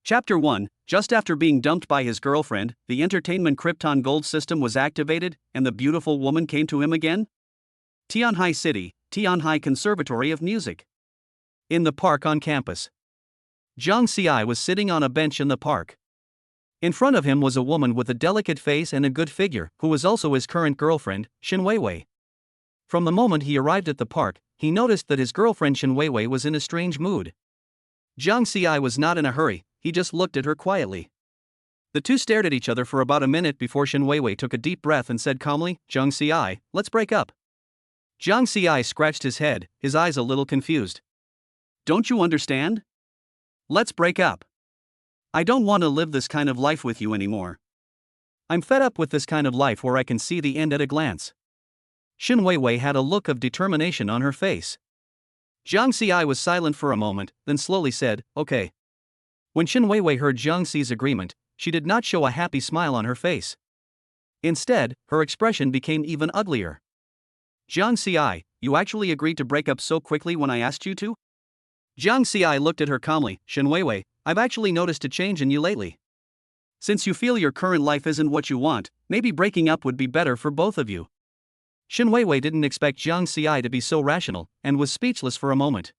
Chapter 1. Just after being dumped by his girlfriend, the entertainment Krypton Gold system was activated, and the beautiful woman came to him again? Tianhai City, Tianhai Conservatory of Music. In the park on campus. Jiang Xi was sitting on a bench in the park. In front of him was a woman with a delicate face and a good figure, who was also his current girlfriend, Xin Weiwei. From the moment he arrived at the park, he noticed that his girlfriend Xin Weiwei was in a strange mood. Jiang Xi was not in a hurry. He just looked at her quietly. The two stared at each other for about a minute before Xin Weiwei took a deep breath and said calmly, "Jiang Xi, let's break up." Jiang Xi scratched his head, his eyes a little confused. "Don't you understand? Let's break up. I don't want to live this kind of life with you anymore. I'm fed up with this kind of life where I can see the end at a glance." Xin Weiwei had a look of determination on her face. Jiang Xi was silent for a moment, then slowly said, "Okay." When Xin Weiwei heard Jiang Xi's agreement, she did not show a happy smile on her face. Instead, her expression became even uglier. "Jiang Xi, you actually agreed to break up so quickly when I asked you to?" Jiang Xi looked at her calmly. "Xin Weiwei, I've actually noticed a change in you lately. Since you feel your current life isn't what you want, maybe breaking up would be better for both of you." Xin Weiwei didn't expect Jiang Xi to be so rational, and was speechless for a moment.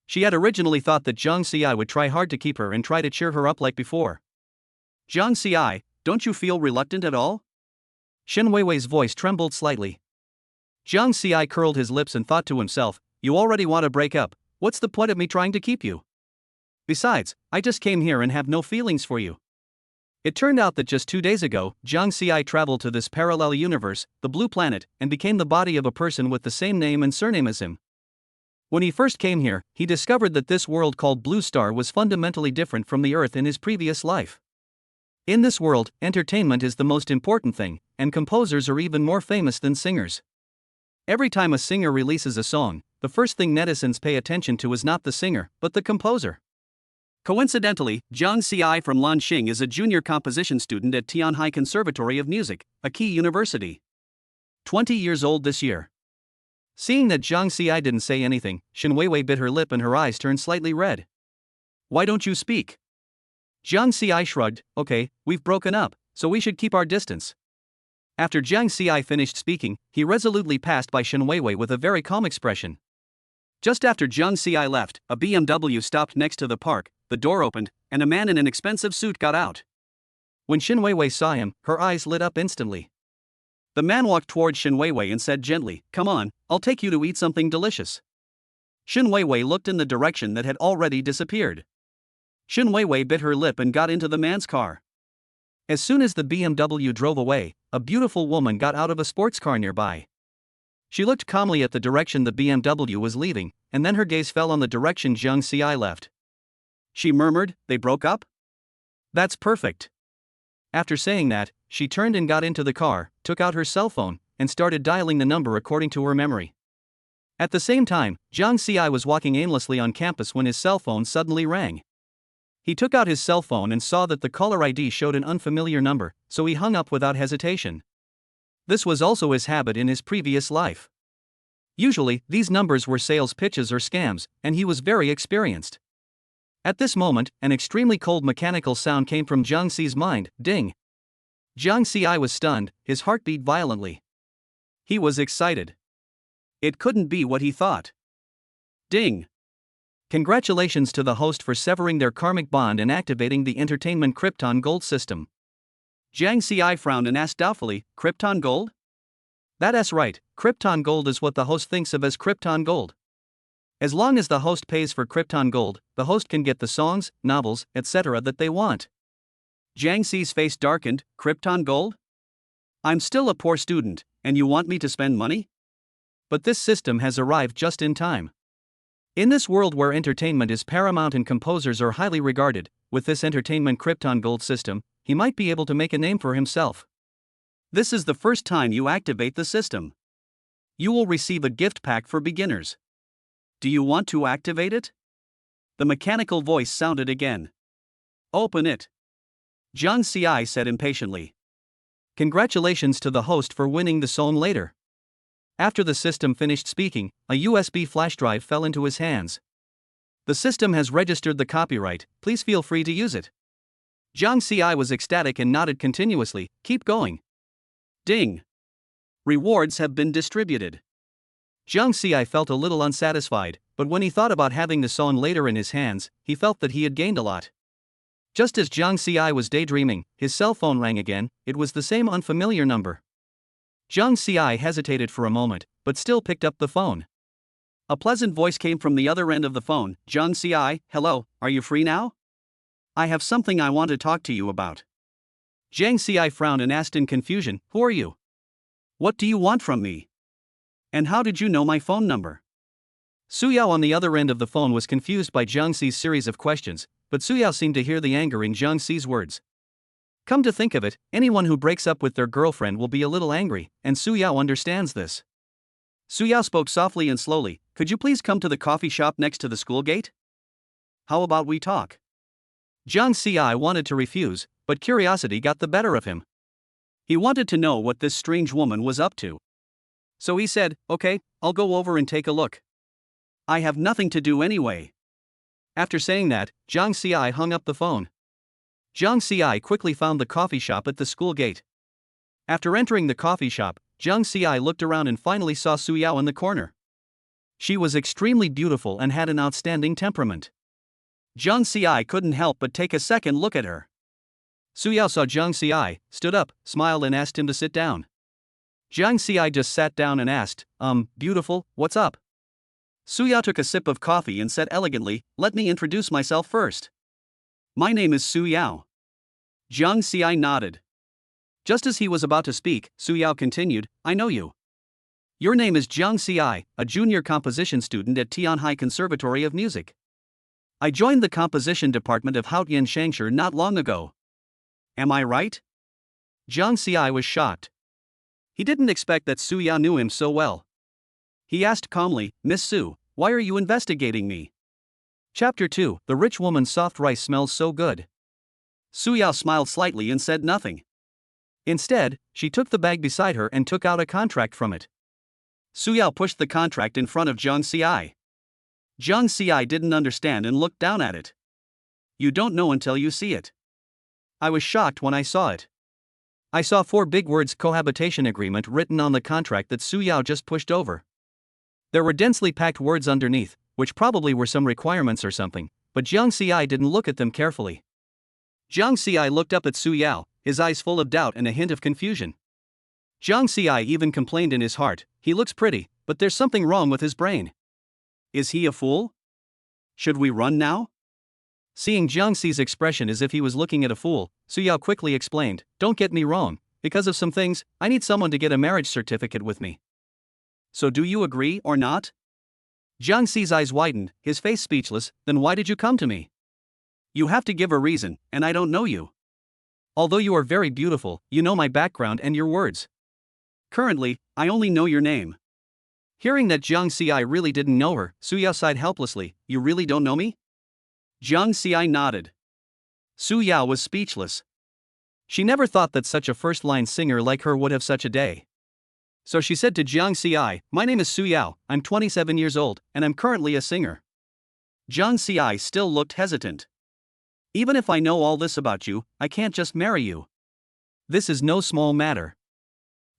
She had originally thought that Jiang Xi would try hard to keep her and try to cheer her up like before. "Jiang Xi, don't you feel reluctant at all?" Xin Weiwei's voice trembled slightly. Jiang Xi curled his lips and thought to himself, "You already want to break up, what's the point of me trying to keep you? Besides, I just came here and have no feelings for you." It turned out that just 2 days ago, Jiang Xi traveled to this parallel universe, the Blue Planet, and became the body of a person with the same name and surname as him. When he first came here, he discovered that this world called Blue Star was fundamentally different from the Earth in his previous life. In this world, entertainment is the most important thing, and composers are even more famous than singers. Every time a singer releases a song, the first thing netizens pay attention to is not the singer, but the composer. Coincidentally, Jiang Xi from Lanxing is a junior composition student at Tianhai Conservatory of Music, a key university. 20 years old this year. Seeing that Jiang Xi didn't say anything, Xin Weiwei bit her lip and her eyes turned slightly red. "Why don't you speak?" Jiang Xi shrugged. "Okay, we've broken up, so we should keep our distance." After Jiang Xi finished speaking, he resolutely passed by Xin Weiwei with a very calm expression. Just after Jiang Xi left, a BMW stopped next to the park, the door opened, and a man in an expensive suit got out. When Xin Weiwei saw him, her eyes lit up instantly. The man walked toward Xin Weiwei and said gently, "Come on, I'll take you to eat something delicious." Xin Weiwei looked in the direction that had already disappeared. Xin Weiwei bit her lip and got into the man's car. As soon as the BMW drove away, a beautiful woman got out of a sports car nearby. She looked calmly at the direction the BMW was leaving, and then her gaze fell on the direction Jiang Xi left. She murmured, "They broke up? That's perfect." After saying that, she turned and got into the car, took out her cell phone, and started dialing the number according to her memory. At the same time, Jiang Xi was walking aimlessly on campus when his cell phone suddenly rang. He took out his cell phone and saw that the caller ID showed an unfamiliar number, so he hung up without hesitation. This was also his habit in his previous life. Usually, these numbers were sales pitches or scams, and he was very experienced. At this moment, an extremely cold mechanical sound came from Jiang Xi's mind, ding. Jiang Xi was stunned, his heart beat violently. He was excited. It couldn't be what he thought. Ding. Congratulations to the host for severing their karmic bond and activating the entertainment Krypton Gold system. Jiang Xi frowned and asked doubtfully, "Krypton Gold?" That's right, Krypton Gold is what the host thinks of as Krypton Gold. As long as the host pays for Krypton Gold, the host can get the songs, novels, etc. that they want. Jiang Xi's face darkened. "Krypton Gold? I'm still a poor student, and you want me to spend money? But this system has arrived just in time. In this world where entertainment is paramount and composers are highly regarded, with this entertainment Krypton Gold system, he might be able to make a name for himself. This is the first time you activate the system. You will receive a gift pack for beginners. Do you want to activate it?" The mechanical voice sounded again. "Open it," Jiang Xi said impatiently. Congratulations to the host for winning the song later. After the system finished speaking, a USB flash drive fell into his hands. The system has registered the copyright, please feel free to use it. Jiang Xi was ecstatic and nodded continuously, keep going. Ding. Rewards have been distributed. Jiang Xi felt a little unsatisfied, but when he thought about having the song later in his hands, he felt that he had gained a lot. Just as Jiang Xi was daydreaming, his cell phone rang again. It was the same unfamiliar number. Jiang Xi hesitated for a moment, but still picked up the phone. A pleasant voice came from the other end of the phone. Jiang Xi, hello, are you free now? I have something I want to talk to you about. Jiang Xi frowned and asked in confusion, who are you? What do you want from me? And how did you know my phone number? Su Yao on the other end of the phone was confused by Jiang Xi's series of questions, but Su Yao seemed to hear the anger in Jiang Xi's words. Come to think of it, anyone who breaks up with their girlfriend will be a little angry, and Su Yao understands this. Su Yao spoke softly and slowly, could you please come to the coffee shop next to the school gate? How about we talk? Jiang Xi wanted to refuse, but curiosity got the better of him. He wanted to know what this strange woman was up to. So he said, okay, I'll go over and take a look. I have nothing to do anyway. After saying that, Jiang Xi hung up the phone. Jiang Xi quickly found the coffee shop at the school gate. After entering the coffee shop, Jiang Xi looked around and finally saw Su Yao in the corner. She was extremely beautiful and had an outstanding temperament. Jiang Xi couldn't help but take a second look at her. Su Yao saw Jiang Xi, stood up, smiled and asked him to sit down. Jiang Xi just sat down and asked, beautiful, what's up? Su Yao took a sip of coffee and said elegantly, let me introduce myself first. My name is Su Yao. Jiang Xi nodded. Just as he was about to speak, Su Yao continued, I know you. Your name is Jiang Xi, a junior composition student at Tianhai Conservatory of Music. I joined the composition department of Haotian Shangshi not long ago. Am I right? Jiang Xi was shocked. He didn't expect that Su Yao knew him so well. He asked calmly, Miss Su, why are you investigating me? Chapter 2, The Rich Woman's Soft Rice Smells So Good. Su Yao smiled slightly and said nothing. Instead, she took the bag beside her and took out a contract from it. Su Yao pushed the contract in front of Jiang Xi. Jiang Xi didn't understand and looked down at it. You don't know until you see it. I was shocked when I saw it. I saw 4 big words cohabitation agreement written on the contract that Su Yao just pushed over. There were densely packed words underneath, which probably were some requirements or something, but Jiang Xi didn't look at them carefully. Jiang Xi looked up at Su Yao, his eyes full of doubt and a hint of confusion. Jiang Xi even complained in his heart, he looks pretty, but there's something wrong with his brain. Is he a fool? Should we run now? Seeing Jiang Xi's expression as if he was looking at a fool, Su Yao quickly explained, don't get me wrong, because of some things, I need someone to get a marriage certificate with me. So do you agree or not? Jiang Xi's eyes widened, his face speechless, then why did you come to me? You have to give a reason, and I don't know you. Although you are very beautiful, you know my background and your words. Currently, I only know your name. Hearing that Jiang Xi really didn't know her, Su Yao sighed helplessly, you really don't know me? Jiang Xi nodded. Su Yao was speechless. She never thought that such a first-line singer like her would have such a day. So she said to Jiang Xi, my name is Su Yao, I'm 27 years old, and I'm currently a singer. Jiang Xi still looked hesitant. Even if I know all this about you, I can't just marry you. This is no small matter.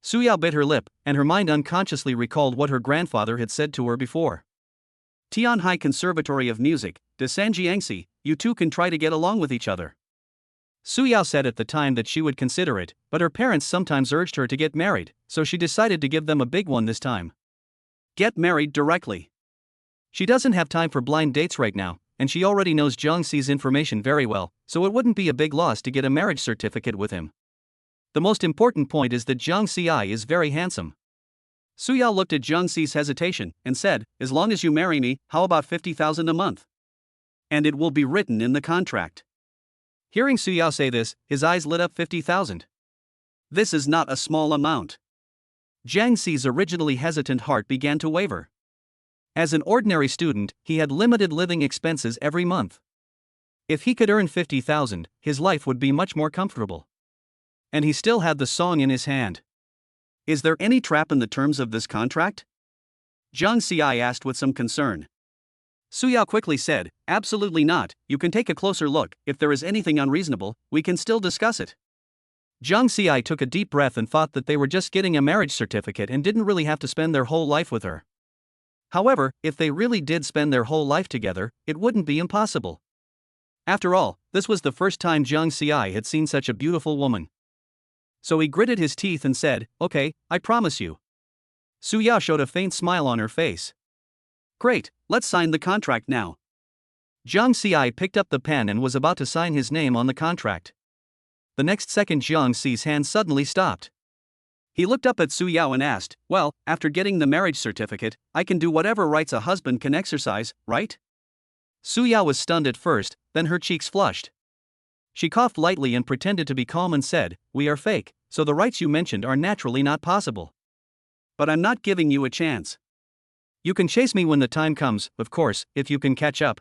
Su Yao bit her lip, and her mind unconsciously recalled what her grandfather had said to her before. Tianhai Conservatory of Music, de Sanjiangxi, you two can try to get along with each other. Su Yao said at the time that she would consider it, but her parents sometimes urged her to get married, so she decided to give them a big one this time. Get married directly. She doesn't have time for blind dates right now, and she already knows Jiang Xi's information very well, so it wouldn't be a big loss to get a marriage certificate with him. The most important point is that Jiang Xi is very handsome. Su Yao looked at Jiang Xi's hesitation and said, as long as you marry me, how about 50,000 a month? And it will be written in the contract. Hearing Su Yao say this, his eyes lit up 50,000. This is not a small amount. Jiang Xi's originally hesitant heart began to waver. As an ordinary student, he had limited living expenses every month. If he could earn 50,000, his life would be much more comfortable. And he still had the song in his hand. Is there any trap in the terms of this contract? Jiang Xi asked with some concern. Suyao quickly said, absolutely not, you can take a closer look, if there is anything unreasonable, we can still discuss it. Jiang Xi took a deep breath and thought that they were just getting a marriage certificate and didn't really have to spend their whole life with her. However, if they really did spend their whole life together, it wouldn't be impossible. After all, this was the first time Jiang Xi had seen such a beautiful woman. So he gritted his teeth and said, okay, I promise you. Suyao showed a faint smile on her face. Great, let's sign the contract now. Jiang Xi picked up the pen and was about to sign his name on the contract. The next second Jiang Xi's hand suddenly stopped. He looked up at Suyao and asked, well, after getting the marriage certificate, I can do whatever rights a husband can exercise, right? Suyao was stunned at first, then her cheeks flushed. She coughed lightly and pretended to be calm and said, we are fake, so the rights you mentioned are naturally not possible. But I'm not giving you a chance. You can chase me when the time comes, of course, if you can catch up.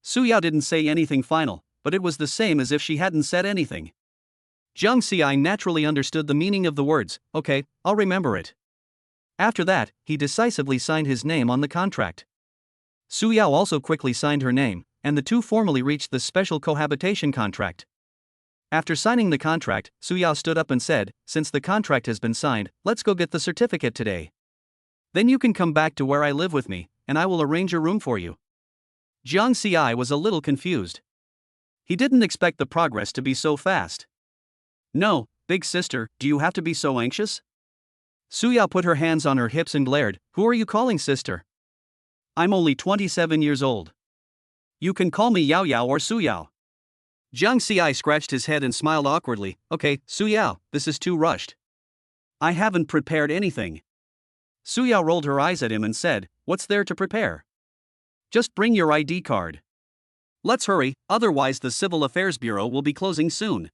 Suyao didn't say anything final, but it was the same as if she hadn't said anything. Jiang Xi naturally understood the meaning of the words, okay, I'll remember it. After that, he decisively signed his name on the contract. Suyao also quickly signed her name, and the two formally reached the special cohabitation contract. After signing the contract, Suyao stood up and said, since the contract has been signed, let's go get the certificate today. Then you can come back to where I live with me, and I will arrange a room for you. Jiang Xi was a little confused. He didn't expect the progress to be so fast. No, big sister, do you have to be so anxious? Suyao put her hands on her hips and glared, who are you calling sister? I'm only 27 years old. You can call me Yao Yao or Suyao. Jiang Xi scratched his head and smiled awkwardly, okay, Suyao, this is too rushed. I haven't prepared anything. Suyao rolled her eyes at him and said, what's there to prepare? Just bring your ID card. Let's hurry, otherwise the Civil Affairs Bureau will be closing soon.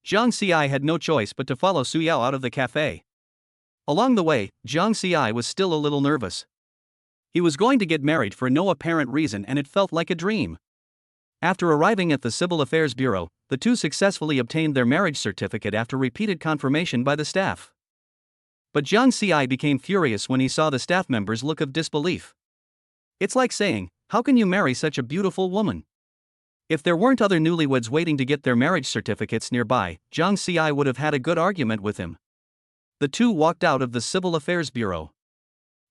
Jiang Xi had no choice but to follow Suyao out of the cafe. Along the way, Jiang Xi was still a little nervous. He was going to get married for no apparent reason and it felt like a dream. After arriving at the Civil Affairs Bureau, the two successfully obtained their marriage certificate after repeated confirmation by the staff. But Jiang Xi became furious when he saw the staff members' look of disbelief. It's like saying, how can you marry such a beautiful woman? If there weren't other newlyweds waiting to get their marriage certificates nearby, Jiang Xi would have had a good argument with him. The two walked out of the Civil Affairs Bureau.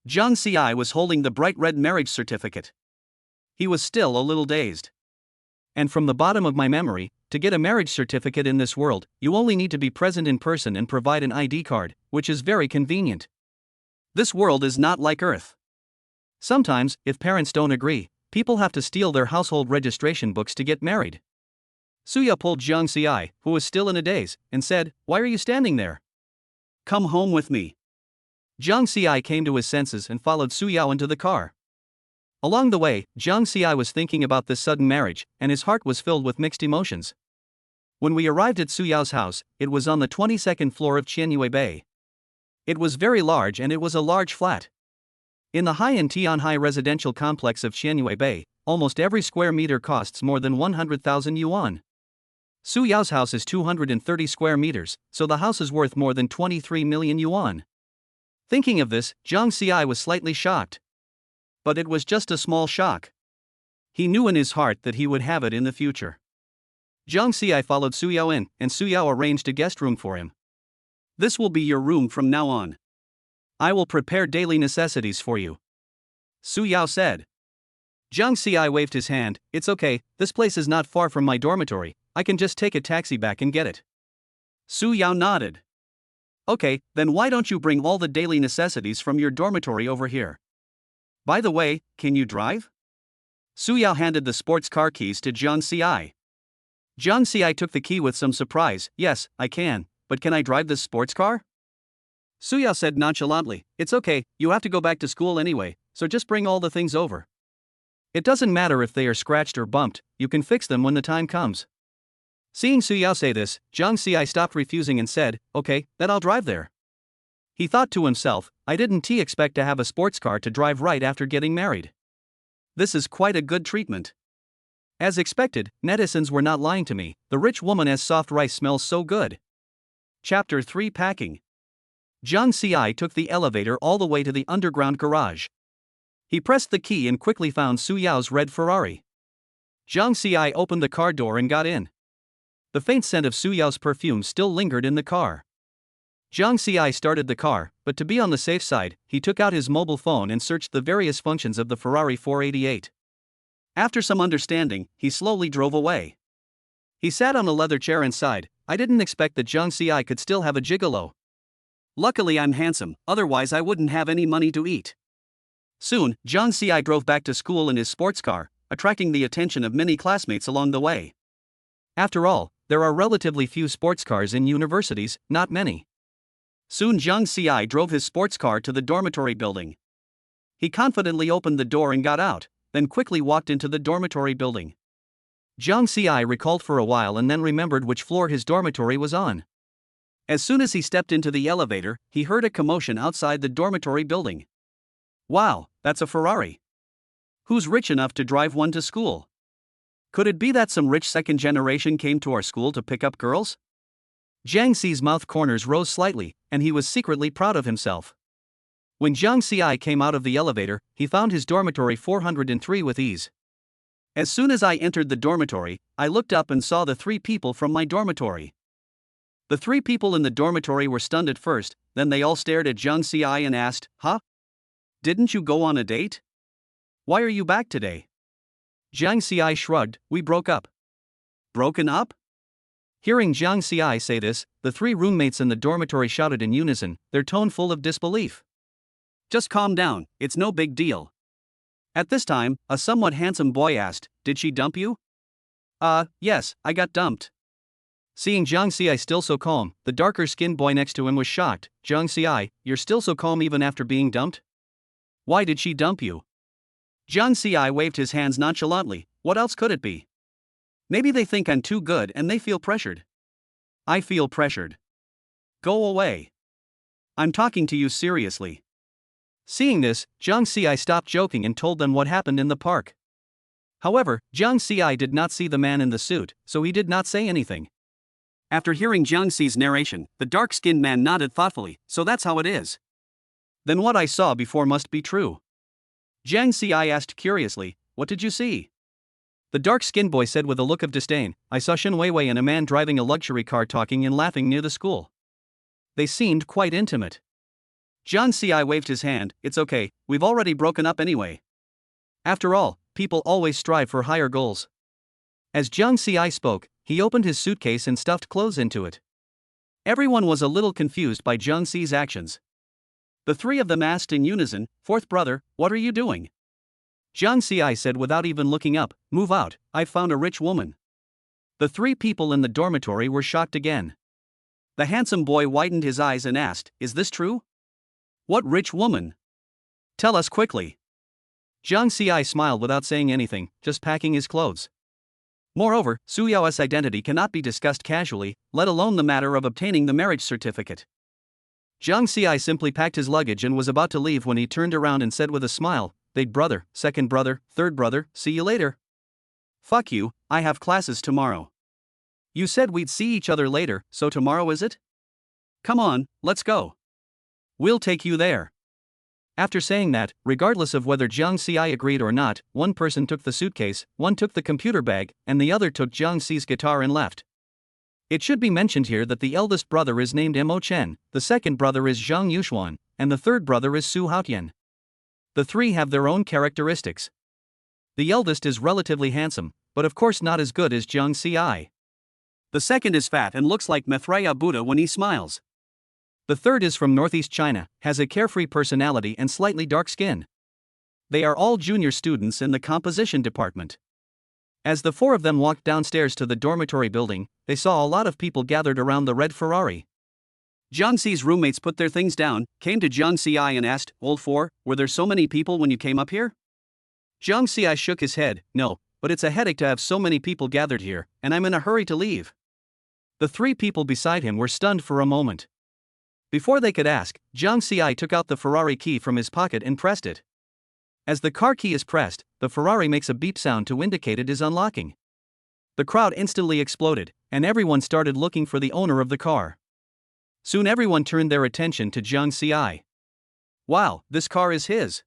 Jiang Xi was holding the bright red marriage certificate. He was still a little dazed. And from the bottom of my memory, to get a marriage certificate in this world, you only need to be present in person and provide an ID card, which is very convenient. This world is not like Earth. Sometimes, if parents don't agree, people have to steal their household registration books to get married. Suyao pulled Jiang Xi, who was still in a daze, and said, why are you standing there? Come home with me. Jiang Xi came to his senses and followed Suyao into the car. Along the way, Jiang Xi was thinking about this sudden marriage, and his heart was filled with mixed emotions. When we arrived at Suyao's house, it was on the 22nd floor of Qianyue Bay. It was very large and it was a large flat. In the high-end Tianhai residential complex of Qianyue Bay, almost every square meter costs more than 100,000 yuan. Suyao's house is 230 square meters, so the house is worth more than 23 million yuan. Thinking of this, Jiang Xi was slightly shocked. But it was just a small shock. He knew in his heart that he would have it in the future. Jiang Xi followed Suyao in, and Suyao arranged a guest room for him. This will be your room from now on. I will prepare daily necessities for you. Suyao said. Jiang Xi waved his hand, it's okay, this place is not far from my dormitory, I can just take a taxi back and get it. Suyao nodded. Okay, then why don't you bring all the daily necessities from your dormitory over here? By the way, can you drive? Suyao handed the sports car keys to Jiang Xi. Jiang Xi took the key with some surprise, yes, I can, but can I drive this sports car? Suyao said nonchalantly, it's okay, you have to go back to school anyway, so just bring all the things over. It doesn't matter if they are scratched or bumped, you can fix them when the time comes. Seeing Suyao say this, Jiang Xi stopped refusing and said, okay, then I'll drive there. He thought to himself, I didn't expect to have a sports car to drive right after getting married. This is quite a good treatment. As expected, netizens were not lying to me, the rich woman's soft rice smells so good. Chapter 3 Packing. Jiang Xi took the elevator all the way to the underground garage. He pressed the key and quickly found Su Yao's red Ferrari. Zhang Xiai opened the car door and got in. The faint scent of Su Yao's perfume still lingered in the car. Zhang Xiai started the car, but to be on the safe side, he took out his mobile phone and searched the various functions of the Ferrari 488. After some understanding, he slowly drove away. He sat on a leather chair and sighed. I didn't expect that Zhang Xiai could still have a gigolo. Luckily I'm handsome, otherwise I wouldn't have any money to eat. Soon, Zhang Xiai drove back to school in his sports car, attracting the attention of many classmates along the way. After all, there are relatively few sports cars in universities, not many. Soon Zhang Xiai drove his sports car to the dormitory building. He confidently opened the door and got out, then quickly walked into the dormitory building. Zhang Xiai recalled for a while and then remembered which floor his dormitory was on. As soon as he stepped into the elevator, he heard a commotion outside the dormitory building. Wow, that's a Ferrari. Who's rich enough to drive one to school? Could it be that some rich second generation came to our school to pick up girls? Zhang Xi's mouth corners rose slightly, and he was secretly proud of himself. When Zhang Xiai came out of the elevator, he found his dormitory 403 with ease. As soon as I entered the dormitory, I looked up and saw the 3 people from my dormitory. The 3 people in the dormitory were stunned at first, then they all stared at Zhang Xiai and asked, Huh? Didn't you go on a date? Why are you back today? Zhang Xiai shrugged, We broke up. Broken up? Hearing Zhang Xiai say this, the 3 roommates in the dormitory shouted in unison, their tone full of disbelief. Just calm down, it's no big deal. At this time, a somewhat handsome boy asked, Did she dump you? Yes, I got dumped. Seeing Zhang Xiai still so calm, the darker-skinned boy next to him was shocked. Zhang Xiai, you're still so calm even after being dumped? Why did she dump you? Zhang Xiai waved his hands nonchalantly, what else could it be? Maybe they think I'm too good and they feel pressured. I feel pressured. Go away. I'm talking to you seriously. Seeing this, Zhang Xiai stopped joking and told them what happened in the park. However, Zhang Xiai did not see the man in the suit, so he did not say anything. After hearing Zhang Xi's narration, the dark-skinned man nodded thoughtfully, so that's how it is. Then what I saw before must be true. Zhang Xiai asked curiously, What did you see? The dark-skinned boy said with a look of disdain, I saw Shen Weiwei and a man driving a luxury car talking and laughing near the school. They seemed quite intimate. Zhang Xiai waved his hand, It's okay, we've already broken up anyway. After all, people always strive for higher goals. As Zhang Xiai spoke, he opened his suitcase and stuffed clothes into it. Everyone was a little confused by Zhang Xi's actions. The 3 of them asked in unison, Fourth brother, what are you doing? Zhang Xiai said without even looking up, Move out, I've found a rich woman. The 3 people in the dormitory were shocked again. The handsome boy widened his eyes and asked, Is this true? What rich woman? Tell us quickly. Zhang Xiai smiled without saying anything, just packing his clothes. Moreover, Su Yao's identity cannot be discussed casually, let alone the matter of obtaining the marriage certificate. Zhang Xiai simply packed his luggage and was about to leave when he turned around and said with a smile, Big brother, second brother, third brother, see you later. Fuck you, I have classes tomorrow. You said we'd see each other later, so tomorrow is it? Come on, let's go. We'll take you there. After saying that, regardless of whether Zhang Xiai agreed or not, one person took the suitcase, one took the computer bag, and the other took Zhang Xi's guitar and left. It should be mentioned here that the eldest brother is named Mo Chen, the second brother is Zhang Yuxuan, and the third brother is Su Haotian. The 3 have their own characteristics. The eldest is relatively handsome, but of course not as good as Zhang Xiai. The second is fat and looks like Maitreya Buddha when he smiles. The third is from northeast China, has a carefree personality and slightly dark skin. They are all junior students in the composition department. As the 4 of them walked downstairs to the dormitory building, they saw a lot of people gathered around the red Ferrari. Zhang Xi's roommates put their things down, came to Zhang Xiai and asked, Old 4, were there so many people when you came up here? Zhang Xiai shook his head, No, but it's a headache to have so many people gathered here, and I'm in a hurry to leave. The 3 people beside him were stunned for a moment. Before they could ask, Zhang Xiai took out the Ferrari key from his pocket and pressed it. As the car key is pressed, the Ferrari makes a beep sound to indicate it is unlocking. The crowd instantly exploded, and everyone started looking for the owner of the car. Soon everyone turned their attention to Zhang Xiai. Wow, this car is his.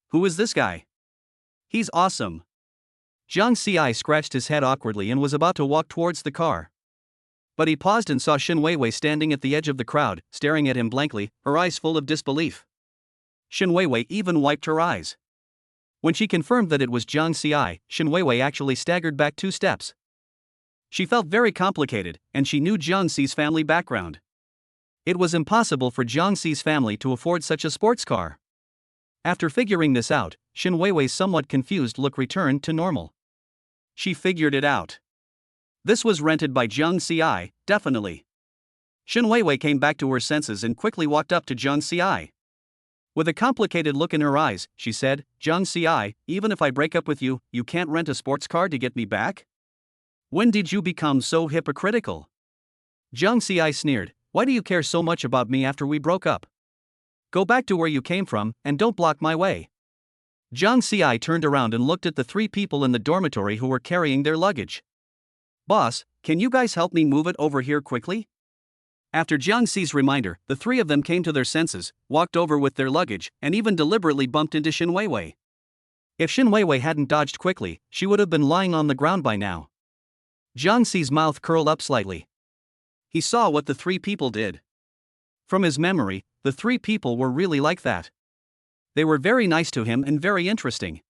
Who is this guy? He's awesome. Jiang Xi scratched his head awkwardly and was about to walk towards the car. But he paused and saw Shen Weiwei standing at the edge of the crowd, staring at him blankly, her eyes full of disbelief. Shen Weiwei even wiped her eyes. When she confirmed that it was Jiang Xi, Shen Weiwei actually staggered back 2 steps. She felt very complicated, and she knew Jiang Xi's family background. It was impossible for Jiang Xi's family to afford such a sports car. After figuring this out, Shen Weiwei's somewhat confused look returned to normal. She figured it out. This was rented by Jiang Xi, definitely. Shen Weiwei came back to her senses and quickly walked up to Jiang Xi. With a complicated look in her eyes, she said, Jiang Xi, even if I break up with you, you can't rent a sports car to get me back? When did you become so hypocritical? Jiang Xi sneered, why do you care so much about me after we broke up? Go back to where you came from, and don't block my way. Jiang Xi turned around and looked at the 3 people in the dormitory who were carrying their luggage. Boss, can you guys help me move it over here quickly? After Jiang Xi's reminder, the 3 of them came to their senses, walked over with their luggage, and even deliberately bumped into Shen Weiwei. If Shen Weiwei hadn't dodged quickly, she would have been lying on the ground by now. Jiang Xi's mouth curled up slightly. He saw what the 3 people did. From his memory, the 3 people were really like that. They were very nice to him and very interesting.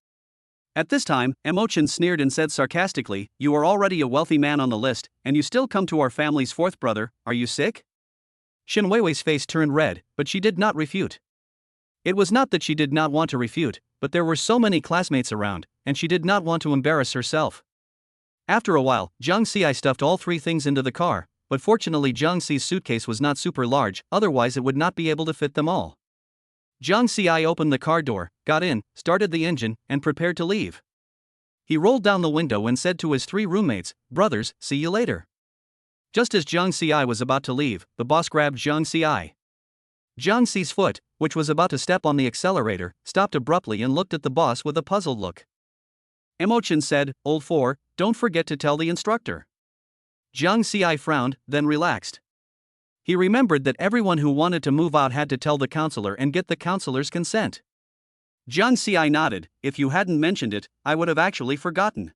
At this time, Emochin sneered and said sarcastically, you are already a wealthy man on the list, and you still come to our family's 4th brother, are you sick? Shen Weiwei's face turned red, but she did not refute. It was not that she did not want to refute, but there were so many classmates around, and she did not want to embarrass herself. After a while, Jiang Xi stuffed all 3 things into the car, but fortunately Jiang Xi's suitcase was not super large, otherwise it would not be able to fit them all. Jiang Xi opened the car door, got in, started the engine, and prepared to leave. He rolled down the window and said to his 3 roommates, brothers, see you later. Just as Jiang Xi was about to leave, the boss grabbed Jiang Xi. Jiang Xi's foot, which was about to step on the accelerator, stopped abruptly and looked at the boss with a puzzled look. Emochin said, Old 4, don't forget to tell the instructor. Jiang Xi frowned, then relaxed. He remembered that everyone who wanted to move out had to tell the counselor and get the counselor's consent. Jiang Xi nodded, if you hadn't mentioned it, I would have actually forgotten.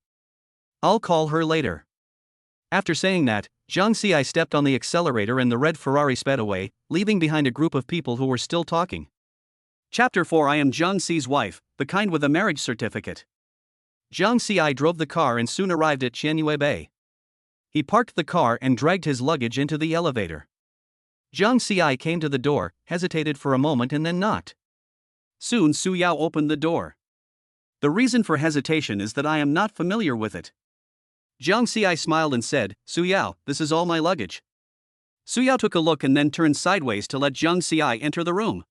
I'll call her later. After saying that, Jiang Xi stepped on the accelerator and the red Ferrari sped away, leaving behind a group of people who were still talking. Chapter 4 I am Jiang Xi's wife, the kind with a marriage certificate. Jiang Xi drove the car and soon arrived at Qianyue Bay. He parked the car and dragged his luggage into the elevator. Jiang Xi came to the door, hesitated for a moment and then knocked. Soon Su Yao opened the door. The reason for hesitation is that I am not familiar with it. Jiang Xi smiled and said, Su Yao, this is all my luggage. Su Yao took a look and then turned sideways to let Jiang Xi enter the room.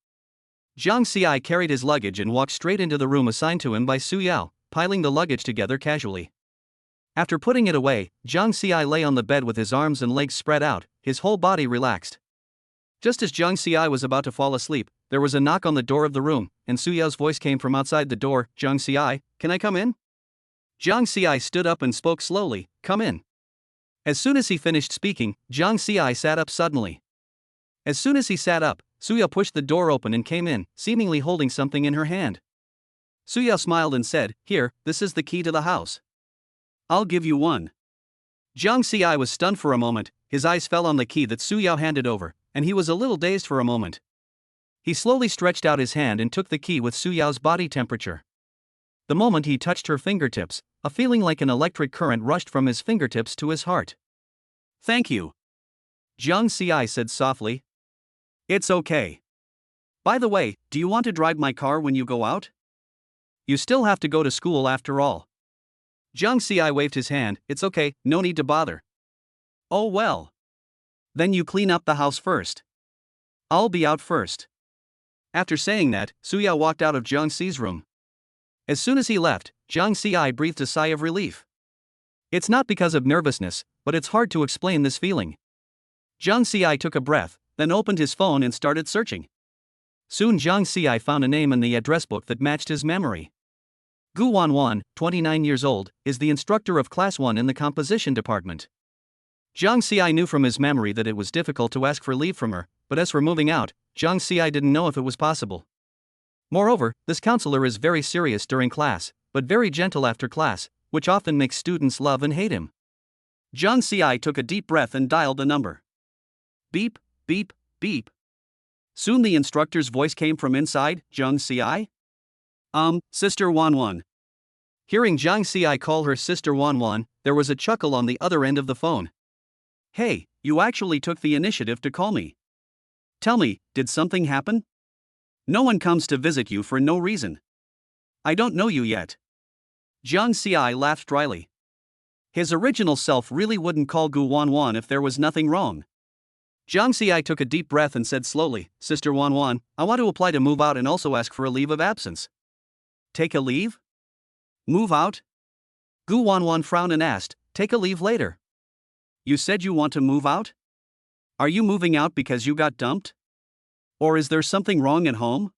Jiang Xi carried his luggage and walked straight into the room assigned to him by Su Yao, piling the luggage together casually. After putting it away, Jiang Xi lay on the bed with his arms and legs spread out, his whole body relaxed. Just as Jiang Xi was about to fall asleep, there was a knock on the door of the room, and Su Yao's voice came from outside the door, Jiang Xi, can I come in? Jiang Xi stood up and spoke slowly, come in. As soon as he finished speaking, Jiang Xi sat up suddenly. As soon as he sat up, Su Yao pushed the door open and came in, seemingly holding something in her hand. Su Yao smiled and said, here, this is the key to the house. I'll give you one. Jiang Xi was stunned for a moment, his eyes fell on the key that Su Yao handed over, and he was a little dazed for a moment. He slowly stretched out his hand and took the key with Su Yao's body temperature. The moment he touched her fingertips, a feeling like an electric current rushed from his fingertips to his heart. Thank you. Jiang Xi said softly. It's okay. By the way, do you want to drive my car when you go out? You still have to go to school after all. Jiang Xi waved his hand, it's okay, no need to bother. Oh well. Then you clean up the house first. I'll be out first. After saying that, Su Yao walked out of Jiang Xi's room. As soon as he left, Jiang Xi breathed a sigh of relief. It's not because of nervousness, but it's hard to explain this feeling. Jiang Xi took a breath, then opened his phone and started searching. Soon Jiang Xi found a name in the address book that matched his memory. Gu Wanwan, 29 years old, is the instructor of Class 1 in the composition department. Jiang Xi knew from his memory that it was difficult to ask for leave from her, but as for moving out, Jiang Xi didn't know if it was possible. Moreover, this counselor is very serious during class, but very gentle after class, which often makes students love and hate him. Jiang Ci took a deep breath and dialed the number. Beep, beep, beep. Soon the instructor's voice came from inside. Jiang Ci? Sister Wanwan. Hearing Jiang Ci call her Sister Wanwan, there was a chuckle on the other end of the phone. Hey, you actually took the initiative to call me. Tell me, did something happen? No one comes to visit you for no reason. I don't know you yet. Jiang Ci laughed dryly. His original self really wouldn't call Gu Wanwan if there was nothing wrong. Jiang Ci took a deep breath and said slowly, Sister Wanwan, I want to apply to move out and also ask for a leave of absence. Take a leave? Move out? Gu Wanwan frowned and asked, take a leave later. You said you want to move out? Are you moving out because you got dumped? Or is there something wrong at home?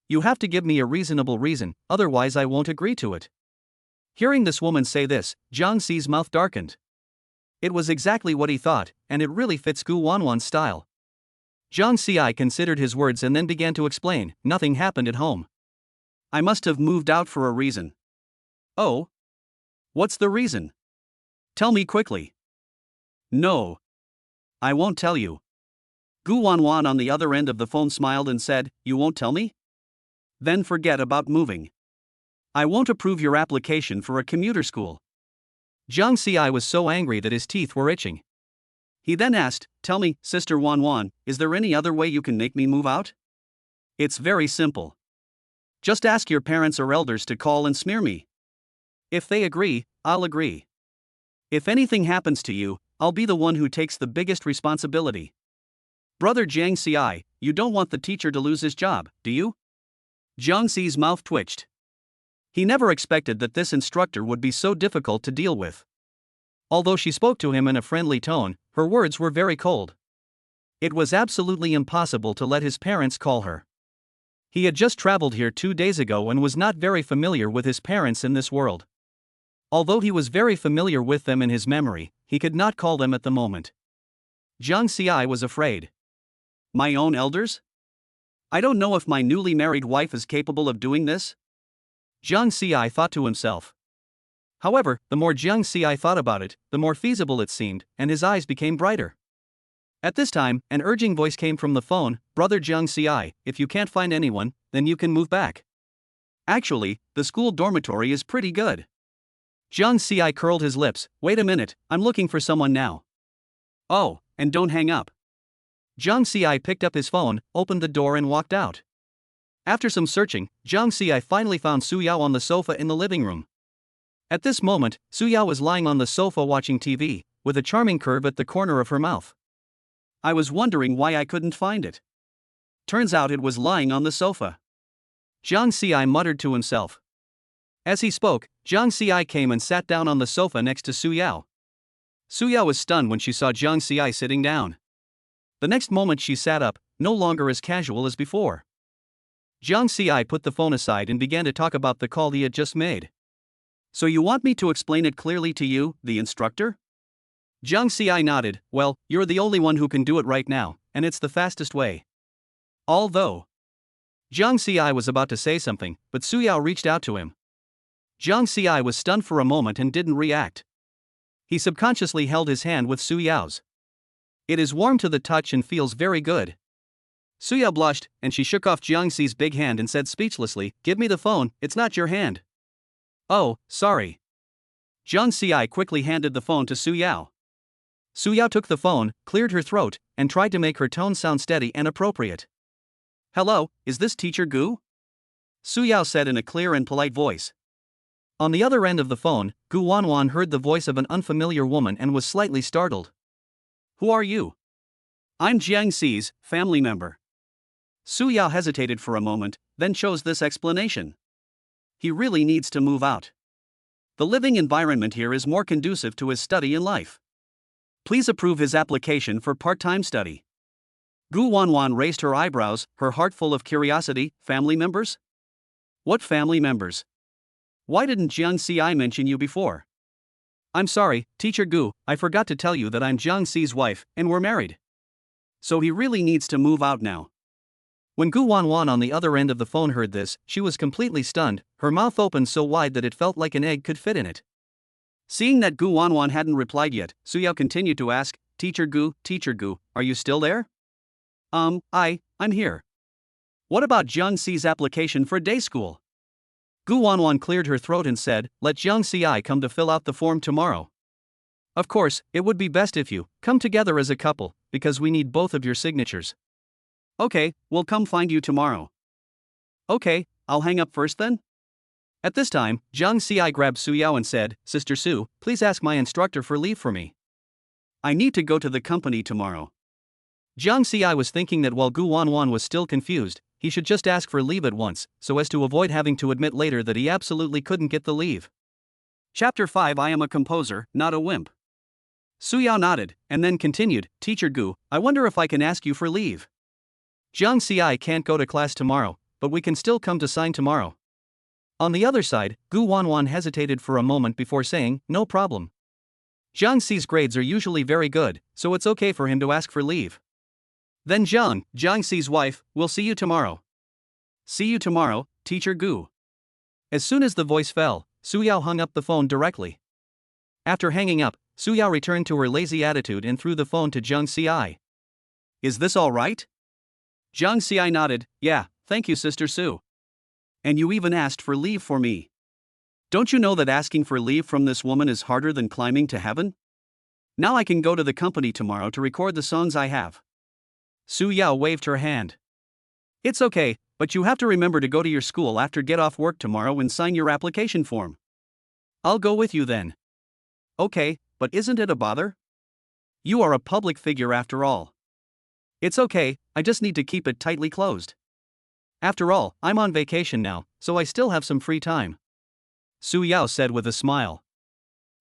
You have to give me a reasonable reason, otherwise I won't agree to it. Hearing this woman say this, Jiang Ci's mouth darkened. It was exactly what he thought, and it really fits Gu Wanwan's style. Jiang Ci considered his words and then began to explain, nothing happened at home. I must have moved out for a reason. Oh? What's the reason? Tell me quickly. No. I won't tell you. Gu Wanwan on the other end of the phone smiled and said, you won't tell me? Then forget about moving. I won't approve your application for a commuter school. Jiang Ci was so angry that his teeth were itching. He then asked, tell me, Sister Wanwan, is there any other way you can make me move out? It's very simple. Just ask your parents or elders to call and smear me. If they agree, I'll agree. If anything happens to you, I'll be the one who takes the biggest responsibility. Brother Jiang Ci, you don't want the teacher to lose his job, do you? Jiang Ci's mouth twitched. He never expected that this instructor would be so difficult to deal with. Although she spoke to him in a friendly tone, her words were very cold. It was absolutely impossible to let his parents call her. He had just traveled here 2 days ago and was not very familiar with his parents in this world. Although he was very familiar with them in his memory, he could not call them at the moment. Jiang Ci was afraid. My own elders? I don't know if my newly married wife is capable of doing this. Jiang Ci thought to himself. However, the more Jiang Ci thought about it, the more feasible it seemed, and his eyes became brighter. At this time, an urging voice came from the phone, Brother Jiang Ci, if you can't find anyone, then you can move back. Actually, the school dormitory is pretty good. Jiang Ci curled his lips, wait a minute, I'm looking for someone now. Oh, and don't hang up. Jiang Ci picked up his phone, opened the door and walked out. After some searching, Jiang Ci finally found Su Yao on the sofa in the living room. At this moment, Su Yao was lying on the sofa watching TV, with a charming curve at the corner of her mouth. I was wondering why I couldn't find it. Turns out it was lying on the sofa. Jiang Ci muttered to himself. As he spoke, Jiang Ci came and sat down on the sofa next to Su Yao. Su Yao was stunned when she saw Jiang Ci sitting down. The next moment she sat up, no longer as casual as before. Jiang Ci put the phone aside and began to talk about the call he had just made. So you want me to explain it clearly to you, the instructor? Jiang Ci nodded, well, you're the only one who can do it right now, and it's the fastest way. Although. Jiang Ci was about to say something, but Su Yao reached out to him. Jiang Ci was stunned for a moment and didn't react. He subconsciously held his hand with Su Yao's. It is warm to the touch and feels very good. Su Yao blushed, and she shook off Jiang Ci's big hand and said speechlessly, give me the phone, it's not your hand. Oh, sorry. Jiang Ci quickly handed the phone to Su Yao. Su Yao took the phone, cleared her throat, and tried to make her tone sound steady and appropriate. Hello, is this Teacher Gu? Su Yao said in a clear and polite voice. On the other end of the phone, Gu Wanwan heard the voice of an unfamiliar woman and was slightly startled. Who are you? I'm Jiang Ci's family member. Su Yao hesitated for a moment, then chose this explanation. He really needs to move out. The living environment here is more conducive to his study in life. Please approve his application for part-time study. Gu Wanwan raised her eyebrows, her heart full of curiosity. Family members? What family members? Why didn't Jiang Ci mention you before? I'm sorry, Teacher Gu, I forgot to tell you that I'm Jiang Ci's wife, and we're married. So he really needs to move out now. When Gu Wanwan on the other end of the phone heard this, she was completely stunned, her mouth opened so wide that it felt like an egg could fit in it. Seeing that Gu Wanwan hadn't replied yet, Suyao continued to ask, Teacher Gu, are you still there? I'm here. What about Jiang Xi's application for day school? Gu Wanwan cleared her throat and said, let Jiang Xi come to fill out the form tomorrow. Of course, it would be best if you come together as a couple, because we need both of your signatures. Okay, we'll come find you tomorrow. Okay, I'll hang up first then? At this time, Jiang Xi grabbed Suyao and said, Sister Su, please ask my instructor for leave for me. I need to go to the company tomorrow. Jiang Xi was thinking that while Gu Wanwan was still confused, he should just ask for leave at once, so as to avoid having to admit later that he absolutely couldn't get the leave. Chapter 5 I am a composer, not a wimp. Suyao nodded, and then continued, Teacher Gu, I wonder if I can ask you for leave. Jiang Xi can't go to class tomorrow, but we can still come to sign tomorrow. On the other side, Gu Wanwan hesitated for a moment before saying, no problem. Jiang Xi's grades are usually very good, so it's okay for him to ask for leave. Then Jiang Xi's wife, will see you tomorrow. See you tomorrow, Teacher Gu. As soon as the voice fell, Suyao hung up the phone directly. After hanging up, Suyao returned to her lazy attitude and threw the phone to Jiang Xi. Is this all right? Jiang Xi nodded, yeah, thank you Sister Su. And you even asked for leave for me. Don't you know that asking for leave from this woman is harder than climbing to heaven? Now I can go to the company tomorrow to record the songs I have. Suyao waved her hand. It's okay, but you have to remember to go to your school after get off work tomorrow and sign your application form. I'll go with you then. Okay, but isn't it a bother? You are a public figure after all. It's okay, I just need to keep it tightly closed. After all, I'm on vacation now, so I still have some free time. Suyao said with a smile.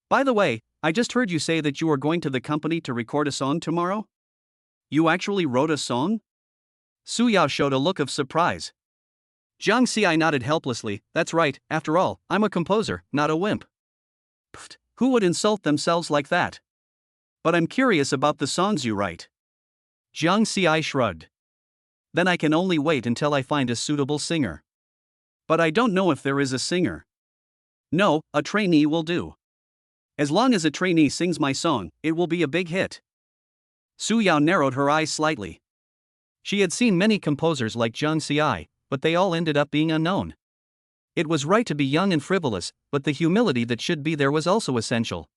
By the way, I just heard you say that you are going to the company to record a song tomorrow? You actually wrote a song? Suyao showed a look of surprise. Jiang Xi nodded helplessly, that's right, after all, I'm a composer, not a wimp. Pfft, who would insult themselves like that? But I'm curious about the songs you write. Jiang Xi shrugged. Then I can only wait until I find a suitable singer. But I don't know if there is a singer. No, a trainee will do. As long as a trainee sings my song, it will be a big hit. Suyao narrowed her eyes slightly. She had seen many composers like Jiang Xi, but they all ended up being unknown. It was right to be young and frivolous, but the humility that should be there was also essential.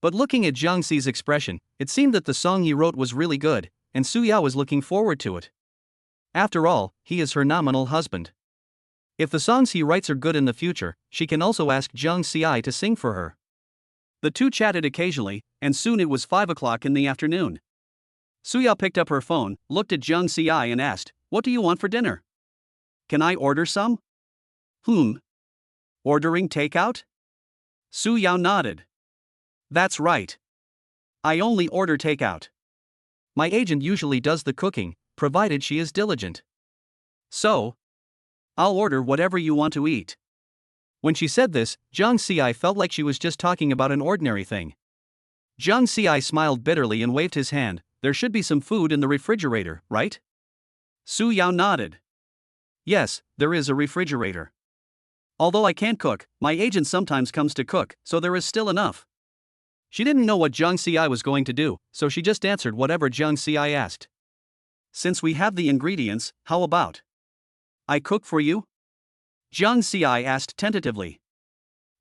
But looking at Jiang Xi's expression, it seemed that the song he wrote was really good, and Suyao was looking forward to it. After all, he is her nominal husband. If the songs he writes are good in the future, she can also ask Jiang Xi to sing for her. The two chatted occasionally, and soon it was 5 o'clock in the afternoon. Suyao picked up her phone, looked at Jiang Xi and asked, what do you want for dinner? Can I order some? Ordering takeout? Suyao nodded. That's right. I only order takeout. My agent usually does the cooking, provided she is diligent. So, I'll order whatever you want to eat. When she said this, Jiang Xi felt like she was just talking about an ordinary thing. Jiang Xi smiled bitterly and waved his hand, there should be some food in the refrigerator, right? Suyao nodded. Yes, there is a refrigerator. Although I can't cook, my agent sometimes comes to cook, so there is still enough. She didn't know what Jiang Xi was going to do, so she just answered whatever Jiang Xi asked. Since we have the ingredients, how about I cook for you? Jiang Xi asked tentatively.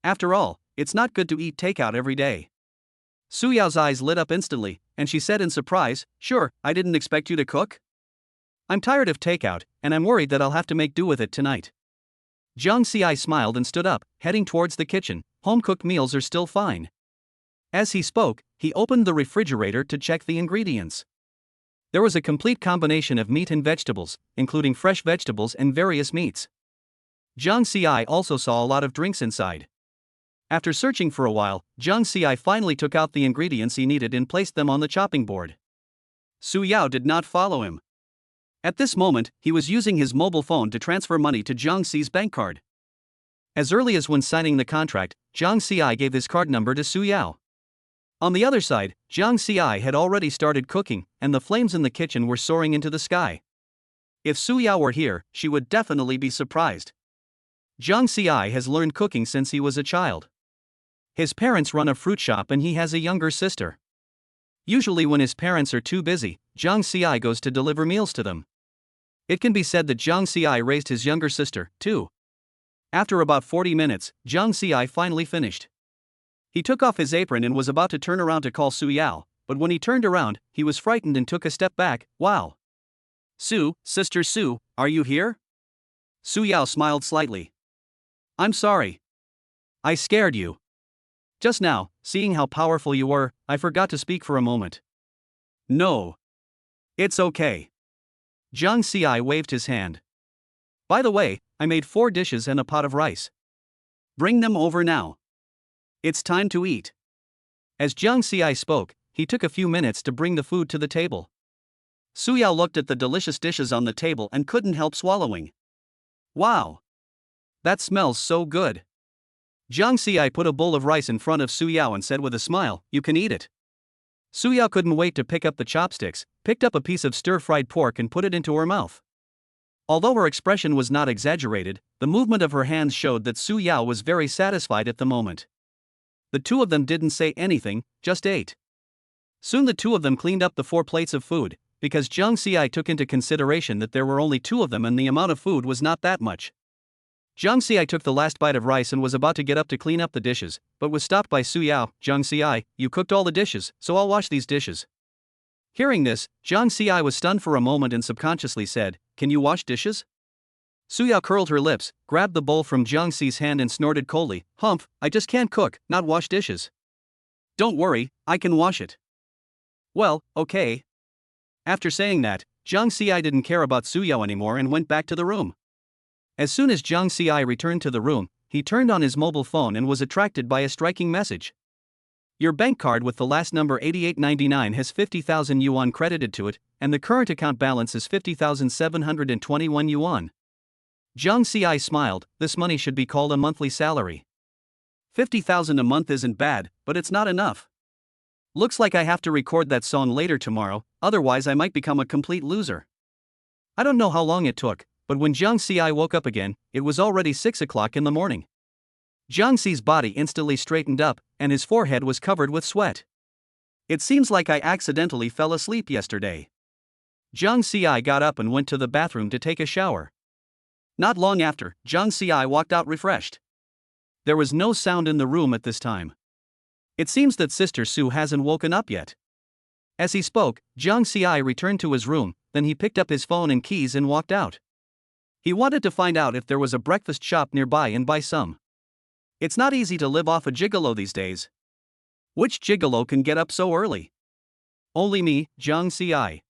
After all, it's not good to eat takeout every day. Suyao's eyes lit up instantly, and she said in surprise, sure, I didn't expect you to cook. I'm tired of takeout, and I'm worried that I'll have to make do with it tonight. Jiang Xi smiled and stood up, heading towards the kitchen. Home-cooked meals are still fine. As he spoke, he opened the refrigerator to check the ingredients. There was a complete combination of meat and vegetables, including fresh vegetables and various meats. Jiang Xi also saw a lot of drinks inside. After searching for a while, Jiang Xi finally took out the ingredients he needed and placed them on the chopping board. Suyao did not follow him. At this moment, he was using his mobile phone to transfer money to Jiang Xi's bank card. As early as when signing the contract, Jiang Xi gave his card number to Suyao. On the other side, Jiang Xi had already started cooking, and the flames in the kitchen were soaring into the sky. If Su Yao were here, she would definitely be surprised. Jiang Xi has learned cooking since he was a child. His parents run a fruit shop and he has a younger sister. Usually when his parents are too busy, Jiang Xi goes to deliver meals to them. It can be said that Jiang Xi raised his younger sister, too. After about 40 minutes, Jiang Xi finally finished. He took off his apron and was about to turn around to call Su Yao, but when he turned around, he was frightened and took a step back. Wow. Sister Su, are you here? Su Yao smiled slightly. I'm sorry. I scared you. Just now, seeing how powerful you were, I forgot to speak for a moment. No. It's okay. Jiang Xi waved his hand. By the way, I made 4 dishes and a pot of rice. Bring them over now. It's time to eat. As Jiang Xi spoke, he took a few minutes to bring the food to the table. Su Yao looked at the delicious dishes on the table and couldn't help swallowing. Wow! That smells so good. Jiang Xi put a bowl of rice in front of Su Yao and said with a smile, "You can eat it." Su Yao couldn't wait to pick up the chopsticks, picked up a piece of stir-fried pork and put it into her mouth. Although her expression was not exaggerated, the movement of her hands showed that Su Yao was very satisfied at the moment. The two of them didn't say anything, just ate. Soon the two of them cleaned up the 4 plates of food, because Jiang Xi took into consideration that there were only 2 of them and the amount of food was not that much. Jiang Xi took the last bite of rice and was about to get up to clean up the dishes, but was stopped by Su Yao. "Jiang Xi, you cooked all the dishes, so I'll wash these dishes." Hearing this, Jiang Xi was stunned for a moment and subconsciously said, "Can you wash dishes?" Su Yao curled her lips, grabbed the bowl from Jiang Xi's hand and snorted coldly, "Humph, I just can't cook, not wash dishes." "Don't worry, I can wash it." "Well, okay." After saying that, Jiang Xi didn't care about Su Yao anymore and went back to the room. As soon as Jiang Xi returned to the room, he turned on his mobile phone and was attracted by a striking message. "Your bank card with the last number 8899 has 50,000 yuan credited to it, and the current account balance is 50,721 yuan. Jiang Xi smiled. This money should be called a monthly salary. 50,000 a month isn't bad, but it's not enough. Looks like I have to record that song later tomorrow, otherwise I might become a complete loser." I don't know how long it took, but when Jiang Xi woke up again, it was already 6 o'clock in the morning. Jiang Xi's body instantly straightened up, and his forehead was covered with sweat. "It seems like I accidentally fell asleep yesterday." Jiang Xi got up and went to the bathroom to take a shower. Not long after, Jiang Xi walked out refreshed. There was no sound in the room at this time. It seems that Sister Su hasn't woken up yet. As he spoke, Jiang Xi returned to his room, then he picked up his phone and keys and walked out. He wanted to find out if there was a breakfast shop nearby and buy some. It's not easy to live off a gigolo these days. Which gigolo can get up so early? Only me, Jiang Xi.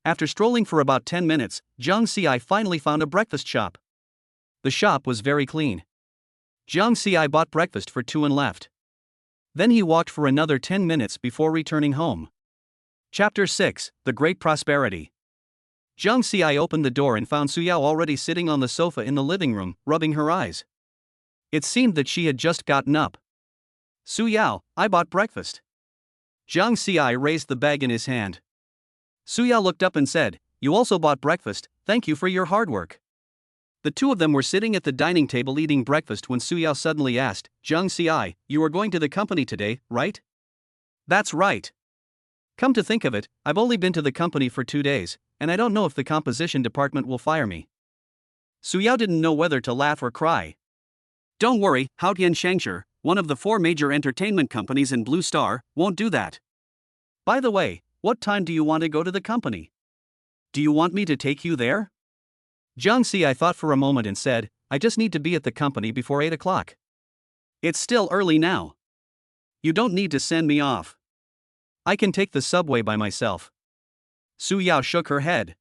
After strolling for about 10 minutes, Jiang Xi finally found a breakfast shop. The shop was very clean. Jiang Xi bought breakfast for 2 and left. Then he walked for another 10 minutes before returning home. Chapter 6: The Great Prosperity. Jiang Xi opened the door and found Su Yao already sitting on the sofa in the living room, rubbing her eyes. It seemed that she had just gotten up. "Su Yao, I bought breakfast." Jiang Xi raised the bag in his hand. Su Yao looked up and said, "You also bought breakfast, thank you for your hard work." The two of them were sitting at the dining table eating breakfast when Su Yao suddenly asked, "Jiang Xi, you are going to the company today, right?" "That's right. Come to think of it, I've only been to the company for 2 days, and I don't know if the composition department will fire me." Su Yao didn't know whether to laugh or cry. "Don't worry, Haotian Shangshi, one of the 4 major entertainment companies in Blue Star, won't do that. By the way, what time do you want to go to the company? Do you want me to take you there?" Jiang Xi thought for a moment and said, "I just need to be at the company before 8 o'clock. It's still early now. You don't need to send me off. I can take the subway by myself." Su Yao shook her head.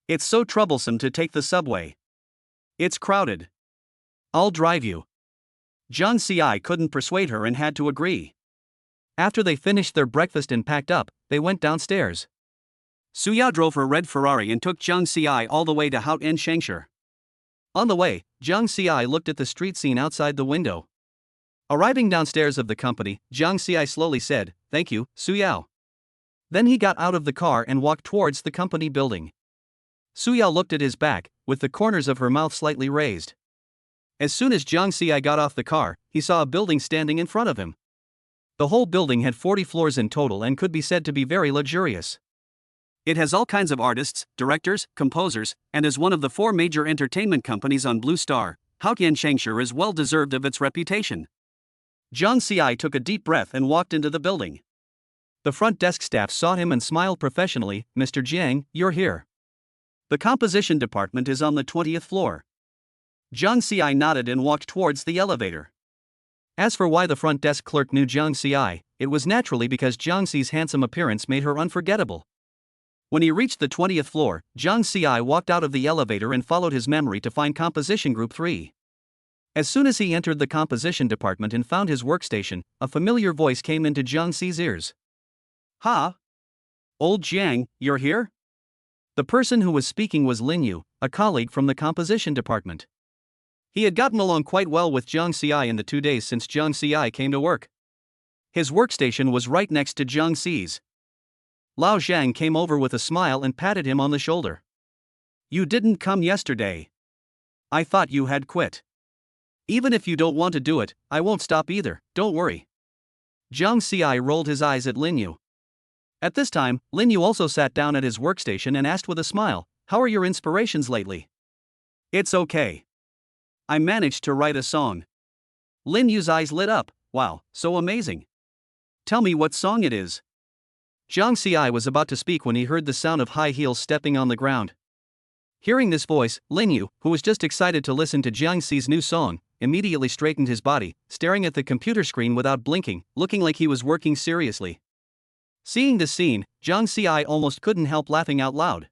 "It's so troublesome to take the subway. It's crowded. I'll drive you." Jiang Xi couldn't persuade her and had to agree. After they finished their breakfast and packed up, they went downstairs. Su Yao drove her red Ferrari and took Jiang Xi all the way to Haotian Shangshi. On the way, Jiang Xi looked at the street scene outside the window. Arriving downstairs of the company, Jiang Xi slowly said, "Thank you, Su Yao." Then he got out of the car and walked towards the company building. Suya looked at his back, with the corners of her mouth slightly raised. As soon as Jiang Xi got off the car, he saw a building standing in front of him. The whole building had 40 floors in total and could be said to be very luxurious. It has all kinds of artists, directors, composers, and is one of the 4 major entertainment companies on Blue Star. Haotian Shangshi is well deserved of its reputation. Jiang Xi took a deep breath and walked into the building. The front desk staff saw him and smiled professionally. "Mr. Jiang, you're here. The composition department is on the 20th floor." Jiang Xi nodded and walked towards the elevator. As for why the front desk clerk knew Jiang Xi, it was naturally because Jiang Xi's handsome appearance made her unforgettable. When he reached the 20th floor, Jiang Xi walked out of the elevator and followed his memory to find Composition Group 3. As soon as he entered the composition department and found his workstation, a familiar voice came into Jiang Xi's ears. "Ha! Old Jiang, you're here?" The person who was speaking was Lin Yu, a colleague from the composition department. He had gotten along quite well with Jiang Xi in the 2 days since Jiang Xi came to work. His workstation was right next to Jiang Xi's. Lao Zhang came over with a smile and patted him on the shoulder. "You didn't come yesterday. I thought you had quit. Even if you don't want to do it, I won't stop either, don't worry." Jiang Xi rolled his eyes at Lin Yu. At this time, Lin Yu also sat down at his workstation and asked with a smile, "How are your inspirations lately?" "It's okay. I managed to write a song." Lin Yu's eyes lit up. "Wow, so amazing. Tell me what song it is." Jiang Xi was about to speak when he heard the sound of high heels stepping on the ground. Hearing this voice, Lin Yu, who was just excited to listen to Jiang Xi's new song, immediately straightened his body, staring at the computer screen without blinking, looking like he was working seriously. Seeing this scene, Jiang Xi almost couldn't help laughing out loud.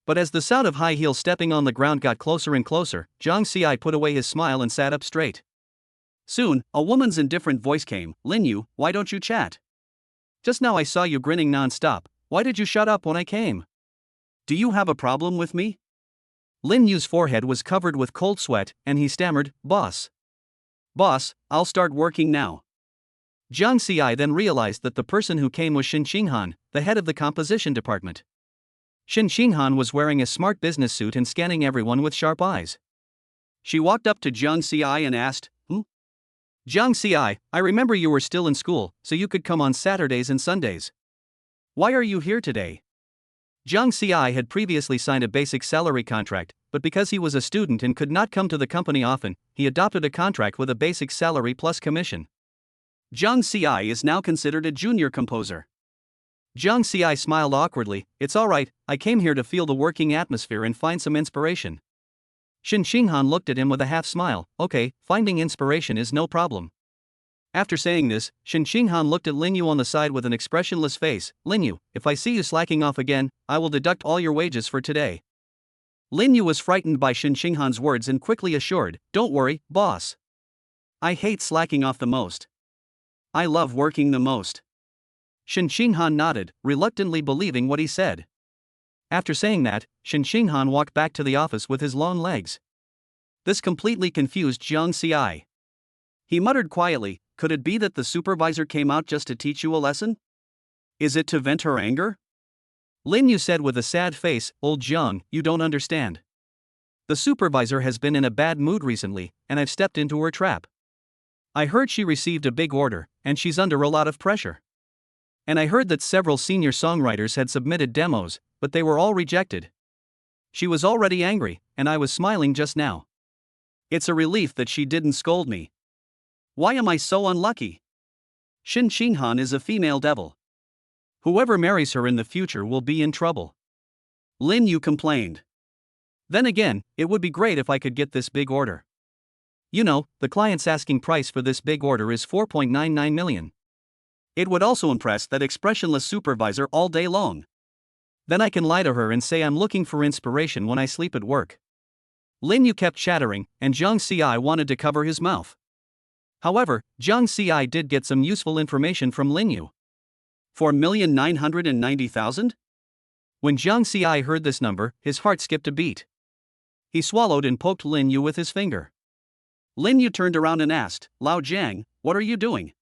But as the sound of high heels stepping on the ground got closer and closer, Jiang Xi put away his smile and sat up straight. Soon, a woman's indifferent voice came. "Lin Yu, why don't you chat? Just now I saw you grinning non-stop. Why did you shut up when I came? Do you have a problem with me?" Lin Yu's forehead was covered with cold sweat, and he stammered, "Boss. Boss, I'll start working now." Jiang Xi then realized that the person who came was Shen Xinghan, the head of the composition department. Shen Xinghan was wearing a smart business suit and scanning everyone with sharp eyes. She walked up to Jiang Xi and asked, "Jiang Xi, I remember you were still in school, so you could come on Saturdays and Sundays. Why are you here today?" Jiang Xi had previously signed a basic salary contract, but because he was a student and could not come to the company often, he adopted a contract with a basic salary plus commission. Jiang Xi is now considered a junior composer. Jiang Xi smiled awkwardly. "It's alright, I came here to feel the working atmosphere and find some inspiration." Shen Xinghan looked at him with a half smile. "Okay, finding inspiration is no problem." After saying this, Shen Xinghan looked at Lin Yu on the side with an expressionless face. "Lin Yu, if I see you slacking off again, I will deduct all your wages for today." Lin Yu was frightened by Shen Xinghan's words and quickly assured, "Don't worry, boss. I hate slacking off the most. I love working the most." Shen Xinghan nodded, reluctantly believing what he said. After saying that, Shen Xinghan walked back to the office with his long legs. This completely confused Jiang Xi. He muttered quietly, "Could it be that the supervisor came out just to teach you a lesson? Is it to vent her anger?" Lin Yu said with a sad face, "Old Jiang, you don't understand. The supervisor has been in a bad mood recently, and I've stepped into her trap. I heard she received a big order, and she's under a lot of pressure. And I heard that several senior songwriters had submitted demos, but they were all rejected. She was already angry, and I was smiling just now. It's a relief that she didn't scold me. Why am I so unlucky? Shen Xinghan is a female devil. Whoever marries her in the future will be in trouble." Lin Yu complained. "Then again, it would be great if I could get this big order. You know, the client's asking price for this big order is 4.99 million. It would also impress that expressionless supervisor all day long. Then I can lie to her and say I'm looking for inspiration when I sleep at work." Lin Yu kept chattering, and Jiang Xi wanted to cover his mouth. However, Jiang Xi did get some useful information from Lin Yu. 4,990,000? When Jiang Xi heard this number, his heart skipped a beat. He swallowed and poked Lin Yu with his finger. Lin Yu turned around and asked, "Lao Jiang, what are you doing?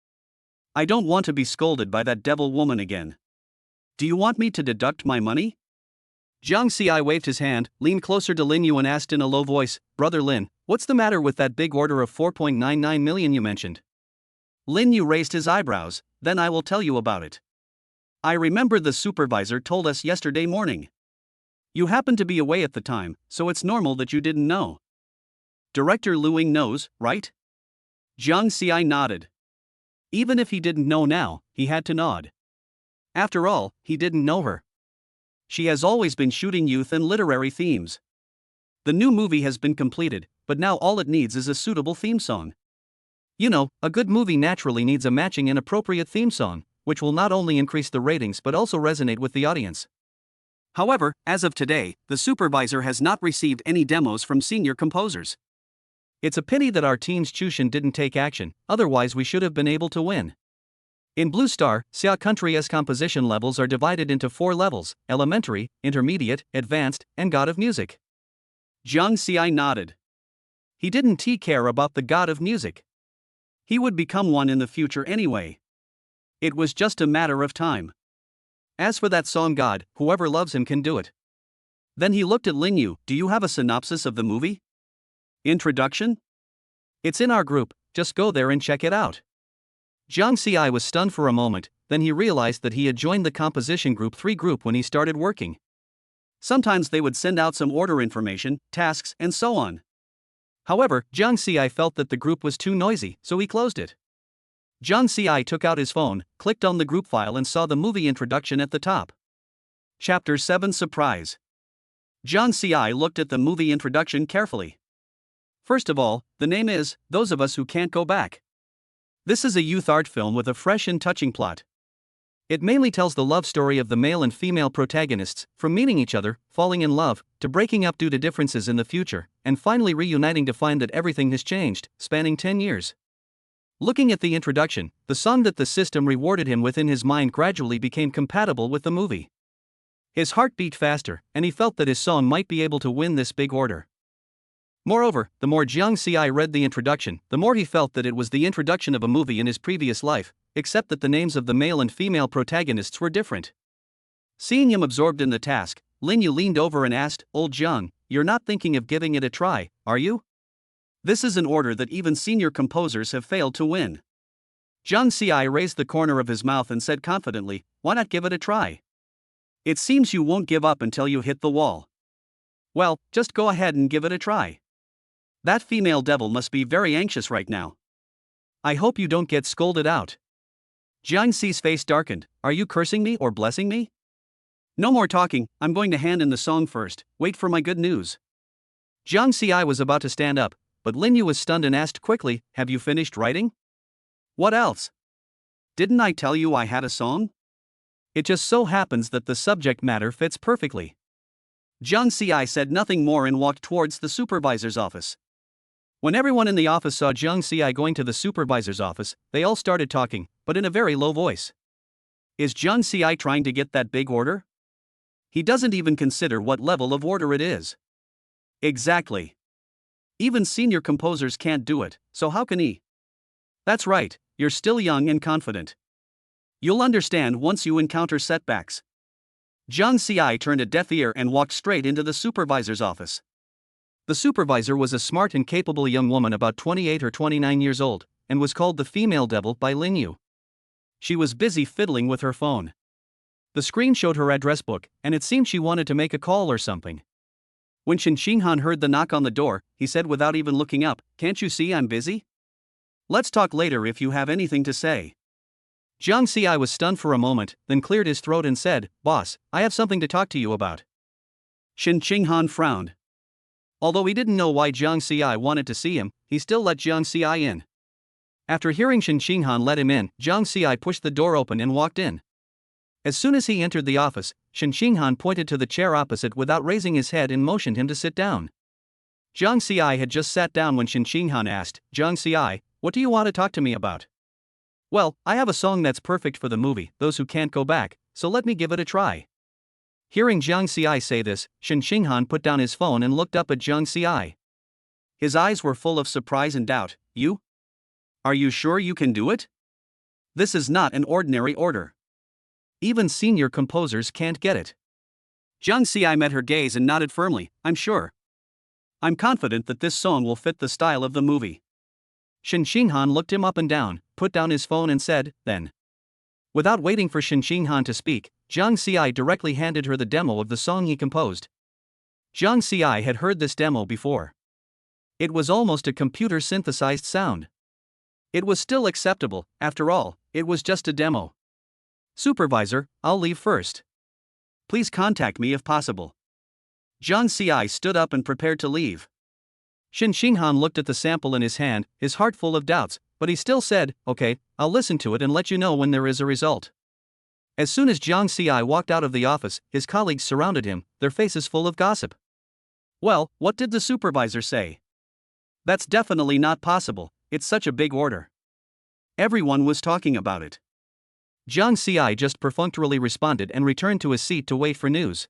I don't want to be scolded by that devil woman again. Do you want me to deduct my money?" Jiang Ci waved his hand, leaned closer to Lin Yu and asked in a low voice, "Brother Lin, what's the matter with that big order of 4.99 million you mentioned?" Lin Yu raised his eyebrows. "Then I will tell you about it. I remember the supervisor told us yesterday morning. You happened to be away at the time, so it's normal that you didn't know. Director Lu Ying knows, right?" Jiang Ci nodded. Even if he didn't know now, he had to nod. After all, he didn't know her. She has always been shooting youth and literary themes. The new movie has been completed, but now all it needs is a suitable theme song. You know, a good movie naturally needs a matching and appropriate theme song, which will not only increase the ratings but also resonate with the audience. However, as of today, the supervisor has not received any demos from senior composers. It's a pity that our team's Chushin didn't take action, otherwise we should have been able to win. In Blue Star, Xia Country's composition levels are divided into 4 levels: elementary, intermediate, advanced, and God of Music. Jiang Ci nodded. He didn't care about the God of Music. He would become one in the future anyway. It was just a matter of time. As for that song God, whoever loves him can do it. Then he looked at Lin Yu. "Do you have a synopsis of the movie? Introduction? It's in our group, just go there and check it out." Jiang Ci was stunned for a moment, then he realized that he had joined the Composition Group 3 group when he started working. Sometimes they would send out some order information, tasks, and so on. However, Jiang Ci felt that the group was too noisy, so he closed it. Jiang Ci took out his phone, clicked on the group file and saw the movie introduction at the top. Chapter 7 Surprise. Jiang Ci looked at the movie introduction carefully. First of all, the name is Those of Us Who Can't Go Back. This is a youth art film with a fresh and touching plot. It mainly tells the love story of the male and female protagonists, from meeting each other, falling in love, to breaking up due to differences in the future, and finally reuniting to find that everything has changed, spanning 10 years. Looking at the introduction, the song that the system rewarded him with in his mind gradually became compatible with the movie. His heart beat faster, and he felt that his song might be able to win this big order. Moreover, the more Jiang Ci read the introduction, the more he felt that it was the introduction of a movie in his previous life, except that the names of the male and female protagonists were different. Seeing him absorbed in the task, Lin Yu leaned over and asked, "Old Jiang, you're not thinking of giving it a try, are you? This is an order that even senior composers have failed to win." Jiang Ci raised the corner of his mouth and said confidently, "Why not give it a try? It seems you won't give up until you hit the wall. Well, just go ahead and give it a try. That female devil must be very anxious right now. I hope you don't get scolded out." Jiang Ci's face darkened. "Are you cursing me or blessing me? No more talking, I'm going to hand in the song first, wait for my good news." Jiang Ci was about to stand up, but Lin Yu was stunned and asked quickly, "Have you finished writing?" "What else? Didn't I tell you I had a song? It just so happens that the subject matter fits perfectly." Jiang Ci said nothing more and walked towards the supervisor's office. When everyone in the office saw Jiang Ci going to the supervisor's office, they all started talking, but in a very low voice. Is Jiang Ci trying to get that big order? He doesn't even consider what level of order it is. Exactly. Even senior composers can't do it, so how can he? That's right, you're still young and confident. You'll understand once you encounter setbacks. Jiang Ci turned a deaf ear and walked straight into the supervisor's office. The supervisor was a smart and capable young woman about 28 or 29 years old, and was called the Female Devil by Lin Yu. She was busy fiddling with her phone. The screen showed her address book, and it seemed she wanted to make a call or something. When Shen Qinghan heard the knock on the door, he said without even looking up, "Can't you see I'm busy? Let's talk later if you have anything to say." Jiang Ci was stunned for a moment, then cleared his throat and said, "Boss, I have something to talk to you about." Shen Qinghan frowned. Although he didn't know why Jiang Ci wanted to see him, he still let Jiang Ci in. After hearing Shen Qinghan let him in, Jiang Ci pushed the door open and walked in. As soon as he entered the office, Shen Qinghan pointed to the chair opposite without raising his head and motioned him to sit down. Jiang Ci had just sat down when Shen Qinghan asked, "Jiang Ci, what do you want to talk to me about?" "Well, I have a song that's perfect for the movie, Those Who Can't Go Back, so let me give it a try." Hearing Jiang Ci say this, Shen Qinghan put down his phone and looked up at Jiang Ci. His eyes were full of surprise and doubt. "You? Are you sure you can do it? This is not an ordinary order. Even senior composers can't get it." Jiang Xi met her gaze and nodded firmly, I'm sure. I'm confident that this song will fit the style of the movie. Shen Xinghan looked him up and down, put down his phone and said, then. Without waiting for Shen Xinghan to speak, Jiang Xi directly handed her the demo of the song he composed. Jiang Xi had heard this demo before. It was almost a computer-synthesized sound. It was still acceptable, after all, it was just a demo. Supervisor, I'll leave first. Please contact me if possible. Jiang Xi stood up and prepared to leave. Shen Xinghan looked at the sample in his hand, his heart full of doubts, but he still said, okay, I'll listen to it and let you know when there is a result. As soon as Jiang Xi walked out of the office, his colleagues surrounded him, their faces full of gossip. Well, what did the supervisor say? That's definitely not possible, it's such a big order. Everyone was talking about it. Jiang Xi just perfunctorily responded and returned to his seat to wait for news.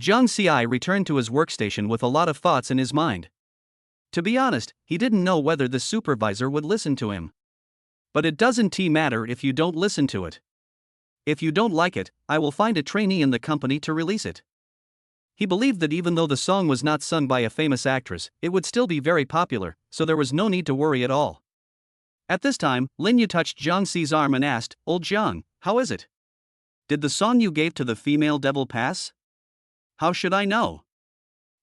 Jiang Xi returned to his workstation with a lot of thoughts in his mind. To be honest, he didn't know whether the supervisor would listen to him. But it doesn't matter if you don't listen to it. If you don't like it, I will find a trainee in the company to release it. He believed that even though the song was not sung by a famous actress, it would still be very popular, so there was no need to worry at all. At this time, Lin Yu touched Jiang Xi's arm and asked, Old Jiang, how is it? Did the song you gave to the female devil pass? How should I know?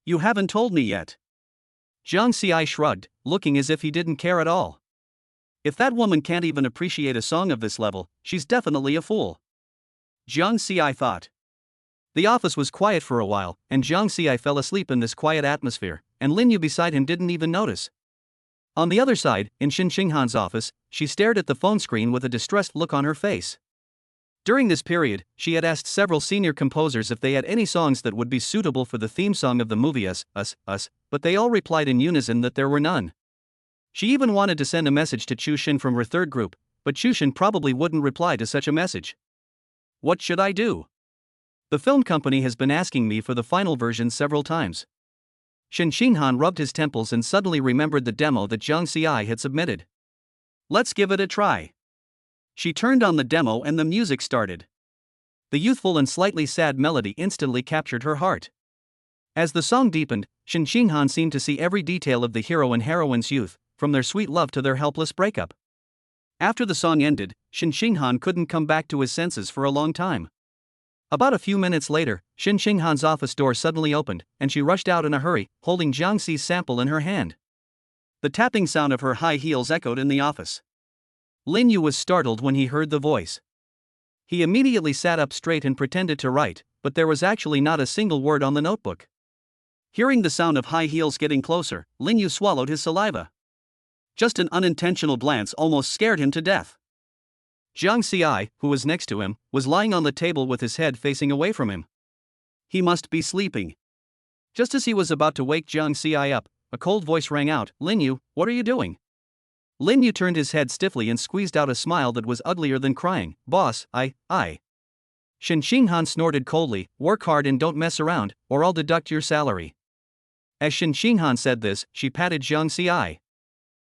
You haven't told me yet. Jiang Xi shrugged, looking as if he didn't care at all. If that woman can't even appreciate a song of this level, she's definitely a fool. Jiang Xi thought. The office was quiet for a while, and Jiang Xi fell asleep in this quiet atmosphere, and Lin Yu beside him didn't even notice. On the other side, in Shen Xinghan's office, she stared at the phone screen with a distressed look on her face. During this period, she had asked several senior composers if they had any songs that would be suitable for the theme song of the movie Us, but they all replied in unison that there were none. She even wanted to send a message to Chu Shin from her third group, but Chu Shin probably wouldn't reply to such a message. What should I do? The film company has been asking me for the final version several times. Shen Xinghan rubbed his temples and suddenly remembered the demo that Jiang Xi had submitted. Let's give it a try. She turned on the demo and the music started. The youthful and slightly sad melody instantly captured her heart. As the song deepened, Shen Xinghan seemed to see every detail of the hero and heroine's youth, from their sweet love to their helpless breakup. After the song ended, Shen Xinghan couldn't come back to his senses for a long time. About a few minutes later, Shen Xinghan's office door suddenly opened, and she rushed out in a hurry, holding Jiang Xi's sample in her hand. The tapping sound of her high heels echoed in the office. Lin Yu was startled when he heard the voice. He immediately sat up straight and pretended to write, but there was actually not a single word on the notebook. Hearing the sound of high heels getting closer, Lin Yu swallowed his saliva. Just an unintentional glance almost scared him to death. Jiang Xi, who was next to him, was lying on the table with his head facing away from him. He must be sleeping. Just as he was about to wake Jiang Xi up, a cold voice rang out, Lin Yu, what are you doing? Lin Yu turned his head stiffly and squeezed out a smile that was uglier than crying. Boss, I. Shen Xinghan snorted coldly, work hard and don't mess around, or I'll deduct your salary. As Shen Xinghan said this, she patted Jiang Xi.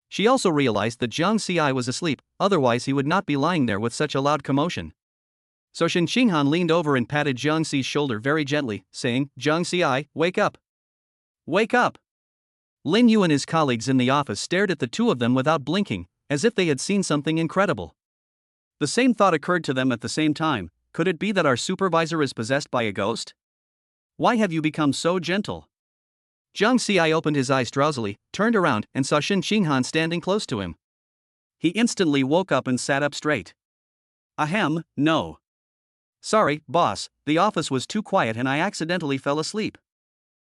She also realized that Jiang Xi was asleep, otherwise he would not be lying there with such a loud commotion. So Shen Xinghan leaned over and patted Jiang Xi's shoulder very gently, saying, Jiang Xi, wake up. Wake up. Lin Yu and his colleagues in the office stared at the two of them without blinking, as if they had seen something incredible. The same thought occurred to them at the same time, could it be that our supervisor is possessed by a ghost? Why have you become so gentle? Jiang Xi opened his eyes drowsily, turned around, and saw Shen Xinghan standing close to him. He instantly woke up and sat up straight. Ahem, no. Sorry, boss, the office was too quiet and I accidentally fell asleep.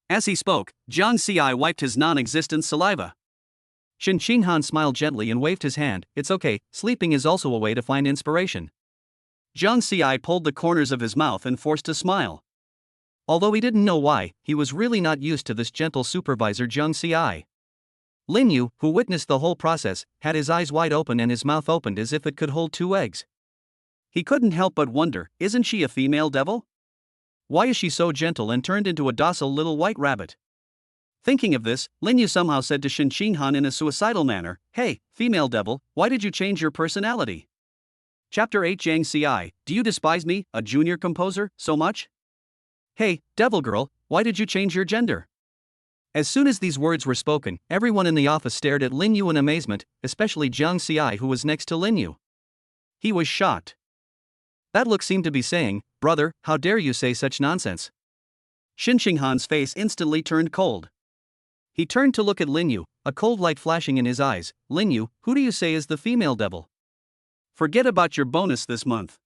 As he spoke, Jiang Xi wiped his non-existent saliva. Shen Xinghan smiled gently and waved his hand, it's okay, sleeping is also a way to find inspiration. Jiang Xi pulled the corners of his mouth and forced a smile. Although he didn't know why, he was really not used to this gentle supervisor Jiang Xi. Lin Yu, who witnessed the whole process, had his eyes wide open and his mouth opened as if it could hold two eggs. He couldn't help but wonder, isn't she a female devil? Why is she so gentle and turned into a docile little white rabbit? Thinking of this, Lin Yu somehow said to Shen Xinghan in a suicidal manner, Hey, female devil, why did you change your personality? Chapter 8 Jiang Xi, do you despise me, a junior composer, so much? Hey, devil girl, why did you change your gender? As soon as these words were spoken, everyone in the office stared at Lin Yu in amazement, especially Jiang Xiai, who was next to Lin Yu. He was shocked. That look seemed to be saying, "Brother, how dare you say such nonsense?" Xin Xinghan's face instantly turned cold. He turned to look at Lin Yu, a cold light flashing in his eyes. "Lin Yu, who do you say is the female devil? Forget about your bonus this month."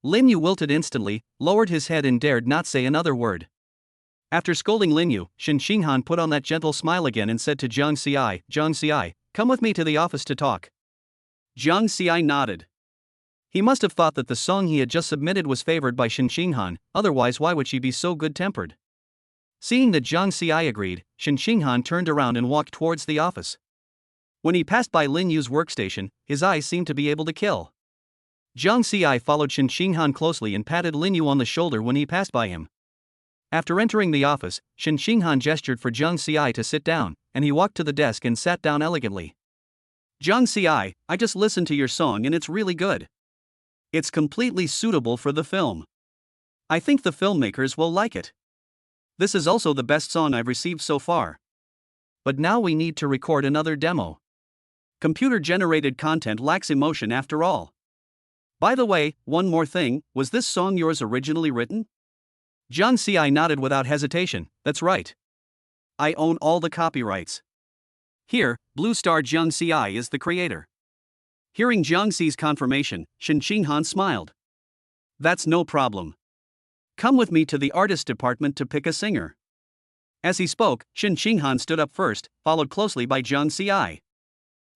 Lin Yu wilted instantly, lowered his head and dared not say another word. After scolding Lin Yu, Xin Xinghan put on that gentle smile again and said to Jiang Xiai, "Come with me to the office to talk." Jiang Xiai nodded. He must have thought that the song he had just submitted was favored by Xin Xinghan, otherwise why would she be so good-tempered? Seeing that Jiang Xiai agreed, Xin Xinghan turned around and walked towards the office. When he passed by Lin Yu's workstation, his eyes seemed to be able to kill. Jiang Xiai followed Xin Xinghan closely and patted Lin Yu on the shoulder when he passed by him. After entering the office, Xin Xinghan gestured for Jiang Xiai to sit down, and he walked to the desk and sat down elegantly. "Jiang Xiai, I just listened to your song and it's really good. It's completely suitable for the film. I think the filmmakers will like it. This is also the best song I've received so far. But now we need to record another demo. Computer-generated content lacks emotion after all. By the way, one more thing, was this song yours originally written?" Jiang Xiai nodded without hesitation. "That's right. I own all the copyrights. Here, Blue Star Jiang Xiai is the creator." Hearing Jiang Xi's confirmation, Xin Xinghan smiled. "That's no problem. Come with me to the artist department to pick a singer." As he spoke, Xin Xinghan stood up first, followed closely by Jiang Xiai.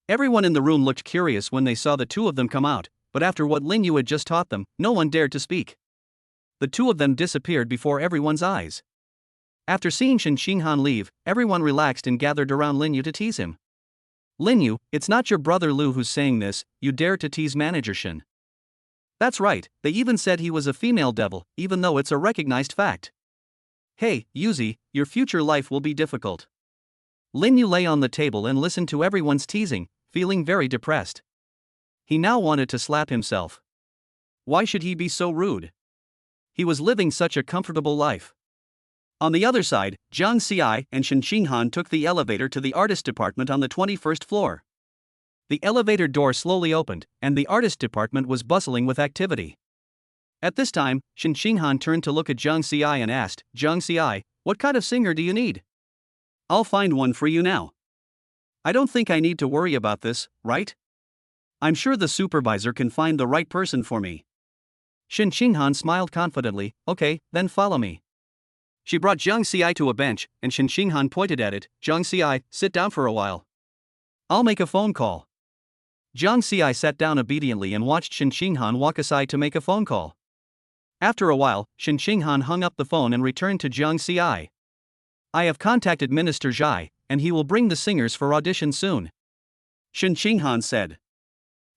Everyone in the room looked curious when they saw the two of them come out, but after what Lin Yu had just taught them, no one dared to speak. The two of them disappeared before everyone's eyes. After seeing Xin Xinghan leave, everyone relaxed and gathered around Lin Yu to tease him. "Lin Yu, it's not your brother Lu who's saying this, you dare to tease manager Xin." "That's right, they even said he was a female devil, even though it's a recognized fact." "Hey, Yuzi, your future life will be difficult." Lin Yu lay on the table and listened to everyone's teasing, feeling very depressed. He now wanted to slap himself. Why should he be so rude? He was living such a comfortable life. On the other side, Jiang Xiai and Xin Xinghan took the elevator to the artist department on the 21st floor. The elevator door slowly opened, and the artist department was bustling with activity. At this time, Xin Xinghan turned to look at Jiang Xiai and asked, "Jiang Xiai, what kind of singer do you need?" "I'll find one for you now. I don't think I need to worry about this, right? I'm sure the supervisor can find the right person for me." Xin Xinghan smiled confidently. "Okay, then follow me." She brought Jiang Xiai to a bench, and Xin Xinghan pointed at it. "Jiang Xiai, sit down for a while. I'll make a phone call." Jiang Xiai sat down obediently and watched Xin Xinghan walk aside to make a phone call. After a while, Xin Xinghan hung up the phone and returned to Jiang Xiai. "I have contacted Minister Zhai, and he will bring the singers for audition soon," Xin Xinghan said.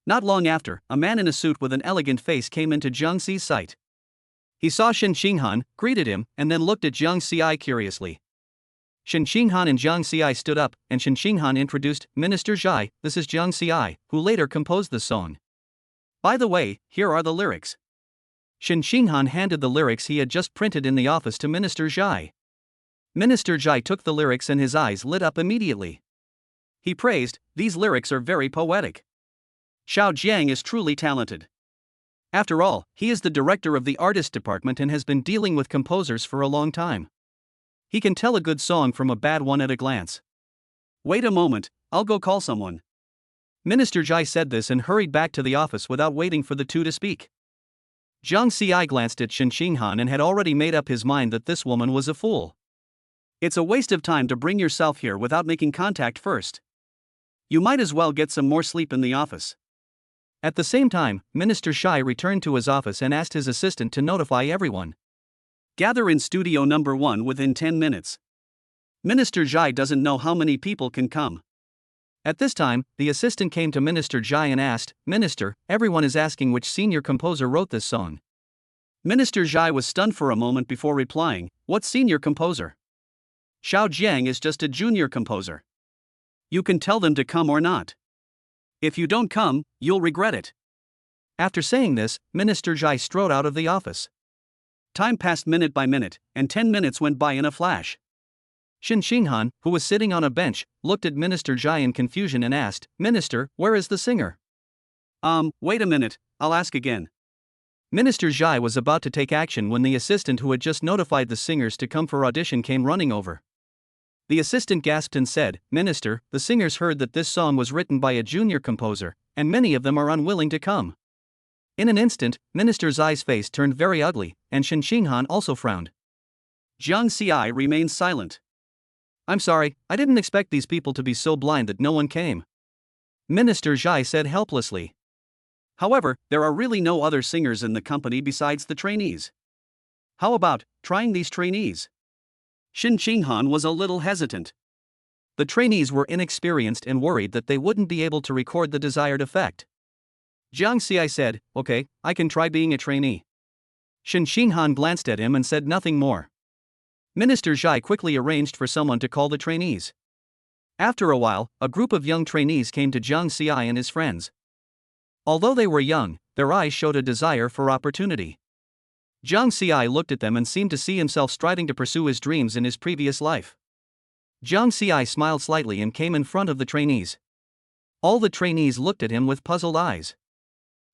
Not long after, a man in a suit with an elegant face came into Jiang Xi's sight. He saw Xin Xinghan, greeted him, and then looked at Jiang Xiai curiously. Xin Xinghan and Jiang Xiai stood up, and Xin Xinghan introduced, "Minister Zhai, this is Jiang Xiai, who later composed the song. By the way, here are the lyrics." Xin Xinghan handed the lyrics he had just printed in the office to Minister Zhai. Minister Zhai took the lyrics and his eyes lit up immediately. He praised, "These lyrics are very poetic. Xiao Jiang is truly talented. After all, he is the director of the artist department and has been dealing with composers for a long time. He can tell a good song from a bad one at a glance. Wait a moment, I'll go call someone." Minister Zhai said this and hurried back to the office without waiting for the two to speak. Jiang Xiai glanced at Xin Xinghan and had already made up his mind that this woman was a fool. "It's a waste of time to bring yourself here without making contact first. You might as well get some more sleep in the office." At the same time, Minister Zhai returned to his office and asked his assistant to notify everyone. "Gather in studio number 1 within 10 minutes. Minister Zhai doesn't know how many people can come." At this time, the assistant came to Minister Zhai and asked, "Minister, everyone is asking which senior composer wrote this song." Minister Zhai was stunned for a moment before replying, "What senior composer? Xiao Jiang is just a junior composer. You can tell them to come or not. If you don't come, you'll regret it." After saying this, Minister Zhai strode out of the office. Time passed minute by minute, and 10 minutes went by in a flash. Xinxinghan, who was sitting on a bench, looked at Minister Zhai in confusion and asked, "Minister, where is the singer?" Wait a minute, I'll ask again. Minister Zhai was about to take action when the assistant who had just notified the singers to come for audition came running over. The assistant gasped and said, "Minister, the singers heard that this song was written by a junior composer, and many of them are unwilling to come." In an instant, Minister Zai's face turned very ugly, and Xinxinghan also frowned. Jiang Xi remained silent. "I'm sorry, I didn't expect these people to be so blind that no one came," Minister Zhai said helplessly. However, there are really no other singers in the company besides the trainees. How about trying these trainees? Xinxinghan was a little hesitant. The trainees were inexperienced and worried that they wouldn't be able to record the desired effect. Jiang Xi said, "Okay, I can try being a trainee." Xinxinghan glanced at him and said nothing more. Minister Zhai quickly arranged for someone to call the trainees. After a while, a group of young trainees came to Jiang Xi and his friends. Although they were young, their eyes showed a desire for opportunity. Jiang Xi looked at them and seemed to see himself striding to pursue his dreams in his previous life. Jiang Xi smiled slightly and came in front of the trainees. All the trainees looked at him with puzzled eyes.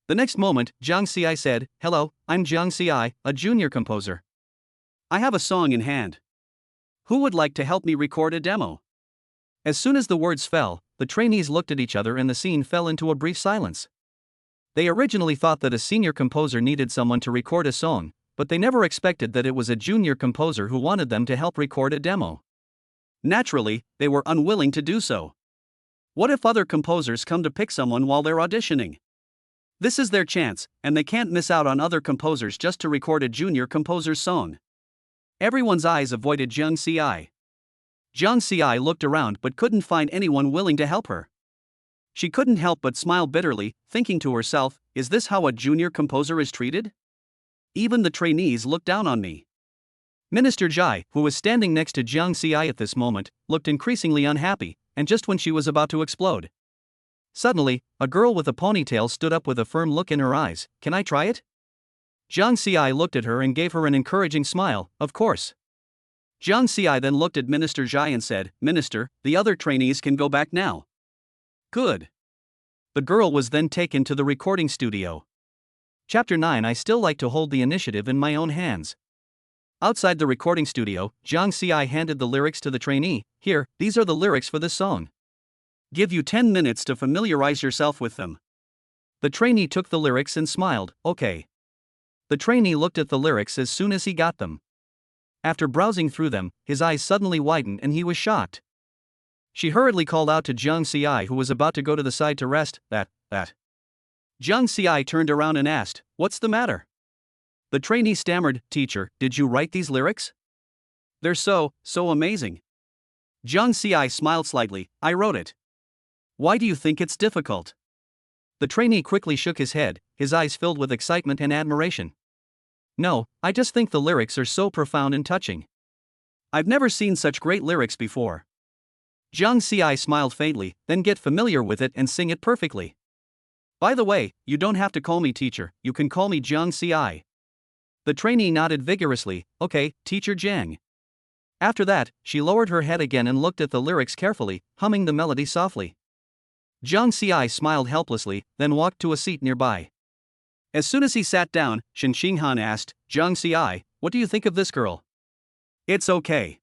The next moment, Jiang Xi said, "Hello, I'm Jiang Xi, a junior composer. I have a song in hand. Who would like to help me record a demo?" As soon as the words fell, the trainees looked at each other and the scene fell into a brief silence. They originally thought that a senior composer needed someone to record a song, but they never expected that it was a junior composer who wanted them to help record a demo. Naturally, they were unwilling to do so. What if other composers come to pick someone while they're auditioning? This is their chance, and they can't miss out on other composers just to record a junior composer's song. Everyone's eyes avoided Jiang Xi. Jiang Xi looked around but couldn't find anyone willing to help her. She couldn't help but smile bitterly, thinking to herself, "Is this how a junior composer is treated? Even the trainees look down on me." Minister Zhai, who was standing next to Jiang Xi at this moment, looked increasingly unhappy, and just when she was about to explode. Suddenly, a girl with a ponytail stood up with a firm look in her eyes. "Can I try it?" Jiang Xi looked at her and gave her an encouraging smile. "Of course." Jiang Xi then looked at Minister Zhai and said, "Minister, the other trainees can go back now." Good. The girl was then taken to the recording studio. Chapter 9. I still like to hold the initiative in my own hands. Outside the recording studio, Jiang Xi handed the lyrics to the trainee. "Here, these are the lyrics for this song. Give you 10 minutes to familiarize yourself with them." The trainee took the lyrics and smiled. "Okay." The trainee looked at the lyrics as soon as he got them. After browsing through them, his eyes suddenly widened and he was shocked. She hurriedly called out to Jiang Xi, who was about to go to the side to rest, that. Jiang Xi turned around and asked, "What's the matter?" The trainee stammered, "Teacher, did you write these lyrics? They're so amazing." Jiang Xi smiled slightly, "I wrote it." Why do you think it's difficult? The trainee quickly shook his head, his eyes filled with excitement and admiration. No, I just think the lyrics are so profound and touching. I've never seen such great lyrics before. Jiang Xi smiled faintly, "Then get familiar with it and sing it perfectly. By the way, you don't have to call me teacher, you can call me Jiang Xi." The trainee nodded vigorously. "Okay, Teacher Jiang." After that, she lowered her head again and looked at the lyrics carefully, humming the melody softly. Jiang Xi smiled helplessly, then walked to a seat nearby. As soon as he sat down, Xinxinghan asked, "Jiang Xi, what do you think of this girl?" "It's okay.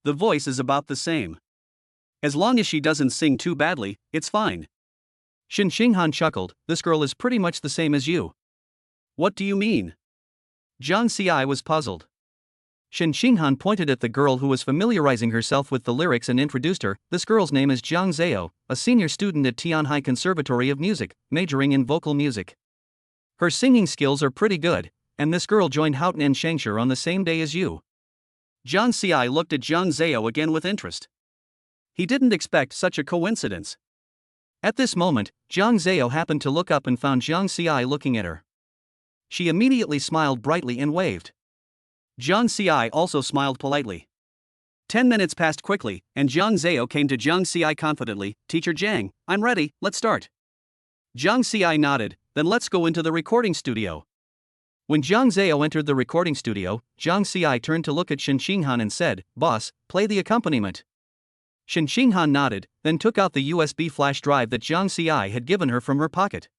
The voice is about the same. As long as she doesn't sing too badly, it's fine." Xinxinghan chuckled, "This girl is pretty much the same as you." "What do you mean?" Jiang Xi was puzzled. Xinxinghan pointed at the girl who was familiarizing herself with the lyrics and introduced her. "This girl's name is Jiang Zhao, a senior student at Tianhai Conservatory of Music, majoring in vocal music. Her singing skills are pretty good, and this girl joined Houghton and Shangshi on the same day as you." Jiang Xi looked at Jiang Zhao again with interest. He didn't expect such a coincidence. At this moment, Jiang Zhao happened to look up and found Jiang Xi looking at her. She immediately smiled brightly and waved. Jiang Xi also smiled politely. 10 minutes passed quickly, and Jiang Zhao came to Jiang Xi confidently, "Teacher Jiang, I'm ready, let's start." Jiang Xi nodded, "Then let's go into the recording studio." When Zhang Zhao entered the recording studio, Zhang Ci turned to look at Shen Xinghan and said, "Boss, play the accompaniment." Shen Xinghan nodded, then took out the USB flash drive that Zhang Ci had given her from her pocket.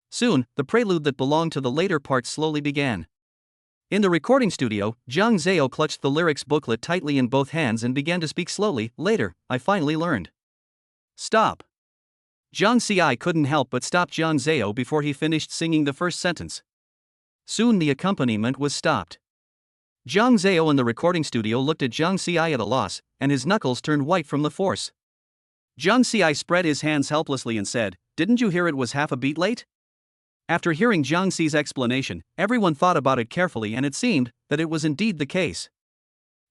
Soon, the prelude that belonged to the later part slowly began. In the recording studio, Zhang Zhao clutched the lyrics booklet tightly in both hands and began to speak slowly. "Later, I finally learned." Stop. Zhang Ci couldn't help but stop Zhang Zhao before he finished singing the first sentence. Soon the accompaniment was stopped. Zhang Zhao in the recording studio looked at Zhang Ci at a loss, and his knuckles turned white from the force. Zhang Ci spread his hands helplessly and said, "Didn't you hear it was half a beat late?" After hearing Zhang Ci's explanation, everyone thought about it carefully and it seemed that it was indeed the case.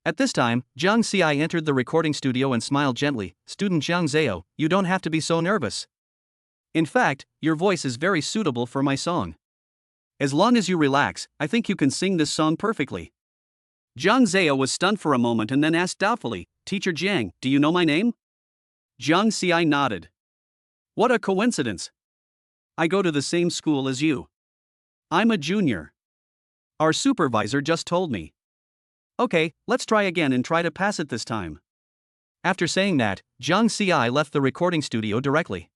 At this time, Zhang Ci entered the recording studio and smiled gently. "Student Zhang Zhao, you don't have to be so nervous. In fact, your voice is very suitable for my song. As long as you relax, I think you can sing this song perfectly." Zhang Zhao was stunned for a moment and then asked doubtfully, "Teacher Jiang, do you know my name?" Zhang Ci nodded. "What a coincidence. I go to the same school as you. I'm a junior. Our supervisor just told me." "Okay, let's try again and try to pass it this time." After saying that, Zhang Ci left the recording studio directly.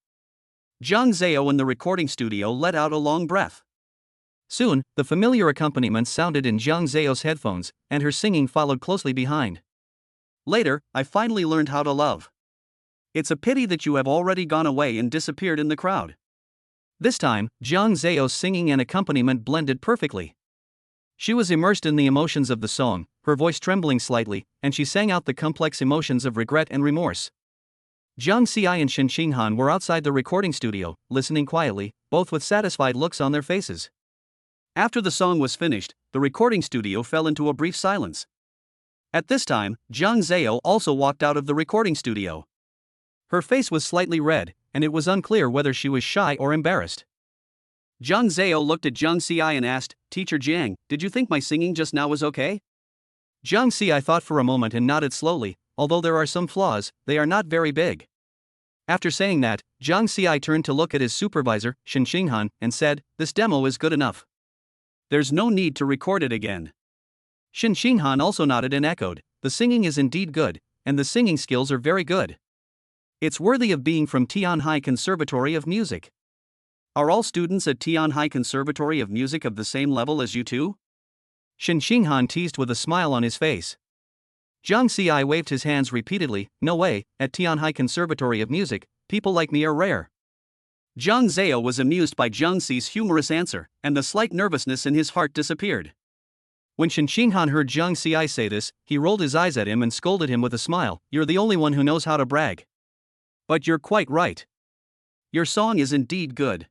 Zhang Zhao in the recording studio let out a long breath. Soon, the familiar accompaniment sounded in Zhang Zhao's headphones, and her singing followed closely behind. "Later, I finally learned how to love. It's a pity that you have already gone away and disappeared in the crowd." This time, Zhang Zhao's singing and accompaniment blended perfectly. She was immersed in the emotions of the song, her voice trembling slightly, and she sang out the complex emotions of regret and remorse. Zhang Ci and Shen Xinghan were outside the recording studio, listening quietly, both with satisfied looks on their faces. After the song was finished, the recording studio fell into a brief silence. At this time, Zhang Zhao also walked out of the recording studio. Her face was slightly red, and it was unclear whether she was shy or embarrassed. Zhang Zhao looked at Zhang Ci and asked, "Teacher Jiang, did you think my singing just now was okay?" Zhang Ci thought for a moment and nodded slowly. "Although there are some flaws, they are not very big." After saying that, Zhang Ci turned to look at his supervisor, Shen Xinghan, and said, "This demo is good enough. There's no need to record it again." Shen Xinghan also nodded and echoed, "The singing is indeed good, and the singing skills are very good. It's worthy of being from Tianhai Conservatory of Music." "Are all students at Tianhai Conservatory of Music of the same level as you two?" Shen Xinghan teased with a smile on his face. Zhang Ci waved his hands repeatedly. "No way, at Tianhai Conservatory of Music, people like me are rare." Zhang Zhao was amused by Zhang Ci's humorous answer, and the slight nervousness in his heart disappeared. When Shen Xinghan heard Zhang Ci say this, he rolled his eyes at him and scolded him with a smile. "You're the only one who knows how to brag. But you're quite right. Your song is indeed good."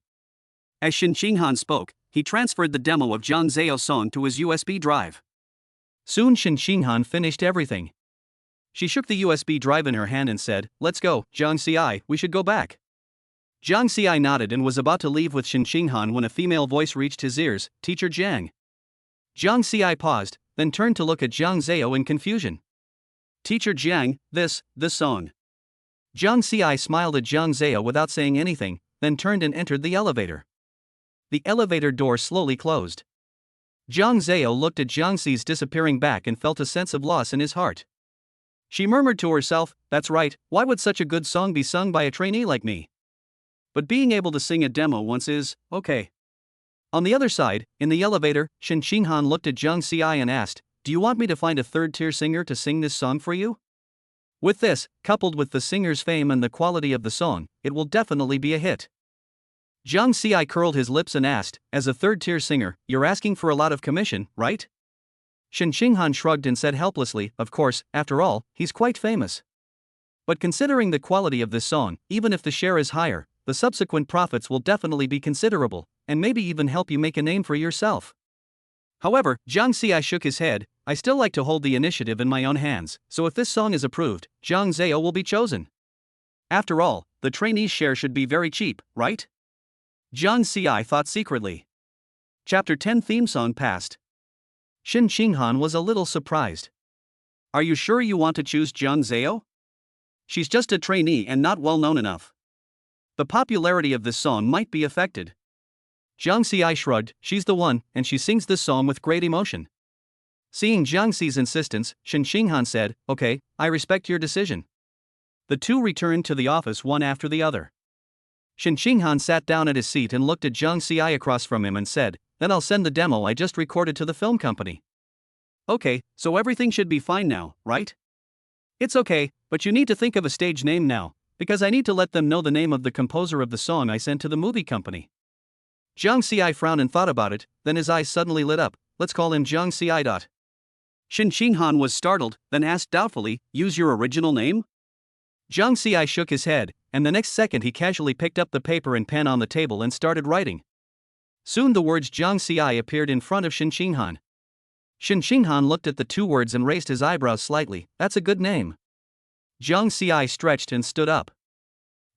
As Shen Xinghan spoke, he transferred the demo of Zhang Zhao's song to his USB drive. Soon Shen Xinghan finished everything. She shook the USB drive in her hand and said, "Let's go, Zhang Ci, we should go back." Zhang Ci nodded and was about to leave with Shen Xinghan when a female voice reached his ears, "Teacher Jiang." Zhang Ci paused, then turned to look at Zhang Zhao in confusion. "Teacher Jiang, this song." Zhang Ci smiled at Zhang Zhao without saying anything, then turned and entered the elevator. The elevator door slowly closed. Zhang Zhao looked at Zhang Ci's disappearing back and felt a sense of loss in his heart. She murmured to herself, "That's right, why would such a good song be sung by a trainee like me? But being able to sing a demo once is, okay." On the other side, in the elevator, Shen Xinghan looked at Zhang Ci and asked, "Do you want me to find a third-tier singer to sing this song for you?" With this, coupled with the singer's fame and the quality of the song, it will definitely be a hit. Zhang Ci curled his lips and asked, "As a third-tier singer, you're asking for a lot of commission, right?" Shen Xinghan shrugged and said helplessly, "Of course, after all, he's quite famous. But considering the quality of this song, even if the share is higher, the subsequent profits will definitely be considerable, and maybe even help you make a name for yourself." However, Zhang Ci shook his head. "I still like to hold the initiative in my own hands, so if this song is approved, Zhang Zhao will be chosen. After all, the trainee's share should be very cheap, right?" Zhang Ci thought secretly. Chapter 10 theme song passed. Shen Xinghan was a little surprised. "Are you sure you want to choose Zhang Zhao? She's just a trainee and not well known enough. The popularity of this song might be affected." Jiang Xi shrugged, she's the one, and she sings this song with great emotion. Seeing Jiang Xi's insistence, Shen Xinghan said, okay, I respect your decision. The two returned to the office one after the other. Shen Xinghan sat down at his seat and looked at Jiang Xi across from him and said, then I'll send the demo I just recorded to the film company. Okay, so everything should be fine now, right? It's okay, but you need to think of a stage name now, because I need to let them know the name of the composer of the song I sent to the movie company. Jiang Xi frowned and thought about it, then his eyes suddenly lit up. Let's call him Jiang Xi. Shen Xinghan was startled, then asked doubtfully, use your original name? Jiang Xi shook his head, and the next second he casually picked up the paper and pen on the table and started writing. Soon the words Jiang Xi appeared in front of Shen Xinghan. Shen Xinghan looked at the two words and raised his eyebrows slightly. That's a good name. Jiang Xi stretched and stood up.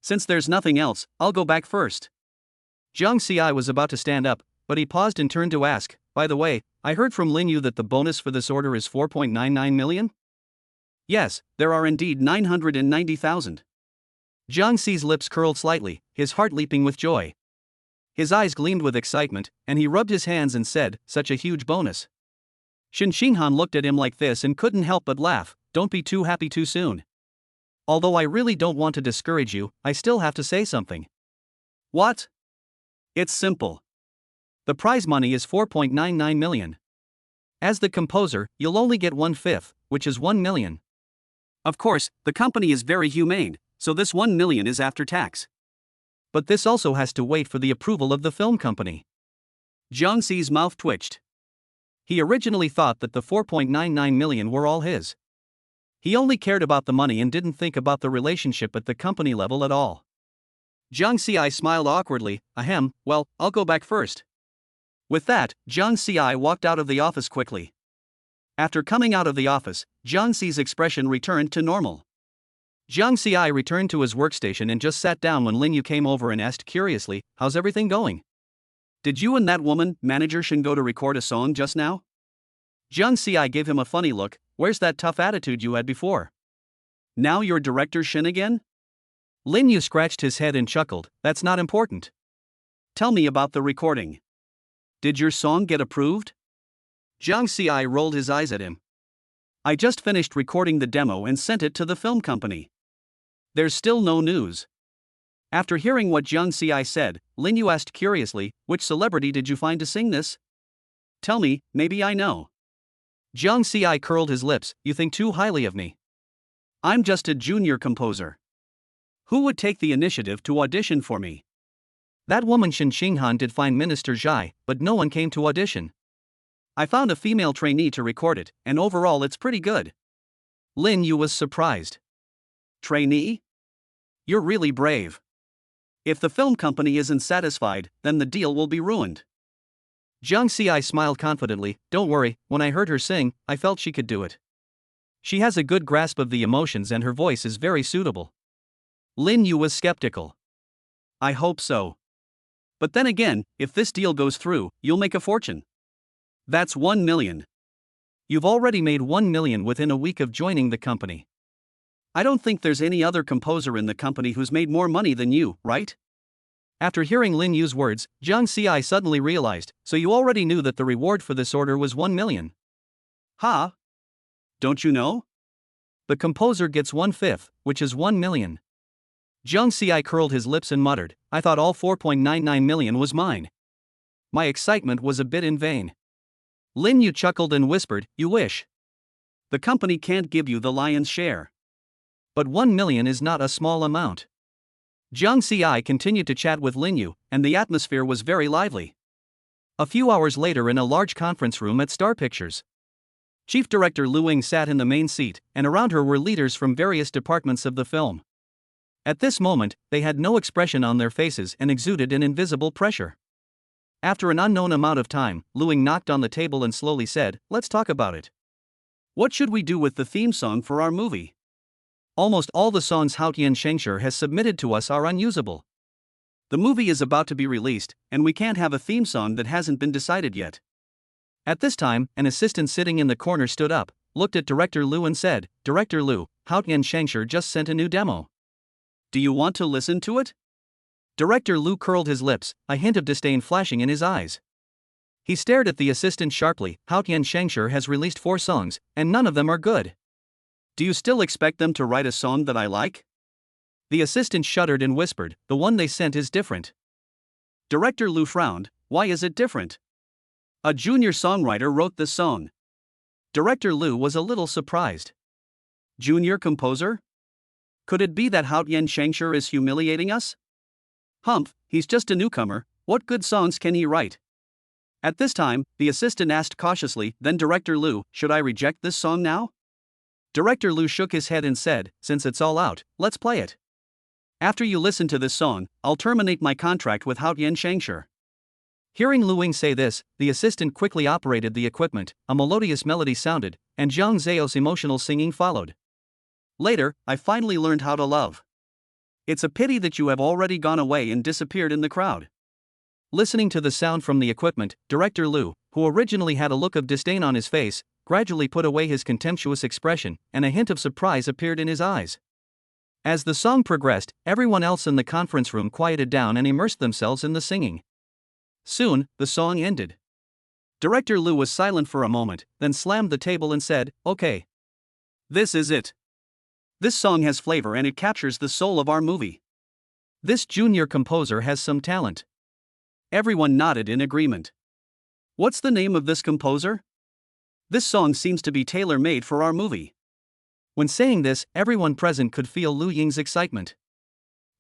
Since there's nothing else, I'll go back first. Jiang Xi was about to stand up, but he paused and turned to ask, by the way, I heard from Lin Yu that the bonus for this order is 4.99 million? Yes, there are indeed 990,000. Jiang Xi's lips curled slightly, his heart leaping with joy. His eyes gleamed with excitement, and he rubbed his hands and said, such a huge bonus. Shen Xinghan looked at him like this and couldn't help but laugh. Don't be too happy too soon. Although I really don't want to discourage you, I still have to say something. What? It's simple. The prize money is 4.99 million. As the composer, you'll only get 1/5, which is 1 million. Of course, the company is very humane, so this 1 million is after tax. But this also has to wait for the approval of the film company. Jiang Xi's mouth twitched. He originally thought that the 4.99 million were all his. He only cared about the money and didn't think about the relationship at the company level at all. Jiang Xi smiled awkwardly, ahem, well, I'll go back first. With that, Jiang Xi walked out of the office quickly. After coming out of the office, Jiang Xi's expression returned to normal. Jiang Xi returned to his workstation and just sat down when Lin Yu came over and asked curiously, how's everything going? Did you and that woman, manager Shen, go to record a song just now? Jiang Xi gave him a funny look, where's that tough attitude you had before? Now you're director Shen again? Lin Yu scratched his head and chuckled, that's not important. Tell me about the recording. Did your song get approved? Jiang Xi rolled his eyes at him. I just finished recording the demo and sent it to the film company. There's still no news. After hearing what Jiang Xi said, Lin Yu asked curiously, which celebrity did you find to sing this? Tell me, maybe I know. Jiang Xi curled his lips, you think too highly of me. I'm just a junior composer. Who would take the initiative to audition for me? That woman Shen Xinghan did find Minister Zhai, but no one came to audition. I found a female trainee to record it, and overall it's pretty good. Lin Yu was surprised. Trainee? You're really brave. If the film company isn't satisfied, then the deal will be ruined. Jiang Xi smiled confidently, don't worry, when I heard her sing, I felt she could do it. She has a good grasp of the emotions and her voice is very suitable. Lin Yu was skeptical. I hope so. But then again, if this deal goes through, you'll make a fortune. That's 1 million. You've already made 1 million within a week of joining the company. I don't think there's any other composer in the company who's made more money than you, right? After hearing Lin Yu's words, Jiang Xi suddenly realized, so you already knew that the reward for this order was 1 million. Huh? Don't you know? The composer gets 1/5, which is 1 million. Jiang Xi curled his lips and muttered, I thought all 4.99 million was mine. My excitement was a bit in vain. Lin Yu chuckled and whispered, you wish. The company can't give you the lion's share. But 1 million is not a small amount. Jiang Xi continued to chat with Lin Yu, and the atmosphere was very lively. A few hours later in a large conference room at Star Pictures. Chief Director Lu Ying sat in the main seat, and around her were leaders from various departments of the film. At this moment, they had no expression on their faces and exuded an invisible pressure. After an unknown amount of time, Lu Ying knocked on the table and slowly said, let's talk about it. What should we do with the theme song for our movie? Almost all the songs Haotian Shengshi has submitted to us are unusable. The movie is about to be released, and we can't have a theme song that hasn't been decided yet. At this time, an assistant sitting in the corner stood up, looked at Director Lu and said, Director Lu, Haotian Shengshi just sent a new demo. Do you want to listen to it? Director Lu curled his lips, a hint of disdain flashing in his eyes. He stared at the assistant sharply. Haotian Shangshur has released 4 songs, and none of them are good. Do you still expect them to write a song that I like? The assistant shuddered and whispered, the one they sent is different. Director Lu frowned. Why is it different? A junior songwriter wrote this song. Director Lu was a little surprised. Junior composer? Could it be that Haotian Shangshur is humiliating us? Humph, he's just a newcomer, what good songs can he write? At this time, the assistant asked cautiously, then Director Lu, should I reject this song now? Director Lu shook his head and said, since it's all out, let's play it. After you listen to this song, I'll terminate my contract with Haotian Shangshur. Hearing Lu Ying say this, the assistant quickly operated the equipment, a melodious melody sounded, and Zhang Zhao's emotional singing followed. Later, I finally learned how to love. It's a pity that you have already gone away and disappeared in the crowd. Listening to the sound from the equipment, Director Lu, who originally had a look of disdain on his face, gradually put away his contemptuous expression, and a hint of surprise appeared in his eyes. As the song progressed, everyone else in the conference room quieted down and immersed themselves in the singing. Soon, the song ended. Director Lu was silent for a moment, then slammed the table and said, okay. This is it. This song has flavor and it captures the soul of our movie. This junior composer has some talent. Everyone nodded in agreement. What's the name of this composer? This song seems to be tailor-made for our movie. When saying this, everyone present could feel Lu Ying's excitement.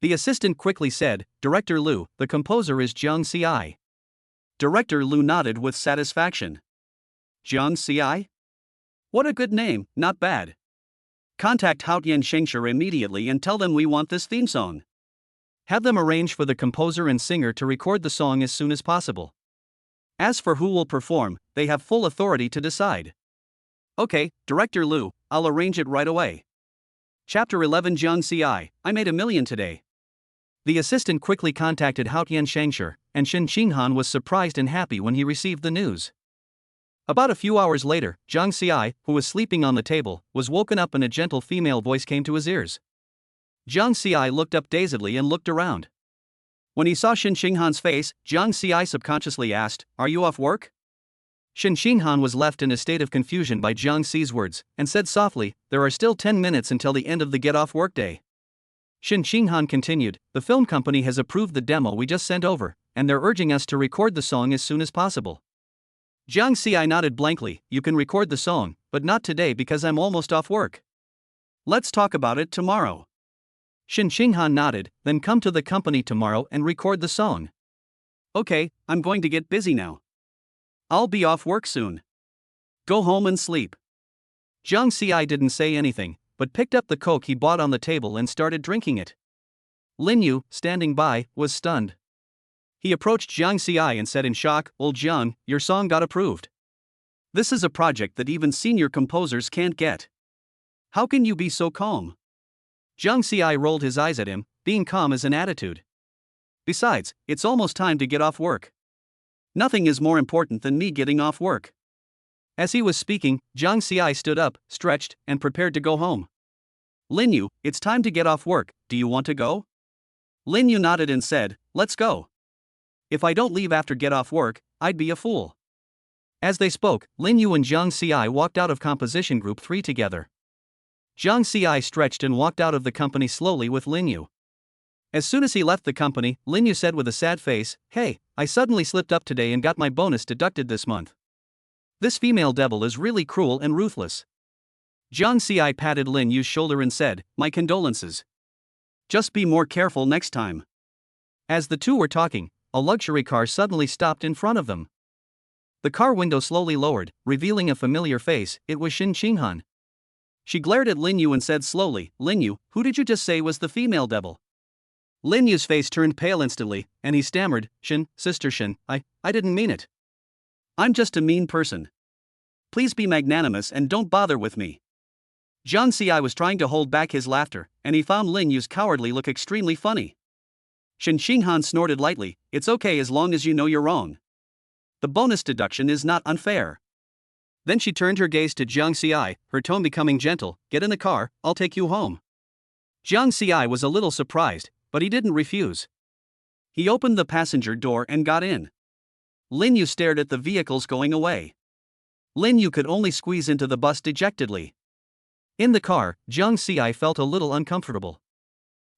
The assistant quickly said, Director Lu, the composer is Zhang Ci. Director Lu nodded with satisfaction. Zhang Ci? What a good name, not bad. Contact Haotian Shangshur immediately and tell them we want this theme song. Have them arrange for the composer and singer to record the song as soon as possible. As for who will perform, they have full authority to decide. Okay, Director Lu, I'll arrange it right away. Chapter 11 Zhang Ci, I made $1 million today. The assistant quickly contacted Haotian Shangshur, and Shen Xinghan was surprised and happy when he received the news. About a few hours later, Zhang Ci, who was sleeping on the table, was woken up and a gentle female voice came to his ears. Zhang Ci looked up dazedly and looked around. When he saw Shen Xinghan's face, Zhang Ci subconsciously asked, are you off work? Shen Xinghan was left in a state of confusion by Zhang Ci's words, and said softly, there are still 10 minutes until the end of the get-off workday. Shen Xinghan continued, the film company has approved the demo we just sent over, and they're urging us to record the song as soon as possible. Zhang Ci nodded blankly, you can record the song, but not today because I'm almost off work. Let's talk about it tomorrow. Shen Xinghan nodded, then come to the company tomorrow and record the song. Okay, I'm going to get busy now. I'll be off work soon. Go home and sleep. Zhang Ci didn't say anything, but picked up the Coke he bought on the table and started drinking it. Lin Yu, standing by, was stunned. He approached Zhang Ci and said in shock, old Zhang, your song got approved. This is a project that even senior composers can't get. How can you be so calm? Zhang Ci rolled his eyes at him, being calm is an attitude. Besides, it's almost time to get off work. Nothing is more important than me getting off work. As he was speaking, Zhang Ci stood up, stretched, and prepared to go home. Lin Yu, it's time to get off work, do you want to go? Lin Yu nodded and said, let's go. If I don't leave after get off work, I'd be a fool. As they spoke, Lin Yu and Zhang Ci walked out of Composition Group 3 together. Zhang Ci stretched and walked out of the company slowly with Lin Yu. As soon as he left the company, Lin Yu said with a sad face, hey, I suddenly slipped up today and got my bonus deducted this month. This female devil is really cruel and ruthless. Zhang Ci patted Lin Yu's shoulder and said, my condolences. Just be more careful next time. As the two were talking, a luxury car suddenly stopped in front of them. The car window slowly lowered, revealing a familiar face. It was Shen Xinghan. She glared at Lin Yu and said slowly, Lin Yu, who did you just say was the female devil? Lin Yu's face turned pale instantly, and he stammered, Shen, Sister Shen, I didn't mean it. I'm just a mean person. Please be magnanimous and don't bother with me. Zhang Ci was trying to hold back his laughter, and he found Lin Yu's cowardly look extremely funny. Shen Xinghan snorted lightly, it's okay as long as you know you're wrong. The bonus deduction is not unfair. Then she turned her gaze to Zhang Ci, her tone becoming gentle, get in the car, I'll take you home. Zhang Ci was a little surprised, but he didn't refuse. He opened the passenger door and got in. Lin Yu stared at the vehicles going away. Lin Yu could only squeeze into the bus dejectedly. In the car, Jiang Xi felt a little uncomfortable.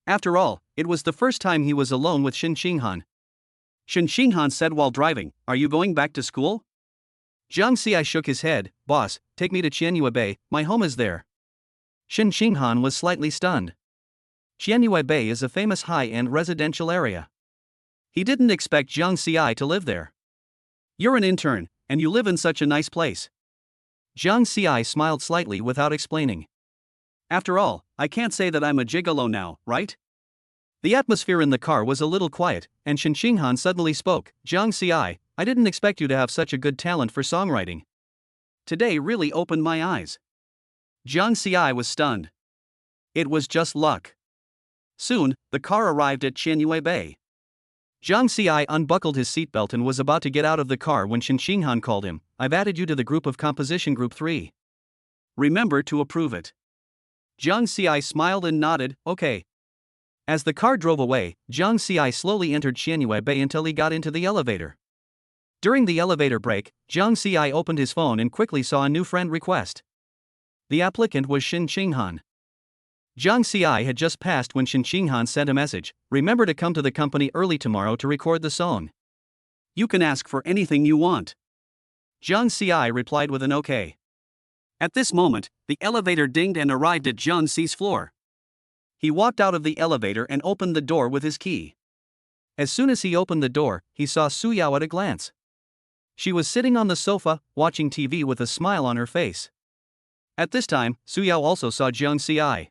After all, it was the first time he was alone with Shen Xinghan. Shen Xinghan said while driving, "Are you going back to school?" Jiang Xi shook his head. "Boss, take me to Qianyue Bay, my home is there." Shen Xinghan was slightly stunned. Qianyue Bay is a famous high-end residential area. He didn't expect Jiang Xi to live there. "You're an intern, and you live in such a nice place." Jiang Xi smiled slightly without explaining. "After all, I can't say that I'm a gigolo now, right?" The atmosphere in the car was a little quiet, and Shen Xinghan suddenly spoke. "Jiang Xi, I didn't expect you to have such a good talent for songwriting. Today really opened my eyes." Jiang Xi was stunned. It was just luck. Soon, the car arrived at Qianyue Bay. Jiang Xi unbuckled his seatbelt and was about to get out of the car when Shen Xinghan called him. "I've added you to the group of composition group 3. Remember to approve it." Jiang Xi smiled and nodded, "Okay." As the car drove away, Jiang Xi slowly entered Qianyue Bay until he got into the elevator. During the elevator break, Jiang Xi opened his phone and quickly saw a new friend request. The applicant was Shen Xinghan. Jiang Xi had just passed when Shen Xinghan sent a message. "Remember to come to the company early tomorrow to record the song. You can ask for anything you want." Jiang Xi replied with an okay. At this moment, the elevator dinged and arrived at Jiang Xi's floor. He walked out of the elevator and opened the door with his key. As soon as he opened the door, he saw Su Yao at a glance. She was sitting on the sofa, watching TV with a smile on her face. At this time, Su Yao also saw Jiang Xi.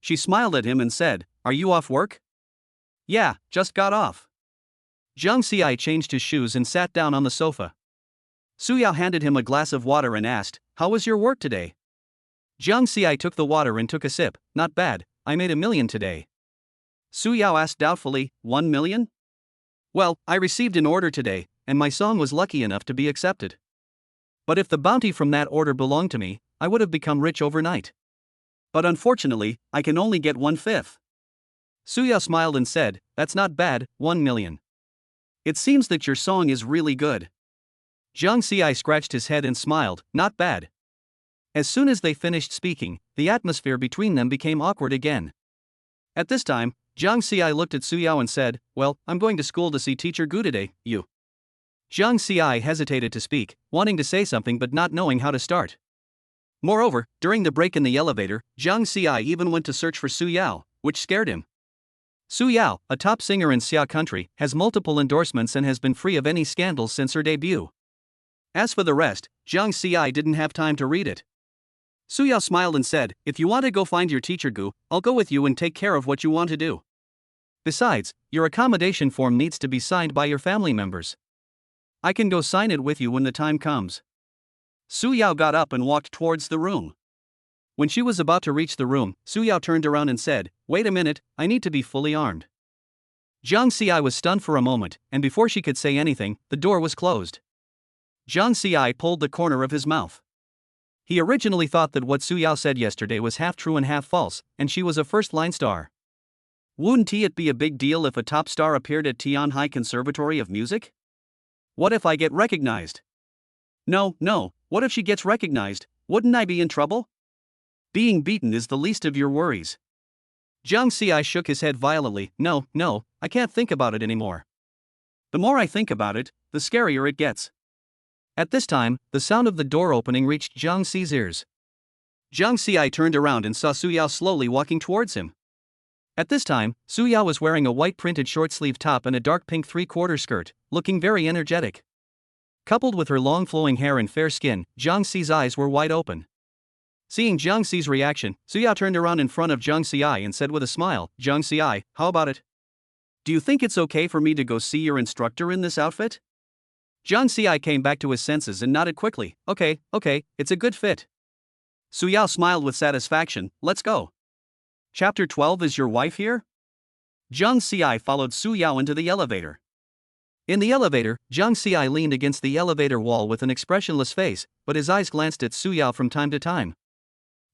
She smiled at him and said, "Are you off work?" "Yeah, just got off." Jiang Xi changed his shoes and sat down on the sofa. Su Yao handed him a glass of water and asked, "How was your work today?" Jiang Xi took the water and took a sip. "Not bad, I made $1 million today." Su Yao asked doubtfully, "$1 million? Well, I received an order today, and my song was lucky enough to be accepted. But if the bounty from that order belonged to me, I would have become rich overnight. But unfortunately, I can only get 1/5. Su Yao smiled and said, "That's not bad, 1 million. It seems that your song is really good." Jiang Xi scratched his head and smiled, "Not bad." As soon as they finished speaking, the atmosphere between them became awkward again. At this time, Jiang Xi looked at Su Yao and said, "Well, I'm going to school to see Teacher Gu today, you." Jiang Xi hesitated to speak, wanting to say something but not knowing how to start. Moreover, during the break in the elevator, Jiang Xi even went to search for Su Yao, which scared him. Su Yao, a top singer in Xia country, has multiple endorsements and has been free of any scandals since her debut. As for the rest, Jiang Xi didn't have time to read it. Su Yao smiled and said, "If you want to go find your teacher Gu, I'll go with you and take care of what you want to do. Besides, your accommodation form needs to be signed by your family members. I can go sign it with you when the time comes." Su Yao got up and walked towards the room. When she was about to reach the room, Su Yao turned around and said, "Wait a minute, I need to be fully armed." Jiang Xi was stunned for a moment, and before she could say anything, the door was closed. Jiang Xi pulled the corner of his mouth. He originally thought that what Su Yao said yesterday was half true and half false, and she was a first-line star. Wouldn't it be a big deal if a top star appeared at Tianhai Conservatory of Music? What if I get recognized? No, what if she gets recognized? Wouldn't I be in trouble? Being beaten is the least of your worries. Jiang Xi shook his head violently. No, I can't think about it anymore. The more I think about it, the scarier it gets." At this time, the sound of the door opening reached Jiang Xi's ears. Jiang Xi turned around and saw Su Yao slowly walking towards him. At this time, Su Yao was wearing a white printed short-sleeve top and a dark pink three-quarter skirt, looking very energetic. Coupled with her long flowing hair and fair skin, Jiang Xi's eyes were wide open. Seeing Jiang Xi's reaction, Su Yao turned around in front of Jiang Xi and said with a smile, "Jiang Xi, how about it? Do you think it's okay for me to go see your instructor in this outfit?" Jiang Xi came back to his senses and nodded quickly. Okay, it's a good fit." Su Yao smiled with satisfaction. "Let's go." Chapter 12. Is your wife here? Jiang Xi followed Su Yao into the elevator. In the elevator, Jiang Xi leaned against the elevator wall with an expressionless face, but his eyes glanced at Su Yao from time to time.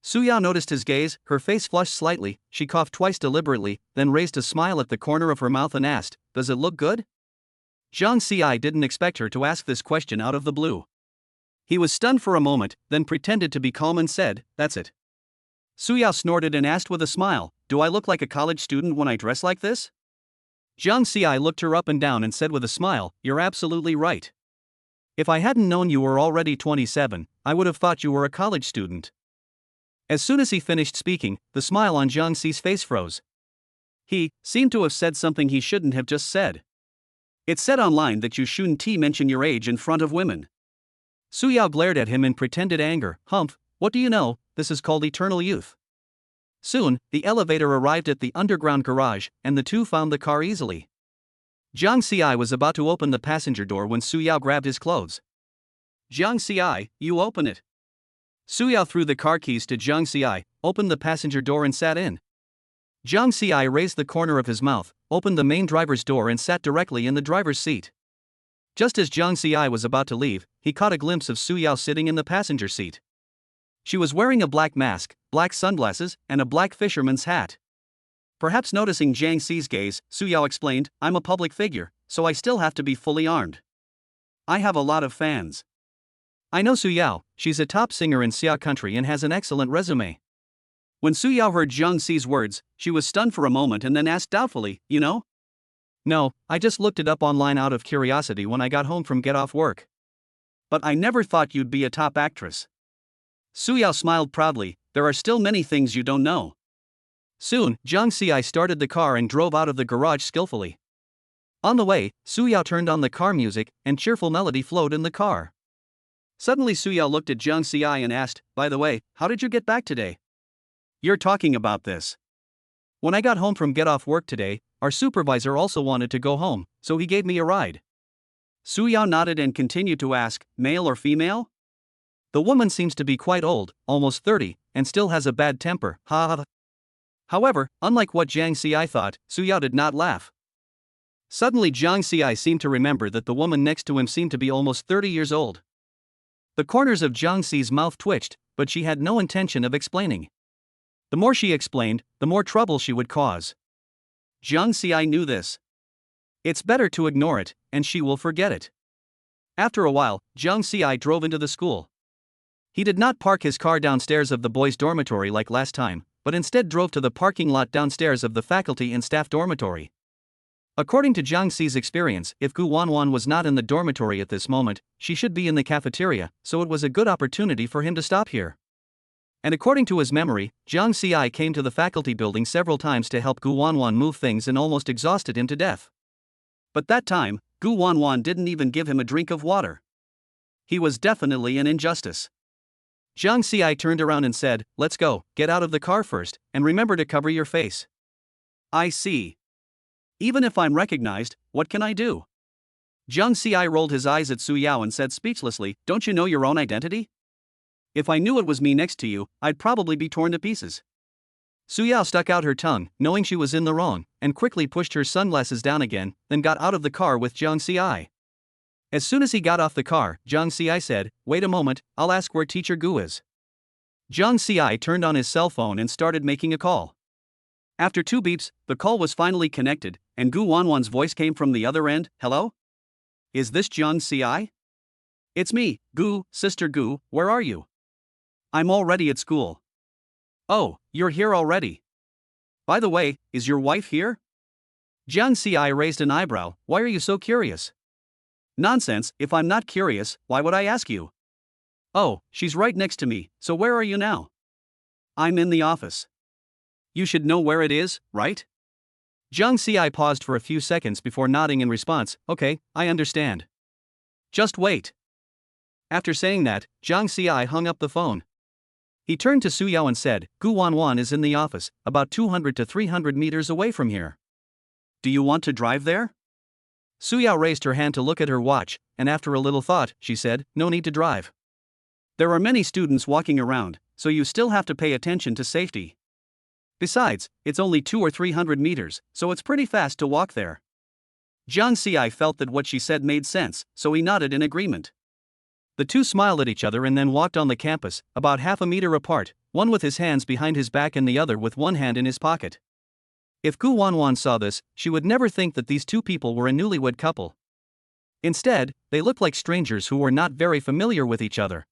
Su Yao noticed his gaze, her face flushed slightly, she coughed twice deliberately, then raised a smile at the corner of her mouth and asked, does it look good? Jiang Ci didn't expect her to ask this question out of the blue. He was stunned for a moment, then pretended to be calm and said, "That's it." Su Yao snorted and asked with a smile, "Do I look like a college student when I dress like this?" Jiang Ci looked her up and down and said with a smile, "You're absolutely right. If I hadn't known you were already 27, I would have thought you were a college student." As soon as he finished speaking, the smile on Jiang Ci's face froze. He seemed to have said something he shouldn't have just said. It said online that you shouldn't mention your age in front of women. Su Yao glared at him in pretended anger. "Humph, what do you know? This is called eternal youth." Soon, the elevator arrived at the underground garage, and the two found the car easily. Jiang Ci was about to open the passenger door when Su Yao grabbed his clothes. "Jiang Ci, you open it." Su Yao threw the car keys to Jiang Ci, opened the passenger door and sat in. Jiang Ci raised the corner of his mouth, opened the main driver's door and sat directly in the driver's seat. Just as Jiang Ci was about to leave, he caught a glimpse of Su Yao sitting in the passenger seat. She was wearing a black mask, black sunglasses, and a black fisherman's hat. Perhaps noticing Jiang Ci's gaze, Su Yao explained, "I'm a public figure, so I still have to be fully armed. I have a lot of fans." "I know Su Yao, she's a top singer in Xia country and has an excellent resume." When Su Yao heard Jiang Ci's words, she was stunned for a moment and then asked doubtfully, "You know?" "No, I just looked it up online out of curiosity when I got home from get off work." "But I never thought you'd be a top actress." Su Yao smiled proudly, "There are still many things you don't know." Soon, Jiang Ci started the car and drove out of the garage skillfully. On the way, Su Yao turned on the car music, and cheerful melody flowed in the car. Suddenly Su Yao looked at Jiang Ci and asked, "By the way, how did you get back today?" "You're talking about this." "When I got home from get off work today, our supervisor also wanted to go home, so he gave me a ride." Su Yao nodded and continued to ask, "Male or female?" "The woman seems to be quite old, almost 30, and still has a bad temper, ha ha." However, unlike what Jiang Ci thought, Su Yao did not laugh. Suddenly Jiang Ci seemed to remember that the woman next to him seemed to be almost 30 years old. The corners of Jiang Ci's mouth twitched, but she had no intention of explaining. The more she explained, the more trouble she would cause. Jiang Ci knew this. It's better to ignore it, and she will forget it. After a while, Jiang Ci drove into the school. He did not park his car downstairs of the boys' dormitory like last time, but instead drove to the parking lot downstairs of the faculty and staff dormitory. According to Jiang Ci's experience, if Gu Wanwan was not in the dormitory at this moment, she should be in the cafeteria, so it was a good opportunity for him to stop here. And according to his memory, Jiang Ci came to the faculty building several times to help Gu Wanwan move things and almost exhausted him to death. But that time, Gu Wanwan didn't even give him a drink of water. He was definitely an injustice. Jiang Ci turned around and said, "Let's go, get out of the car first, and remember to cover your face." "I see. Even if I'm recognized, what can I do?" Jiang Ci rolled his eyes at Su Yao and said speechlessly, "Don't you know your own identity? If I knew it was me next to you, I'd probably be torn to pieces." Su Yao stuck out her tongue, knowing she was in the wrong, and quickly pushed her sunglasses down again, then got out of the car with Jiang Ci. As soon as he got off the car, Jiang Ci said, "Wait a moment, I'll ask where Teacher Gu is." Jiang Ci turned on his cell phone and started making a call. After 2 beeps, the call was finally connected, and Gu Wanwan's voice came from the other end. "Hello? Is this Jiang Ci?" "It's me, Gu, Sister Gu, where are you?" "I'm already at school." "Oh, you're here already. By the way, is your wife here?" Jiang Ci raised an eyebrow. "Why are you so curious?" "Nonsense, if I'm not curious, why would I ask you?" "Oh, she's right next to me, so where are you now?" "I'm in the office." "You should know where it is, right?" Jiang Ci paused for a few seconds before nodding in response. "Okay, I understand. Just wait." After saying that, Jiang Ci hung up the phone. He turned to Su Yao and said, "Gu Wanwan is in the office, about 200 to 300 meters away from here. Do you want to drive there?" Su Yao raised her hand to look at her watch, and after a little thought, she said, "No need to drive. There are many students walking around, so you still have to pay attention to safety. Besides, it's only 200 or 300 meters, so it's pretty fast to walk there." Jiang Ci felt that what she said made sense, so he nodded in agreement. The two smiled at each other and then walked on the campus, about half a meter apart, one with his hands behind his back and the other with one hand in his pocket. If Gu Wanwan saw this, she would never think that these two people were a newlywed couple. Instead, they looked like strangers who were not very familiar with each other.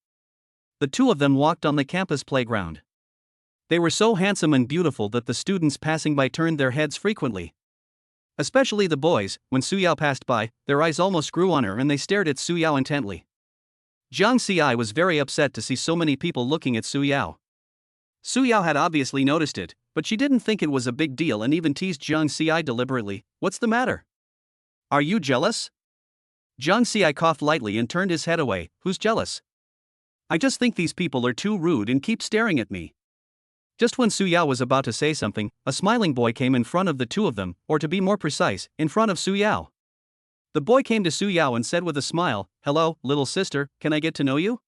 The two of them walked on the campus playground. They were so handsome and beautiful that the students passing by turned their heads frequently. Especially the boys, when Su Yao passed by, their eyes almost grew on her and they stared at Su Yao intently. Jiang Xi was very upset to see so many people looking at Su Yao. Su Yao had obviously noticed it, but she didn't think it was a big deal and even teased Jiang Xi deliberately. "What's the matter? Are you jealous?" Jiang Xi coughed lightly and turned his head away. "Who's jealous? I just think these people are too rude and keep staring at me." Just when Su Yao was about to say something, a smiling boy came in front of the two of them, or to be more precise, in front of Su Yao. The boy came to Su Yao and said with a smile, "Hello, little sister, can I get to know you?"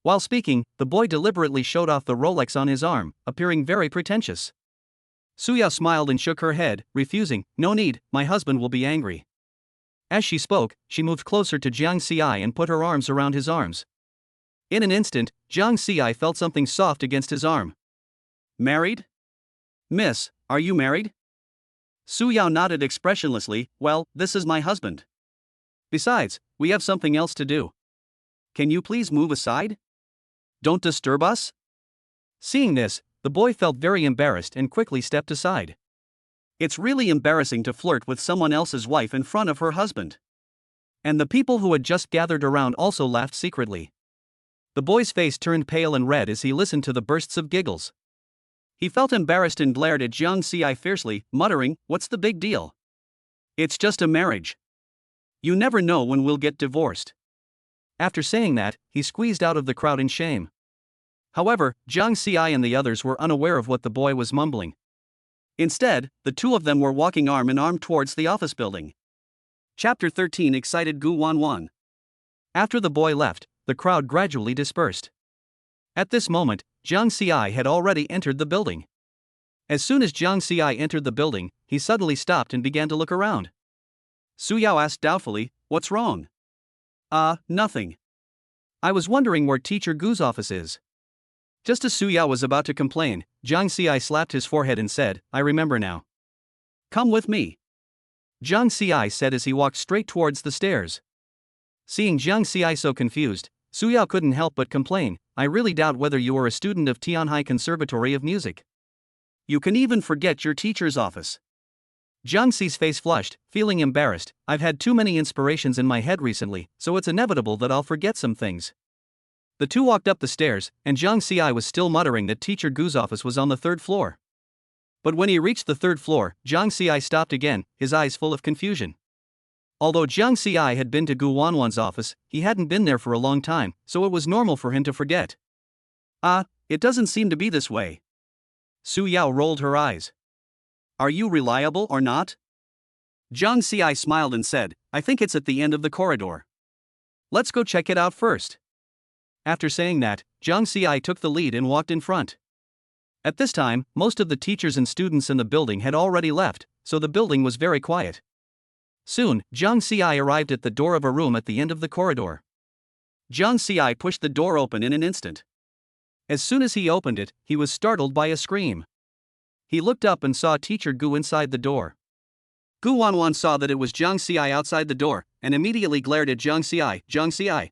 While speaking, the boy deliberately showed off the Rolex on his arm, appearing very pretentious. Su Yao smiled and shook her head, refusing. "No need, my husband will be angry." As she spoke, she moved closer to Jiang Xi and put her arms around his arms. In an instant, Jiang Xi felt something soft against his arm. "Married? Miss, are you married?" Su Yao nodded expressionlessly. "Well, this is my husband. Besides, we have something else to do. Can you please move aside? Don't disturb us." Seeing this, the boy felt very embarrassed and quickly stepped aside. It's really embarrassing to flirt with someone else's wife in front of her husband. And the people who had just gathered around also laughed secretly. The boy's face turned pale and red as he listened to the bursts of giggles. He felt embarrassed and glared at Jiang Xi fiercely, muttering, "What's the big deal? It's just a marriage. You never know when we'll get divorced." After saying that, he squeezed out of the crowd in shame. However, Jiang Xi and the others were unaware of what the boy was mumbling. Instead, the two of them were walking arm in arm towards the office building. Chapter 13 excited Gu Wanwan. After the boy left, the crowd gradually dispersed. At this moment, Jiang Xi had already entered the building. As soon as Jiang Xi entered the building, he suddenly stopped and began to look around. Su Yao asked doubtfully, "What's wrong?" Nothing. I was wondering where Teacher Gu's office is." Just as Su Yao was about to complain, Jiang Xi slapped his forehead and said, "I remember now. Come with me." Jiang Xi said as he walked straight towards the stairs. Seeing Jiang Xi so confused, Su Yao couldn't help but complain, "I really doubt whether you are a student of Tianhai Conservatory of Music. You can even forget your teacher's office." Jiang Xi's face flushed, feeling embarrassed. "I've had too many inspirations in my head recently, so it's inevitable that I'll forget some things." The two walked up the stairs, and Jiang Xi was still muttering that Teacher Gu's office was on the third floor. But when he reached the third floor, Jiang Xi stopped again, his eyes full of confusion. Although Jiang Xi had been to Gu Wanwan's office, he hadn't been there for a long time, so it was normal for him to forget. It doesn't seem to be this way." Su Yao rolled her eyes. "Are you reliable or not?" Jiang Xi smiled and said, "I think it's at the end of the corridor. Let's go check it out first." After saying that, Jiang Xi took the lead and walked in front. At this time, most of the teachers and students in the building had already left, so the building was very quiet. Soon, Jiang Xi arrived at the door of a room at the end of the corridor. Jiang Xi pushed the door open in an instant. As soon as he opened it, he was startled by a scream. He looked up and saw Teacher Gu inside the door. Gu Wanwan saw that it was Jiang Xi outside the door, and immediately glared at Jiang Xi. "Jiang Xi,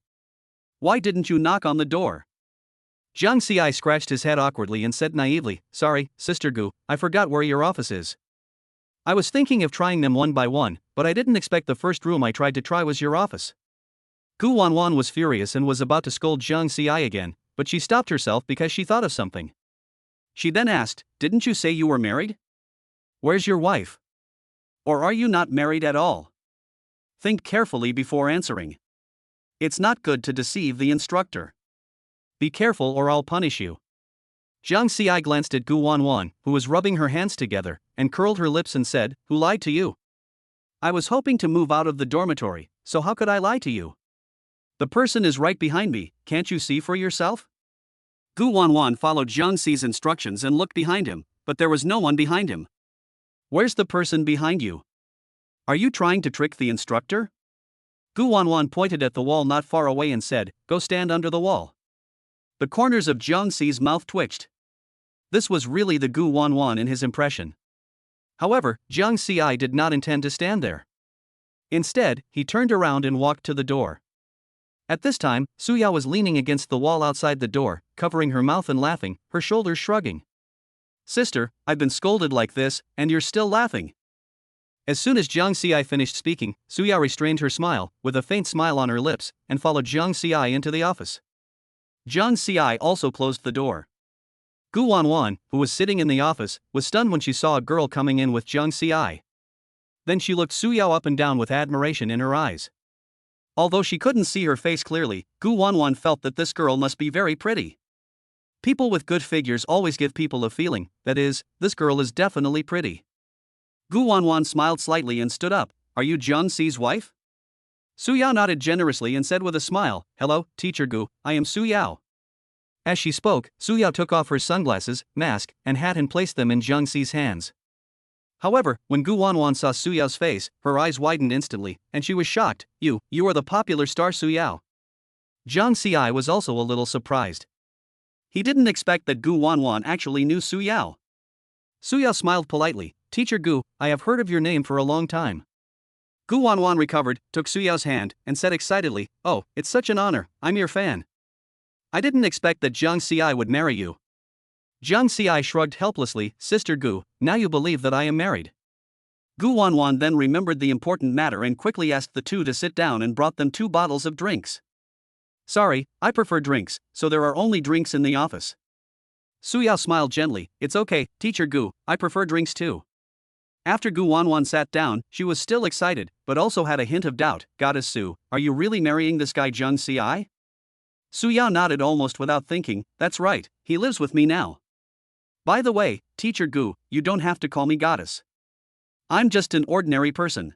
why didn't you knock on the door?" Jiang Xi scratched his head awkwardly and said naively, "Sorry, Sister Gu, I forgot where your office is. I was thinking of trying them one by one, but I didn't expect the first room I tried to try was your office." Gu Wanwan was furious and was about to scold Jiang Xi again, but she stopped herself because she thought of something. She then asked, "Didn't you say you were married? Where's your wife? Or are you not married at all? Think carefully before answering. It's not good to deceive the instructor. Be careful or I'll punish you." Jiang Xi glanced at Gu Wanwan, who was rubbing her hands together, and curled her lips and said, "Who lied to you? I was hoping to move out of the dormitory, so how could I lie to you? The person is right behind me, can't you see for yourself?" Gu Wanwan followed Jiang Xi's instructions and looked behind him, but there was no one behind him. "Where's the person behind you? Are you trying to trick the instructor?" Gu Wanwan pointed at the wall not far away and said, "Go stand under the wall." The corners of Jiang Xi's mouth twitched. This was really the Gu Wanwan in his impression. However, Jiang Xi did not intend to stand there. Instead, he turned around and walked to the door. At this time, Su Yao was leaning against the wall outside the door, covering her mouth and laughing, her shoulders shrugging. "Sister, I've been scolded like this, and you're still laughing." As soon as Jiang Xi finished speaking, Su Yao restrained her smile, with a faint smile on her lips, and followed Jiang Xi into the office. Jiang Xi also closed the door. Gu Wanwan, who was sitting in the office, was stunned when she saw a girl coming in with Jiang Xi. Then she looked Su Yao up and down with admiration in her eyes. Although she couldn't see her face clearly, Gu Wanwan felt that this girl must be very pretty. People with good figures always give people a feeling, that is, this girl is definitely pretty. Gu Wanwan smiled slightly and stood up. "Are you Jiang Xi's wife?" Su Yao nodded generously and said with a smile, "Hello, Teacher Gu, I am Su Yao." As she spoke, Su Yao took off her sunglasses, mask, and hat and placed them in Jiang Xi's hands. However, when Gu Wanwan saw Su Yao's face, her eyes widened instantly, and she was shocked. You are the popular star Su Yao." Jiang Xi was also a little surprised. He didn't expect that Gu Wanwan actually knew Su Yao. Su Yao smiled politely. "Teacher Gu, I have heard of your name for a long time." Gu Wanwan recovered, took Su Yao's hand, and said excitedly, "Oh, it's such an honor, I'm your fan. I didn't expect that Jiang Xi would marry you." Jiang Xi shrugged helplessly. "Sister Gu, now you believe that I am married." Gu Wanwan then remembered the important matter and quickly asked the two to sit down and brought them 2 bottles of drinks. "Sorry, I prefer drinks, so there are only drinks in the office." Su Yao smiled gently. "It's okay, Teacher Gu, I prefer drinks too." After Gu Wanwan sat down, she was still excited, but also had a hint of doubt. "Goddess Su, are you really marrying this guy Jiang Xi?" Su Yao nodded almost without thinking. "That's right, he lives with me now. By the way, Teacher Gu, you don't have to call me goddess. I'm just an ordinary person.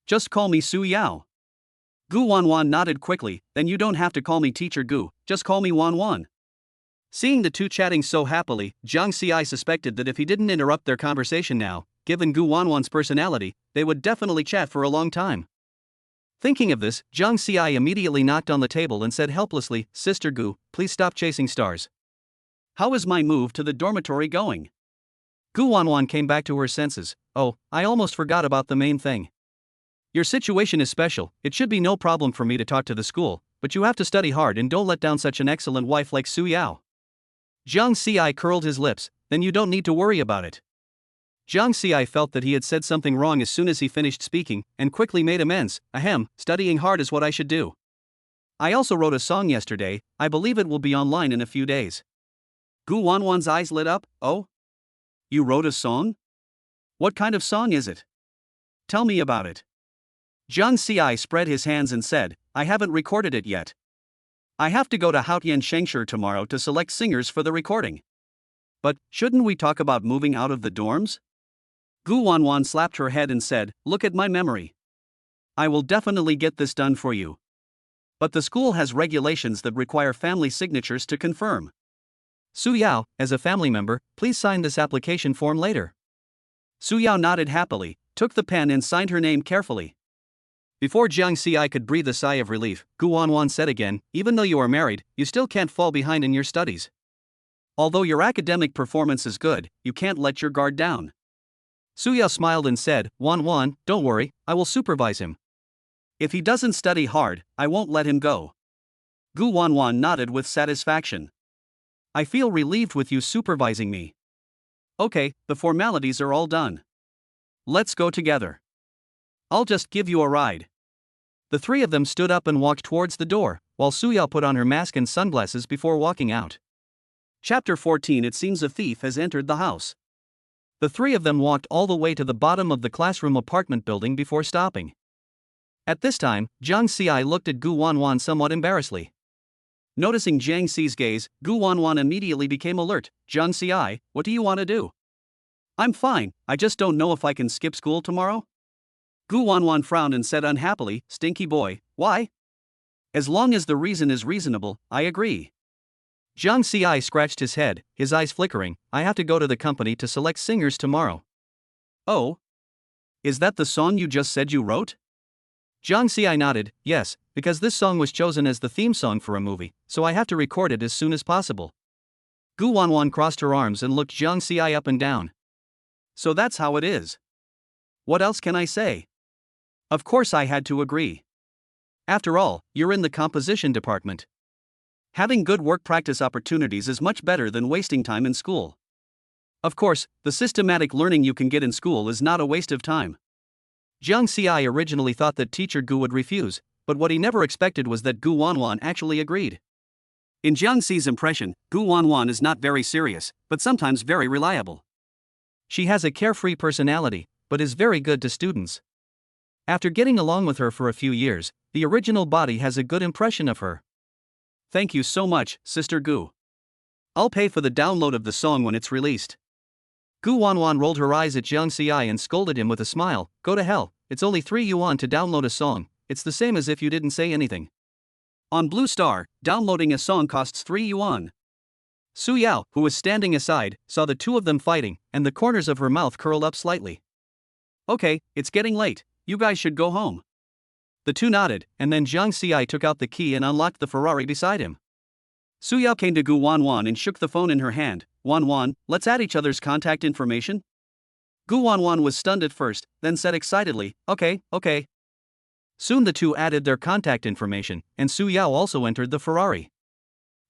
Just call me Su Yao." Gu Wanwan nodded quickly. "Then you don't have to call me Teacher Gu, just call me Wanwan." Seeing the two chatting so happily, Jiang Xi suspected that if he didn't interrupt their conversation now, given Gu Wanwan's personality, they would definitely chat for a long time. Thinking of this, Jiang Xi immediately knocked on the table and said helplessly, "Sister Gu, please stop chasing stars. How is my move to the dormitory going?" Gu Wanwan came back to her senses. "Oh, I almost forgot about the main thing. Your situation is special, it should be no problem for me to talk to the school, but you have to study hard and don't let down such an excellent wife like Su Yao." Jiang Xi curled his lips. "Then you don't need to worry about it." Jiang Xi felt that he had said something wrong as soon as he finished speaking, and quickly made amends. "Ahem, studying hard is what I should do. I also wrote a song yesterday, I believe it will be online in a few days." Gu Wanwan's eyes lit up. "Oh? You wrote a song? What kind of song is it? Tell me about it." Jiang Xi spread his hands and said, "I haven't recorded it yet. I have to go to Haotian Shengshi tomorrow to select singers for the recording. But, shouldn't we talk about moving out of the dorms?" Gu Wanwan slapped her head and said, "Look at my memory. I will definitely get this done for you. But the school has regulations that require family signatures to confirm. Su Yao, as a family member, please sign this application form later." Su Yao nodded happily, took the pen and signed her name carefully. Before Jiang Xi could breathe a sigh of relief, Gu Wanwan said again, "Even though you are married, you still can't fall behind in your studies. Although your academic performance is good, you can't let your guard down." Su Yao smiled and said, "Wanwan, don't worry, I will supervise him. If he doesn't study hard, I won't let him go." Gu Wanwan nodded with satisfaction. "I feel relieved with you supervising me. Okay, the formalities are all done. Let's go together. I'll just give you a ride." The three of them stood up and walked towards the door, while Su Yao put on her mask and sunglasses before walking out. Chapter 14. It seems a thief has entered the house. The three of them walked all the way to the bottom of the classroom apartment building before stopping. At this time, Jiang Xi looked at Gu Wanwan somewhat embarrassedly. Noticing Jiang Xi's gaze, Gu Wanwan immediately became alert. "Jiang Xi, what do you want to do?" "I'm fine, I just don't know if I can skip school tomorrow." Gu Wanwan frowned and said unhappily, "Stinky boy, why?" "As long as the reason is reasonable, I agree." Jiang Xi scratched his head, his eyes flickering. "I have to go to the company to select singers tomorrow." "Oh? Is that the song you just said you wrote?" Jiang Xi nodded. "Yes, because this song was chosen as the theme song for a movie, so I have to record it as soon as possible." Gu Wanwan crossed her arms and looked Jiang Xi up and down. So that's how it is. What else can I say? Of course I had to agree. After all, you're in the composition department. Having good work practice opportunities is much better than wasting time in school. Of course, the systematic learning you can get in school is not a waste of time. Jiang Xi originally thought that teacher Gu would refuse, but what he never expected was that Gu Wanwan actually agreed. In Jiang Xi's impression, Gu Wanwan is not very serious, but sometimes very reliable. She has a carefree personality, but is very good to students. After getting along with her for a few years, the original body has a good impression of her. Thank you so much, Sister Gu. I'll pay for the download of the song when it's released. Gu Wanwan rolled her eyes at Jiang Xi and scolded him with a smile. Go to hell, it's only 3 yuan to download a song, it's the same as if you didn't say anything. On Blue Star, downloading a song costs 3 yuan. Su Yao, who was standing aside, saw the two of them fighting, and the corners of her mouth curled up slightly. Okay, it's getting late, you guys should go home. The two nodded, and then Jiang Xi took out the key and unlocked the Ferrari beside him. Su Yao came to Gu Wanwan and shook the phone in her hand. Wanwan, let's add each other's contact information? Gu Wanwan was stunned at first, then said excitedly, okay. Soon the two added their contact information, and Su Yao also entered the Ferrari.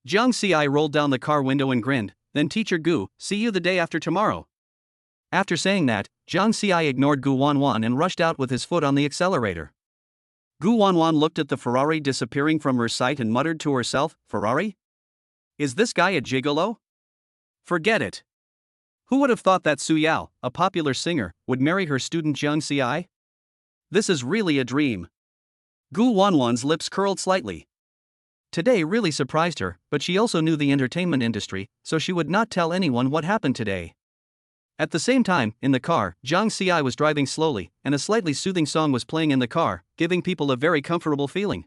Jiang Xi rolled down the car window and grinned. Then Teacher Gu, see you the day after tomorrow. After saying that, Jiang Xi ignored Gu Wanwan and rushed out with his foot on the accelerator. Gu Wanwan looked at the Ferrari disappearing from her sight and muttered to herself, Ferrari? Is this guy a gigolo? Forget it. Who would have thought that Su Yao, a popular singer, would marry her student Jiang Xi? This is really a dream. Gu Wanwan's lips curled slightly. Today really surprised her, but she also knew the entertainment industry, so she would not tell anyone what happened today. At the same time, in the car, Jiang Xi was driving slowly, and a slightly soothing song was playing in the car, giving people a very comfortable feeling.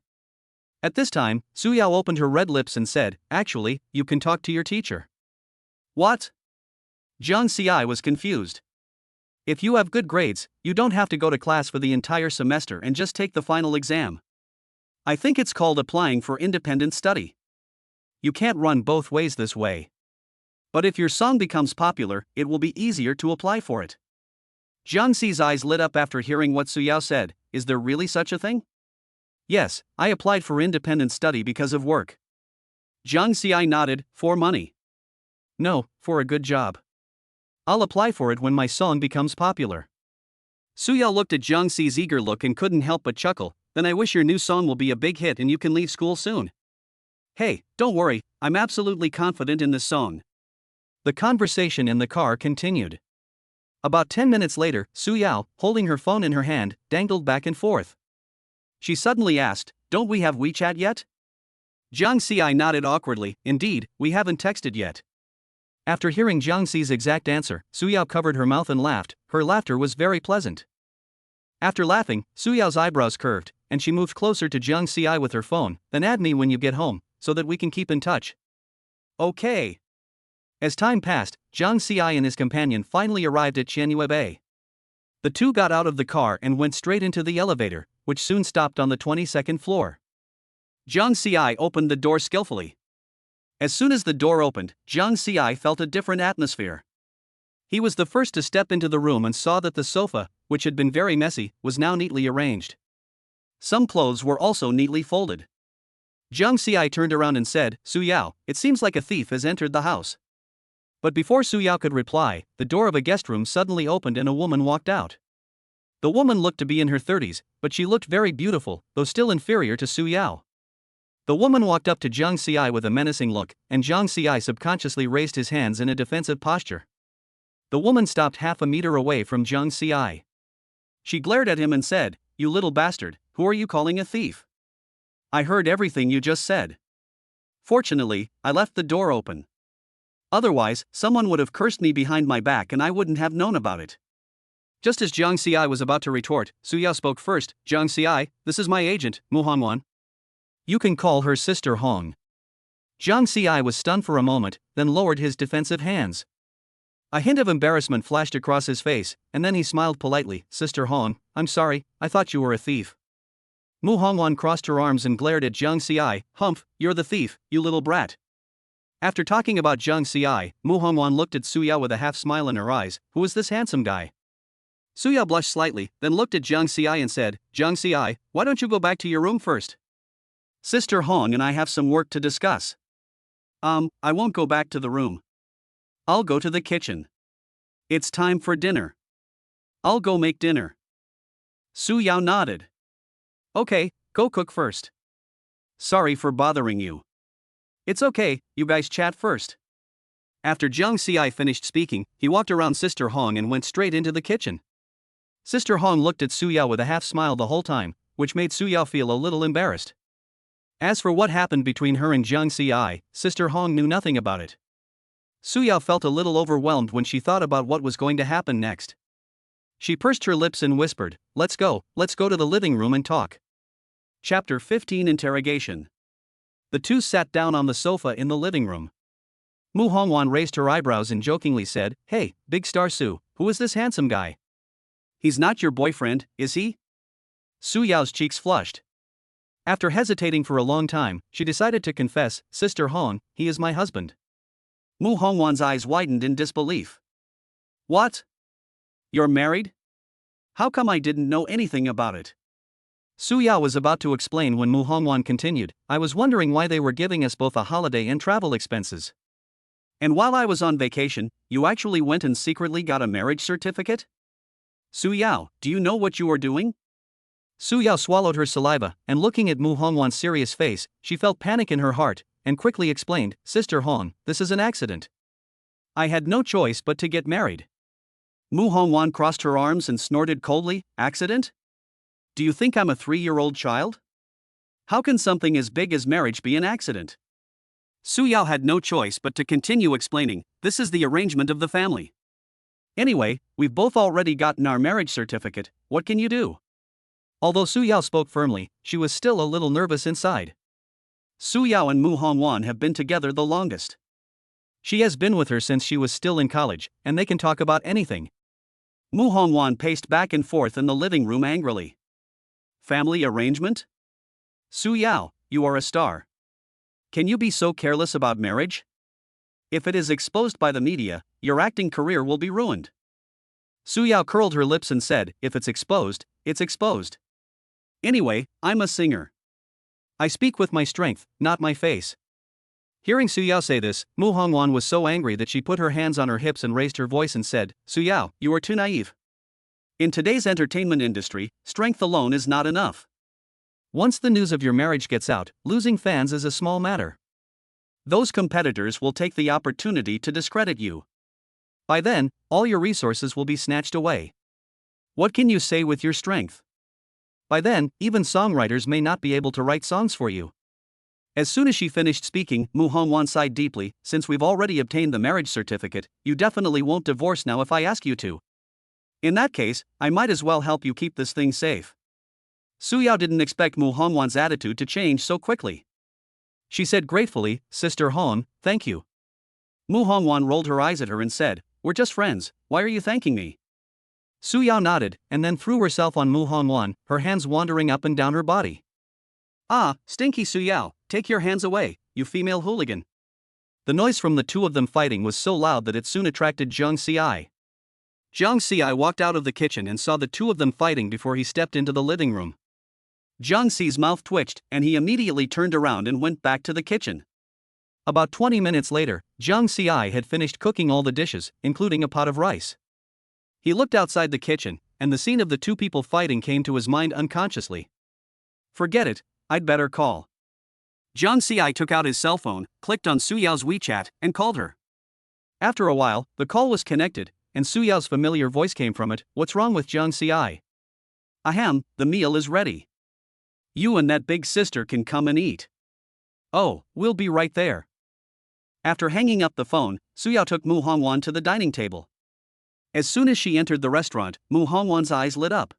At this time, Su Yao opened her red lips and said, actually, you can talk to your teacher. What? Jiang Xi was confused. If you have good grades, you don't have to go to class for the entire semester and just take the final exam. I think it's called applying for independent study. You can't run both ways this way. But if your song becomes popular, it will be easier to apply for it. Jiang Xi's eyes lit up after hearing what Su Yao said. Is there really such a thing? Yes, I applied for independent study because of work. Jiang Xi nodded. For money? No, for a good job. I'll apply for it when my song becomes popular. Su Yao looked at Jiang Xi's eager look and couldn't help but chuckle. Then I wish your new song will be a big hit and you can leave school soon. Hey, don't worry, I'm absolutely confident in this song. The conversation in the car continued. About 10 minutes later, Su Yao, holding her phone in her hand, dangled back and forth. She suddenly asked, don't we have WeChat yet? Jiang Xi nodded awkwardly. Indeed, we haven't texted yet. After hearing Jiang Xi's exact answer, Su Yao covered her mouth and laughed. Her laughter was very pleasant. After laughing, Su Yao's eyebrows curved, and she moved closer to Jiang Xi with her phone. Then add me when you get home, so that we can keep in touch. Okay. As time passed, Jiang Xi and his companion finally arrived at Qianyue Bay. The two got out of the car and went straight into the elevator, which soon stopped on the 22nd floor. Jiang Xi opened the door skillfully. As soon as the door opened, Jiang Xi felt a different atmosphere. He was the first to step into the room and saw that the sofa, which had been very messy, was now neatly arranged. Some clothes were also neatly folded. Jiang Xi turned around and said, Su Yao, it seems like a thief has entered the house. But before Su Yao could reply, the door of a guest room suddenly opened and a woman walked out. The woman looked to be in her 30s, but she looked very beautiful, though still inferior to Su Yao. The woman walked up to Jiang Xi with a menacing look, and Jiang Xi subconsciously raised his hands in a defensive posture. The woman stopped half a meter away from Jiang Xi. She glared at him and said, You little bastard, who are you calling a thief? I heard everything you just said. Fortunately, I left the door open. Otherwise, someone would have cursed me behind my back and I wouldn't have known about it. Just as Jiang Xi was about to retort, Su Yao spoke first. Jiang Xi, this is my agent, Mu Hongwan. You can call her Sister Hong. Jiang Xi was stunned for a moment, then lowered his defensive hands. A hint of embarrassment flashed across his face, and then he smiled politely. Sister Hong, I'm sorry, I thought you were a thief. Mu Hongwan crossed her arms and glared at Jiang Xi. Humph, you're the thief, you little brat. After talking about Zhang Xi, Mu Hongwan looked at Su Yao with a half smile in her eyes. Who is this handsome guy? Su Yao blushed slightly, then looked at Zhang Xi and said, Zhang Xi, why don't you go back to your room first? Sister Hong and I have some work to discuss. I won't go back to the room. I'll go to the kitchen. It's time for dinner. I'll go make dinner. Su Yao nodded. Okay, go cook first. Sorry for bothering you. It's okay, you guys chat first. After Zhang Xi finished speaking, he walked around Sister Hong and went straight into the kitchen. Sister Hong looked at Su Yao with a half smile the whole time, which made Su Yao feel a little embarrassed. As for what happened between her and Zhang Xi, Sister Hong knew nothing about it. Su Yao felt a little overwhelmed when she thought about what was going to happen next. She pursed her lips and whispered, let's go to the living room and talk. Chapter 15 Interrogation. The two sat down on the sofa in the living room. Mu Hongwan raised her eyebrows and jokingly said, Hey, Big Star Su, who is this handsome guy? He's not your boyfriend, is he? Su Yao's cheeks flushed. After hesitating for a long time, she decided to confess, Sister Hong, he is my husband. Mu Hongwan's eyes widened in disbelief. What? You're married? How come I didn't know anything about it? Su Yao was about to explain when Mu Hongwan continued, I was wondering why they were giving us both a holiday and travel expenses. And while I was on vacation, you actually went and secretly got a marriage certificate? Su Yao, do you know what you are doing? Su Yao swallowed her saliva, and looking at Mu Hongwan's serious face, she felt panic in her heart, and quickly explained, Sister Hong, this is an accident. I had no choice but to get married. Mu Hongwan crossed her arms and snorted coldly, accident? Do you think I'm a 3-year-old child? How can something as big as marriage be an accident? Su Yao had no choice but to continue explaining, this is the arrangement of the family. Anyway, we've both already gotten our marriage certificate, what can you do? Although Su Yao spoke firmly, she was still a little nervous inside. Su Yao and Mu Hongwan have been together the longest. She has been with her since she was still in college, and they can talk about anything. Mu Hongwan paced back and forth in the living room angrily. Family arrangement? Su Yao, you are a star. Can you be so careless about marriage? If it is exposed by the media, your acting career will be ruined. Su Yao curled her lips and said, if it's exposed, it's exposed. Anyway, I'm a singer. I speak with my strength, not my face. Hearing Su Yao say this, Mu Hongwan was so angry that she put her hands on her hips and raised her voice and said, Su Yao, you are too naive. In today's entertainment industry, strength alone is not enough. Once the news of your marriage gets out, losing fans is a small matter. Those competitors will take the opportunity to discredit you. By then, all your resources will be snatched away. What can you say with your strength? By then, even songwriters may not be able to write songs for you. As soon as she finished speaking, Mu Hongwan sighed deeply, since we've already obtained the marriage certificate, you definitely won't divorce now if I ask you to. In that case, I might as well help you keep this thing safe. Su Yao didn't expect Mu Hongwan's attitude to change so quickly. She said gratefully, Sister Hong, thank you. Mu Hongwan rolled her eyes at her and said, we're just friends, why are you thanking me? Su Yao nodded, and then threw herself on Mu Hongwan, her hands wandering up and down her body. Ah, stinky Su Yao, take your hands away, you female hooligan. The noise from the two of them fighting was so loud that it soon attracted Zhang Xi. Zhang Xi walked out of the kitchen and saw the two of them fighting before he stepped into the living room. Zhang Xi's mouth twitched, and he immediately turned around and went back to the kitchen. About 20 minutes later, Zhang Xi had finished cooking all the dishes, including a pot of rice. He looked outside the kitchen, and the scene of the two people fighting came to his mind unconsciously. Forget it, I'd better call. Zhang Xi took out his cell phone, clicked on Su Yao's WeChat, and called her. After a while, the call was connected, and Su Yao's familiar voice came from it. What's wrong with Zhang Xi? Ahem, the meal is ready. You and that big sister can come and eat. Oh, we'll be right there. After hanging up the phone, Su Yao took Mu Hongwan to the dining table. As soon as she entered the restaurant, Mu Hongwan's eyes lit up.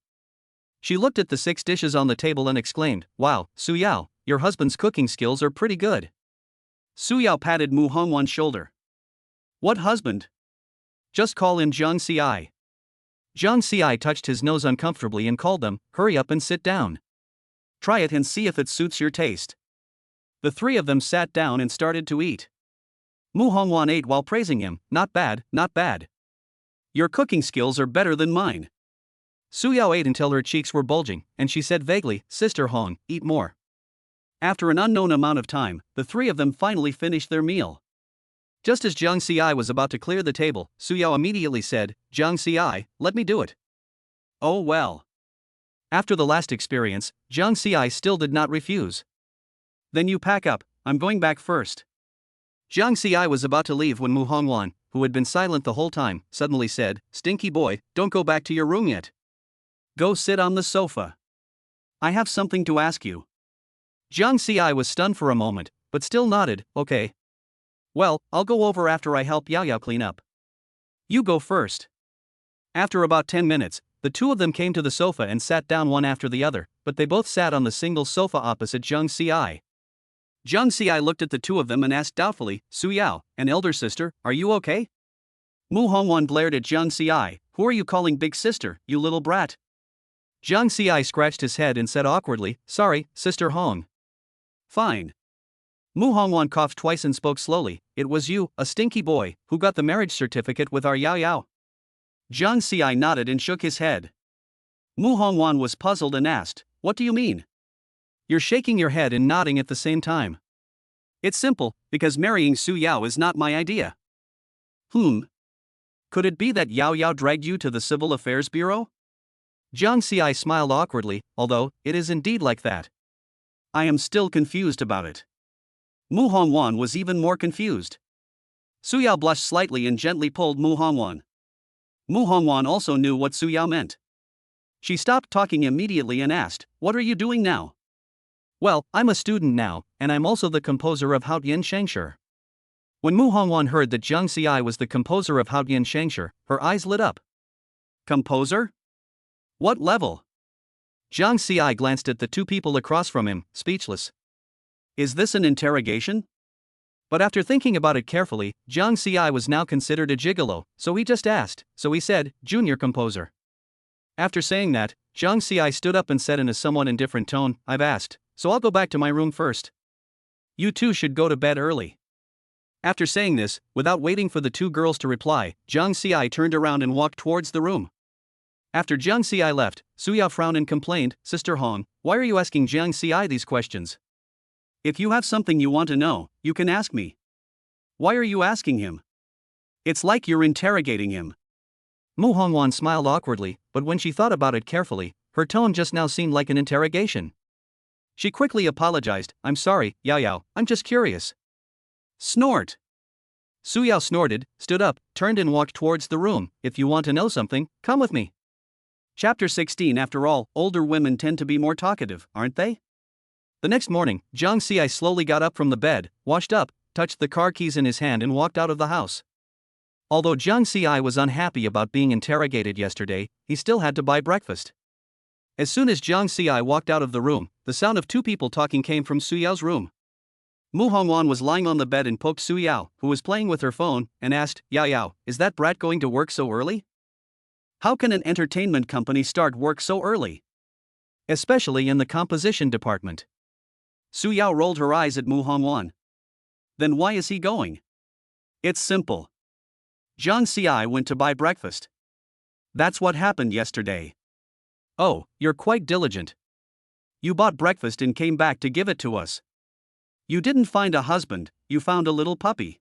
She looked at the 6 dishes on the table and exclaimed, Wow, Su Yao, your husband's cooking skills are pretty good. Su Yao patted Mu Hongwan's shoulder. What husband? Just call him Zhang Xi. Zhang Xi touched his nose uncomfortably and called them, hurry up and sit down. Try it and see if it suits your taste. The three of them sat down and started to eat. Mu Hongwan ate while praising him. Not bad, not bad. Your cooking skills are better than mine. Su Yao ate until her cheeks were bulging, and she said vaguely, Sister Hong, eat more. After an unknown amount of time, the three of them finally finished their meal. Just as Jiang Xi was about to clear the table, Su Yao immediately said, Jiang Xi, let me do it. Oh well. After the last experience, Jiang Xi still did not refuse. Then you pack up, I'm going back first. Jiang Xi was about to leave when Mu Hongwan, who had been silent the whole time, suddenly said, Stinky boy, don't go back to your room yet. Go sit on the sofa. I have something to ask you. Jiang Xi was stunned for a moment, but still nodded, okay. Well, I'll go over after I help Yao Yao clean up. You go first. After about 10 minutes, the two of them came to the sofa and sat down one after the other, but they both sat on the single sofa opposite Jiang Xi. Jiang Xi looked at the two of them and asked doubtfully, Su Yao, an elder sister, are you okay? Mu Hongwan glared at Jiang Xi, who are you calling big sister, you little brat? Jiang Xi scratched his head and said awkwardly, sorry, Sister Hong. Fine. Mu Hongwan coughed twice and spoke slowly, it was you, a stinky boy, who got the marriage certificate with our Yao Yao. Jiang Xi nodded and shook his head. Mu Hongwan was puzzled and asked, what do you mean? You're shaking your head and nodding at the same time. It's simple, because marrying Su Yao is not my idea. Could it be that Yao Yao dragged you to the Civil Affairs Bureau? Jiang Xi smiled awkwardly, although, it is indeed like that. I am still confused about it. Mu Hongwan was even more confused. Su Yao blushed slightly and gently pulled Mu Hongwan. Mu Hongwan also knew what Su Yao meant. She stopped talking immediately and asked, what are you doing now? Well, I'm a student now, and I'm also the composer of Haotian Shangshi. When Mu Hongwan heard that Jiang Xi was the composer of Haotian Shangshi, her eyes lit up. Composer? What level? Jiang Xi glanced at the two people across from him, speechless. Is this an interrogation? But after thinking about it carefully, Jiang Xi was now considered a gigolo, so he just asked, so he said, junior composer. After saying that, Jiang Xi stood up and said in a somewhat indifferent tone, I've asked, so I'll go back to my room first. You two should go to bed early. After saying this, without waiting for the two girls to reply, Jiang Xi turned around and walked towards the room. After Jiang Xi left, Su Yao frowned and complained, Sister Hong, why are you asking Jiang Xi these questions? If you have something you want to know, you can ask me. Why are you asking him? It's like you're interrogating him. Mu Hongwan smiled awkwardly, but when she thought about it carefully, her tone just now seemed like an interrogation. She quickly apologized, I'm sorry, Yao Yao, I'm just curious. Snort. Su Yao snorted, stood up, turned and walked towards the room, if you want to know something, come with me. Chapter 16. After all, older women tend to be more talkative, aren't they? The next morning, Jiang Xi slowly got up from the bed, washed up, touched the car keys in his hand and walked out of the house. Although Jiang Xi was unhappy about being interrogated yesterday, he still had to buy breakfast. As soon as Jiang Xi walked out of the room, the sound of two people talking came from Su Yao's room. Mu Hongwan was lying on the bed and poked Su Yao, who was playing with her phone, and asked, Yao Yao, is that brat going to work so early? How can an entertainment company start work so early? Especially in the composition department. Su Yao rolled her eyes at Mu Hongwan. Then why is he going? It's simple. Jiang Xi went to buy breakfast. That's what happened yesterday. Oh, you're quite diligent. You bought breakfast and came back to give it to us. You didn't find a husband, you found a little puppy.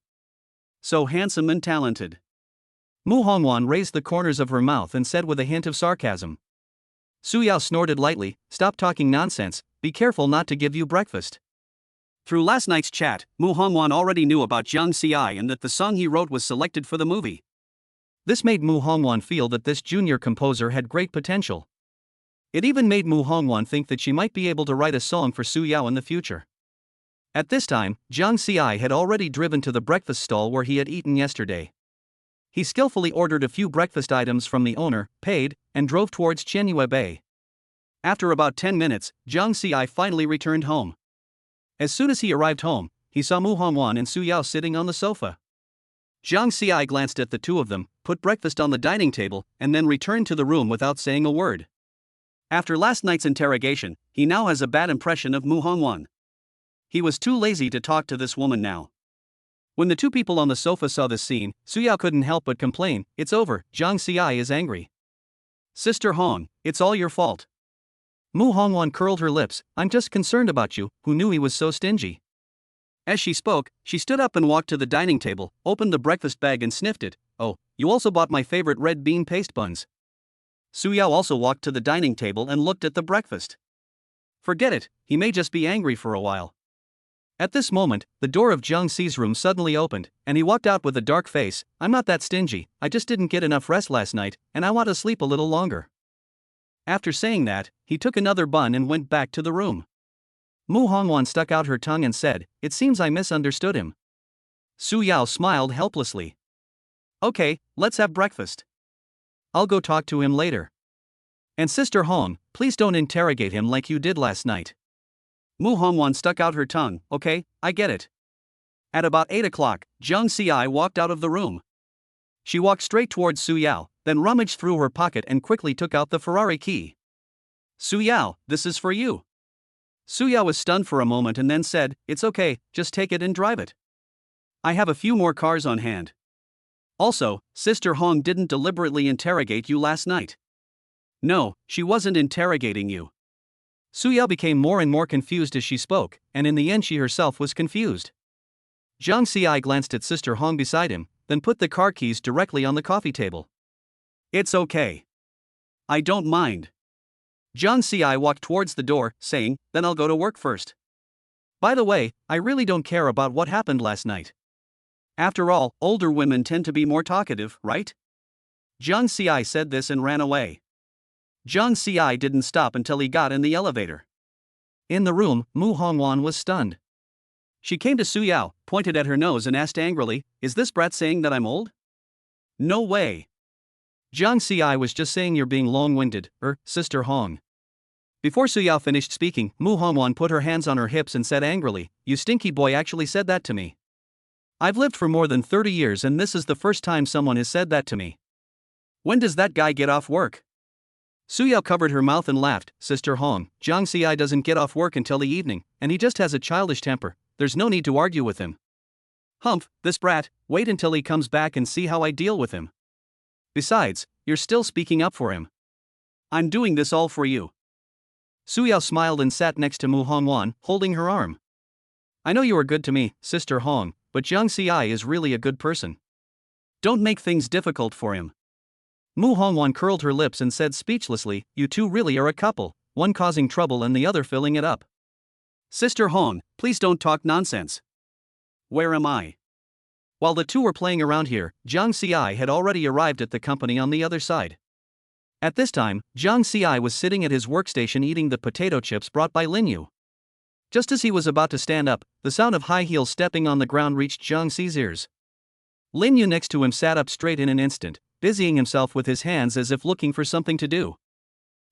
So handsome and talented. Mu Hongwan raised the corners of her mouth and said with a hint of sarcasm. Su Yao snorted lightly, stop talking nonsense, be careful not to give you breakfast. Through last night's chat, Mu Hongwan already knew about Jiang Xi and that the song he wrote was selected for the movie. This made Mu Hongwan feel that this junior composer had great potential. It even made Mu Hongwan think that she might be able to write a song for Su Yao in the future. At this time, Jiang Xi had already driven to the breakfast stall where he had eaten yesterday. He skillfully ordered a few breakfast items from the owner, paid, and drove towards Qianyue Bay. After about 10 minutes, Jiang Xi finally returned home. As soon as he arrived home, he saw Mu Hongwan and Su Yao sitting on the sofa. Jiang Xi glanced at the two of them, put breakfast on the dining table, and then returned to the room without saying a word. After last night's interrogation, he now has a bad impression of Mu Hongwan. He was too lazy to talk to this woman now. When the two people on the sofa saw this scene, Suyao couldn't help but complain, "It's over, Zhang Xi is angry." Sister Hong, it's all your fault. Mu Hongwan curled her lips, "I'm just concerned about you," who knew he was so stingy. As she spoke, she stood up and walked to the dining table, opened the breakfast bag and sniffed it. "Oh, you also bought my favorite red bean paste buns." Suyao also walked to the dining table and looked at the breakfast. Forget it, he may just be angry for a while. At this moment, the door of Zhang Xi's room suddenly opened, and he walked out with a dark face. "I'm not that stingy, I just didn't get enough rest last night, and I want to sleep a little longer." After saying that, he took another bun and went back to the room. Mu Hongwan stuck out her tongue and said, "It seems I misunderstood him." Suyao smiled helplessly. "Okay, let's have breakfast. I'll go talk to him later. And Sister Hong, please don't interrogate him like you did last night." Mu Hongwan stuck out her tongue. "Okay, I get it." At about 8 o'clock, Zhang Xi walked out of the room. She walked straight towards Suyao, then rummaged through her pocket and quickly took out the Ferrari key. "Suyao, this is for you." Suyao was stunned for a moment and then said, "It's okay, just take it and drive it. I have a few more cars on hand. Also, Sister Hong didn't deliberately interrogate you last night." "No, she wasn't interrogating you." Suyao became more and more confused as she spoke, and in the end she herself was confused. Zhang Xi glanced at Sister Hong beside him, then put the car keys directly on the coffee table. "It's okay. I don't mind." Zhang Xi walked towards the door, saying, "Then I'll go to work first. By the way, I really don't care about what happened last night. After all, older women tend to be more talkative, right?" Zhang Xi said this and ran away. Zhang Xi didn't stop until he got in the elevator. In the room, Mu Hongwan was stunned. She came to Suyao, pointed at her nose and asked angrily, "Is this brat saying that I'm old?" "No way." Zhang Xi was just saying you're being long-winded, Sister Hong. Before Suyao finished speaking, Mu Hongwan put her hands on her hips and said angrily, "You stinky boy actually said that to me. I've lived for more than 30 years and this is the first time someone has said that to me. When does that guy get off work?" Suyao covered her mouth and laughed. "Sister Hong, Zhang Xi doesn't get off work until the evening, and he just has a childish temper. There's no need to argue with him." "Humph, this brat, wait until he comes back and see how I deal with him. Besides, you're still speaking up for him. I'm doing this all for you." Suyao smiled and sat next to Mu Hongwan, holding her arm. "I know you are good to me, Sister Hong, but Zhang Xi is really a good person. Don't make things difficult for him." Mu Hongwan curled her lips and said speechlessly, "You two really are a couple, one causing trouble and the other filling it up." "Sister Hong, please don't talk nonsense. Where am I?" While the two were playing around here, Zhang Xi had already arrived at the company on the other side. At this time, Zhang Xi was sitting at his workstation eating the potato chips brought by Lin Yu. Just as he was about to stand up, the sound of high heels stepping on the ground reached Zhang Xi's ears. Lin Yu next to him sat up straight in an instant, busying himself with his hands as if looking for something to do.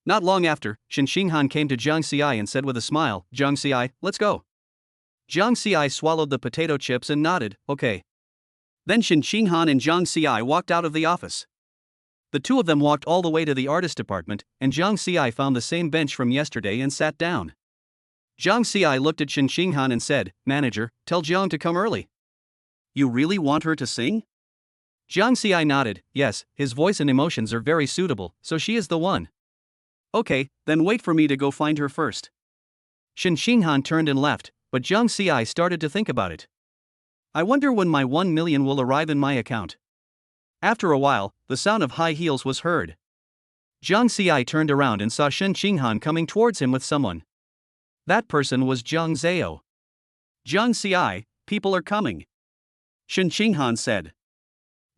Not long after, Shen Xinghan came to Zhang Xi and said with a smile, "Zhang Xi, let's go." Zhang Xi swallowed the potato chips and nodded, "Okay." Then Shen Xinghan and Zhang Xi walked out of the office. The two of them walked all the way to the artist department, and Zhang Xi found the same bench from yesterday and sat down. Zhang Xi looked at Shen Xinghan and said, "Manager, tell Zhang to come early." "You really want her to sing?" Zhang Xi nodded, "Yes, his voice and emotions are very suitable, so she is the one." "Okay, then wait for me to go find her first." Shen Xinghan turned and left, but Zhang Xi started to think about it. "I wonder when my 1 million will arrive in my account." After a while, the sound of high heels was heard. Zhang Xi turned around and saw Shen Xinghan coming towards him with someone. That person was Zhang Zhao. "Zhang Xi, people are coming," Shen Xinghan said.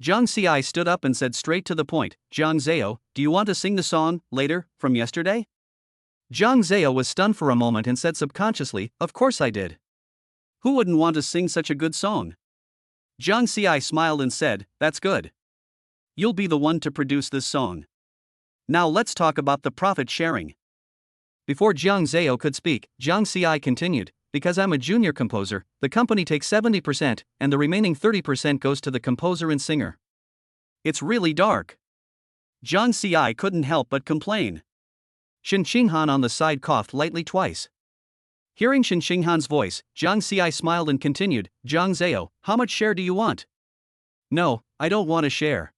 Zhang Xi stood up and said straight to the point, "Zhang Zhao, do you want to sing the song, later, from yesterday?" Zhang Zhao was stunned for a moment and said subconsciously, "Of course I did. Who wouldn't want to sing such a good song?" Zhang Xi smiled and said, "That's good. You'll be the one to produce this song. Now let's talk about the profit sharing." Before Zhang Zhao could speak, Zhang Xi continued, "Because I'm a junior composer, the company takes 70%, and the remaining 30% goes to the composer and singer." "It's really dark." Zhang Xi couldn't help but complain. Shen Xinghan on the side coughed lightly twice. Hearing Shen Xinghan's voice, Zhang Xiai smiled and continued, Zhang Zhao, how much share do you want? No, I don't want a share.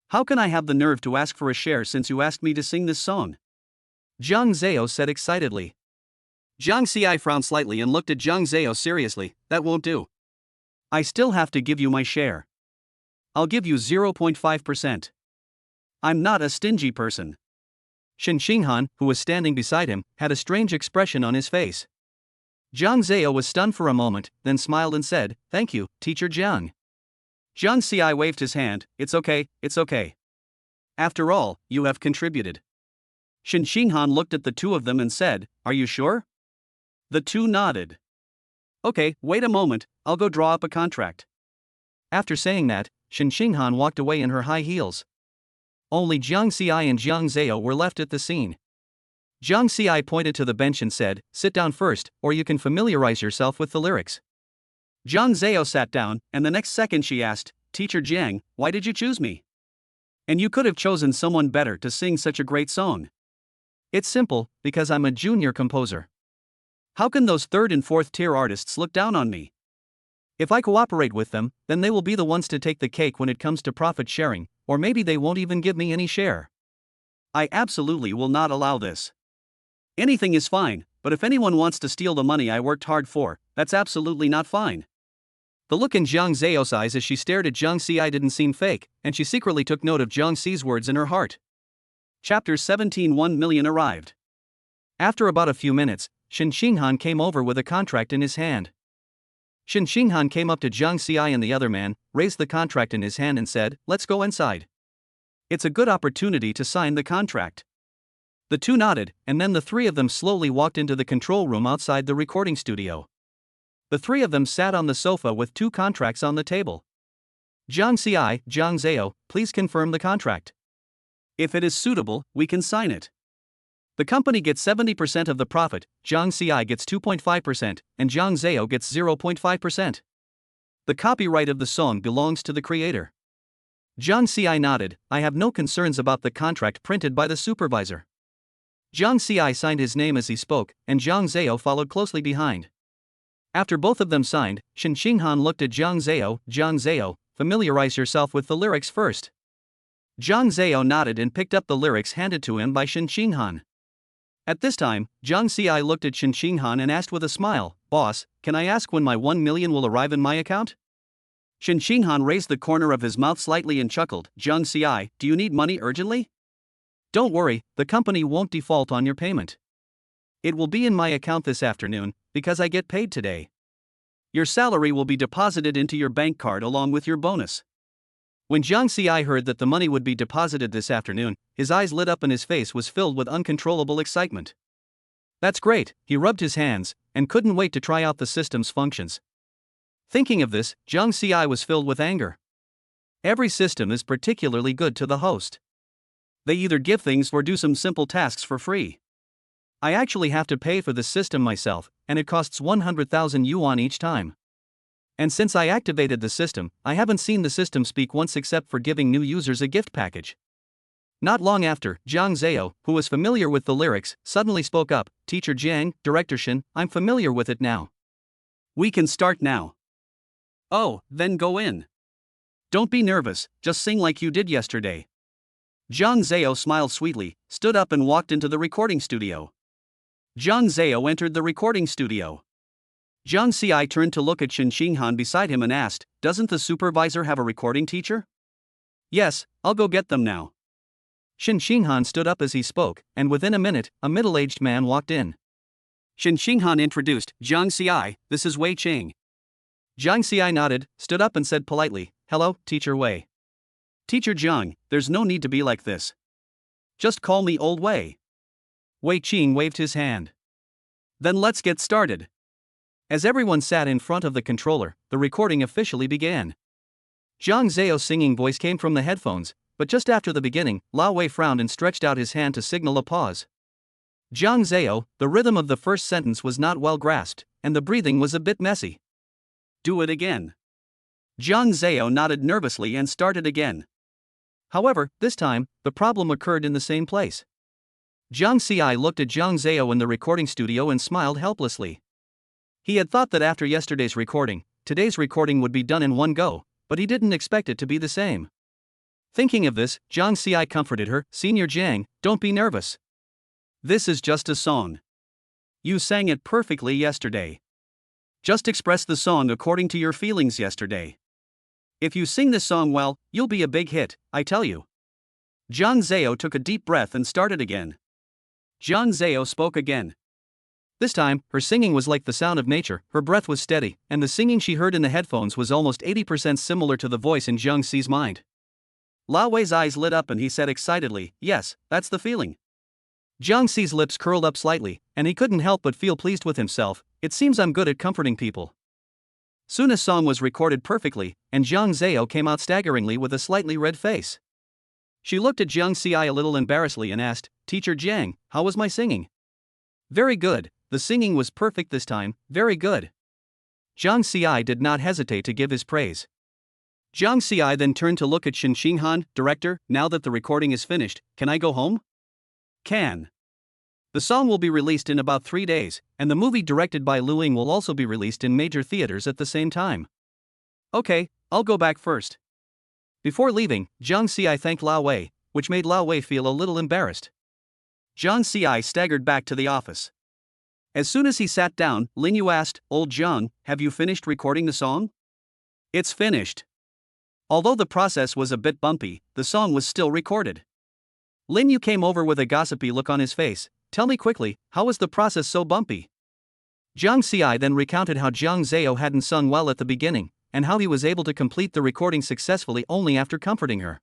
How can I have the nerve to ask for a share since you asked me to sing this song? Zhang Zhao said excitedly. Zhang Xiai frowned slightly and looked at Zhang Zhao seriously, that won't do. I still have to give you my share. I'll give you 0.5%. I'm not a stingy person. Shen Xinghan, who was standing beside him, had a strange expression on his face. Zhang Zhao was stunned for a moment, then smiled and said, Thank you, Teacher Zhang. Zhang Xiai waved his hand, it's okay, it's okay. After all, you have contributed. Shen Xinghan looked at the two of them and said, Are you sure? The two nodded. Okay, wait a moment, I'll go draw up a contract. After saying that, Shen Xinghan walked away in her high heels. Only Zhang Xiai and Zhang Zhao were left at the scene. Zhang Xiai pointed to the bench and said, Sit down first, or you can familiarize yourself with the lyrics. Zhang Zhao sat down, and the next second she asked, Teacher Jiang, why did you choose me? And you could have chosen someone better to sing such a great song. It's simple, because I'm a junior composer. How can those third and fourth tier artists look down on me? If I cooperate with them, then they will be the ones to take the cake when it comes to profit sharing, or maybe they won't even give me any share. I absolutely will not allow this. Anything is fine, but if anyone wants to steal the money I worked hard for, that's absolutely not fine. The look in Zhang Zhao's eyes as she stared at Zhang Xiai didn't seem fake, and she secretly took note of Zhang Xi's words in her heart. Chapter 17 1 million arrived. After about a few minutes, Shen Xinghan came over with a contract in his hand. Shen Xinghan came up to Zhang Xiai and the other man, raised the contract in his hand and said, Let's go inside. It's a good opportunity to sign the contract. The two nodded, and then the three of them slowly walked into the control room outside the recording studio. The three of them sat on the sofa with two contracts on the table. Zhang Xiai, Zhang Zhao, please confirm the contract. If it is suitable, we can sign it. The company gets 70% of the profit, Zhang Xiai gets 2.5%, and Zhang Zhao gets 0.5%. The copyright of the song belongs to the creator. Zhang Xiai nodded, I have no concerns about the contract printed by the supervisor. Zhang Xiai signed his name as he spoke, and Zhang Zhao followed closely behind. After both of them signed, Shen Xinghan looked at Zhang Zhao, familiarize yourself with the lyrics first. Zhang Zhao nodded and picked up the lyrics handed to him by Shen Xinghan. At this time, Zhang Xiai looked at Shen Xinghan and asked with a smile, Boss, can I ask when my 1 million will arrive in my account? Shen Xinghan raised the corner of his mouth slightly and chuckled, Zhang Xiai, do you need money urgently? Don't worry, the company won't default on your payment. It will be in my account this afternoon, because I get paid today. Your salary will be deposited into your bank card along with your bonus. When Zhang Xiai heard that the money would be deposited this afternoon, his eyes lit up and his face was filled with uncontrollable excitement. That's great, he rubbed his hands, and couldn't wait to try out the system's functions. Thinking of this, Zhang Xiai was filled with anger. Every system is particularly good to the host. They either give things or do some simple tasks for free. I actually have to pay for the system myself, and it costs 100,000 yuan each time. And since I activated the system, I haven't seen the system speak once except for giving new users a gift package. Not long after, Zhang Zhao, who was familiar with the lyrics, suddenly spoke up, Teacher Jiang, Director Shen, I'm familiar with it now. We can start now. Oh, then go in. Don't be nervous, just sing like you did yesterday. Zhang Zhao smiled sweetly, stood up and walked into the recording studio. Zhang Zhao entered the recording studio. Zhang Xiai turned to look at Shen Xinghan beside him and asked, Doesn't the supervisor have a recording teacher? Yes, I'll go get them now. Shen Xinghan stood up as he spoke, and within a minute, a middle-aged man walked in. Shen Xinghan introduced, Zhang Xiai, this is Wei Qing. Zhang Xiai nodded, stood up and said politely, Hello, Teacher Wei. Teacher Zhang, there's no need to be like this. Just call me Old Wei. Wei Qing waved his hand. Then let's get started. As everyone sat in front of the controller, the recording officially began. Zhang Zhao's singing voice came from the headphones, but just after the beginning, Lao Wei frowned and stretched out his hand to signal a pause. Zhang Zhao, the rhythm of the first sentence was not well grasped, and the breathing was a bit messy. Do it again. Zhang Zhao nodded nervously and started again. However, this time, the problem occurred in the same place. Jiang Ci looked at Zhang Zhao in the recording studio and smiled helplessly. He had thought that after yesterday's recording, today's recording would be done in one go, but he didn't expect it to be the same. Thinking of this, Jiang Ci comforted her, "Senior Jiang, don't be nervous. This is just a song. You sang it perfectly yesterday. Just express the song according to your feelings yesterday. If you sing this song well, you'll be a big hit, I tell you." Zhang Zhao took a deep breath and started again. Zhang Zhao spoke again. This time, her singing was like the sound of nature, her breath was steady, and the singing she heard in the headphones was almost 80% similar to the voice in Jiang Ci's mind. Lao Wei's eyes lit up and he said excitedly, "Yes, that's the feeling." Jiang Ci's lips curled up slightly, and he couldn't help but feel pleased with himself. It seems I'm good at comforting people. Soon a song was recorded perfectly, and Zhang Zhao came out staggeringly with a slightly red face. She looked at Jiang Ci a little embarrassedly and asked, "Teacher Jiang, how was my singing?" "Very good, the singing was perfect this time, very good." Jiang Ci did not hesitate to give his praise. Jiang Ci then turned to look at Shen Xinghan, "Director, now that the recording is finished, can I go home?" "Can. The song will be released in about 3 days, and the movie directed by Lu Ying will also be released in major theaters at the same time." "Okay, I'll go back first." Before leaving, Jiang Ci thanked Lao Wei, which made Lao Wei feel a little embarrassed. Jiang Ci staggered back to the office. As soon as he sat down, Lin Yu asked, "Old Jiang, have you finished recording the song?" "It's finished." Although the process was a bit bumpy, the song was still recorded. Lin Yu came over with a gossipy look on his face. "Tell me quickly, how was the process so bumpy?" Jiang Ci then recounted how Zhang Zhao hadn't sung well at the beginning, and how he was able to complete the recording successfully only after comforting her.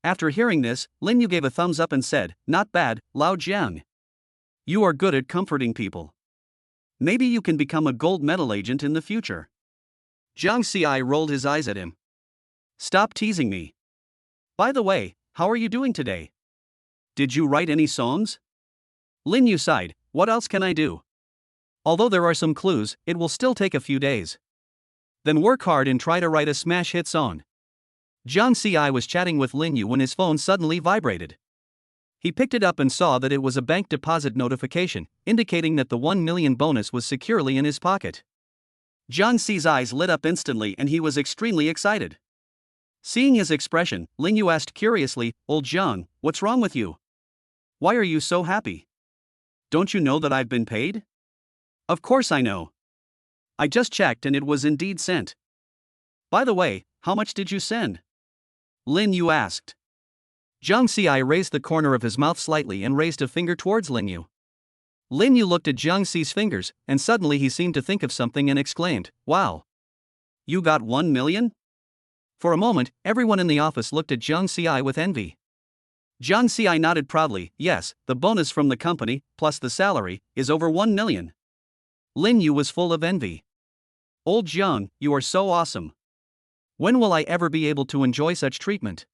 After hearing this, Lin Yu gave a thumbs up and said, "Not bad, Lao Jiang. You are good at comforting people. Maybe you can become a gold medal agent in the future." Jiang Ci rolled his eyes at him. "Stop teasing me. By the way, how are you doing today? Did you write any songs?" Lin Yu sighed, "What else can I do? Although there are some clues, it will still take a few days. Then work hard and try to write a smash hit song." Jiang Ci was chatting with Lin Yu when his phone suddenly vibrated. He picked it up and saw that it was a bank deposit notification, indicating that the 1 million bonus was securely in his pocket. Jiang Ci's eyes lit up instantly and he was extremely excited. Seeing his expression, Lin Yu asked curiously, "Old Jiang, what's wrong with you? Why are you so happy? Don't you know that I've been paid?" "Of course I know. I just checked and it was indeed sent." "By the way, how much did you send?" Lin Yu asked. Jiang Ci raised the corner of his mouth slightly and raised a finger towards Lin Yu. Lin Yu looked at Jiang Ci's fingers, and suddenly he seemed to think of something and exclaimed, "Wow! You got 1 million? For a moment, everyone in the office looked at Jiang Ci with envy. Jiang Ci nodded proudly, "Yes, the bonus from the company, plus the salary, is over 1 million. Lin Yu was full of envy. "Old Jiang, you are so awesome. When will I ever be able to enjoy such treatment?"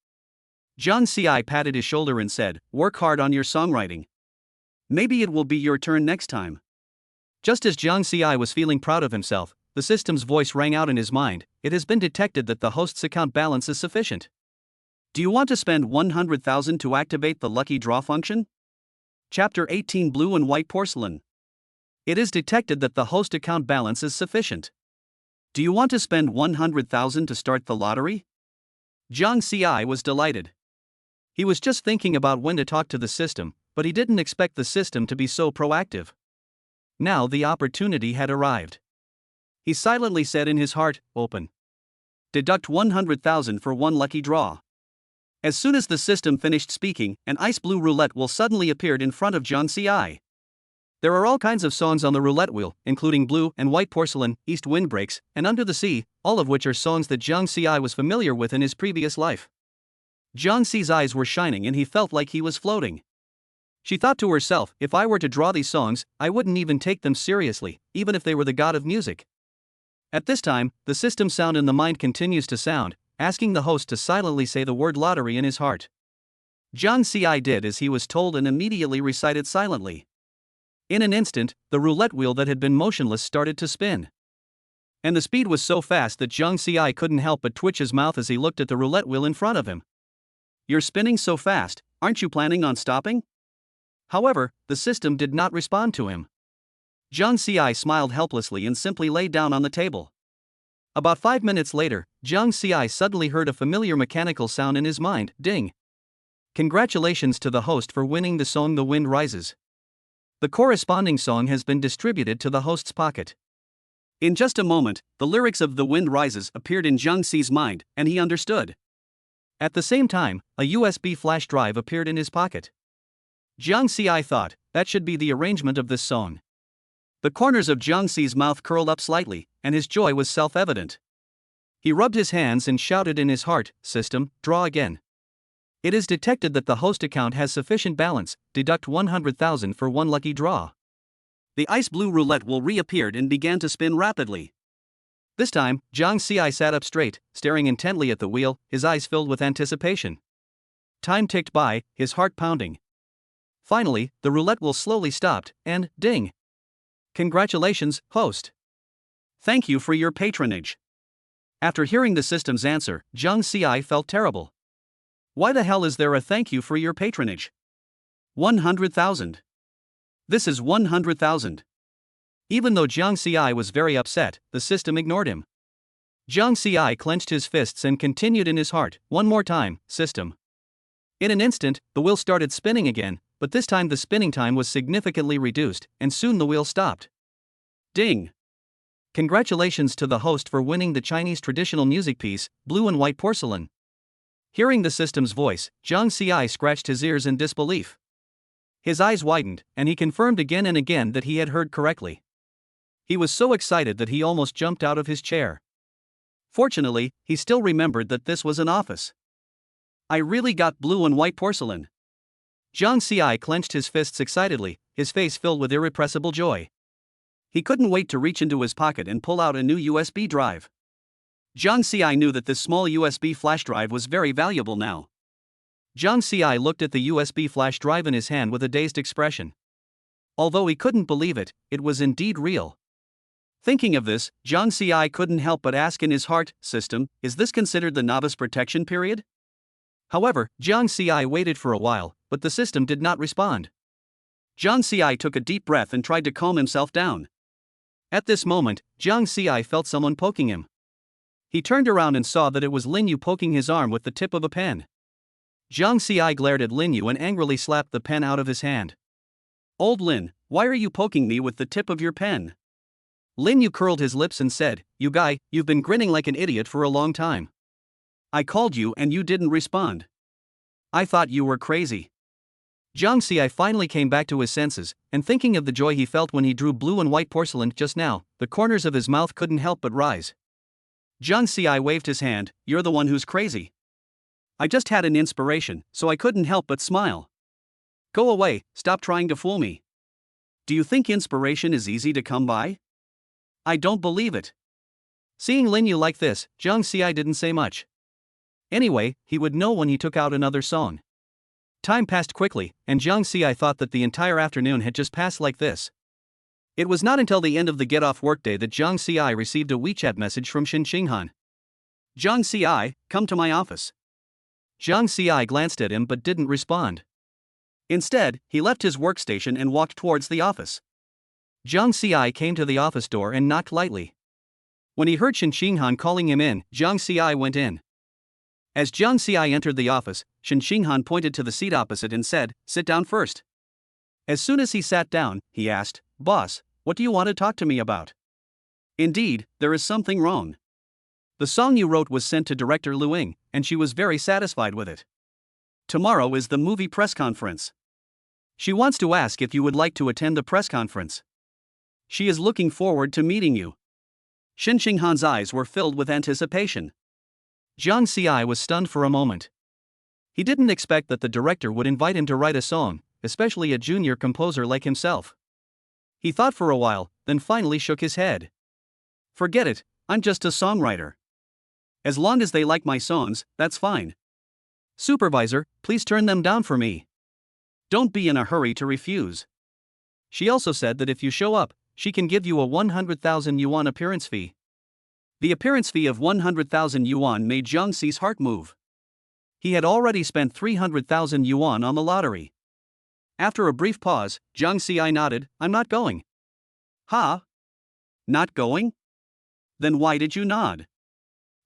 Jiang Ci patted his shoulder and said, "Work hard on your songwriting. Maybe it will be your turn next time." Just as Jiang Ci was feeling proud of himself, the system's voice rang out in his mind. "It has been detected that the host's account balance is sufficient. Do you want to spend 100,000 to activate the lucky draw function?" Chapter 18, Blue and White Porcelain. It is detected that the host account balance is sufficient. Do you want to spend 100,000 to start the lottery? Jiang Ci was delighted. He was just thinking about when to talk to the system, but he didn't expect the system to be so proactive. Now the opportunity had arrived. He silently said in his heart, "Open. Deduct 100,000 for one lucky draw." As soon as the system finished speaking, an ice blue roulette wheel suddenly appeared in front of Jiang Ci. There are all kinds of songs on the roulette wheel, including Blue and White Porcelain, East Wind Breaks, and Under the Sea, all of which are songs that Jiang Ci was familiar with in his previous life. Jiang Ci's eyes were shining and he felt like he was floating. She thought to herself, "If I were to draw these songs, I wouldn't even take them seriously, even if they were the god of music." At this time, the system sound in the mind continues to sound, asking the host to silently say the word lottery in his heart. Jiang Ci did as he was told and immediately recited silently. In an instant, the roulette wheel that had been motionless started to spin. And the speed was so fast that Jiang Ci couldn't help but twitch his mouth as he looked at the roulette wheel in front of him. "You're spinning so fast, aren't you planning on stopping?" However, the system did not respond to him. Jiang Xi smiled helplessly and simply lay down on the table. About 5 minutes later, Jiang Xi suddenly heard a familiar mechanical sound in his mind, ding. Congratulations to the host for winning the song The Wind Rises. The corresponding song has been distributed to the host's pocket. In just a moment, the lyrics of The Wind Rises appeared in Jiang Xi's mind, and he understood. At the same time, a USB flash drive appeared in his pocket. Jiang Xi thought, that should be the arrangement of this song. The corners of Jiang Xi's mouth curled up slightly, and his joy was self-evident. He rubbed his hands and shouted in his heart, "System, draw again." It is detected that the host account has sufficient balance, deduct 100,000 for one lucky draw. The ice blue roulette wheel reappeared and began to spin rapidly. This time, Jiang Xi sat up straight, staring intently at the wheel, his eyes filled with anticipation. Time ticked by, his heart pounding. Finally, the roulette wheel slowly stopped, and, ding! Congratulations, host. Thank you for your patronage. After hearing the system's answer, Jiang Xi felt terrible. Why the hell is there a thank you for your patronage? 100,000. This is 100,000. Even though Jiang Xi was very upset, the system ignored him. Jiang Xi clenched his fists and continued in his heart, "One more time, system." In an instant, the wheel started spinning again, but this time the spinning time was significantly reduced, and soon the wheel stopped. Ding! Congratulations to the host for winning the Chinese traditional music piece, Blue and White Porcelain. Hearing the system's voice, Jiang Xi scratched his ears in disbelief. His eyes widened, and he confirmed again and again that he had heard correctly. He was so excited that he almost jumped out of his chair. Fortunately, he still remembered that this was an office. I really got blue and white porcelain. Jiang Xi clenched his fists excitedly, his face filled with irrepressible joy. He couldn't wait to reach into his pocket and pull out a new USB drive. Jiang Xi knew that this small USB flash drive was very valuable now. Jiang Xi looked at the USB flash drive in his hand with a dazed expression. Although he couldn't believe it, it was indeed real. Thinking of this, Jiang Xi couldn't help but ask in his heart, "System, is this considered the novice protection period?" However, Jiang Xi waited for a while, but the system did not respond. Jiang Xi took a deep breath and tried to calm himself down. At this moment, Jiang Xi felt someone poking him. He turned around and saw that it was Lin Yu poking his arm with the tip of a pen. Jiang Xi glared at Lin Yu and angrily slapped the pen out of his hand. "Old Lin, why are you poking me with the tip of your pen?" Lin Yu curled his lips and said, "You guy, you've been grinning like an idiot for a long time. I called you and you didn't respond. I thought you were crazy." Jiang Xi finally came back to his senses, and thinking of the joy he felt when he drew blue and white porcelain just now, the corners of his mouth couldn't help but rise. Jiang Xi waved his hand, "You're the one who's crazy. I just had an inspiration, so I couldn't help but smile. Go away, stop trying to fool me. Do you think inspiration is easy to come by? I don't believe it." Seeing Lin Yu like this, Jiang Xi didn't say much. Anyway, he would know when he took out another song. Time passed quickly, and Jiang Xi thought that the entire afternoon had just passed like this. It was not until the end of the get-off workday that Jiang Xi received a WeChat message from Shen Xinghan. "Jiang Xi, come to my office." Jiang Xi glanced at him but didn't respond. Instead, he left his workstation and walked towards the office. Jiang Xi came to the office door and knocked lightly. When he heard Shen Xinghan calling him in, Jiang Xi went in. As Jiang Xi entered the office, Shen Xinghan pointed to the seat opposite and said, "Sit down first." As soon as he sat down, he asked, "Boss, what do you want to talk to me about?" "Indeed, there is something wrong. The song you wrote was sent to director Lu Ying, and she was very satisfied with it. Tomorrow is the movie press conference. She wants to ask if you would like to attend the press conference. She is looking forward to meeting you." Shen Xinghan's eyes were filled with anticipation. Jiang Xi was stunned for a moment. He didn't expect that the director would invite him to write a song, especially a junior composer like himself. He thought for a while, then finally shook his head. "Forget it, I'm just a songwriter. As long as they like my songs, that's fine." "Supervisor, please turn them down for me." "Don't be in a hurry to refuse." She also said that if you show up, she can give you a 100,000 yuan appearance fee. The appearance fee of 100,000 yuan made Jiang Xi's heart move. He had already spent 300,000 yuan on the lottery. After a brief pause, Jiang Xi nodded, I'm not going. Huh? Not going? Then why did you nod?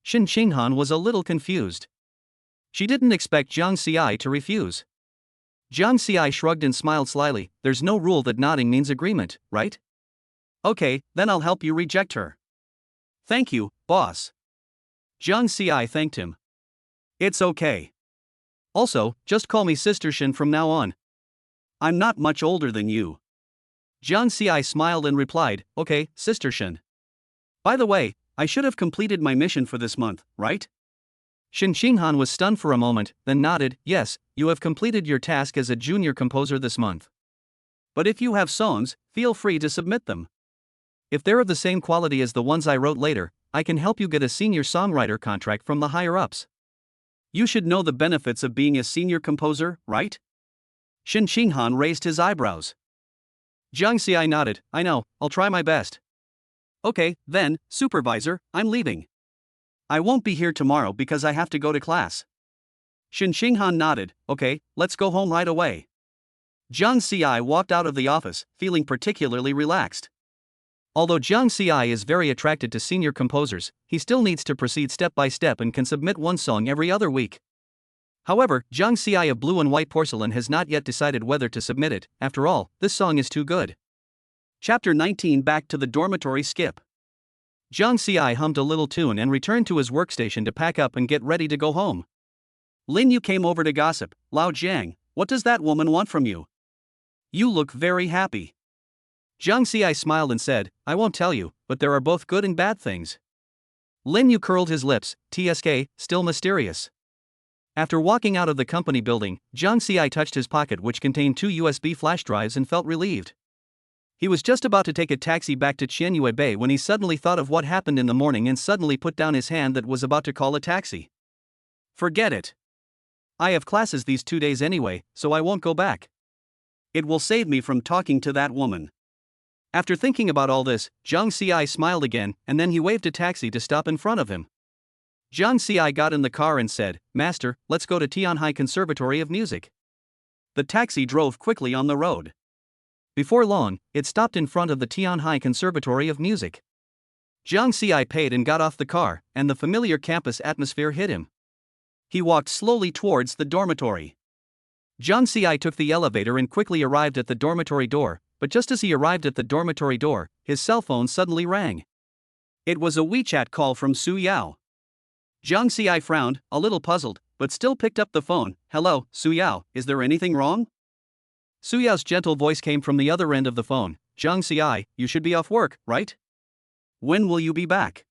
Shin Qinghan was a little confused. She didn't expect Jiang Xi to refuse. Jiang Xi shrugged and smiled slyly, there's no rule that nodding means agreement, right? Okay, then I'll help you reject her. Thank you, boss. Jiang Xi thanked him. It's okay. Also, just call me Sister Shin from now on. I'm not much older than you. Jiang Xi smiled and replied, okay, Sister Shin. By the way, I should have completed my mission for this month, right? Shin Qinghan was stunned for a moment, then nodded, yes, you have completed your task as a junior composer this month. But if you have songs, feel free to submit them. If they're of the same quality as the ones I wrote later, I can help you get a senior songwriter contract from the higher-ups. You should know the benefits of being a senior composer, right? Shin Qinghan raised his eyebrows. Jiang Xi nodded, I know, I'll try my best. Okay, then, supervisor, I'm leaving. I won't be here tomorrow because I have to go to class. Shin Qinghan nodded, okay, let's go home right away. Jiang Xi walked out of the office, feeling particularly relaxed. Although Jiang Xi is very attracted to senior composers, he still needs to proceed step by step and can submit one song every other week. However, Jiang Xi of Blue and White Porcelain has not yet decided whether to submit it, after all, this song is too good. Chapter 19 Back to the dormitory skip. Jiang Xi hummed a little tune and returned to his workstation to pack up and get ready to go home. Lin Yu came over to gossip, Lao Jiang, what does that woman want from you? You look very happy. Jiang Xi smiled and said, I won't tell you, but there are both good and bad things. Lin Yu curled his lips, TSK, still mysterious. After walking out of the company building, Jiang Xi touched his pocket which contained 2 USB flash drives and felt relieved. He was just about to take a taxi back to Qianyue Bay when he suddenly thought of what happened in the morning and suddenly put down his hand that was about to call a taxi. Forget it. I have classes these 2 days anyway, so I won't go back. It will save me from talking to that woman. After thinking about all this, Jiang Xi smiled again and then he waved a taxi to stop in front of him. Jiang Xi got in the car and said, Master, let's go to Tianhai Conservatory of Music. The taxi drove quickly on the road. Before long, it stopped in front of the Tianhai Conservatory of Music. Jiang Xi paid and got off the car, and the familiar campus atmosphere hit him. He walked slowly towards the dormitory. Jiang Xi took the elevator and quickly arrived at the dormitory door, but just as he arrived at the dormitory door, his cell phone suddenly rang. It was a WeChat call from Su Yao. Jiang Xi frowned, a little puzzled, but still picked up the phone. Hello, Su Yao, is there anything wrong? Su Yao's gentle voice came from the other end of the phone. Jiang Xi, you should be off work, right? When will you be back?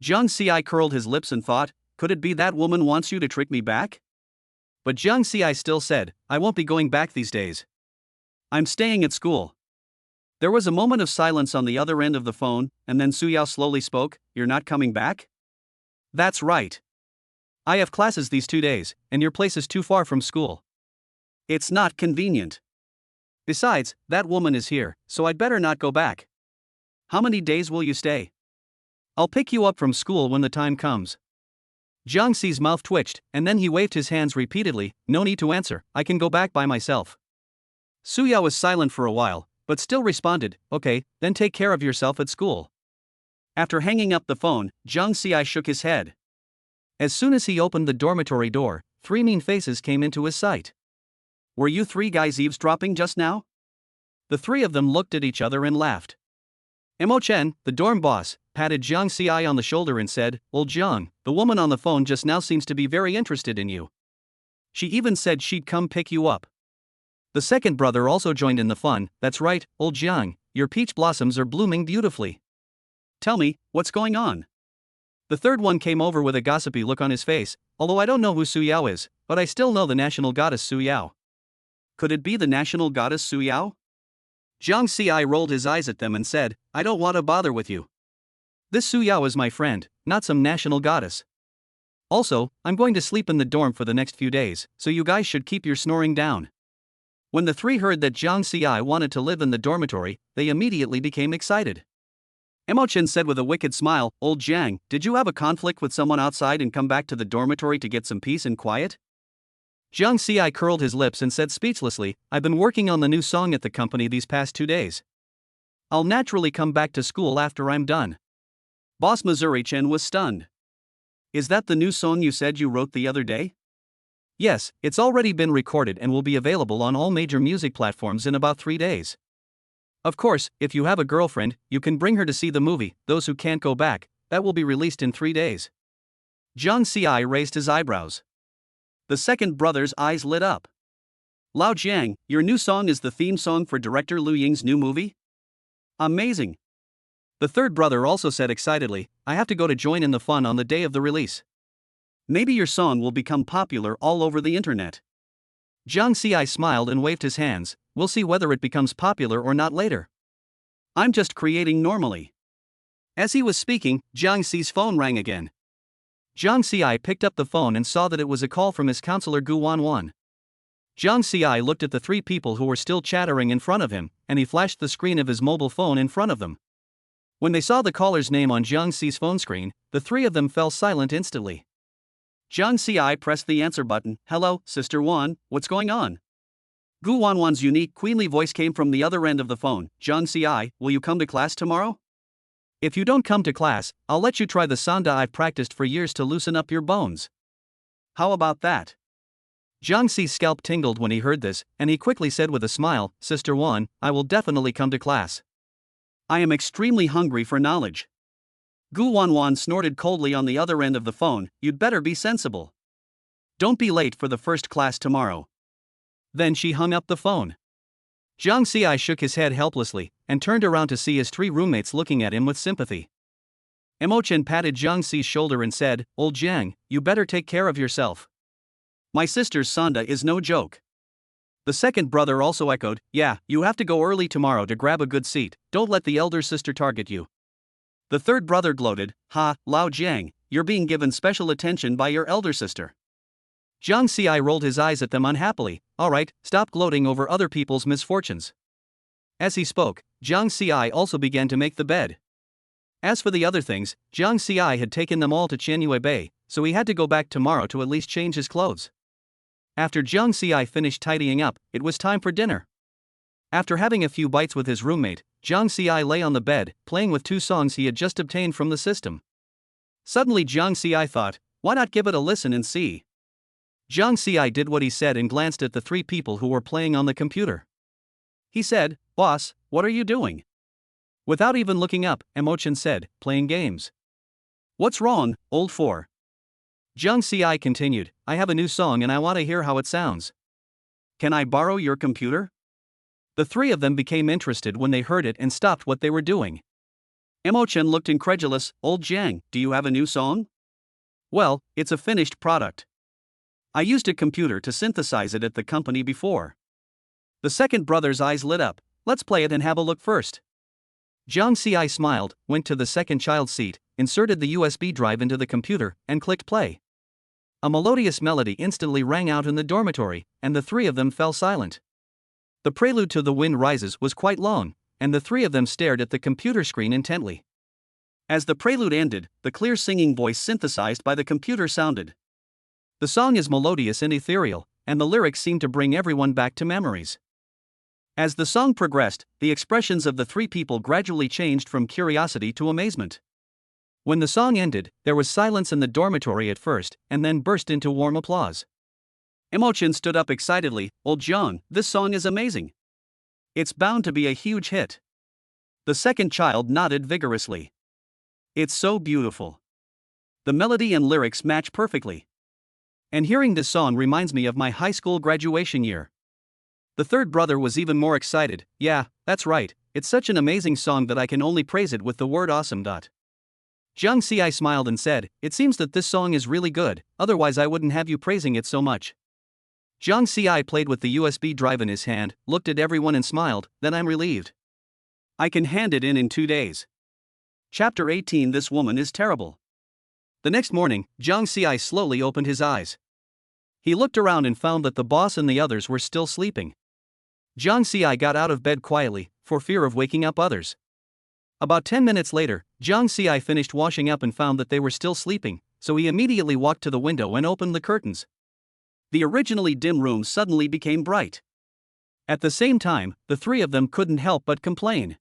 Jiang Xi curled his lips and thought, could it be that woman wants you to trick me back? But Jiang Xi still said, I won't be going back these days. I'm staying at school. There was a moment of silence on the other end of the phone, and then Su Yao slowly spoke, you're not coming back? That's right. I have classes these 2 days, and your place is too far from school. It's not convenient. Besides, that woman is here, so I'd better not go back. How many days will you stay? I'll pick you up from school when the time comes. Jiang Xi's mouth twitched, and then he waved his hands repeatedly, no need to answer, I can go back by myself. Su Yao was silent for a while, but still responded, okay, then take care of yourself at school. After hanging up the phone, Jiang Xi shook his head. As soon as he opened the dormitory door, 3 mean faces came into his sight. Were you 3 guys eavesdropping just now? The 3 of them looked at each other and laughed. Mo Chen, the dorm boss, patted Jiang Xi on the shoulder and said, Old Jiang, the woman on the phone just now seems to be very interested in you. She even said she'd come pick you up. The second brother also joined in the fun, that's right, Old Jiang, your peach blossoms are blooming beautifully. Tell me, what's going on? The third one came over with a gossipy look on his face, although I don't know who Su Yao is, but I still know the national goddess Su Yao. Could it be the national goddess Su Yao? Jiang Xi rolled his eyes at them and said, I don't want to bother with you. This Su Yao is my friend, not some national goddess. Also, I'm going to sleep in the dorm for the next few days, so you guys should keep your snoring down. When the 3 heard that Jiang Xi wanted to live in the dormitory, they immediately became excited. Mo Chen said with a wicked smile, Old Jiang, did you have a conflict with someone outside and come back to the dormitory to get some peace and quiet? Jiang Ci curled his lips and said speechlessly, I've been working on the new song at the company these past 2 days. I'll naturally come back to school after I'm done. Boss Missouri Chen was stunned. Is that the new song you said you wrote the other day? Yes, it's already been recorded and will be available on all major music platforms in about 3 days. Of course, if you have a girlfriend, you can bring her to see the movie, Those Who Can't Go Back, that will be released in 3 days. Jiang Ci raised his eyebrows. The second brother's eyes lit up. Lao Jiang, your new song is the theme song for director Lu Ying's new movie? Amazing. The third brother also said excitedly, I have to go to join in the fun on the day of the release. Maybe your song will become popular all over the internet. Jiang Ci smiled and waved his hands, we'll see whether it becomes popular or not later. I'm just creating normally. As he was speaking, Jiang Ci's phone rang again. Jiang Ci picked up the phone and saw that it was a call from his counselor Gu Wanwan. Jiang Ci looked at the 3 people who were still chattering in front of him, and he flashed the screen of his mobile phone in front of them. When they saw the caller's name on Jiang Ci's phone screen, the 3 of them fell silent instantly. Jiang Ci pressed the answer button. Hello, Sister Wan, what's going on? Gu Wanwan's unique queenly voice came from the other end of the phone. Jiang Ci, will you come to class tomorrow? If you don't come to class, I'll let you try the sanda I've practiced for years to loosen up your bones. How about that? Jiang Ci's scalp tingled when he heard this, and he quickly said with a smile, Sister Wan, I will definitely come to class. I am extremely hungry for knowledge. Gu Wanwan snorted coldly on the other end of the phone, you'd better be sensible. Don't be late for the first class tomorrow. Then she hung up the phone. Jiang Ci shook his head helplessly, and turned around to see his 3 roommates looking at him with sympathy. Mo Chen patted Jiang Ci's shoulder and said, Old Jiang, you better take care of yourself. My sister's sanda is no joke. The second brother also echoed, yeah, you have to go early tomorrow to grab a good seat, don't let the elder sister target you. The third brother gloated, ha, Lao Jiang, you're being given special attention by your elder sister. Jiang Ci rolled his eyes at them unhappily, alright, stop gloating over other people's misfortunes. As he spoke, Jiang Ci also began to make the bed. As for the other things, Jiang Ci had taken them all to Qianyue Bay, so he had to go back tomorrow to at least change his clothes. After Jiang Ci finished tidying up, it was time for dinner. After having a few bites with his roommate, Jiang Ci lay on the bed, playing with 2 songs he had just obtained from the system. Suddenly Jiang Ci thought, why not give it a listen and see? Jiang Ci did what he said and glanced at the 3 people who were playing on the computer. He said, Boss, what are you doing? Without even looking up, Mo Chen said, playing games. What's wrong, old 4? Jiang Ci continued, I have a new song and I want to hear how it sounds. Can I borrow your computer? The 3 of them became interested when they heard it and stopped what they were doing. Mo Chen looked incredulous, Old Jiang, do you have a new song? Well, it's a finished product. I used a computer to synthesize it at the company before. The second brother's eyes lit up, let's play it and have a look first. Jiang Ci smiled, went to the second child's seat, inserted the USB drive into the computer, and clicked play. A melodious melody instantly rang out in the dormitory, and the 3 of them fell silent. The prelude to The Wind Rises was quite long, and the 3 of them stared at the computer screen intently. As the prelude ended, the clear singing voice synthesized by the computer sounded. The song is melodious and ethereal, and the lyrics seem to bring everyone back to memories. As the song progressed, the expressions of the 3 people gradually changed from curiosity to amazement. When the song ended, there was silence in the dormitory at first, and then burst into warm applause. Mo Chen stood up excitedly, Old Jiang, this song is amazing. It's bound to be a huge hit. The second child nodded vigorously. It's so beautiful. The melody and lyrics match perfectly. And hearing this song reminds me of my high school graduation year. The third brother was even more excited, yeah, that's right, it's such an amazing song that I can only praise it with the word awesome. Jiang Ci smiled and said, it seems that this song is really good, otherwise I wouldn't have you praising it so much. Jiang Ci played with the USB drive in his hand, looked at everyone and smiled, then I'm relieved. I can hand it in 2 days. Chapter 18 This woman is terrible. The next morning, Jiang Ci slowly opened his eyes. He looked around and found that the boss and the others were still sleeping. Jiang Ci got out of bed quietly, for fear of waking up others. About 10 minutes later, Jiang Ci finished washing up and found that they were still sleeping, so he immediately walked to the window and opened the curtains. The originally dim room suddenly became bright. At the same time, the three of them couldn't help but complain.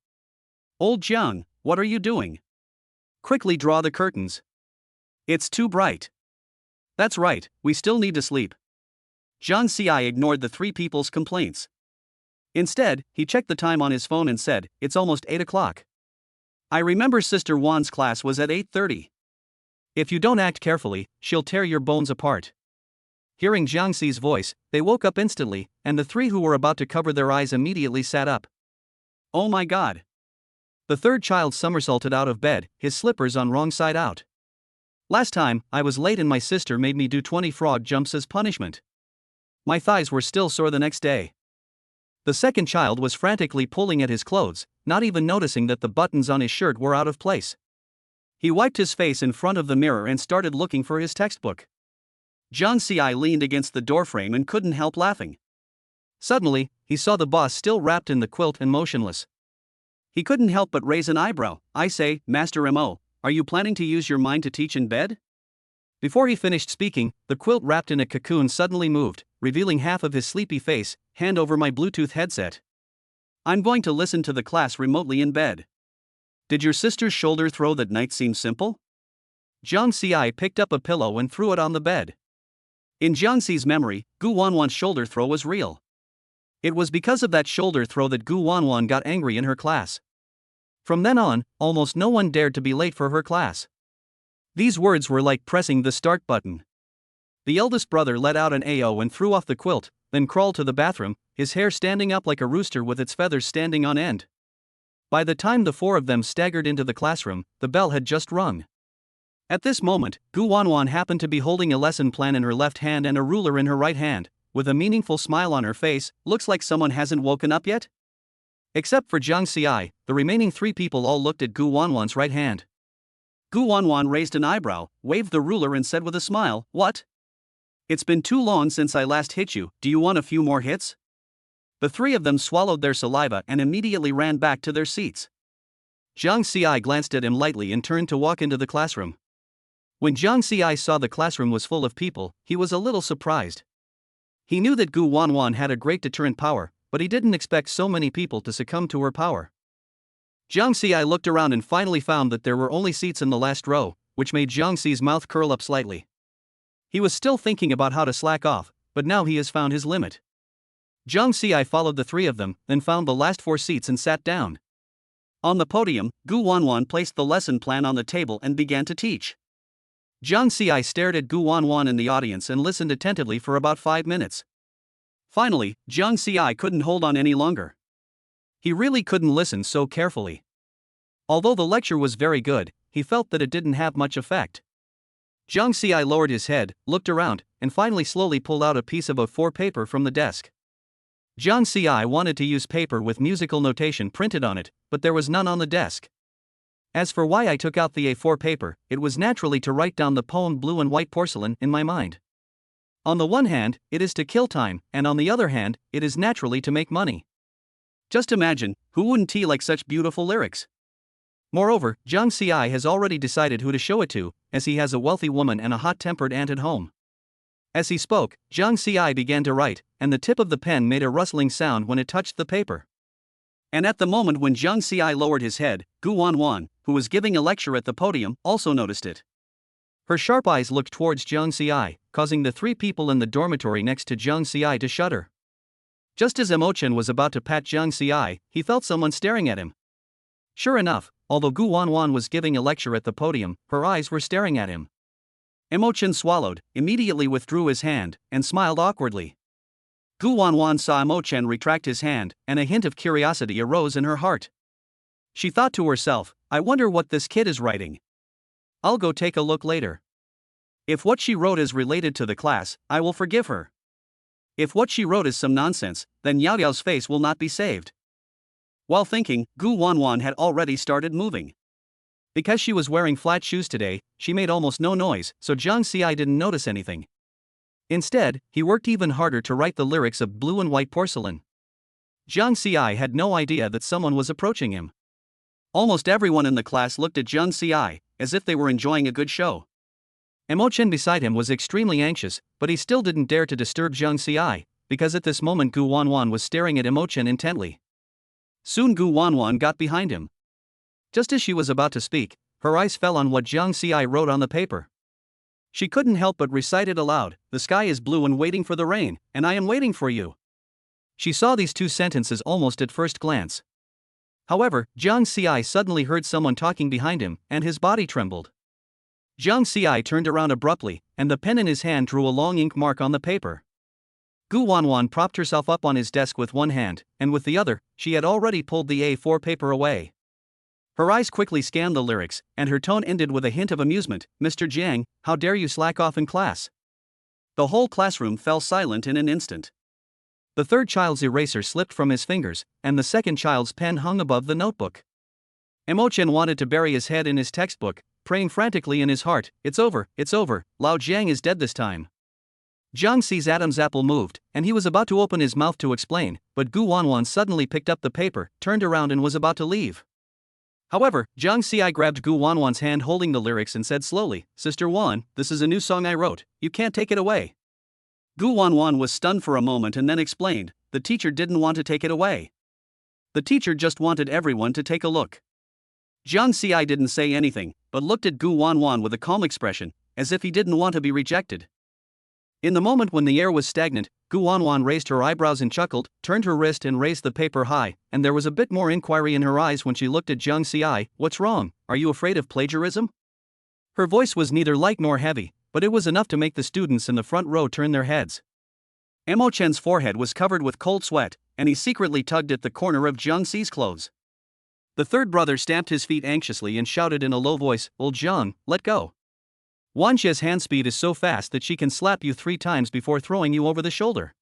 Old Jiang, what are you doing? Quickly draw the curtains. It's too bright. That's right, we still need to sleep. Jiang Xi ignored the three people's complaints. Instead, he checked the time on his phone and said, "It's almost 8 o'clock. I remember Sister Wan's class was at 8:30. If you don't act carefully, she'll tear your bones apart." Hearing Jiang Xi's voice, they woke up instantly, and the three who were about to cover their eyes immediately sat up. Oh my god. The third child somersaulted out of bed, his slippers on wrong side out. Last time, I was late and my sister made me do 20 frog jumps as punishment. My thighs were still sore the next day. The second child was frantically pulling at his clothes, not even noticing that the buttons on his shirt were out of place. He wiped his face in front of the mirror and started looking for his textbook. Jiang Xi leaned against the doorframe and couldn't help laughing. Suddenly, he saw the boss still wrapped in the quilt and motionless. He couldn't help but raise an eyebrow. "I say, Master Mo, are you planning to use your mind to teach in bed?" Before he finished speaking, the quilt wrapped in a cocoon suddenly moved, revealing half of his sleepy face. "Hand over my Bluetooth headset. I'm going to listen to the class remotely in bed." Did your sister's shoulder throw that night seem simple? Jiang Xi picked up a pillow and threw it on the bed. In Jiang Xi's memory, Gu Wanwan's shoulder throw was real. It was because of that shoulder throw that Gu Wanwan got angry in her class. From then on, almost no one dared to be late for her class. These words were like pressing the start button. The eldest brother let out an AO and threw off the quilt, then crawled to the bathroom, his hair standing up like a rooster with its feathers standing on end. By the time the four of them staggered into the classroom, the bell had just rung. At this moment, Gu Wanwan happened to be holding a lesson plan in her left hand and a ruler in her right hand, with a meaningful smile on her face. "Looks like someone hasn't woken up yet?" Except for Jiang Xi, the remaining three people all looked at Gu Wanwan's right hand. Gu Wanwan raised an eyebrow, waved the ruler and said with a smile, "What? It's been too long since I last hit you. Do you want a few more hits?" The three of them swallowed their saliva and immediately ran back to their seats. Jiang Xi glanced at him lightly and turned to walk into the classroom. When Jiang Xi saw the classroom was full of people, he was a little surprised. He knew that Gu Wanwan had a great deterrent power, but he didn't expect so many people to succumb to her power. Jiang Xi looked around and finally found that there were only seats in the last row, which made Jiang Xi's mouth curl up slightly. He was still thinking about how to slack off, but now he has found his limit. Jiang Xi followed the three of them, then found the last 4 seats and sat down. On the podium, Gu Wanwan placed the lesson plan on the table and began to teach. Jiang Xi stared at Gu Wanwan in the audience and listened attentively for about 5 minutes. Finally, Jiang Xi couldn't hold on any longer. He really couldn't listen so carefully. Although the lecture was very good, he felt that it didn't have much effect. Jiang Xi lowered his head, looked around, and finally slowly pulled out a piece of A4 paper from the desk. Jiang Xi wanted to use paper with musical notation printed on it, but there was none on the desk. As for why I took out the A4 paper, it was naturally to write down the poem Blue and White Porcelain in my mind. On the one hand, it is to kill time, and on the other hand, it is naturally to make money. Just imagine, who wouldn't like such beautiful lyrics? Moreover, Jiang Xi has already decided who to show it to, as he has a wealthy woman and a hot-tempered aunt at home. As he spoke, Jiang Xi began to write, and the tip of the pen made a rustling sound when it touched the paper. And at the moment when Jiang Xi lowered his head, Gu Wanwan, who was giving a lecture at the podium, also noticed it. Her sharp eyes looked towards Jiang Xi, causing the 3 people in the dormitory next to Jiang Xi to shudder. Just as Chen was about to pat Jiang Xi, he felt someone staring at him. Sure enough, although Gu Wanwan was giving a lecture at the podium, her eyes were staring at him. Chen swallowed, immediately withdrew his hand, and smiled awkwardly. Gu Wanwan saw Chen retract his hand, and a hint of curiosity arose in her heart. She thought to herself, "I wonder what this kid is writing. I'll go take a look later. If what she wrote is related to the class, I will forgive her. If what she wrote is some nonsense, then Yao Yao's face will not be saved." While thinking, Gu Wanwan had already started moving. Because she was wearing flat shoes today, she made almost no noise, so Jiang Xi didn't notice anything. Instead, he worked even harder to write the lyrics of Blue and White Porcelain. Jiang Xi had no idea that someone was approaching him. Almost everyone in the class looked at Jiang Xi, as if they were enjoying a good show. Emo-chen beside him was extremely anxious, but he still didn't dare to disturb Zhang Xiai, because at this moment Gu Wanwan was staring at Emo-chen intently. Soon Gu Wanwan got behind him. Just as she was about to speak, her eyes fell on what Zhang Xiai wrote on the paper. She couldn't help but recite it aloud. The sky is blue and waiting for the rain, and I am waiting for you. She saw these two sentences almost at first glance. However, Zhang Xiai suddenly heard someone talking behind him, and his body trembled. Zhang Xiai turned around abruptly, and the pen in his hand drew a long ink mark on the paper. Gu Wanwan propped herself up on his desk with one hand, and with the other, she had already pulled the A4 paper away. Her eyes quickly scanned the lyrics, and her tone ended with a hint of amusement. Mr. Jiang, how dare you slack off in class? The whole classroom fell silent in an instant. The third child's eraser slipped from his fingers, and the second child's pen hung above the notebook. Emo-chen wanted to bury his head in his textbook, praying frantically in his heart, it's over, Lao Jiang is dead this time. Zhang Xi's Adam's apple moved, and he was about to open his mouth to explain, but Gu Wanwan suddenly picked up the paper, turned around and was about to leave. However, Zhang Xiai grabbed Gu Wanwan's hand holding the lyrics and said slowly, Sister Wan, this is a new song I wrote, you can't take it away. Gu Wanwan was stunned for a moment and then explained, the teacher didn't want to take it away. The teacher just wanted everyone to take a look. Zhang Xiai didn't say anything, but looked at Gu Wanwan with a calm expression, as if he didn't want to be rejected. In the moment when the air was stagnant, Gu Wanwan raised her eyebrows and chuckled, turned her wrist and raised the paper high, and there was a bit more inquiry in her eyes when she looked at Zhang Xiai. What's wrong? Are you afraid of plagiarism? Her voice was neither light nor heavy, but it was enough to make the students in the front row turn their heads. Emo-chen's forehead was covered with cold sweat, and he secretly tugged at the corner of Zhang Xi's clothes. The third brother stamped his feet anxiously and shouted in a low voice, Old Zhang, let go. Wanxia's hand speed is so fast that she can slap you 3 times before throwing you over the shoulder.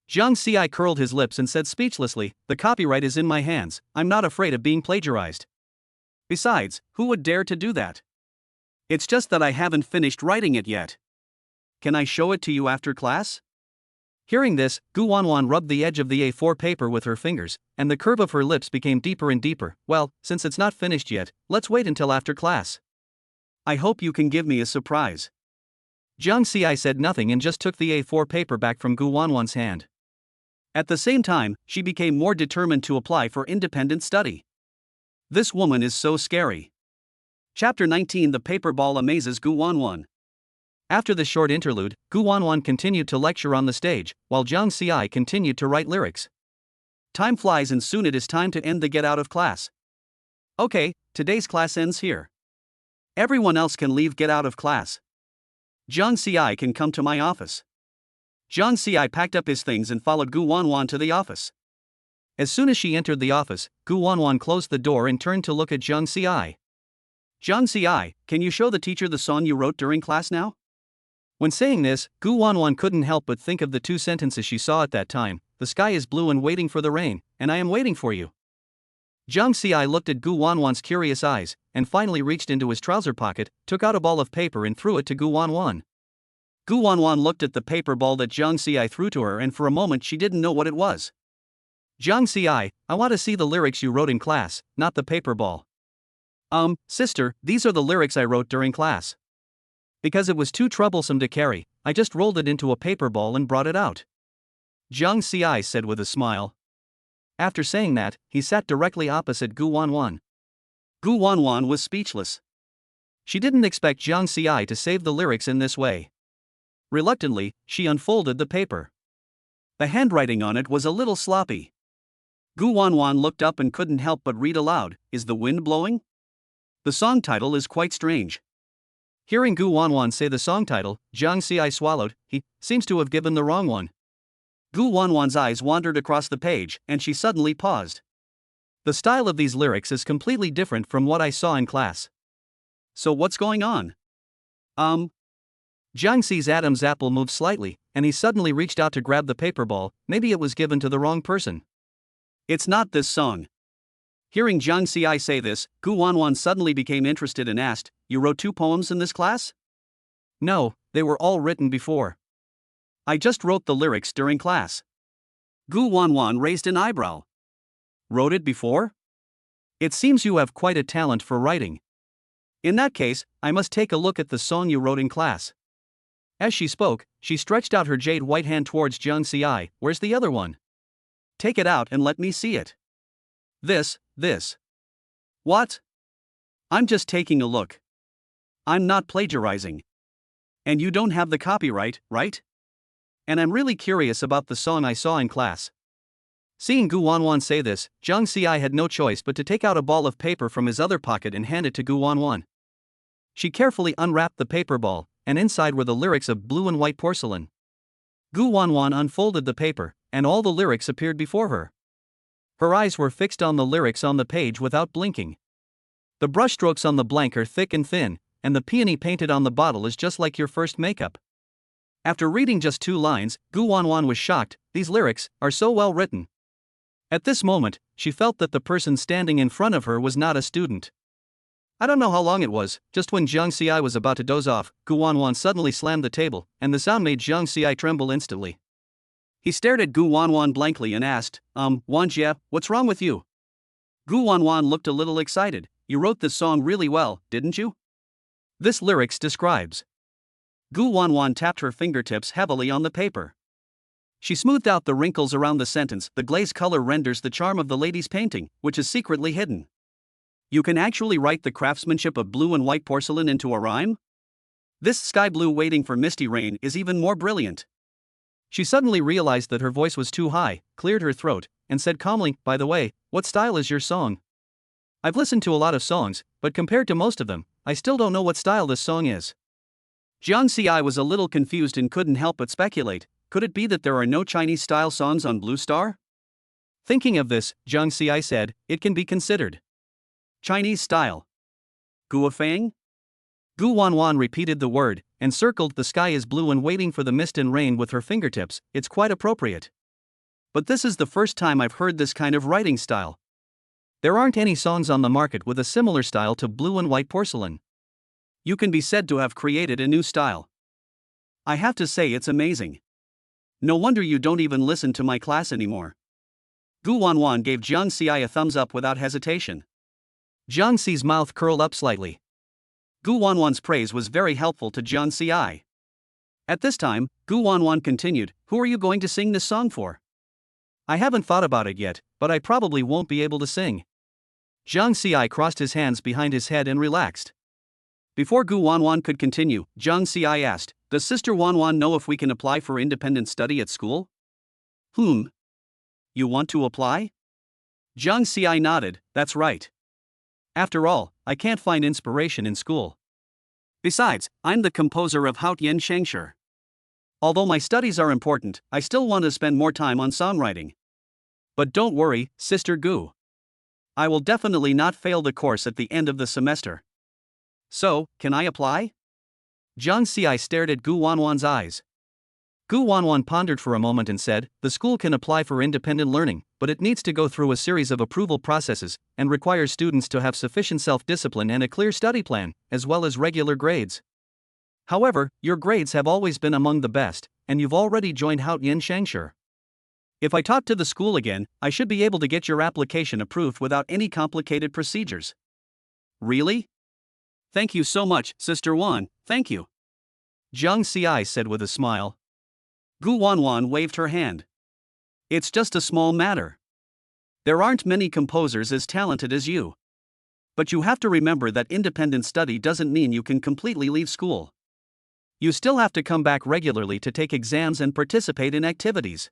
Zhang Xiai curled his lips and said speechlessly, the copyright is in my hands, I'm not afraid of being plagiarized. Besides, who would dare to do that? It's just that I haven't finished writing it yet. Can I show it to you after class? Hearing this, Gu Wanwan rubbed the edge of the A4 paper with her fingers, and the curve of her lips became deeper and deeper. Well, since it's not finished yet, let's wait until after class. I hope you can give me a surprise. Zhang Xiai said nothing and just took the A4 paper back from Gu Wanwan's hand. At the same time, she became more determined to apply for independent study. This woman is so scary. Chapter 19 The Paper Ball Amazes Gu Wanwan. After the short interlude, Gu Wanwan continued to lecture on the stage, while Zhang Xiai continued to write lyrics. Time flies and soon it is time to end the get out of class. Okay, today's class ends here. Everyone else can leave get out of class. Zhang Xiai can come to my office. Zhang Xiai packed up his things and followed Gu Wanwan to the office. As soon as she entered the office, Gu Wanwan closed the door and turned to look at Zhang Xiai. Zhang Xiai, can you show the teacher the song you wrote during class now? When saying this, Gu Wanwan couldn't help but think of the 2 sentences she saw at that time, the sky is blue and waiting for the rain, and I am waiting for you. Zhang Xiai looked at Gu Wanwan's curious eyes, and finally reached into his trouser pocket, took out a ball of paper and threw it to Gu Wanwan. Gu Wanwan looked at the paper ball that Zhang Xiai threw to her and for a moment she didn't know what it was. Zhang Xiai, I want to see the lyrics you wrote in class, not the paper ball. Sister, these are the lyrics I wrote during class. Because it was too troublesome to carry, I just rolled it into a paper ball and brought it out. Zhang Xiai said with a smile. After saying that, he sat directly opposite Gu Wanwan. Gu Wanwan was speechless. She didn't expect Zhang Xiai to save the lyrics in this way. Reluctantly, she unfolded the paper. The handwriting on it was a little sloppy. Gu Wanwan looked up and couldn't help but read aloud, Is the wind blowing? The song title is quite strange. Hearing Gu Wanwan say the song title, Zhang Xiai swallowed. He seems to have given the wrong one. Gu Wanwan's eyes wandered across the page, and she suddenly paused. The style of these lyrics is completely different from what I saw in class. So what's going on? Zhang Xi's Adam's apple moved slightly, and he suddenly reached out to grab the paper ball. Maybe it was given to the wrong person. It's not this song. Hearing Zhang Xiai say this, Gu Wanwan suddenly became interested and asked, You wrote 2 poems in this class? No, they were all written before. I just wrote the lyrics during class. Gu Wanwan raised an eyebrow. Wrote it before? It seems you have quite a talent for writing. In that case, I must take a look at the song you wrote in class. As she spoke, she stretched out her jade white hand towards Jiang Ci. Where's the other one? Take it out and let me see it. This. What? I'm just taking a look. I'm not plagiarizing. And you don't have the copyright, right? And I'm really curious about the song I saw in class. Seeing Gu Wanwan say this, Jiang Ci had no choice but to take out a ball of paper from his other pocket and hand it to Gu Wanwan. She carefully unwrapped the paper ball, and inside were the lyrics of Blue and White Porcelain. Gu Wanwan unfolded the paper, and all the lyrics appeared before her. Her eyes were fixed on the lyrics on the page without blinking. The brushstrokes on the blank are thick and thin, and the peony painted on the bottle is just like your first makeup. After reading just 2 lines, Gu Wanwan was shocked. These lyrics are so well written. At this moment, she felt that the person standing in front of her was not a student. I don't know how long it was, just when Jiang Ci was about to doze off, Gu Wanwan suddenly slammed the table, and the sound made Jiang Ci tremble instantly. He stared at Gu Wanwan blankly and asked, Wanjie, what's wrong with you? Gu Wanwan looked a little excited. You wrote this song really well, didn't you? This lyrics describes. Gu Wanwan tapped her fingertips heavily on the paper. She smoothed out the wrinkles around the sentence. The glaze color renders the charm of the lady's painting, which is secretly hidden. You can actually write the craftsmanship of blue and white porcelain into a rhyme? This sky blue waiting for misty rain is even more brilliant. She suddenly realized that her voice was too high, cleared her throat, and said calmly, by the way, what style is your song? I've listened to a lot of songs, but compared to most of them, I still don't know what style this song is. Jiang Ci was a little confused and couldn't help but speculate. Could it be that there are no Chinese-style songs on Blue Star? Thinking of this, Jiang Ci said, it can be considered. Chinese style. Guofang? Gu Wanwan repeated the word, and circled the sky is blue and waiting for the mist and rain with her fingertips. It's quite appropriate. But this is the first time I've heard this kind of writing style. There aren't any songs on the market with a similar style to Blue and White Porcelain. You can be said to have created a new style. I have to say it's amazing. No wonder you don't even listen to my class anymore. Gu Wanwan gave Jiang Ci a thumbs up without hesitation. Jiang Ci's mouth curled up slightly. Gu Wanwan's praise was very helpful to Jiang Ci. At this time, Gu Wanwan continued, who are you going to sing this song for? I haven't thought about it yet, but I probably won't be able to sing. Jiang Ci crossed his hands behind his head and relaxed. Before Gu Wanwan could continue, Jiang Ci asked, does Sister Wanwan know if we can apply for independent study at school? You want to apply? Jiang Ci nodded, that's right. After all, I can't find inspiration in school. Besides, I'm the composer of Haotian Shangshi. Although my studies are important, I still want to spend more time on songwriting. But don't worry, Sister Gu. I will definitely not fail the course at the end of the semester. So, can I apply? Jiang Ci stared at Gu Wanwan's eyes. Gu Wanwan pondered for a moment and said, the school can apply for independent learning, but it needs to go through a series of approval processes, and requires students to have sufficient self-discipline and a clear study plan, as well as regular grades. However, your grades have always been among the best, and you've already joined Haotian Shangshi. If I taught to the school again, I should be able to get your application approved without any complicated procedures. Really? Thank you so much, Sister Wan, thank you. Jiang Ci said with a smile. Gu Wanwan waved her hand. It's just a small matter. There aren't many composers as talented as you. But you have to remember that independent study doesn't mean you can completely leave school. You still have to come back regularly to take exams and participate in activities.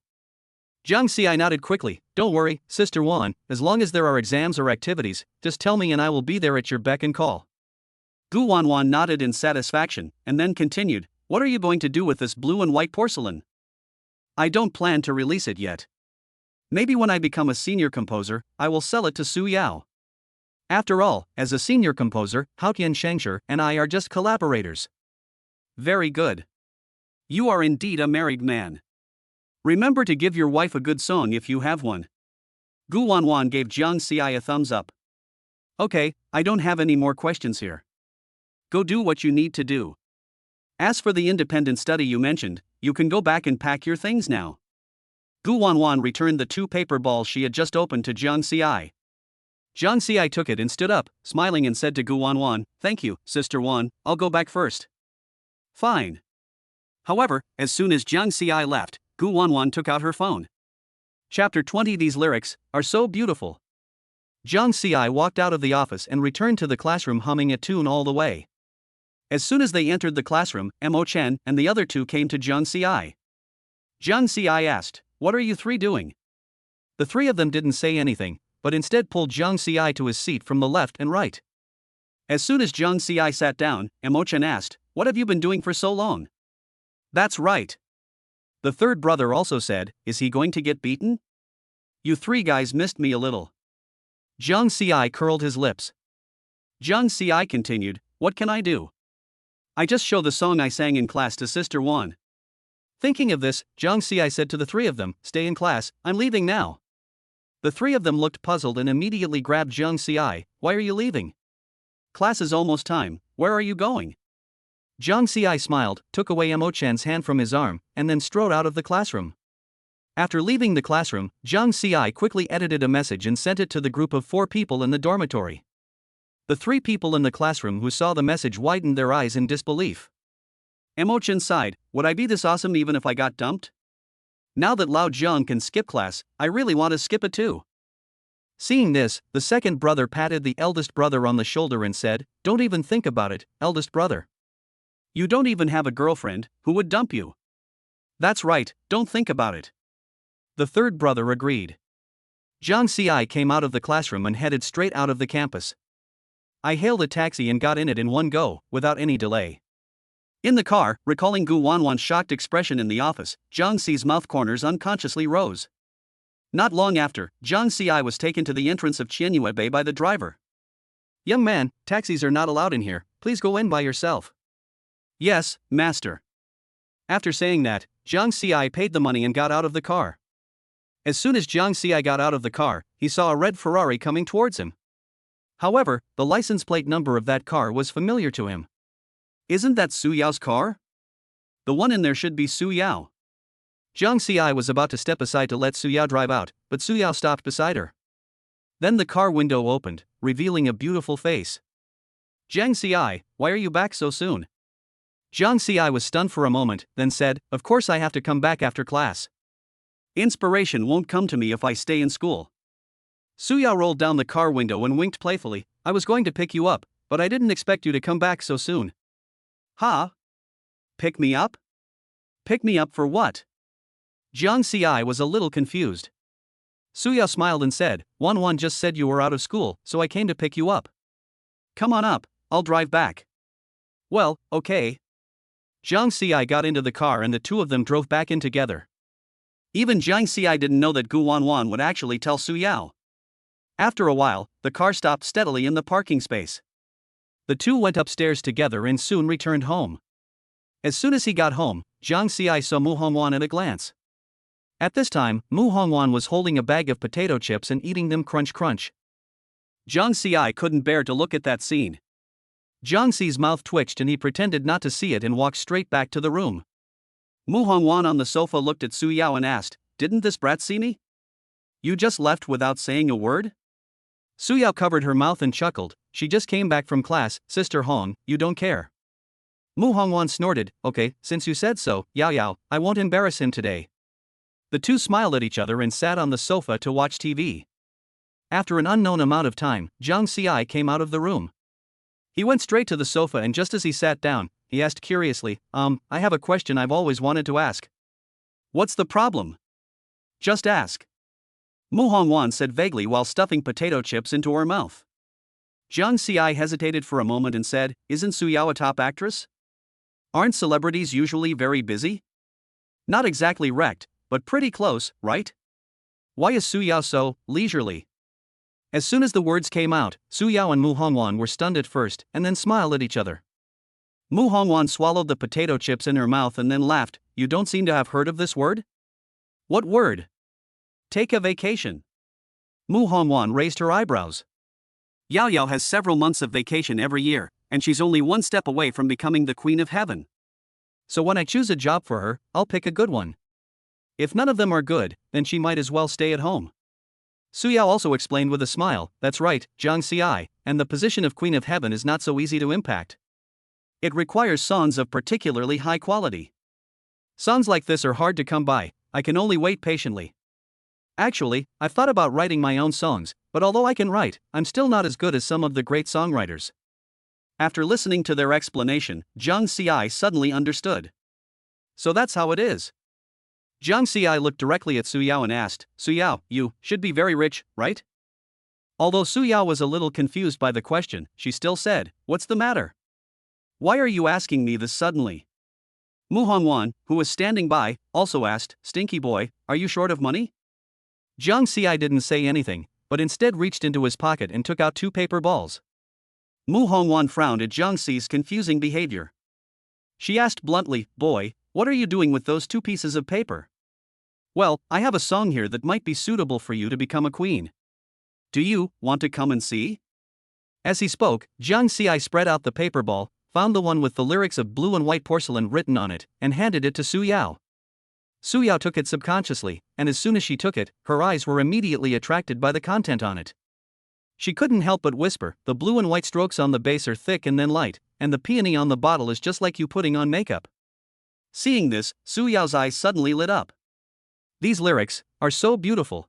Jiang Ci nodded quickly. Don't worry, Sister Wan, as long as there are exams or activities, just tell me and I will be there at your beck and call. Gu Wanwan nodded in satisfaction, and then continued, what are you going to do with this blue and white porcelain? I don't plan to release it yet. Maybe when I become a senior composer, I will sell it to Su Yao. After all, as a senior composer, Haotian Shangshi and I are just collaborators. Very good. You are indeed a married man. Remember to give your wife a good song if you have one. Gu Wanwan gave Jiang Ci a thumbs up. Okay, I don't have any more questions here. Go do what you need to do. As for the independent study you mentioned, you can go back and pack your things now. Gu Wanwan returned the 2 paper balls she had just opened to Jiang Ci. Jiang Xi took it and stood up, smiling and said to Gu Wanwan, "Thank you, Sister Wan, I'll go back first." Fine. However, as soon as Jiang Xi left, Gu Wanwan took out her phone. Chapter 20. These lyrics are so beautiful. Jiang Xi walked out of the office and returned to the classroom humming a tune all the way. As soon as they entered the classroom, Mo Chen and the other two came to Jiang Xi. Jiang Xi asked, "What are you three doing?" The three of them didn't say anything, but instead pulled Jiang Xi to his seat from the left and right. As soon as Jiang Xi sat down, Mo Chen asked, "What have you been doing for so long?" "That's right." The third brother also said, "Is he going to get beaten?" "You three guys missed me a little." Jiang Xi curled his lips. Jiang Xi continued, "What can I do? I just show the song I sang in class to Sister Wan." Thinking of this, Jiang Xi said to the three of them, "Stay in class, I'm leaving now." The three of them looked puzzled and immediately grabbed Jiang Xi. "Why are you leaving?" "Class is almost time, where are you going?" Jiang Xi smiled, took away Mo Chen's hand from his arm, and then strode out of the classroom. After leaving the classroom, Jiang Xi quickly edited a message and sent it to the group of 4 people in the dormitory. The 3 people in the classroom who saw the message widened their eyes in disbelief. Mo Chen sighed, "Would I be this awesome even if I got dumped? Now that Lao Jiang can skip class, I really want to skip it too." Seeing this, the second brother patted the eldest brother on the shoulder and said, "Don't even think about it, eldest brother. You don't even have a girlfriend who would dump you." "That's right, don't think about it." The third brother agreed. Jiang Xi came out of the classroom and headed straight out of the campus. I hailed a taxi and got in it in one go, without any delay. In the car, recalling Gu Wanwan's shocked expression in the office, Jiang Xi's mouth corners unconsciously rose. Not long after, Jiang Xi was taken to the entrance of Qianyue by the driver. "Young man, taxis are not allowed in here, please go in by yourself." "Yes, master." After saying that, Jiang Xi paid the money and got out of the car. As soon as Jiang Xi got out of the car, he saw a red Ferrari coming towards him. However, the license plate number of that car was familiar to him. "Isn't that Su Yao's car? The one in there should be Su Yao." Jiang Xi was about to step aside to let Su Yao drive out, but Su Yao stopped beside her. Then the car window opened, revealing a beautiful face. "Jiang Xi, why are you back so soon?" Jiang Xi was stunned for a moment, then said, "Of course I have to come back after class. Inspiration won't come to me if I stay in school." Su Yao rolled down the car window and winked playfully. "I was going to pick you up, but I didn't expect you to come back so soon." "Huh? Pick me up? Pick me up for what?" Jiang Xi was a little confused. Su Yao smiled and said, "Wanwan just said you were out of school, so I came to pick you up." "Come on up, I'll drive back." "Well, okay." Jiang Xi got into the car and the two of them drove back in together. Even Jiang Xi didn't know that Gu Wanwan would actually tell Su Yao. After a while, the car stopped steadily in the parking space. The two went upstairs together and soon returned home. As soon as he got home, Jiang Xi saw Mu Hongwan at a glance. At this time, Mu Hongwan was holding a bag of potato chips and eating them crunch crunch. Jiang Xi couldn't bear to look at that scene. Jiang Xi's mouth twitched and he pretended not to see it and walked straight back to the room. Mu Hongwan on the sofa looked at Su Yao and asked, "Didn't this brat see me? You just left without saying a word?" Su Yao covered her mouth and chuckled. "She just came back from class, Sister Hong, you don't care." Mu Hongwan snorted, "Okay, since you said so, Yao Yao, I won't embarrass him today." The two smiled at each other and sat on the sofa to watch TV. After an unknown amount of time, Jiang Xi came out of the room. He went straight to the sofa and just as he sat down, he asked curiously, I have a question I've always wanted to ask." "What's the problem? Just ask." Mu Hongwan said vaguely while stuffing potato chips into her mouth. Jiang Xi hesitated for a moment and said, "Isn't Su Yao a top actress? Aren't celebrities usually very busy? Not exactly wrecked, but pretty close, right? Why is Su Yao so leisurely?" As soon as the words came out, Su Yao and Mu Hongwan were stunned at first and then smiled at each other. Mu Hongwan swallowed the potato chips in her mouth and then laughed. "You don't seem to have heard of this word?" "What word?" "Take a vacation." Mu Hongwan raised her eyebrows. Yao Yao has several months of vacation every year, and she's only one step away from becoming the queen of heaven. So when I choose a job for her, I'll pick a good one. If none of them are good, then she might as well stay at home. Su Yao also explained with a smile, that's right, Zhang Xi, and the position of Queen of Heaven is not so easy to impact. It requires songs of particularly high quality. Songs like this are hard to come by, I can only wait patiently. Actually, I've thought about writing my own songs, but although I can write, I'm still not as good as some of the great songwriters. After listening to their explanation, Zhang Xi suddenly understood. So that's how it is. Zhang Xi looked directly at Su Yao and asked, Su Yao, you should be very rich, right? Although Su Yao was a little confused by the question, she still said, what's the matter? Why are you asking me this suddenly? Mu Hongwan, who was standing by, also asked, Stinky boy, are you short of money? Zhang Xi didn't say anything, but instead reached into his pocket and took out 2 paper balls. Mu Hongwan frowned at Zhang Xi's confusing behavior. She asked bluntly, boy, what are you doing with those 2 pieces of paper? Well, I have a song here that might be suitable for you to become a queen. Do you want to come and see? As he spoke, Zhang Xi spread out the paper ball, found the one with the lyrics of blue and white porcelain written on it, and handed it to Su Yao. Su Yao took it subconsciously, and as soon as she took it, her eyes were immediately attracted by the content on it. She couldn't help but whisper, the blue and white strokes on the base are thick and then light, and the peony on the bottle is just like you putting on makeup. Seeing this, Su Yao's eyes suddenly lit up. These lyrics are so beautiful.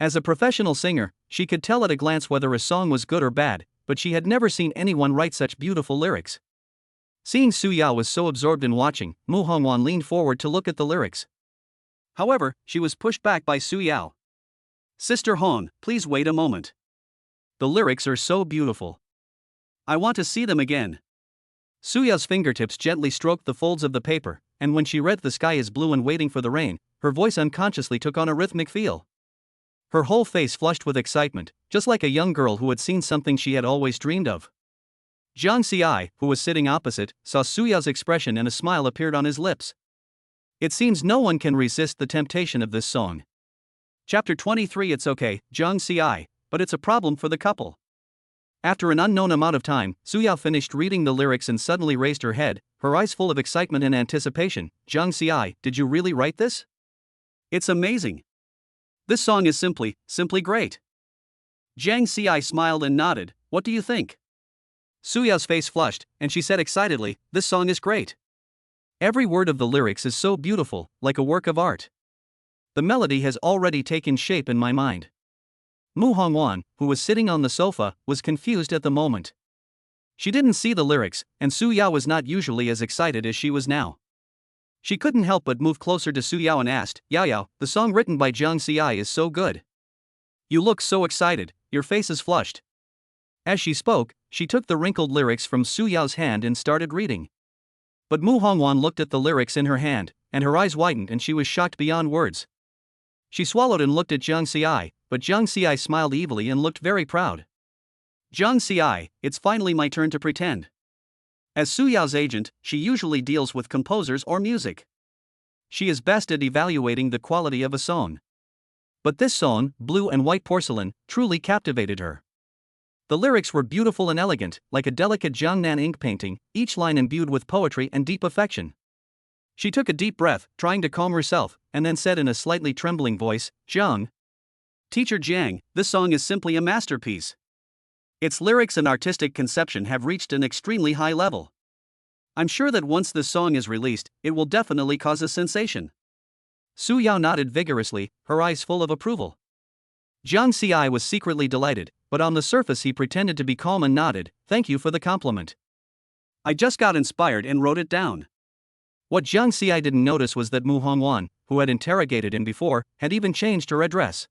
As a professional singer, she could tell at a glance whether a song was good or bad, but she had never seen anyone write such beautiful lyrics. Seeing Su Yao was so absorbed in watching, Mu Hongwan leaned forward to look at the lyrics. However, she was pushed back by Su Yao. Sister Hong, please wait a moment. The lyrics are so beautiful. I want to see them again. Su Yao's fingertips gently stroked the folds of the paper, and when she read the sky is blue and waiting for the rain, her voice unconsciously took on a rhythmic feel. Her whole face flushed with excitement, just like a young girl who had seen something she had always dreamed of. Zhang Xi, who was sitting opposite, saw Su Yao's expression and a smile appeared on his lips. It seems no one can resist the temptation of this song. Chapter 23. It's okay, Zhang Xi, but it's a problem for the couple. After an unknown amount of time, Su Yao finished reading the lyrics and suddenly raised her head, her eyes full of excitement and anticipation. Zhang Xi, did you really write this? It's amazing. This song is simply great. Zhang Xi smiled and nodded, what do you think? Su Yao's face flushed, and she said excitedly, this song is great. Every word of the lyrics is so beautiful, like a work of art. The melody has already taken shape in my mind. Mu Hongwan, who was sitting on the sofa, was confused at the moment. She didn't see the lyrics, and Su Yao was not usually as excited as she was now. She couldn't help but move closer to Su Yao and asked, Yao, the song written by Zhang Xi is so good. You look so excited, your face is flushed. As she spoke, she took the wrinkled lyrics from Su Yao's hand and started reading. But Mu Hongwan looked at the lyrics in her hand, and her eyes widened and she was shocked beyond words. She swallowed and looked at Zhang Xi, but Zhang Xi smiled evilly and looked very proud. Zhang Xi, it's finally my turn to pretend. As Su Yao's agent, she usually deals with composers or music. She is best at evaluating the quality of a song. But this song, Blue and White Porcelain, truly captivated her. The lyrics were beautiful and elegant, like a delicate Jiangnan ink painting, each line imbued with poetry and deep affection. She took a deep breath, trying to calm herself, and then said in a slightly trembling voice, Zhang. Teacher Jiang, this song is simply a masterpiece. Its lyrics and artistic conception have reached an extremely high level. I'm sure that once this song is released, it will definitely cause a sensation. Su Yao nodded vigorously, her eyes full of approval. Zhang Xi was secretly delighted, but on the surface he pretended to be calm and nodded, thank you for the compliment. I just got inspired and wrote it down. What Zhang Xi didn't notice was that Mu Hongwan, who had interrogated him before, had even changed her address.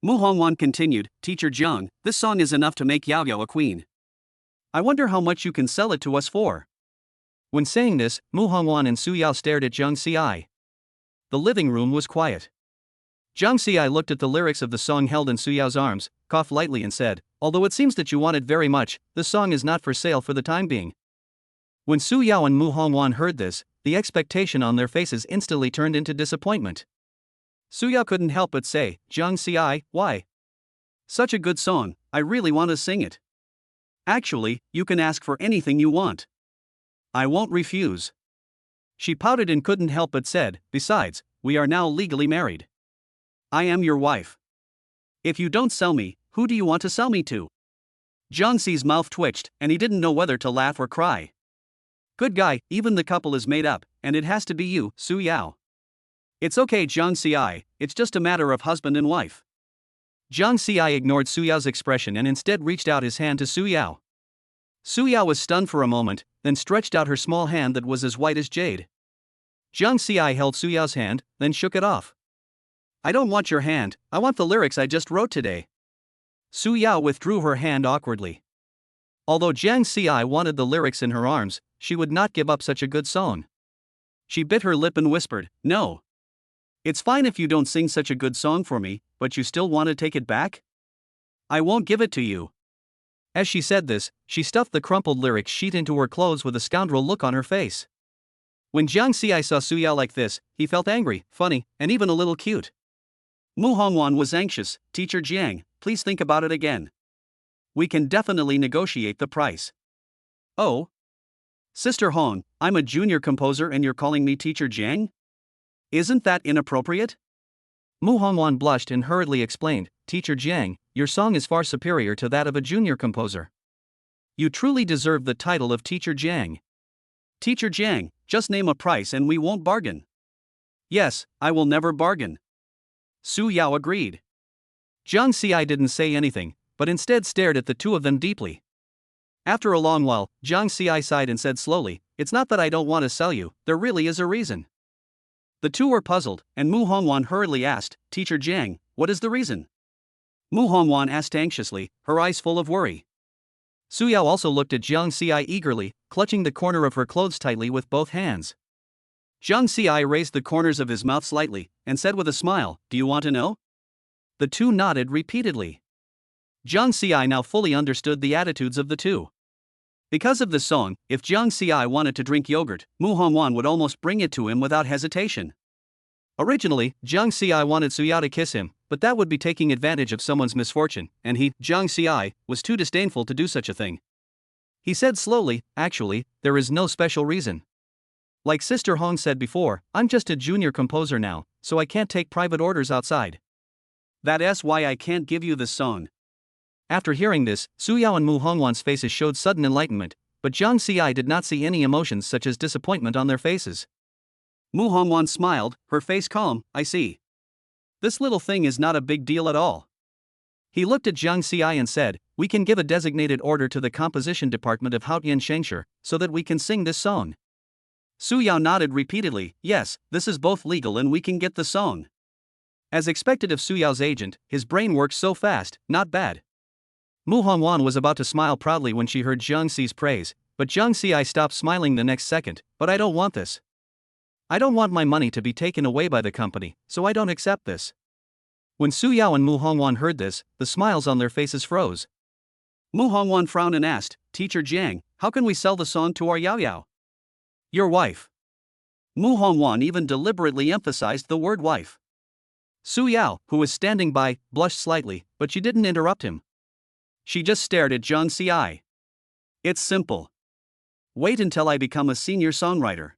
Mu Hongwan continued, Teacher Zhang, this song is enough to make Yao Yao a queen. I wonder how much you can sell it to us for. When saying this, Mu Hongwan and Su Yao stared at Zhang Xi. The living room was quiet. Zhang Xi looked at the lyrics of the song held in Su Yao's arms, coughed lightly and said, although it seems that you want it very much, this song is not for sale for the time being. When Su Yao and Mu Hongwan heard this, the expectation on their faces instantly turned into disappointment. Su Yao couldn't help but say, Zhang Xi, why? Such a good song, I really want to sing it. Actually, you can ask for anything you want. I won't refuse. She pouted and couldn't help but said, besides, we are now legally married. I am your wife. If you don't sell me, who do you want to sell me to? Jiang Xi's mouth twitched, and he didn't know whether to laugh or cry. Good guy, even the couple is made up, and it has to be you, Su Yao. It's okay, Jiang Xi, it's just a matter of husband and wife. Jiang Xi ignored Su Yao's expression and instead reached out his hand to Su Yao. Su Yao was stunned for a moment, then stretched out her small hand that was as white as jade. Jiang Xi held Su Yao's hand, then shook it off. I don't want your hand, I want the lyrics I just wrote today. Su Yao withdrew her hand awkwardly. Although Jiang Xi wanted the lyrics in her arms, she would not give up such a good song. She bit her lip and whispered, "No. It's fine if you don't sing such a good song for me, but you still want to take it back? I won't give it to you." As she said this, she stuffed the crumpled lyric sheet into her clothes with a scoundrel look on her face. When Jiang Xi saw Su Yao like this, he felt angry, funny, and even a little cute. Mu Hongwan was anxious. Teacher Jiang, please think about it again. We can definitely negotiate the price. Oh? Sister Hong, I'm a junior composer and you're calling me Teacher Jiang? Isn't that inappropriate? Mu Hongwan blushed and hurriedly explained, Teacher Jiang, your song is far superior to that of a junior composer. You truly deserve the title of Teacher Jiang. Teacher Jiang, just name a price and we won't bargain. Yes, I will never bargain. Su Yao agreed. Jiang Xi didn't say anything, but instead stared at the two of them deeply. After a long while, Jiang Xi sighed and said slowly, It's not that I don't want to sell you, there really is a reason. The two were puzzled, and Mu Hongwan hurriedly asked, Teacher Jiang, what is the reason? Mu Hongwan asked anxiously, her eyes full of worry. Su Yao also looked at Jiang Xi eagerly, clutching the corner of her clothes tightly with both hands. Jiang Xi raised the corners of his mouth slightly, and said with a smile, Do you want to know? The two nodded repeatedly. Jiang Xi now fully understood the attitudes of the two. Because of this song, if Jiang Xi wanted to drink yogurt, Mu Hongwan would almost bring it to him without hesitation. Originally, Jiang Xi wanted Su Yao to kiss him, but that would be taking advantage of someone's misfortune, and he, Jiang Xi, was too disdainful to do such a thing. He said slowly, Actually, there is no special reason. Like Sister Hong said before, I'm just a junior composer now, so I can't take private orders outside. That's why I can't give you this song. After hearing this, Su Yao and Mu Hongwan's faces showed sudden enlightenment, but Jiang Xi did not see any emotions such as disappointment on their faces. Mu Hongwan smiled, her face calm, I see. This little thing is not a big deal at all. He looked at Jiang Xi and said, We can give a designated order to the composition department of Haotian Shengshe, so that we can sing this song. Su Yao nodded repeatedly, Yes, this is both legal and we can get the song. As expected of Su Yao's agent, his brain works so fast, not bad. Mu Hongwan was about to smile proudly when she heard Jiang Xi's praise, but Jiang Xi stopped smiling the next second, But I don't want this. I don't want my money to be taken away by the company, so I don't accept this. When Su Yao and Mu Hongwan heard this, the smiles on their faces froze. Mu Hongwan frowned and asked, Teacher Jiang, how can we sell the song to our Yao Yao? Your wife. Mu Hongwan even deliberately emphasized the word wife. Su Yao, who was standing by, blushed slightly, but she didn't interrupt him. She just stared at Jiang Xi. It's simple. Wait until I become a senior songwriter.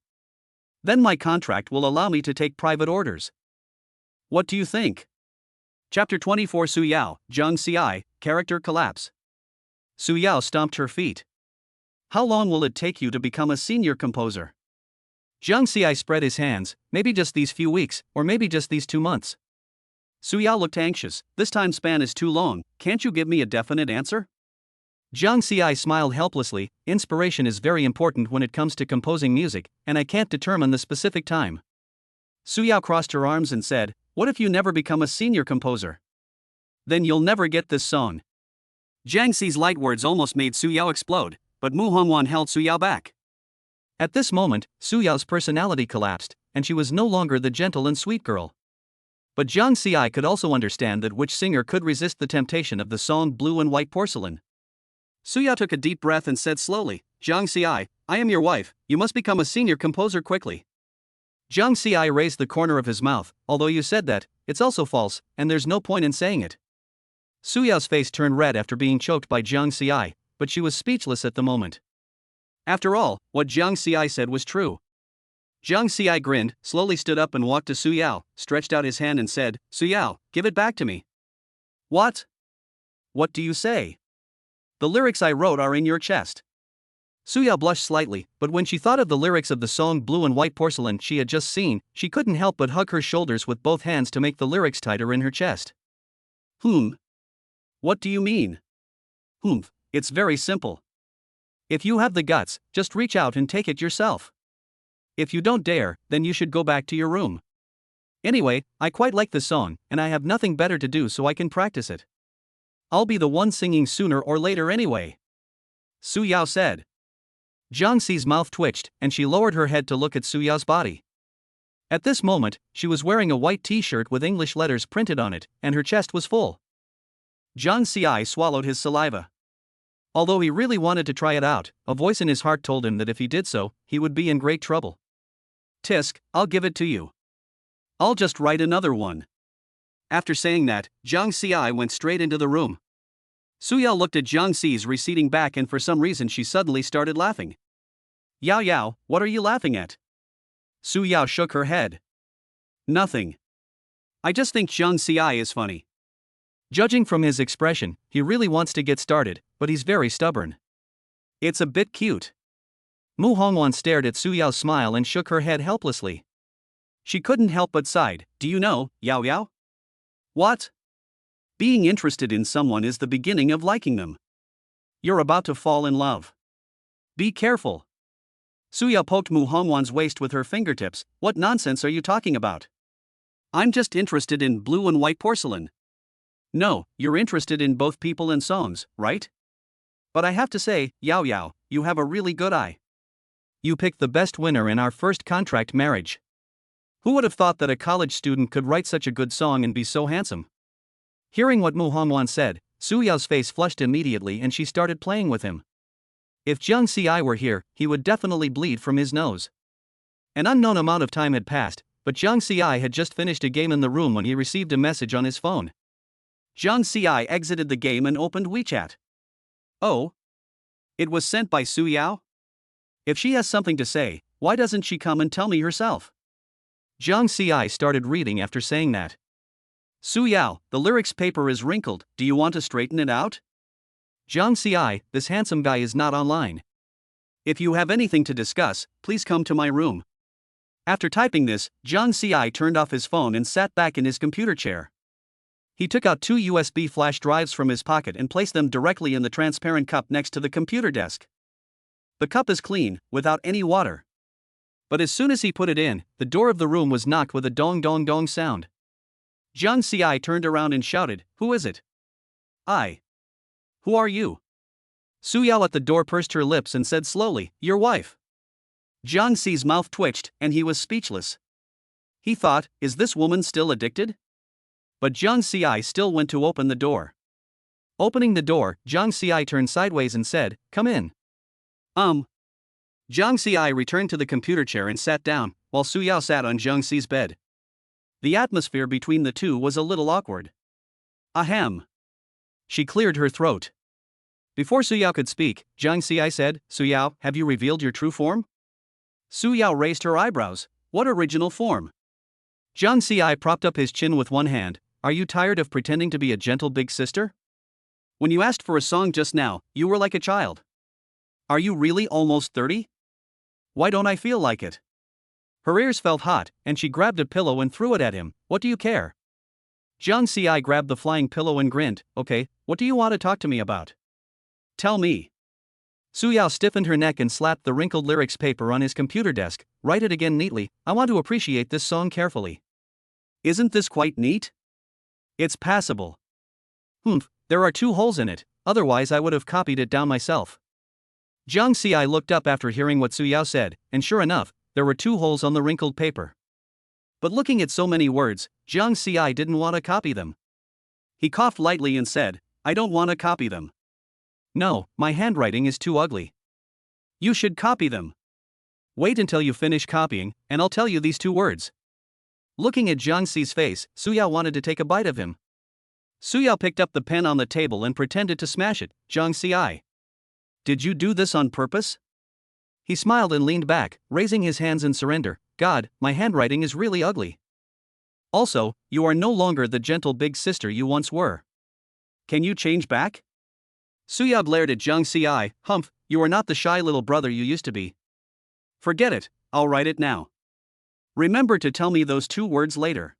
Then my contract will allow me to take private orders. What do you think? Chapter 24 Su Yao, Jiang Xi, Character Collapse. Su Yao stomped her feet. How long will it take you to become a senior composer? Jiang Xi spread his hands, maybe just these few weeks, or maybe just these 2 months. Su Yao looked anxious, this time span is too long, can't you give me a definite answer? Jiang Xi smiled helplessly, inspiration is very important when it comes to composing music, and I can't determine the specific time. Su Yao crossed her arms and said, What if you never become a senior composer? Then you'll never get this song. Jiang Xi's light words almost made Su Yao explode, but Mu Hongwan held Su Yao back. At this moment, Su Yao's personality collapsed, and she was no longer the gentle and sweet girl. But Jiang Xi could also understand that which singer could resist the temptation of the song Blue and White Porcelain. Su Yao took a deep breath and said slowly, Jiang Xi, I am your wife, you must become a senior composer quickly. Jiang Xi raised the corner of his mouth, although you said that, it's also false, and there's no point in saying it. Su Yao's face turned red after being choked by Jiang Xi, but she was speechless at the moment. After all, what Jiang Xi said was true. Jiang Xi grinned, slowly stood up and walked to Su Yao, stretched out his hand and said, Su Yao, give it back to me. What? What do you say? The lyrics I wrote are in your chest. Suyao blushed slightly, but when she thought of the lyrics of the song Blue and White Porcelain she had just seen, she couldn't help but hug her shoulders with both hands to make the lyrics tighter in her chest. What do you mean? It's very simple. If you have the guts, just reach out and take it yourself. If you don't dare, then you should go back to your room. Anyway, I quite like the song, and I have nothing better to do so I can practice it. I'll be the one singing sooner or later anyway. Suyao said. Jiang Xi's mouth twitched, and she lowered her head to look at Suyao's body. At this moment, she was wearing a white t-shirt with English letters printed on it, and her chest was full. Jiang Xi swallowed his saliva. Although he really wanted to try it out, a voice in his heart told him that if he did so, he would be in great trouble. Tisk, I'll give it to you. I'll just write another one. After saying that, Jiang Xi went straight into the room. Suyao looked at Jiang Xi's receding back and for some reason she suddenly started laughing. Yao, what are you laughing at? Suyao shook her head. Nothing. I just think Jiang Xi is funny. Judging from his expression, he really wants to get started, but he's very stubborn. It's a bit cute. Mu Hongwan stared at Suyao's smile and shook her head helplessly. She couldn't help but sighed. Do you know, Yao? What? Being interested in someone is the beginning of liking them. You're about to fall in love. Be careful. Suyao poked Mu Hongwan's waist with her fingertips. What nonsense are you talking about? I'm just interested in blue and white porcelain. No, you're interested in both people and songs, right? But I have to say, Yao, you have a really good eye. You picked the best winner in our first contract marriage. Who would have thought that a college student could write such a good song and be so handsome? Hearing what Mu Hongwan said, Suyao's face flushed immediately and she started playing with him. If Jiang Xi were here, he would definitely bleed from his nose. An unknown amount of time had passed, but Jiang Xi had just finished a game in the room when he received a message on his phone. Jiang Xi exited the game and opened WeChat. Oh? It was sent by Suyao? If she has something to say, why doesn't she come and tell me herself? Jiang Xi started reading after saying that. Suyao, the lyrics paper is wrinkled, do you want to straighten it out? Jiang Xi, this handsome guy is not online. If you have anything to discuss, please come to my room. After typing this, Jiang Xi turned off his phone and sat back in his computer chair. He took out 2 USB flash drives from his pocket and placed them directly in the transparent cup next to the computer desk. The cup is clean, without any water. But as soon as he put it in, the door of the room was knocked with a dong dong dong sound. Jiang Xi turned around and shouted, "Who is it?" "I." "Who are you?" Suyao at the door pursed her lips and said slowly, "Your wife." Jiang Xi's mouth twitched, and he was speechless. He thought, is this woman still addicted? But Jiang Xi still went to open the door. Opening the door, Jiang Xi turned sideways and said, "Come in." Jiang Xi returned to the computer chair and sat down, while Suyao sat on Jiang Xi's bed. The atmosphere between the two was a little awkward. Ahem. She cleared her throat. Before Suyao could speak, Jiang Xi said, "Suyao, have you revealed your true form?" Suyao raised her eyebrows. What original form? Jiang Xi propped up his chin with one hand. Are you tired of pretending to be a gentle big sister? When you asked for a song just now, you were like a child. Are you really almost 30? Why don't I feel like it? Her ears felt hot, and she grabbed a pillow and threw it at him. What do you care? Jiang Xi grabbed the flying pillow and grinned. Okay, what do you want to talk to me about? Tell me. Suyao stiffened her neck and slapped the wrinkled lyrics paper on his computer desk. Write it again neatly. I want to appreciate this song carefully. Isn't this quite neat? It's passable. There are 2 holes in it, otherwise I would have copied it down myself. Jiang Xi looked up after hearing what Suyao said, and sure enough, there were 2 holes on the wrinkled paper. But looking at so many words, Jiang Xi didn't want to copy them. He coughed lightly and said, I don't want to copy them. No, my handwriting is too ugly. You should copy them. Wait until you finish copying, and I'll tell you these 2 words. Looking at Jiang Xi's face, Suyao wanted to take a bite of him. Suyao picked up the pen on the table and pretended to smash it. Jiang Xi. Did you do this on purpose? He smiled and leaned back, raising his hands in surrender. God, my handwriting is really ugly. Also, you are no longer the gentle big sister you once were. Can you change back? Suya glared at Zhang Ci. Humph, you are not the shy little brother you used to be. Forget it, I'll write it now. Remember to tell me those 2 words later.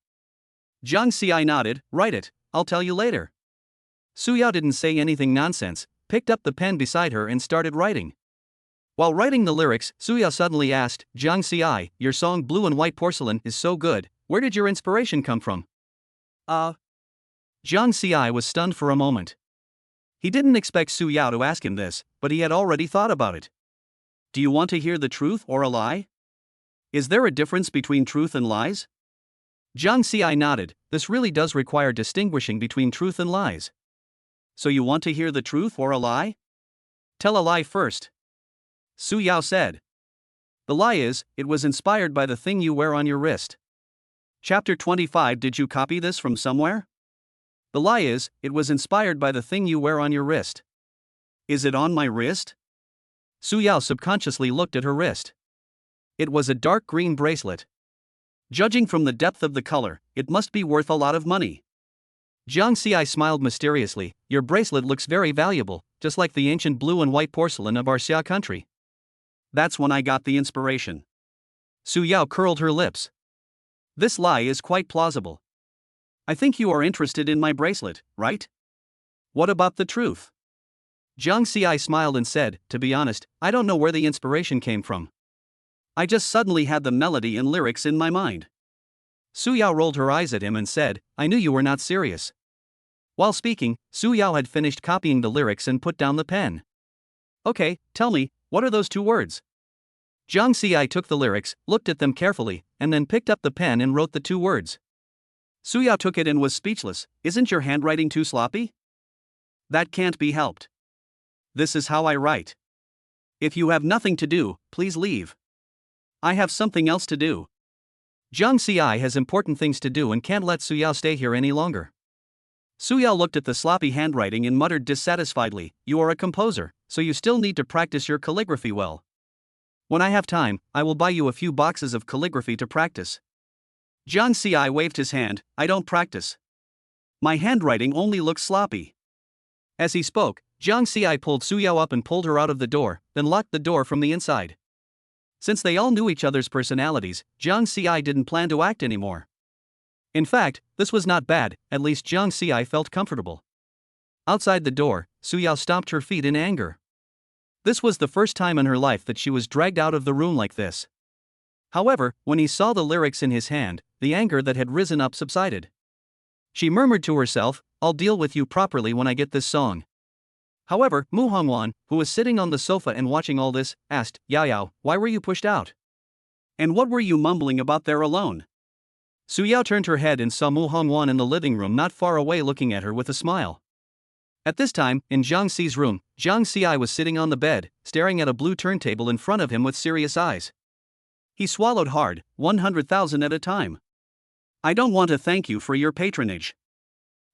Zhang Ci nodded. Write it, I'll tell you later. Suya didn't say anything nonsense, picked up the pen beside her and started writing. While writing the lyrics, Suya suddenly asked, Zhang Ci, your song Blue and White Porcelain is so good, where did your inspiration come from? Zhang Ci was stunned for a moment. He didn't expect Su Yao to ask him this, but he had already thought about it. Do you want to hear the truth or a lie? Is there a difference between truth and lies? Zhang Ci nodded. This really does require distinguishing between truth and lies. So you want to hear the truth or a lie? Tell a lie first. Su Yao said. The lie is, it was inspired by the thing you wear on your wrist. Chapter 25. Did you copy this from somewhere? The lie is, it was inspired by the thing you wear on your wrist. Is it on my wrist? Su Yao subconsciously looked at her wrist. It was a dark green bracelet. Judging from the depth of the color, it must be worth a lot of money. Zhang Ci smiled mysteriously. Your bracelet looks very valuable, just like the ancient blue and white porcelain of our Xia country. That's when I got the inspiration. Su Yao curled her lips. This lie is quite plausible. I think you are interested in my bracelet, right? What about the truth? Zhang Ci smiled and said, to be honest, I don't know where the inspiration came from. I just suddenly had the melody and lyrics in my mind. Su Yao rolled her eyes at him and said, I knew you were not serious. While speaking, Su Yao had finished copying the lyrics and put down the pen. Okay, tell me, what are those 2 words? Zhang Ci took the lyrics, looked at them carefully, and then picked up the pen and wrote the 2 words. Su Yao took it and was speechless. Isn't your handwriting too sloppy? That can't be helped. This is how I write. If you have nothing to do, please leave. I have something else to do. Zhang Ci has important things to do and can't let Su Yao stay here any longer. Su Yao looked at the sloppy handwriting and muttered dissatisfiedly, You are a composer, so you still need to practice your calligraphy well. When I have time, I will buy you a few boxes of calligraphy to practice. Zhang Ci waved his hand. I don't practice. My handwriting only looks sloppy. As he spoke, Zhang Ci pulled Su Yao up and pulled her out of the door, then locked the door from the inside. Since they all knew each other's personalities, Zhang Ci didn't plan to act anymore. In fact, this was not bad, at least Zhang Ci felt comfortable. Outside the door, Su Yao stomped her feet in anger. This was the first time in her life that she was dragged out of the room like this. However, when he saw the lyrics in his hand, the anger that had risen up subsided. She murmured to herself, I'll deal with you properly when I get this song. However, Mu Hongwan, who was sitting on the sofa and watching all this, asked, Yao Yao, why were you pushed out? And what were you mumbling about there alone? Su Yao turned her head and saw Mu Hongwan in the living room not far away looking at her with a smile. At this time, in Zhang Ci's room, Zhang Ci was sitting on the bed, staring at a blue turntable in front of him with serious eyes. He swallowed hard, 100,000 at a time. I don't want to thank you for your patronage.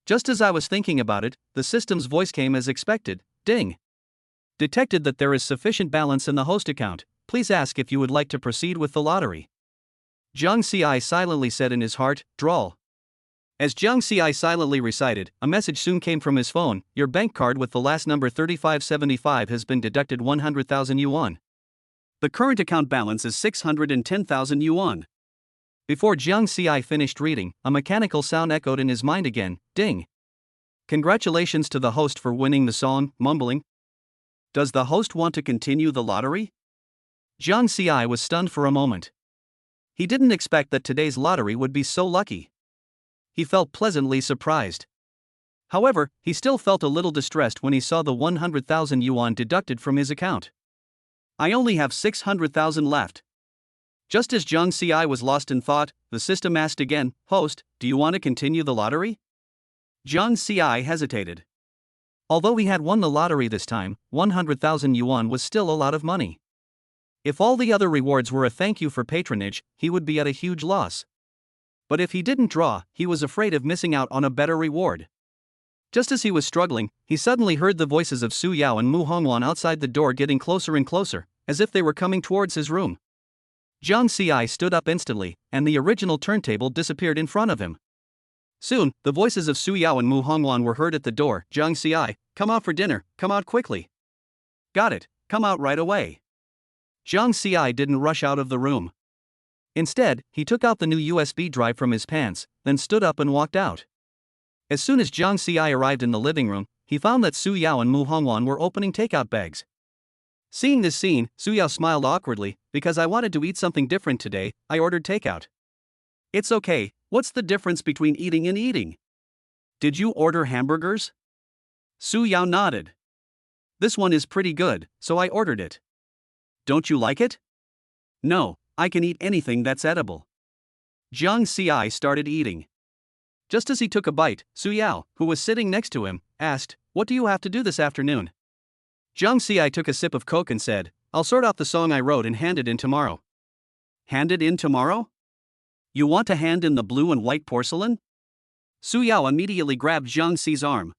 Just as I was thinking about it, the system's voice came as expected. Ding. Detected that there is sufficient balance in the host account. Please ask if you would like to proceed with the lottery. Zhang Ci silently said in his heart, drawl. As Zhang Ci silently recited, a message soon came from his phone. Your bank card with the last number 3575 has been deducted 100,000 yuan. The current account balance is 610,000 yuan. Before Zhang Ci finished reading, a mechanical sound echoed in his mind again, ding. Congratulations to the host for winning the song, mumbling. Does the host want to continue the lottery? Zhang Ci was stunned for a moment. He didn't expect that today's lottery would be so lucky. He felt pleasantly surprised. However, he still felt a little distressed when he saw the 100,000 yuan deducted from his account. I only have 600,000 left. Just as Zhang Ci was lost in thought, the system asked again, Host, do you want to continue the lottery? Zhang Ci hesitated. Although he had won the lottery this time, 100,000 yuan was still a lot of money. If all the other rewards were a thank you for patronage, he would be at a huge loss. But if he didn't draw, he was afraid of missing out on a better reward. Just as he was struggling, he suddenly heard the voices of Su Yao and Mu Hongwan outside the door getting closer and closer, as if they were coming towards his room. Zhang Ci stood up instantly, and the original turntable disappeared in front of him. Soon, the voices of Su Yao and Mu Hongwan were heard at the door. Zhang Xiai, come out for dinner, come out quickly. Got it, come out right away. Zhang Xiai didn't rush out of the room. Instead, he took out the new USB drive from his pants, then stood up and walked out. As soon as Zhang Xiai arrived in the living room, he found that Su Yao and Mu Hongwan were opening takeout bags. Seeing this scene, Su Yao smiled awkwardly. Because I wanted to eat something different today, I ordered takeout. It's okay, what's the difference between eating and eating? Did you order hamburgers? Su Yao nodded. This one is pretty good, so I ordered it. Don't you like it? No, I can eat anything that's edible. Zhang Xiai started eating. Just as he took a bite, Su Yao, who was sitting next to him, asked, "What do you have to do this afternoon?" Zhang Xiai took a sip of Coke and said, "I'll sort out the song I wrote and hand it in tomorrow." Hand it in tomorrow? You want to hand in the blue and white porcelain? Su Yao immediately grabbed Zhang Xi's arm.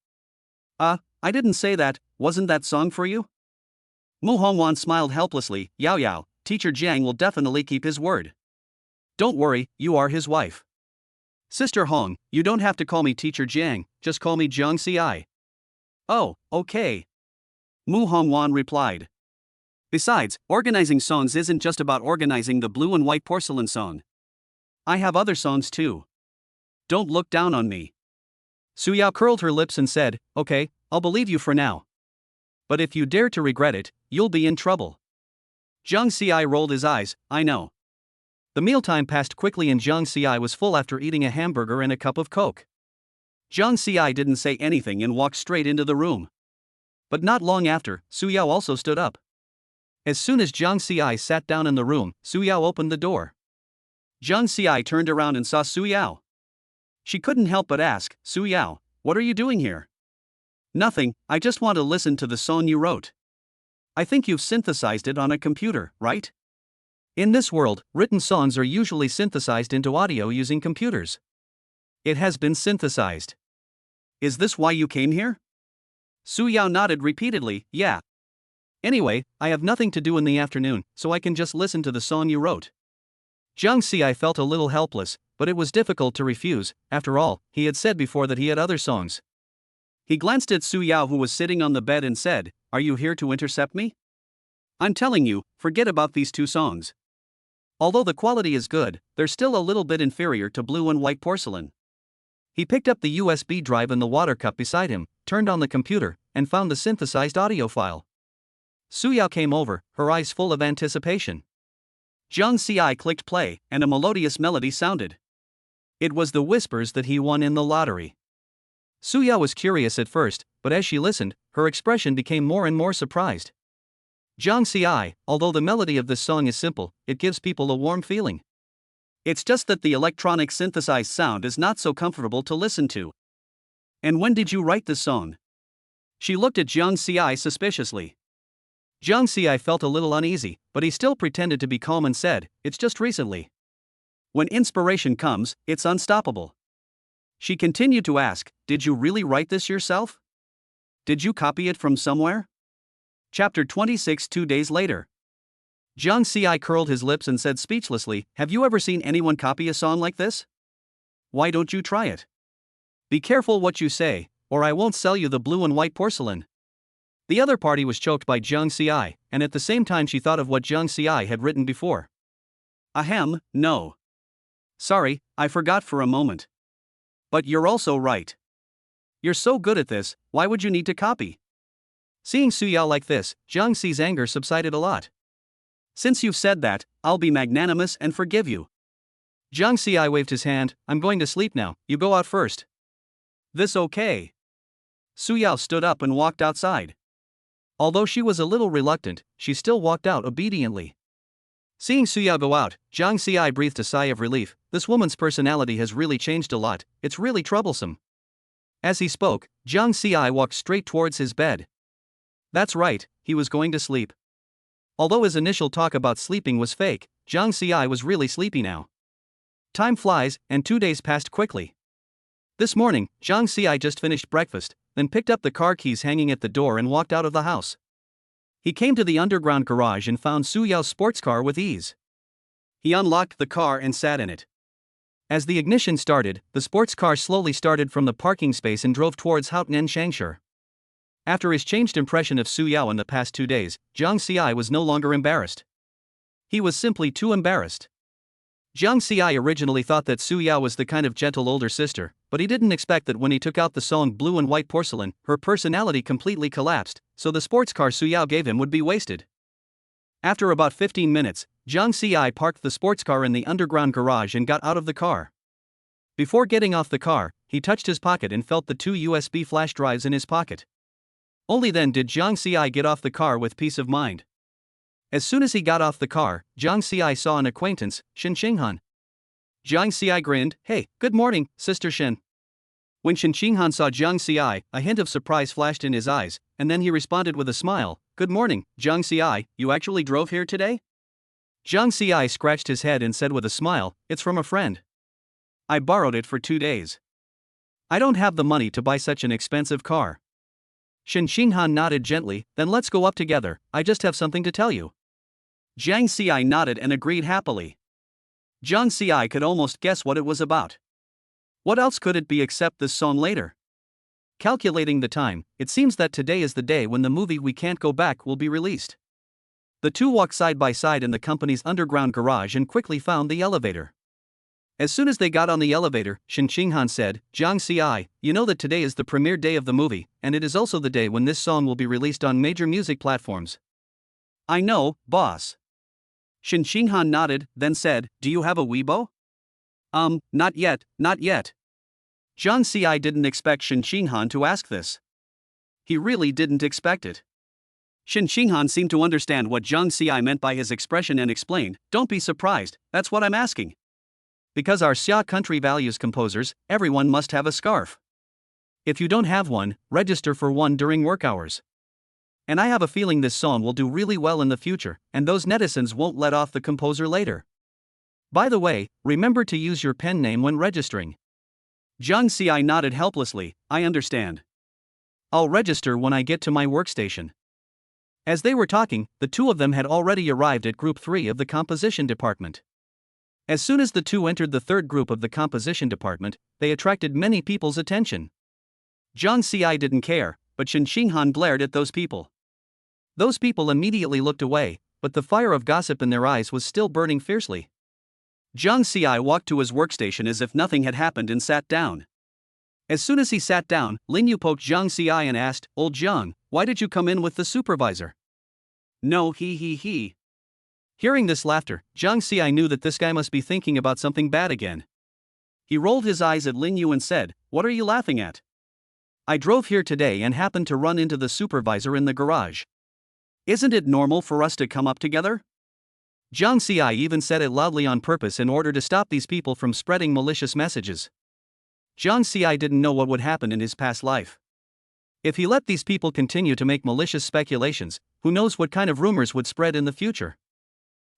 I didn't say that, wasn't that song for you? Mu Hongwan smiled helplessly. Yao Yao, Teacher Jiang will definitely keep his word. Don't worry, you are his wife. Sister Hong, you don't have to call me Teacher Jiang, just call me Zhang Xiai. Oh, okay. Mu Hongwan replied. Besides, organizing songs isn't just about organizing the blue and white porcelain song. I have other songs too. Don't look down on me. Su Yao curled her lips and said, "Okay, I'll believe you for now. But if you dare to regret it, you'll be in trouble." Zhang Xiai rolled his eyes. I know. The mealtime passed quickly and Zhang Xiai was full after eating a hamburger and a cup of Coke. Zhang Xiai didn't say anything and walked straight into the room. But not long after, Su Yao also stood up. As soon as Zhang Xiai sat down in the room, Su Yao opened the door. Zhang Xiai turned around and saw Su Yao. She couldn't help but ask, Su Yao, what are you doing here? Nothing, I just want to listen to the song you wrote. I think you've synthesized it on a computer, right? In this world, written songs are usually synthesized into audio using computers. It has been synthesized. Is this why you came here? Su Yao nodded repeatedly. Yeah. Anyway, I have nothing to do in the afternoon, so I can just listen to the song you wrote. Zhang Xiai felt a little helpless, but it was difficult to refuse. After all, he had said before that he had other songs. He glanced at Su Yao, who was sitting on the bed, and said, "Are you here to intercept me? I'm telling you, forget about these two songs. Although the quality is good, they're still a little bit inferior to blue and white porcelain." He picked up the USB drive in the water cup beside him, turned on the computer, and found the synthesized audio file. Su Yao came over, her eyes full of anticipation. Zhang Xiai clicked play, and a melodious melody sounded. It was the whispers that he won in the lottery. Su Yao was curious at first, but as she listened, her expression became more and more surprised. Zhang Xiai, although the melody of this song is simple, it gives people a warm feeling. It's just that the electronic synthesized sound is not so comfortable to listen to. And when did you write this song? She looked at Zhang Xiai suspiciously. Zhang Xiai felt a little uneasy, but he still pretended to be calm and said, "It's just recently." When inspiration comes, it's unstoppable. She continued to ask, "Did you really write this yourself? Did you copy it from somewhere?" Chapter 26. 2 days later. Zhang Xiai curled his lips and said speechlessly, "Have you ever seen anyone copy a song like this? Why don't you try it? Be careful what you say, or I won't sell you the blue and white porcelain." The other party was choked by Zhang Xiai, and at the same time she thought of what Zhang Xiai had written before. Ahem, no. Sorry, I forgot for a moment. But you're also right. You're so good at this, why would you need to copy? Seeing Su Yao like this, Zhang Xi's anger subsided a lot. Since you've said that, I'll be magnanimous and forgive you. Zhang Xiai waved his hand. "I'm going to sleep now, you go out first." This okay? Su Yao stood up and walked outside. Although she was a little reluctant, she still walked out obediently. Seeing Su Yao go out, Zhang Xiai breathed a sigh of relief. This woman's personality has really changed a lot, it's really troublesome. As he spoke, Zhang Xiai walked straight towards his bed. That's right, he was going to sleep. Although his initial talk about sleeping was fake, Zhang Xiai was really sleepy now. Time flies, and 2 days passed quickly. This morning, Zhang Xiai just finished breakfast, then picked up the car keys hanging at the door and walked out of the house. He came to the underground garage and found Su Yao's sports car with ease. He unlocked the car and sat in it. As the ignition started, the sports car slowly started from the parking space and drove towards Houghton Shangshur. After his changed impression of Su Yao in the past 2 days, Jiang Xi was no longer embarrassed. He was simply too embarrassed. Jiang Xi originally thought that Su Yao was the kind of gentle older sister, but he didn't expect that when he took out the song Blue and White Porcelain, her personality completely collapsed, so the sports car Su Yao gave him would be wasted. After about 15 minutes, Jiang Xi parked the sports car in the underground garage and got out of the car. Before getting off the car, he touched his pocket and felt the 2 USB flash drives in his pocket. Only then did Jiang Xi get off the car with peace of mind. As soon as he got off the car, Jiang Xi saw an acquaintance, Shen Xinghan. Jiang Xi grinned, "Hey, good morning, Sister Shen." When Shen Xinghan saw Jiang Xi, a hint of surprise flashed in his eyes, and then he responded with a smile, "Good morning, Jiang Xi, you actually drove here today?" Jiang Xi scratched his head and said with a smile, "It's from a friend. I borrowed it for 2 days. I don't have the money to buy such an expensive car." Shen Xinghan nodded gently, "Then let's go up together, I just have something to tell you." Jiang Xi nodded and agreed happily. Jiang Xi could almost guess what it was about. What else could it be except this song later? Calculating the time, it seems that today is the day when the movie We Can't Go Back will be released. The two walked side by side in the company's underground garage and quickly found the elevator. As soon as they got on the elevator, Shen Xinghan said, "Jiang Xi, you know that today is the premiere day of the movie, and it is also the day when this song will be released on major music platforms." "I know, boss." Shen Xinghan nodded, then said, "Do you have a Weibo?" Not yet, not yet." Jiang Xi didn't expect Shen Xinghan to ask this. He really didn't expect it. Shen Xinghan seemed to understand what Jiang Xi meant by his expression and explained, "Don't be surprised, that's what I'm asking. Because our Xia country values composers, everyone must have a scarf. If you don't have one, register for one during work hours. And I have a feeling this song will do really well in the future, and those netizens won't let off the composer later. By the way, remember to use your pen name when registering." Jiang Xi nodded helplessly, "I understand. I'll register when I get to my workstation." As they were talking, the two of them had already arrived at Group 3 of the composition department. As soon as the two entered the third group of the composition department, they attracted many people's attention. Jiang Xi didn't care, but Shen Xinghan glared at those people. Those people immediately looked away, but the fire of gossip in their eyes was still burning fiercely. Jiang Xi walked to his workstation as if nothing had happened and sat down. As soon as he sat down, Lin Yu poked Jiang Xi and asked, "Old Jiang, why did you come in with the supervisor?" "No, he. Hearing this laughter, Jiang Xi knew that this guy must be thinking about something bad again. He rolled his eyes at Lin Yu and said, "What are you laughing at? I drove here today and happened to run into the supervisor in the garage. Isn't it normal for us to come up together?" Jiang Xi even said it loudly on purpose in order to stop these people from spreading malicious messages. Jiang Xi didn't know what would happen in his past life. If he let these people continue to make malicious speculations, who knows what kind of rumors would spread in the future.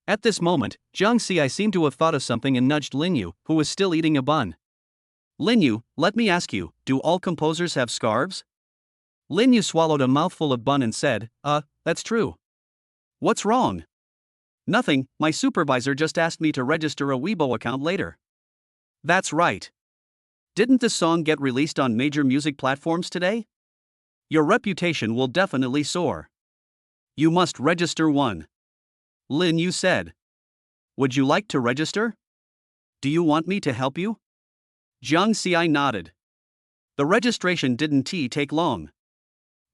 At this moment, Jiang Xi seemed to have thought of something and nudged Lin Yu, who was still eating a bun. "Lin Yu, let me ask you, do all composers have scarves?" Lin Yu swallowed a mouthful of bun and said, That's true. What's wrong?" "Nothing, my supervisor just asked me to register a Weibo account later." "That's right. Didn't this song get released on major music platforms today? Your reputation will definitely soar. You must register one." Lin Yu said. "Would you like to register? Do you want me to help you?" Jiang Xi nodded. The registration didn't take long.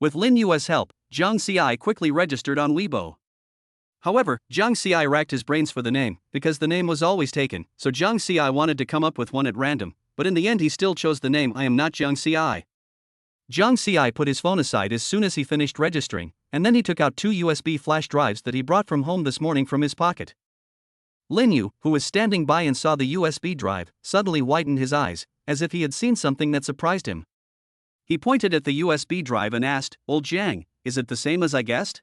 With Lin Yu's help, Jiang Xi quickly registered on Weibo. However, Jiang Xi racked his brains for the name, because the name was always taken, so Jiang Xi wanted to come up with one at random, but in the end he still chose the name I Am Not Jiang Xi. Jiang Xi put his phone aside as soon as he finished registering, and then he took out 2 USB flash drives that he brought from home this morning from his pocket. Lin Yu, who was standing by and saw the USB drive, suddenly widened his eyes, as if he had seen something that surprised him. He pointed at the USB drive and asked, "Old Jiang, is it the same as I guessed?"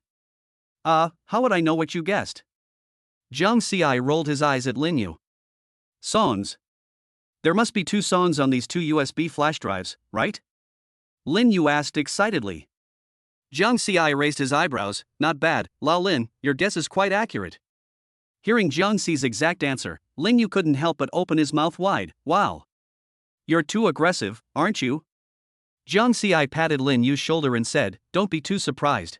How would I know what you guessed?" Jiang Xi rolled his eyes at Lin Yu. "Songs. There must be 2 songs on these 2 USB flash drives, right?" Lin Yu asked excitedly. Jiang Xi raised his eyebrows, "Not bad, La Lin, your guess is quite accurate." Hearing Jiang Xi's exact answer, Lin Yu couldn't help but open his mouth wide. Wow. You're too aggressive, aren't you? Jiang Xi patted Lin Yu's shoulder and said, don't be too surprised.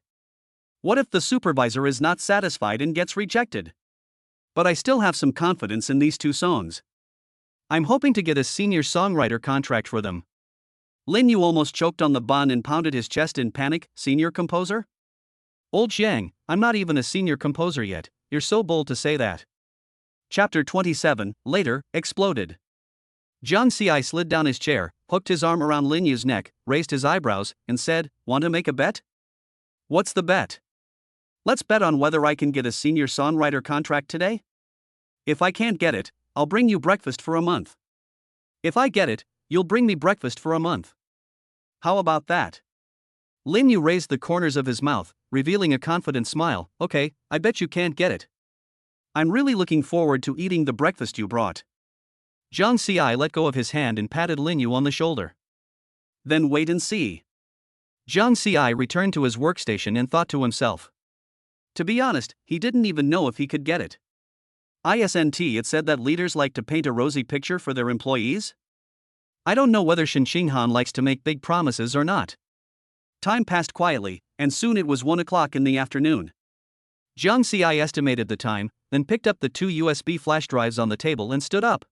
What if the supervisor is not satisfied and gets rejected? But I still have some confidence in these two songs. I'm hoping to get a senior songwriter contract for them. Lin Yu almost choked on the bun and pounded his chest in panic. Senior composer? Old Jiang, I'm not even a senior composer yet. You're so bold to say that. Chapter 27, later, exploded. Jiang Xi slid down his chair, hooked his arm around Lin Yu's neck, raised his eyebrows, and said, want to make a bet? What's the bet? Let's bet on whether I can get a senior songwriter contract today? If I can't get it, I'll bring you breakfast for a month. If I get it, you'll bring me breakfast for a month. How about that? Lin Yu raised the corners of his mouth, revealing a confident smile. Okay, I bet you can't get it. I'm really looking forward to eating the breakfast you brought. Jiang Xi let go of his hand and patted Lin Yu on the shoulder. Then wait and see. Jiang Xi returned to his workstation and thought to himself. To be honest, he didn't even know if he could get it. Isn't it said that leaders like to paint a rosy picture for their employees? I don't know whether Shen Xinghan likes to make big promises or not. Time passed quietly, and soon it was 1 o'clock in the afternoon. Jiang Xi estimated the time, then picked up the 2 USB flash drives on the table and stood up.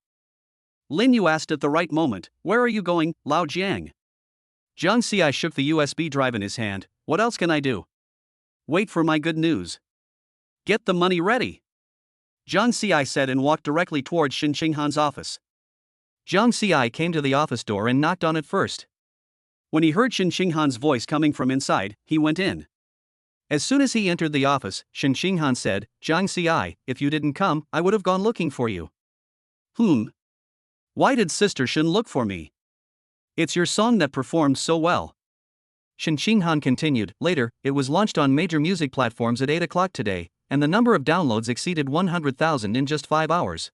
Lin Yu asked at the right moment, where are you going, Lao Jiang? Jiang Xi shook the USB drive in his hand. What else can I do? Wait for my good news. Get the money ready. Jiang Xi said and walked directly towards Shen Xinghan's office. Jiang Xi came to the office door and knocked on it first. When he heard Shen Xinghan's voice coming from inside, he went in. As soon as he entered the office, Shen Xinghan said, Jiang Xi, if you didn't come, I would have gone looking for you. Why did Sister Shen look for me? It's your song that performed so well. Shen Xinghan continued. Later, it was launched on major music platforms at 8 o'clock today, and the number of downloads exceeded 100,000 in just 5 hours.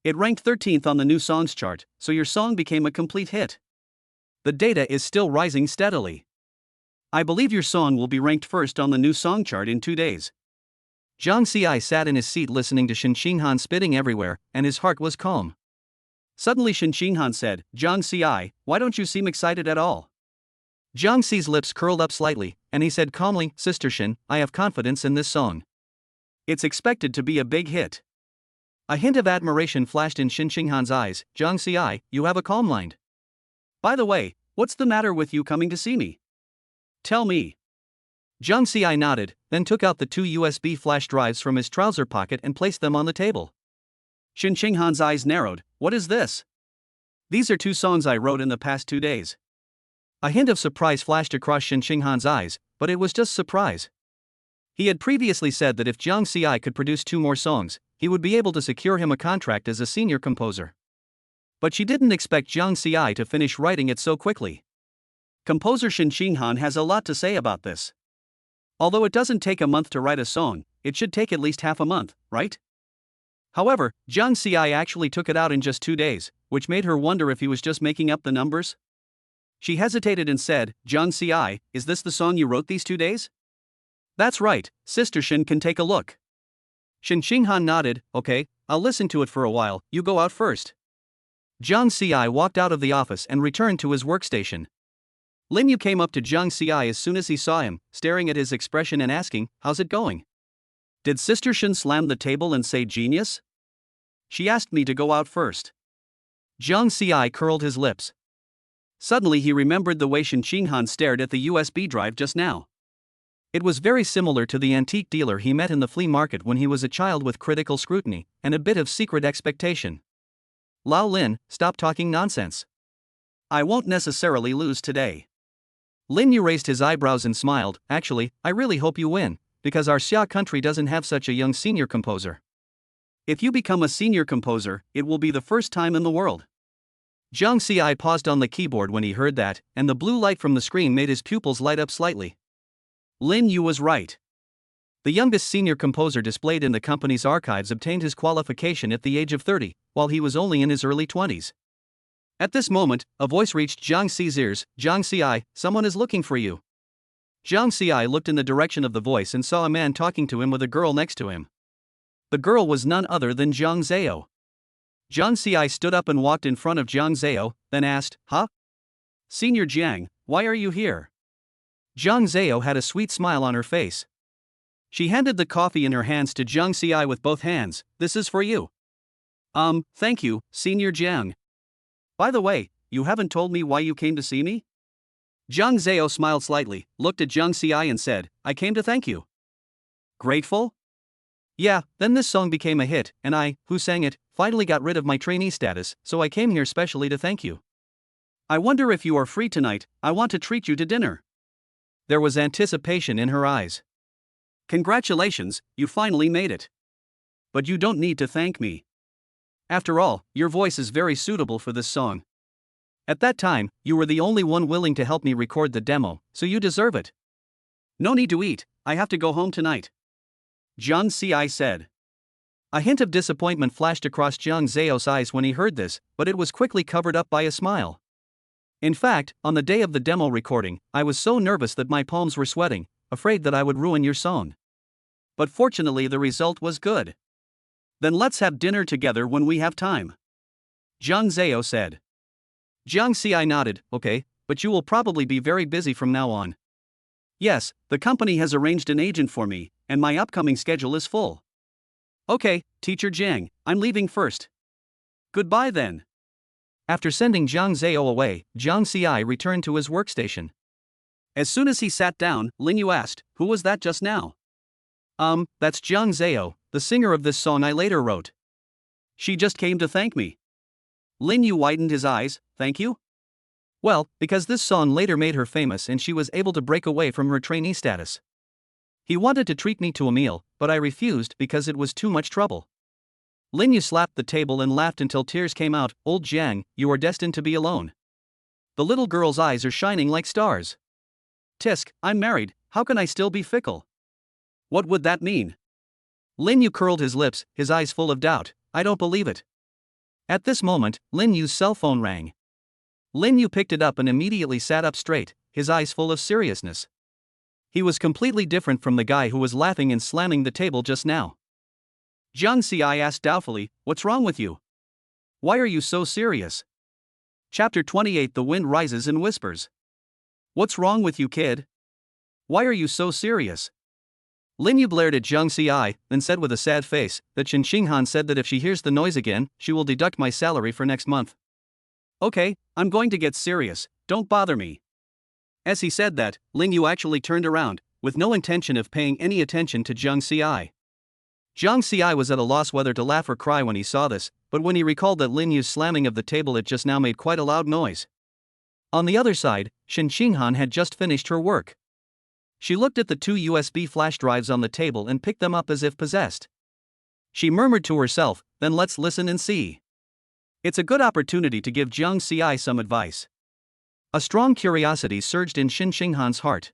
It ranked 13th on the new songs chart, so your song became a complete hit. The data is still rising steadily. I believe your song will be ranked first on the new song chart in 2 days. Jiang Xi sat in his seat listening to Shen Xinghan spitting everywhere, and his heart was calm. Suddenly Shen Xinghan said, Jiang Xi, why don't you seem excited at all? Jiang Xi's lips curled up slightly, and he said calmly, Sister Shen, I have confidence in this song. It's expected to be a big hit. A hint of admiration flashed in Shen Xinghan's eyes. Jiang Xi, you have a calm mind. By the way, what's the matter with you coming to see me? Tell me. Jiang Xi nodded, then took out the 2 USB flash drives from his trouser pocket and placed them on the table. Shen Xinghan's eyes narrowed. What is this? These are 2 songs I wrote in the past 2 days. A hint of surprise flashed across Shen Xinghan's eyes, but it was just surprise. He had previously said that if Jiang Xi could produce 2 more songs, he would be able to secure him a contract as a senior composer. But she didn't expect Jiang Xi to finish writing it so quickly. Composer Shen Xinghan has a lot to say about this. Although it doesn't take a month to write a song, it should take at least half a month, right? However, Jiang Xi actually took it out in just 2 days, which made her wonder if he was just making up the numbers. She hesitated and said, Jiang Xi, is this the song you wrote these 2 days? That's right, Sister Shen can take a look. Shen Xinghan nodded. Okay, I'll listen to it for a while, you go out first. Jiang Xi walked out of the office and returned to his workstation. Lin Yu came up to Jiang Xi as soon as he saw him, staring at his expression and asking, how's it going? Did Sister Shen slam the table and say genius? She asked me to go out first. Jiang Xi curled his lips. Suddenly he remembered the way Shen Xinghan stared at the USB drive just now. It was very similar to the antique dealer he met in the flea market when he was a child, with critical scrutiny and a bit of secret expectation. Lao Lin, stop talking nonsense. I won't necessarily lose today. Lin Yu raised his eyebrows and smiled. Actually, I really hope you win, because our Xia country doesn't have such a young senior composer. If you become a senior composer, it will be the first time in the world. Jiang Xi paused on the keyboard when he heard that, and the blue light from the screen made his pupils light up slightly. Lin Yu was right. The youngest senior composer displayed in the company's archives obtained his qualification at the age of 30, while he was only in his early 20s. At this moment, a voice reached Jiang Xi's ears. Jiang Xi, someone is looking for you. Jiang Xi looked in the direction of the voice and saw a man talking to him with a girl next to him. The girl was none other than Jiang Zhao. Jiang Ci stood up and walked in front of Jiang Zhao, then asked, "Huh? Senior Jiang, why are you here?" Jiang Zhao had a sweet smile on her face. She handed the coffee in her hands to Jiang Ci with both hands. "This is for you." Thank you, Senior Jiang. By the way, you haven't told me why you came to see me? Jiang Zhao smiled slightly, looked at Jiang Ci and said, "I came to thank you." Grateful? Yeah, then this song became a hit, and I, who sang it, finally got rid of my trainee status, so I came here specially to thank you. I wonder if you are free tonight. I want to treat you to dinner. There was anticipation in her eyes. Congratulations, you finally made it. But you don't need to thank me. After all, your voice is very suitable for this song. At that time, you were the only one willing to help me record the demo, so you deserve it. No need to eat, I have to go home tonight. Jiang Ci said. A hint of disappointment flashed across Jiang Zhao's eyes when he heard this, but it was quickly covered up by a smile. In fact, on the day of the demo recording, I was so nervous that my palms were sweating, afraid that I would ruin your song. But fortunately the result was good. Then let's have dinner together when we have time. Jiang Zhao said. Jiang Ci nodded, "Okay, but you will probably be very busy from now on." Yes, the company has arranged an agent for me, and my upcoming schedule is full. Okay, Teacher Jiang, I'm leaving first. Goodbye then. After sending Jiang Zhao away, Jiang Ci returned to his workstation. As soon as he sat down, Lin Yu asked, "Who was that just now?" That's Jiang Zhao, the singer of this song I later wrote. She just came to thank me. Lin Yu widened his eyes. Thank you? Well, because this song later made her famous and she was able to break away from her trainee status. He wanted to treat me to a meal, but I refused because it was too much trouble. Lin Yu slapped the table and laughed until tears came out. Old Jiang, you are destined to be alone. The little girl's eyes are shining like stars. Tisk, I'm married, how can I still be fickle? What would that mean? Lin Yu curled his lips, his eyes full of doubt. I don't believe it. At this moment, Lin Yu's cell phone rang. Lin Yu picked it up and immediately sat up straight, his eyes full of seriousness. He was completely different from the guy who was laughing and slamming the table just now. Jiang Ci asked doubtfully, "What's wrong with you? Why are you so serious?" Chapter 28 The Wind Rises and Whispers. What's wrong with you, kid? Why are you so serious? Lin Yu glared at Jiang Ci, then said with a sad face that Shen Xinghan said that if she hears the noise again, she will deduct my salary for next month. Okay, I'm going to get serious, don't bother me. As he said that, Lin Yu actually turned around, with no intention of paying any attention to Jiang Ci. Jiang Ci was at a loss whether to laugh or cry when he saw this, but when he recalled that Lin Yu's slamming of the table had just now made quite a loud noise. On the other side, Shen Xinghan had just finished her work. She looked at the 2 USB flash drives on the table and picked them up as if possessed. She murmured to herself, "Then let's listen and see." It's a good opportunity to give Jiang Ci some advice. A strong curiosity surged in Shen Xinghan's heart.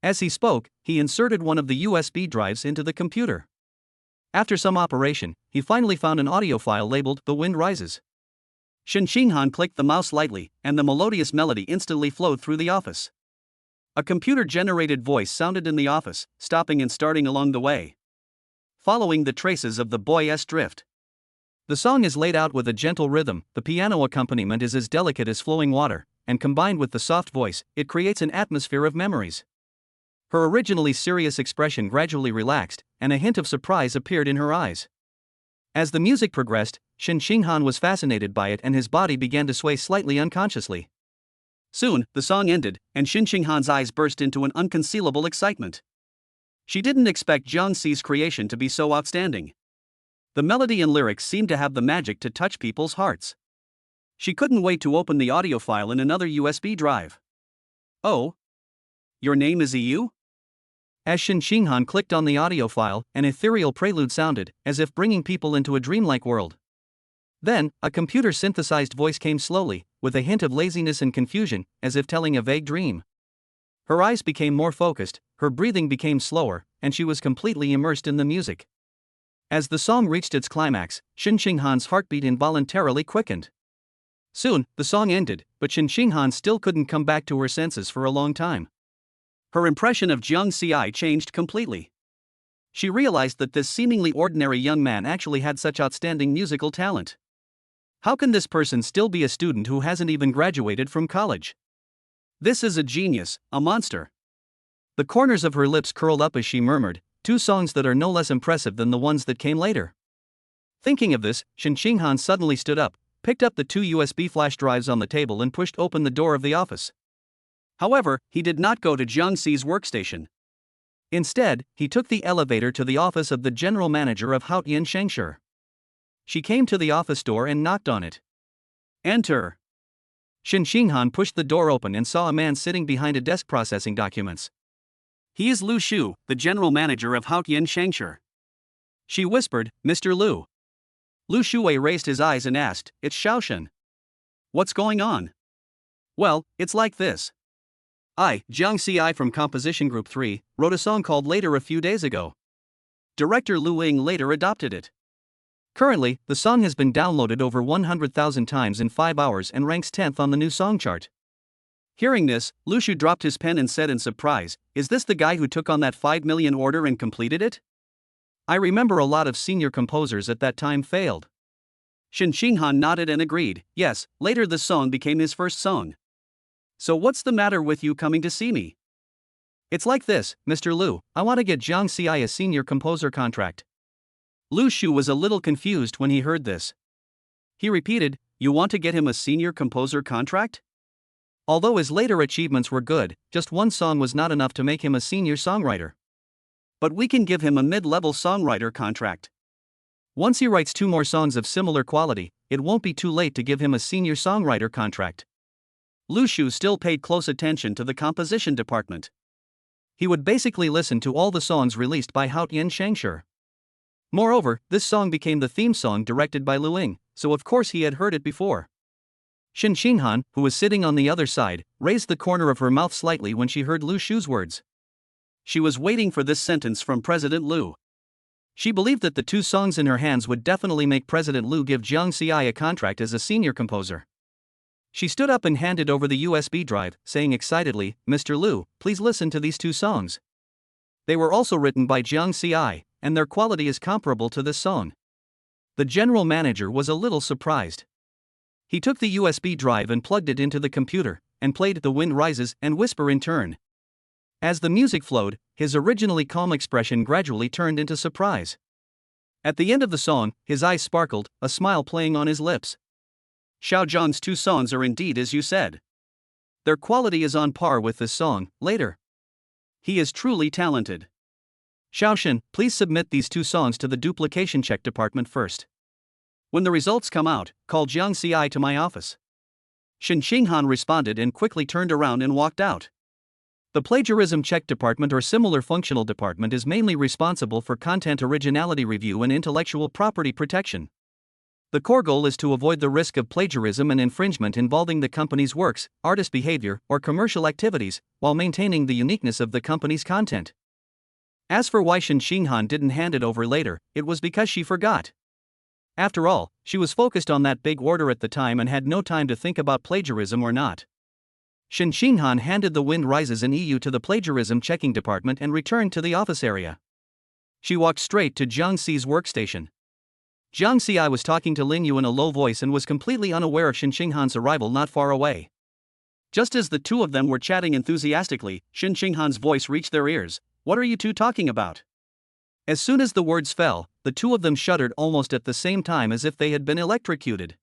As he spoke, he inserted one of the USB drives into the computer. After some operation, he finally found an audio file labeled "The Wind Rises." Shen Xinghan clicked the mouse lightly, and the melodious melody instantly flowed through the office. A computer-generated voice sounded in the office, stopping and starting along the way. Following the traces of the boy's drift. The song is laid out with a gentle rhythm, the piano accompaniment is as delicate as flowing water, and combined with the soft voice, it creates an atmosphere of memories. Her originally serious expression gradually relaxed, and a hint of surprise appeared in her eyes. As the music progressed, Shen Xinghan was fascinated by it and his body began to sway slightly unconsciously. Soon, the song ended, and Shen Xinghan's eyes burst into an unconcealable excitement. She didn't expect Jiang Ci's creation to be so outstanding. The melody and lyrics seemed to have the magic to touch people's hearts. She couldn't wait to open the audio file in another USB drive. Oh? Your name is EU? As Shen Xinghan clicked on the audio file, an ethereal prelude sounded, as if bringing people into a dreamlike world. Then, a computer-synthesized voice came slowly, with a hint of laziness and confusion, as if telling a vague dream. Her eyes became more focused, her breathing became slower, and she was completely immersed in the music. As the song reached its climax, Shen Xinghan's heartbeat involuntarily quickened. Soon, the song ended, but Shen Xinghan still couldn't come back to her senses for a long time. Her impression of Jiang Ci changed completely. She realized that this seemingly ordinary young man actually had such outstanding musical talent. How can this person still be a student who hasn't even graduated from college? This is a genius, a monster. The corners of her lips curled up as she murmured, two songs that are no less impressive than the ones that came later. Thinking of this, Shen Xinghan suddenly stood up, picked up the two USB flash drives on the table and pushed open the door of the office. However, he did not go to Jiang Xi's workstation. Instead, he took the elevator to the office of the general manager of Haotian Shengshi. She came to the office door and knocked on it. Enter. Shen Xinghan pushed the door open and saw a man sitting behind a desk processing documents. He is Lu Shu, the general manager of Haotian Shengshi. She whispered, Mr. Lu. Lu Shuwei raised his eyes and asked, It's Xiaoshen. What's going on? Well, it's like this. I, Jiang Xi from Composition Group 3, wrote a song called Later a few days ago. Director Lu Ying later adopted it. Currently, the song has been downloaded over 100,000 times in 5 hours and ranks 10th on the new song chart. Hearing this, Lu Shu dropped his pen and said in surprise, Is this the guy who took on that 5 million order and completed it? I remember a lot of senior composers at that time failed. Shen Xinghan nodded and agreed, yes, later this song became his first song. So what's the matter with you coming to see me? It's like this, Mr. Lu, I want to get Jiang Xi a senior composer contract. Lu Shu was a little confused when he heard this. He repeated, You want to get him a senior composer contract? Although his later achievements were good, just one song was not enough to make him a senior songwriter. But we can give him a mid-level songwriter contract. Once he writes 2 more songs of similar quality, it won't be too late to give him a senior songwriter contract. Lu Shu still paid close attention to the composition department. He would basically listen to all the songs released by Haotian Shengshi. Moreover, this song became the theme song directed by Lu Ying, so of course he had heard it before. Shen Xinghan, who was sitting on the other side, raised the corner of her mouth slightly when she heard Lu Shu's words. She was waiting for this sentence from President Lu. She believed that the 2 songs in her hands would definitely make President Lu give Jiang Xi a contract as a senior composer. She stood up and handed over the USB drive, saying excitedly, Mr. Lu, please listen to these 2 songs. They were also written by Jiang Xi, and their quality is comparable to this song. The general manager was a little surprised. He took the USB drive and plugged it into the computer, and played The Wind Rises and Whisper in turn. As the music flowed, his originally calm expression gradually turned into surprise. At the end of the song, his eyes sparkled, a smile playing on his lips. Xiao Zhang's 2 songs are indeed as you said. Their quality is on par with this song, Later. He is truly talented. Xiaoshen, please submit these 2 songs to the duplication check department first. When the results come out, call Jiang Xi to my office. Shen Xinghan responded and quickly turned around and walked out. The plagiarism check department or similar functional department is mainly responsible for content originality review and intellectual property protection. The core goal is to avoid the risk of plagiarism and infringement involving the company's works, artist behavior, or commercial activities, while maintaining the uniqueness of the company's content. As for why Shen Xinghan didn't hand it over later, it was because she forgot. After all, she was focused on that big order at the time and had no time to think about plagiarism or not. Shen Xinghan handed The Wind Rises in EU to the plagiarism checking department and returned to the office area. She walked straight to Jiang Xi's workstation. Jiang Xi was talking to Lin Yu in a low voice and was completely unaware of Shen Xinghan's arrival not far away. Just as the 2 of them were chatting enthusiastically, Shen Xinghan's voice reached their ears. What are you 2 talking about? As soon as the words fell, the 2 of them shuddered almost at the same time as if they had been electrocuted.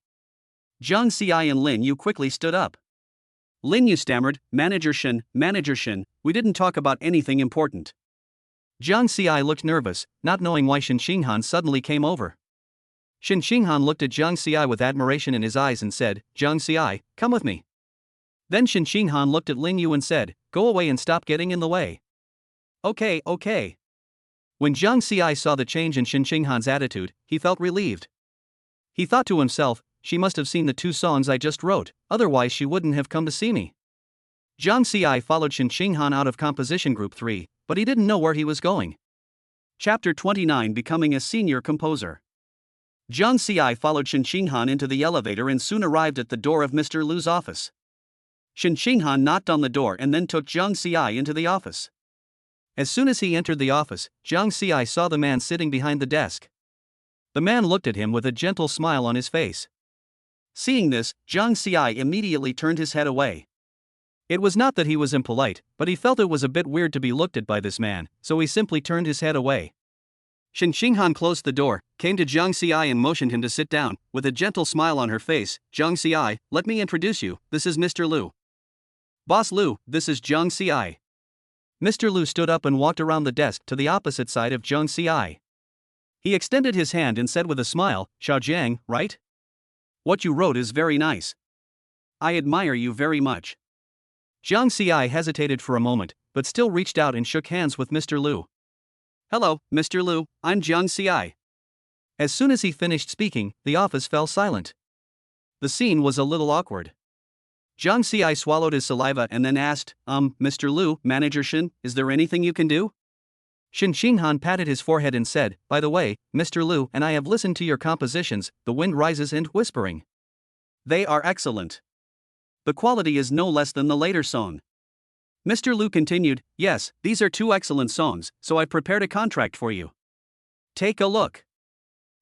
Jiang Xi and Lin Yu quickly stood up. Lin Yu stammered, Manager Shen, we didn't talk about anything important. Jiang Xi looked nervous, not knowing why Shen Xinghan suddenly came over. Shen Xinghan looked at Jiang Xi with admiration in his eyes and said, Jiang Xi, come with me. Then Shen Xinghan looked at Lin Yu and said, Go away and stop getting in the way. Okay. When Jiang Xi saw the change in Shen Xinghan's attitude, he felt relieved. He thought to himself, she must have seen the 2 songs I just wrote, otherwise she wouldn't have come to see me. Jiang Xi followed Shen Xinghan out of Composition Group 3, but he didn't know where he was going. Chapter 29 Becoming a Senior Composer. Jiang Xi followed Shen Xinghan into the elevator and soon arrived at the door of Mr. Lu's office. Shen Xinghan knocked on the door and then took Jiang Xi into the office. As soon as he entered the office, Jiang Xi saw the man sitting behind the desk. The man looked at him with a gentle smile on his face. Seeing this, Jiang Xi immediately turned his head away. It was not that he was impolite, but he felt it was a bit weird to be looked at by this man, so he simply turned his head away. Shen Xinghan closed the door, came to Jiang Xi and motioned him to sit down, with a gentle smile on her face. Jiang Xi, let me introduce you, this is Mr. Liu. Boss Liu, this is Jiang Xi. Mr. Liu stood up and walked around the desk to the opposite side of Jiang Xi. He extended his hand and said with a smile, Xiao Jiang, right? What you wrote is very nice. I admire you very much. Jiang Xi hesitated for a moment, but still reached out and shook hands with Mr. Liu. Hello, Mr. Liu, I'm Jiang Xi. As soon as he finished speaking, the office fell silent. The scene was a little awkward. Jiang Xi swallowed his saliva and then asked, Mr. Liu, Manager Shen, is there anything you can do? Shen Xinghan patted his forehead and said, by the way, Mr. Liu and I have listened to your compositions, The Wind Rises and Whispering. They are excellent. The quality is no less than the later song. Mr. Liu continued, yes, these are two excellent songs, so I prepared a contract for you. Take a look.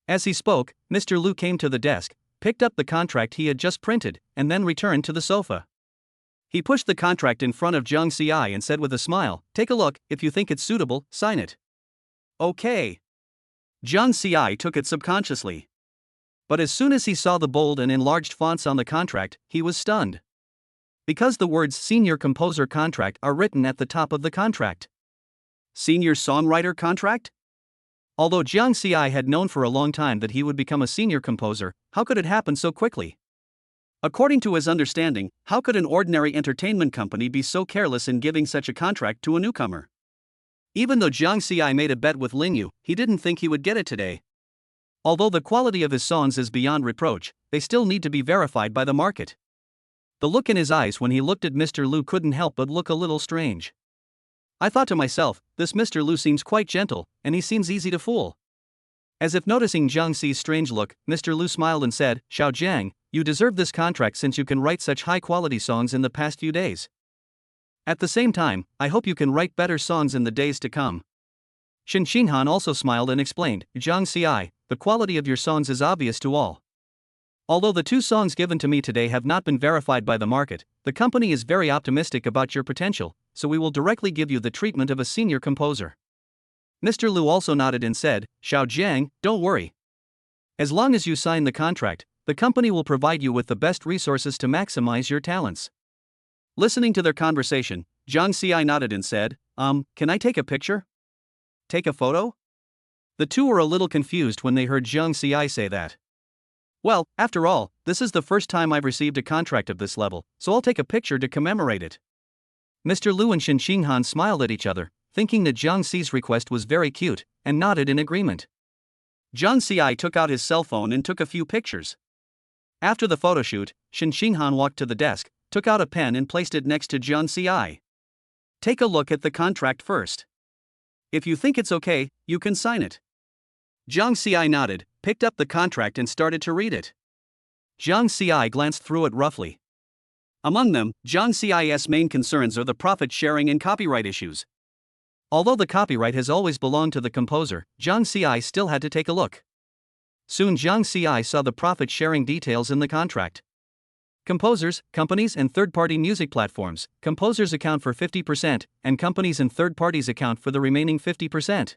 As he spoke, Mr. Liu came to the desk, picked up the contract he had just printed, and then returned to the sofa. He pushed the contract in front of Jiang Xi and said with a smile, take a look, if you think it's suitable, sign it. Okay. Jiang Xi took it subconsciously. But as soon as he saw the bold and enlarged fonts on the contract, he was stunned. Because the words Senior Composer Contract are written at the top of the contract. Senior Songwriter Contract? Although Jiang Xi had known for a long time that he would become a senior composer, how could it happen so quickly? According to his understanding, how could an ordinary entertainment company be so careless in giving such a contract to a newcomer? Even though Jiang Xi made a bet with Ling Yu, he didn't think he would get it today. Although the quality of his songs is beyond reproach, they still need to be verified by the market. The look in his eyes when he looked at Mr. Liu couldn't help but look a little strange. I thought to myself, this Mr. Liu seems quite gentle, and he seems easy to fool. As if noticing Jiang Xi's strange look, Mr. Liu smiled and said, Xiao Jiang, you deserve this contract since you can write such high-quality songs in the past few days. At the same time, I hope you can write better songs in the days to come. Shen Xinghan also smiled and explained, Jiang Xi, the quality of your songs is obvious to all. Although the two songs given to me today have not been verified by the market, the company is very optimistic about your potential, so we will directly give you the treatment of a senior composer. Mr. Liu also nodded and said, Xiao Jiang, don't worry. As long as you sign the contract, the company will provide you with the best resources to maximize your talents. Listening to their conversation, Jiang Xi nodded and said, can I take a picture? Take a photo? The two were a little confused when they heard Jiang Xi say that. Well, after all, this is the first time I've received a contract of this level, so I'll take a picture to commemorate it. Mr. Liu and Shen Xinghan smiled at each other, thinking that Jiang Xi's request was very cute, and nodded in agreement. Jiang Xi took out his cell phone and took a few pictures. After the photo shoot, Shen Xinghan walked to the desk, took out a pen and placed it next to Jiang Xi. Take a look at the contract first. If you think it's okay, you can sign it. Jiang Xi nodded, picked up the contract and started to read it. Jiang Xi glanced through it roughly. Among them, Jiang Xi's main concerns are the profit sharing and copyright issues. Although the copyright has always belonged to the composer, Jiang Xi still had to take a look. Soon Jiang Xi saw the profit sharing details in the contract. Composers, companies and third-party music platforms. Composers account for 50%, and companies and third parties account for the remaining 50%.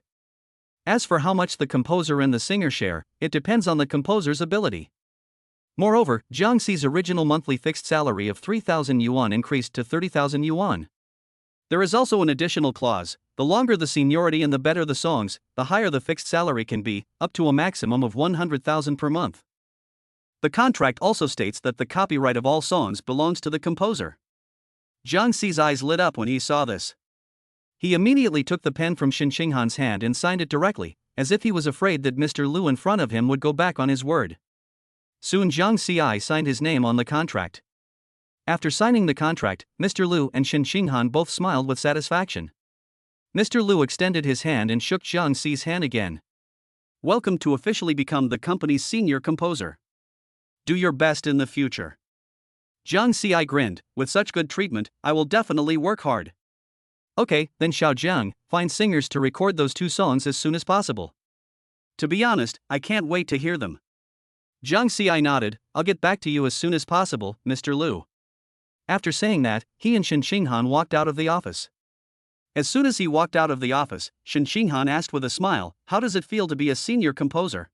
As for how much the composer and the singer share, it depends on the composer's ability. Moreover, Jiang Xi's original monthly fixed salary of 3,000 yuan increased to 30,000 yuan. There is also an additional clause: the longer the seniority and the better the songs, the higher the fixed salary can be, up to a maximum of 100,000 per month. The contract also states that the copyright of all songs belongs to the composer. Jiang Xi's eyes lit up when he saw this. He immediately took the pen from Shen Xinghan's hand and signed it directly, as if he was afraid that Mr. Liu in front of him would go back on his word. Soon Jiang Xi signed his name on the contract. After signing the contract, Mr. Liu and Shen Xinghan both smiled with satisfaction. Mr. Liu extended his hand and shook Jiang Xi's hand again. Welcome to officially become the company's senior composer. Do your best in the future. Jiang Xi grinned, with such good treatment, I will definitely work hard. Okay, then Xiao Jiang, find singers to record those two songs as soon as possible. To be honest, I can't wait to hear them. Jiang Xi nodded. I'll get back to you as soon as possible, Mr. Liu. After saying that, he and Shen Xinghan walked out of the office. As soon as he walked out of the office, Shen Xinghan asked with a smile, "How does it feel to be a senior composer?"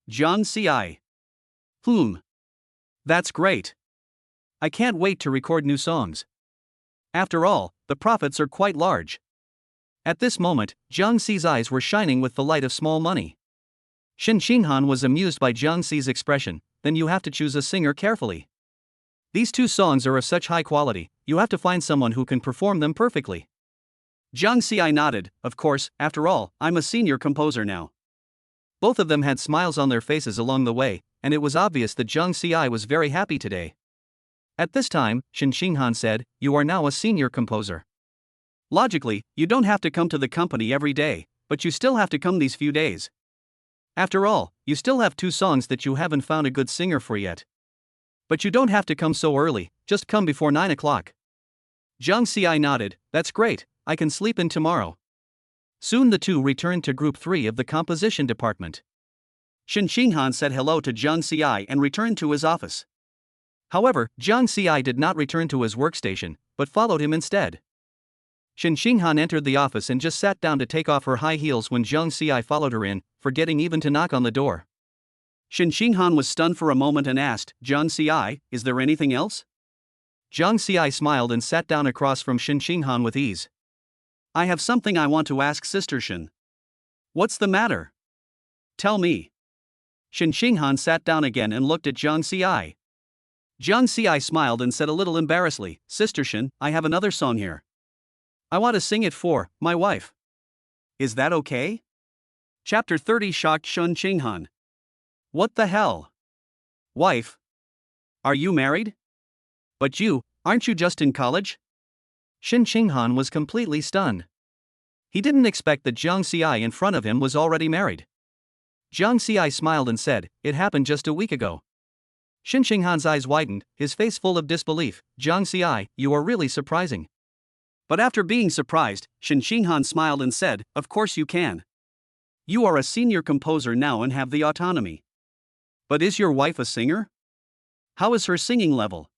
Jiang Xi. That's great. I can't wait to record new songs. After all, the profits are quite large. At this moment, Jiang Xi's eyes were shining with the light of small money. Shen Xinghan was amused by Jiang Xi's expression. Then you have to choose a singer carefully. These two songs are of such high quality, you have to find someone who can perform them perfectly. Jiang Xi nodded. Of course, after all, I'm a senior composer now. Both of them had smiles on their faces along the way, and it was obvious that Jiang Xi was very happy today. At this time, Shen Xinghan said, "You are now a senior composer. Logically, you don't have to come to the company every day, but you still have to come these few days. After all, you still have two songs that you haven't found a good singer for yet. But you don't have to come so early, just come before 9 o'clock." Jiang Xi nodded. That's great, I can sleep in tomorrow. Soon the two returned to Group 3 of the composition department. Shen Xinghan said hello to Jiang Xi and returned to his office. However, Jiang Xi did not return to his workstation, but followed him instead. Shen Xinghan entered the office and just sat down to take off her high heels when Jiang Xi followed her in, forgetting even to knock on the door. Shen Xinghan was stunned for a moment and asked, "Jiang Xi, is there anything else?" Jiang Xi smiled and sat down across from Shen Xinghan with ease. "I have something I want to ask Sister Shen." "What's the matter?" "Tell me." Shen Xinghan sat down again and looked at Jiang Xi. Jiang Xi smiled and said a little embarrassedly, "Sister Shen, I have another song here. I want to sing it for my wife. Is that okay?" Chapter 30 shocked Shen Xinghan. "What the hell? Wife? Are you married? But aren't you just in college?" Shen Xinghan was completely stunned. He didn't expect that Jiang Xi in front of him was already married. Jiang Xi smiled and said, "It happened just a week ago." Shen Xinghan's eyes widened, his face full of disbelief. "Jiang Xi, you are really surprising." But after being surprised, Shen Xinghan smiled and said, "Of course you can. You are a senior composer now and have the autonomy. But is your wife a singer? How is her singing level?"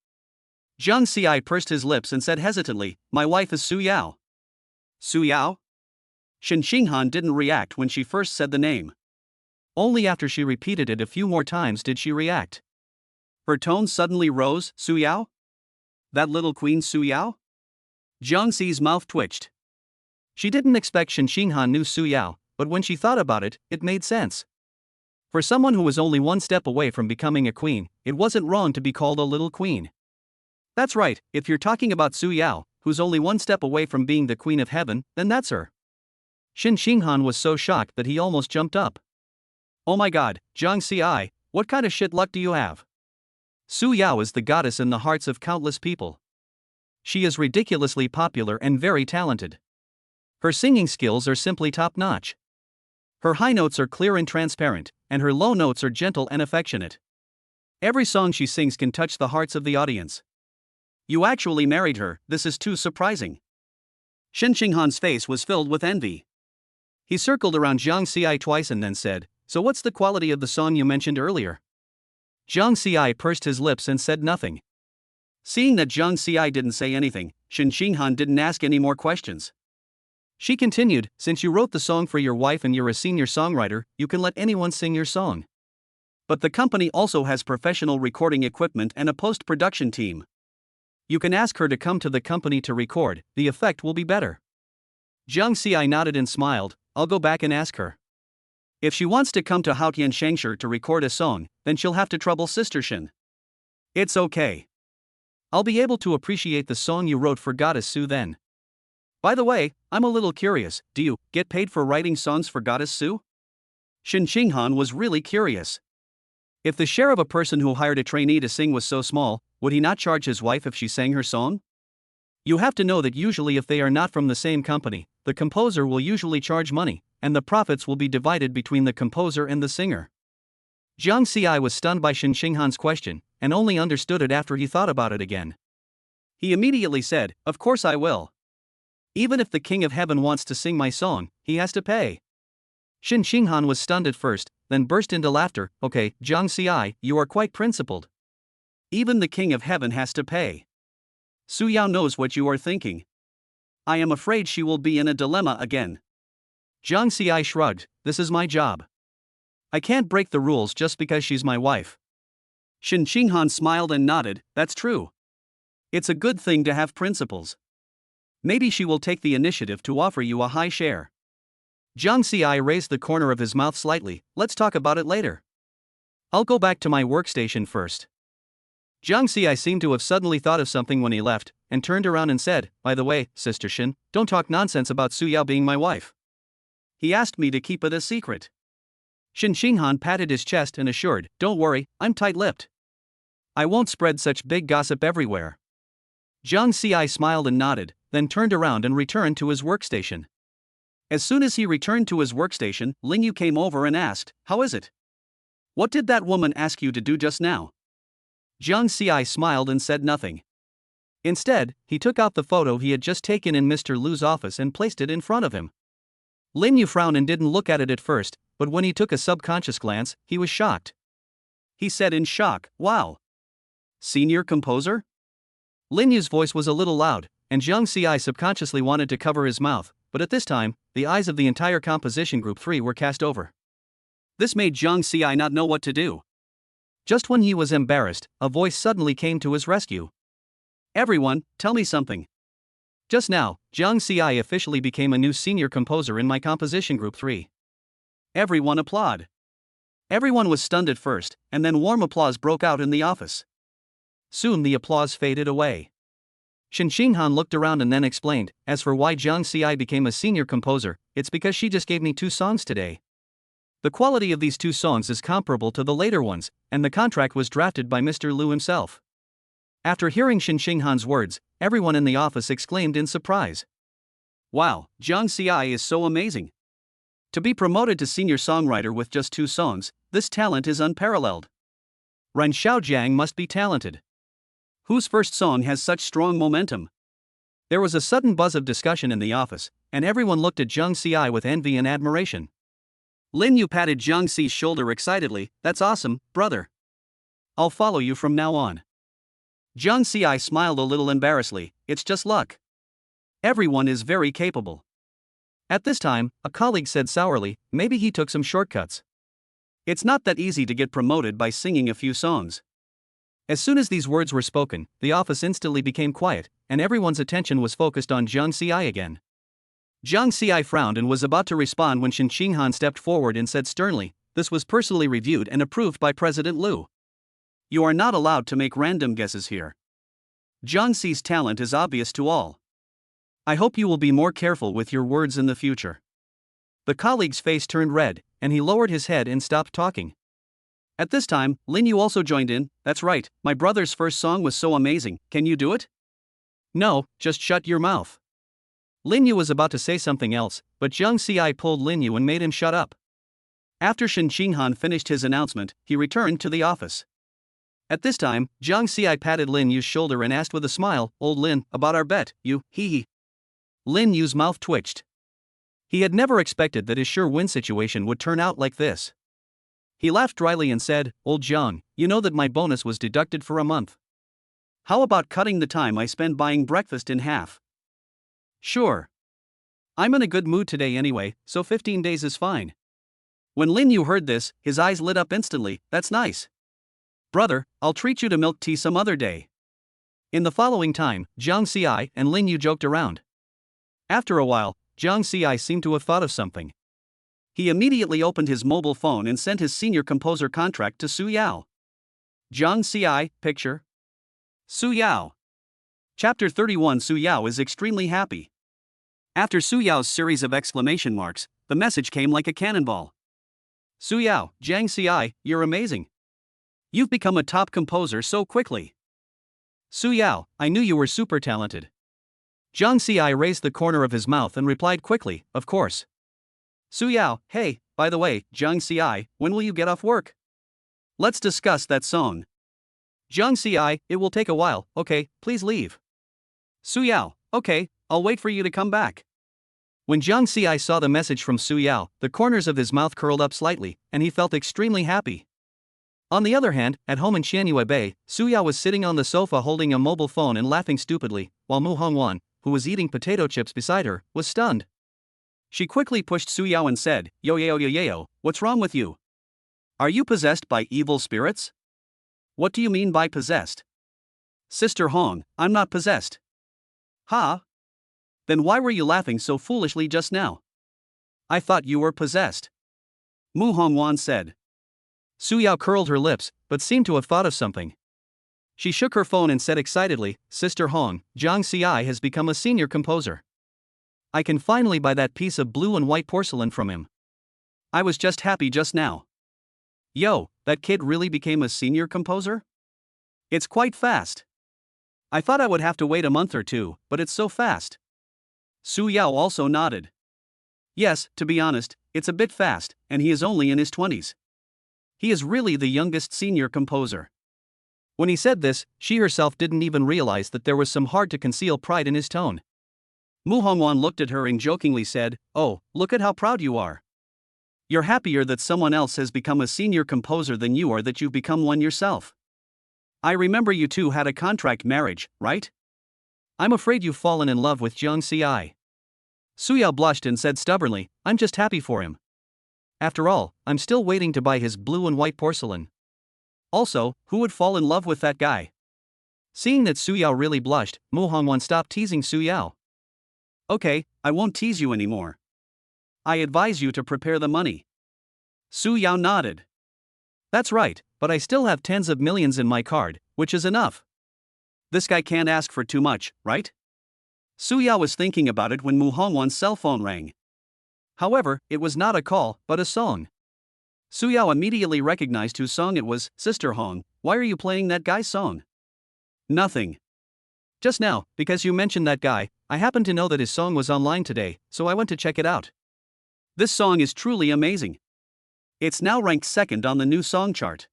Jiang Xi pursed his lips and said hesitantly, "My wife is Su Yao." Su Yao? Shen Xinghan didn't react when she first said the name. Only after she repeated it a few more times did she react. Her tone suddenly rose. "Su Yao? That little queen Su Yao?" Jiang Xi's mouth twitched. She didn't expect Shen Xinghan knew Su Yao, but when she thought about it, it made sense. For someone who was only one step away from becoming a queen, it wasn't wrong to be called a little queen. That's right, if you're talking about Su Yao, who's only one step away from being the queen of heaven, then that's her. Shen Xinghan was so shocked that he almost jumped up. "Oh my god, Jiang Xi, what kind of shit luck do you have? Su Yao is the goddess in the hearts of countless people. She is ridiculously popular and very talented. Her singing skills are simply top-notch. Her high notes are clear and transparent, and her low notes are gentle and affectionate. Every song she sings can touch the hearts of the audience. You actually married her, this is too surprising." Shen Xinghan's face was filled with envy. He circled around Jiang Xi twice and then said, "So what's the quality of the song you mentioned earlier?" Jiang Xi pursed his lips and said nothing. Seeing that Jiang Xi didn't say anything, Shen Xinghan didn't ask any more questions. She continued, "Since you wrote the song for your wife and you're a senior songwriter, you can let anyone sing your song. But the company also has professional recording equipment and a post-production team. You can ask her to come to the company to record, the effect will be better." Jiang Xi nodded and smiled. "I'll go back and ask her. If she wants to come to Haotian Shangshi to record a song, then she'll have to trouble Sister Shen. It's okay. I'll be able to appreciate the song you wrote for Goddess Su then. By the way, I'm a little curious, do you get paid for writing songs for Goddess Su?" Shen Xinghan was really curious. If the share of a person who hired a trainee to sing was so small, would he not charge his wife if she sang her song? You have to know that usually if they are not from the same company, the composer will usually charge money, and the profits will be divided between the composer and the singer. Jiang Xi was stunned by Shen Xinghan's question, and only understood it after he thought about it again. He immediately said, "Of course I will. Even if the King of Heaven wants to sing my song, he has to pay. Shin Xinghan was stunned at first, then burst into laughter. Okay, Jiang Xi, you are quite principled. Even the King of Heaven has to pay. Su Yao knows what you are thinking. I am afraid she will be in a dilemma again. Jiang Xi shrugged. This is my job. I can't break the rules just because she's my wife. Shin Xinghan smiled and nodded. That's true. It's a good thing to have principles. Maybe she will take the initiative to offer you a high share. Jiang Xi raised the corner of his mouth slightly. Let's talk about it later. I'll go back to my workstation first. Jiang Xi seemed to have suddenly thought of something when he left, and turned around and said, by the way, Sister Shin, don't talk nonsense about Su Yao being my wife. He asked me to keep it a secret. Shin Xinghan patted his chest and assured, don't worry, I'm tight-lipped. I won't spread such big gossip everywhere. Jiang Xi smiled and nodded, then turned around and returned to his workstation. As soon as he returned to his workstation, Lin Yu came over and asked, how is it? What did that woman ask you to do just now? Jiang Xi smiled and said nothing. Instead, he took out the photo he had just taken in Mr. Lu's office and placed it in front of him. Lin Yu frowned and didn't look at it at first, but when he took a subconscious glance, he was shocked. He said in shock, wow. Senior composer? Lin Yu's voice was a little loud, and Jiang Xi subconsciously wanted to cover his mouth, but at this time, the eyes of the entire composition group 3 were cast over. This made Jiang Xi not know what to do. Just when he was embarrassed, a voice suddenly came to his rescue. Everyone, tell me something. Just now, Jiang Xi officially became a new senior composer in my composition group 3. Everyone applauded. Everyone was stunned at first, and then warm applause broke out in the office. Soon the applause faded away. Shin Xinghan looked around and then explained, as for why Jiang Xi became a senior composer, it's because she just gave me 2 songs today. The quality of these 2 songs is comparable to the later ones, and the contract was drafted by Mr. Lu himself. After hearing Shin Xinghan's words, everyone in the office exclaimed in surprise. Wow, Jiang Xi is so amazing. To be promoted to senior songwriter with just 2 songs, this talent is unparalleled. Ren Xiaojiang must be talented. Whose first song has such strong momentum? There was a sudden buzz of discussion in the office, and everyone looked at Jiang Xi with envy and admiration. Lin Yu patted Jiang Xi's shoulder excitedly. That's awesome, brother. I'll follow you from now on. Jiang Xi smiled a little embarrassedly. It's just luck. Everyone is very capable. At this time, a colleague said sourly, maybe he took some shortcuts. It's not that easy to get promoted by singing a few songs. As soon as these words were spoken, the office instantly became quiet, and everyone's attention was focused on Jiang Xi again. Jiang Xi frowned and was about to respond when Shin Xinghan stepped forward and said sternly, this was personally reviewed and approved by President Lu. You are not allowed to make random guesses here. Jiang Xi's talent is obvious to all. I hope you will be more careful with your words in the future. The colleague's face turned red, and he lowered his head and stopped talking. At this time, Lin Yu also joined in. That's right, my brother's first song was so amazing, can you do it? No, just shut your mouth. Lin Yu was about to say something else, but Jiang Xi pulled Lin Yu and made him shut up. After Shin Xinghan finished his announcement, he returned to the office. At this time, Jiang Xi patted Lin Yu's shoulder and asked with a smile, Old Lin, about our bet, you, hee. Lin Yu's mouth twitched. He had never expected that his sure-win situation would turn out like this. He laughed dryly and said, Old Jiang, you know that my bonus was deducted for a month. How about cutting the time I spend buying breakfast in half? Sure. I'm in a good mood today anyway, so 15 days is fine. When Lin Yu heard this, his eyes lit up instantly. That's nice. Brother, I'll treat you to milk tea some other day. In the following time, Jiang Xi and Lin Yu joked around. After a while, Jiang Xi seemed to have thought of something. He immediately opened his mobile phone and sent his senior composer contract to Su Yao. Jiang Xi, picture. Su Yao. Chapter 31. Su Yao is extremely happy. After Su Yao's series of exclamation marks, the message came like a cannonball. Su Yao, Jiang Xi, you're amazing. You've become a top composer so quickly. Su Yao, I knew you were super talented. Jiang Xi raised the corner of his mouth and replied quickly, of course. Su Yao, hey, by the way, Jiang Xi, when will you get off work? Let's discuss that song. Jiang Xi, it will take a while, okay, please leave. Su Yao, okay, I'll wait for you to come back. When Jiang Xi saw the message from Su Yao, the corners of his mouth curled up slightly, and he felt extremely happy. On the other hand, at home in Qianyue Bay, Su Yao was sitting on the sofa holding a mobile phone and laughing stupidly, while Mu Hongwan, who was eating potato chips beside her, was stunned. She quickly pushed Su Yao and said, Yo, what's wrong with you? Are you possessed by evil spirits? What do you mean by possessed? Sister Hong, I'm not possessed. Ha? Then why were you laughing so foolishly just now? I thought you were possessed. Mu Hongwan said. Su Yao curled her lips, but seemed to have thought of something. She shook her phone and said excitedly, Sister Hong, Jiang Xi has become a senior composer. I can finally buy that piece of blue and white porcelain from him. I was just happy just now. Yo, that kid really became a senior composer? It's quite fast. I thought I would have to wait a month or two, but it's so fast. Su Yao also nodded. Yes, to be honest, it's a bit fast, and he is only in his 20s. He is really the youngest senior composer. When he said this, she herself didn't even realize that there was some hard-to-conceal pride in his tone. Mu Hongwan looked at her and jokingly said, Oh, look at how proud you are. You're happier that someone else has become a senior composer than you are that you've become one yourself. I remember you two had a contract marriage, right? I'm afraid you've fallen in love with Jiang Xi. Su Yao blushed and said stubbornly, I'm just happy for him. After all, I'm still waiting to buy his blue and white porcelain. Also, who would fall in love with that guy? Seeing that Su Yao really blushed, Mu Hongwan stopped teasing Su Yao. Okay, I won't tease you anymore. I advise you to prepare the money. Su Yao nodded. That's right, but I still have tens of millions in my card, which is enough. This guy can't ask for too much, right? Su Yao was thinking about it when Mu Hongwan's cell phone rang. However, it was not a call, but a song. Su Yao immediately recognized whose song it was. Sister Hong, why are you playing that guy's song? Nothing. Just now, because you mentioned that guy, I happened to know that his song was online today, so I went to check it out. This song is truly amazing. It's now ranked second on the new song chart.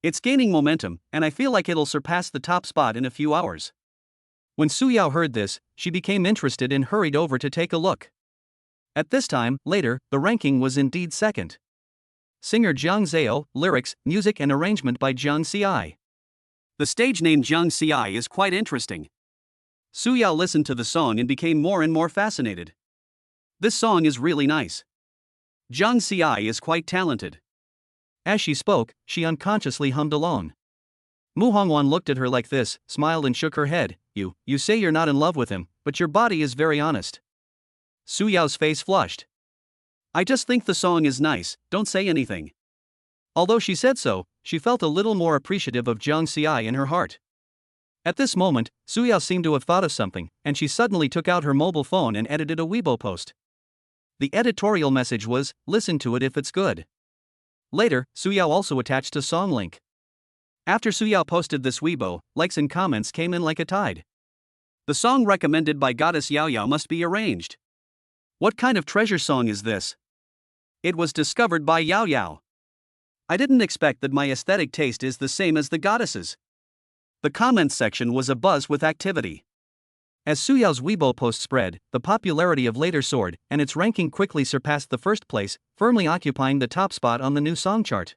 It's gaining momentum, and I feel like it'll surpass the top spot in a few hours. When Su Yao heard this, she became interested and hurried over to take a look. At this time, later, the ranking was indeed second. Singer Jiang Zhao, lyrics, music and arrangement by Jiang Xi. The stage name Jiang Xi is quite interesting. Su Yao listened to the song and became more and more fascinated. This song is really nice. Jiang Xi is quite talented. As she spoke, she unconsciously hummed along. Mu Hongwan looked at her like this, smiled and shook her head. You say you're not in love with him, but your body is very honest. Su Yao's face flushed. I just think the song is nice, don't say anything. Although she said so, she felt a little more appreciative of Jiang Xi in her heart. At this moment, Su Yao seemed to have thought of something, and she suddenly took out her mobile phone and edited a Weibo post. The editorial message was, listen to it if it's good. Later, Su Yao also attached a song link. After Su Yao posted this Weibo, likes and comments came in like a tide. The song recommended by Goddess Yao Yao must be arranged. What kind of treasure song is this? It was discovered by Yao Yao. I didn't expect that my aesthetic taste is the same as the goddesses. The comments section was abuzz with activity. As Su Yao's Weibo post spread, the popularity of Later soared, and its ranking quickly surpassed the first place, firmly occupying the top spot on the new song chart.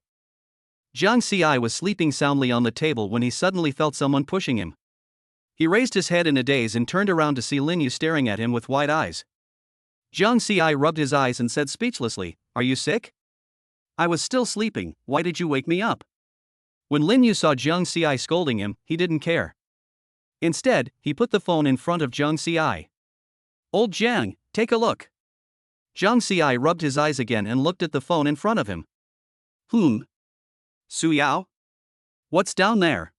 Jiang Xi was sleeping soundly on the table when he suddenly felt someone pushing him. He raised his head in a daze and turned around to see Lin Yu staring at him with wide eyes. Jiang Xi rubbed his eyes and said speechlessly, Are you sick? I was still sleeping, why did you wake me up? When Lin Yu saw Jiang Xi scolding him, he didn't care. Instead, he put the phone in front of Jiang Xi. Old Jiang, take a look. Jiang Xi rubbed his eyes again and looked at the phone in front of him. Su Yao? What's down there?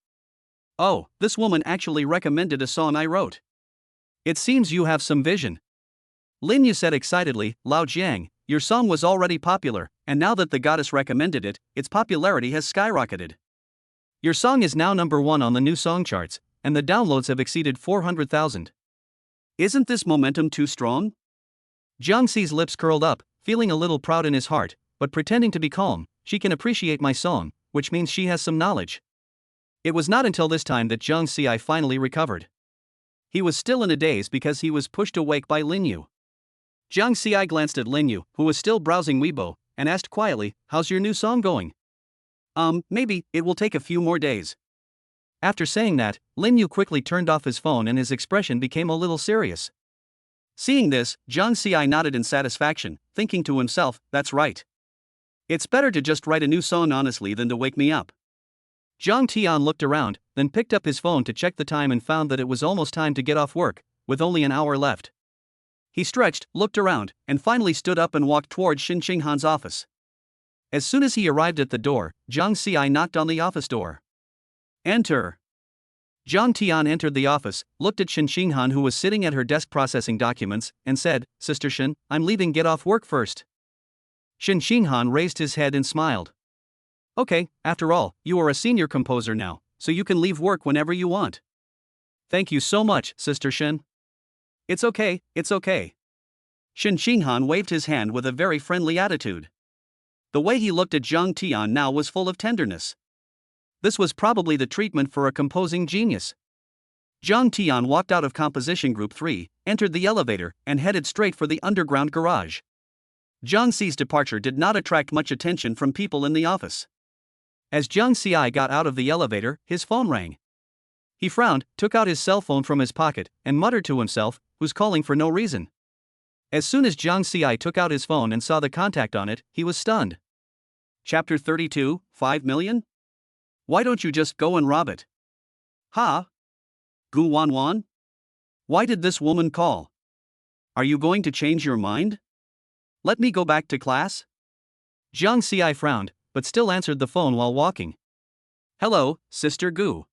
Oh, this woman actually recommended a song I wrote. It seems you have some vision. Lin Yu said excitedly, Lao Jiang, your song was already popular, and now that the goddess recommended it, its popularity has skyrocketed. Your song is now #1 on the new song charts, and the downloads have exceeded 400,000. Isn't this momentum too strong? Jiang Xi's lips curled up, feeling a little proud in his heart, but pretending to be calm. She can appreciate my song, which means she has some knowledge. It was not until this time that Jiang Xi finally recovered. He was still in a daze because he was pushed awake by Lin Yu. Jiang Xi glanced at Lin Yu, who was still browsing Weibo, and asked quietly, "How's your new song going?" Maybe, it will take a few more days. After saying that, Lin Yu quickly turned off his phone and his expression became a little serious. Seeing this, Jiang Xi nodded in satisfaction, thinking to himself, that's right. It's better to just write a new song honestly than to wake me up. Zhang Tian looked around, then picked up his phone to check the time and found that it was almost time to get off work, with only an hour left. He stretched, looked around, and finally stood up and walked towards Shin Qinghan's office. As soon as he arrived at the door, Jiang Xi knocked on the office door. Enter. Zhang Tian entered the office, looked at Shin Qinghan, who was sitting at her desk processing documents, and said, "Sister Shin, I'm leaving, get off work first." Shin Qinghan raised his head and smiled. Okay, after all, you are a senior composer now, so you can leave work whenever you want. Thank you so much, Sister Shin. It's okay, it's okay. Shin Qinghan waved his hand with a very friendly attitude. The way he looked at Zhang Tian now was full of tenderness. This was probably the treatment for a composing genius. Zhang Tian walked out of Composition Group 3, entered the elevator, and headed straight for the underground garage. Jiang Xi's departure did not attract much attention from people in the office. As Jiang Xi got out of the elevator, his phone rang. He frowned, took out his cell phone from his pocket, and muttered to himself, "Who's calling for no reason?" As soon as Jiang Xi took out his phone and saw the contact on it, he was stunned. Chapter 32, 5 million? Why don't you just go and rob it? Ha? Gu Wanwan? Why did this woman call? Are you going to change your mind? Let me go back to class? Jiang Xi frowned, but still answered the phone while walking. Hello, Sister Gu.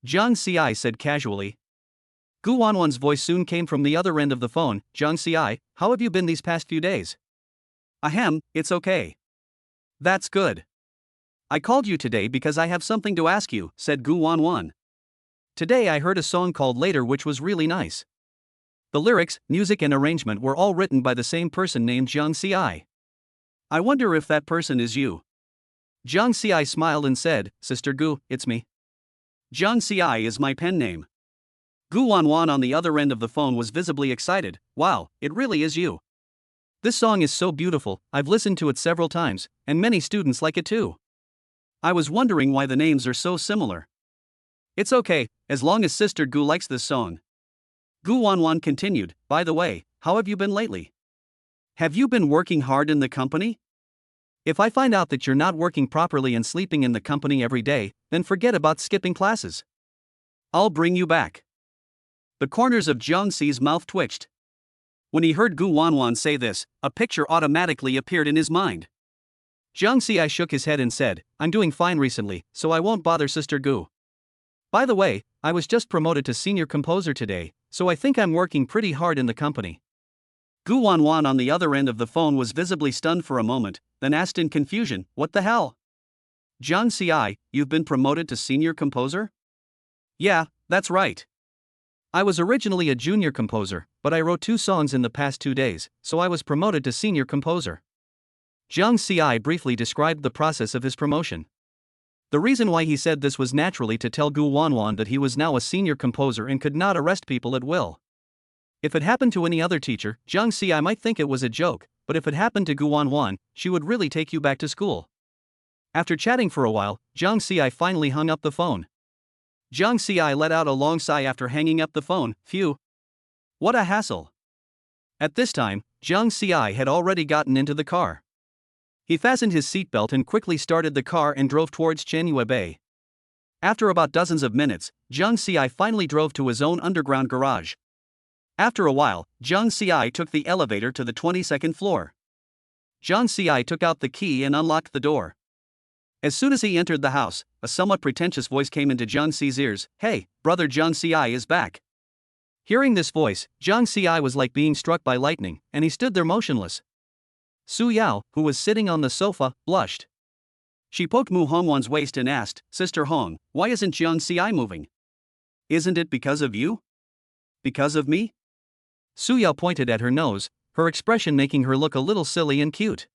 Jiang Xi said casually. Gu Wanwan's voice soon came from the other end of the phone. "Jiang Xi, how have you been these past few days?" Ahem, it's okay. That's good. I called you today because I have something to ask you, said Gu Wanwan. Today I heard a song called Later which was really nice. The lyrics, music and arrangement were all written by the same person named Jiang Xi. I wonder if that person is you. Jiang Xi smiled and said, "Sister Gu, it's me." Jiang Xi is my pen name. Gu Wanwan on the other end of the phone was visibly excited. Wow, it really is you. This song is so beautiful, I've listened to it several times, and many students like it too. I was wondering why the names are so similar. It's okay, as long as Sister Gu likes this song. Gu Wanwan continued, by the way, how have you been lately? Have you been working hard in the company? If I find out that you're not working properly and sleeping in the company every day, then forget about skipping classes. I'll bring you back. The corners of Jiang Xi's mouth twitched. When he heard Gu Wanwan say this, a picture automatically appeared in his mind. Jiang Xi shook his head and said, "I'm doing fine recently, so I won't bother Sister Gu. By the way, I was just promoted to senior composer today, so I think I'm working pretty hard in the company." Gu Wanwan on the other end of the phone was visibly stunned for a moment, then asked in confusion, "What the hell? Jiang Xi, you've been promoted to senior composer?" "Yeah, that's right. I was originally a junior composer, but I wrote 2 songs in the past 2 days, so I was promoted to senior composer." Jiang Xi briefly described the process of his promotion. The reason why he said this was naturally to tell Gu Wanwan that he was now a senior composer and could not arrest people at will. If it happened to any other teacher, Jiang Xi might think it was a joke, but if it happened to Gu Wanwan, she would really take you back to school. After chatting for a while, Jiang Xi finally hung up the phone. Jiang Xi let out a long sigh after hanging up the phone. Phew. What a hassle. At this time, Jiang Xi had already gotten into the car. He fastened his seatbelt and quickly started the car and drove towards Chenyue Bay. After about dozens of minutes, Jiang Xi finally drove to his own underground garage. After a while, Jiang Xi took the elevator to the 22nd floor. Jiang Xi took out the key and unlocked the door. As soon as he entered the house, a somewhat pretentious voice came into Jiang Xi's ears. "Hey, brother, Jiang Xi is back." Hearing this voice, Jiang Xi was like being struck by lightning, and he stood there motionless. Su Yao, who was sitting on the sofa, blushed. She poked Mu Hongwan's waist and asked, "Sister Hong, why isn't Jiang Xi moving? Isn't it because of you? Because of me?" Su Yao pointed at her nose, her expression making her look a little silly and cute.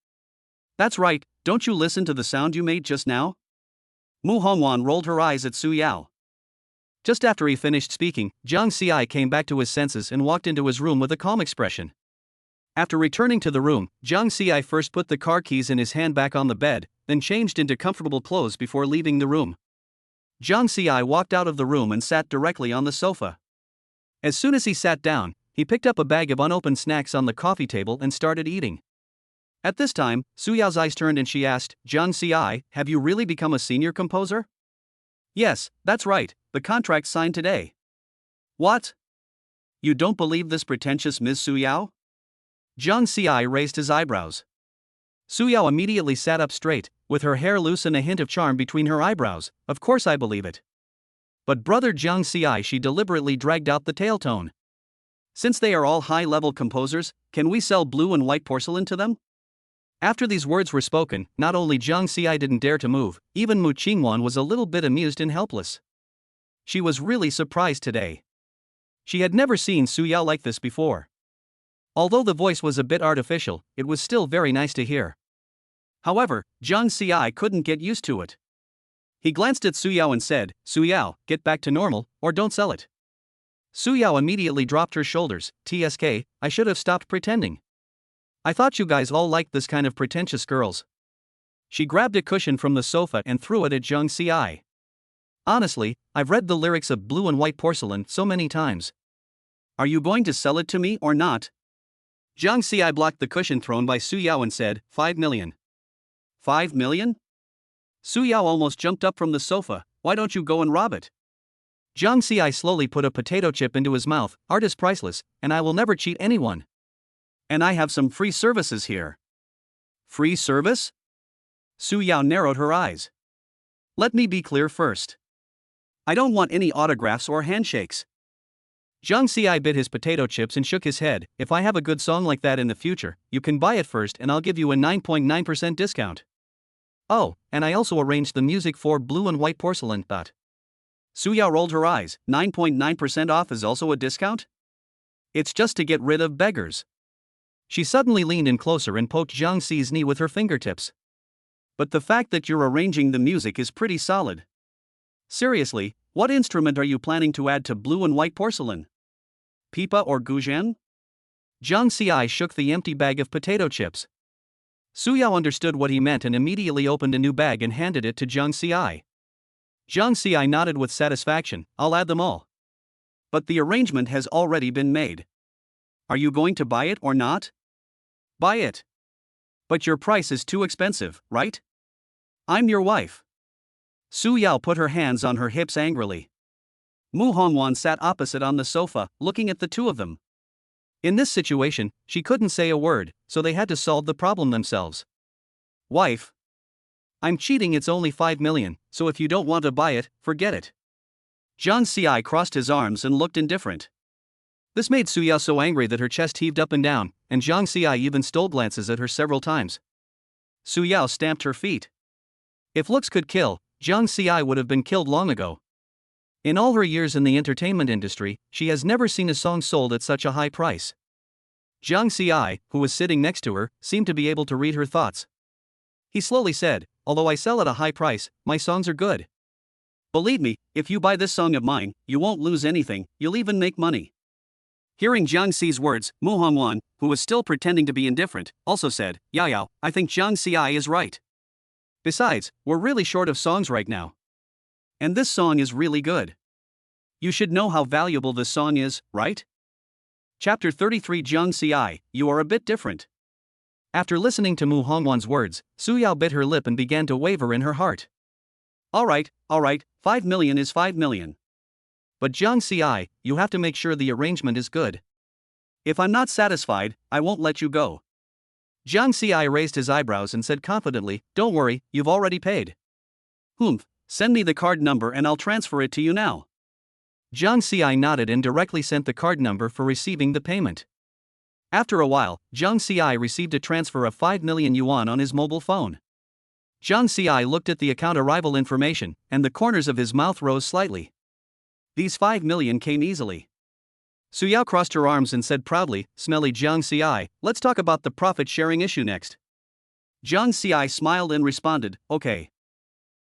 "That's right, don't you listen to the sound you made just now?" Mu Hongwan rolled her eyes at Su Yao. Just after he finished speaking, Jiang Xi came back to his senses and walked into his room with a calm expression. After returning to the room, Jiang Xi first put the car keys in his hand back on the bed, then changed into comfortable clothes before leaving the room. Jiang Xi walked out of the room and sat directly on the sofa. As soon as he sat down, he picked up a bag of unopened snacks on the coffee table and started eating. At this time, Su Yao's eyes turned and she asked, Jiang Xi, have you really become a senior composer? Yes, that's right, the contract signed today. What? You don't believe this pretentious Ms. Su Yao? Jiang Xi raised his eyebrows. Su Yao immediately sat up straight, with her hair loose and a hint of charm between her eyebrows. Of course I believe it. But brother Jiang Xi, she deliberately dragged out the tail tone. Since they are all high-level composers, can we sell blue and white porcelain to them? After these words were spoken, not only Jiang Xi didn't dare to move, even Mu Qingwan was a little bit amused and helpless. She was really surprised today. She had never seen Su Yao like this before. Although the voice was a bit artificial, it was still very nice to hear. However, Jiang Xi couldn't get used to it. He glanced at Su Yao and said, Su Yao, get back to normal, or don't sell it. Su Yao immediately dropped her shoulders. TSK, I should have stopped pretending. I thought you guys all liked this kind of pretentious girls. She grabbed a cushion from the sofa and threw it at Jiang Xi. Honestly, I've read the lyrics of Blue and White Porcelain so many times. Are you going to sell it to me or not? Jiang Xi blocked the cushion thrown by Su Yao and said, 5 million. 5 million? Su Yao almost jumped up from the sofa. Why don't you go and rob it? Jiang Xi slowly put a potato chip into his mouth. Art is priceless, and I will never cheat anyone. And I have some free services here. Free service? Su Yao narrowed her eyes. Let me be clear first. I don't want any autographs or handshakes. Jiang Xi bit his potato chips and shook his head. If I have a good song like that in the future, you can buy it first and I'll give you a 9.9% discount. Oh, and I also arranged the music for Blue and White Porcelain. Su Yao rolled her eyes. 9.9% off is also a discount? It's just to get rid of beggars. She suddenly leaned in closer and poked Jiang Xi's knee with her fingertips. But the fact that you're arranging the music is pretty solid. Seriously, what instrument are you planning to add to Blue and White Porcelain? Pipa or guzheng? Jiang Xi shook the empty bag of potato chips. Su Yao understood what he meant and immediately opened a new bag and handed it to Jiang Xi. Jiang Xi nodded with satisfaction. I'll add them all. But the arrangement has already been made. Are you going to buy it or not? Buy it. But your price is too expensive, right? I'm your wife. Su Yao put her hands on her hips angrily. Mu Hongwan sat opposite on the sofa, looking at the two of them. In this situation, she couldn't say a word, so they had to solve the problem themselves. Wife. I'm cheating, it's only 5 million, so if you don't want to buy it, forget it. Jiang Xi crossed his arms and looked indifferent. This made Su Yao so angry that her chest heaved up and down, and Jiang Xi even stole glances at her several times. Su Yao stamped her feet. If looks could kill, Jiang Xi would have been killed long ago. In all her years in the entertainment industry, she has never seen a song sold at such a high price. Jiang Xi, who was sitting next to her, seemed to be able to read her thoughts. He slowly said, although I sell at a high price, my songs are good. Believe me, if you buy this song of mine, you won't lose anything, you'll even make money. Hearing Jiang Xi's words, Mu Hongwan, who was still pretending to be indifferent, also said, Yao, I think Jiang Xi is right. Besides, we're really short of songs right now. And this song is really good. You should know how valuable this song is, right? Chapter 33 Jiang Xi, you are a bit different. After listening to Mu Hongwan's words, Su Yao bit her lip and began to waver in her heart. Alright, 5 million is 5 million. But Jiang Xi, you have to make sure the arrangement is good. If I'm not satisfied, I won't let you go. Jiang Xi raised his eyebrows and said confidently, don't worry, you've already paid. Send me the card number and I'll transfer it to you now. Jiang Xi nodded and directly sent the card number for receiving the payment. After a while, Jiang Xi received a transfer of 5 million yuan on his mobile phone. Jiang Xi looked at the account arrival information, and the corners of his mouth rose slightly. These 5 million came easily. Su Yao crossed her arms and said proudly, smelly Jiang Xi, let's talk about the profit-sharing issue next. Jiang Xi smiled and responded, okay.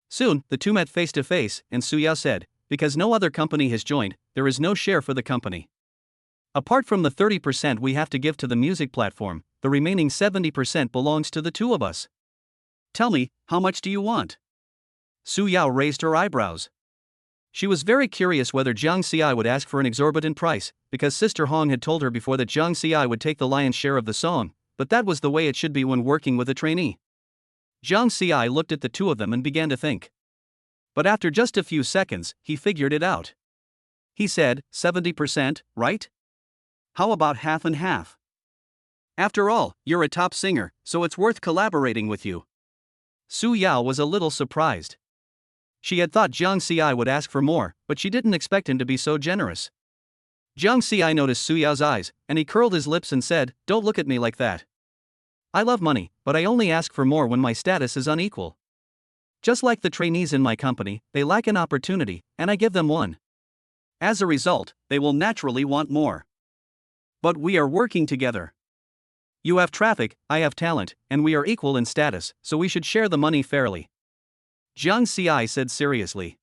Soon, the two met face to face, and Su Yao said, because no other company has joined, there is no share for the company. Apart from the 30% we have to give to the music platform, the remaining 70% belongs to the two of us. Tell me, how much do you want? Su Yao raised her eyebrows. She was very curious whether Jiang Xi would ask for an exorbitant price, because Sister Hong had told her before that Jiang Xi would take the lion's share of the song, but that was the way it should be when working with a trainee. Jiang Xi looked at the two of them and began to think. But after just a few seconds, he figured it out. He said, 70%, right? How about half and half? After all, you're a top singer, so it's worth collaborating with you. Su Yao was a little surprised. She had thought Jiang Xi would ask for more, but she didn't expect him to be so generous. Jiang Xi noticed Su Yao's eyes, and he curled his lips and said, "Don't look at me like that. I love money, but I only ask for more when my status is unequal. Just like the trainees in my company, they lack an opportunity, and I give them one. As a result, they will naturally want more. But we are working together. You have traffic, I have talent, and we are equal in status, so we should share the money fairly," Jiang Xi said seriously.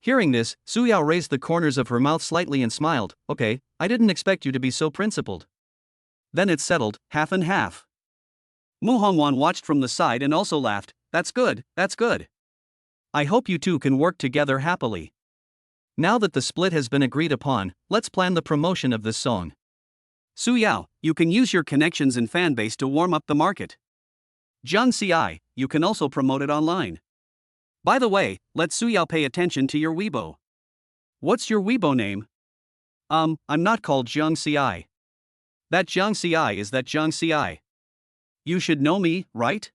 Hearing this, Su Yao raised the corners of her mouth slightly and smiled. "Okay, I didn't expect you to be so principled." "Then it's settled, half and half." Mu Hongwan watched from the side and also laughed. That's good, that's good. I hope you two can work together happily. Now that the split has been agreed upon, let's plan the promotion of this song. Su Yao, you can use your connections and fanbase to warm up the market. Jiang Xi, you can also promote it online. By the way, let Su Yao pay attention to your Weibo. What's your Weibo name? I'm not called Jiang Xi. That Jiang Xi is that Jiang Xi. You should know me, right?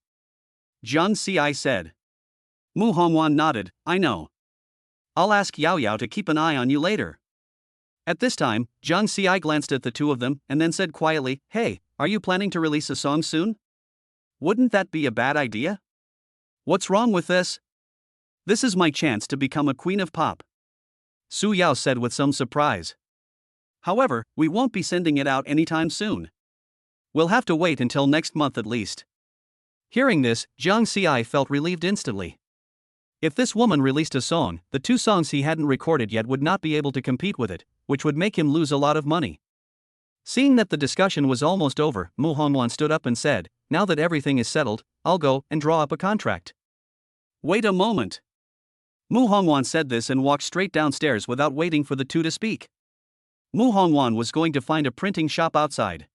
Jiang Xi said. Mu Hongwan nodded. I know. I'll ask Yao Yao to keep an eye on you later. At this time, Jiang Xi glanced at the two of them and then said quietly, "Hey, are you planning to release a song soon? Wouldn't that be a bad idea? What's wrong with this? This is my chance to become a queen of pop." Su Yao said with some surprise. "However, we won't be sending it out anytime soon. We'll have to wait until next month at least." Hearing this, Jiang Xi felt relieved instantly. If this woman released a song, the two songs he hadn't recorded yet would not be able to compete with it, which would make him lose a lot of money. Seeing that the discussion was almost over, Mu Hongwan stood up and said, "Now that everything is settled, I'll go and draw up a contract." Wait a moment. Mu Hongwan said this and walked straight downstairs without waiting for the two to speak. Mu Hongwan was going to find a printing shop outside.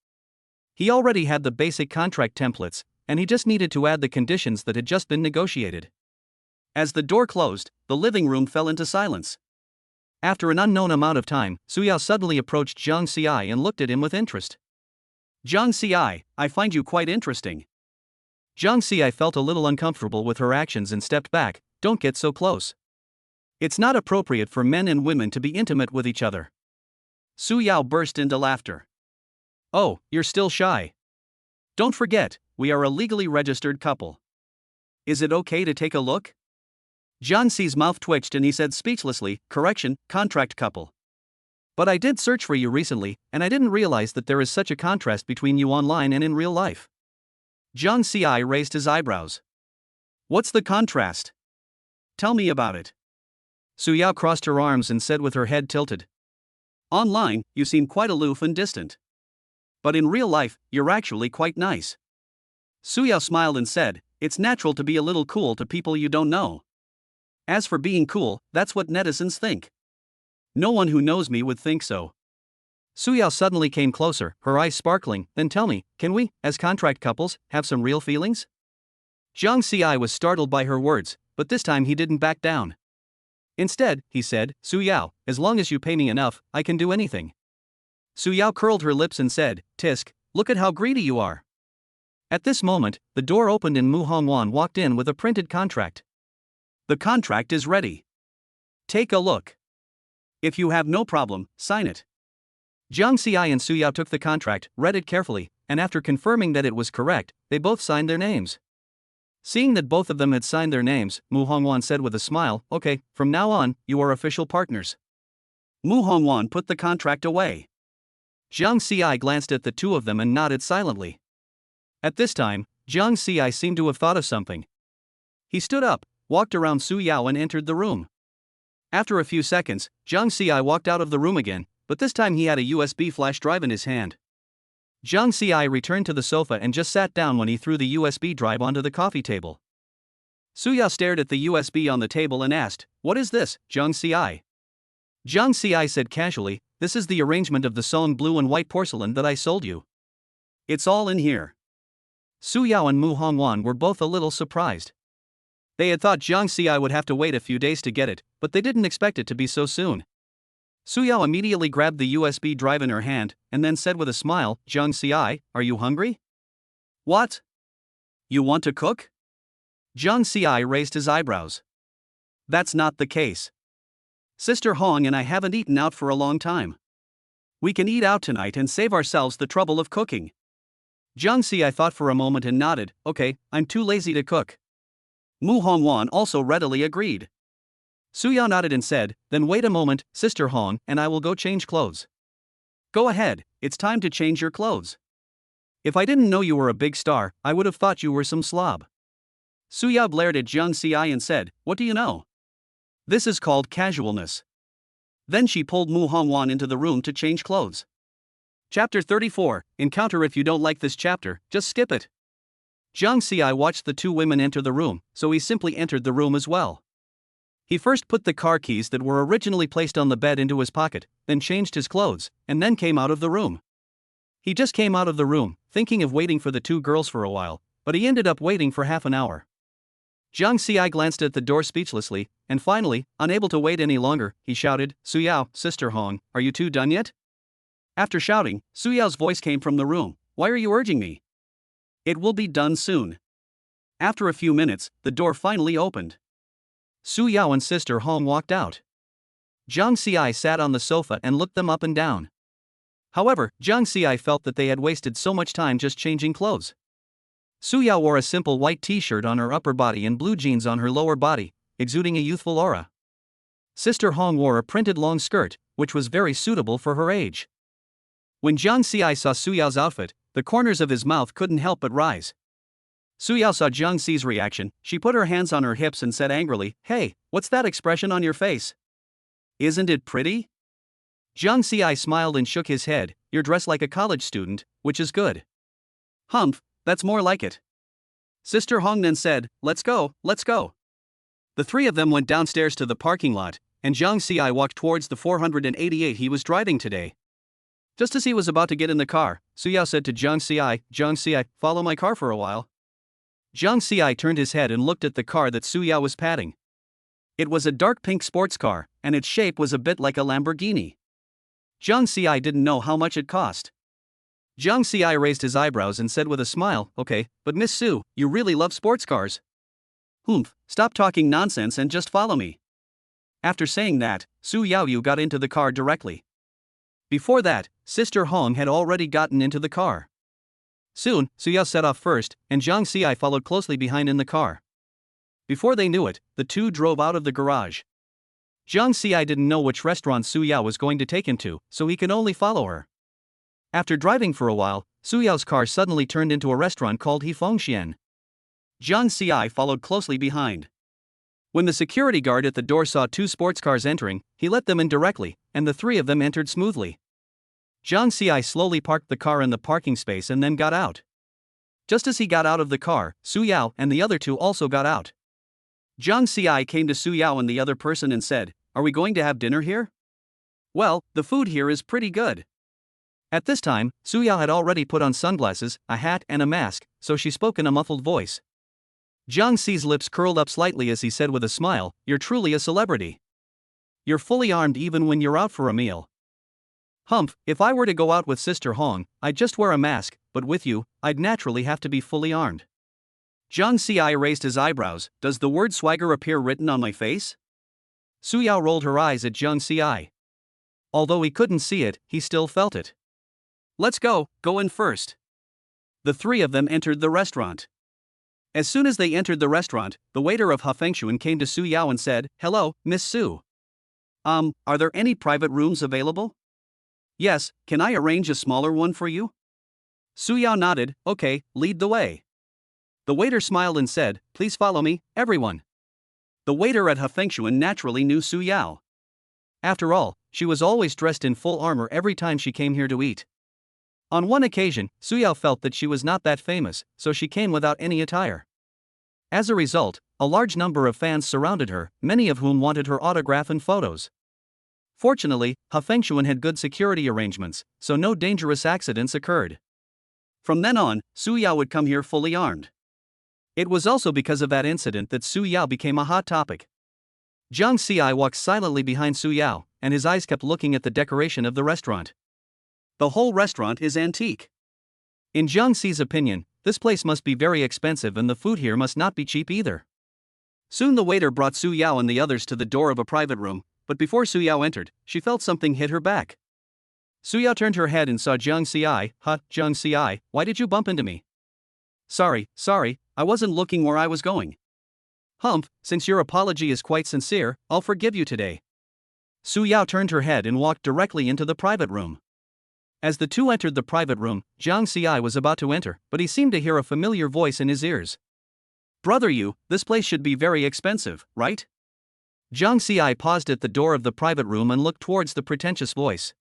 He already had the basic contract templates, and he just needed to add the conditions that had just been negotiated. As the door closed, the living room fell into silence. After an unknown amount of time, Su Yao suddenly approached Jiang Xi and looked at him with interest. Jiang Xi, I find you quite interesting. Jiang Xi felt a little uncomfortable with her actions and stepped back. Don't get so close. It's not appropriate for men and women to be intimate with each other. Su Yao burst into laughter. Oh, you're still shy. Don't forget, we are a legally registered couple. Is it okay to take a look? Jiang Xi's mouth twitched and he said speechlessly, "Correction, contract couple. But I did search for you recently, and I didn't realize that there is such a contrast between you online and in real life." Jiang Xi raised his eyebrows. What's the contrast? Tell me about it. Su Yao crossed her arms and said with her head tilted. Online, you seem quite aloof and distant. But in real life, you're actually quite nice. Su Yao smiled and said, "It's natural to be a little cool to people you don't know. As for being cool, that's what netizens think. No one who knows me would think so." Su Yao suddenly came closer, her eyes sparkling. "Then tell me, can we, as contract couples, have some real feelings?" Jiang Xi was startled by her words, but this time he didn't back down. Instead, he said, "Su Yao, as long as you pay me enough, I can do anything." Su Yao curled her lips and said, "Tisk, look at how greedy you are." At this moment, the door opened and Mu Hongwan walked in with a printed contract. The contract is ready. Take a look. If you have no problem, sign it. Jiang Xi and Su Yao took the contract, read it carefully, and after confirming that it was correct, they both signed their names. Seeing that both of them had signed their names, Mu Hongwan said with a smile, "Okay, from now on, you are official partners." Mu Hongwan put the contract away. Jiang Xi glanced at the two of them and nodded silently. At this time, Jiang Xi seemed to have thought of something. He stood up, walked around Su Yao and entered the room. After a few seconds, Zhang Xi walked out of the room again, but this time he had a USB flash drive in his hand. Zhang Xi returned to the sofa and just sat down when he threw the USB drive onto the coffee table. Su Yao stared at the USB on the table and asked, "What is this, Zhang Xi?" Zhang Xi said casually, "This is the arrangement of the Song blue and white porcelain that I sold you." It's all in here. Su Yao and Mu Hongwan were both a little surprised. They had thought Zhang Xi would have to wait a few days to get it, but they didn't expect it to be so soon. Su Yao immediately grabbed the USB drive in her hand, and then said with a smile, "Zhang Xi, are you hungry?" What? You want to cook? Zhang Xi raised his eyebrows. That's not the case. Sister Hong and I haven't eaten out for a long time. We can eat out tonight and save ourselves the trouble of cooking. Zhang Xi thought for a moment and nodded, "Okay, I'm too lazy to cook." Mu Hongwan also readily agreed. Su Yao nodded and said, "Then wait a moment, Sister Hong, and I will go change clothes." Go ahead, it's time to change your clothes. If I didn't know you were a big star, I would have thought you were some slob. Su Yao glared at Zhang Xi and said, "What do you know? This is called casualness." Then she pulled Mu Hongwan into the room to change clothes. Chapter 34, Encounter. If you don't like this chapter, just skip it. Zhang Xi watched the two women enter the room, so he simply entered the room as well. He first put the car keys that were originally placed on the bed into his pocket, then changed his clothes, and then came out of the room. He just came out of the room, thinking of waiting for the two girls for a while, but he ended up waiting for half an hour. Zhang Xi glanced at the door speechlessly, and finally, unable to wait any longer, he shouted, "Su Yao, Sister Hong, are you two done yet?" After shouting, Su Yao's voice came from the room, "Why are you urging me? It will be done soon." After a few minutes, the door finally opened. Su Yao and Sister Hong walked out. Zhang Xi sat on the sofa and looked them up and down. However, Zhang Xi felt that they had wasted so much time just changing clothes. Su Yao wore a simple white t-shirt on her upper body and blue jeans on her lower body, exuding a youthful aura. Sister Hong wore a printed long skirt, which was very suitable for her age. When Zhang Xi saw Su Yao's outfit, the corners of his mouth couldn't help but rise. Su Yao saw Zhang Xi's reaction. She put her hands on her hips and said angrily, "Hey, what's that expression on your face? Isn't it pretty?" Zhang Xi smiled and shook his head. "You're dressed like a college student, which is good." "Humph, that's more like it." Sister Hong then said, let's go." The three of them went downstairs to the parking lot, and Zhang Xi walked towards the 488 he was driving today. Just as he was about to get in the car, Su Yao said to Zhang Xi, "Follow my car for a while." Zhang Xi turned his head and looked at the car that Su Yao was patting. It was a dark pink sports car, and its shape was a bit like a Lamborghini. Zhang Xi didn't know how much it cost. Zhang Xi raised his eyebrows and said with a smile, "Okay, but Miss Su, you really love sports cars." "Humph, stop talking nonsense and just follow me." After saying that, Su Yao got into the car directly. Before that, Sister Hong had already gotten into the car. Soon, Su Yao set off first, and Zhang Xi followed closely behind in the car. Before they knew it, the two drove out of the garage. Zhang Xi didn't know which restaurant Su Yao was going to take him to, so he could only follow her. After driving for a while, Su Yao's car suddenly turned into a restaurant called Hefengxian. Zhang Xi followed closely behind. When the security guard at the door saw two sports cars entering, he let them in directly, and the three of them entered smoothly. Zhang Xi slowly parked the car in the parking space and then got out. Just as he got out of the car, Su Yao and the other two also got out. Zhang Xi came to Su Yao and the other person and said, "Are we going to have dinner here?" "Well, the food here is pretty good." At this time, Su Yao had already put on sunglasses, a hat and a mask, so she spoke in a muffled voice. Zhang Xi's lips curled up slightly as he said with a smile, "You're truly a celebrity. You're fully armed even when you're out for a meal." "Humph, if I were to go out with Sister Hong, I'd just wear a mask, but with you, I'd naturally have to be fully armed." Zhang Xi raised his eyebrows. "Does the word swagger appear written on my face?" Su Yao rolled her eyes at Zhang Xi. Although he couldn't see it, he still felt it. "Let's go in first." The three of them entered the restaurant. As soon as they entered the restaurant, the waiter of Hefengxian came to Su Yao and said, "Hello, Miss Su. Are there any private rooms available?" "Yes, can I arrange a smaller one for you?" Su Yao nodded. "Okay, lead the way." The waiter smiled and said, "Please follow me, everyone." The waiter at Hafengshuan naturally knew Su Yao. After all, she was always dressed in full armor every time she came here to eat. On one occasion, Su Yao felt that she was not that famous, so she came without any attire. As a result, a large number of fans surrounded her, many of whom wanted her autograph and photos. Fortunately, Hafengshuan had good security arrangements, so no dangerous accidents occurred. From then on, Su Yao would come here fully armed. It was also because of that incident that Su Yao became a hot topic. Jiang Xi walked silently behind Su Yao, and his eyes kept looking at the decoration of the restaurant. The whole restaurant is antique. In Jiang Xi's opinion, this place must be very expensive and the food here must not be cheap either. Soon the waiter brought Su Yao and the others to the door of a private room, but before Su Yao entered, she felt something hit her back. Su Yao turned her head and saw Jiang Xi. Jiang Xi, why did you bump into me? Sorry, I wasn't looking where I was going. Humph, since your apology is quite sincere, I'll forgive you today. Su Yao turned her head and walked directly into the private room. As the two entered the private room, Jiang Xi was about to enter, but he seemed to hear a familiar voice in his ears. Brother you, this place should be very expensive, right? Jiang Xi paused at the door of the private room and looked towards the pretentious voice.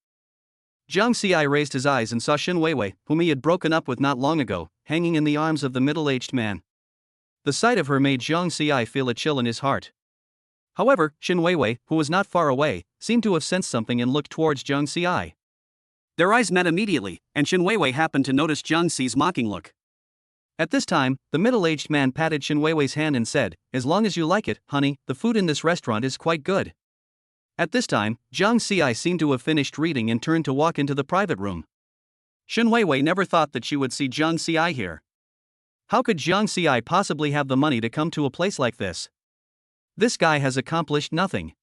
Jiang Xi raised his eyes and saw Shin Weiwei, whom he had broken up with not long ago, hanging in the arms of the middle-aged man. The sight of her made Jiang Xi feel a chill in his heart. However, Shin Weiwei, who was not far away, seemed to have sensed something and looked towards Jiang Xi. Their eyes met immediately, and Shin Weiwei happened to notice Jiang Xi's mocking look. At this time, the middle-aged man patted Shin Weiwei's hand and said, "As long as you like it, honey, the food in this restaurant is quite good." At this time, Jiang Xi seemed to have finished reading and turned to walk into the private room. Shin Weiwei never thought that she would see Jiang Xi here. How could Jiang Xi possibly have the money to come to a place like this? This guy has accomplished nothing.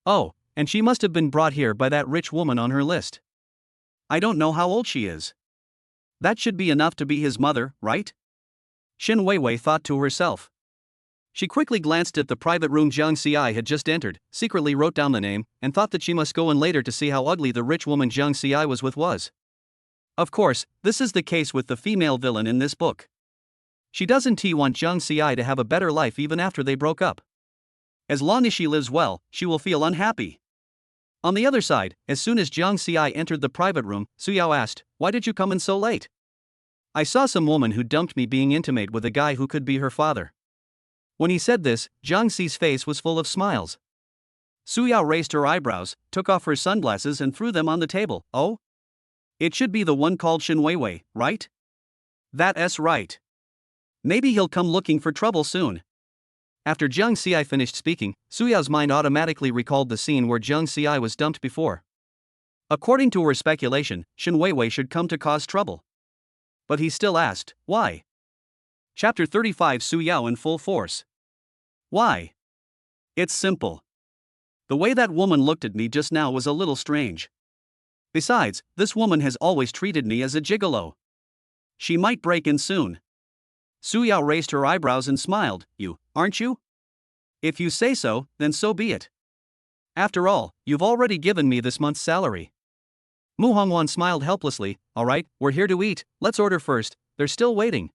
Oh, and she must have been brought here by that rich woman on her list. I don't know how old she is. That should be enough to be his mother, right? Shin Weiwei thought to herself. She quickly glanced at the private room Jiang Xi had just entered, secretly wrote down the name, and thought that she must go in later to see how ugly the rich woman Jiang Xi was with was. Of course, this is the case with the female villain in this book. She doesn't want Jiang Xi to have a better life even after they broke up. As long as she lives well, she will feel unhappy. On the other side, as soon as Jiang Xi entered the private room, Su Yao asked, "Why did you come in so late?" "I saw some woman who dumped me being intimate with a guy who could be her father." When he said this, Jiang Xi's face was full of smiles. Su Yao raised her eyebrows, took off her sunglasses and threw them on the table. Oh? It should be the one called Shin Weiwei, right? That's right. Maybe he'll come looking for trouble soon. After Jiang Xi finished speaking, Su Yao's mind automatically recalled the scene where Jiang Xi was dumped before. According to her speculation, Shin Weiwei should come to cause trouble. But he still asked, why? Chapter 35 Su Yao in full force. Why? It's simple. The way that woman looked at me just now was a little strange. Besides, this woman has always treated me as a gigolo. She might break in soon. Su Yao raised her eyebrows and smiled. You, aren't you? If you say so, then so be it. After all, you've already given me this month's salary. Mu Hongwan smiled helplessly. Alright, we're here to eat, let's order first, they're still waiting.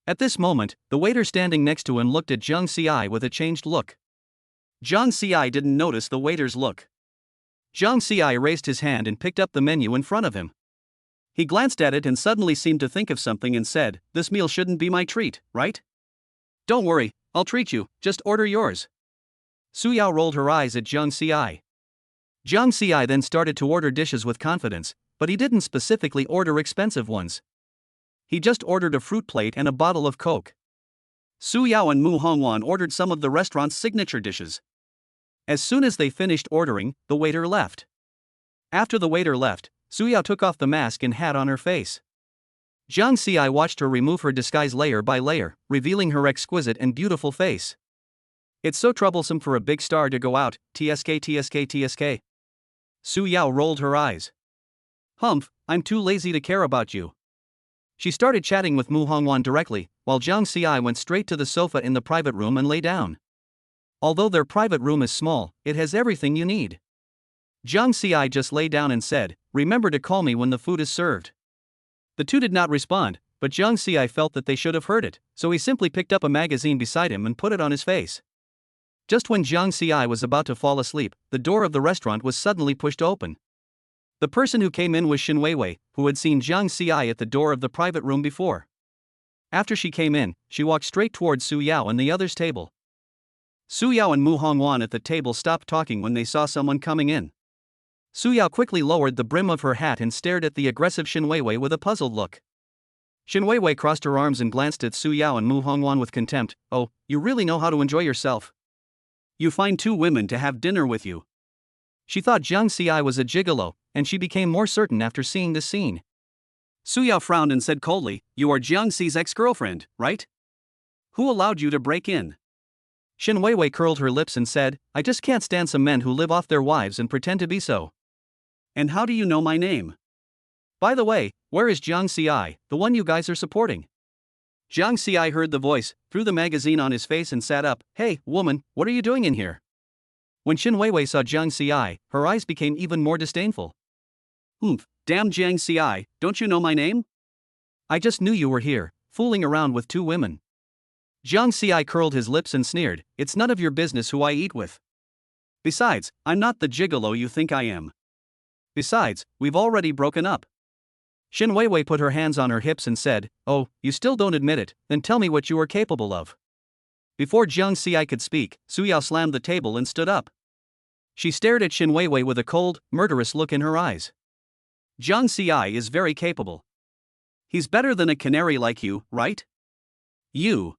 At this moment, the waiter standing next to him looked at Jiang Xi with a changed look. Jiang Xi didn't notice the waiter's look. Jiang Xi raised his hand and picked up the menu in front of him. He glanced at it and suddenly seemed to think of something and said, "This meal shouldn't be my treat, right?" "Don't worry, I'll treat you, just order yours." Su Yao rolled her eyes at Jiang Xi. Jiang Xi then started to order dishes with confidence, but he didn't specifically order expensive ones. He just ordered a fruit plate and a bottle of Coke. Su Yao and Mu Hongwan ordered some of the restaurant's signature dishes. As soon as they finished ordering, the waiter left. After the waiter left, Su Yao took off the mask and hat on her face. Jiang Xi watched her remove her disguise layer by layer, revealing her exquisite and beautiful face. It's so troublesome for a big star to go out, tsk. Su Yao rolled her eyes. Humph, I'm too lazy to care about you. She started chatting with Mu Hongwan directly, while Jiang Xi went straight to the sofa in the private room and lay down. Although their private room is small, it has everything you need. Jiang Xi just lay down and said, "Remember to call me when the food is served." The two did not respond, but Jiang Xi felt that they should have heard it, so he simply picked up a magazine beside him and put it on his face. Just when Jiang Xi was about to fall asleep, the door of the restaurant was suddenly pushed open. The person who came in was Xin Weiwei, who had seen Jiang Xi at the door of the private room before. After she came in, she walked straight towards Su Yao and the others' table. Su Yao and Mu Hongwan at the table stopped talking when they saw someone coming in. Su Yao quickly lowered the brim of her hat and stared at the aggressive Xin Weiwei with a puzzled look. Xin Weiwei crossed her arms and glanced at Su Yao and Mu Hongwan with contempt. "Oh, you really know how to enjoy yourself. You find two women to have dinner with you." She thought Jiang Xi was a gigolo, and she became more certain after seeing this scene. Su Yao frowned and said coldly, "You are Jiang Xi's ex-girlfriend, right? Who allowed you to break in?" Xin Weiwei curled her lips and said, "I just can't stand some men who live off their wives and pretend to be so." "And how do you know my name? By the way, where is Jiang Xi, the one you guys are supporting?" Jiang Xi heard the voice, threw the magazine on his face and sat up. "Hey, woman, what are you doing in here?" When Xin Weiwei saw Jiang Xi, her eyes became even more disdainful. "Humph, damn Jiang Xi, don't you know my name?" "I just knew you were here, fooling around with two women." Jiang Xi curled his lips and sneered, "It's none of your business who I eat with. Besides, I'm not the gigolo you think I am. Besides, we've already broken up." Xin Weiwei put her hands on her hips and said, "Oh, you still don't admit it, then tell me what you are capable of." Before Jiang Xi could speak, Su Yao slammed the table and stood up. She stared at Xin Weiwei with a cold, murderous look in her eyes. "Jiang Xi is very capable. He's better than a canary like you, right?" "You.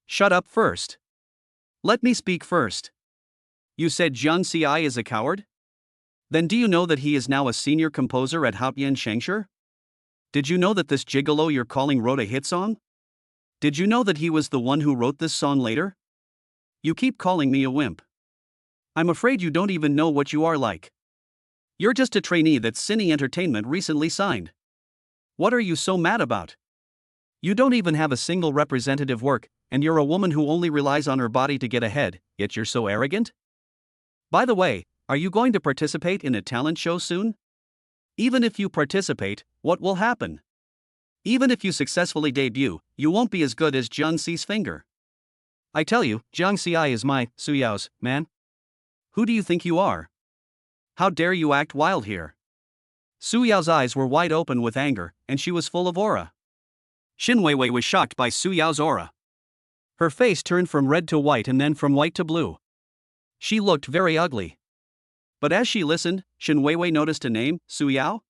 Shut up first. Let me speak first. You said Jiang Xi is a coward? Then do you know that he is now a senior composer at Haotian Shengshi? Did you know that this gigolo you're calling wrote a hit song? Did you know that he was the one who wrote this song later? You keep calling me a wimp. I'm afraid you don't even know what you are like. You're just a trainee that Cine Entertainment recently signed. What are you so mad about? You don't even have a single representative work, and you're a woman who only relies on her body to get ahead, yet you're so arrogant? By the way, are you going to participate in a talent show soon? Even if you participate, what will happen? Even if you successfully debut, you won't be as good as Jiang Xi's finger. I tell you, Jiang Xi is my, Su Yao's, man. Who do you think you are? How dare you act wild here?" Su Yao's eyes were wide open with anger, and she was full of aura. Xin Weiwei was shocked by Su Yao's aura. Her face turned from red to white and then from white to blue. She looked very ugly. But as she listened, Xin Weiwei noticed a name, Su Yao.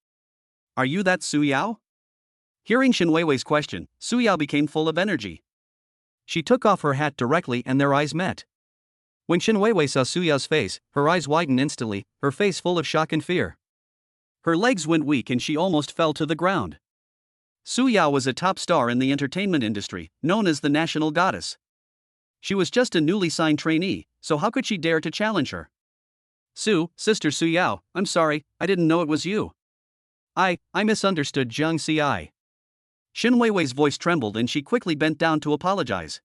"Are you that Su Yao?" Hearing Xin Weiwei's question, Su Yao became full of energy. She took off her hat directly and their eyes met. When Xin Weiwei saw Su Yao's face, her eyes widened instantly, her face full of shock and fear. Her legs went weak and she almost fell to the ground. Su Yao was a top star in the entertainment industry, known as the national goddess. She was just a newly signed trainee, so how could she dare to challenge her? Sister Su Yao, I'm sorry, I didn't know it was you. I misunderstood Jiang Xi." Xin Weiwei's voice trembled and she quickly bent down to apologize.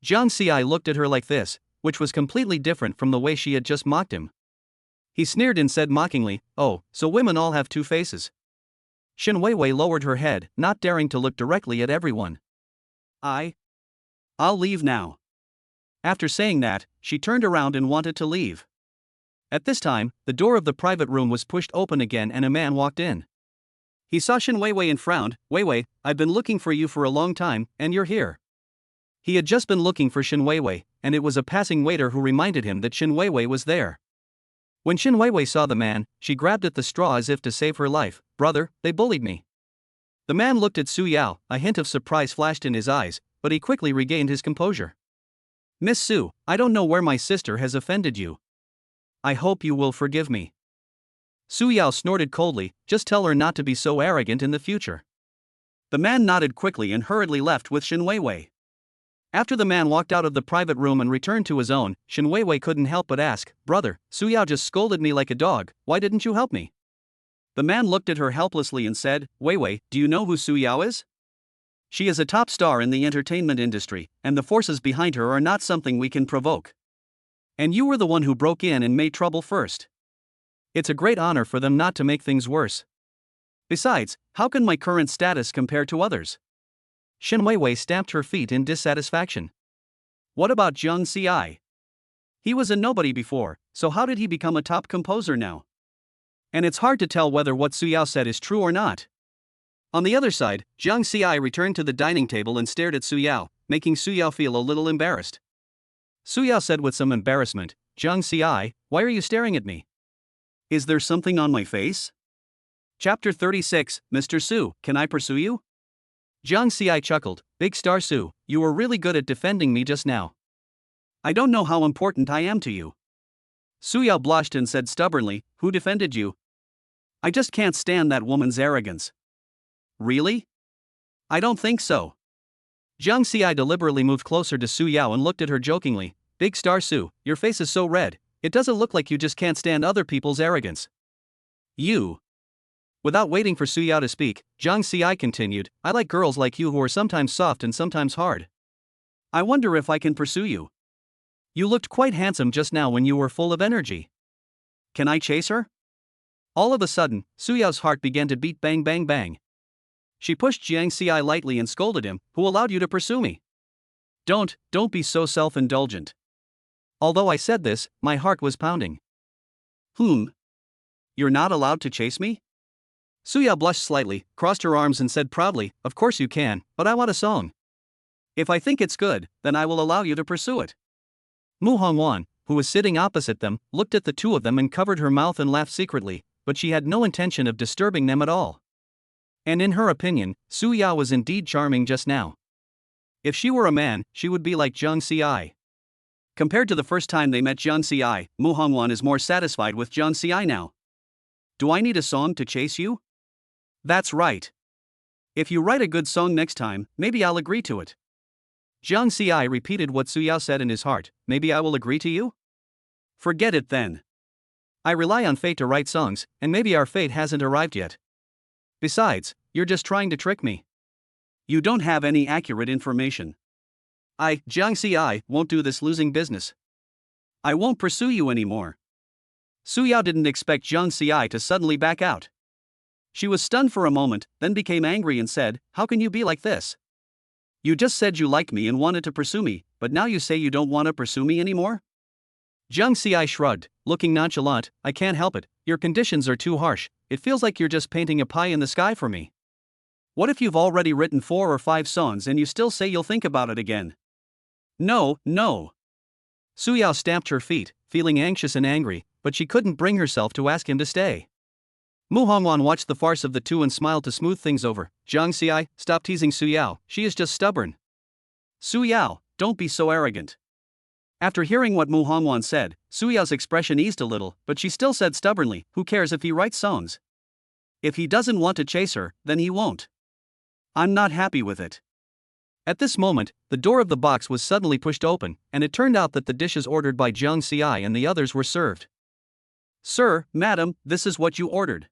Jiang Xi looked at her like this, which was completely different from the way she had just mocked him. He sneered and said mockingly, "Oh, so women all have two faces." Xin Weiwei lowered her head, not daring to look directly at everyone. I'll leave now." After saying that, she turned around and wanted to leave. At this time, the door of the private room was pushed open again and a man walked in. He saw Xin Weiwei and frowned. "Weiwei, I've been looking for you for a long time, and you're here." He had just been looking for Xin Weiwei, and it was a passing waiter who reminded him that Xin Weiwei was there. When Xin Weiwei saw the man, she grabbed at the straw as if to save her life. "Brother, they bullied me." The man looked at Su Yao, a hint of surprise flashed in his eyes, but he quickly regained his composure. "Miss Su, I don't know where my sister has offended you. I hope you will forgive me." Su Yao snorted coldly, "Just tell her not to be so arrogant in the future." The man nodded quickly and hurriedly left with Xin Weiwei. After the man walked out of the private room and returned to his own, Xin Weiwei couldn't help but ask, "Brother, Su Yao just scolded me like a dog, why didn't you help me?" The man looked at her helplessly and said, "Weiwei, do you know who Su Yao is? She is a top star in the entertainment industry, and the forces behind her are not something we can provoke. And you were the one who broke in and made trouble first. It's a great honor for them not to make things worse. Besides, how can my current status compare to others?" Xin Weiwei stamped her feet in dissatisfaction. "What about Jiang Xi? He was a nobody before, so how did he become a top composer now? And it's hard to tell whether what Su Yao said is true or not. On the other side, Jiang Xi returned to the dining table and stared at Su Yao, making Su Yao feel a little embarrassed. Su Yao said with some embarrassment, "Jiang Xi, why are you staring at me? Is there something on my face?" Chapter 36, Mr. Su, can I pursue you? Jiang Xi chuckled, "Big Star Su, you were really good at defending me just now. I don't know how important I am to you." Su Yao blushed and said stubbornly, "Who defended you? I just can't stand that woman's arrogance." Really? I don't think so. Jiang Xi deliberately moved closer to Su Yao and looked at her jokingly. "Big Star Su, your face is so red, it doesn't look like you just can't stand other people's arrogance." You. Without waiting for Su Yao to speak, Jiang Xi continued, "I like girls like you who are sometimes soft and sometimes hard. I wonder if I can pursue you. You looked quite handsome just now when you were full of energy. Can I chase her?" All of a sudden, Su Yao's heart began to beat bang bang bang. She pushed Jiang Xi lightly and scolded him, "Who allowed you to pursue me? Don't be so self-indulgent." Although I said this, my heart was pounding. You're not allowed to chase me? Su Yao blushed slightly, crossed her arms and said proudly, "Of course you can, but I want a song. If I think it's good, then I will allow you to pursue it." Mu Hongwan, who was sitting opposite them, looked at the two of them and covered her mouth and laughed secretly, but she had no intention of disturbing them at all. And in her opinion, Su Yao was indeed charming just now. If she were a man, she would be like Jiang Xi. Compared to the first time they met Jiang Xi, Mu Hongwan is more satisfied with Jiang Xi now. Do I need a song to chase you? That's right. If you write a good song next time, maybe I'll agree to it. Jiang Xi repeated what Su Yao said in his heart, "Maybe I will agree to you?" Forget it then. I rely on fate to write songs, and maybe our fate hasn't arrived yet. Besides, you're just trying to trick me. You don't have any accurate information. Jiang Xi, won't do this losing business. I won't pursue you anymore. Su Yao didn't expect Jiang Xi to suddenly back out. She was stunned for a moment, then became angry and said, "How can you be like this? You just said you liked me and wanted to pursue me, but now you say you don't want to pursue me anymore?" Jiang Xi shrugged, looking nonchalant, "I can't help it, your conditions are too harsh, it feels like you're just painting a pie in the sky for me. What if you've already written 4 or 5 songs and you still say you'll think about it again?" No. Su Yao stamped her feet, feeling anxious and angry, but she couldn't bring herself to ask him to stay. Mu Hongwan watched the farce of the two and smiled to smooth things over. "Jiang Xi, stop teasing Su Yao, she is just stubborn." "Su Yao, don't be so arrogant." After hearing what Mu Hongwan said, Su Yao's expression eased a little, but she still said stubbornly, "Who cares if he writes songs? If he doesn't want to chase her, then he won't. I'm not happy with it." At this moment, the door of the box was suddenly pushed open, and it turned out that the dishes ordered by Jiang Xi and the others were served. "Sir, madam, this is what you ordered."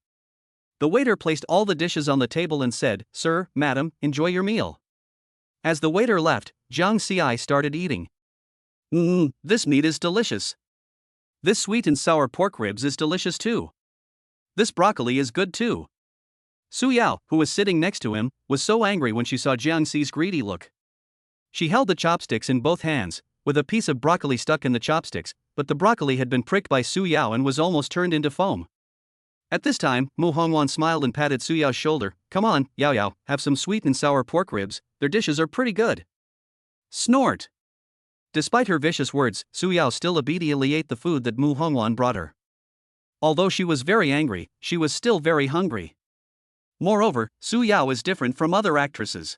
The waiter placed all the dishes on the table and said, "Sir, madam, enjoy your meal." As the waiter left, Jiang Xi started eating. This meat is delicious. This sweet and sour pork ribs is delicious too. This broccoli is good too." Su Yao, who was sitting next to him, was so angry when she saw Jiang Xi's greedy look. She held the chopsticks in both hands, with a piece of broccoli stuck in the chopsticks, but the broccoli had been pricked by Su Yao and was almost turned into foam. At this time, Mu Hongwan smiled and patted Su Yao's shoulder. "Come on, Yao, have some sweet and sour pork ribs, their dishes are pretty good." Snort! Despite her vicious words, Su Yao still obediently ate the food that Mu Hongwan brought her. Although she was very angry, she was still very hungry. Moreover, Su Yao is different from other actresses.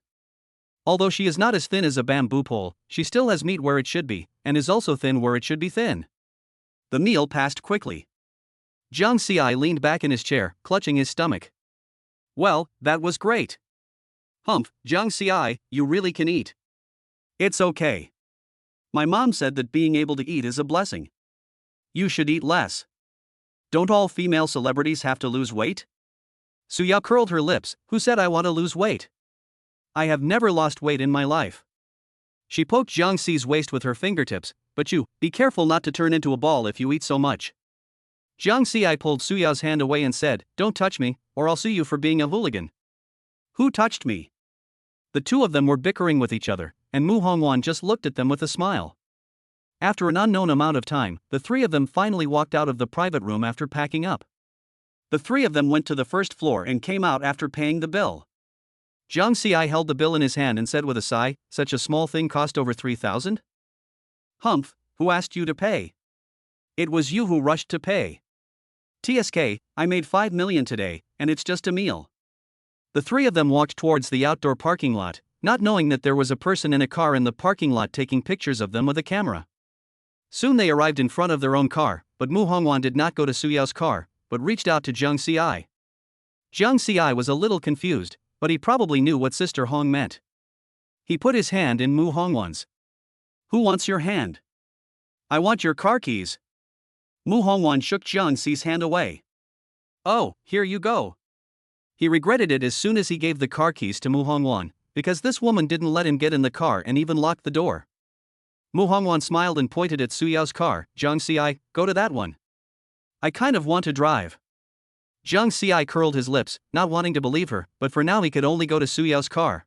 Although she is not as thin as a bamboo pole, she still has meat where it should be, and is also thin where it should be thin. The meal passed quickly. Jiang Xi leaned back in his chair, clutching his stomach. "Well, that was great. Humph, Jiang Xi, you really can eat." "It's okay. My mom said that being able to eat is a blessing. You should eat less. Don't all female celebrities have to lose weight?" Su Yao curled her lips. "Who said I want to lose weight? I have never lost weight in my life." She poked Jiang Xi's waist with her fingertips. "But you, be careful not to turn into a ball if you eat so much." Jiang Xi pulled Su Yao's hand away and said, "Don't touch me, or I'll sue you for being a hooligan." "Who touched me?" The two of them were bickering with each other, and Mu Hongwan just looked at them with a smile. After an unknown amount of time, the three of them finally walked out of the private room after packing up. The three of them went to the first floor and came out after paying the bill. Jiang Xi held the bill in his hand and said with a sigh, "Such a small thing cost over 3,000? Humph, who asked you to pay? It was you who rushed to pay. TSK, I made 5 million today, and it's just a meal." The three of them walked towards the outdoor parking lot, not knowing that there was a person in a car in the parking lot taking pictures of them with a camera. Soon they arrived in front of their own car, but Mu Hongwan did not go to Su Yao's car, but reached out to Jiang Xi. Jiang Xi was a little confused, but he probably knew what Sister Hong meant. He put his hand in Mu Hongwan's. "Who wants your hand?" "I want your car keys." Mu Hongwan shook Jiang Xi's hand away. "Oh, here you go." He regretted it as soon as he gave the car keys to Mu Hongwan, because this woman didn't let him get in the car and even locked the door. Mu Hongwan smiled and pointed at Su Yao's car. "Jiang Xi, go to that one. I kind of want to drive." Jiang Xi curled his lips, not wanting to believe her, but for now he could only go to Su Yao's car.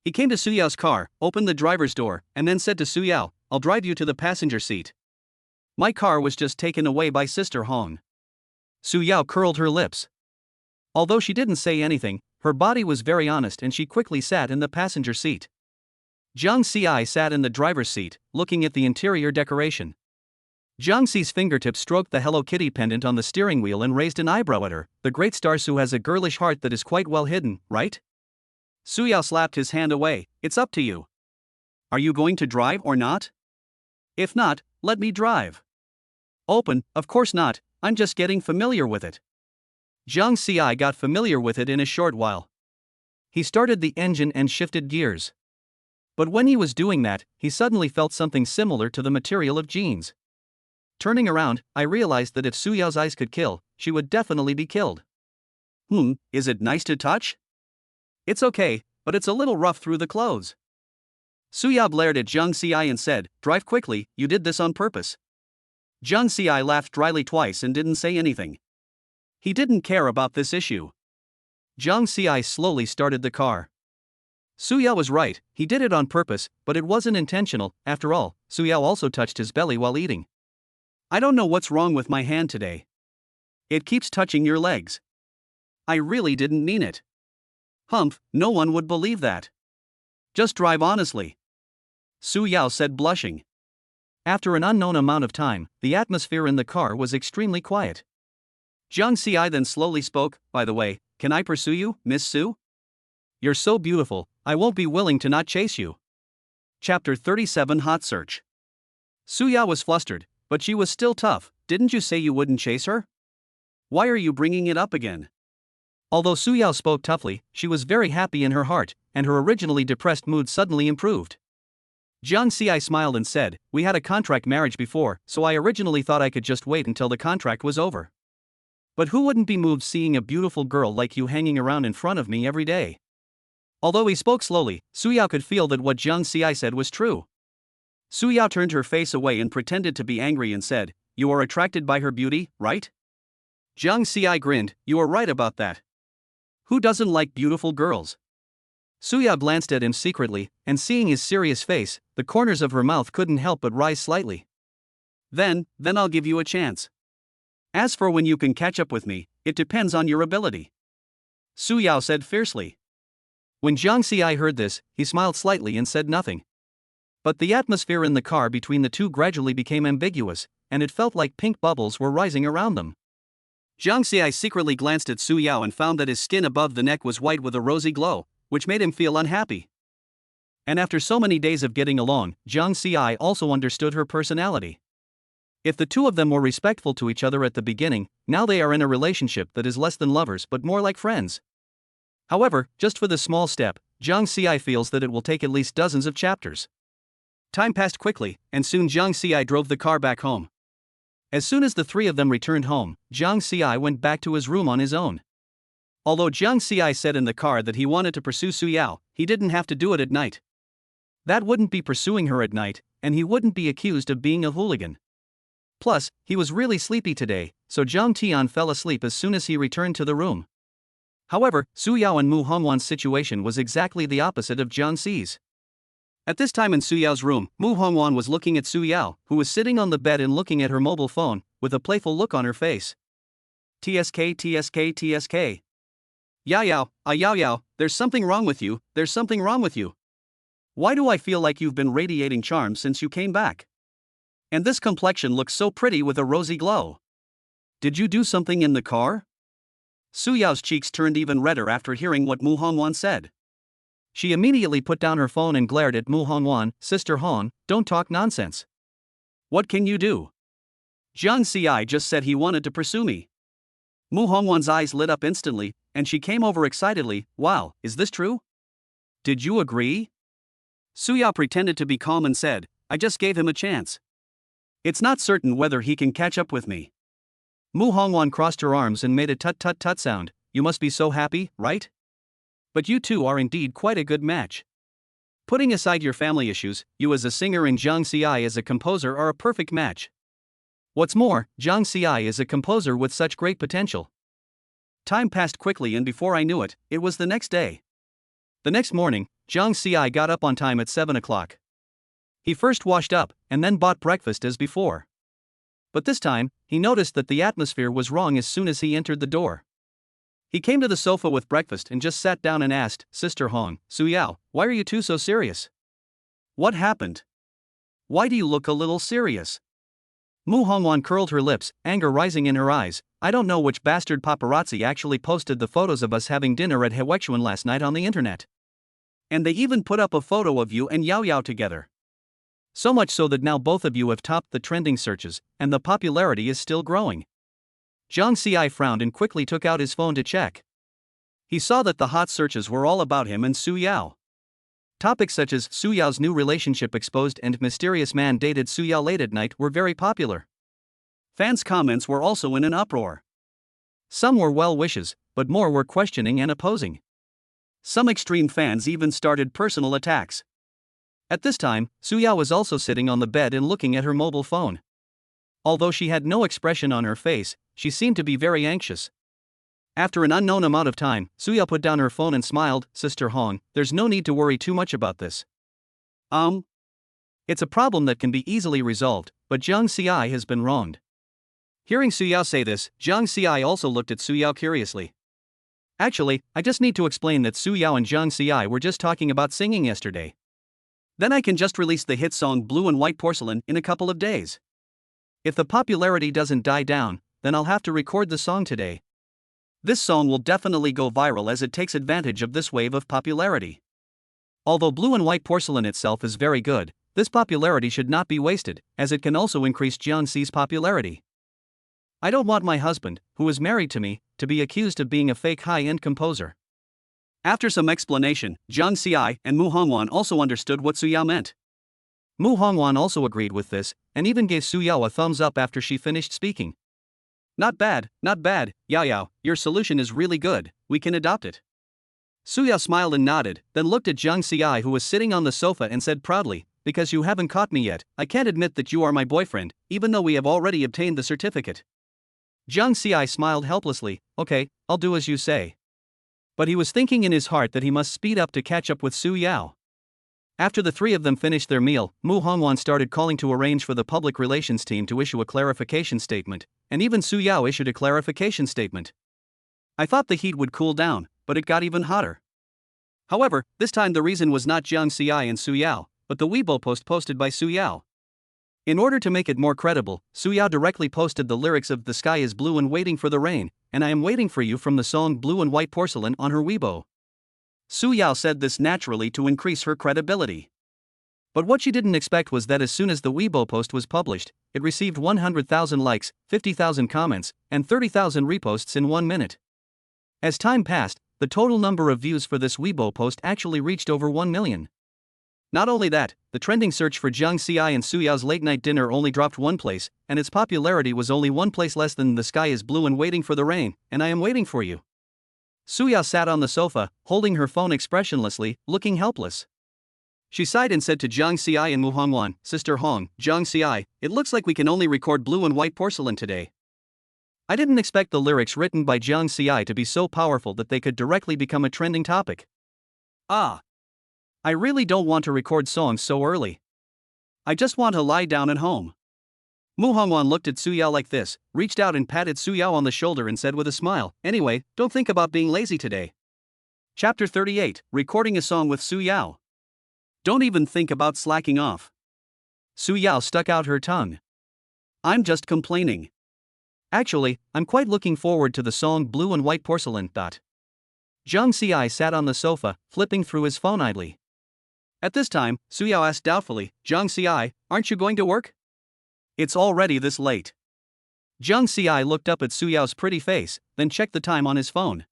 He came to Su Yao's car, opened the driver's door, and then said to Su Yao, "I'll drive you to the passenger seat. My car was just taken away by Sister Hong." Su Yao curled her lips. Although she didn't say anything, her body was very honest and she quickly sat in the passenger seat. Jiang Xi sat in the driver's seat, looking at the interior decoration. Jiang Xi's fingertips stroked the Hello Kitty pendant on the steering wheel and raised an eyebrow at her. "The great star Su has a girlish heart that is quite well hidden, right?" Su Yao slapped his hand away. "It's up to you. Are you going to drive or not? If not, let me drive." "Open, of course not, I'm just getting familiar with it." Jiang Xi got familiar with it in a short while. He started the engine and shifted gears. But when he was doing that, he suddenly felt something similar to the material of jeans. Turning around, I realized that if Su Yao's eyes could kill, she would definitely be killed. Is it nice to touch?" "It's okay, but it's a little rough through the clothes." Su Yao glared at Jiang Xi and said, "Drive quickly, you did this on purpose." Jiang Xi laughed dryly twice and didn't say anything. He didn't care about this issue. Jiang Xi slowly started the car. Su Yao was right, he did it on purpose, but it wasn't intentional. After all, Su Yao also touched his belly while eating. "I don't know what's wrong with my hand today. It keeps touching your legs. I really didn't mean it." "Humph, no one would believe that. Just drive honestly," Su Yao said, blushing. After an unknown amount of time, the atmosphere in the car was extremely quiet. Jiang Xi then slowly spoke, "By the way, can I pursue you, Miss Su? You're so beautiful, I won't be willing to not chase you." Chapter 37 Hot Search. Su Yao was flustered, but she was still tough. "Didn't you say you wouldn't chase her? Why are you bringing it up again?" Although Su Yao spoke toughly, she was very happy in her heart, and her originally depressed mood suddenly improved. Jiang Xi smiled and said, "We had a contract marriage before, so I originally thought I could just wait until the contract was over. But who wouldn't be moved seeing a beautiful girl like you hanging around in front of me every day?" Although he spoke slowly, Su Yao could feel that what Jiang Xi said was true. Su Yao turned her face away and pretended to be angry and said, "You are attracted by her beauty, right?" Jiang Xi grinned, "You are right about that. Who doesn't like beautiful girls?" Su Yao glanced at him secretly, and seeing his serious face, the corners of her mouth couldn't help but rise slightly. Then I'll give you a chance. As for when you can catch up with me, it depends on your ability," Su Yao said fiercely. When Jiang Xi heard this, he smiled slightly and said nothing. But the atmosphere in the car between the two gradually became ambiguous, and it felt like pink bubbles were rising around them. Jiang Xi secretly glanced at Su Yao and found that his skin above the neck was white with a rosy glow, which made him feel unhappy. And after so many days of getting along, Jiang Xi also understood her personality. If the two of them were respectful to each other at the beginning, now they are in a relationship that is less than lovers but more like friends. However, just for this small step, Jiang Xi feels that it will take at least dozens of chapters. Time passed quickly, and soon Jiang Xi drove the car back home. As soon as the three of them returned home, Jiang Xi went back to his room on his own. Although Jiang Xi said in the car that he wanted to pursue Su Yao, he didn't have to do it at night. That wouldn't be pursuing her at night, and he wouldn't be accused of being a hooligan. Plus, he was really sleepy today, so Zhang Tian fell asleep as soon as he returned to the room. However, Su Yao and Mu Hongwan's situation was exactly the opposite of Jiang Xi's. At this time in Su Yao's room, Mu Hongwan was looking at Su Yao, who was sitting on the bed and looking at her mobile phone, with a playful look on her face. TSK, TSK, TSK. Yao Yao, Yao Yao, there's something wrong with you, there's something wrong with you. Why do I feel like you've been radiating charm since you came back? And this complexion looks so pretty with a rosy glow. Did you do something in the car? Su Yao's cheeks turned even redder after hearing what Mu Hongwan said. She immediately put down her phone and glared at Mu Hongwan. Sister Hong, don't talk nonsense. What can you do? Jiang Ci just said he wanted to pursue me. Mu Hongwan's eyes lit up instantly, and she came over excitedly. Wow, is this true? Did you agree? Su Yao pretended to be calm and said, I just gave him a chance. It's not certain whether he can catch up with me. Mu Hongwan crossed her arms and made a tut-tut-tut sound. You must be so happy, right? But you two are indeed quite a good match. Putting aside your family issues, you as a singer and Jiang Ci as a composer are a perfect match. What's more, Jiang Ci is a composer with such great potential. Time passed quickly and before I knew it, it was the next day. The next morning, Jiang Ci got up on time at 7 o'clock. He first washed up, and then bought breakfast as before. But this time, he noticed that the atmosphere was wrong as soon as he entered the door. He came to the sofa with breakfast and just sat down and asked, Sister Hong, Su Yao, why are you two so serious? What happened? Why do you look a little serious? Mu Hongwan curled her lips, anger rising in her eyes. I don't know which bastard paparazzi actually posted the photos of us having dinner at Hewechuan last night on the internet. And they even put up a photo of you and Yao Yao together. So much so that now both of you have topped the trending searches, and the popularity is still growing. Jiang Ci frowned and quickly took out his phone to check. He saw that the hot searches were all about him and Su Yao. Topics such as Su Yao's new relationship exposed and mysterious man dated Su Yao late at night were very popular. Fans' comments were also in an uproar. Some were well wishes, but more were questioning and opposing. Some extreme fans even started personal attacks. At this time, Su Yao was also sitting on the bed and looking at her mobile phone. Although she had no expression on her face, she seemed to be very anxious. After an unknown amount of time, Su Yao put down her phone and smiled. Sister Hong, there's no need to worry too much about this. It's a problem that can be easily resolved, but Jiang Ci has been wronged. Hearing Su Yao say this, Jiang Ci also looked at Su Yao curiously. Actually, I just need to explain that Su Yao and Jiang Ci were just talking about singing yesterday. Then I can just release the hit song Blue and White Porcelain in a couple of days. If the popularity doesn't die down, then I'll have to record the song today. This song will definitely go viral as it takes advantage of this wave of popularity. Although Blue and White Porcelain itself is very good, this popularity should not be wasted, as it can also increase Jiang Ci's popularity. I don't want my husband, who is married to me, to be accused of being a fake high-end composer. After some explanation, Jiang Ci and Mu Hongwan also understood what Su Yao meant. Mu Hongwan also agreed with this, and even gave Su Yao a thumbs up after she finished speaking. Not bad, Yao Yao, your solution is really good, we can adopt it. Su Yao smiled and nodded, then looked at Jiang Ci who was sitting on the sofa and said proudly, because you haven't caught me yet, I can't admit that you are my boyfriend, even though we have already obtained the certificate. Jiang Ci smiled helplessly, okay, I'll do as you say. But he was thinking in his heart that he must speed up to catch up with Su Yao. After the three of them finished their meal, Mu Hongwan started calling to arrange for the public relations team to issue a clarification statement, and even Su Yao issued a clarification statement. I thought the heat would cool down, but it got even hotter. However, this time the reason was not Jiang Ci and Su Yao, but the Weibo post posted by Su Yao. In order to make it more credible, Su Yao directly posted the lyrics of The Sky is Blue and Waiting for the Rain, and I Am Waiting for You from the song Blue and White Porcelain on her Weibo. Su Yao said this naturally to increase her credibility. But what she didn't expect was that as soon as the Weibo post was published, it received 100,000 likes, 50,000 comments, and 30,000 reposts in 1 minute. As time passed, the total number of views for this Weibo post actually reached over 1 million. Not only that, the trending search for Jiang Ci and Su Yao's late-night dinner only dropped one place, and its popularity was only one place less than The Sky is Blue and Waiting for the Rain, and I Am Waiting for You. Su Yao sat on the sofa, holding her phone expressionlessly, looking helpless. She sighed and said to Jiang Ci and Mu Hongwan, Sister Hong, Jiang Ci, it looks like we can only record Blue and White Porcelain today. I didn't expect the lyrics written by Jiang Ci to be so powerful that they could directly become a trending topic. Ah! I really don't want to record songs so early. I just want to lie down at home. Mu Hongwan looked at Su Yao like this, reached out and patted Su Yao on the shoulder and said with a smile, "Anyway, don't think about being lazy today." Chapter 38, Recording a Song with Su Yao. Don't even think about slacking off. Su Yao stuck out her tongue. I'm just complaining. Actually, I'm quite looking forward to the song Blue and White Porcelain. Zhang Xi sat on the sofa, flipping through his phone idly. At this time, Su Yao asked doubtfully, "Zhang Xi, aren't you going to work? It's already this late." Zhang Xi looked up at Su Yao's pretty face, then checked the time on his phone.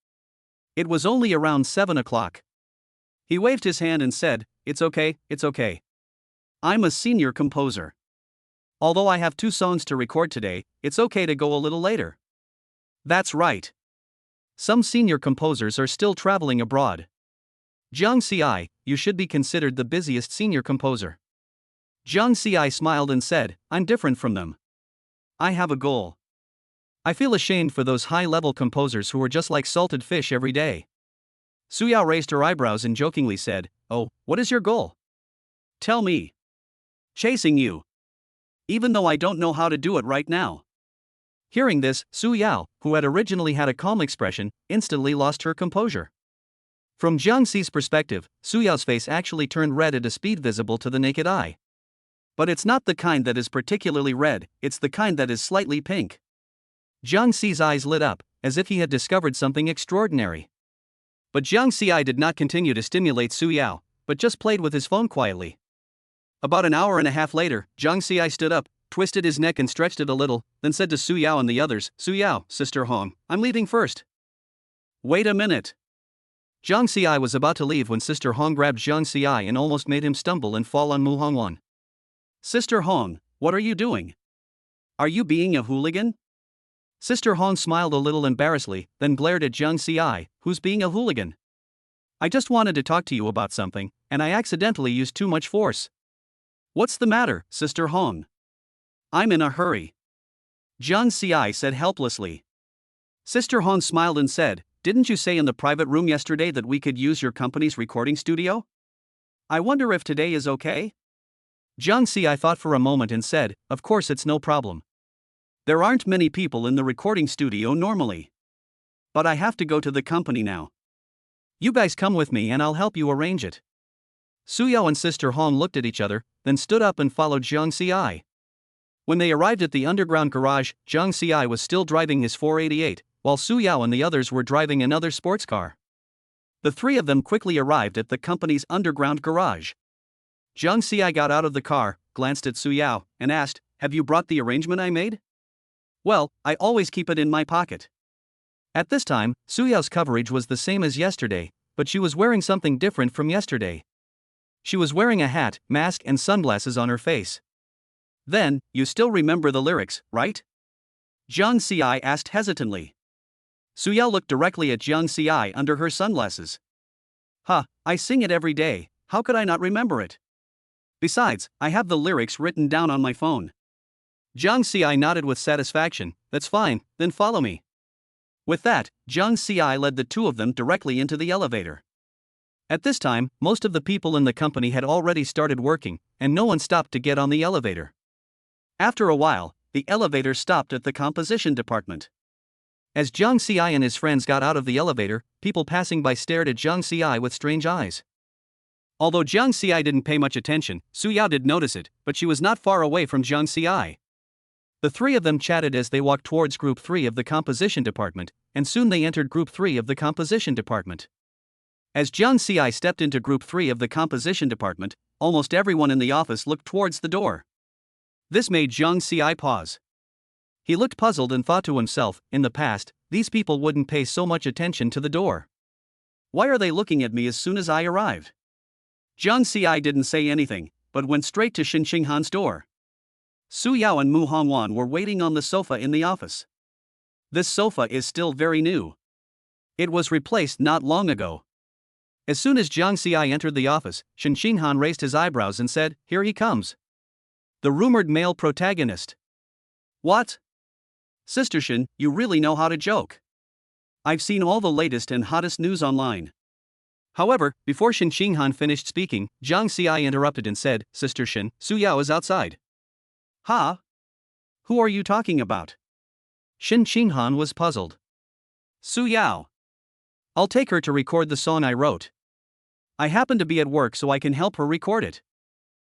It was only around 7 o'clock. He waved his hand and said, it's okay. I'm a senior composer. Although I have 2 songs to record today, it's okay to go a little later." That's right. Some senior composers are still traveling abroad. Zhang Xi, you should be considered the busiest senior composer. Zhang Xi smiled and said, I'm different from them. I have a goal. I feel ashamed for those high-level composers who are just like salted fish every day. Su Yao raised her eyebrows and jokingly said, "Oh, what is your goal?" "Tell me." "Chasing you. Even though I don't know how to do it right now." Hearing this, Su Yao, who had originally had a calm expression, instantly lost her composure. From Zhang Xi's perspective, Su Yao's face actually turned red at a speed visible to the naked eye. But it's not the kind that is particularly red, it's the kind that is slightly pink. Zhang Xi's eyes lit up, as if he had discovered something extraordinary. But Zhang Xi did not continue to stimulate Su Yao, but just played with his phone quietly. About an hour and a half later, Zhang Xi stood up, twisted his neck and stretched it a little, then said to Su Yao and the others, "Su Yao, Sister Hong, I'm leaving first." "Wait a minute." Zhang Xi was about to leave when Sister Hong grabbed Zhang Xi and almost made him stumble and fall on Mu Hongwan. "Sister Hong, what are you doing? Are you being a hooligan?" Sister Hong smiled a little embarrassedly, then glared at Zhang Xi, who's being a hooligan. "I just wanted to talk to you about something, and I accidentally used too much force." "What's the matter, Sister Hong?" "I'm in a hurry," Zhang Xi said helplessly. Sister Hong smiled and said, "Didn't you say in the private room yesterday that we could use your company's recording studio? I wonder if today is okay?" Zhang Xi thought for a moment and said, "Of course it's no problem. There aren't many people in the recording studio normally. But I have to go to the company now. You guys come with me and I'll help you arrange it." Su Yao and Sister Hong looked at each other, then stood up and followed Zhang Xi. When they arrived at the underground garage, Zhang Xi was still driving his 488, while Su Yao and the others were driving another sports car. The 3 of them quickly arrived at the company's underground garage. Zhang Xi got out of the car, glanced at Su Yao, and asked, "Have you brought the arrangement I made?" "Well, I always keep it in my pocket." At this time, Su Yao's coverage was the same as yesterday, but she was wearing something different from yesterday. She was wearing a hat, mask, and sunglasses on her face. "Then, you still remember the lyrics, right?" Zhang Xi asked hesitantly. Su Yao looked directly at Zhang Xi under her sunglasses. I sing it every day, how could I not remember it? Besides, I have the lyrics written down on my phone." Zhang Xi nodded with satisfaction. "That's fine, then follow me." With that, Zhang Xi led the 2 of them directly into the elevator. At this time, most of the people in the company had already started working, and no one stopped to get on the elevator. After a while, the elevator stopped at the composition department. As Zhang Xi and his friends got out of the elevator, people passing by stared at Zhang Xi with strange eyes. Although Zhang Xi didn't pay much attention, Su Yao did notice it, but she was not far away from Zhang Xi. The 3 of them chatted as they walked towards Group 3 of the composition department, and soon they entered Group 3 of the composition department. As Zhang Xi stepped into Group 3 of the composition department, almost everyone in the office looked towards the door. This made Zhang Xi pause. He looked puzzled and thought to himself, in the past, these people wouldn't pay so much attention to the door. Why are they looking at me as soon as I arrived? Zhang Xi didn't say anything, but went straight to Shin Xinghan's door. Su Yao and Mu Hongwan were waiting on the sofa in the office. This sofa is still very new. It was replaced not long ago. As soon as Zhang Xi entered the office, Shin Xinghan raised his eyebrows and said, "Here he comes. The rumored male protagonist." "What? Sister Shin, you really know how to joke. I've seen all the latest and hottest news online. However, before Shin Xinghan finished speaking, Jiang Xi interrupted and said, Sister Shin, Su Yao is outside. Huh? Who are you talking about? Shin Xinghan was puzzled. Su Yao. I'll take her to record the song I wrote. I happen to be at work so I can help her record it.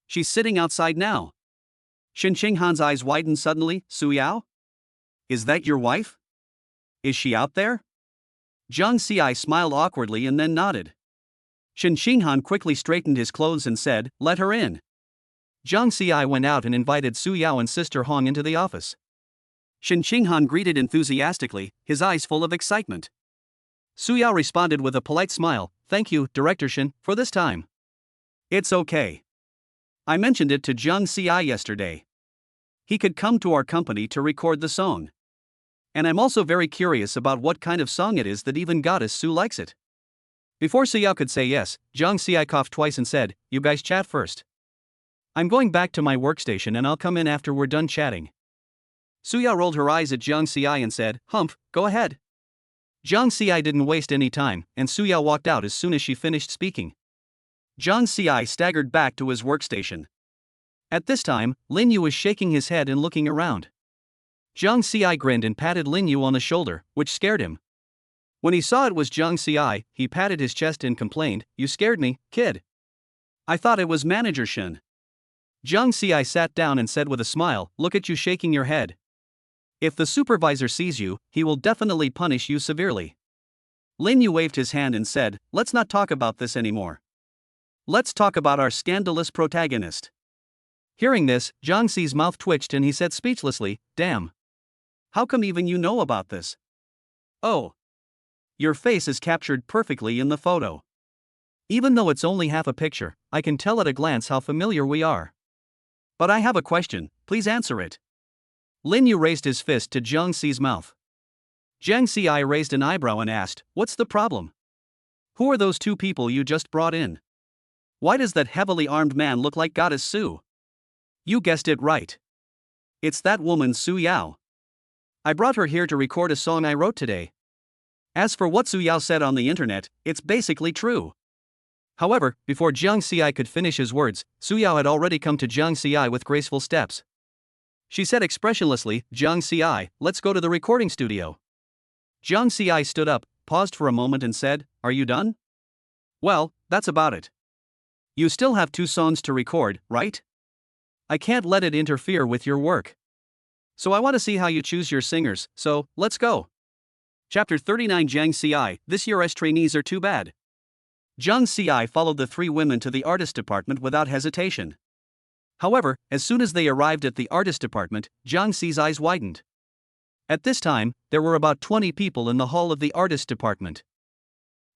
She's sitting outside now. Shin Xinghan's eyes widened suddenly. Su Yao? Is that your wife? Is she out there? Jiang Xi smiled awkwardly and then nodded. Shin Xinghan quickly straightened his clothes and said, let her in. Jiang Xi went out and invited Su Yao and Sister Hong into the office. Shin Xinghan greeted enthusiastically, his eyes full of excitement. Su Yao responded with a polite smile, thank you, Director Shin, for this time. It's okay. I mentioned it to Jiang Xi yesterday. He could come to our company to record the song. And I'm also very curious about what kind of song it is that even Goddess Su likes it. Before Su Yao could say yes, Jiang Xi coughed twice and said, you guys chat first. I'm going back to my workstation and I'll come in after we're done chatting. Su Yao rolled her eyes at Jiang Xi and said, Humph, go ahead. Jiang Xi didn't waste any time, and Su Yao walked out as soon as she finished speaking. Jiang Xi staggered back to his workstation. At this time, Lin Yu was shaking his head and looking around. Jiang Xi grinned and patted Lin Yu on the shoulder, which scared him. When he saw it was Jiang Xi, he patted his chest and complained, you scared me, kid. I thought it was Manager Shin. Jiang Xi sat down and said with a smile, look at you shaking your head. If the supervisor sees you, he will definitely punish you severely. Lin Yu waved his hand and said, let's not talk about this anymore. Let's talk about our scandalous protagonist. Hearing this, Jiang Xi's mouth twitched and he said speechlessly, damn. How come even you know about this? Oh. Your face is captured perfectly in the photo. Even though it's only half a picture, I can tell at a glance how familiar we are. But I have a question, please answer it. Lin Yu raised his fist to Jiang Xi's mouth. Jiang Xi raised an eyebrow and asked, what's the problem? Who are those two people you just brought in? Why does that heavily armed man look like Goddess Su? You guessed it right. It's that woman Su Yao. I brought her here to record a song I wrote today. As for what Su Yao said on the internet, it's basically true. However, before Jiang Xi could finish his words, Su Yao had already come to Jiang Xi with graceful steps. She said expressionlessly, Jiang Xi, let's go to the recording studio. Jiang Xi stood up, paused for a moment and said, are you done? Well, that's about it. You still have 2 songs to record, right? I can't let it interfere with your work. So I want to see how you choose your singers, so, let's go. Chapter 39 Jiang Xi, this year's trainees are too bad. Jiang Xi followed the 3 women to the artist department without hesitation. However, as soon as they arrived at the artist department, Jiang Xi's eyes widened. At this time, there were about 20 people in the hall of the artist department.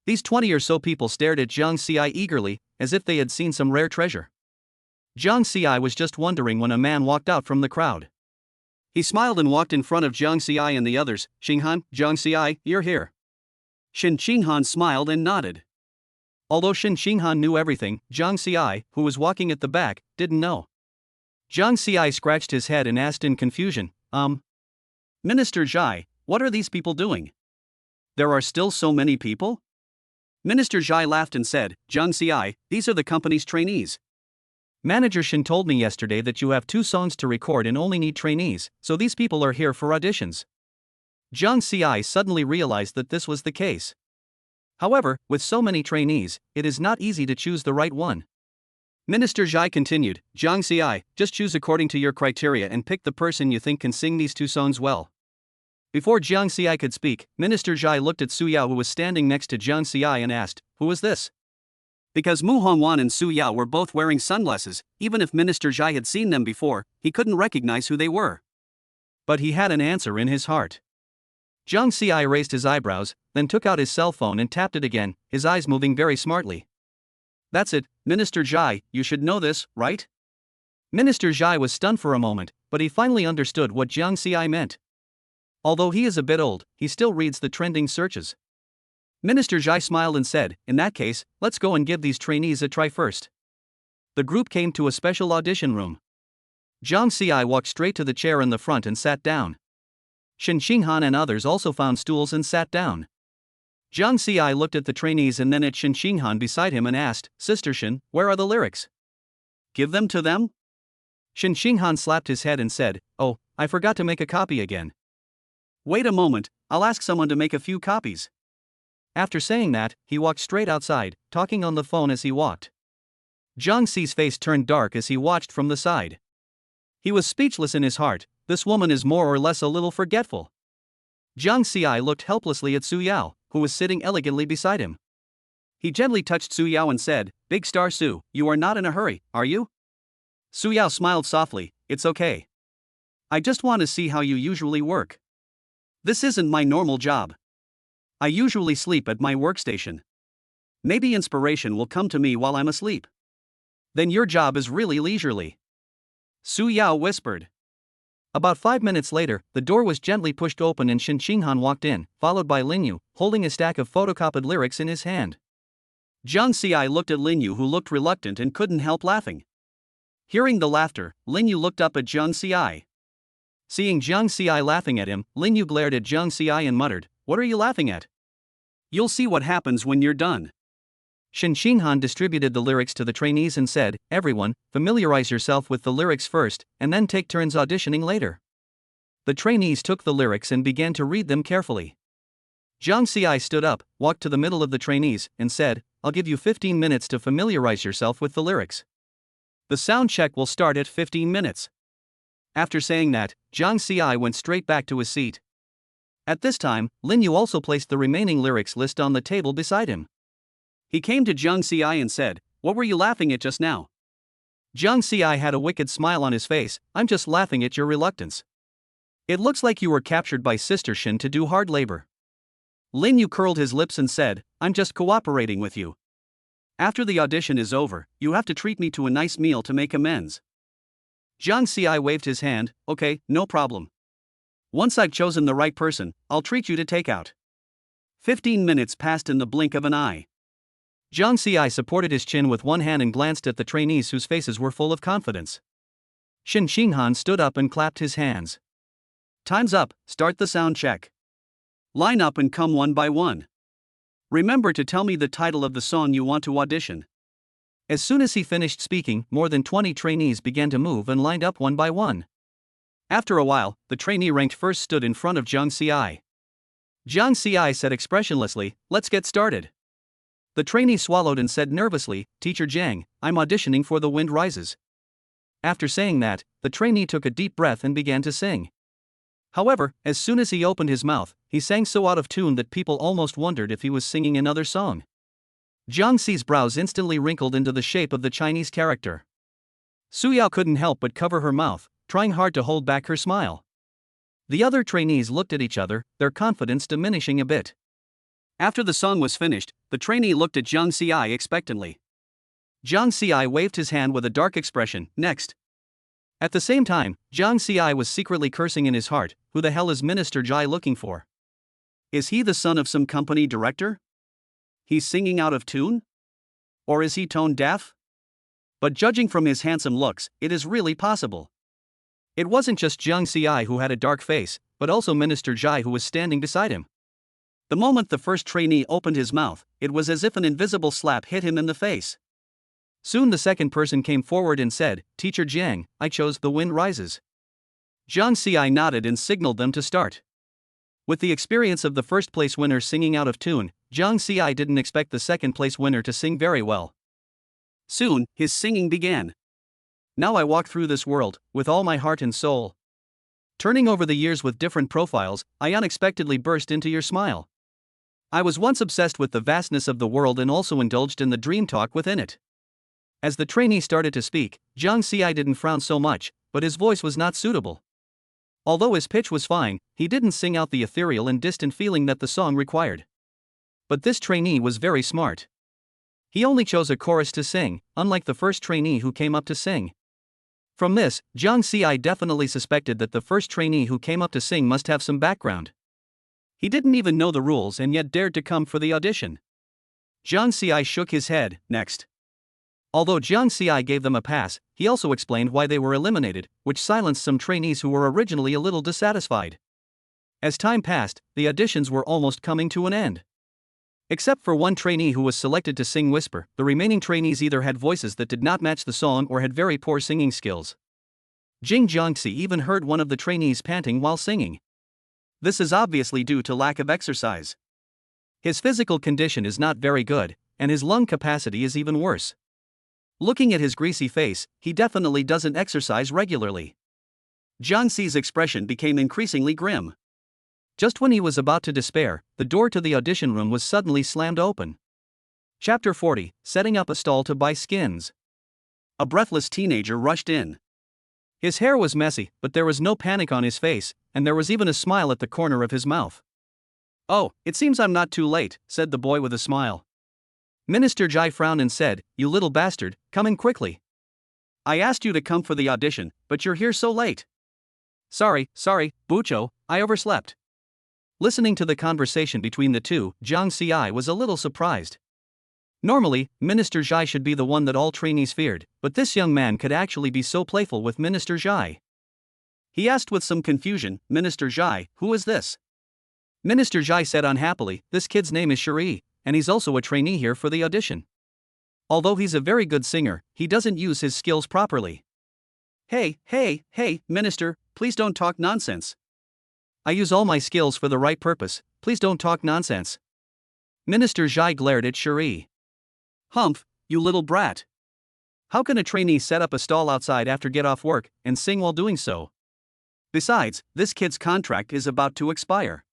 These 20 or so people stared at Jiang Xi eagerly, as if they had seen some rare treasure. Jiang Xi was just wondering when a man walked out from the crowd. He smiled and walked in front of Jiang Xi and the others. Xinghan, Jiang Xi, you're here. Shin Xinghan smiled and nodded. Although Shin Xinghan knew everything, Jiang Xi, who was walking at the back, didn't know. Jiang Xi scratched his head and asked in confusion, Minister Zhai, what are these people doing? There are still so many people? Minister Zhai laughed and said, Jiang Xi, these are the company's trainees. Manager Shin told me yesterday that you have 2 songs to record and only need trainees, so these people are here for auditions. Jiang Xi suddenly realized that this was the case. However, with so many trainees, it is not easy to choose the right one. Minister Zhai continued, Jiang Xi, just choose according to your criteria and pick the person you think can sing these 2 songs well. Before Jiang Xi could speak, Minister Zhai looked at Su Yao, who was standing next to Jiang Xi, and asked, who is this? Because Mu Hongwan and Su Yao were both wearing sunglasses, even if Minister Zhai had seen them before, he couldn't recognize who they were. But he had an answer in his heart. Jiang Xi raised his eyebrows, then took out his cell phone and tapped it again, his eyes moving very smartly. That's it, Minister Zhai, you should know this, right? Minister Zhai was stunned for a moment, but he finally understood what Jiang Xi meant. Although he is a bit old, he still reads the trending searches. Minister Zhai smiled and said, in that case, let's go and give these trainees a try first. The group came to a special audition room. Jiang Xi walked straight to the chair in the front and sat down. Shin Xinghan and others also found stools and sat down. Jiang Xi looked at the trainees and then at Shen Xinghan beside him and asked, Sister Shen, where are the lyrics? Give them to them? Shen Xinghan slapped his head and said, Oh, I forgot to make a copy again. Wait a moment, I'll ask someone to make a few copies. After saying that, he walked straight outside, talking on the phone as he walked. Jiang Xi's face turned dark as he watched from the side. He was speechless in his heart. This woman is more or less a little forgetful. Jiang Xi looked helplessly at Su Yao, who was sitting elegantly beside him. He gently touched Su Yao and said, Big Star Su, you are not in a hurry, are you? Su Yao smiled softly, It's okay. I just want to see how you usually work. This isn't my normal job. I usually sleep at my workstation. Maybe inspiration will come to me while I'm asleep. Then your job is really leisurely. Su Yao whispered. About 5 minutes later, the door was gently pushed open and Shen Xinghan walked in, followed by Lin Yu, holding a stack of photocopied lyrics in his hand. Jiang Xi looked at Lin Yu, who looked reluctant and couldn't help laughing. Hearing the laughter, Lin Yu looked up at Jiang Xi. Seeing Jiang Xi laughing at him, Lin Yu glared at Jiang Xi and muttered, What are you laughing at? You'll see what happens when you're done. Shen Xinghan distributed the lyrics to the trainees and said, Everyone, familiarize yourself with the lyrics first, and then take turns auditioning later. The trainees took the lyrics and began to read them carefully. Jiang Xi stood up, walked to the middle of the trainees, and said, I'll give you 15 minutes to familiarize yourself with the lyrics. The sound check will start at 15 minutes. After saying that, Jiang Xi went straight back to his seat. At this time, Lin Yu also placed the remaining lyrics list on the table beside him. He came to Jiang Xi and said, What were you laughing at just now? Jiang Xi had a wicked smile on his face, I'm just laughing at your reluctance. It looks like you were captured by Sister Shen to do hard labor. Lin Yu curled his lips and said, I'm just cooperating with you. After the audition is over, you have to treat me to a nice meal to make amends. Jiang Xi waved his hand, Okay, no problem. Once I've chosen the right person, I'll treat you to takeout. 15 minutes passed in the blink of an eye. Jiang Xi supported his chin with one hand and glanced at the trainees whose faces were full of confidence. Shen Xinghan stood up and clapped his hands. Time's up, start the sound check. Line up and come one by one. Remember to tell me the title of the song you want to audition. As soon as he finished speaking, more than 20 trainees began to move and lined up one by one. After a while, the trainee ranked first stood in front of Jiang Xi. Jiang Xi said expressionlessly, Let's get started. The trainee swallowed and said nervously, Teacher Jiang, I'm auditioning for The Wind Rises. After saying that, the trainee took a deep breath and began to sing. However, as soon as he opened his mouth, he sang so out of tune that people almost wondered if he was singing another song. Jiang Xi's brows instantly wrinkled into the shape of the Chinese character. Su Yao couldn't help but cover her mouth, trying hard to hold back her smile. The other trainees looked at each other, their confidence diminishing a bit. After the song was finished, the trainee looked at Jiang Xi expectantly. Jiang Xi waved his hand with a dark expression, Next. At the same time, Jiang Xi was secretly cursing in his heart, Who the hell is Minister Jai looking for? Is he the son of some company director? He's singing out of tune? Or is he tone deaf? But judging from his handsome looks, it is really possible. It wasn't just Jiang Xi who had a dark face, but also Minister Jai who was standing beside him. The moment the first trainee opened his mouth, it was as if an invisible slap hit him in the face. Soon the second person came forward and said, Teacher Jiang, I chose The Wind Rises. Jiang Xi nodded and signaled them to start. With the experience of the first place winner singing out of tune, Jiang Xi didn't expect the second place winner to sing very well. Soon, his singing began. Now I walk through this world, with all my heart and soul. Turning over the years with different profiles, I unexpectedly burst into your smile. I was once obsessed with the vastness of the world and also indulged in the dream talk within it. As the trainee started to speak, Jiang Xi didn't frown so much, but his voice was not suitable. Although his pitch was fine, he didn't sing out the ethereal and distant feeling that the song required. But this trainee was very smart. He only chose a chorus to sing, unlike the first trainee who came up to sing. From this, Jiang Xi definitely suspected that the first trainee who came up to sing must have some background. He didn't even know the rules and yet dared to come for the audition. Jiang Xi shook his head, Next. Although Jiang Xi gave them a pass, he also explained why they were eliminated, which silenced some trainees who were originally a little dissatisfied. As time passed, the auditions were almost coming to an end. Except for one trainee who was selected to sing whisper, the remaining trainees either had voices that did not match the song or had very poor singing skills. Jing Jiangxi even heard one of the trainees panting while singing. This is obviously due to lack of exercise. His physical condition is not very good, and his lung capacity is even worse. Looking at his greasy face, he definitely doesn't exercise regularly. Jiangxi's expression became increasingly grim. Just when he was about to despair, the door to the audition room was suddenly slammed open. Chapter 40, Setting Up a Stall to Buy Skins. A breathless teenager rushed in. His hair was messy, but there was no panic on his face, and there was even a smile at the corner of his mouth. "Oh, it seems I'm not too late," said the boy with a smile. Minister Jai frowned and said, "You little bastard, come in quickly. I asked you to come for the audition, but you're here so late." Sorry, Bucho, I overslept." Listening to the conversation between the two, Jiang Xi was a little surprised. Normally, Minister Jai should be the one that all trainees feared, but this young man could actually be so playful with Minister Jai. He asked with some confusion, "Minister Jai, who is this?" Minister Jai said unhappily, "This kid's name is Cherie, and he's also a trainee here for the audition. Although he's a very good singer, he doesn't use his skills properly." Hey, Minister, please don't talk nonsense. I use all my skills for the right purpose, please don't talk nonsense. Minister Jai glared at Cherie. "Humph, you little brat. How can a trainee set up a stall outside after get off work and sing while doing so? Besides, this kid's contract is about to expire.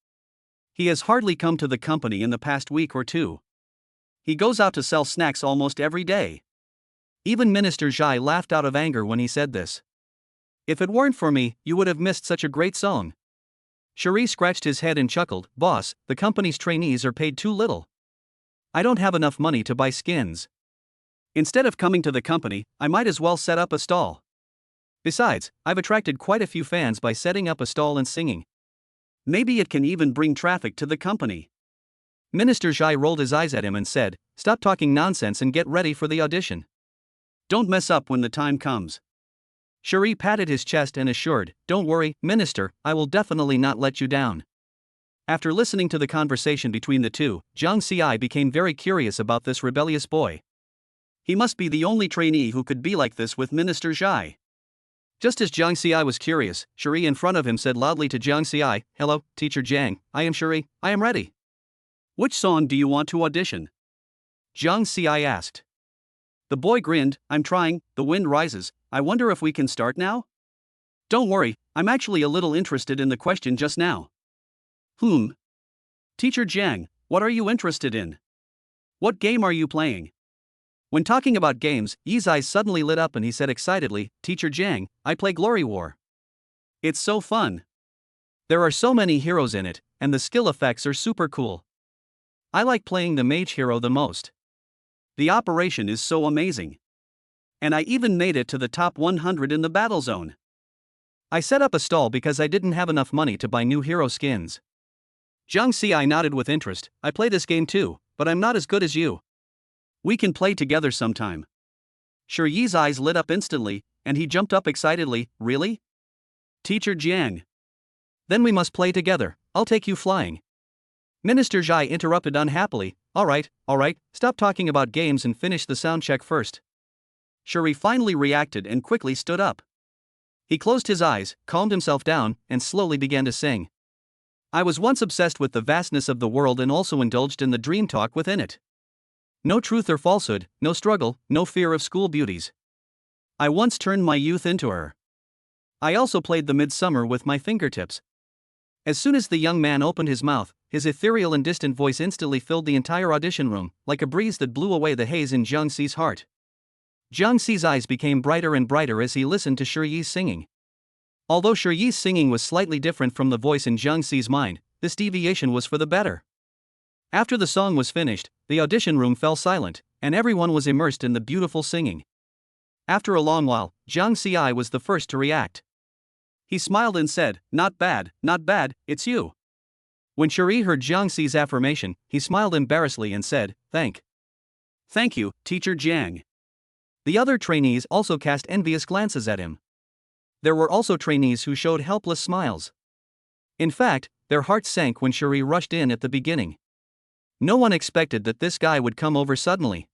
He has hardly come to the company in the past week or two. He goes out to sell snacks almost every day." Even Minister Jai laughed out of anger when he said this. "If it weren't for me, you would have missed such a great song." Cherie scratched his head and chuckled, "Boss, the company's trainees are paid too little. I don't have enough money to buy skins. Instead of coming to the company, I might as well set up a stall. Besides, I've attracted quite a few fans by setting up a stall and singing. Maybe it can even bring traffic to the company." Minister Jai rolled his eyes at him and said, "Stop talking nonsense and get ready for the audition. Don't mess up when the time comes." Cherie patted his chest and assured, "Don't worry, Minister, I will definitely not let you down." After listening to the conversation between the two, Jiang Xi became very curious about this rebellious boy. He must be the only trainee who could be like this with Minister Jai. Just as Jiang Xi was curious, Cherie in front of him said loudly to Jiang Xi, "Hello, Teacher Jiang, I am Cherie, I am ready. Which song do you want to audition?" Jiang Xi asked. The boy grinned, "I'm trying, The Wind Rises, I wonder if we can start now?" "Don't worry, I'm actually a little interested in the question just now." Teacher Jiang, what are you interested in? What game are you playing?" When talking about games, Yi's eyes suddenly lit up and he said excitedly, "Teacher Jiang, I play Glory War. It's so fun. There are so many heroes in it, and the skill effects are super cool. I like playing the mage hero the most. The operation is so amazing. And I even made it to the top 100 in the battle zone. I set up a stall because I didn't have enough money to buy new hero skins." Jiang Xi nodded with interest, "I play this game too, but I'm not as good as you. We can play together sometime." Yi's eyes lit up instantly, and he jumped up excitedly, "Really? Teacher Jiang? Then we must play together, I'll take you flying." Minister Jai interrupted unhappily, All right, stop talking about games and finish the sound check first." Cherie finally reacted and quickly stood up. He closed his eyes, calmed himself down, and slowly began to sing. "I was once obsessed with the vastness of the world and also indulged in the dream talk within it. No truth or falsehood, no struggle, no fear of school beauties. I once turned my youth into her. I also played the midsummer with my fingertips." As soon as the young man opened his mouth, his ethereal and distant voice instantly filled the entire audition room, like a breeze that blew away the haze in Jiang Xi's heart. Jiang Xi's eyes became brighter and brighter as he listened to Shiyi's singing. Although Shiyi's singing was slightly different from the voice in Jiang Xi's mind, this deviation was for the better. After the song was finished, the audition room fell silent, and everyone was immersed in the beautiful singing. After a long while, Jiang Xi was the first to react. He smiled and said, not bad, it's you." When Cherie heard Jiang Xi's affirmation, he smiled embarrassedly and said, Thank you, Teacher Jiang." The other trainees also cast envious glances at him. There were also trainees who showed helpless smiles. In fact, their hearts sank when Cherie rushed in at the beginning. No one expected that this guy would come over suddenly.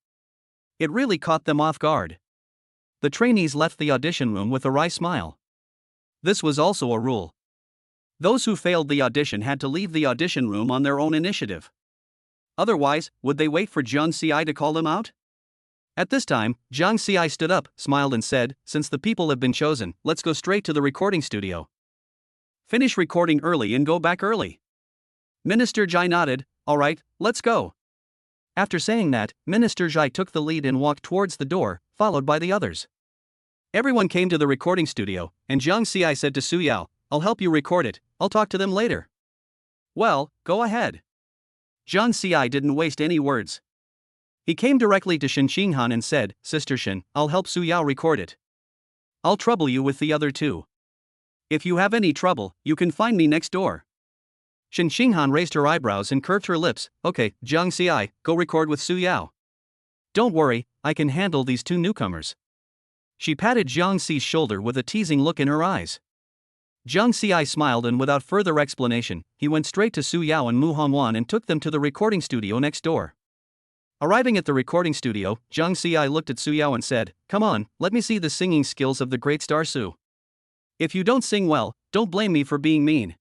It really caught them off guard. The trainees left the audition room with a wry smile. This was also a rule. Those who failed the audition had to leave the audition room on their own initiative. Otherwise, would they wait for Jiang Ci to call them out? At this time, Jiang Ci stood up, smiled and said, "Since the people have been chosen, let's go straight to the recording studio. Finish recording early and go back early." Minister Zhai nodded. "All right, let's go." After saying that, Minister Zhai took the lead and walked towards the door, followed by the others. Everyone came to the recording studio, and Jiang Ci said to Su Yao, "I'll help you record it, I'll talk to them later." "Well, go ahead." Jiang Ci didn't waste any words. He came directly to Shen Xinghan and said, "Sister Shen, I'll help Su Yao record it. I'll trouble you with the other two. If you have any trouble, you can find me next door." Shen Xinghan raised her eyebrows and curved her lips. "Okay, Jiang Ci, go record with Su Yao. Don't worry, I can handle these two newcomers." She patted Jiang Ci's shoulder with a teasing look in her eyes. Jiang Ci smiled and without further explanation, he went straight to Su Yao and Mu Hongwan and took them to the recording studio next door. Arriving at the recording studio, Jiang Ci looked at Su Yao and said, "Come on, let me see the singing skills of the great star Su. If you don't sing well, don't blame me for being mean."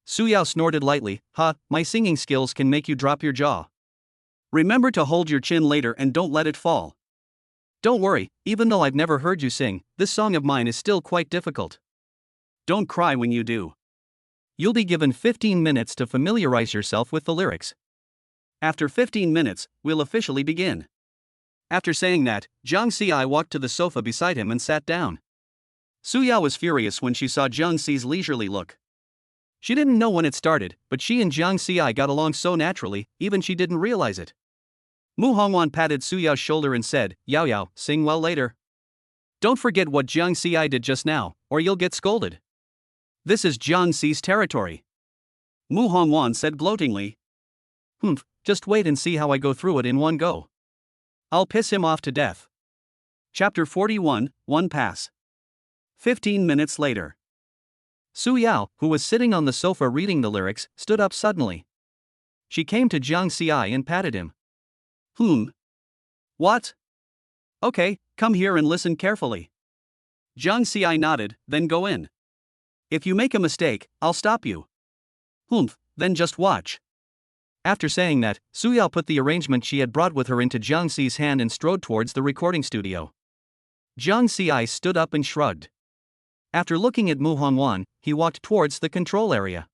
Su Yao snorted lightly. "Ha, my singing skills can make you drop your jaw. Remember to hold your chin later and don't let it fall. Don't worry, even though I've never heard you sing, this song of mine is still quite difficult. Don't cry when you do. You'll be given 15 minutes to familiarize yourself with the lyrics. After 15 minutes, we'll officially begin." After saying that, Jiang Ci walked to the sofa beside him and sat down. Su Yao was furious when she saw Jiang Ci's leisurely look. She didn't know when it started, but she and Jiang Ci got along so naturally, even she didn't realize it. Mu Hongwan patted Su Yao's shoulder and said, "Yao Yao, sing well later. Don't forget what Jiang Ci did just now, or you'll get scolded. This is Jiang Ci's territory." Mu Hongwan said gloatingly. "Humph, just wait and see how I go through it in one go. I'll piss him off to death." Chapter 41, One Pass. 15 minutes later. Su Yao, who was sitting on the sofa reading the lyrics, stood up suddenly. She came to Jiang Ci and patted him. What? Okay, come here and listen carefully." Jiang Ci nodded, "Then go in. If you make a mistake, I'll stop you." Then just watch." After saying that, Su Yao put the arrangement she had brought with her into Jiang Ci's hand and strode towards the recording studio. Jiang Ci stood up and shrugged. After looking at Mu Hongwan, he walked towards the control area.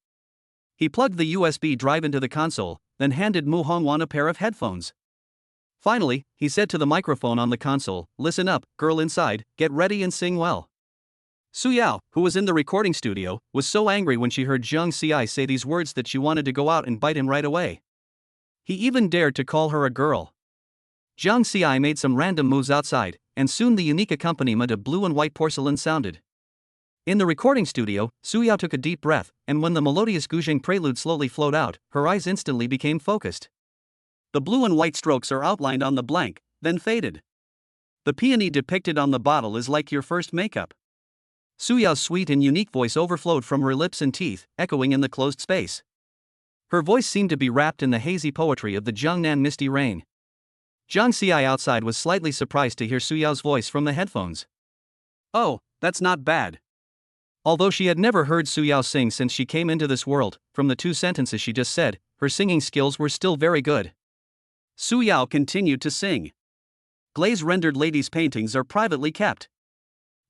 He plugged the USB drive into the console, then handed Mu Hongwan a pair of headphones. Finally, he said to the microphone on the console, "Listen up, girl inside, get ready and sing well." Su Yao, who was in the recording studio, was so angry when she heard Jiang Ci say these words that she wanted to go out and bite him right away. He even dared to call her a girl. Jiang Ci made some random moves outside, and soon the unique accompaniment of blue and white porcelain sounded. In the recording studio, Su Yao took a deep breath, and when the melodious Guzheng prelude slowly flowed out, her eyes instantly became focused. The blue and white strokes are outlined on the blank, then faded. The peony depicted on the bottle is like your first makeup. Su Yao's sweet and unique voice overflowed from her lips and teeth, echoing in the closed space. Her voice seemed to be wrapped in the hazy poetry of the Jiangnan misty rain. Jiang Ci outside was slightly surprised to hear Su Yao's voice from the headphones. "Oh, that's not bad." Although she had never heard Su Yao sing since she came into this world, from the 2 sentences she just said, her singing skills were still very good. Su Yao continued to sing. "Glaze-rendered ladies' paintings are privately kept.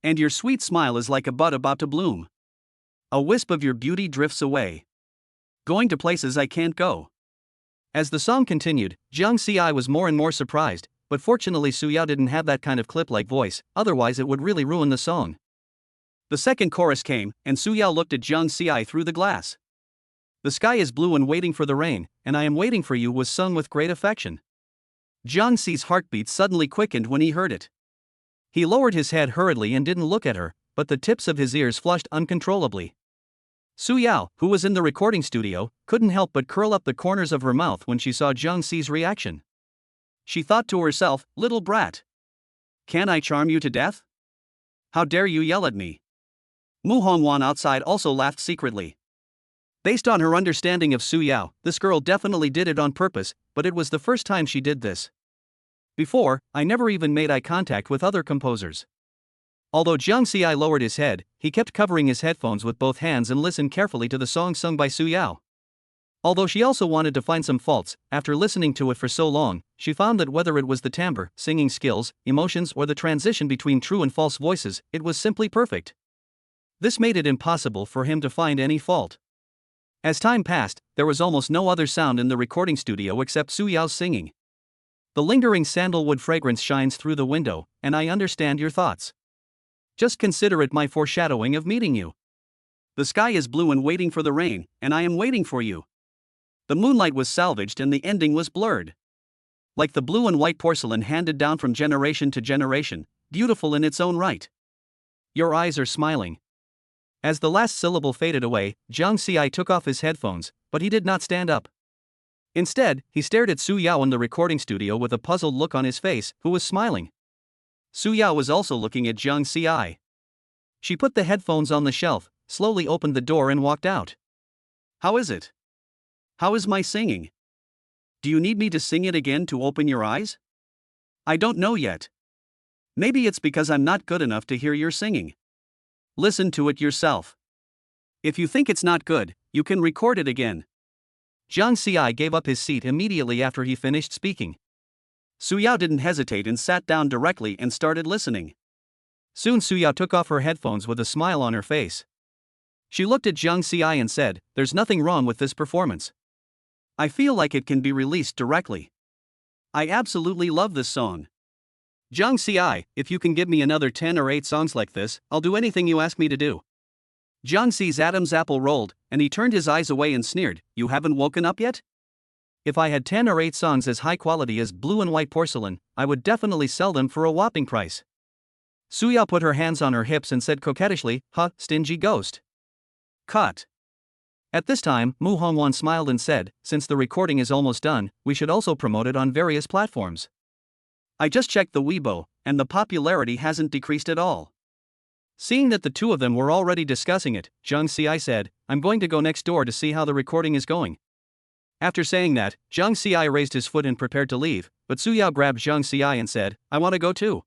And your sweet smile is like a bud about to bloom. A wisp of your beauty drifts away. Going to places I can't go." As the song continued, Jiang Ci was more and more surprised, but fortunately Su Yao didn't have that kind of clip-like voice, otherwise it would really ruin the song. The second chorus came, and Su Yao looked at Jiang Ci through the glass. "The sky is blue and waiting for the rain, and I am waiting for you" was sung with great affection. Jiang Ci's heartbeat suddenly quickened when he heard it. He lowered his head hurriedly and didn't look at her, but the tips of his ears flushed uncontrollably. Su Yao, who was in the recording studio, couldn't help but curl up the corners of her mouth when she saw Jiang Ci's reaction. She thought to herself, "Little brat. Can I charm you to death? How dare you yell at me?" Mu Hongwan outside also laughed secretly. Based on her understanding of Su Yao, this girl definitely did it on purpose, but it was the first time she did this. Before, I never even made eye contact with other composers. Although Jiang Xi lowered his head, he kept covering his headphones with both hands and listened carefully to the song sung by Su Yao. Although she also wanted to find some faults, after listening to it for so long, she found that whether it was the timbre, singing skills, emotions, or the transition between true and false voices, it was simply perfect. This made it impossible for him to find any fault. As time passed, there was almost no other sound in the recording studio except Su Yao's singing. The lingering sandalwood fragrance shines through the window, and I understand your thoughts. Just consider it my foreshadowing of meeting you. The sky is blue and waiting for the rain, and I am waiting for you. The moonlight was salvaged and the ending was blurred. Like the blue and white porcelain handed down from generation to generation, beautiful in its own right. Your eyes are smiling. As the last syllable faded away, Jiang Xi took off his headphones, but he did not stand up. Instead, he stared at Su Yao in the recording studio with a puzzled look on his face, who was smiling. Su Yao was also looking at Jiang Xi. She put the headphones on the shelf, slowly opened the door and walked out. How is it? How is my singing? Do you need me to sing it again to open your eyes? I don't know yet. Maybe it's because I'm not good enough to hear your singing. Listen to it yourself. If you think it's not good, you can record it again. Jiang Xi gave up his seat immediately after he finished speaking. Su Yao didn't hesitate and sat down directly and started listening. Soon Su Yao took off her headphones with a smile on her face. She looked at Jiang Xi and said, "There's nothing wrong with this performance. I feel like it can be released directly. I absolutely love this song. Jiang Xi, if you can give me another 10 or 8 songs like this, I'll do anything you ask me to do." Jiang Xi's Adam's apple rolled, and he turned his eyes away and sneered, "You haven't woken up yet? If I had 10 or 8 songs as high quality as blue and white porcelain, I would definitely sell them for a whopping price." Su Yao put her hands on her hips and said coquettishly, "Huh, stingy ghost." Cut. At this time, Mu Hongwan smiled and said, "Since the recording is almost done, we should also promote it on various platforms. I just checked the Weibo, and the popularity hasn't decreased at all." Seeing that the two of them were already discussing it, Jiang Xi said, "I'm going to go next door to see how the recording is going." After saying that, Jiang Xi raised his foot and prepared to leave, but Su Yao grabbed Jiang Xi and said, "I want to go too."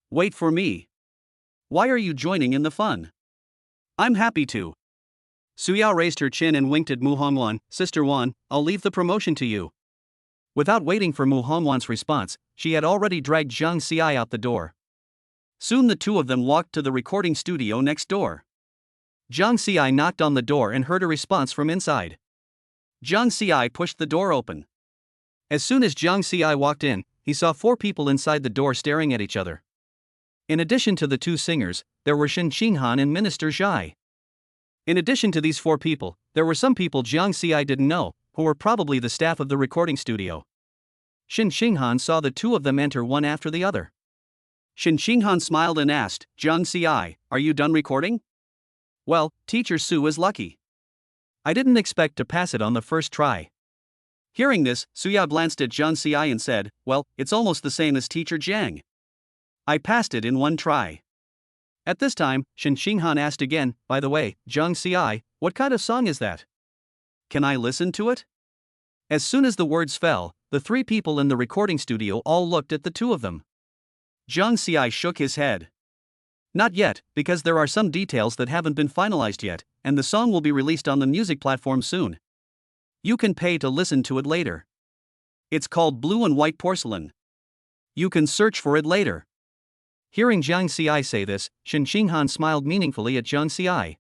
"Wait for me. Why are you joining in the fun?" "I'm happy to." Su Yao raised her chin and winked at Mu Hongwan, "Sister Wan, I'll leave the promotion to you." Without waiting for Mu Hongwan's response, she had already dragged Jiang Xi out the door. Soon the two of them walked to the recording studio next door. Jiang Xi knocked on the door and heard a response from inside. Jiang Xi pushed the door open. As soon as Jiang Xi walked in, he saw 4 people inside the door staring at each other. In addition to the 2 singers, there were Shen Xinghan and Minister Zhai. In addition to these 4 people, there were some people Jiang Xi didn't know, who were probably the staff of the recording studio. Shen Xinghan saw the 2 of them enter one after the other. Shen Xinghan smiled and asked, "Jiang Xi, are you done recording?" "Well, Teacher Su is lucky. I didn't expect to pass it on the first try." Hearing this, Su Yao glanced at Jiang Xi and said, "Well, it's almost the same as Teacher Jiang. I passed it in one try." At this time, Shen Xinghan asked again, "By the way, Jiang Xi, what kind of song is that? Can I listen to it?" As soon as the words fell, the 3 people in the recording studio all looked at the 2 of them. Jiang Xi shook his head. "Not yet, because there are some details that haven't been finalized yet, and the song will be released on the music platform soon. You can pay to listen to it later. It's called Blue and White Porcelain. You can search for it later." Hearing Jiang Xi say this, Shen Xinghan smiled meaningfully at Jiang Xi.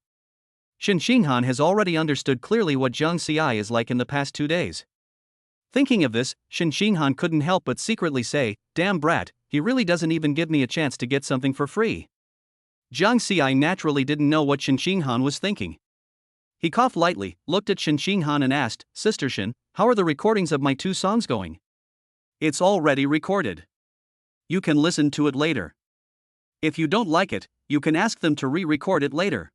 Shen Xinghan has already understood clearly what Jiang Xi is like in the past 2 days. Thinking of this, Shen Xinghan couldn't help but secretly say, "Damn brat, he really doesn't even give me a chance to get something for free." Jiang Xi naturally didn't know what Shen Xinghan was thinking. He coughed lightly, looked at Shen Xinghan and asked, "Sister Shen, how are the recordings of my 2 songs going?" "It's already recorded. You can listen to it later. If you don't like it, you can ask them to re-record it later.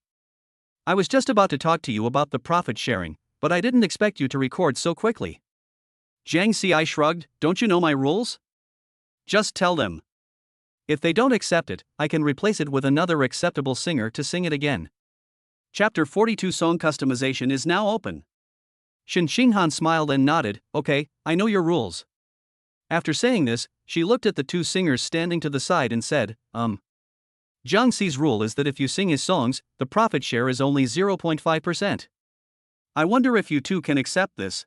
I was just about to talk to you about the profit sharing, but I didn't expect you to record so quickly." Jiang Xi shrugged, "Don't you know my rules? Just tell them. If they don't accept it, I can replace it with another acceptable singer to sing it again." Chapter 42 Song customization is now open. Shin Xinghan smiled and nodded. Okay, I know your rules. After saying this, she looked at the two singers standing to the side and said, Jiang Xi's rule is that if you sing his songs, the profit share is only 0.5%. I wonder if you two can accept this.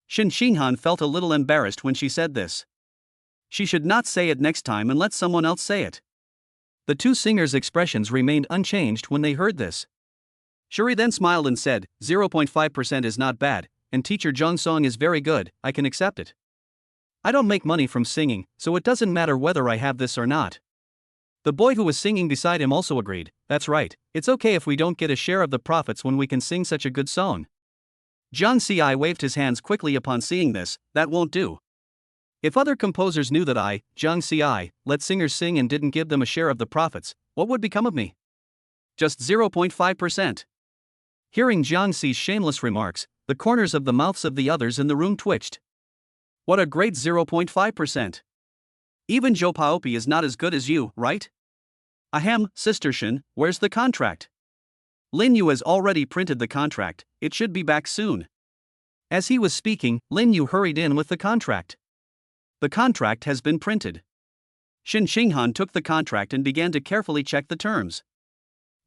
Shin Xinghan felt a little embarrassed when she said this. She should not say it next time and let someone else say it. The two singers' expressions remained unchanged when they heard this. Shuri then smiled and said, 0.5% is not bad, and teacher Zhang's song is very good, I can accept it. I don't make money from singing, so it doesn't matter whether I have this or not. The boy who was singing beside him also agreed, that's right, it's okay if we don't get a share of the profits when we can sing such a good song. Jiang Xi waved his hands quickly upon seeing this. That won't do. If other composers knew that I, Jiang Xi, let singers sing and didn't give them a share of the profits, what would become of me? Just 0.5%. Hearing Jiang Xi's shameless remarks, the corners of the mouths of the others in the room twitched. What a great 0.5%. Even Zhou Paopi is not as good as you, right? Ahem, Sister Shin, where's the contract? Lin Yu has already printed the contract, it should be back soon. As he was speaking, Lin Yu hurried in with the contract. The contract has been printed. Shin Xinghan took the contract and began to carefully check the terms.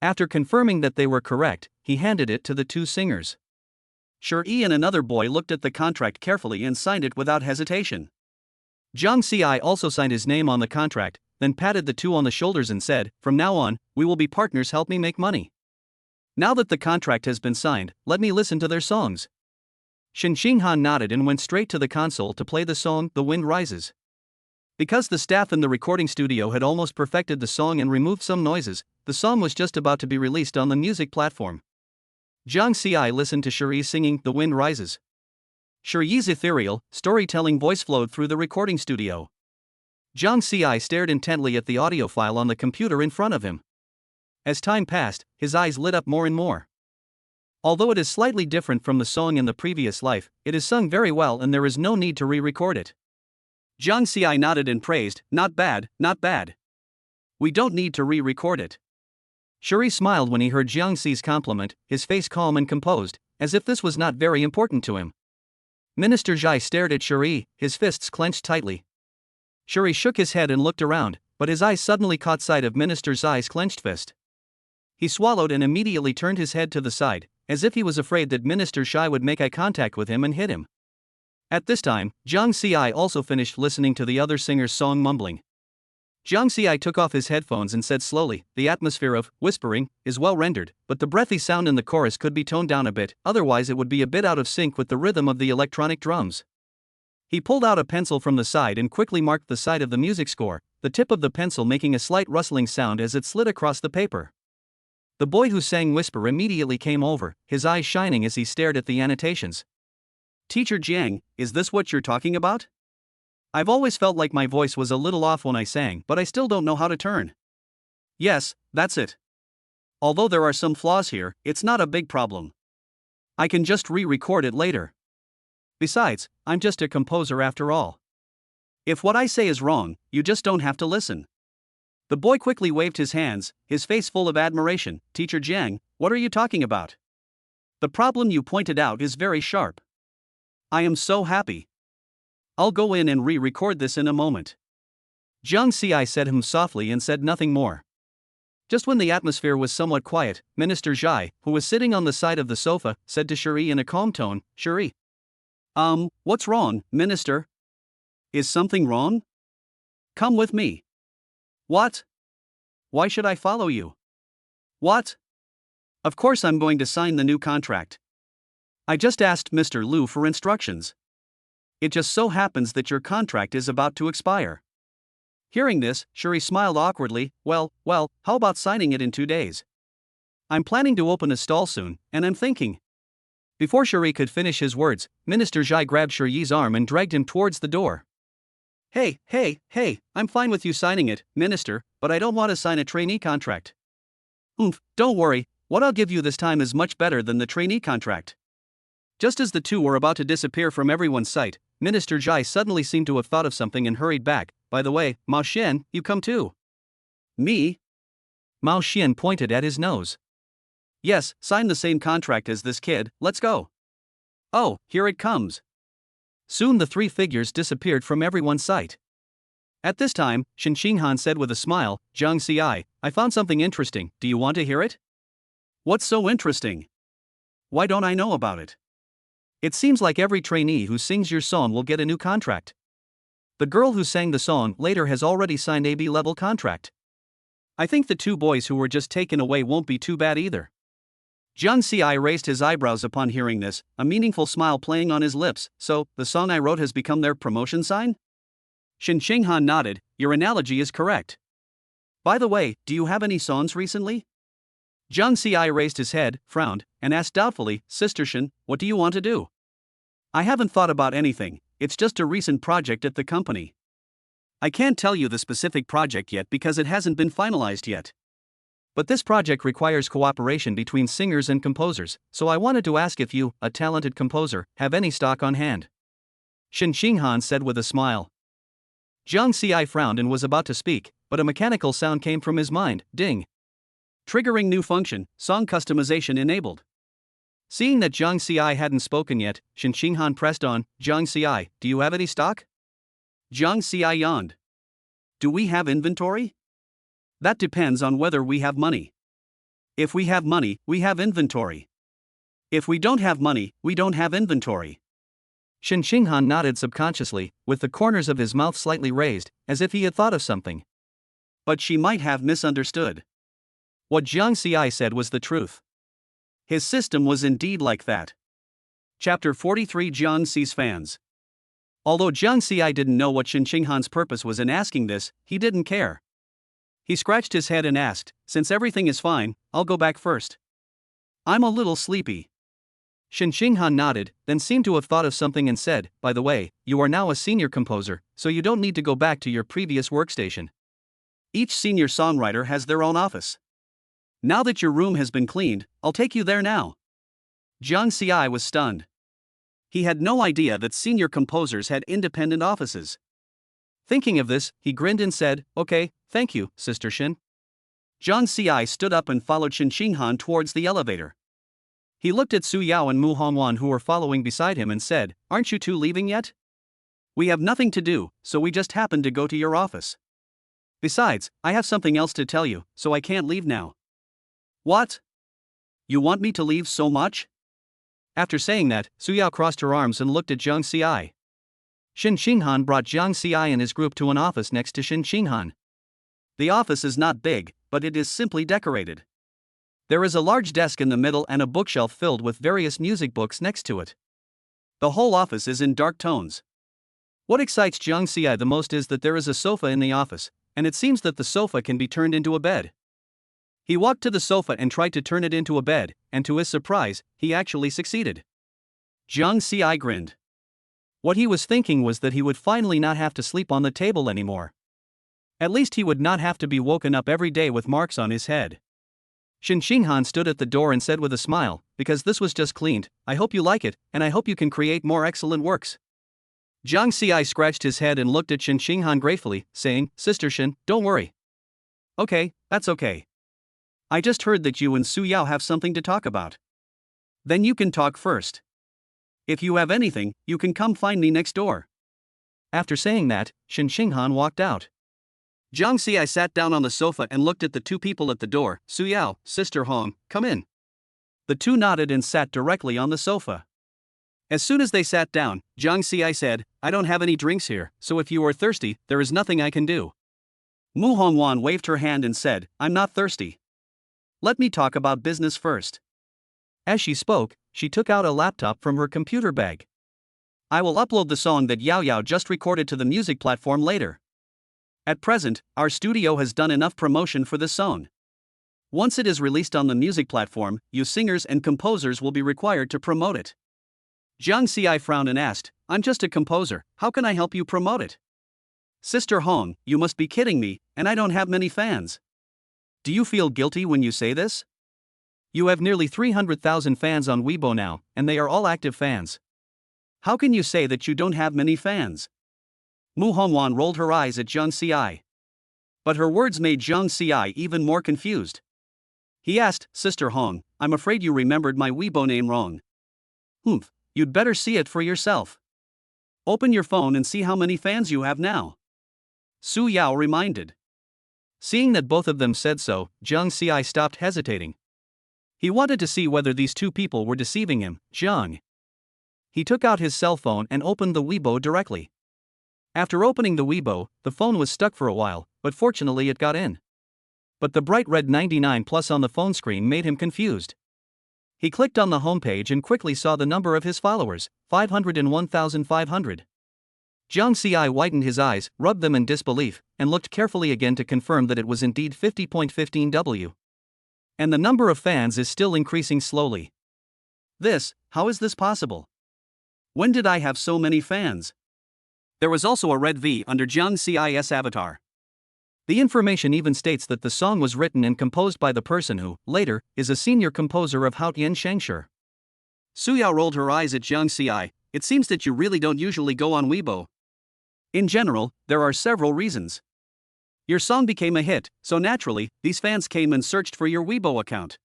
After confirming that they were correct, he handed it to the two singers. Shuri and another boy looked at the contract carefully and signed it without hesitation. Jiang Xi also signed his name on the contract, then patted the two on the shoulders and said, from now on, we will be partners, help me make money. Now that the contract has been signed, let me listen to their songs. Shin Xinghan nodded and went straight to the console to play the song, The Wind Rises. Because the staff in the recording studio had almost perfected the song and removed some noises, the song was just about to be released on the music platform. Jiang Xi listened to Shuri singing The Wind Rises. Shuri's ethereal, storytelling voice flowed through the recording studio. Jiang Xi stared intently at the audio file on the computer in front of him. As time passed, his eyes lit up more and more. Although it is slightly different from the song in the previous life, it is sung very well and there is no need to re-record it. Jiang Xi nodded and praised, not bad, not bad. We don't need to re-record it. Shuri smiled when he heard Jiang Xi's compliment, his face calm and composed, as if this was not very important to him. Minister Zhai stared at Shuri, his fists clenched tightly. Shuri shook his head and looked around, but his eyes suddenly caught sight of Minister Zhai's clenched fist. He swallowed and immediately turned his head to the side, as if he was afraid that Minister Zhai would make eye contact with him and hit him. At this time, Jiang Xi also finished listening to the other singer's song, mumbling. Jiang Xi took off his headphones and said slowly, the atmosphere of whispering is well rendered, but the breathy sound in the chorus could be toned down a bit, otherwise it would be a bit out of sync with the rhythm of the electronic drums. He pulled out a pencil from the side and quickly marked the side of the music score, the tip of the pencil making a slight rustling sound as it slid across the paper. The boy who sang Whisper immediately came over, his eyes shining as he stared at the annotations. Teacher Jiang, is this what you're talking about? I've always felt like my voice was a little off when I sang, but I still don't know how to turn. Yes, that's it. Although there are some flaws here, it's not a big problem. I can just re-record it later. Besides, I'm just a composer after all. If what I say is wrong, you just don't have to listen. The boy quickly waved his hands, his face full of admiration. Teacher Jiang, what are you talking about? The problem you pointed out is very sharp. I am so happy. I'll go in and re-record this in a moment. Jiang Xi said softly and said nothing more. Just when the atmosphere was somewhat quiet, Minister Zhai, who was sitting on the side of the sofa, said to Shuri in a calm tone, Shuri. What's wrong, Minister? Is something wrong? Come with me. What? Why should I follow you? What? Of course I'm going to sign the new contract. I just asked Mr. Liu for instructions. It just so happens that your contract is about to expire. Hearing this, Shuri smiled awkwardly. Well, how about signing it in 2 days? I'm planning to open a stall soon, and I'm thinking. Before Shuri could finish his words, Minister Zhai grabbed Shuri's arm and dragged him towards the door. Hey, I'm fine with you signing it, Minister, but I don't want to sign a trainee contract. Don't worry, what I'll give you this time is much better than the trainee contract. Just as the two were about to disappear from everyone's sight, Minister Zhai suddenly seemed to have thought of something and hurried back. By the way, Mao Xian, you come too. Me? Mao Xian pointed at his nose. Yes, sign the same contract as this kid, let's go. Oh, here it comes. Soon the three figures disappeared from everyone's sight. At this time, Shen Xinghan said with a smile, Zhang Ci, I found something interesting, do you want to hear it? What's so interesting? Why don't I know about it? It seems like every trainee who sings your song will get a new contract. The girl who sang the song later has already signed a B-level contract. I think the two boys who were just taken away won't be too bad either. Zhang Ci raised his eyebrows upon hearing this, a meaningful smile playing on his lips. So, the song I wrote has become their promotion sign? Shen Xinghan nodded, your analogy is correct. By the way, do you have any songs recently? Zhang Ci raised his head, frowned, and asked doubtfully, Sister Shen, what do you want to do? I haven't thought about anything, it's just a recent project at the company. I can't tell you the specific project yet because it hasn't been finalized yet. But this project requires cooperation between singers and composers, so I wanted to ask if you, a talented composer, have any stock on hand. Shen Xinghan said with a smile. Zhang Ci frowned and was about to speak, but a mechanical sound came from his mind, ding. Triggering new function, song customization enabled. Seeing that Zhang Ci hadn't spoken yet, Shen Xinghan pressed on, Zhang Ci, do you have any stock? Zhang Ci yawned. Do we have inventory? That depends on whether we have money. If we have money, we have inventory. If we don't have money, we don't have inventory. Shen Xinghan nodded subconsciously, with the corners of his mouth slightly raised, as if he had thought of something. But she might have misunderstood. What Zhang Ci said was the truth. His system was indeed like that. Chapter 43 Zhang Ci's fans. Although Zhang Ci didn't know what Shen Xinghan's purpose was in asking this, he didn't care. He scratched his head and asked, since everything is fine, I'll go back first. I'm a little sleepy. Shen Xinghan nodded, then seemed to have thought of something and said, by the way, you are now a senior composer, so you don't need to go back to your previous workstation. Each senior songwriter has their own office. Now that your room has been cleaned, I'll take you there now. Zhang Ci was stunned. He had no idea that senior composers had independent offices. Thinking of this, he grinned and said, okay, thank you, Sister Shen. Zhang Ci stood up and followed Shen Xinghan towards the elevator. He looked at Su Yao and Mu Hongwan who were following beside him and said, aren't you two leaving yet? We have nothing to do, so we just happened to go to your office. Besides, I have something else to tell you, so I can't leave now. What? You want me to leave so much? After saying that, Su Yao crossed her arms and looked at Zhang Ci. Shen Xinghan brought Zhang Ci and his group to an office next to Shen Xinghan. The office is not big, but it is simply decorated. There is a large desk in the middle and a bookshelf filled with various music books next to it. The whole office is in dark tones. What excites Zhang Ci the most is that there is a sofa in the office, and it seems that the sofa can be turned into a bed. He walked to the sofa and tried to turn it into a bed, and to his surprise, he actually succeeded. Zhang Ci grinned. What he was thinking was that he would finally not have to sleep on the table anymore. At least he would not have to be woken up every day with marks on his head. Shen Xinghan stood at the door and said with a smile, because this was just cleaned, I hope you like it, and I hope you can create more excellent works. Zhang Ci scratched his head and looked at Shen Xinghan gratefully, saying, Sister Shen, don't worry. Okay, that's okay. I just heard that you and Su Yao have something to talk about. Then you can talk first. If you have anything, you can come find me next door. After saying that, Shen Xinghan walked out. Zhang Ci sat down on the sofa and looked at the two people at the door. Su Yao, Sister Hong, come in. The two nodded and sat directly on the sofa. As soon as they sat down, Zhang Ci said, I don't have any drinks here, so if you are thirsty, there is nothing I can do. Mu Hongwan waved her hand and said, I'm not thirsty. Let me talk about business first. As she spoke, she took out a laptop from her computer bag. I will upload the song that Yao Yao just recorded to the music platform later. At present, our studio has done enough promotion for this song. Once it is released on the music platform, you singers and composers will be required to promote it. Zhang Ci frowned and asked, I'm just a composer, how can I help you promote it? Sister Hong, you must be kidding me, and I don't have many fans. Do you feel guilty when you say this? You have nearly 300,000 fans on Weibo now, and they are all active fans. How can you say that you don't have many fans? Mu Hongwan rolled her eyes at Zhang Ci. But her words made Zhang Ci even more confused. He asked, Sister Hong, I'm afraid you remembered my Weibo name wrong. Humph, you'd better see it for yourself. Open your phone and see how many fans you have now. Su Yao reminded. Seeing that both of them said so, Zhang Xi stopped hesitating. He wanted to see whether these two people were deceiving him. Zhang. He took out his cell phone and opened the Weibo directly. After opening the Weibo, the phone was stuck for a while, but fortunately it got in. But the bright red 99 plus on the phone screen made him confused. He clicked on the homepage and quickly saw the number of his followers, 501,500. Zhang Xi widened his eyes, rubbed them in disbelief, and looked carefully again to confirm that it was indeed 50.15W. And the number of fans is still increasing slowly. How is this possible? When did I have so many fans? There was also a red V under Zhang Xi's avatar. The information even states that the song was written and composed by the person who, later, is a senior composer of Haotian Shengshi. Su Yao rolled her eyes at Zhang Xi. It seems that you really don't usually go on Weibo. In general, there are several reasons. Your song became a hit, so naturally, these fans came and searched for your Weibo account.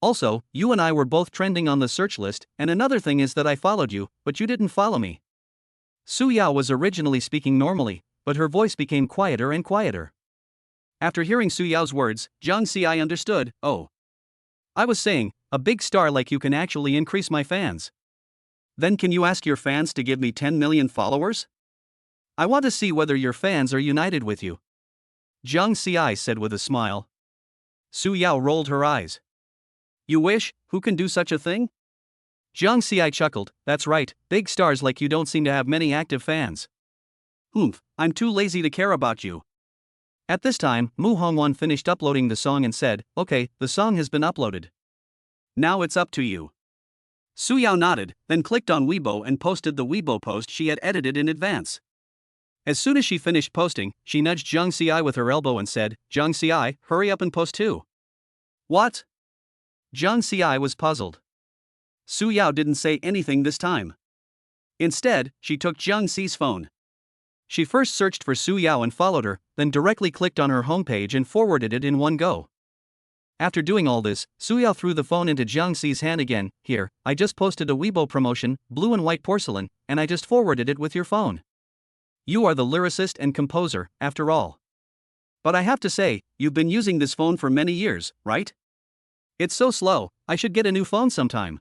Also, you and I were both trending on the search list, and another thing is that I followed you, but you didn't follow me. Su Yao was originally speaking normally, but her voice became quieter and quieter. After hearing Su Yao's words, Zhang Xi understood. Oh. I was saying, a big star like you can actually increase my fans. Then can you ask your fans to give me 10 million followers? I want to see whether your fans are united with you. Zhang Xi said with a smile. Su Yao rolled her eyes. You wish? Who can do such a thing? Zhang Xi chuckled. That's right, big stars like you don't seem to have many active fans. Humph, I'm too lazy to care about you. At this time, Mu Hongwan finished uploading the song and said, okay, the song has been uploaded. Now it's up to you. Su Yao nodded, then clicked on Weibo and posted the Weibo post she had edited in advance. As soon as she finished posting, she nudged Zhang Xi with her elbow and said, Zhang Xi, hurry up and post too. What? Zhang Xi was puzzled. Su Yao didn't say anything this time. Instead, she took Zhang Xi's phone. She first searched for Su Yao and followed her, then directly clicked on her homepage and forwarded it in one go. After doing all this, Su Yao threw the phone into Zhang Xi's hand again. Here, I just posted a Weibo promotion, blue and white porcelain, and I just forwarded it with your phone. You are the lyricist and composer, after all. But I have to say, you've been using this phone for many years, right? It's so slow, I should get a new phone sometime.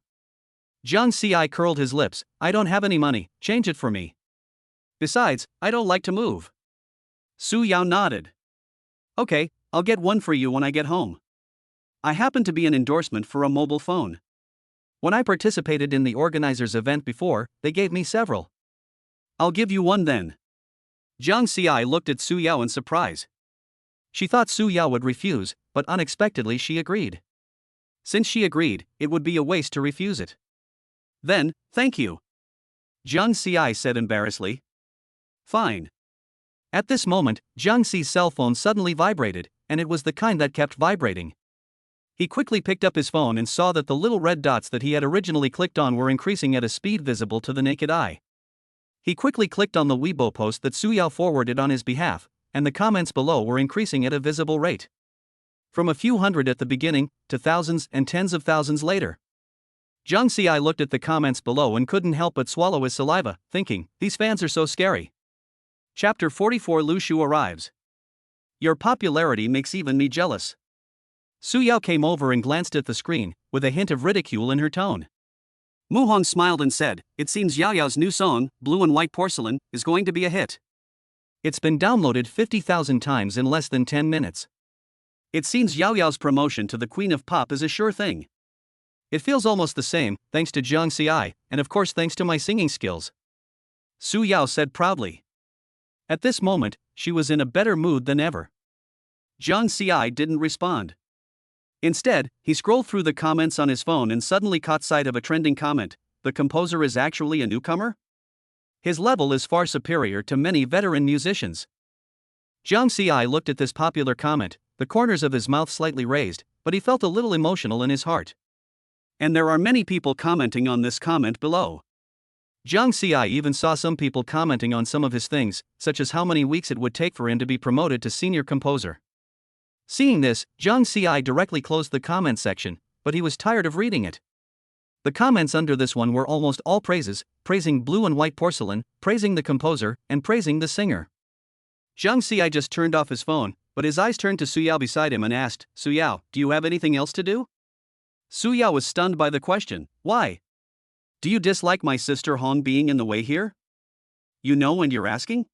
Zhang Xi curled his lips. I don't have any money, change it for me. Besides, I don't like to move. Su Yao nodded. Okay, I'll get one for you when I get home. I happen to be an endorsement for a mobile phone. When I participated in the organizer's event before, they gave me several. I'll give you one then. Zhang Xi looked at Su Yao in surprise. She thought Su Yao would refuse, but unexpectedly she agreed. Since she agreed, it would be a waste to refuse it. Then, thank you. Zhang Xi said embarrassedly. Fine. At this moment, Zhang Xi's cell phone suddenly vibrated, and it was the kind that kept vibrating. He quickly picked up his phone and saw that the little red dots that he had originally clicked on were increasing at a speed visible to the naked eye. He quickly clicked on the Weibo post that Su Yao forwarded on his behalf, and the comments below were increasing at a visible rate. From a few hundred at the beginning, to thousands and tens of thousands later. Zhang Xi looked at the comments below and couldn't help but swallow his saliva, thinking, these fans are so scary. Chapter 44 Lu Shu arrives. Your popularity makes even me jealous. Su Yao came over and glanced at the screen, with a hint of ridicule in her tone. Mu Hong smiled and said, it seems Yao Yao's new song, Blue and White Porcelain, is going to be a hit. It's been downloaded 50,000 times in less than 10 minutes. It seems Yao Yao's promotion to the Queen of Pop is a sure thing. It feels almost the same, thanks to Zhang Xi, and of course thanks to my singing skills. Su Yao said proudly. At this moment, she was in a better mood than ever. Zhang Xi didn't respond. Instead, he scrolled through the comments on his phone and suddenly caught sight of a trending comment. The composer is actually a newcomer? His level is far superior to many veteran musicians. Zhang Xi looked at this popular comment, the corners of his mouth slightly raised, but he felt a little emotional in his heart. And there are many people commenting on this comment below. Zhang Xi even saw some people commenting on some of his things, such as how many weeks it would take for him to be promoted to senior composer. Seeing this, Zhang Xi directly closed the comment section, but he was tired of reading it. The comments under this one were almost all praises, praising Blue and White Porcelain, praising the composer, and praising the singer. Jiang Xi just turned off his phone, but his eyes turned to Su Yao beside him and asked, "Su Yao, do you have anything else to do?" Su Yao was stunned by the question. "Why? Do you dislike my sister Hong being in the way here? You know and you're asking?"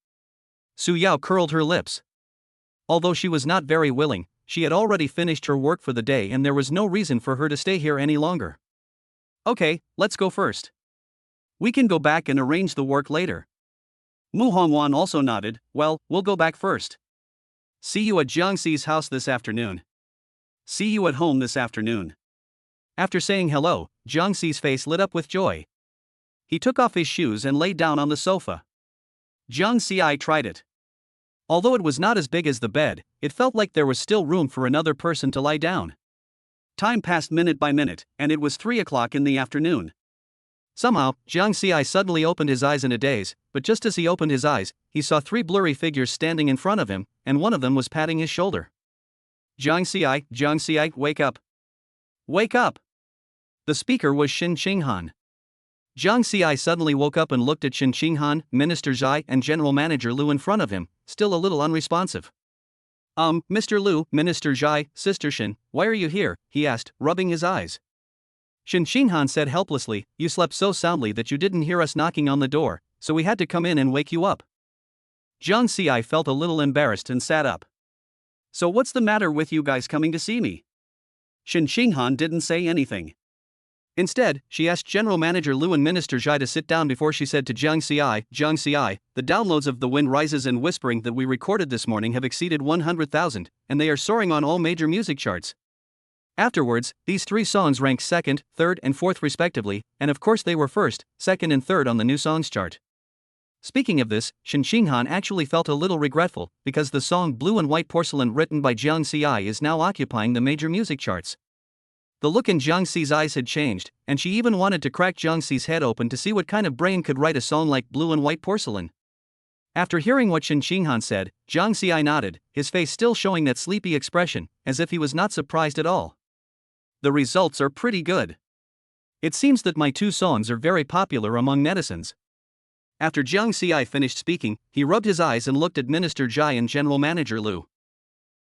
Su Yao curled her lips. Although she was not very willing, she had already finished her work for the day and there was no reason for her to stay here any longer. "Okay, let's go first. We can go back and arrange the work later." Mu Hongwan also nodded. "Well, we'll go back first. See you at Jiang Xi's house this afternoon. See you at home this afternoon." After saying hello, Jiang Xi's face lit up with joy. He took off his shoes and lay down on the sofa. Jiang Xi tried it. Although it was not as big as the bed, it felt like there was still room for another person to lie down. Time passed minute by minute, and it was 3 o'clock in the afternoon. Somehow, Jiang Xi suddenly opened his eyes in a daze, but just as he opened his eyes, he saw 3 blurry figures standing in front of him, and one of them was patting his shoulder. Jiang Xi, wake up. Wake up! The speaker was Shen Qinghan. Jiang Xi suddenly woke up and looked at Shen Qinghan, Minister Zhai, and General Manager Lu in front of him, still a little unresponsive. Mr. Lu, Minister Zhai, Sister Shen, why are you here?" he asked, rubbing his eyes. Shen Qinghan said helplessly, "You slept so soundly that you didn't hear us knocking on the door, so we had to come in and wake you up." Jiang Xi felt a little embarrassed and sat up. "So what's the matter with you guys coming to see me?" Shen Qinghan didn't say anything. Instead, she asked General Manager Lu and Minister Zhai to sit down before she said to Jiang Xi, "The downloads of The Wind Rises and Whispering that we recorded this morning have exceeded 100,000, and they are soaring on all major music charts. Afterwards, these 3 songs ranked 2nd, 3rd, and 4th respectively, and of course they were 1st, 2nd, and 3rd on the new songs chart." Speaking of this, Shen Qinghan actually felt a little regretful, because the song Blue and White Porcelain written by Jiang Xi is now occupying the major music charts. The look in Jiang Xi's eyes had changed, and she even wanted to crack Jiang Xi's head open to see what kind of brain could write a song like Blue and White Porcelain. After hearing what Shen Qinghan said, Jiang Xi nodded, his face still showing that sleepy expression, as if he was not surprised at all. "The results are pretty good. It seems that my 2 songs are very popular among netizens." After Jiang Xi finished speaking, he rubbed his eyes and looked at Minister Zhai and General Manager Lu.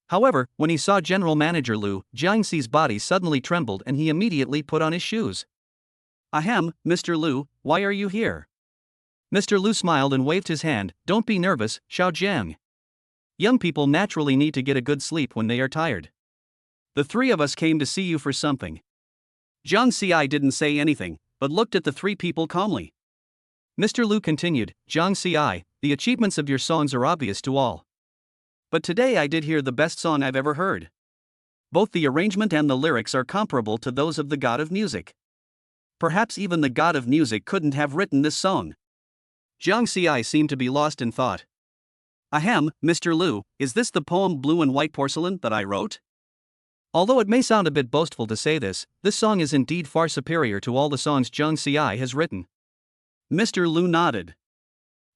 However, when he saw General Manager Lu, Jiang Xi's body suddenly trembled and he immediately put on his shoes. "Ahem, Mr. Lu, why are you here?" Mr. Lu smiled and waved his hand. "Don't be nervous, Xiao Jiang. Young people naturally need to get a good sleep when they are tired. The 3 of us came to see you for something." Jiang Xi didn't say anything, but looked at the 3 people calmly. Mr. Lu continued, "Jiang Xi, the achievements of your songs are obvious to all. But today I did hear the best song I've ever heard. Both the arrangement and the lyrics are comparable to those of the god of music. Perhaps even the god of music couldn't have written this song." Jiang Xi seemed to be lost in thought. "Ahem, Mr. Lu, is this the poem Blue and White Porcelain that I wrote?" Although it may sound a bit boastful to say this song is indeed far superior to all the songs Jiang Xi has written. Mr. Lu nodded.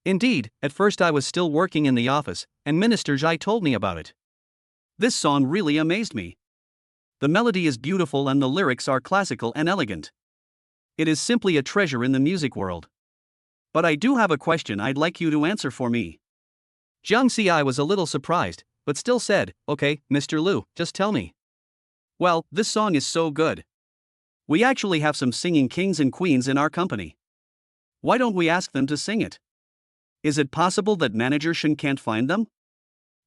"Indeed, at first I was still working in the office, and Minister Zhai told me about it. This song really amazed me. The melody is beautiful and the lyrics are classical and elegant. It is simply a treasure in the music world. But I do have a question I'd like you to answer for me." Jiang Xi was a little surprised, but still said, "Okay, Mr. Lu, just tell me." "Well, this song is so good. We actually have some singing kings and queens in our company. Why don't we ask them to sing it? Is it possible that Manager Shen can't find them?"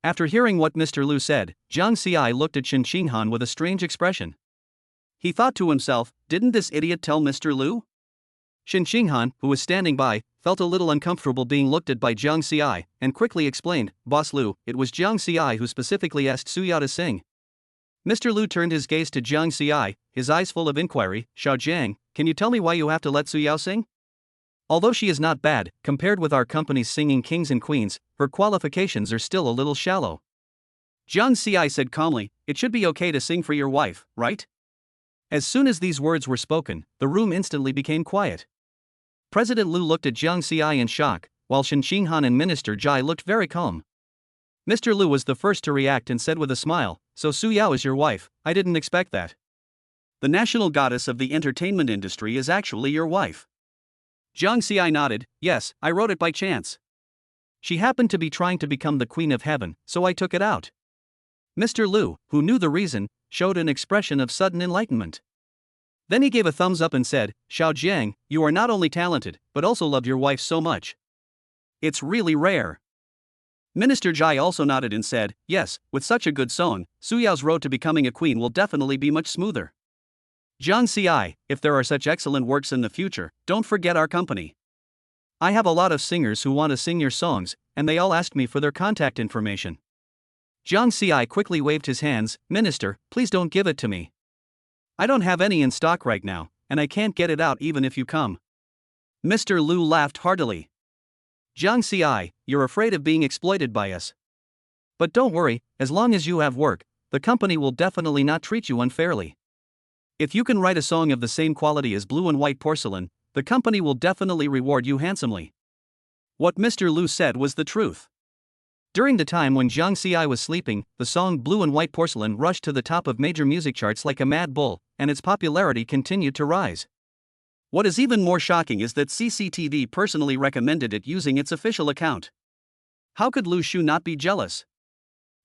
After hearing what Mr. Lu said, Jiang Xi looked at Shen Qinghan with a strange expression. He thought to himself, didn't this idiot tell Mr. Lu? Shen Qinghan, who was standing by, felt a little uncomfortable being looked at by Jiang Xi, and quickly explained, "Boss Lu, it was Jiang Xi who specifically asked Su Yao to sing." Mr. Lu turned his gaze to Jiang Xi, his eyes full of inquiry. "Xiao Jiang, can you tell me why you have to let Su Yao sing? Although she is not bad, compared with our company's singing kings and queens, her qualifications are still a little shallow." Jiang Xi said calmly, "It should be okay to sing for your wife, right?" As soon as these words were spoken, the room instantly became quiet. President Lu looked at Jiang Xi in shock, while Shen Qinghan and Minister Zhai looked very calm. Mr. Lu was the first to react and said with a smile, "So Su Yao is your wife? I didn't expect that." The national goddess of the entertainment industry is actually your wife. Jiang Xi nodded. Yes, I wrote it by chance. She happened to be trying to become the queen of heaven, so I took it out. Mr. Liu, who knew the reason, showed an expression of sudden enlightenment. Then he gave a thumbs up and said, Xiao Jiang, you are not only talented, but also love your wife so much. It's really rare. Minister Zhai also nodded and said, yes, with such a good song, Su Yao's road to becoming a queen will definitely be much smoother. Jiang Xi, if there are such excellent works in the future, don't forget our company. I have a lot of singers who want to sing your songs, and they all asked me for their contact information. Jiang Xi quickly waved his hands. Minister, please don't give it to me. I don't have any in stock right now, and I can't get it out even if you come. Mr. Liu laughed heartily. Jiang Xi, you're afraid of being exploited by us. But don't worry, as long as you have work, the company will definitely not treat you unfairly. If you can write a song of the same quality as Blue and White Porcelain, the company will definitely reward you handsomely. What Mr. Liu said was the truth. During the time when Jiang Xi was sleeping, the song Blue and White Porcelain rushed to the top of major music charts like a mad bull, and its popularity continued to rise. What is even more shocking is that CCTV personally recommended it using its official account. How could Lu Shu not be jealous?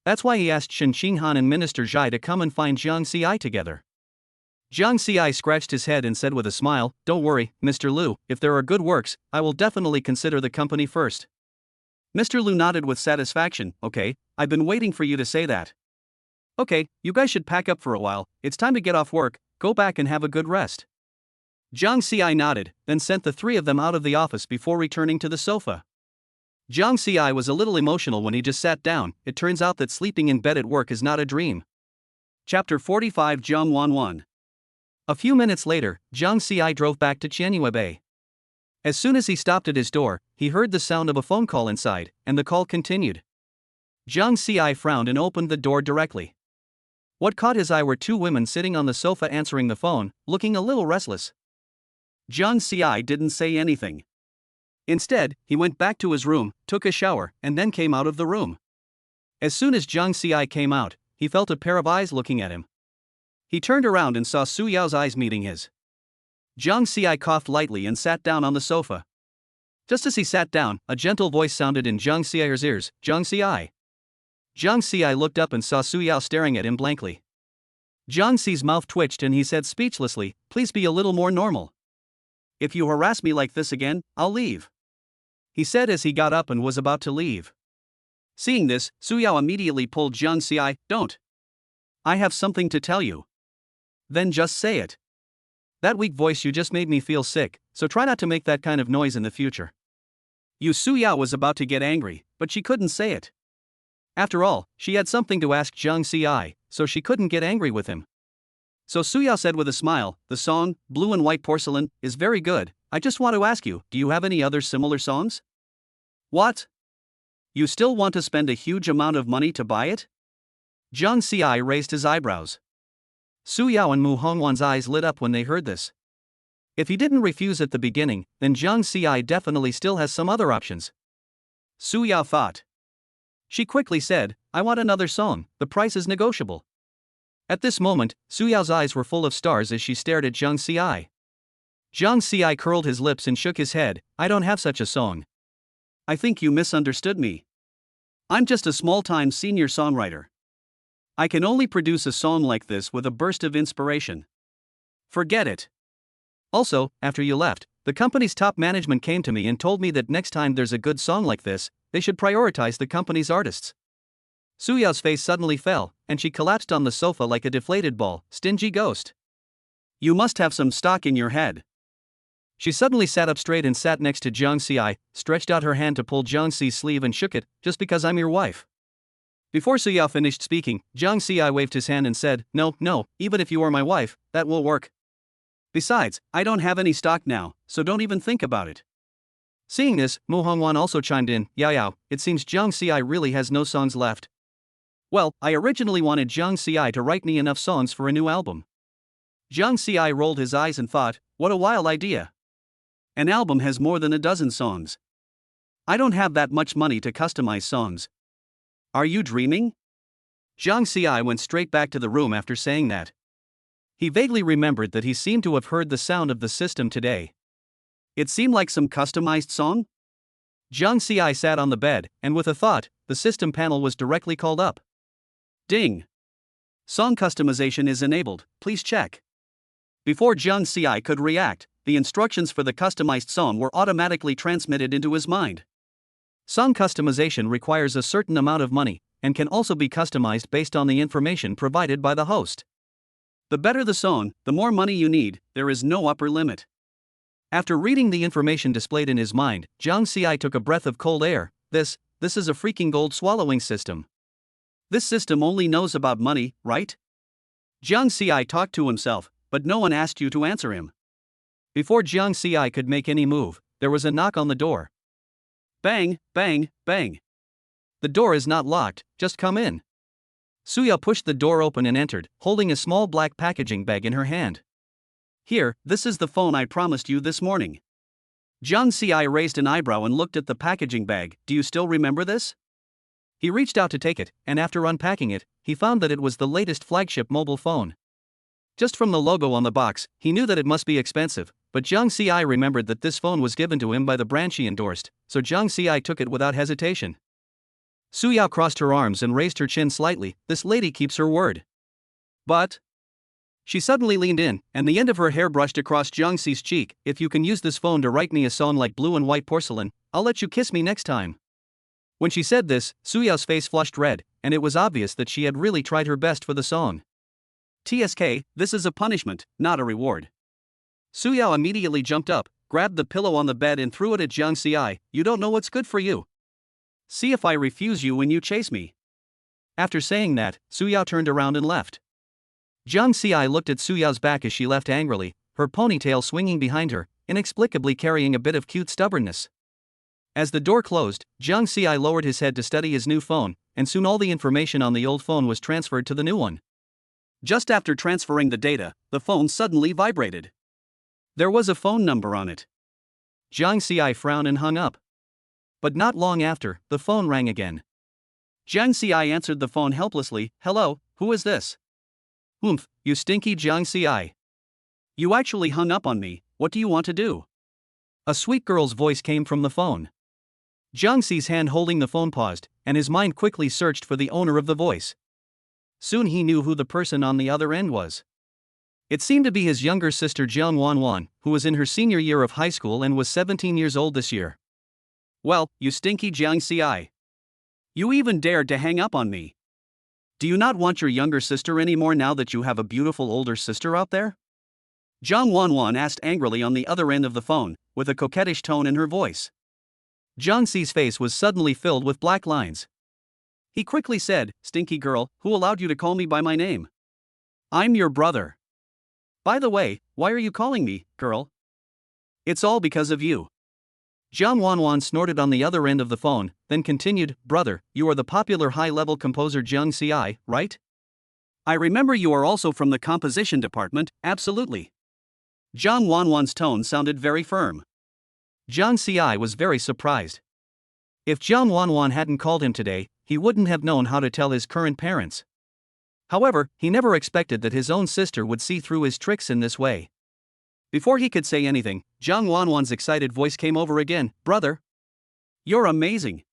That's why he asked Shen Xinghan and Minister Zhai to come and find Jiang Xi together. Jiang Xi scratched his head and said with a smile, Don't worry, Mr. Liu, if there are good works, I will definitely consider the company first. Mr. Liu nodded with satisfaction. Okay, I've been waiting for you to say that. Okay, you guys should pack up for a while, it's time to get off work, go back and have a good rest. Jiang Xi nodded, then sent the three of them out of the office before returning to the sofa. Jiang Xi was a little emotional when he just sat down. It turns out that sleeping in bed at work is not a dream. Chapter 45 Jiang Wanwan. A few minutes later, Jiang Xi drove back to Qianyue Bay. As soon as he stopped at his door, he heard the sound of a phone call inside, and the call continued. Jiang Xi frowned and opened the door directly. What caught his eye were two women sitting on the sofa answering the phone, looking a little restless. Jiang Xi didn't say anything. Instead, he went back to his room, took a shower, and then came out of the room. As soon as Jiang Xi came out, he felt a pair of eyes looking at him. He turned around and saw Su Yao's eyes meeting his. Jiang Xi coughed lightly and sat down on the sofa. Just as he sat down, a gentle voice sounded in Jiang Xi's ears, Jiang Xi. Jiang Xi looked up and saw Su Yao staring at him blankly. Jiang Xi's mouth twitched and he said speechlessly, Please be a little more normal. If you harass me like this again, I'll leave. He said as he got up and was about to leave. Seeing this, Su Yao immediately pulled Jiang Xi, Don't. I have something to tell you. Then just say it. That weak voice you just made me feel sick, so try not to make that kind of noise in the future. Su Yao was about to get angry, but she couldn't say it. After all, she had something to ask Jiang Xi, so she couldn't get angry with him. So Su Yao said with a smile, The song, Blue and White Porcelain, is very good. I just want to ask you, do you have any other similar songs? What? You still want to spend a huge amount of money to buy it? Jiang Xi raised his eyebrows. Su Yao and Mu Hongwan's eyes lit up when they heard this. If he didn't refuse at the beginning, then Jiang Xi definitely still has some other options. Su Yao thought. She quickly said, I want another song, the price is negotiable. At this moment, Su Yao's eyes were full of stars as she stared at Jiang Xi. Jiang Xi curled his lips and shook his head, I don't have such a song. I think you misunderstood me. I'm just a small-time senior songwriter. I can only produce a song like this with a burst of inspiration. Forget it. Also, after you left, the company's top management came to me and told me that next time there's a good song like this, they should prioritize the company's artists. Su Yao's face suddenly fell, and she collapsed on the sofa like a deflated ball, stingy ghost. You must have some stock in your head. She suddenly sat up straight and sat next to Jiang Xi, stretched out her hand to pull Jiang Xi's sleeve and shook it, just because I'm your wife. Before Su Yao finished speaking, Jiang Xi waved his hand and said, No, even if you are my wife, that will work. Besides, I don't have any stock now, so don't even think about it. Seeing this, Mu Hongwan also chimed in, Yao, it seems Jiang Xi really has no songs left. Well, I originally wanted Jiang Xi to write me enough songs for a new album. Jiang Xi rolled his eyes and thought, what a wild idea. An album has more than a dozen songs. I don't have that much money to customize songs. Are you dreaming? Jiang Xi went straight back to the room after saying that. He vaguely remembered that he seemed to have heard the sound of the system today. It seemed like some customized song? Jiang Ci sat on the bed, and with a thought, the system panel was directly called up. Ding! Song customization is enabled, please check. Before Jiang Ci could react, the instructions for the customized song were automatically transmitted into his mind. Song customization requires a certain amount of money, and can also be customized based on the information provided by the host. The better the song, the more money you need, there is no upper limit. After reading the information displayed in his mind, Jiang Ci took a breath of cold air. This is a freaking gold swallowing system. This system only knows about money, right? Jiang Ci talked to himself, but no one asked you to answer him. Before Jiang Ci could make any move, there was a knock on the door. Bang, bang, bang. The door is not locked, just come in. Suya pushed the door open and entered, holding a small black packaging bag in her hand. Here, this is the phone I promised you this morning. Jiang Ci raised an eyebrow and looked at the packaging bag. Do you still remember this? He reached out to take it, and after unpacking it, he found that it was the latest flagship mobile phone. Just from the logo on the box, he knew that it must be expensive, but Jiang Ci remembered that this phone was given to him by the brand she endorsed, so Jiang Ci took it without hesitation. Suya crossed her arms and raised her chin slightly. This lady keeps her word. But she suddenly leaned in, and the end of her hair brushed across Jiang Ci's cheek. If you can use this phone to write me a song like Blue and White Porcelain, I'll let you kiss me next time. When she said this, Suya's face flushed red, and it was obvious that she had really tried her best for the song. TSK, this is a punishment, not a reward. Suya immediately jumped up, grabbed the pillow on the bed and threw it at Jiang Ci. You don't know what's good for you. See if I refuse you when you chase me. After saying that, Suya turned around and left. Jiang Ci looked at Suya's back as she left angrily, her ponytail swinging behind her, inexplicably carrying a bit of cute stubbornness. As the door closed, Jiang Ci lowered his head to study his new phone, and soon all the information on the old phone was transferred to the new one. Just after transferring the data, the phone suddenly vibrated. There was a phone number on it. Jiang Ci frowned and hung up. But not long after, the phone rang again. Jiang Ci answered the phone helplessly. Hello, who is this? Oomph, you stinky Jiang Ci. You actually hung up on me, what do you want to do? A sweet girl's voice came from the phone. Jiang Ci's hand holding the phone paused, and his mind quickly searched for the owner of the voice. Soon he knew who the person on the other end was. It seemed to be his younger sister Jiang Wanwan, who was in her senior year of high school and was 17 years old this year. Well, you stinky Jiang Ci. You even dared to hang up on me. Do you not want your younger sister anymore now that you have a beautiful older sister out there? Jiang Wanwan asked angrily on the other end of the phone, with a coquettish tone in her voice. Jiang Ci's face was suddenly filled with black lines. He quickly said, Stinky girl, who allowed you to call me by my name? I'm your brother. By the way, why are you calling me, girl? It's all because of you. Jiang Wanwan snorted on the other end of the phone, then continued, Brother, you are the popular high-level composer Jiang Ci, right? I remember you are also from the composition department, absolutely. Jiang Wanwan's tone sounded very firm. Jiang Ci was very surprised. If Jiang Wanwan hadn't called him today, he wouldn't have known how to tell his current parents. However, he never expected that his own sister would see through his tricks in this way. Before he could say anything, Jiang Wanwan's excited voice came over again. Brother, you're amazing.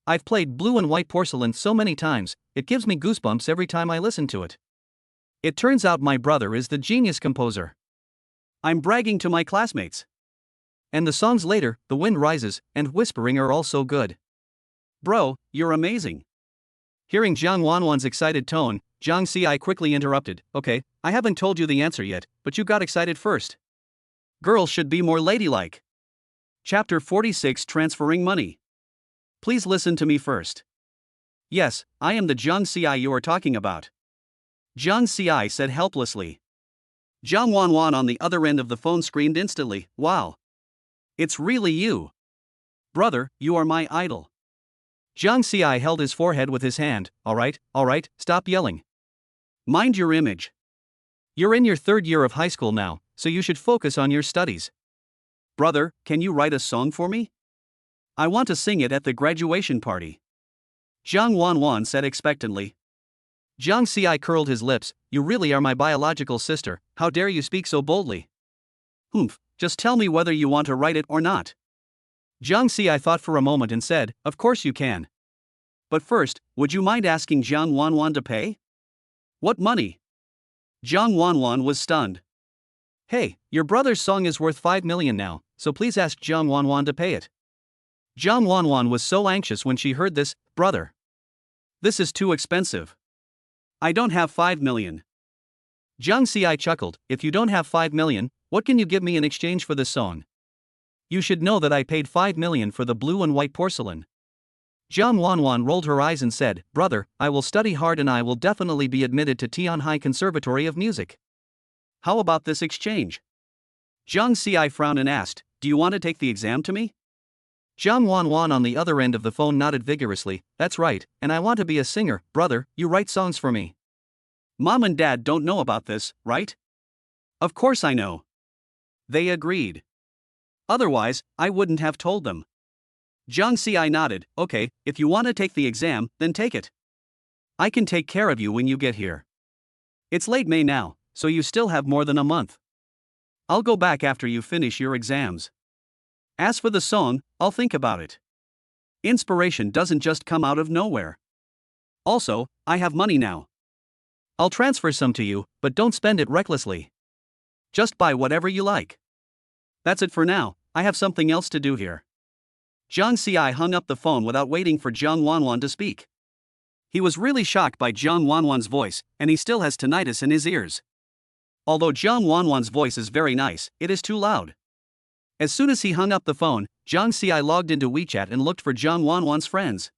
I've played Blue and White Porcelain so many times, it gives me goosebumps every time I listen to it. It turns out my brother is the genius composer. I'm bragging to my classmates. And the songs later, The Wind Rises, and Whispering are all so good. Bro, you're amazing. Hearing Jiang Wanwan's excited tone, Jiang Ci quickly interrupted. Okay, I haven't told you the answer yet, but you got excited first. Girls should be more ladylike. Chapter 46 Transferring Money. Please listen to me first. Yes, I am the Jiang Ci you are talking about. Jiang Ci said helplessly. Jiang Wanwan on the other end of the phone screamed instantly. Wow. It's really you. Brother, you are my idol. Jiang Ci held his forehead with his hand. All right, stop yelling. Mind your image. You're in your third year of high school now, so you should focus on your studies. Brother, can you write a song for me? I want to sing it at the graduation party. Jiang Wanwan said expectantly. Jiang Xi curled his lips. You really are my biological sister, how dare you speak so boldly? Humph, just tell me whether you want to write it or not. Jiang Xi thought for a moment and said, of course you can. But first, would you mind asking Jiang Wanwan to pay? What money? Jiang Wanwan was stunned. Hey, your brother's song is worth 5 million now, so please ask Jiang Wanwan to pay it. Jiang Wanwan was so anxious when she heard this. Brother, this is too expensive. I don't have 5 million. Jiang Xi chuckled. If you don't have 5 million, what can you give me in exchange for this song? You should know that I paid 5 million for the blue and white porcelain. Jiang Wanwan rolled her eyes and said, brother, I will study hard and I will definitely be admitted to Tianhai Conservatory of Music. How about this exchange? Jiang Xi frowned and asked, do you want to take the exam to me? Jiang Wanwan on the other end of the phone nodded vigorously. That's right, and I want to be a singer. Brother, you write songs for me. Mom and Dad don't know about this, right? Of course I know. They agreed. Otherwise, I wouldn't have told them. Jiang Xi nodded. Okay, if you want to take the exam, then take it. I can take care of you when you get here. It's late May now, so you still have more than a month. I'll go back after you finish your exams. As for the song, I'll think about it. Inspiration doesn't just come out of nowhere. Also, I have money now. I'll transfer some to you, but don't spend it recklessly. Just buy whatever you like. That's it for now, I have something else to do here. Jiang Xi hung up the phone without waiting for Jiang Wanwan to speak. He was really shocked by Jiang Wanwan's voice, and he still has tinnitus in his ears. Although Jiang Wanwan's voice is very nice, it is too loud. As soon as he hung up the phone, Jiang Xi logged into WeChat and looked for Jiang Wanwan's friends.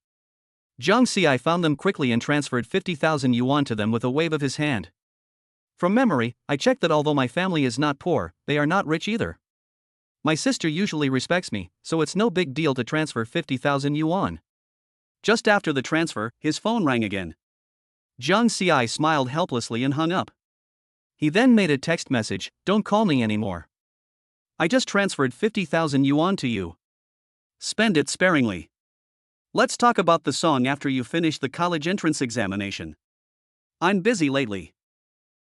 Jiang Xi found them quickly and transferred 50,000 yuan to them with a wave of his hand. From memory, I checked that although my family is not poor, they are not rich either. My sister usually respects me, so it's no big deal to transfer 50,000 yuan. Just after the transfer, his phone rang again. Jiang Xi smiled helplessly and hung up. He then made a text message, don't call me anymore. I just transferred 50,000 yuan to you. Spend it sparingly. Let's talk about the song after you finish the college entrance examination. I'm busy lately.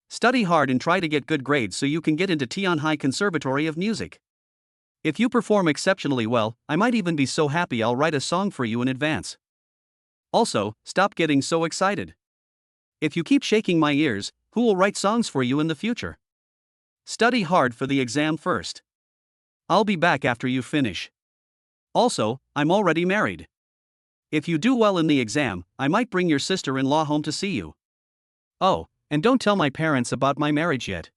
Study hard and try to get good grades so you can get into Tianhai Conservatory of Music. If you perform exceptionally well, I might even be so happy I'll write a song for you in advance. Also, stop getting so excited. If you keep shaking my ears, who will write songs for you in the future? Study hard for the exam first. I'll be back after you finish. Also, I'm already married. If you do well in the exam, I might bring your sister-in-law home to see you. Oh, and don't tell my parents about my marriage yet.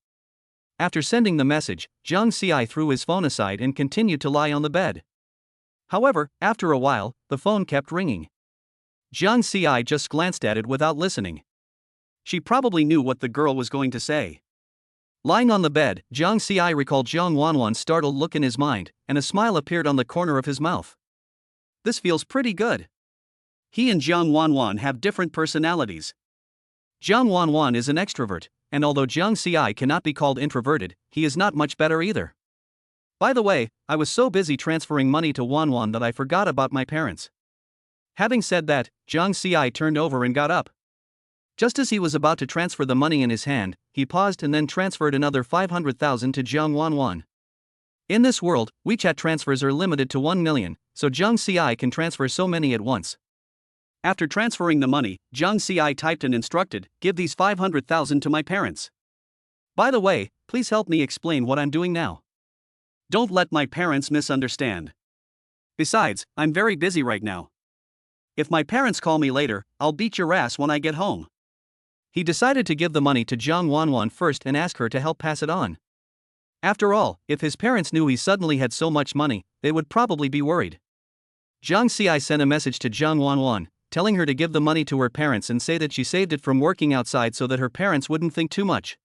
After sending the message, Jiang Xi threw his phone aside and continued to lie on the bed. However, after a while, the phone kept ringing. Jiang Xi just glanced at it without listening. She probably knew what the girl was going to say. Lying on the bed, Jiang Xi recalled Jiang Wanwan's startled look in his mind, and a smile appeared on the corner of his mouth. This feels pretty good. He and Jiang Wanwan have different personalities. Jiang Wanwan is an extrovert, and although Jiang Xi cannot be called introverted, he is not much better either. By the way, I was so busy transferring money to Wanwan that I forgot about my parents. Having said that, Jiang Xi turned over and got up. Just as he was about to transfer the money in his hand, he paused and then transferred another 500,000 to Jiang Wanwan. In this world, WeChat transfers are limited to 1 million, so Jiang Xi can transfer so many at once. After transferring the money, Jiang Xi typed and instructed, give these 500,000 to my parents. By the way, please help me explain what I'm doing now. Don't let my parents misunderstand. Besides, I'm very busy right now. If my parents call me later, I'll beat your ass when I get home. He decided to give the money to Jiang Wanwan first and ask her to help pass it on. After all, if his parents knew he suddenly had so much money, they would probably be worried. Jiang Xi sent a message to Jiang Wanwan, telling her to give the money to her parents and say that she saved it from working outside so that her parents wouldn't think too much.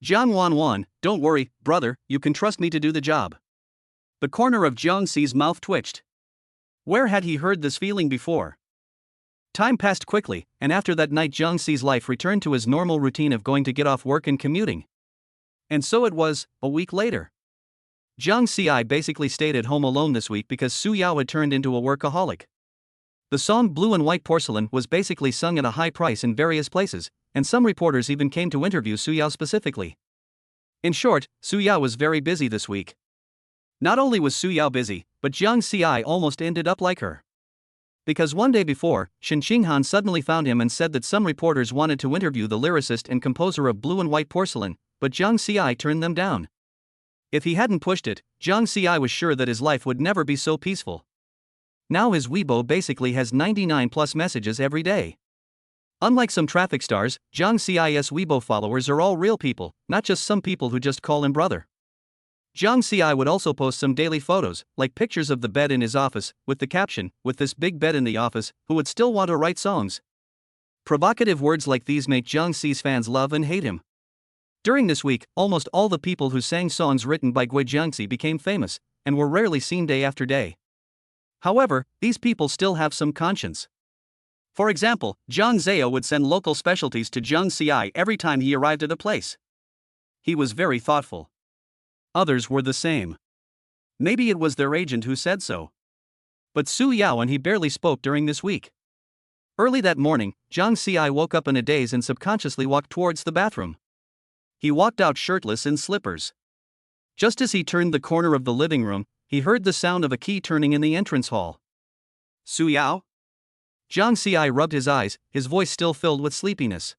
Jiang Wanwan, don't worry, brother, you can trust me to do the job. The corner of Jiang Xi's mouth twitched. Where had he heard this feeling before? Time passed quickly, and after that night Jiang Xi's life returned to his normal routine of going to get off work and commuting. And so it was, a week later. Jiang Xi basically stayed at home alone this week because Su Yao had turned into a workaholic. The song Blue and White Porcelain was basically sung at a high price in various places, and some reporters even came to interview Su Yao specifically. In short, Su Yao was very busy this week. Not only was Su Yao busy, but Jiang Xi almost ended up like her. Because one day before, Shen Qinghan suddenly found him and said that some reporters wanted to interview the lyricist and composer of Blue and White Porcelain, but Jiang Xi turned them down. If he hadn't pushed it, Jiang Xi was sure that his life would never be so peaceful. Now his Weibo basically has 99 plus messages every day. Unlike some traffic stars, Jiang Xi's Weibo followers are all real people, not just some people who just call him brother. Jiang Xi would also post some daily photos, like pictures of the bed in his office, with the caption, "With this big bed in the office, who would still want to write songs?" Provocative words like these make Jiang Xi's fans love and hate him. During this week, almost all the people who sang songs written by Gui Jiangxi became famous, and were rarely seen day after day. However, these people still have some conscience. For example, Zhang Zhao would send local specialties to Jiang Xi every time he arrived at a place. He was very thoughtful. Others were the same. Maybe it was their agent who said so. But Su Yao and he barely spoke during this week. Early that morning, Jiang Xi woke up in a daze and subconsciously walked towards the bathroom. He walked out shirtless in slippers. Just as he turned the corner of the living room, he heard the sound of a key turning in the entrance hall. Su Yao? Jiang Xi rubbed his eyes, his voice still filled with sleepiness.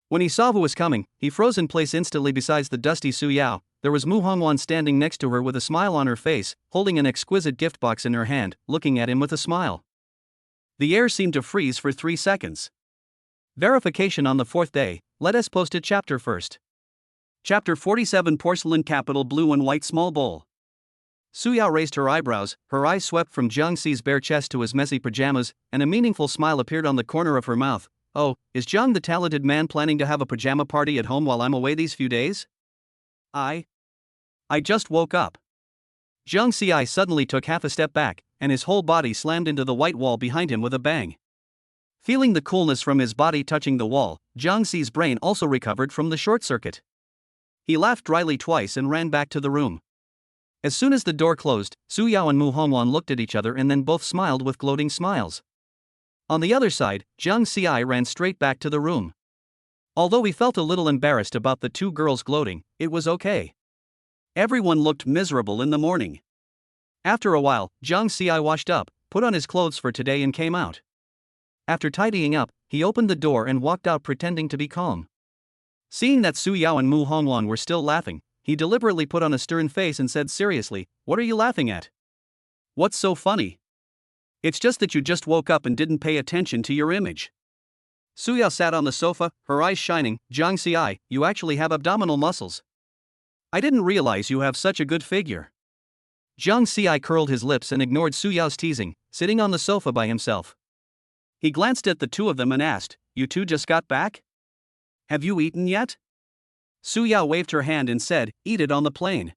When he saw who was coming, he froze in place instantly. Besides the dusty Su Yao, there was Mu Hongwan standing next to her with a smile on her face, holding an exquisite gift box in her hand, looking at him with a smile. The air seemed to freeze for 3 seconds. Verification on the 4th day. Let us post a chapter first. Chapter 47 Porcelain Capital Blue and White Small Bowl. Su Yao raised her eyebrows, her eyes swept from Jiang Xi's bare chest to his messy pajamas, and a meaningful smile appeared on the corner of her mouth. Oh, is Jiang the talented man planning to have a pajama party at home while I'm away these few days? I just woke up. Jiang Xi suddenly took half a step back, and his whole body slammed into the white wall behind him with a bang. Feeling the coolness from his body touching the wall, Jiang Xi's brain also recovered from the short circuit. He laughed dryly twice and ran back to the room. As soon as the door closed, Su Yao and Mu Hongwan looked at each other and then both smiled with gloating smiles. On the other side, Jiang Xi ran straight back to the room. Although he felt a little embarrassed about the two girls gloating, it was okay. Everyone looked miserable in the morning. After a while, Jiang Xi washed up, put on his clothes for today and came out. After tidying up, he opened the door and walked out pretending to be calm. Seeing that Su Yao and Mu Hongwan were still laughing, he deliberately put on a stern face and said seriously, "What are you laughing at? What's so funny? It's just that you just woke up and didn't pay attention to your image." Su Yao sat on the sofa, her eyes shining. "Jiang Xi, you actually have abdominal muscles. I didn't realize you have such a good figure." Jiang Xi curled his lips and ignored Su Yao's teasing, sitting on the sofa by himself. He glanced at the two of them and asked, "You two just got back? Have you eaten yet?" Su Yao waved her hand and said, "Eat it on the plane."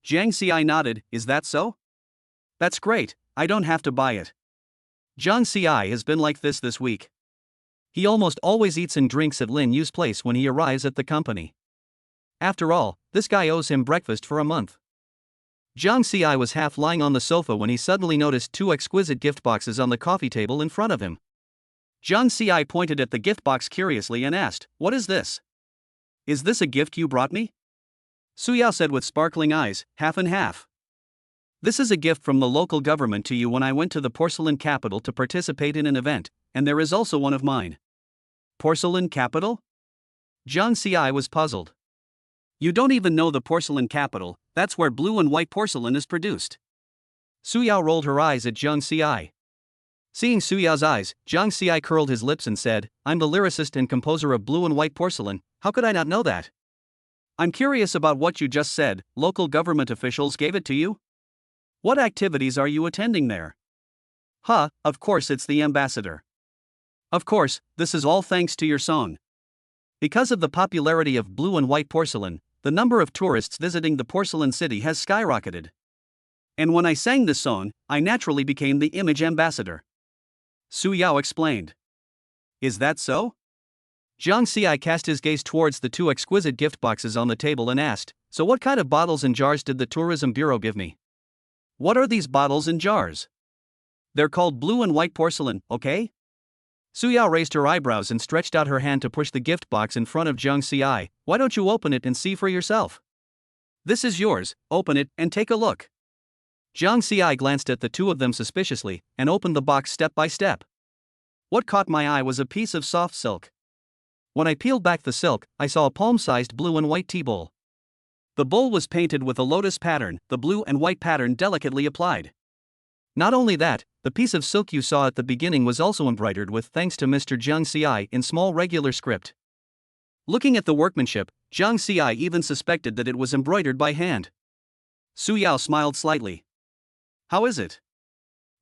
Jiang Xi nodded, "Is that so? That's great, I don't have to buy it." Jiang Xi has been like this week. He almost always eats and drinks at Lin Yu's place when he arrives at the company. After all, this guy owes him breakfast for a month. Jiang Xi was half lying on the sofa when he suddenly noticed two exquisite gift boxes on the coffee table in front of him. Jiang Xi pointed at the gift box curiously and asked, "What is this? Is this a gift you brought me?" Su Yao said with sparkling eyes, "Half and half. This is a gift from the local government to you when I went to the porcelain capital to participate in an event, and there is also one of mine." Porcelain capital? Jiang Xi was puzzled. "You don't even know the porcelain capital, that's where blue and white porcelain is produced." Su Yao rolled her eyes at Jiang Xi. Seeing Su Yao's eyes, Jiang Xi curled his lips and said, "I'm the lyricist and composer of Blue and White Porcelain, how could I not know that?" "I'm curious about what you just said, local government officials gave it to you? What activities are you attending there?" Of course it's the ambassador. Of course, this is all thanks to your song. Because of the popularity of Blue and White Porcelain, the number of tourists visiting the porcelain city has skyrocketed. And when I sang this song, I naturally became the image ambassador." Su Yao explained. "Is that so?" Jiang Xi cast his gaze towards the two exquisite gift boxes on the table and asked, "So what kind of bottles and jars did the Tourism Bureau give me? What are these bottles and jars?" They're called blue and white porcelain, okay? Suyao raised her eyebrows and stretched out her hand to push the gift box in front of Zhang Xiai. Why don't you open it and see for yourself? This is yours, open it and take a look. Zhang Xiai glanced at the two of them suspiciously and opened the box step by step. What caught my eye was a piece of soft silk. When I peeled back the silk, I saw a palm-sized blue and white tea bowl. The bowl was painted with a lotus pattern, the blue and white pattern delicately applied. Not only that, the piece of silk you saw at the beginning was also embroidered with thanks to Mr. Zhang Xiai in small regular script. Looking at the workmanship, Zhang Xiai even suspected that it was embroidered by hand. Suyao smiled slightly. How is it?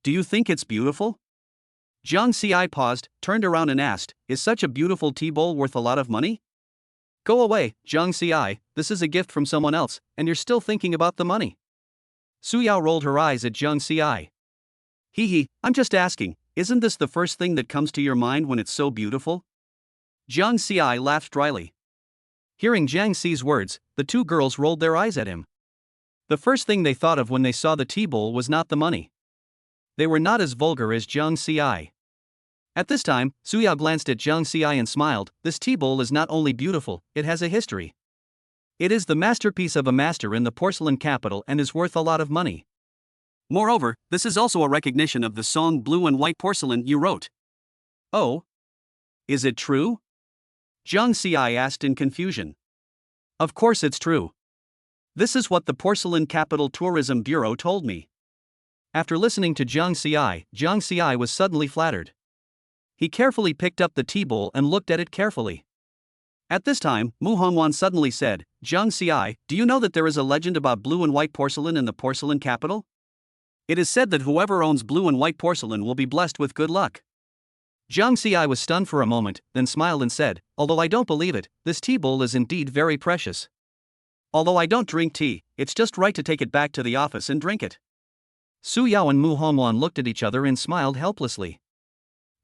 Do you think it's beautiful? Zhang Xiai paused, turned around and asked, is such a beautiful tea bowl worth a lot of money? Go away, Zhang Xiai, this is a gift from someone else, and you're still thinking about the money. Suyao rolled her eyes at Zhang Xiai. Hee, I'm just asking, isn't this the first thing that comes to your mind when it's so beautiful? Zhang Xiai laughed dryly. Hearing Zhang Xi's words, the two girls rolled their eyes at him. The first thing they thought of when they saw the tea bowl was not the money. They were not as vulgar as Zhang Xiai. At this time, Suyao glanced at Zhang Xiai and smiled. This tea bowl is not only beautiful, it has a history. It is the masterpiece of a master in the porcelain capital and is worth a lot of money. Moreover, this is also a recognition of the song Blue and White Porcelain you wrote. Oh? Is it true? Zhang Xiai asked in confusion. Of course it's true. This is what the Porcelain Capital Tourism Bureau told me. After listening to Zhang Xiai was suddenly flattered. He carefully picked up the tea bowl and looked at it carefully. At this time, Mu Hongwan suddenly said, Zhang Xiai, do you know that there is a legend about blue and white porcelain in the porcelain capital? It is said that whoever owns blue and white porcelain will be blessed with good luck. Zhang Xiai was stunned for a moment, then smiled and said, although I don't believe it, this tea bowl is indeed very precious. Although I don't drink tea, it's just right to take it back to the office and drink it. Suyao and Mu Hongwan looked at each other and smiled helplessly.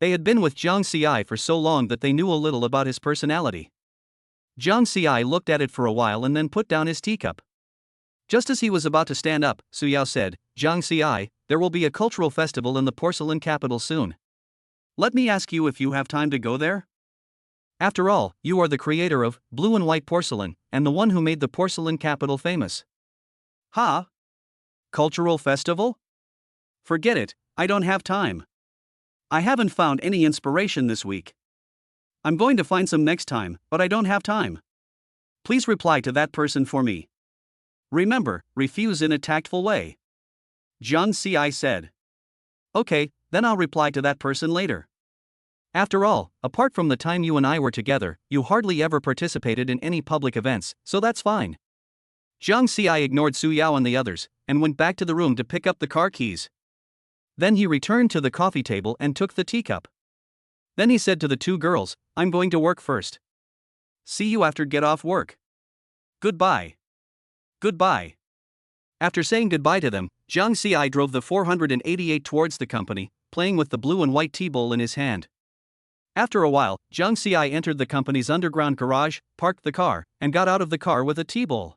They had been with Zhang Xiai for so long that they knew a little about his personality. Zhang Xiai looked at it for a while and then put down his teacup. Just as he was about to stand up, Suyao said, Zhang Xiai, there will be a cultural festival in the porcelain capital soon. Let me ask you if you have time to go there? After all, you are the creator of blue and white porcelain, and the one who made the porcelain capital famous. Ha? Cultural festival? Forget it, I don't have time. I haven't found any inspiration this week. I'm going to find some next time, but I don't have time. Please reply to that person for me. Remember, refuse in a tactful way. Zhang Xiai said. Okay, then I'll reply to that person later. After all, apart from the time you and I were together, you hardly ever participated in any public events, so that's fine. Zhang Xiai ignored Suyao and the others, and went back to the room to pick up the car keys. Then he returned to the coffee table and took the teacup. Then he said to the two girls, I'm going to work first. See you after get off work. Goodbye. Goodbye. After saying goodbye to them, Zhang Xiai drove the 488 towards the company, playing with the blue and white tea bowl in his hand. After a while, Zhang Xiai entered the company's underground garage, parked the car, and got out of the car with a tea bowl.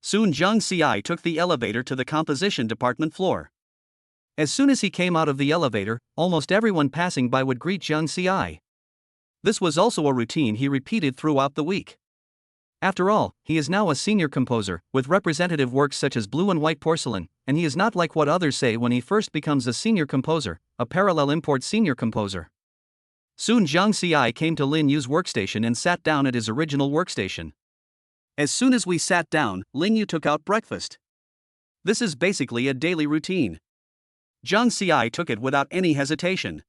Soon Zhang Xiai took the elevator to the composition department floor. As soon as he came out of the elevator, almost everyone passing by would greet Zhang Xiai. This was also a routine he repeated throughout the week. After all, he is now a senior composer, with representative works such as blue and white porcelain, and he is not like what others say when he first becomes a senior composer, a parallel import senior composer. Soon Zhang Xiai came to Lin Yu's workstation and sat down at his original workstation. As soon as we sat down, Lin Yu took out breakfast. This is basically a daily routine. Zhang Xiai took it without any hesitation.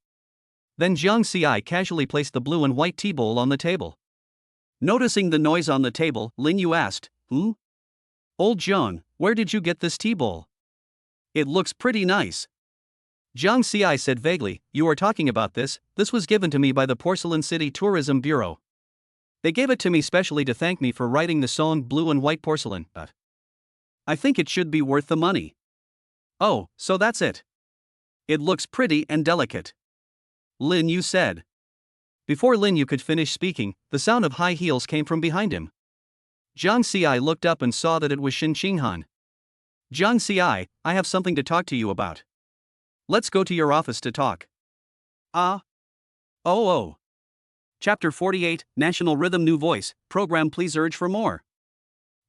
Then Zhang Xiai casually placed the blue and white tea bowl on the table. Noticing the noise on the table, Lin Yu asked, Old Zhang, where did you get this tea bowl? It looks pretty nice. Zhang Xiai said vaguely, you are talking about this, this was given to me by the Porcelain City Tourism Bureau. They gave it to me specially to thank me for writing the song Blue and White Porcelain, but I think it should be worth the money. Oh, so that's it. It looks pretty and delicate. Lin Yu said. Before Lin Yu could finish speaking, the sound of high heels came from behind him. Zhang Xiai looked up and saw that it was Shin Qinghan. Zhang Xiai, I have something to talk to you about. Let's go to your office to talk. Ah. Oh. Chapter 48, National Rhythm New Voice, Program please urge for more.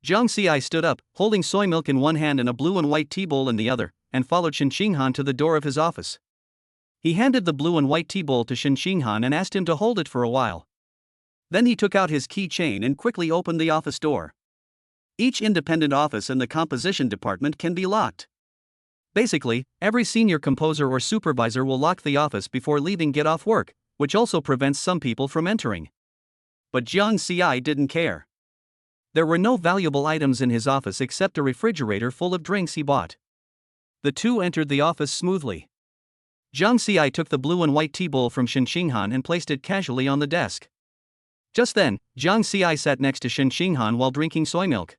Jiang Xi stood up, holding soy milk in one hand and a blue and white tea bowl in the other, and followed Shen Xinghan to the door of his office. He handed the blue and white tea bowl to Shen Xinghan and asked him to hold it for a while. Then he took out his keychain and quickly opened the office door. Each independent office in the composition department can be locked. Basically, every senior composer or supervisor will lock the office before leaving get off work, which also prevents some people from entering. But Jiang Xi didn't care. There were no valuable items in his office except a refrigerator full of drinks he bought. The two entered the office smoothly. Jiang Xi took the blue and white tea bowl from Shen Xinghan and placed it casually on the desk. Just then, Jiang Xi sat next to Shen Xinghan while drinking soy milk.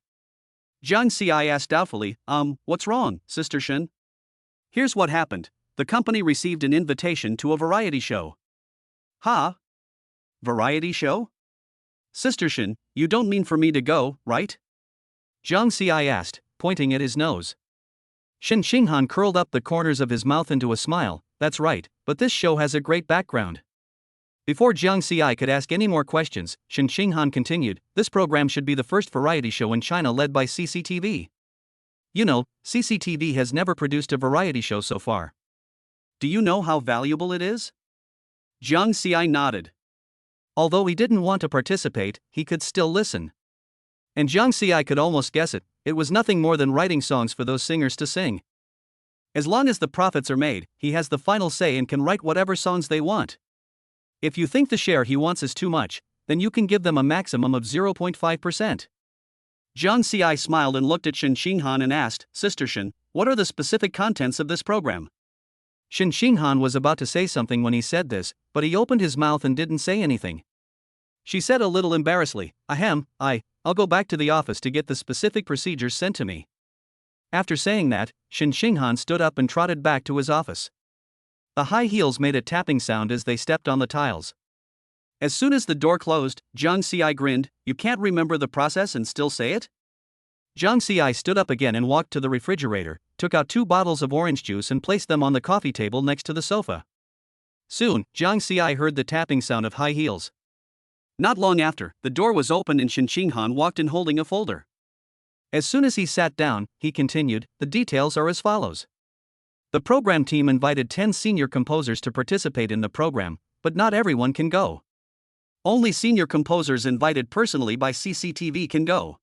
Jiang Xi asked doubtfully, what's wrong, Sister Shen? Here's what happened. The company received an invitation to a variety show. Ha? Variety show? Sister Shen, you don't mean for me to go, right? Jiang Xi asked, pointing at his nose. Shen Xinghan curled up the corners of his mouth into a smile. That's right, but this show has a great background. Before Jiang Xi could ask any more questions, Shen Xinghan continued, this program should be the first variety show in China led by CCTV. You know, CCTV has never produced a variety show so far. Do you know how valuable it is? Jiang Xi nodded. Although he didn't want to participate, he could still listen. And Jiang Xi could almost guess it was nothing more than writing songs for those singers to sing. As long as the profits are made, he has the final say and can write whatever songs they want. If you think the share he wants is too much, then you can give them a maximum of 0.5%. Jiang Xi smiled and looked at Shen Xinghan and asked, Sister Shen, what are the specific contents of this program? Shen Xinghan was about to say something when he said this, but he opened his mouth and didn't say anything. She said a little embarrassedly, I'll go back to the office to get the specific procedures sent to me. After saying that, Shen Xinghan stood up and trotted back to his office. The high heels made a tapping sound as they stepped on the tiles. As soon as the door closed, Jiang Xi grinned, you can't remember the process and still say it? Jiang Xi stood up again and walked to the refrigerator, took out 2 bottles of orange juice and placed them on the coffee table next to the sofa. Soon, Jiang Xi heard the tapping sound of high heels. Not long after, the door was opened and Shen Xinghan walked in holding a folder. As soon as he sat down, he continued, the details are as follows. The program team invited 10 senior composers to participate in the program, but not everyone can go. Only senior composers invited personally by CCTV can go.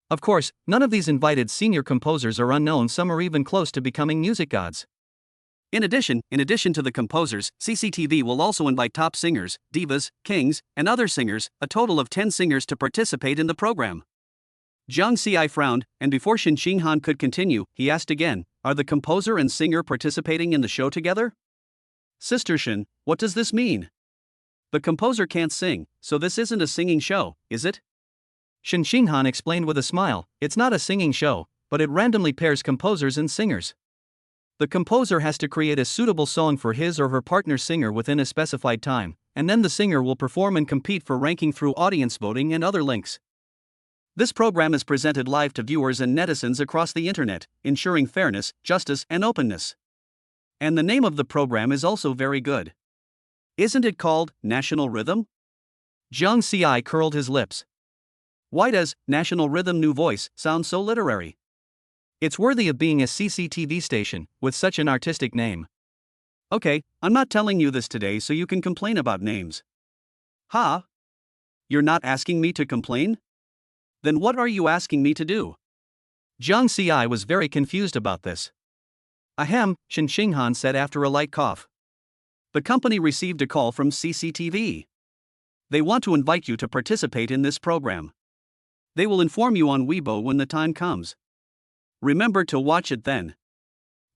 Of course, none of these invited senior composers are unknown, some are even close to becoming music gods. In addition to the composers, CCTV will also invite top singers, divas, kings, and other singers, a total of 10 singers to participate in the program. Jiang Xi frowned, and before Shen Xinghan could continue, he asked again, are the composer and singer participating in the show together? Sister Shen, what does this mean? The composer can't sing, so this isn't a singing show, is it? Shen Xinghan explained with a smile, it's not a singing show, but it randomly pairs composers and singers. The composer has to create a suitable song for his or her partner singer within a specified time, and then the singer will perform and compete for ranking through audience voting and other links. This program is presented live to viewers and netizens across the internet, ensuring fairness, justice, and openness. And the name of the program is also very good. Isn't it called National Rhythm? Jiang Xi curled his lips. Why does National Rhythm New Voice sound so literary? It's worthy of being a CCTV station, with such an artistic name. Okay, I'm not telling you this today so you can complain about names. Ha? You're not asking me to complain? Then what are you asking me to do? Jiang Xi was very confused about this. Ahem, Shen Xinghan said after a light cough. The company received a call from CCTV. They want to invite you to participate in this program. They will inform you on Weibo when the time comes. Remember to watch it then.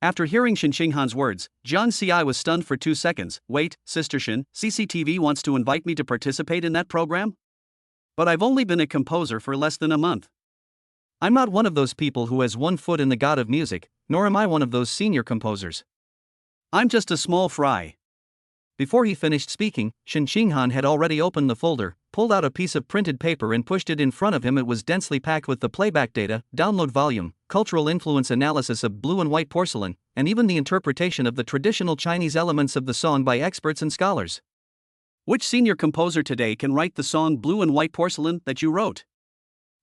After hearing Shen Xinghan's words, Jiang Xi was stunned for 2 seconds. Wait, Sister Shen, CCTV wants to invite me to participate in that program? But I've only been a composer for less than a month. I'm not one of those people who has one foot in the god of music, nor am I one of those senior composers. I'm just a small fry. Before he finished speaking, Shen Xinghan had already opened the folder, pulled out a piece of printed paper and pushed it in front of him. It was densely packed with the playback data, download volume, cultural influence analysis of blue and white porcelain, and even the interpretation of the traditional Chinese elements of the song by experts and scholars. Which senior composer today can write the song Blue and White Porcelain that you wrote?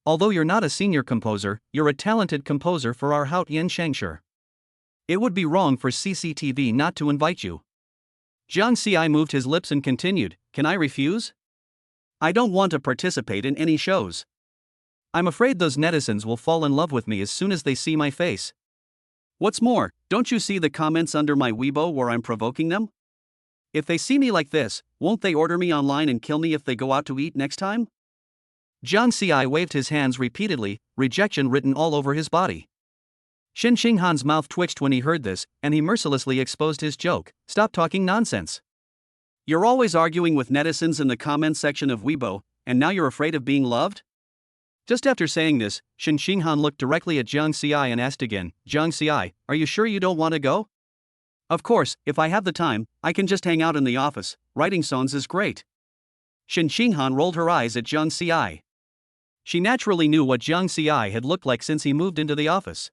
Although you're not a senior composer, you're a talented composer for our Hout Yin Shangshi. It would be wrong for CCTV not to invite you. Jiang Ci moved his lips and continued, can I refuse? I don't want to participate in any shows. I'm afraid those netizens will fall in love with me as soon as they see my face. What's more, don't you see the comments under my Weibo where I'm provoking them? If they see me like this, won't they order me online and kill me if they go out to eat next time? Jiang Ci waved his hands repeatedly, rejection written all over his body. Shen Xinghan's mouth twitched when he heard this, and he mercilessly exposed his joke. Stop talking nonsense. You're always arguing with netizens in the comments section of Weibo, and now you're afraid of being loved? Just after saying this, Shen Xinghan looked directly at Jiang Ci and asked again, Jiang Ci, are you sure you don't want to go? Of course, if I have the time, I can just hang out in the office. Writing songs is great. Shen Xinghan rolled her eyes at Jiang Ci. She naturally knew what Jiang Ci had looked like since he moved into the office.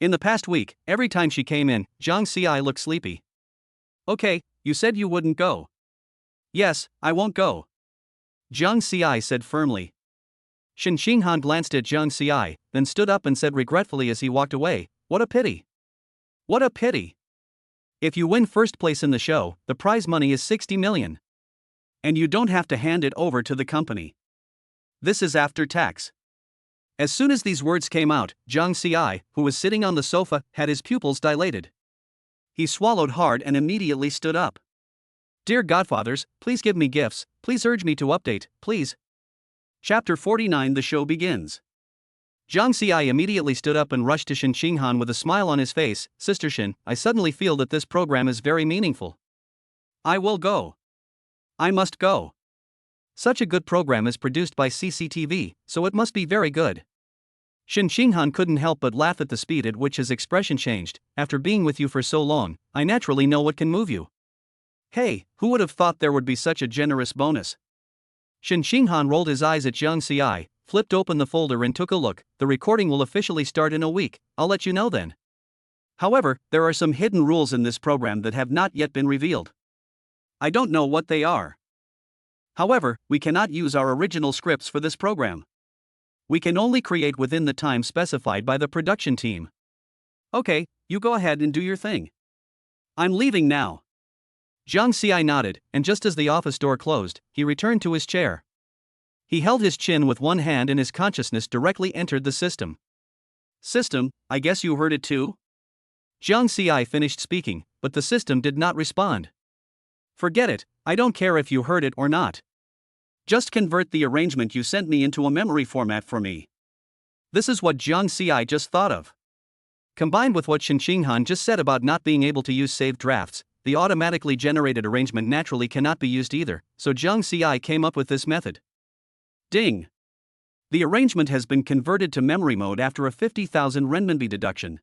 In the past week, every time she came in, Jiang Ci looked sleepy. Okay, you said you wouldn't go. Yes, I won't go, Jiang Ci said firmly. Shen Xinghan glanced at Jiang Ci, then stood up and said regretfully as he walked away, what a pity. What a pity. If you win first place in the show, the prize money is 60 million. And you don't have to hand it over to the company. This is after tax. As soon as these words came out, Jiang Ci, who was sitting on the sofa, had his pupils dilated. He swallowed hard and immediately stood up. Dear Godfathers, please give me gifts, please urge me to update, please. Chapter 49. The show begins. Jiang Ci immediately stood up and rushed to Shen Xinghan with a smile on his face. Sister Shen, I suddenly feel that this program is very meaningful. I will go. I must go. Such a good program is produced by CCTV, so it must be very good. Shen Xinghan couldn't help but laugh at the speed at which his expression changed. After being with you for so long, I naturally know what can move you. Hey, who would have thought there would be such a generous bonus? Shen Xinghan rolled his eyes at Jiang Ci, flipped open the folder and took a look. The recording will officially start in a week, I'll let you know then. However, there are some hidden rules in this program that have not yet been revealed. I don't know what they are. However, we cannot use our original scripts for this program. We can only create within the time specified by the production team. Okay, you go ahead and do your thing. I'm leaving now. Jiang Ci nodded, and just as the office door closed, he returned to his chair. He held his chin with one hand and his consciousness directly entered the system. System, I guess you heard it too? Jiang Ci finished speaking, but the system did not respond. Forget it, I don't care if you heard it or not. Just convert the arrangement you sent me into a memory format for me. This is what Jiang Ci just thought of. Combined with what Shen Xinghan just said about not being able to use saved drafts, the automatically generated arrangement naturally cannot be used either, so Jiang Ci came up with this method. Ding! The arrangement has been converted to memory mode after a 50,000 renminbi deduction.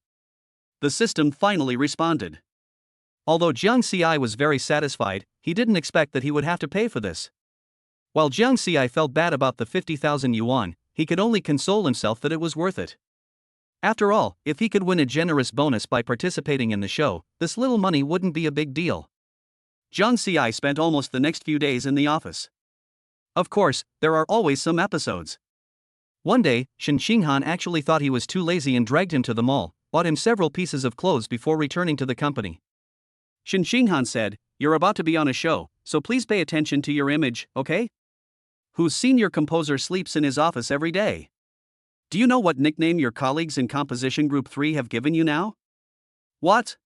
The system finally responded. Although Jiang Ci was very satisfied, he didn't expect that he would have to pay for this. While Jiang Ci felt bad about the 50,000 yuan, he could only console himself that it was worth it. After all, if he could win a generous bonus by participating in the show, this little money wouldn't be a big deal. Jiang Ci spent almost the next few days in the office. Of course, there are always some episodes. One day, Shen Xinghan actually thought he was too lazy and dragged him to the mall, bought him several pieces of clothes before returning to the company. Shen Xinghan said, you're about to be on a show, so please pay attention to your image, okay? Whose senior composer sleeps in his office every day? Do you know what nickname your colleagues in Composition Group 3 have given you now? What?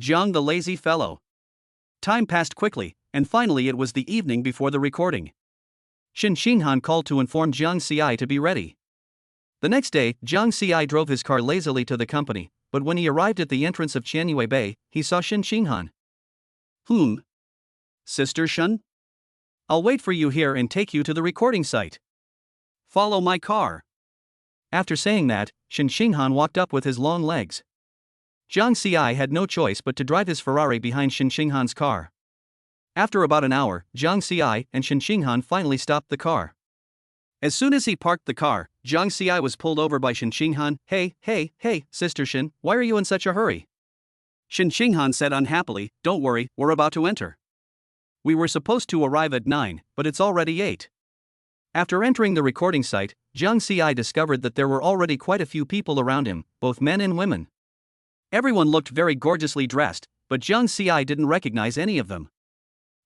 Jiang the lazy fellow. Time passed quickly, and finally it was the evening before the recording. Shen Xinghan called to inform Jiang Ci to be ready. The next day, Jiang Ci drove his car lazily to the company, but when he arrived at the entrance of Qianyue Bay, he saw Shen Xinghan. Sister Shen? I'll wait for you here and take you to the recording site. Follow my car. After saying that, Shen Xinghan walked up with his long legs. Jiang Ci had no choice but to drive his Ferrari behind Shen Xinghan's car. After about an hour, Jiang Xi and Shen Xinghan finally stopped the car. As soon as he parked the car, Jiang Xi was pulled over by Shen Xinghan. Hey, Sister Shen, why are you in such a hurry? Shen Xinghan said unhappily, don't worry, we're about to enter. We were supposed to arrive at 9, but it's already 8. After entering the recording site, Jiang Xi discovered that there were already quite a few people around him, both men and women. Everyone looked very gorgeously dressed, but Jiang Xi didn't recognize any of them.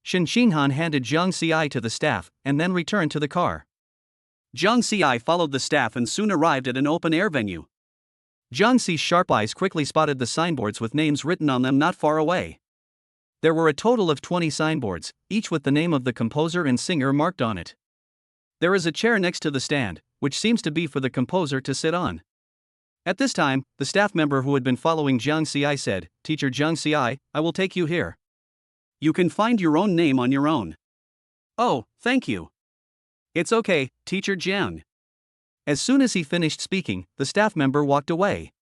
Shen Xinghan handed Jiang Xi to the staff and then returned to the car. Jiang Xi followed the staff and soon arrived at an open-air venue. Jiang Xi's sharp eyes quickly spotted the signboards with names written on them not far away. There were a total of 20 signboards, each with the name of the composer and singer marked on it. There is a chair next to the stand, which seems to be for the composer to sit on. At this time, the staff member who had been following Jiang Xi said, Teacher Jiang Xi, I will take you here. You can find your own name on your own. Oh, thank you. It's okay, Teacher Jiang. As soon as he finished speaking, the staff member walked away.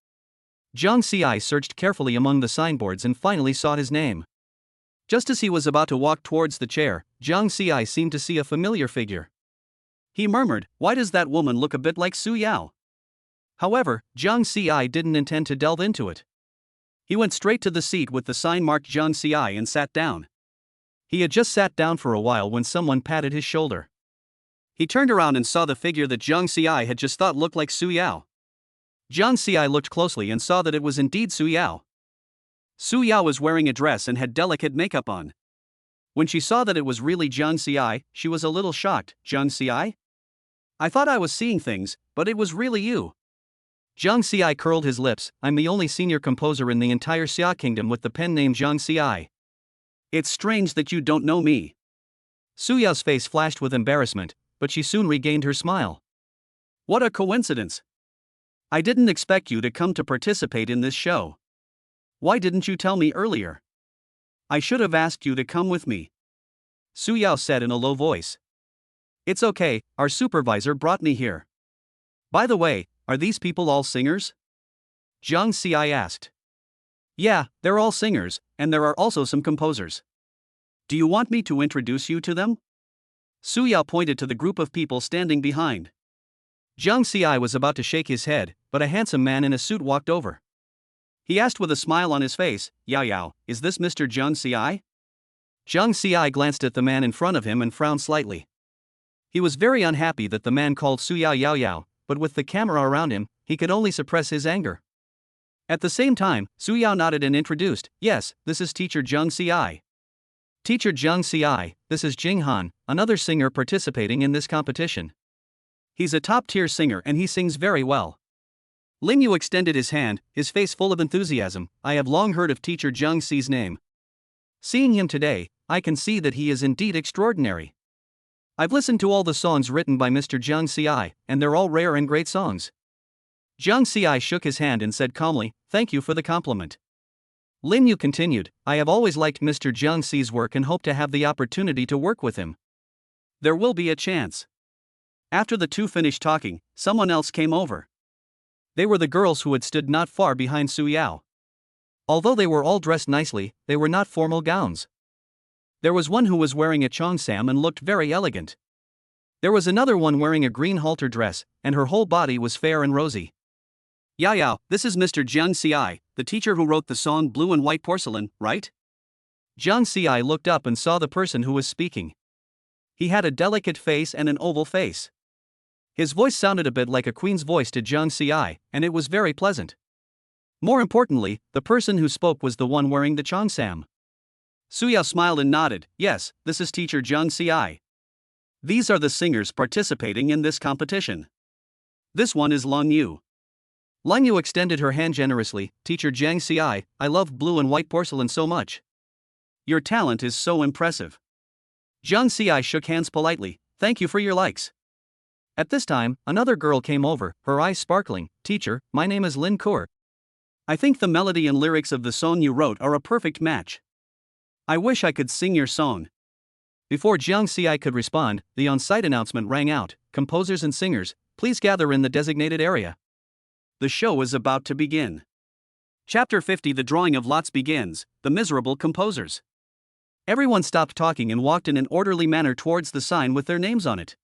Jiang Xi searched carefully among the signboards and finally saw his name. Just as he was about to walk towards the chair, Jiang Xi seemed to see a familiar figure. He murmured, why does that woman look a bit like Su Yao? However, Jiang Xi didn't intend to delve into it. He went straight to the seat with the sign marked Jiang Xi and sat down. He had just sat down for a while when someone patted his shoulder. He turned around and saw the figure that Jiang Xi had just thought looked like Su Yao. Jiang Xi looked closely and saw that it was indeed Su Yao. Su Yao was wearing a dress and had delicate makeup on. When she saw that it was really Jiang Xi, she was a little shocked. Jiang Xi? I thought I was seeing things, but it was really you. Jiang Xi curled his lips. I'm the only senior composer in the entire Xia kingdom with the pen name Jiang Xi. It's strange that you don't know me. Su Yao's face flashed with embarrassment, but she soon regained her smile. What a coincidence. I didn't expect you to come to participate in this show. Why didn't you tell me earlier? I should have asked you to come with me. Su Yao said in a low voice. It's okay, our supervisor brought me here. By the way, are these people all singers? Jiang Xi asked. Yeah, they're all singers, and there are also some composers. Do you want me to introduce you to them? Su Yao pointed to the group of people standing behind. Jiang Xi was about to shake his head, but a handsome man in a suit walked over. He asked with a smile on his face, Yao, is this Mr. Jiang Xi? Jiang Xi glanced at the man in front of him and frowned slightly. He was very unhappy that the man called Su Yao, but with the camera around him, he could only suppress his anger. At the same time, Su Yao nodded and introduced, yes, this is Teacher Jiang Xi. Teacher Jiang Xi, this is Jing Han, another singer participating in this competition. He's a top-tier singer and he sings very well. Ling Yu extended his hand, his face full of enthusiasm. I have long heard of Teacher Jiang Xi's name. Seeing him today, I can see that he is indeed extraordinary. I've listened to all the songs written by Mr. Jiang Xi, and they're all rare and great songs. Jiang Xi shook his hand and said calmly, thank you for the compliment. Lin Yu continued, I have always liked Mr. Jiang Xi's work and hope to have the opportunity to work with him. There will be a chance. After the two finished talking, someone else came over. They were the girls who had stood not far behind Su Yao. Although they were all dressed nicely, they were not formal gowns. There was one who was wearing a cheongsam and looked very elegant. There was another one wearing a green halter dress, and her whole body was fair and rosy. Yao, this is Mr. Jiang Xi, the teacher who wrote the song Blue and White Porcelain, right? Jiang Xi looked up and saw the person who was speaking. He had a delicate face and an oval face. His voice sounded a bit like a queen's voice to Jiang Xi, and it was very pleasant. More importantly, the person who spoke was the one wearing the cheongsam. Su Yao smiled and nodded, yes, this is Teacher Jiang Xi. These are the singers participating in this competition. This one is Long Yu. Long Yu extended her hand generously, Teacher Jiang Xi, I love blue and white porcelain so much. Your talent is so impressive. Jiang Xi shook hands politely, thank you for your likes. At this time, another girl came over, her eyes sparkling, Teacher, my name is Lin Kur. I think the melody and lyrics of the song you wrote are a perfect match. I wish I could sing your song. Before Jiang Xi could respond, the on-site announcement rang out, composers and singers, please gather in the designated area. The show is about to begin. Chapter 50 The drawing of lots begins, the miserable composers. Everyone stopped talking and walked in an orderly manner towards the sign with their names on it.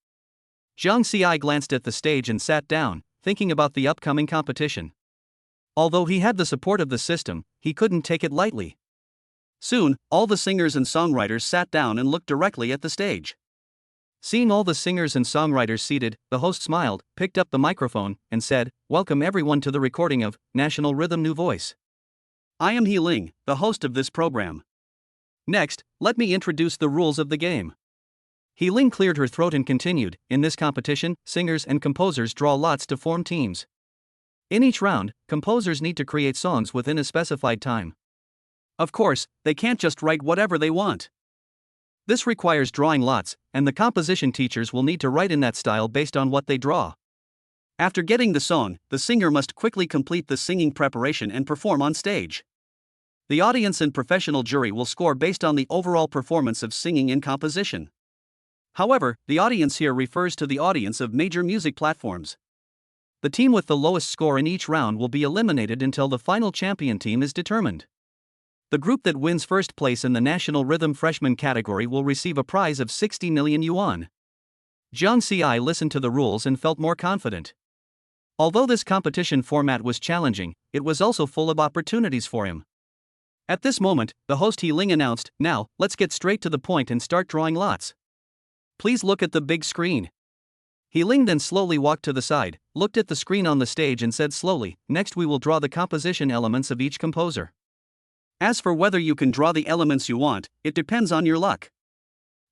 Zhang Xi glanced at the stage and sat down, thinking about the upcoming competition. Although he had the support of the system, he couldn't take it lightly. Soon, all the singers and songwriters sat down and looked directly at the stage. Seeing all the singers and songwriters seated, the host smiled, picked up the microphone, and said, "Welcome everyone to the recording of National Rhythm New Voice. I am He Ling, the host of this program. Next, let me introduce the rules of the game." He Ling cleared her throat and continued, "In this competition, singers and composers draw lots to form teams. In each round, composers need to create songs within a specified time. Of course, they can't just write whatever they want. This requires drawing lots, and the composition teachers will need to write in that style based on what they draw. After getting the song, the singer must quickly complete the singing preparation and perform on stage. The audience and professional jury will score based on the overall performance of singing and composition. However, the audience here refers to the audience of major music platforms. The team with the lowest score in each round will be eliminated until the final champion team is determined. The group that wins first place in the National Rhythm Freshman category will receive a prize of 60 million yuan. Zhang Xi listened to the rules and felt more confident. Although this competition format was challenging, it was also full of opportunities for him. At this moment, the host He Ling announced, "Now, let's get straight to the point and start drawing lots. Please look at the big screen." He Ling then slowly walked to the side, looked at the screen on the stage and said slowly, "Next we will draw the composition elements of each composer. As for whether you can draw the elements you want, it depends on your luck."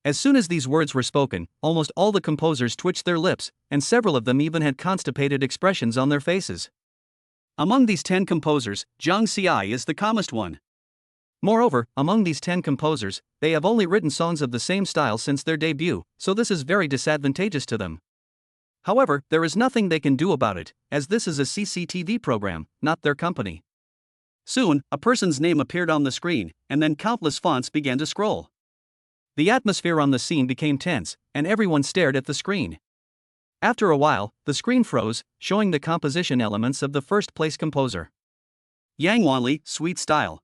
As soon as these words were spoken, almost all the composers twitched their lips, and several of them even had constipated expressions on their faces. Among these 10 composers, Zhang Xi is the calmest one. Moreover, among these 10 composers, they have only written songs of the same style since their debut, so this is very disadvantageous to them. However, there is nothing they can do about it, as this is a CCTV program, not their company. Soon, a person's name appeared on the screen, and then countless fonts began to scroll. The atmosphere on the scene became tense, and everyone stared at the screen. After a while, the screen froze, showing the composition elements of the first place composer. Yang Wanli, sweet style.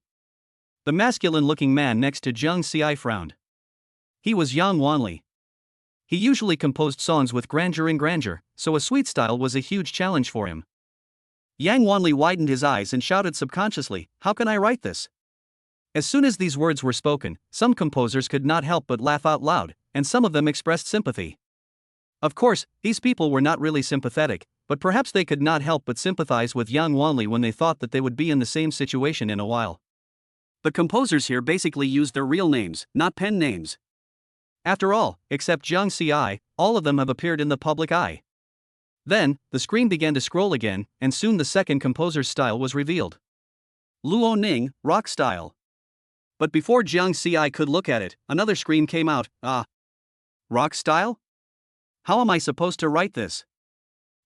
The masculine-looking man next to Zhang Xi frowned. He was Yang Wanli. He usually composed songs with grandeur, so a sweet style was a huge challenge for him. Yang Wanli widened his eyes and shouted subconsciously, "How can I write this?" As soon as these words were spoken, some composers could not help but laugh out loud, and some of them expressed sympathy. Of course, these people were not really sympathetic, but perhaps they could not help but sympathize with Yang Wanli when they thought that they would be in the same situation in a while. The composers here basically used their real names, not pen names. After all, except Zhang Xi, all of them have appeared in the public eye. Then, the screen began to scroll again, and soon the second composer's style was revealed. Luo Ning, rock style. But before Zhang Xi could look at it, another screen came out. Rock style? How am I supposed to write this?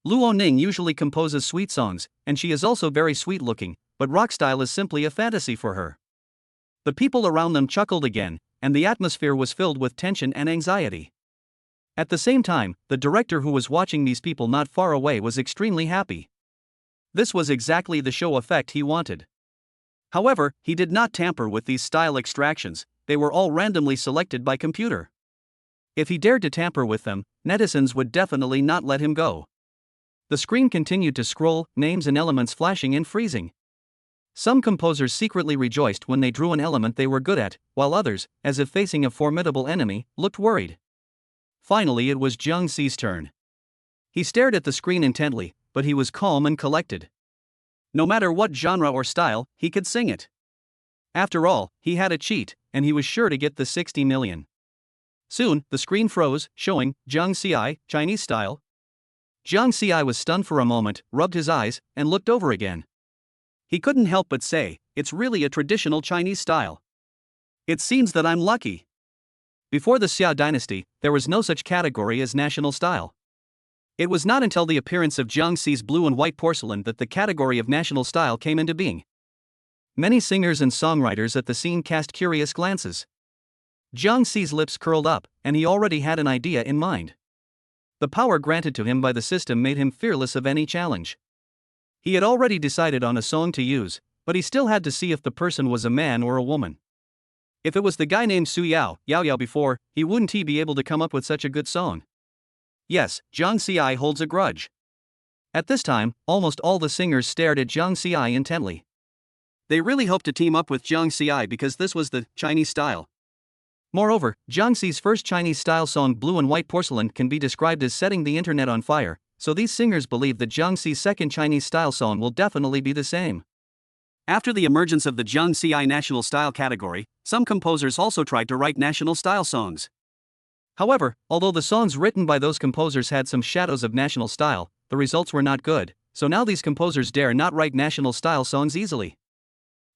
Luo Ning usually composes sweet songs, and she is also very sweet looking, but rock style is simply a fantasy for her. The people around them chuckled again, and the atmosphere was filled with tension and anxiety. At the same time, the director who was watching these people not far away was extremely happy. This was exactly the show effect he wanted. However, he did not tamper with these style extractions, they were all randomly selected by computer. If he dared to tamper with them, netizens would definitely not let him go. The screen continued to scroll, names and elements flashing and freezing. Some composers secretly rejoiced when they drew an element they were good at, while others, as if facing a formidable enemy, looked worried. Finally, it was Zhang Xi's turn. He stared at the screen intently, but he was calm and collected. No matter what genre or style, he could sing it. After all, he had a cheat, and he was sure to get the 60 million. Soon, the screen froze, showing Zhang Xi, Chinese style. Zhang Xi was stunned for a moment, rubbed his eyes, and looked over again. He couldn't help but say, "It's really a traditional Chinese style. It seems that I'm lucky." Before the Xia dynasty, there was no such category as national style. It was not until the appearance of Zhang Xi's blue and white porcelain that the category of national style came into being. Many singers and songwriters at the scene cast curious glances. Zhang Xi's lips curled up, and he already had an idea in mind. The power granted to him by the system made him fearless of any challenge. He had already decided on a song to use, but he still had to see if the person was a man or a woman. If it was the guy named Su Yao Yao before, he wouldn't he be able to come up with such a good song? Yes, Zhang Xiai holds a grudge. At this time, almost all the singers stared at Zhang Xiai intently. They really hoped to team up with Zhang Xiai because this was the Chinese style. Moreover, Zhang Xi's first Chinese-style song Blue and White Porcelain can be described as setting the internet on fire, so these singers believe that Zhang Xi's second Chinese-style song will definitely be the same. After the emergence of the Zhang Xiai national style category, some composers also tried to write national style songs. However, although the songs written by those composers had some shadows of national style, the results were not good, so now these composers dare not write national style songs easily.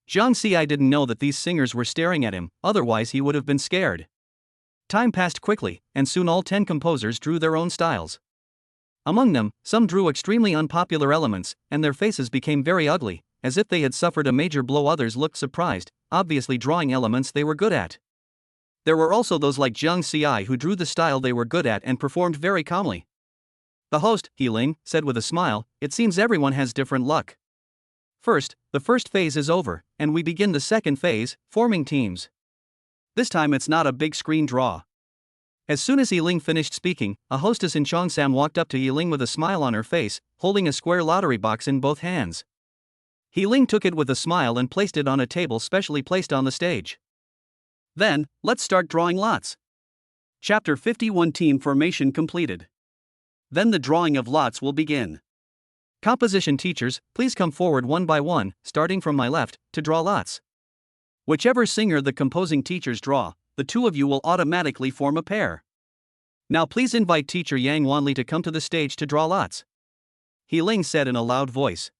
Zhang Xiai didn't know that these singers were staring at him, otherwise he would have been scared. Time passed quickly, and soon all 10 composers drew their own styles. Among them, some drew extremely unpopular elements, and their faces became very ugly, as if they had suffered a major blow. Others looked surprised, obviously drawing elements they were good at. There were also those like Zhang Xiai who drew the style they were good at and performed very calmly. The host, He Ling, said with a smile, "It seems everyone has different luck. First, the first phase is over, and we begin the second phase, forming teams. This time it's not a big screen draw." As soon as He Ling finished speaking, a hostess in Cheongsam walked up to He Ling with a smile on her face, holding a square lottery box in both hands. He Ling took it with a smile and placed it on a table specially placed on the stage. "Then, let's start drawing lots." Chapter 51 Team Formation completed. Then the drawing of lots will begin. Composition teachers, please come forward one by one, starting from my left, to draw lots. Whichever singer the composing teachers draw, the two of you will automatically form a pair. Now please invite teacher Yang Wanli to come to the stage to draw lots. He Ling said in a loud voice.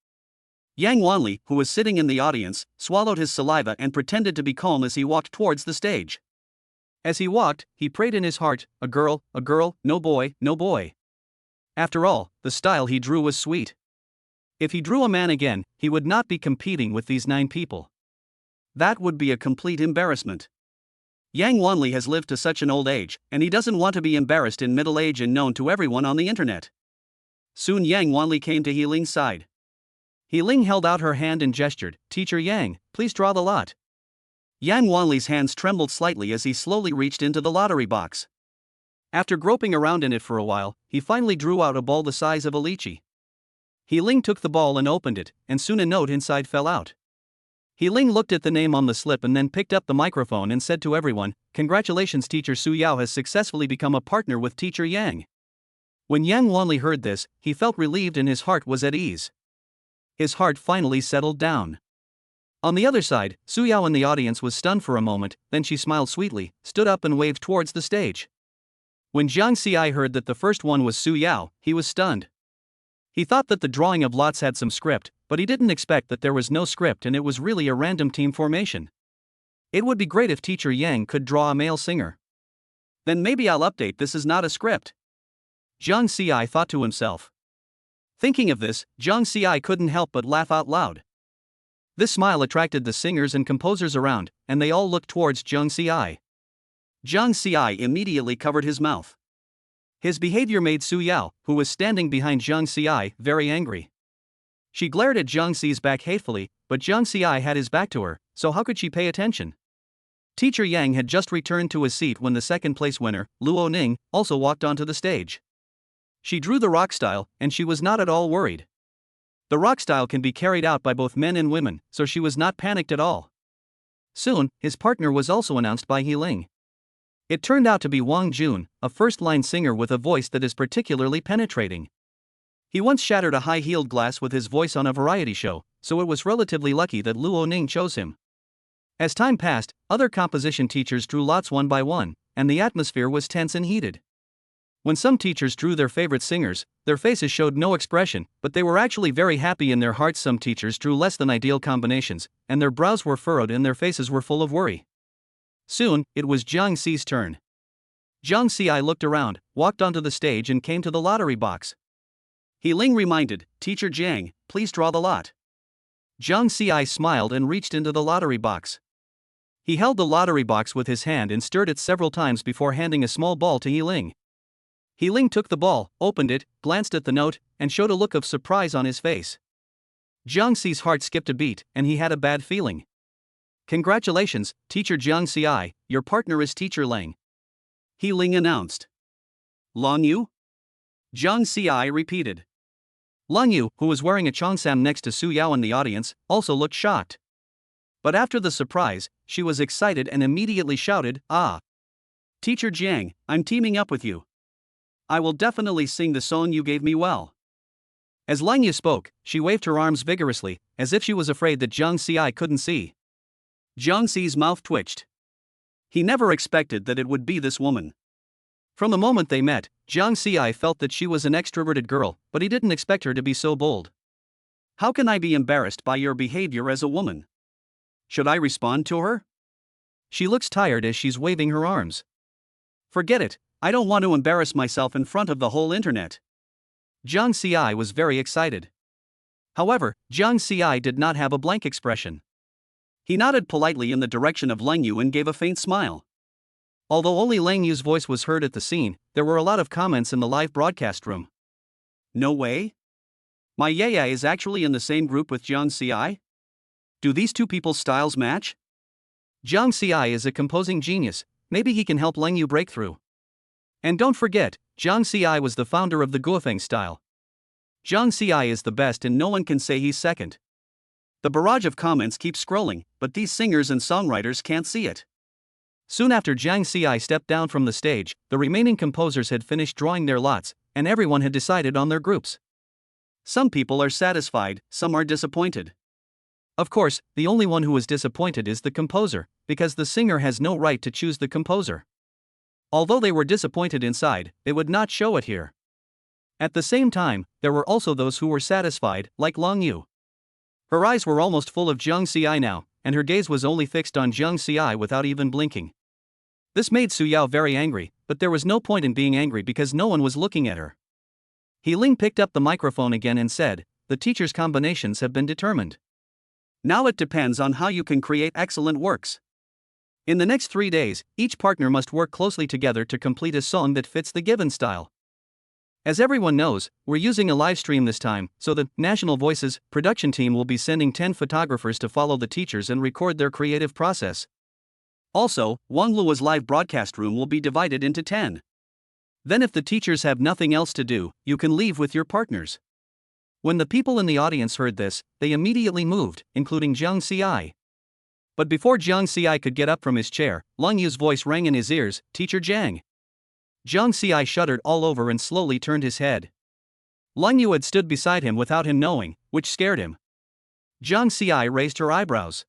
Yang Wanli, who was sitting in the audience, swallowed his saliva and pretended to be calm as he walked towards the stage. As he walked, he prayed in his heart, a girl, no boy, no boy. After all, the style he drew was sweet. If he drew a man again, he would not be competing with these 9 people. That would be a complete embarrassment. Yang Wanli has lived to such an old age, and he doesn't want to be embarrassed in middle age and known to everyone on the internet. Soon Yang Wanli came to He Ling's side. He Ling held out her hand and gestured, "Teacher Yang, please draw the lot." Yang Wanli's hands trembled slightly as he slowly reached into the lottery box. After groping around in it for a while, he finally drew out a ball the size of a lychee. He Ling took the ball and opened it, and soon a note inside fell out. He Ling looked at the name on the slip and then picked up the microphone and said to everyone, "Congratulations, teacher Su Yao has successfully become a partner with teacher Yang." When Yang Wanli heard this, he felt relieved and his heart was at ease. His heart finally settled down. On the other side, Su Yao in the audience was stunned for a moment, then she smiled sweetly, stood up and waved towards the stage. When Zhang Xiai heard that the first one was Su Yao, he was stunned. He thought that the drawing of lots had some script, but he didn't expect that there was no script and it was really a random team formation. It would be great if teacher Yang could draw a male singer. Then maybe I'll update this is not a script. Zhang Xiai thought to himself. Thinking of this, Zhang Xiai couldn't help but laugh out loud. This smile attracted the singers and composers around, and they all looked towards Zhang Xiai. Zhang Xiai immediately covered his mouth. His behavior made Su Yao, who was standing behind Zhang Xiai, very angry. She glared at Zhang Xi's back hatefully, but Zhang Xiai had his back to her, so how could she pay attention? Teacher Yang had just returned to his seat when the second-place winner, Luo Ning, also walked onto the stage. She drew the rock style, and she was not at all worried. The rock style can be carried out by both men and women, so she was not panicked at all. Soon, his partner was also announced by He Ling. It turned out to be Wang Jun, a first-line singer with a voice that is particularly penetrating. He once shattered a high-heeled glass with his voice on a variety show, so it was relatively lucky that Luo Ning chose him. As time passed, other composition teachers drew lots one by one, and the atmosphere was tense and heated. When some teachers drew their favorite singers, their faces showed no expression, but they were actually very happy in their hearts. Some teachers drew less than ideal combinations, and their brows were furrowed and their faces were full of worry. Soon, it was Zhang Xi's turn. Zhang Xiai looked around, walked onto the stage and came to the lottery box. He Ling reminded, "Teacher Jiang, please draw the lot." Zhang Xiai smiled and reached into the lottery box. He held the lottery box with his hand and stirred it several times before handing a small ball to He Ling. He Ling took the ball, opened it, glanced at the note, and showed a look of surprise on his face. Zhang Xi's heart skipped a beat, and he had a bad feeling. Congratulations, Teacher Jiang Ci, your partner is Teacher Lang. He Ling announced. Long Yu? Jiang Ci repeated. Lang Yu, who was wearing a cheongsam next to Su Yao in the audience, also looked shocked. But after the surprise, she was excited and immediately shouted, "Ah! Teacher Jiang, I'm teaming up with you. I will definitely sing the song you gave me well." As Lang Yu spoke, she waved her arms vigorously, as if she was afraid that Jiang Ci couldn't see. Jiang Ci's mouth twitched. He never expected that it would be this woman. From the moment they met, Jiang Ci felt that she was an extroverted girl, but he didn't expect her to be so bold. How can I be embarrassed by your behavior as a woman? Should I respond to her? She looks tired as she's waving her arms. Forget it, I don't want to embarrass myself in front of the whole internet. Jiang Ci was very excited. However, Jiang Ci did not have a blank expression. He nodded politely in the direction of Lang Yu and gave a faint smile. Although only Lang Yu's voice was heard at the scene, there were a lot of comments in the live broadcast room. No way? My Yaya is actually in the same group with Jiang Ci? Do these two people's styles match? Jiang Ci is a composing genius, maybe he can help Lang Yu break through. And don't forget, Jiang Ci was the founder of the Guofeng style. Jiang Ci is the best and no one can say he's second. The barrage of comments keeps scrolling, but these singers and songwriters can't see it. Soon after Jiang Ci stepped down from the stage, the remaining composers had finished drawing their lots, and everyone had decided on their groups. Some people are satisfied, some are disappointed. Of course, the only one who was disappointed is the composer, because the singer has no right to choose the composer. Although they were disappointed inside, they would not show it here. At the same time, there were also those who were satisfied, like Lang Yu. Her eyes were almost full of Jiang Ci now, and her gaze was only fixed on Jiang Ci without even blinking. This made Su Yao very angry, but there was no point in being angry because no one was looking at her. He Ling picked up the microphone again and said, "The teacher's combinations have been determined. Now it depends on how you can create excellent works. In the next 3 days, each partner must work closely together to complete a song that fits the given style. As everyone knows, we're using a live stream this time, so the National Voices production team will be sending 10 photographers to follow the teachers and record their creative process. Also, Wang Luo's live broadcast room will be divided into 10. Then if the teachers have nothing else to do, you can leave with your partners." When the people in the audience heard this, they immediately moved, including Jiang Ci. But before Jiang Ci could get up from his chair, Lang Yu's voice rang in his ears, "Teacher Jiang." Jiang Ci shuddered all over and slowly turned his head. Lang Yu had stood beside him without him knowing, which scared him. Jiang Ci raised her eyebrows.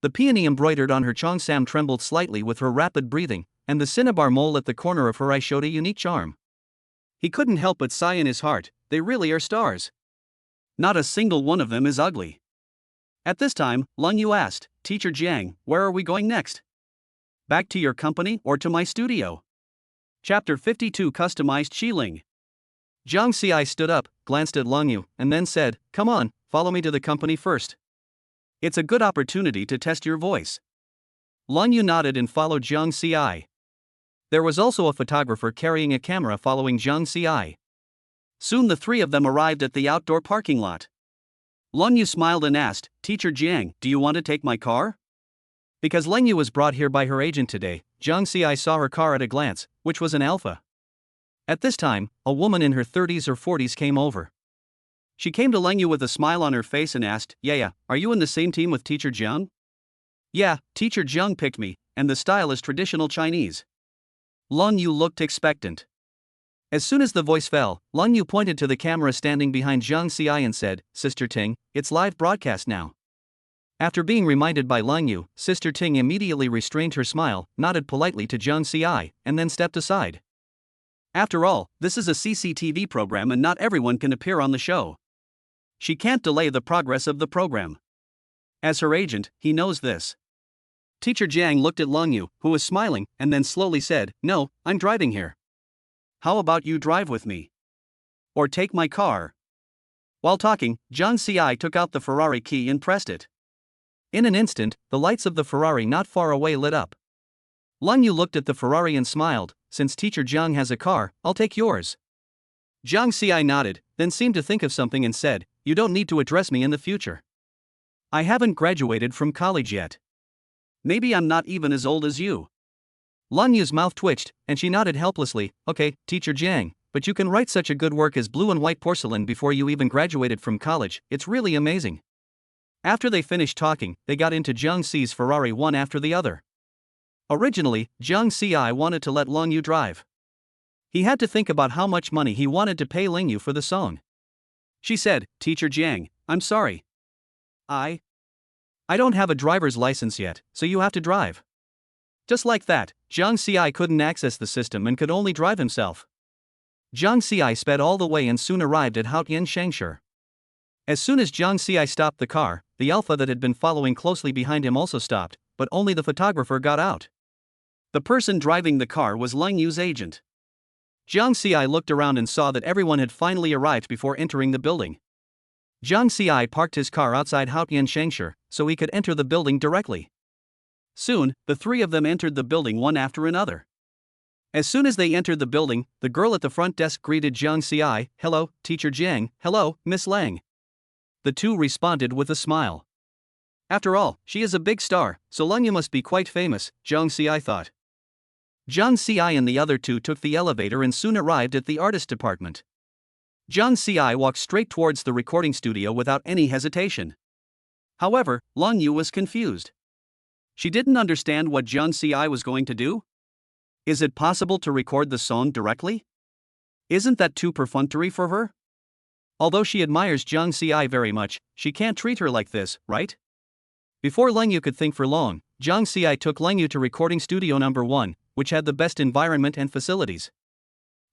The peony embroidered on her cheongsam trembled slightly with her rapid breathing, and the cinnabar mole at the corner of her eye showed a unique charm. He couldn't help but sigh in his heart, they really are stars. Not a single one of them is ugly. At this time, Lang Yu asked, "Teacher Jiang, where are we going next? Back to your company or to my studio?" Chapter 52 Customized Xiling. Jiang Ci stood up, glanced at Lang Yu, and then said, "Come on, follow me to the company first. It's a good opportunity to test your voice." Lang Yu nodded and followed Jiang Ci. There was also a photographer carrying a camera following Jiang Ci. Soon the three of them arrived at the outdoor parking lot. Lang Yu smiled and asked, "Teacher Jiang, do you want to take my car?" Because Lang Yu was brought here by her agent today, Jiang Ci saw her car at a glance, which was an Alpha. At this time, a woman in her 30s or 40s came over. She came to Lang Yu with a smile on her face and asked, "Yaya, are you in the same team with Teacher Jiang?" "Yeah, Teacher Jiang picked me, and the style is traditional Chinese." Lang Yu looked expectant. As soon as the voice fell, Lang Yu pointed to the camera standing behind Jiang Ci and said, "Sister Ting, it's live broadcast now." After being reminded by Lang Yu, Sister Ting immediately restrained her smile, nodded politely to Jiang Ci, and then stepped aside. After all, this is a CCTV program and not everyone can appear on the show. She can't delay the progress of the program. As her agent, he knows this. Teacher Jiang looked at Lang Yu, who was smiling, and then slowly said, "No, I'm driving here." "How about you drive with me? Or take my car?" While talking, Jiang Ci took out the Ferrari key and pressed it. In an instant, the lights of the Ferrari not far away lit up. Lang Yu looked at the Ferrari and smiled, "Since Teacher Jiang has a car, I'll take yours." Jiang Ci nodded, then seemed to think of something and said, "You don't need to address me in the future. I haven't graduated from college yet. Maybe I'm not even as old as you. Lang Yu's mouth twitched, and she nodded helplessly. Okay, Teacher Jiang, but you can write such a good work as Blue and White Porcelain before you even graduated from college. It's really amazing. After they finished talking, they got into Jiang Si's Ferrari one after the other. Originally, Jiang Si wanted to let Lang Yu drive. He had to think about how much money he wanted to pay Lang Yu for the song. She said, Teacher Jiang, I'm sorry. I don't have a driver's license yet, so you have to drive. Just like that, Jiang Si couldn't access the system and could only drive himself. Jiang Si sped all the way and soon arrived at Haotian Shangshi. As soon as Jiang Si stopped the car, the Alpha that had been following closely behind him also stopped, but only the photographer got out. The person driving the car was Lang Yu's agent. Jiang Si looked around and saw that everyone had finally arrived before entering the building. Jiang Si parked his car outside Haotian Shangshi, so he could enter the building directly. Soon, the three of them entered the building one after another. As soon as they entered the building, the girl at the front desk greeted Jiang Si, Hello, Teacher Jiang, hello, Miss Lang. The two responded with a smile. After all, she is a big star, so Lang Yu must be quite famous, Jiang Si thought. Jiang Si and the other two took the elevator and soon arrived at the artist department. Jiang Si walked straight towards the recording studio without any hesitation. However, Lang Yu was confused. She didn't understand what Jiang Si was going to do. Is it possible to record the song directly? Isn't that too perfunctory for her? Although she admires Jiang Si very much, she can't treat her like this, right? Before Lang Yu could think for long, Jiang Si took Lang Yu to recording studio number 1, which had the best environment and facilities.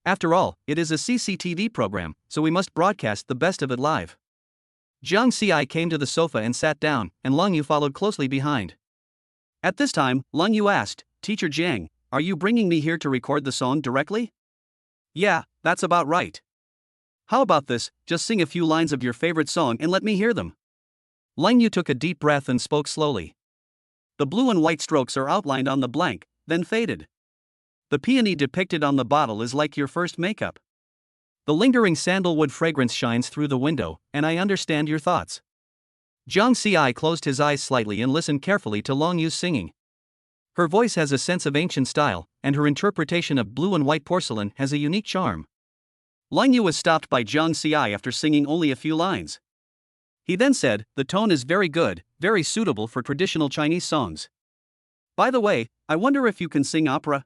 After all, it is a CCTV program, so we must broadcast the best of it live. Jiang Si came to the sofa and sat down, and Lang Yu followed closely behind. At this time, Lang Yu asked, Teacher Jiang, are you bringing me here to record the song directly? Yeah, that's about right. How about this, just sing a few lines of your favorite song and let me hear them. Lang Yu took a deep breath and spoke slowly. The blue and white strokes are outlined on the blank, then faded. The peony depicted on the bottle is like your first makeup. The lingering sandalwood fragrance shines through the window, and I understand your thoughts. Jiang Si closed his eyes slightly and listened carefully to Lang Yu's singing. Her voice has a sense of ancient style, and her interpretation of Blue and White Porcelain has a unique charm. Lang Yu was stopped by Jiang Si after singing only a few lines. He then said, the tone is very good, very suitable for traditional Chinese songs. By the way, I wonder if you can sing opera?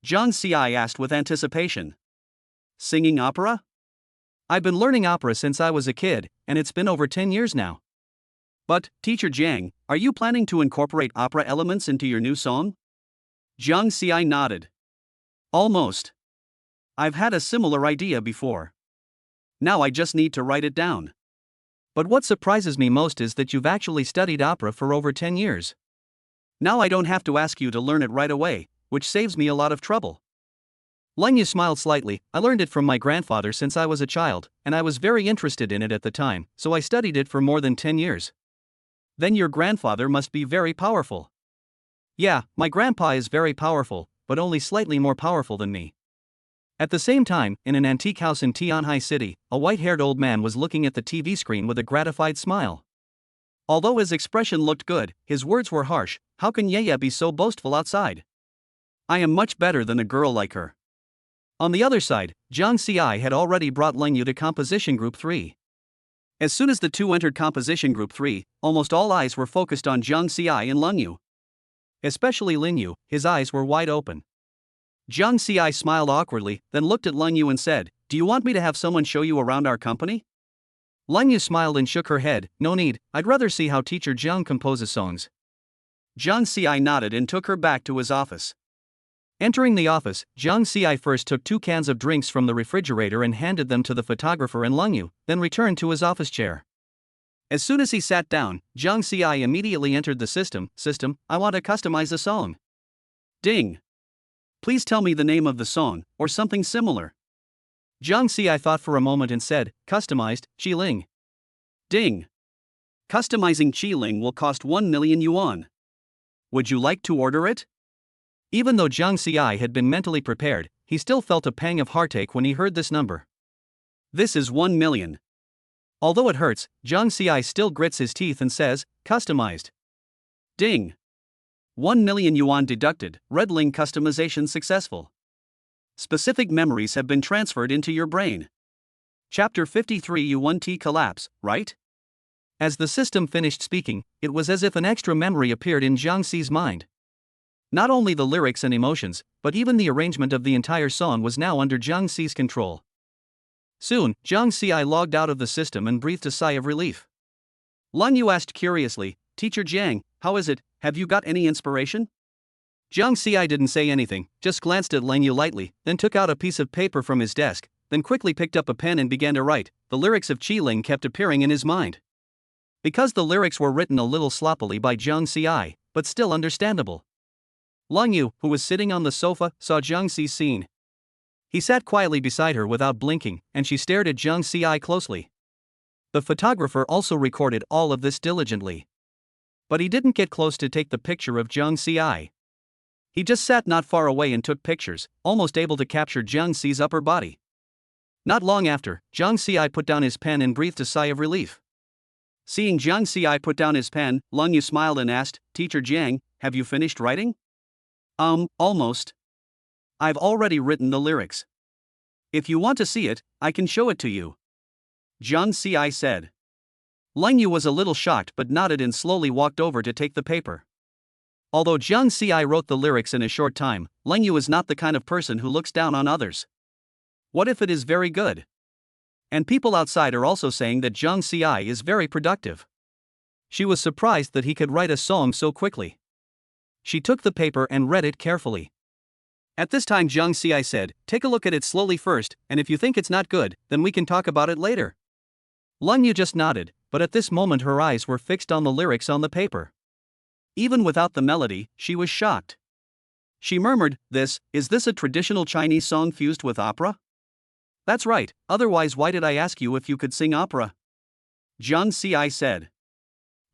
Jiang Si asked with anticipation. Singing opera? I've been learning opera since I was a kid, and it's been over 10 years now. But, Teacher Jiang, are you planning to incorporate opera elements into your new song? Jiang Si nodded. Almost. I've had a similar idea before. Now I just need to write it down. But what surprises me most is that you've actually studied opera for over 10 years. Now I don't have to ask you to learn it right away, which saves me a lot of trouble. Lang Yu smiled slightly. I learned it from my grandfather since I was a child, and I was very interested in it at the time, so I studied it for more than 10 years. Then your grandfather must be very powerful. Yeah, my grandpa is very powerful, but only slightly more powerful than me. At the same time, in an antique house in Tianhai City, a white-haired old man was looking at the TV screen with a gratified smile. Although his expression looked good, his words were harsh. How can Yaya be so boastful outside? I am much better than a girl like her. On the other side, Jiang Si had already brought Lang Yu to Composition Group 3. As soon as the two entered Composition Group 3, almost all eyes were focused on Jiang Si and Lang Yu. Especially Lang Yu, his eyes were wide open. Jiang Si smiled awkwardly, then looked at Lang Yu and said, Do you want me to have someone show you around our company? Lang Yu smiled and shook her head, No need, I'd rather see how Teacher Jiang composes songs. Jiang Si nodded and took her back to his office. Entering the office, Jiang Si first took 2 cans of drinks from the refrigerator and handed them to the photographer and Lang Yu, then returned to his office chair. As soon as he sat down, Jiang Si immediately entered the system, I want to customize a song. Ding. Please tell me the name of the song, or something similar. Jiang Si thought for a moment and said, Customized, Qiling. Ding. Customizing Qiling will cost 1 million yuan. Would you like to order it? Even though Jiang Si had been mentally prepared, he still felt a pang of heartache when he heard this number. This is 1 million. Although it hurts, Jiang Si still grits his teeth and says, Customized. Ding. 1 million yuan deducted, red link customization successful. Specific memories have been transferred into your brain. Chapter 53 U1T collapse, right? As the system finished speaking, it was as if an extra memory appeared in Jiang Xi's mind. Not only the lyrics and emotions, but even the arrangement of the entire song was now under Jiang Xi's control. Soon, Jiang Xi logged out of the system and breathed a sigh of relief. Lan Yu asked curiously, "Teacher Jiang, how is it? Have you got any inspiration?" Jiang Xi didn't say anything, just glanced at Lan Yu lightly, then took out a piece of paper from his desk, then quickly picked up a pen and began to write. The lyrics of Qiling kept appearing in his mind. Because the lyrics were written a little sloppily by Jiang Xi, but still understandable. Lan Yu, who was sitting on the sofa, saw Jiang Xi's scene. He sat quietly beside her without blinking, and she stared at Jiang Xi closely. The photographer also recorded all of this diligently. But he didn't get close to take the picture of Jiang Xi. He just sat not far away and took pictures, almost able to capture Jiang Xi's upper body. Not long after, Jiang Xi put down his pen and breathed a sigh of relief. Seeing Jiang Xi put down his pen, Lan Yu smiled and asked, "Teacher Jiang, have you finished writing?" Almost. I've already written the lyrics. If you want to see it, I can show it to you. Jiang Xi said. Lan Yu was a little shocked but nodded and slowly walked over to take the paper. Although Jiang Xi wrote the lyrics in a short time, Lan Yu is not the kind of person who looks down on others. What if it is very good? And people outside are also saying that Jiang Xi is very productive. She was surprised that he could write a song so quickly. She took the paper and read it carefully. At this time Jiang Xi said, "Take a look at it slowly first, and if you think it's not good, then we can talk about it later." Lan Yu just nodded, but at this moment her eyes were fixed on the lyrics on the paper. Even without the melody, she was shocked. She murmured, Is this a traditional Chinese song fused with opera?" "That's right, otherwise why did I ask you if you could sing opera?" Jiang Xi said.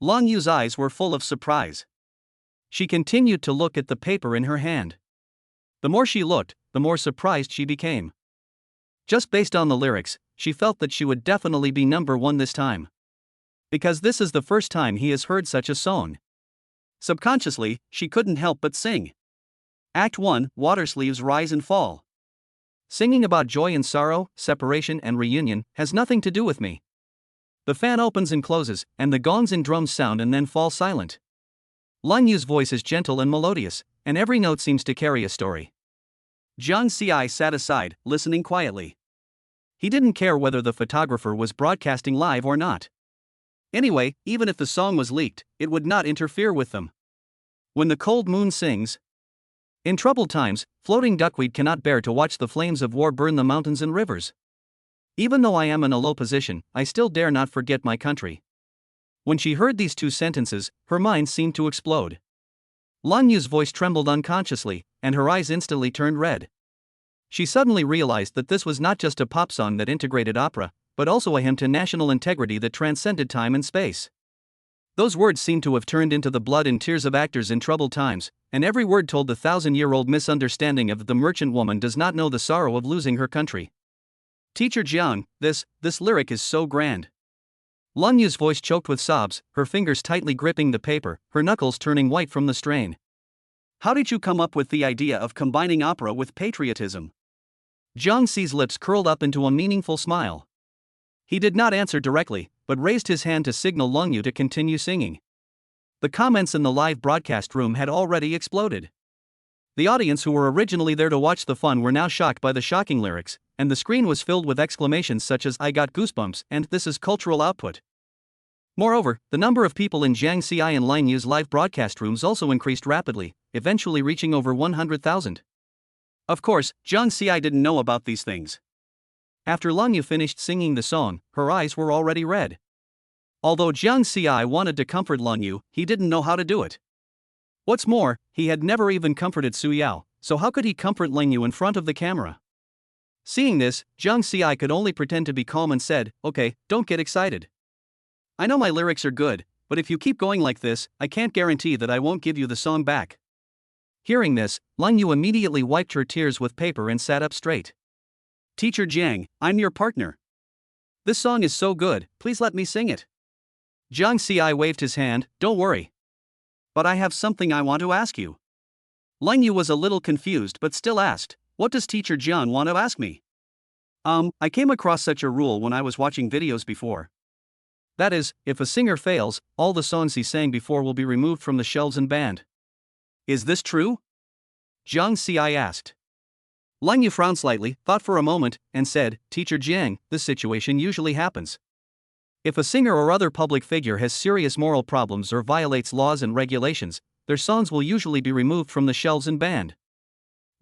Lan Yu's eyes were full of surprise. She continued to look at the paper in her hand. The more she looked, the more surprised she became. Just based on the lyrics, she felt that she would definitely be number one this time. Because this is the first time he has heard such a song. Subconsciously, she couldn't help but sing. Act 1, Water Sleeves Rise and Fall. Singing about joy and sorrow, separation and reunion, has nothing to do with me. The fan opens and closes, and the gongs and drums sound and then fall silent. Lan Yu's voice is gentle and melodious, and every note seems to carry a story. Jiang Xi sat aside, listening quietly. He didn't care whether the photographer was broadcasting live or not. Anyway, even if the song was leaked, it would not interfere with them. When the cold moon sings. In troubled times, floating duckweed cannot bear to watch the flames of war burn the mountains and rivers. Even though I am in a low position, I still dare not forget my country. When she heard these two sentences, her mind seemed to explode. Lan Yu's voice trembled unconsciously, and her eyes instantly turned red. She suddenly realized that this was not just a pop song that integrated opera, but also a hymn to national integrity that transcended time and space. Those words seemed to have turned into the blood and tears of actors in troubled times, and every word told the thousand-year-old misunderstanding of the merchant woman does not know the sorrow of losing her country. "Teacher Jiang, this lyric is so grand." Lan Yu's voice choked with sobs, her fingers tightly gripping the paper, her knuckles turning white from the strain. "How did you come up with the idea of combining opera with patriotism?" Jiang Xi's lips curled up into a meaningful smile. He did not answer directly, but raised his hand to signal Lan Yu to continue singing. The comments in the live broadcast room had already exploded. The audience who were originally there to watch the fun were now shocked by the shocking lyrics, and the screen was filled with exclamations such as "I got goosebumps" and "This is cultural output." Moreover, the number of people in Jiang Xi and Lan Yu's live broadcast rooms also increased rapidly, eventually reaching over 100,000. Of course, Jiang Xi didn't know about these things. After Lan Yu finished singing the song, her eyes were already red. Although Jiang Xi wanted to comfort Lan Yu, he didn't know how to do it. What's more, he had never even comforted Su Yao, so how could he comfort Lan Yu in front of the camera? Seeing this, Jiang Xi could only pretend to be calm and said, "Okay, don't get excited. I know my lyrics are good, but if you keep going like this, I can't guarantee that I won't give you the song back." Hearing this, Lan Yu immediately wiped her tears with paper and sat up straight. "Teacher Jiang, I'm your partner. This song is so good, please let me sing it." Jiang Xi waved his hand, "Don't worry. But I have something I want to ask you. Lang Yu was a little confused but still asked, what does teacher Jian want to ask me? I came across such a rule when I was watching videos before. That is, if a singer fails, all the songs he sang before will be removed from the shelves and banned. Is this true? Jiang Ci asked. Lang Yu frowned slightly, thought for a moment, and said, Teacher Jiang, this situation usually happens. If a singer or other public figure has serious moral problems or violates laws and regulations, their songs will usually be removed from the shelves and banned.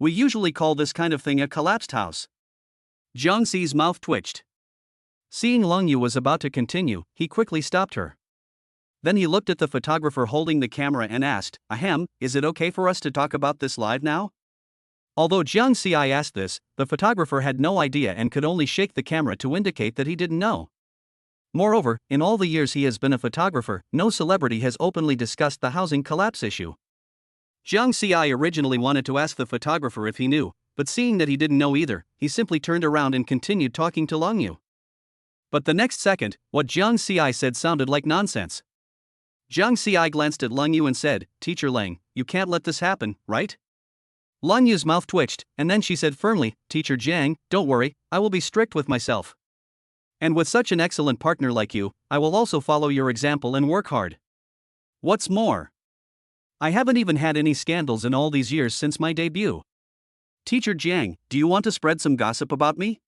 We usually call this kind of thing a collapsed house. Jiang Ci's mouth twitched. Seeing Lang Yu was about to continue, he quickly stopped her. Then he looked at the photographer holding the camera and asked, Ahem, is it okay for us to talk about this live now? Although Jiang Ci asked this, the photographer had no idea and could only shake the camera to indicate that he didn't know. Moreover, in all the years he has been a photographer, no celebrity has openly discussed the housing collapse issue. Jiang Ci originally wanted to ask the photographer if he knew, but seeing that he didn't know either, he simply turned around and continued talking to Lang Yu. But the next second, what Jiang Ci said sounded like nonsense. Jiang Ci glanced at Lang Yu and said, Teacher Lang, you can't let this happen, right? Lang Yu's mouth twitched, and then she said firmly, Teacher Jiang, don't worry, I will be strict with myself. And with such an excellent partner like you, I will also follow your example and work hard. What's more, I haven't even had any scandals in all these years since my debut. Teacher Jiang, do you want to spread some gossip about me?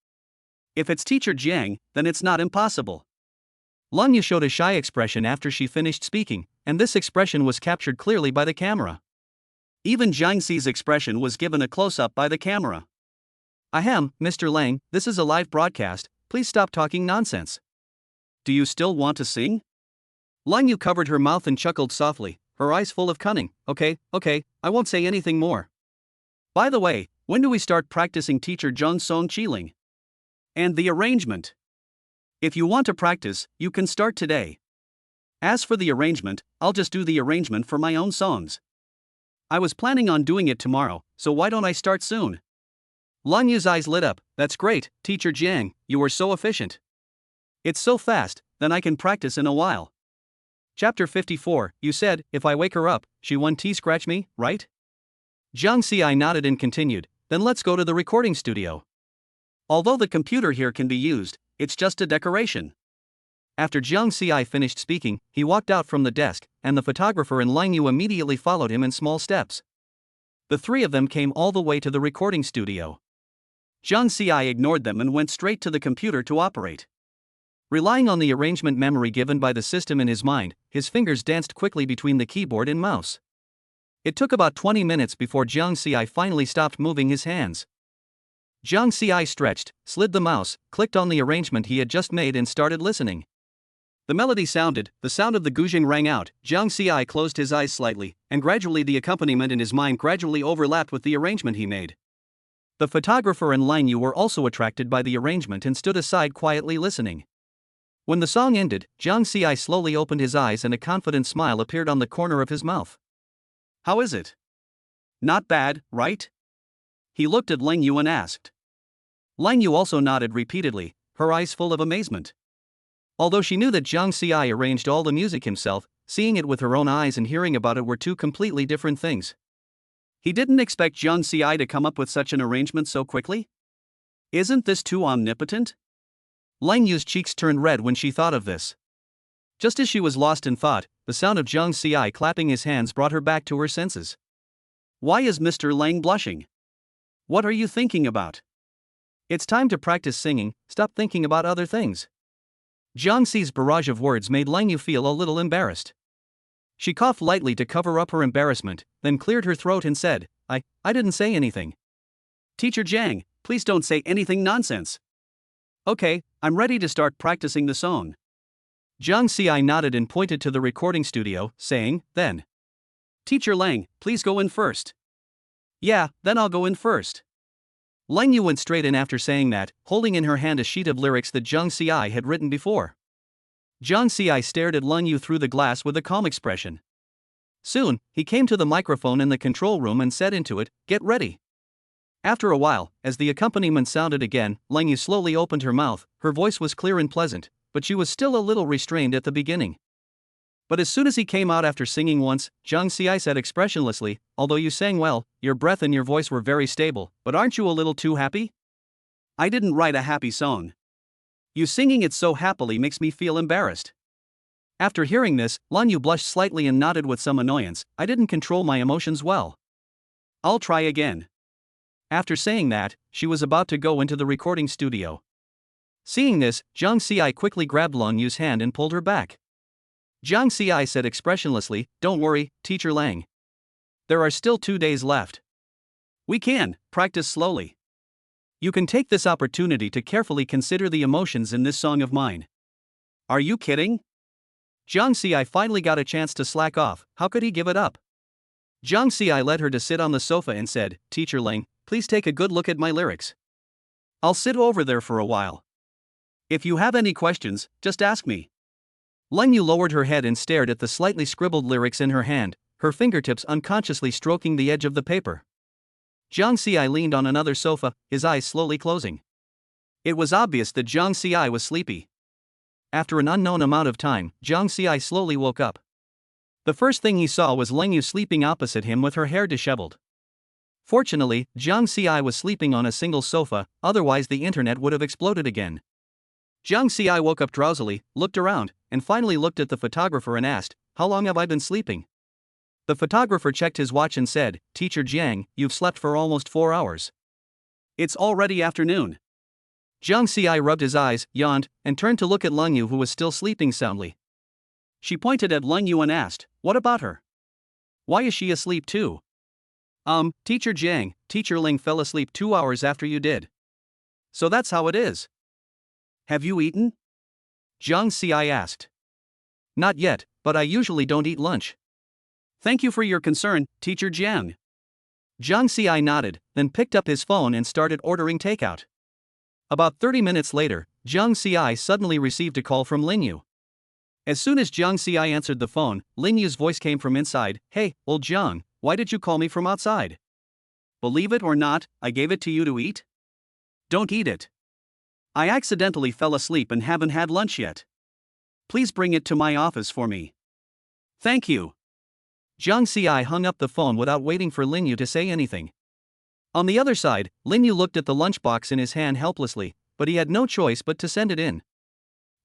If it's Teacher Jiang, then it's not impossible. Lang Yu showed a shy expression after she finished speaking, and this expression was captured clearly by the camera. Even Jiang Ci's expression was given a close-up by the camera. Ahem, Mr. Lang, this is a live broadcast, please stop talking nonsense. Do you still want to sing? Lang Yu covered her mouth and chuckled softly, her eyes full of cunning. Okay, I won't say anything more. By the way, when do we start practicing Teacher Zheng's song Qiling? And the arrangement? If you want to practice, you can start today. As for the arrangement, I'll just do the arrangement for my own songs. I was planning on doing it tomorrow, so why don't I start soon? Lang Yu's eyes lit up. That's great, Teacher Jiang, you are so efficient. It's so fast, then I can practice in a while. Chapter 54, you said, if I wake her up, she won't scratch me, right? Jiang Ci nodded and continued, then let's go to the recording studio. Although the computer here can be used, it's just a decoration. After Jiang Ci finished speaking, he walked out from the desk, and the photographer and Lang Yu immediately followed him in small steps. The three of them came all the way to the recording studio. Jiang Ci ignored them and went straight to the computer to operate. Relying on the arrangement memory given by the system in his mind, his fingers danced quickly between the keyboard and mouse. It took about 20 minutes before Jiang Ci finally stopped moving his hands. Jiang Ci stretched, slid the mouse, clicked on the arrangement he had just made and started listening. The melody sounded, the sound of the guzheng rang out. Jiang Ci closed his eyes slightly, and gradually the accompaniment in his mind gradually overlapped with the arrangement he made. The photographer and Lang Yu were also attracted by the arrangement and stood aside quietly listening. When the song ended, Jiang Ci slowly opened his eyes and a confident smile appeared on the corner of his mouth. How is it? Not bad, right? He looked at Lang Yu and asked. Lang Yu also nodded repeatedly, her eyes full of amazement. Although she knew that Jiang Ci arranged all the music himself, seeing it with her own eyes and hearing about it were two completely different things. He didn't expect Jiang Ci to come up with such an arrangement so quickly. Isn't this too omnipotent? Lang Yu's cheeks turned red when she thought of this. Just as she was lost in thought, the sound of Jiang Ci clapping his hands brought her back to her senses. Why is Mr. Lang blushing? What are you thinking about? It's time to practice singing, stop thinking about other things. Jiang Ci's barrage of words made Lang Yu feel a little embarrassed. She coughed lightly to cover up her embarrassment, then cleared her throat and said, I didn't say anything. Teacher Jiang, please don't say anything nonsense. Okay, I'm ready to start practicing the song. Jiang Ci nodded and pointed to the recording studio, saying, then. Teacher Lang, please go in first. Yeah, then I'll go in first. Lang Yu went straight in after saying that, holding in her hand a sheet of lyrics that Jiang Ci had written before. Jiang Ci stared at Lang Yu through the glass with a calm expression. Soon, he came to the microphone in the control room and said into it, get ready. After a while, as the accompaniment sounded again, Lang Yu slowly opened her mouth, her voice was clear and pleasant, but she was still a little restrained at the beginning. But as soon as he came out after singing once, Zhang Xiai said expressionlessly, although you sang well, your breath and your voice were very stable, but aren't you a little too happy? I didn't write a happy song. You singing it so happily makes me feel embarrassed. After hearing this, Lan Yu blushed slightly and nodded with some annoyance. I didn't control my emotions well. I'll try again. After saying that, she was about to go into the recording studio. Seeing this, Zhang Xiai quickly grabbed Lan Yu's hand and pulled her back. Zhang Xiai said expressionlessly, don't worry, Teacher Lang. There are still 2 days left. We can practice slowly. You can take this opportunity to carefully consider the emotions in this song of mine. Are you kidding? Zhang Xiai finally got a chance to slack off. How could he give it up? Zhang Xiai led her to sit on the sofa and said, Teacher Lang, please take a good look at my lyrics. I'll sit over there for a while. If you have any questions, just ask me. Lan Yu lowered her head and stared at the slightly scribbled lyrics in her hand, her fingertips unconsciously stroking the edge of the paper. Zhang Xiai leaned on another sofa, his eyes slowly closing. It was obvious that Zhang Xiai was sleepy. After an unknown amount of time, Zhang Xiai slowly woke up. The first thing he saw was Lan Yu sleeping opposite him with her hair disheveled. Fortunately, Zhang Xiai was sleeping on a single sofa, otherwise the internet would have exploded again. Zhang Xiai woke up drowsily, looked around, and finally looked at the photographer and asked, how long have I been sleeping? The photographer checked his watch and said, Teacher Jiang, you've slept for almost 4 hours. It's already afternoon. Zhang Xiai rubbed his eyes, yawned, and turned to look at Lan Yu who was still sleeping soundly. She pointed at Lan Yu and asked, what about her? Why is she asleep too? Teacher Jiang, Teacher Ling fell asleep 2 hours after you did. So that's how it is. Have you eaten? Zhang Xiai asked. Not yet, but I usually don't eat lunch. Thank you for your concern, Teacher Jiang. Zhang Xiai nodded, then picked up his phone and started ordering takeout. About 30 minutes later, Zhang Xiai suddenly received a call from Lin Yu. As soon as Zhang Xiai answered the phone, Lin Yu's voice came from inside, Hey, old Zhang, why did you call me from outside? Believe it or not, I gave it to you to eat. Don't eat it. I accidentally fell asleep and haven't had lunch yet. Please bring it to my office for me. Thank you. Zhang Xiai hung up the phone without waiting for Lin Yu to say anything. On the other side, Lin Yu looked at the lunchbox in his hand helplessly, but he had no choice but to send it in.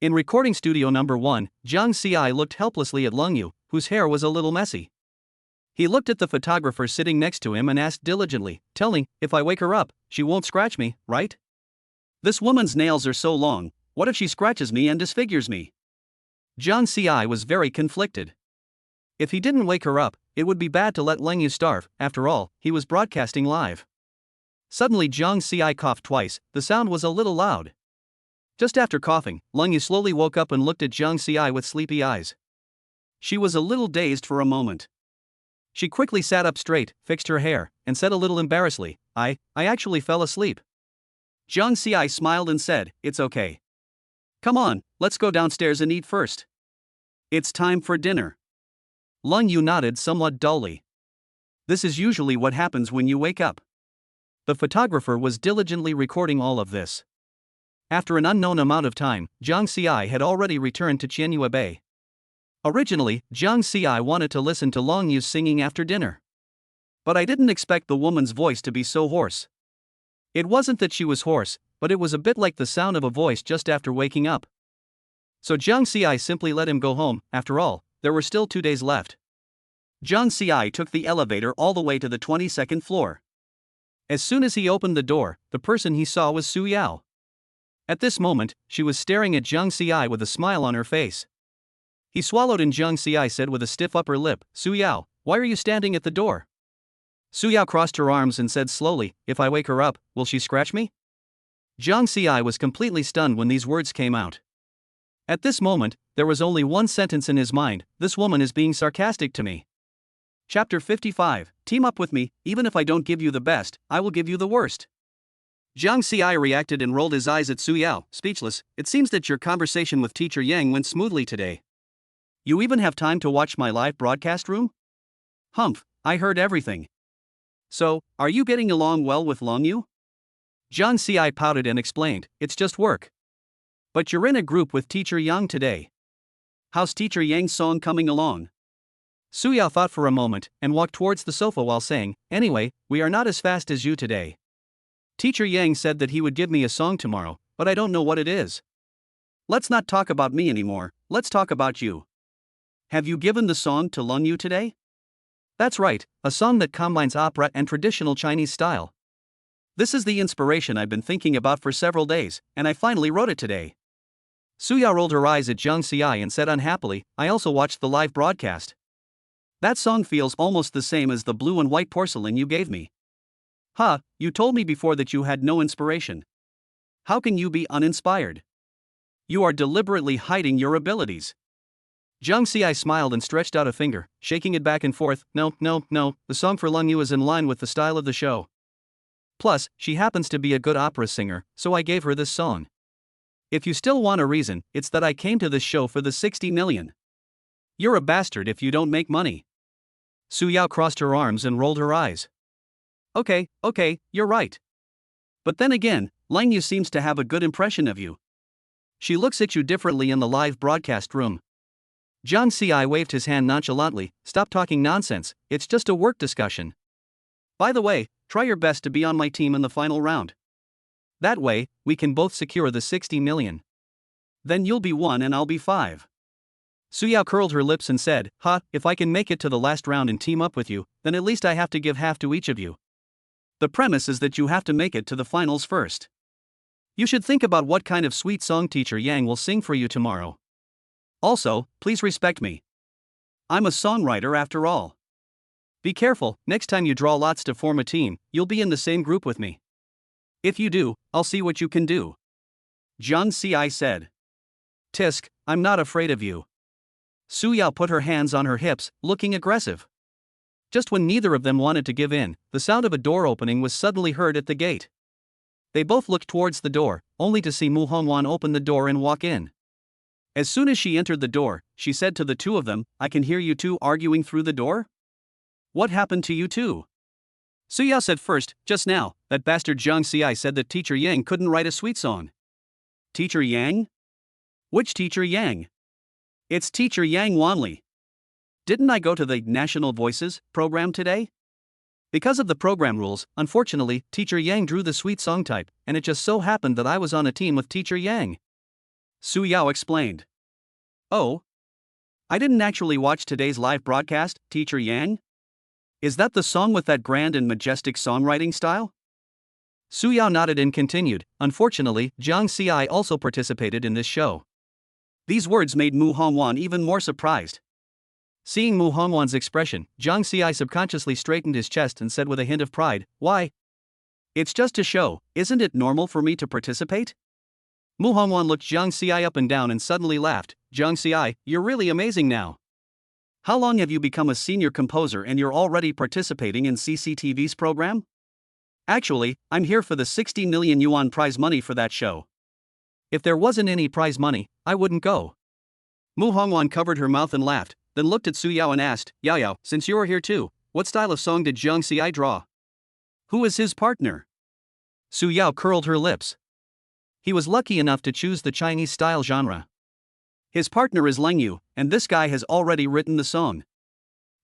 In recording studio number 1, Zhang Xiai looked helplessly at Lin Yu, whose hair was a little messy. He looked at the photographer sitting next to him and asked diligently, telling, if I wake her up, she won't scratch me, right? This woman's nails are so long, what if she scratches me and disfigures me? Zhang Xiai was very conflicted. If he didn't wake her up, it would be bad to let Lin Yu starve, after all, he was broadcasting live. Suddenly Zhang Xiai coughed twice, the sound was a little loud. Just after coughing, Lin Yu slowly woke up and looked at Zhang Xiai with sleepy eyes. She was a little dazed for a moment. She quickly sat up straight, fixed her hair, and said a little embarrassedly, I actually fell asleep. Zhang Xiai smiled and said, it's okay. Come on, let's go downstairs and eat first. It's time for dinner. Lin Yu nodded somewhat dully. This is usually what happens when you wake up. The photographer was diligently recording all of this. After an unknown amount of time, Zhang Xiai had already returned to Qianyue Bay. Originally, Zhang Xiai wanted to listen to Lin Yu's singing after dinner. But I didn't expect the woman's voice to be so hoarse. It wasn't that she was hoarse, but it was a bit like the sound of a voice just after waking up. So Zhang Xiai simply let him go home. After all, there were still 2 days left. Zhang Xiai took the elevator all the way to the 22nd floor. As soon as he opened the door, the person he saw was Su Yao. At this moment, she was staring at Zhang Xiai with a smile on her face. He swallowed and Zhang Xiai said with a stiff upper lip, Su Yao, why are you standing at the door? Su Yao crossed her arms and said slowly, if I wake her up, will she scratch me? Zhang Xiai was completely stunned when these words came out. At this moment, there was only one sentence in his mind, this woman is being sarcastic to me. Chapter 55, Team up with me, even if I don't give you the best, I will give you the worst. Zhang Xiai reacted and rolled his eyes at Su Yao, speechless. It seems that your conversation with Teacher Yang went smoothly today. You even have time to watch my live broadcast room? Humph, I heard everything. So, are you getting along well with Lin Yu? Zhang Xiai pouted and explained, it's just work. But you're in a group with Teacher Yang today. How's Teacher Yang's song coming along? Su Yao thought for a moment and walked towards the sofa while saying, "Anyway, we are not as fast as you today. Teacher Yang said that he would give me a song tomorrow, but I don't know what it is." Let's not talk about me anymore, let's talk about you. Have you given the song to Lung Yu today? That's right, a song that combines opera and traditional Chinese style. This is the inspiration I've been thinking about for several days, and I finally wrote it today. Su Yao rolled her eyes at Zhang Xiai and said unhappily, "I also watched the live broadcast. That song feels almost the same as the blue and white porcelain you gave me." "Huh, you told me before that you had no inspiration. How can you be uninspired? You are deliberately hiding your abilities." Zhang Xiai smiled and stretched out a finger, shaking it back and forth. No, the song for Lung Yu is in line with the style of the show. Plus, she happens to be a good opera singer, so I gave her this song. If you still want a reason, it's that I came to this show for the 60 million. You're a bastard if you don't make money. Su Yao crossed her arms and rolled her eyes. Okay, you're right. But then again, Lang Yu seems to have a good impression of you. She looks at you differently in the live broadcast room. Zhang Xiai waved his hand nonchalantly. "Stop talking nonsense, it's just a work discussion. By the way, try your best to be on my team in the final round. That way, we can both secure the 60 million. Then you'll be 1 and I'll be 5. Su Yao curled her lips and said, "If I can make it to the last round and team up with you, then at least I have to give half to each of you." The premise is that you have to make it to the finals first. You should think about what kind of sweet song Teacher Yang will sing for you tomorrow. Also, please respect me. I'm a songwriter after all. Be careful, next time you draw lots to form a team, you'll be in the same group with me. If you do, I'll see what you can do," Zhang Xiai said. "Tisk, I'm not afraid of you." Su Yao put her hands on her hips, looking aggressive. Just when neither of them wanted to give in, the sound of a door opening was suddenly heard at the gate. They both looked towards the door, only to see Mu Hongwan open the door and walk in. As soon as she entered the door, she said to the two of them, "I can hear you two arguing through the door? What happened to you two?" Su Yao said first, "Just now, that bastard Zhang Xiai said that Teacher Yang couldn't write a sweet song." "Teacher Yang? Which Teacher Yang?" "It's Teacher Yang Wanli. Didn't I go to the National Voices program today?" Because of the program rules, unfortunately, Teacher Yang drew the sweet song type, and it just so happened that I was on a team with Teacher Yang," Su Yao explained. "Oh? I didn't actually watch today's live broadcast, Teacher Yang. Is that the song with that grand and majestic songwriting style?" Su Yao nodded and continued, "Unfortunately, Zhang Xiai also participated in this show." These words made Mu Hongwan even more surprised. Seeing Mu Hongwan's expression, Zhang Xiai subconsciously straightened his chest and said with a hint of pride, "Why? It's just a show, isn't it normal for me to participate?" Mu Hongwan looked Zhang Xiai up and down and suddenly laughed. "Zhang Xiai, you're really amazing now. How long have you become a senior composer and you're already participating in CCTV's program?" "Actually, I'm here for the 60 million yuan prize money for that show." "If there wasn't any prize money, I wouldn't go." Mu Hongwan covered her mouth and laughed, then looked at Su Yao and asked, "Yao, since you're here too, what style of song did Zhang Xiai draw? Who is his partner?" Su Yao curled her lips. He was lucky enough to choose the Chinese style genre. "His partner is Lang Yu, and this guy has already written the song."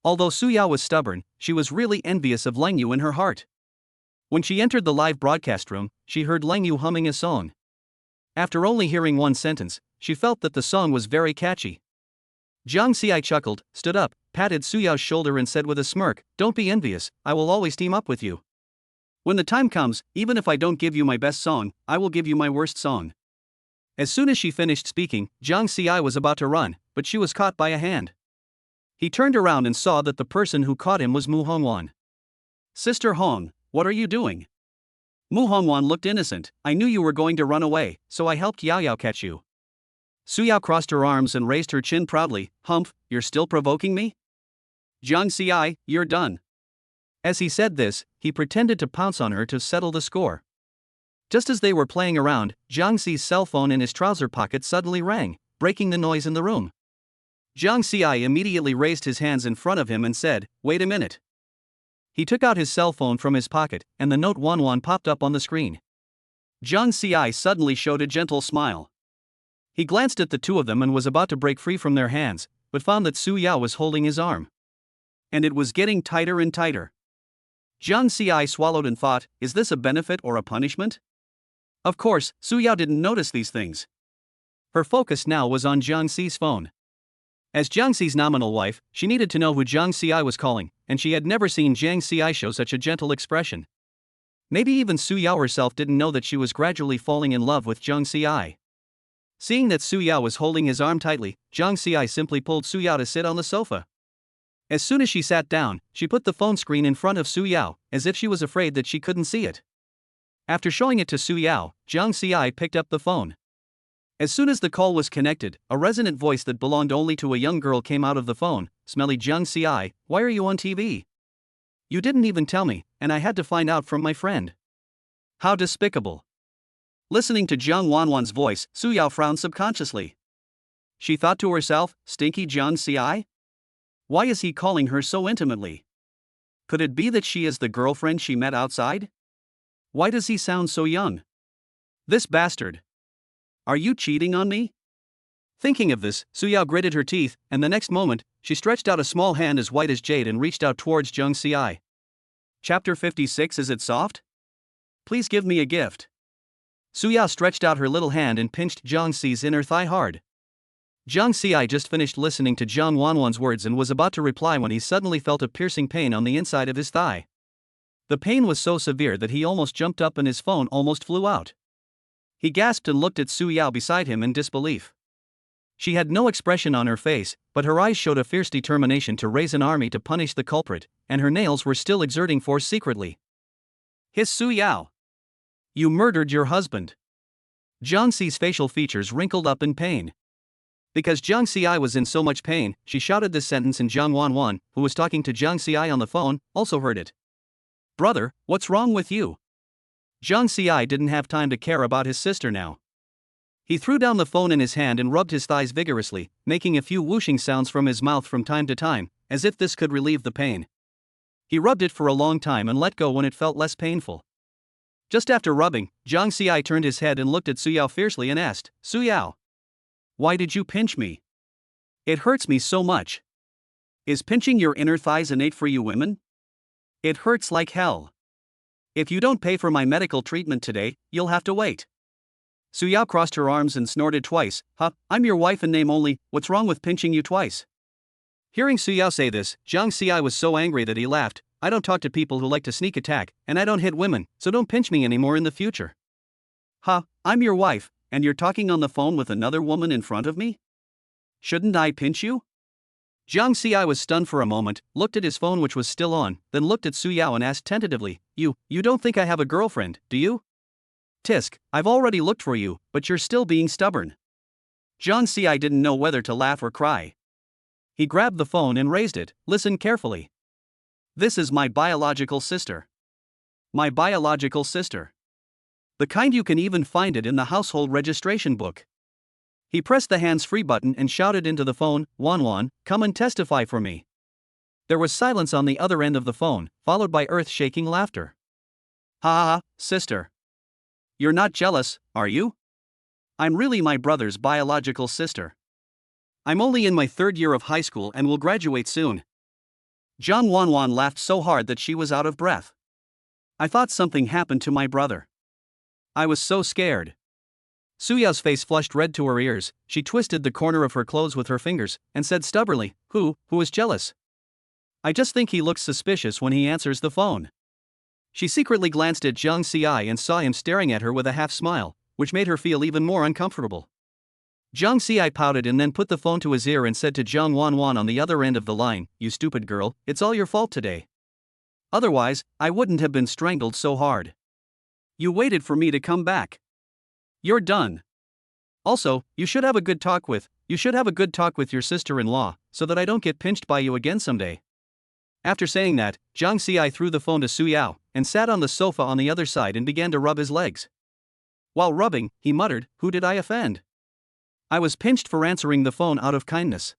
Although Su Yao was stubborn, she was really envious of Lang Yu in her heart. When she entered the live broadcast room, she heard Lang Yu humming a song. After only hearing one sentence, she felt that the song was very catchy. Zhang Xiai chuckled, stood up, patted Su Yao's shoulder and said with a smirk, "Don't be envious, I will always team up with you. When the time comes, even if I don't give you my best song, I will give you my worst song." As soon as she finished speaking, Zhang Xiai was about to run, but she was caught by a hand. He turned around and saw that the person who caught him was Mu Hongwan. "Sister Hong, what are you doing?" Mu Hongwan looked innocent. "I knew you were going to run away, so I helped Yao catch you." Su Yao crossed her arms and raised her chin proudly. "Humph, you're still provoking me? Zhang Xiai, you're done." As he said this, he pretended to pounce on her to settle the score. Just as they were playing around, Zhang Xi's cell phone in his trouser pocket suddenly rang, breaking the noise in the room. Zhang Xiai immediately raised his hands in front of him and said, "Wait a minute." He took out his cell phone from his pocket, and the note 11 popped up on the screen. Zhang Xiai suddenly showed a gentle smile. He glanced at the two of them and was about to break free from their hands, but found that Su Yao was holding his arm. And it was getting tighter and tighter. Jiang Xi swallowed and thought, is this a benefit or a punishment? Of course, Su Yao didn't notice these things. Her focus now was on Jiang Xi's phone. As Jiang Xi's nominal wife, she needed to know who Jiang Xi was calling, and she had never seen Jiang Xi show such a gentle expression. Maybe even Su Yao herself didn't know that she was gradually falling in love with Jiang Xi. Seeing that Su Yao was holding his arm tightly, Jiang Xi simply pulled Su Yao to sit on the sofa. As soon as she sat down, she put the phone screen in front of Su Yao, as if she was afraid that she couldn't see it. After showing it to Su Yao, Jiang Xi picked up the phone. As soon as the call was connected, a resonant voice that belonged only to a young girl came out of the phone. Smelly Jiang Xi, why are you on TV? You didn't even tell me, and I had to find out from my friend. How despicable. Listening to Jiang Wanwan's voice, Su Yao frowned subconsciously. She thought to herself, stinky Jiang Xi? Why is he calling her so intimately? Could it be that she is the girlfriend she met outside? Why does he sound so young? This bastard. Are you cheating on me? Thinking of this, Su Yao gritted her teeth, and the next moment, she stretched out a small hand as white as jade and reached out towards Jiang Xi. Chapter 56. Is it soft? Please give me a gift. Su Yao stretched out her little hand and pinched Jiang Xi's inner thigh hard. Jiang Xi just finished listening to Jiang Wanwan's words and was about to reply when he suddenly felt a piercing pain on the inside of his thigh. The pain was so severe that he almost jumped up and his phone almost flew out. He gasped and looked at Su Yao beside him in disbelief. She had no expression on her face, but her eyes showed a fierce determination to raise an army to punish the culprit, and her nails were still exerting force secretly. Hissed Su Yao. You murdered your husband. Jiang Xi's facial features wrinkled up in pain. Because Jiang Xi was in so much pain, she shouted this sentence, and Jiang Wanwan, who was talking to Jiang Xi on the phone, also heard it. Brother, what's wrong with you? Jiang Xi didn't have time to care about his sister now. He threw down the phone in his hand and rubbed his thighs vigorously, making a few whooshing sounds from his mouth from time to time, as if this could relieve the pain. He rubbed it for a long time and let go when it felt less painful. Just after rubbing, Jiang Xi turned his head and looked at Su Yao fiercely and asked, Su Yao, why did you pinch me? It hurts me so much. Is pinching your inner thighs innate for you women? It hurts like hell. If you don't pay for my medical treatment today, you'll have to wait. Su Yao crossed her arms and snorted twice. Huh, I'm your wife in name only, what's wrong with pinching you twice? Hearing Su Yao say this, Jiang Xi was so angry that he laughed. I don't talk to people who like to sneak attack, and I don't hit women, so don't pinch me anymore in the future. Huh, I'm your wife, and you're talking on the phone with another woman in front of me? Shouldn't I pinch you? Jiang Xi was stunned for a moment, looked at his phone which was still on, then looked at Su Yao and asked tentatively, You don't think I have a girlfriend, do you? Tisk, I've already looked for you, but you're still being stubborn. Jiang Xi didn't know whether to laugh or cry. He grabbed the phone and raised it. Listen carefully. This is my biological sister. My biological sister. The kind you can even find it in the household registration book. He pressed the hands-free button and shouted into the phone, Wanwan, come and testify for me. There was silence on the other end of the phone, followed by earth-shaking laughter. Ha ha ha, sister. You're not jealous, are you? I'm really my brother's biological sister. I'm only in my 3rd year of high school and will graduate soon. Jiang Wanwan laughed so hard that she was out of breath. I thought something happened to my brother. I was so scared. Su Yao's face flushed red to her ears. She twisted the corner of her clothes with her fingers and said stubbornly, Who is jealous? I just think he looks suspicious when he answers the phone. She secretly glanced at Jiang Xi and saw him staring at her with a half-smile, which made her feel even more uncomfortable. Jiang Xi pouted and then put the phone to his ear and said to Jiang Wanwan on the other end of the line, You stupid girl, it's all your fault today. Otherwise, I wouldn't have been strangled so hard. You waited for me to come back. You're done. Also, you should have a good talk with your sister-in-law, so that I don't get pinched by you again someday. After saying that, Jiang Xi threw the phone to Su Yao, and sat on the sofa on the other side and began to rub his legs. While rubbing, he muttered, Who did I offend? I was pinched for answering the phone out of kindness.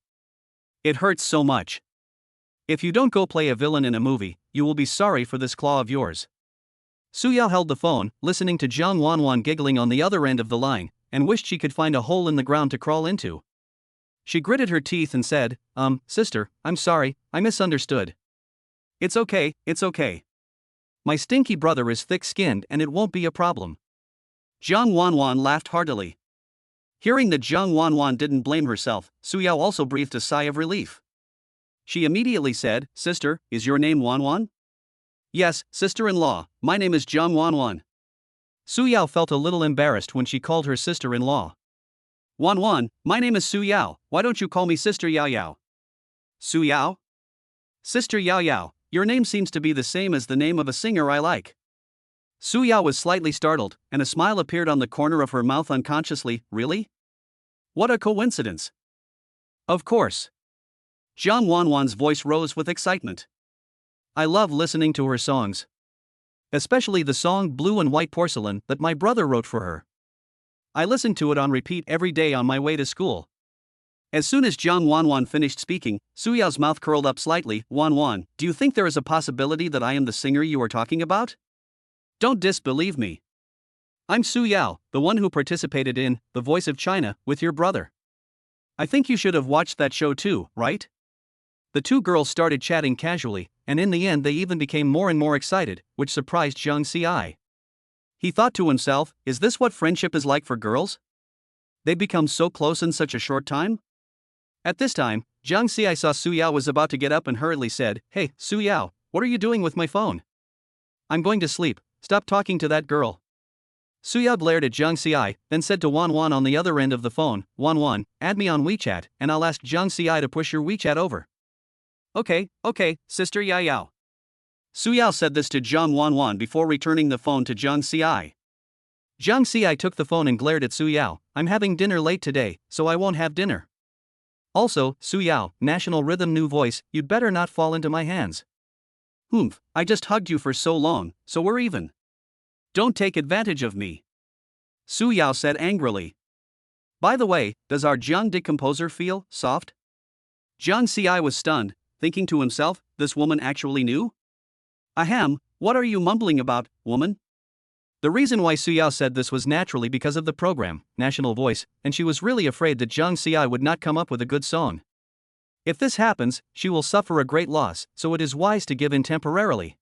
It hurts so much. If you don't go play a villain in a movie, you will be sorry for this claw of yours. Su Yao held the phone, listening to Jiang Wanwan giggling on the other end of the line, and wished she could find a hole in the ground to crawl into. She gritted her teeth and said, Sister, I'm sorry, I misunderstood. It's okay, it's okay. My stinky brother is thick-skinned and it won't be a problem. Zhang Wanwan laughed heartily. Hearing that Zhang Wanwan didn't blame herself, Su Yao also breathed a sigh of relief. She immediately said, Sister, is your name Wanwan? Yes, sister-in-law, my name is Zhang Wanwan. Su Yao felt a little embarrassed when she called her sister-in-law. Wanwan, my name is Su Yao, why don't you call me Sister Yao Yao? Su Yao? Sister Yao Yao, your name seems to be the same as the name of a singer I like. Su Yao was slightly startled, and a smile appeared on the corner of her mouth unconsciously. Really? What a coincidence. Of course. Zhang Wanwan's voice rose with excitement. I love listening to her songs. Especially the song Blue and White Porcelain that my brother wrote for her. I listen to it on repeat every day on my way to school. As soon as Zhang Wanwan finished speaking, Su Yao's mouth curled up slightly. Wanwan, do you think there is a possibility that I am the singer you are talking about? Don't disbelieve me. I'm Su Yao, the one who participated in The Voice of China with your brother. I think you should have watched that show too, right? The two girls started chatting casually, and in the end they even became more and more excited, which surprised Zhang Ci. He thought to himself, is this what friendship is like for girls? They become so close in such a short time? At this time, Zhang Ci saw Su Yao was about to get up and hurriedly said, Hey, Su Yao, what are you doing with my phone? I'm going to sleep, stop talking to that girl. Su Yao glared at Zhang Ci, then said to Wanwan on the other end of the phone, Wanwan, add me on WeChat, and I'll ask Zhang Ci to push your WeChat over. Okay, Sister Yao Yao. Su Yao said this to Zhang Wanwan before returning the phone to Zhang Ci. Zhang Ci took the phone and glared at Su Yao, I'm having dinner late today, so I won't have dinner. Also, Su Yao, national rhythm new voice, you'd better not fall into my hands. I just hugged you for so long, so we're even. Don't take advantage of me. Su Yao said angrily. By the way, does our Zhang decomposer feel soft? Zhang Ci was stunned, thinking to himself, this woman actually knew? Ahem, what are you mumbling about, woman? The reason why Su Yao said this was naturally because of the program, National Voice, and she was really afraid that Zhang Ci would not come up with a good song. If this happens, she will suffer a great loss, so it is wise to give in temporarily.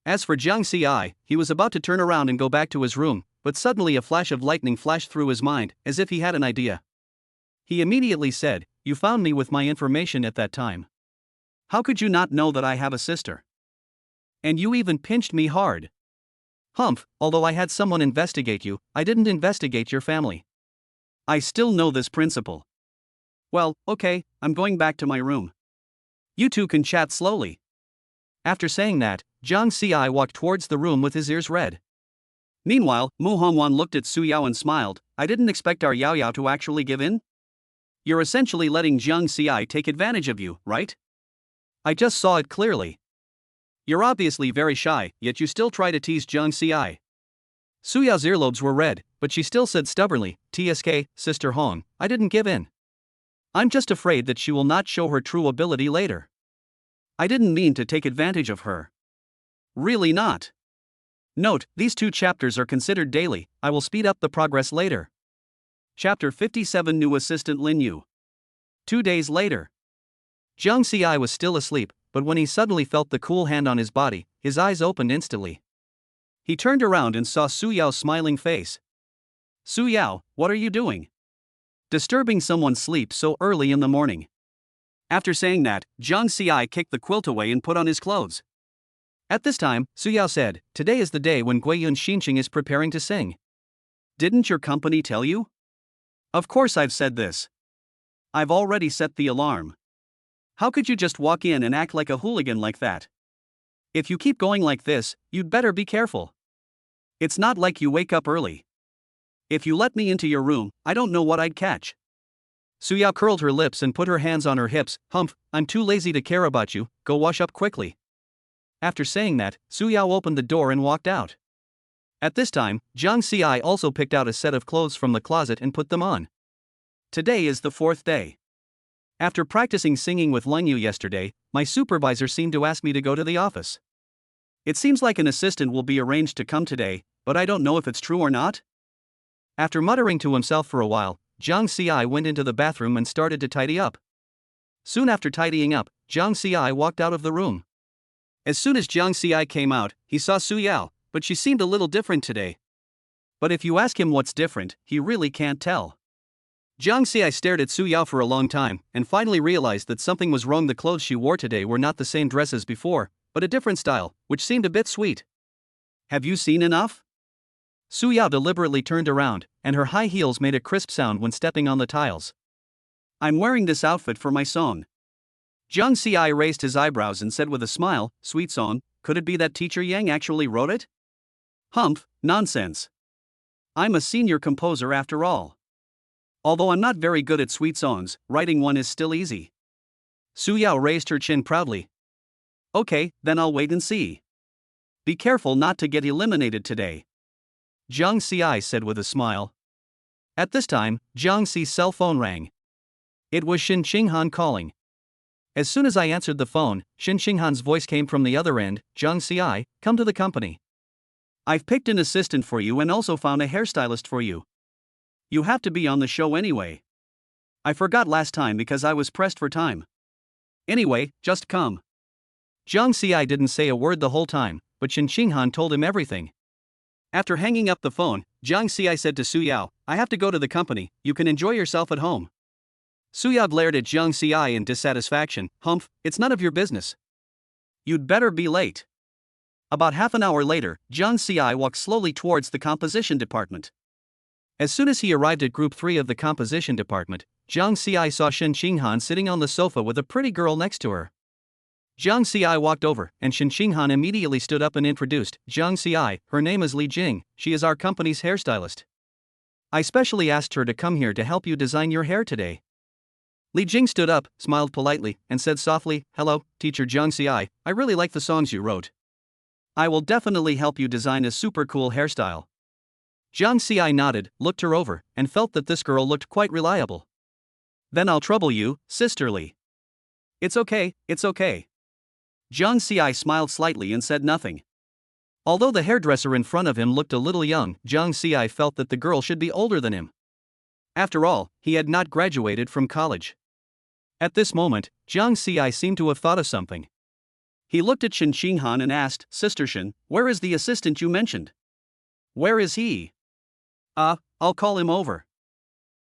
As for Zhang Ci, he was about to turn around and go back to his room, but suddenly a flash of lightning flashed through his mind, as if he had an idea. He immediately said, You found me with my information at that time. How could you not know that I have a sister? And you even pinched me hard. Although I had someone investigate you, I didn't investigate your family. I still know this principle. Well, okay, I'm going back to my room. You two can chat slowly. After saying that, Zhang Ci walked towards the room with his ears red. Meanwhile, Mu Hongwan looked at Su Yao and smiled. I didn't expect our Yao Yao to actually give in. You're essentially letting Zhang Ci take advantage of you, right? I just saw it clearly. You're obviously very shy, yet you still try to tease Zhang Ci. Su Yao's earlobes were red, but she still said stubbornly, TSK, Sister Hong, I didn't give in. I'm just afraid that she will not show her true ability later. I didn't mean to take advantage of her. Really not. Note, these 2 chapters are considered daily, I will speed up the progress later. Chapter 57 New Assistant Lin Yu. 2 days later. Zhang Ci was still asleep, but when he suddenly felt the cool hand on his body, his eyes opened instantly. He turned around and saw Su Yao's smiling face. Su Yao, what are you doing? Disturbing someone's sleep so early in the morning. After saying that, Zhang Ci kicked the quilt away and put on his clothes. At this time, Su Yao said, Today is the day when Guiyun Xinqing is preparing to sing. Didn't your company tell you? Of course I've said this. I've already set the alarm. How could you just walk in and act like a hooligan like that? If you keep going like this, you'd better be careful. It's not like you wake up early. If you let me into your room, I don't know what I'd catch. Su Yao curled her lips and put her hands on her hips. I'm too lazy to care about you, go wash up quickly. After saying that, Su Yao opened the door and walked out. At this time, Zhang Ci also picked out a set of clothes from the closet and put them on. Today is the 4th day. After practicing singing with Lin Yu yesterday, my supervisor seemed to ask me to go to the office. It seems like an assistant will be arranged to come today, but I don't know if it's true or not. After muttering to himself for a while, Jiang Ci went into the bathroom and started to tidy up. Soon after tidying up, Jiang Ci walked out of the room. As soon as Jiang Ci came out, he saw Su Yao, but she seemed a little different today. But if you ask him what's different, he really can't tell. Jiang Ci stared at Su Yao for a long time and finally realized that something was wrong. The clothes she wore today were not the same dress as before, but a different style, which seemed a bit sweet. Have you seen enough? Su Yao deliberately turned around, and her high heels made a crisp sound when stepping on the tiles. I'm wearing this outfit for my song. Jiang Ci raised his eyebrows and said with a smile, sweet song, could it be that teacher Yang actually wrote it? Humph, nonsense. I'm a senior composer after all. Although I'm not very good at sweet songs, writing one is still easy. Su Yao raised her chin proudly. Okay, then I'll wait and see. Be careful not to get eliminated today. Jiang Ci said with a smile. At this time, Jiang Ci's cell phone rang. It was Shin Qinghan calling. As soon as I answered the phone, Shin Qinghan's voice came from the other end. Jiang Ci, come to the company. I've picked an assistant for you and also found a hairstylist for you. You have to be on the show anyway. I forgot last time because I was pressed for time. Anyway, just come. Jiang Ci didn't say a word the whole time, but Shin Qinghan told him everything. After hanging up the phone, Jiang Ci said to Su Yao, I have to go to the company, you can enjoy yourself at home. Su Yao glared at Jiang Ci in dissatisfaction. Humph, it's none of your business. You'd better be late. About half an hour later, Jiang Ci walked slowly towards the composition department. As soon as he arrived at Group 3 of the composition department, Jiang Ci saw Shin Qinghan sitting on the sofa with a pretty girl next to her. Jiang Ci walked over, and Shin Qinghan immediately stood up and introduced, Jiang Ci, her name is Li Jing, she is our company's hairstylist. I specially asked her to come here to help you design your hair today. Li Jing stood up, smiled politely, and said softly, hello, teacher Jiang Ci, I really like the songs you wrote. I will definitely help you design a super cool hairstyle. Jiang Ci nodded, looked her over, and felt that this girl looked quite reliable. Then I'll trouble you, sisterly. It's okay, it's okay. Jiang Ci smiled slightly and said nothing. Although the hairdresser in front of him looked a little young, Jiang Ci felt that the girl should be older than him. After all, he had not graduated from college. At this moment, Jiang Ci seemed to have thought of something. He looked at Shin Qinghan and asked, Sister Shin, where is the assistant you mentioned? Where is he? I'll call him over.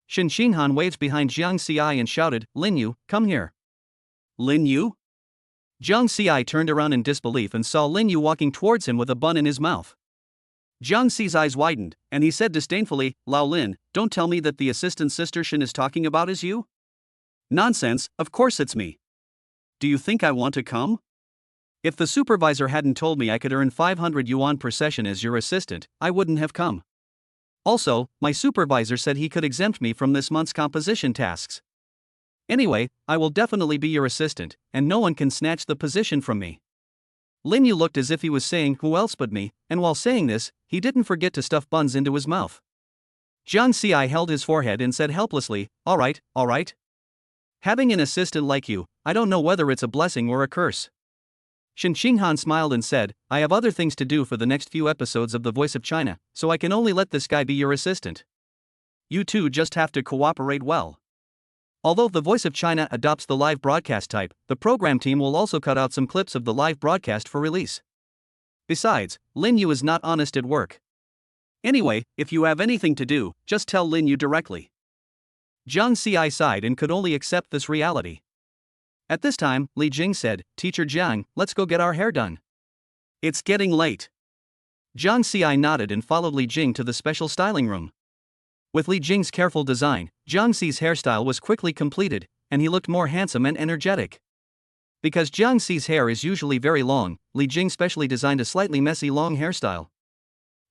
Shin Qinghan waved behind Jiang Ci and shouted, Lin Yu, come here. Lin Yu? Jiang Ci turned around in disbelief and saw Lin Yu walking towards him with a bun in his mouth. Jiang Ci's eyes widened, and he said disdainfully, Lao Lin, don't tell me that the assistant Sister Shin is talking about is you? Nonsense, of course it's me. Do you think I want to come? If the supervisor hadn't told me I could earn 500 yuan per session as your assistant, I wouldn't have come. Also, my supervisor said he could exempt me from this month's composition tasks. Anyway, I will definitely be your assistant, and no one can snatch the position from me. Lin Yu looked as if he was saying, who else but me, and while saying this, he didn't forget to stuff buns into his mouth. Jiang Ci held his forehead and said helplessly, all right. Having an assistant like you, I don't know whether it's a blessing or a curse. Shin Qinghan smiled and said, I have other things to do for the next few episodes of The Voice of China, so I can only let this guy be your assistant. You two just have to cooperate well. Although The Voice of China adopts the live broadcast type, the program team will also cut out some clips of the live broadcast for release. Besides, Lin Yu is not honest at work. Anyway, if you have anything to do, just tell Lin Yu directly. Jiang Ci sighed and could only accept this reality. At this time, Li Jing said, Teacher Jiang, let's go get our hair done. It's getting late. Jiang Ci nodded and followed Li Jing to the special styling room. With Li Jing's careful design, Jiang Ci's hairstyle was quickly completed, and he looked more handsome and energetic. Because Jiang Ci's hair is usually very long, Li Jing specially designed a slightly messy long hairstyle.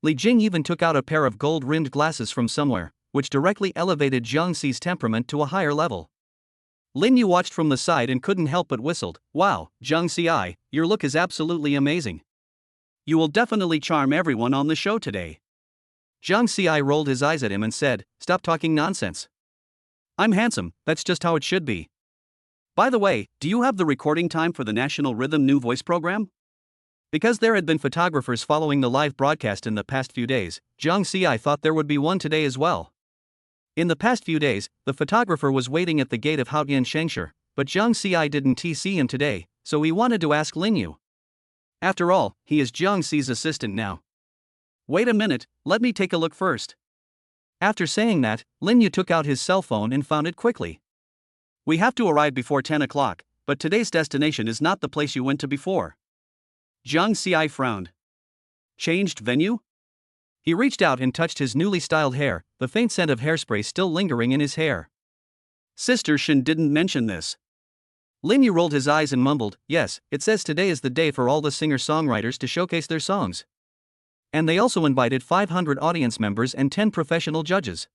Li Jing even took out a pair of gold-rimmed glasses from somewhere, which directly elevated Jiang Ci's temperament to a higher level. Lin Yu watched from the side and couldn't help but whistled, Wow, Jiang Ci, your look is absolutely amazing. You will definitely charm everyone on the show today. Jiang Ci rolled his eyes at him and said, Stop talking nonsense. I'm handsome, that's just how it should be. By the way, do you have the recording time for the National Rhythm New Voice program? Because there had been photographers following the live broadcast in the past few days, Jiang Xi thought there would be one today as well. In the past few days, the photographer was waiting at the gate of Haotian Shengshe, but Jiang Xi didn't see him today, so he wanted to ask Lin Yu. After all, he is Jiang Xi's assistant now. Wait a minute, let me take a look first. After saying that, Lin Yu took out his cell phone and found it quickly. We have to arrive before 10 o'clock, but today's destination is not the place you went to before. Jiang Xi frowned. Changed venue? He reached out and touched his newly styled hair, the faint scent of hairspray still lingering in his hair. Sister Shin didn't mention this. Lin Yu rolled his eyes and mumbled, yes, it says today is the day for all the singer-songwriters to showcase their songs. And they also invited 500 audience members and 10 professional judges.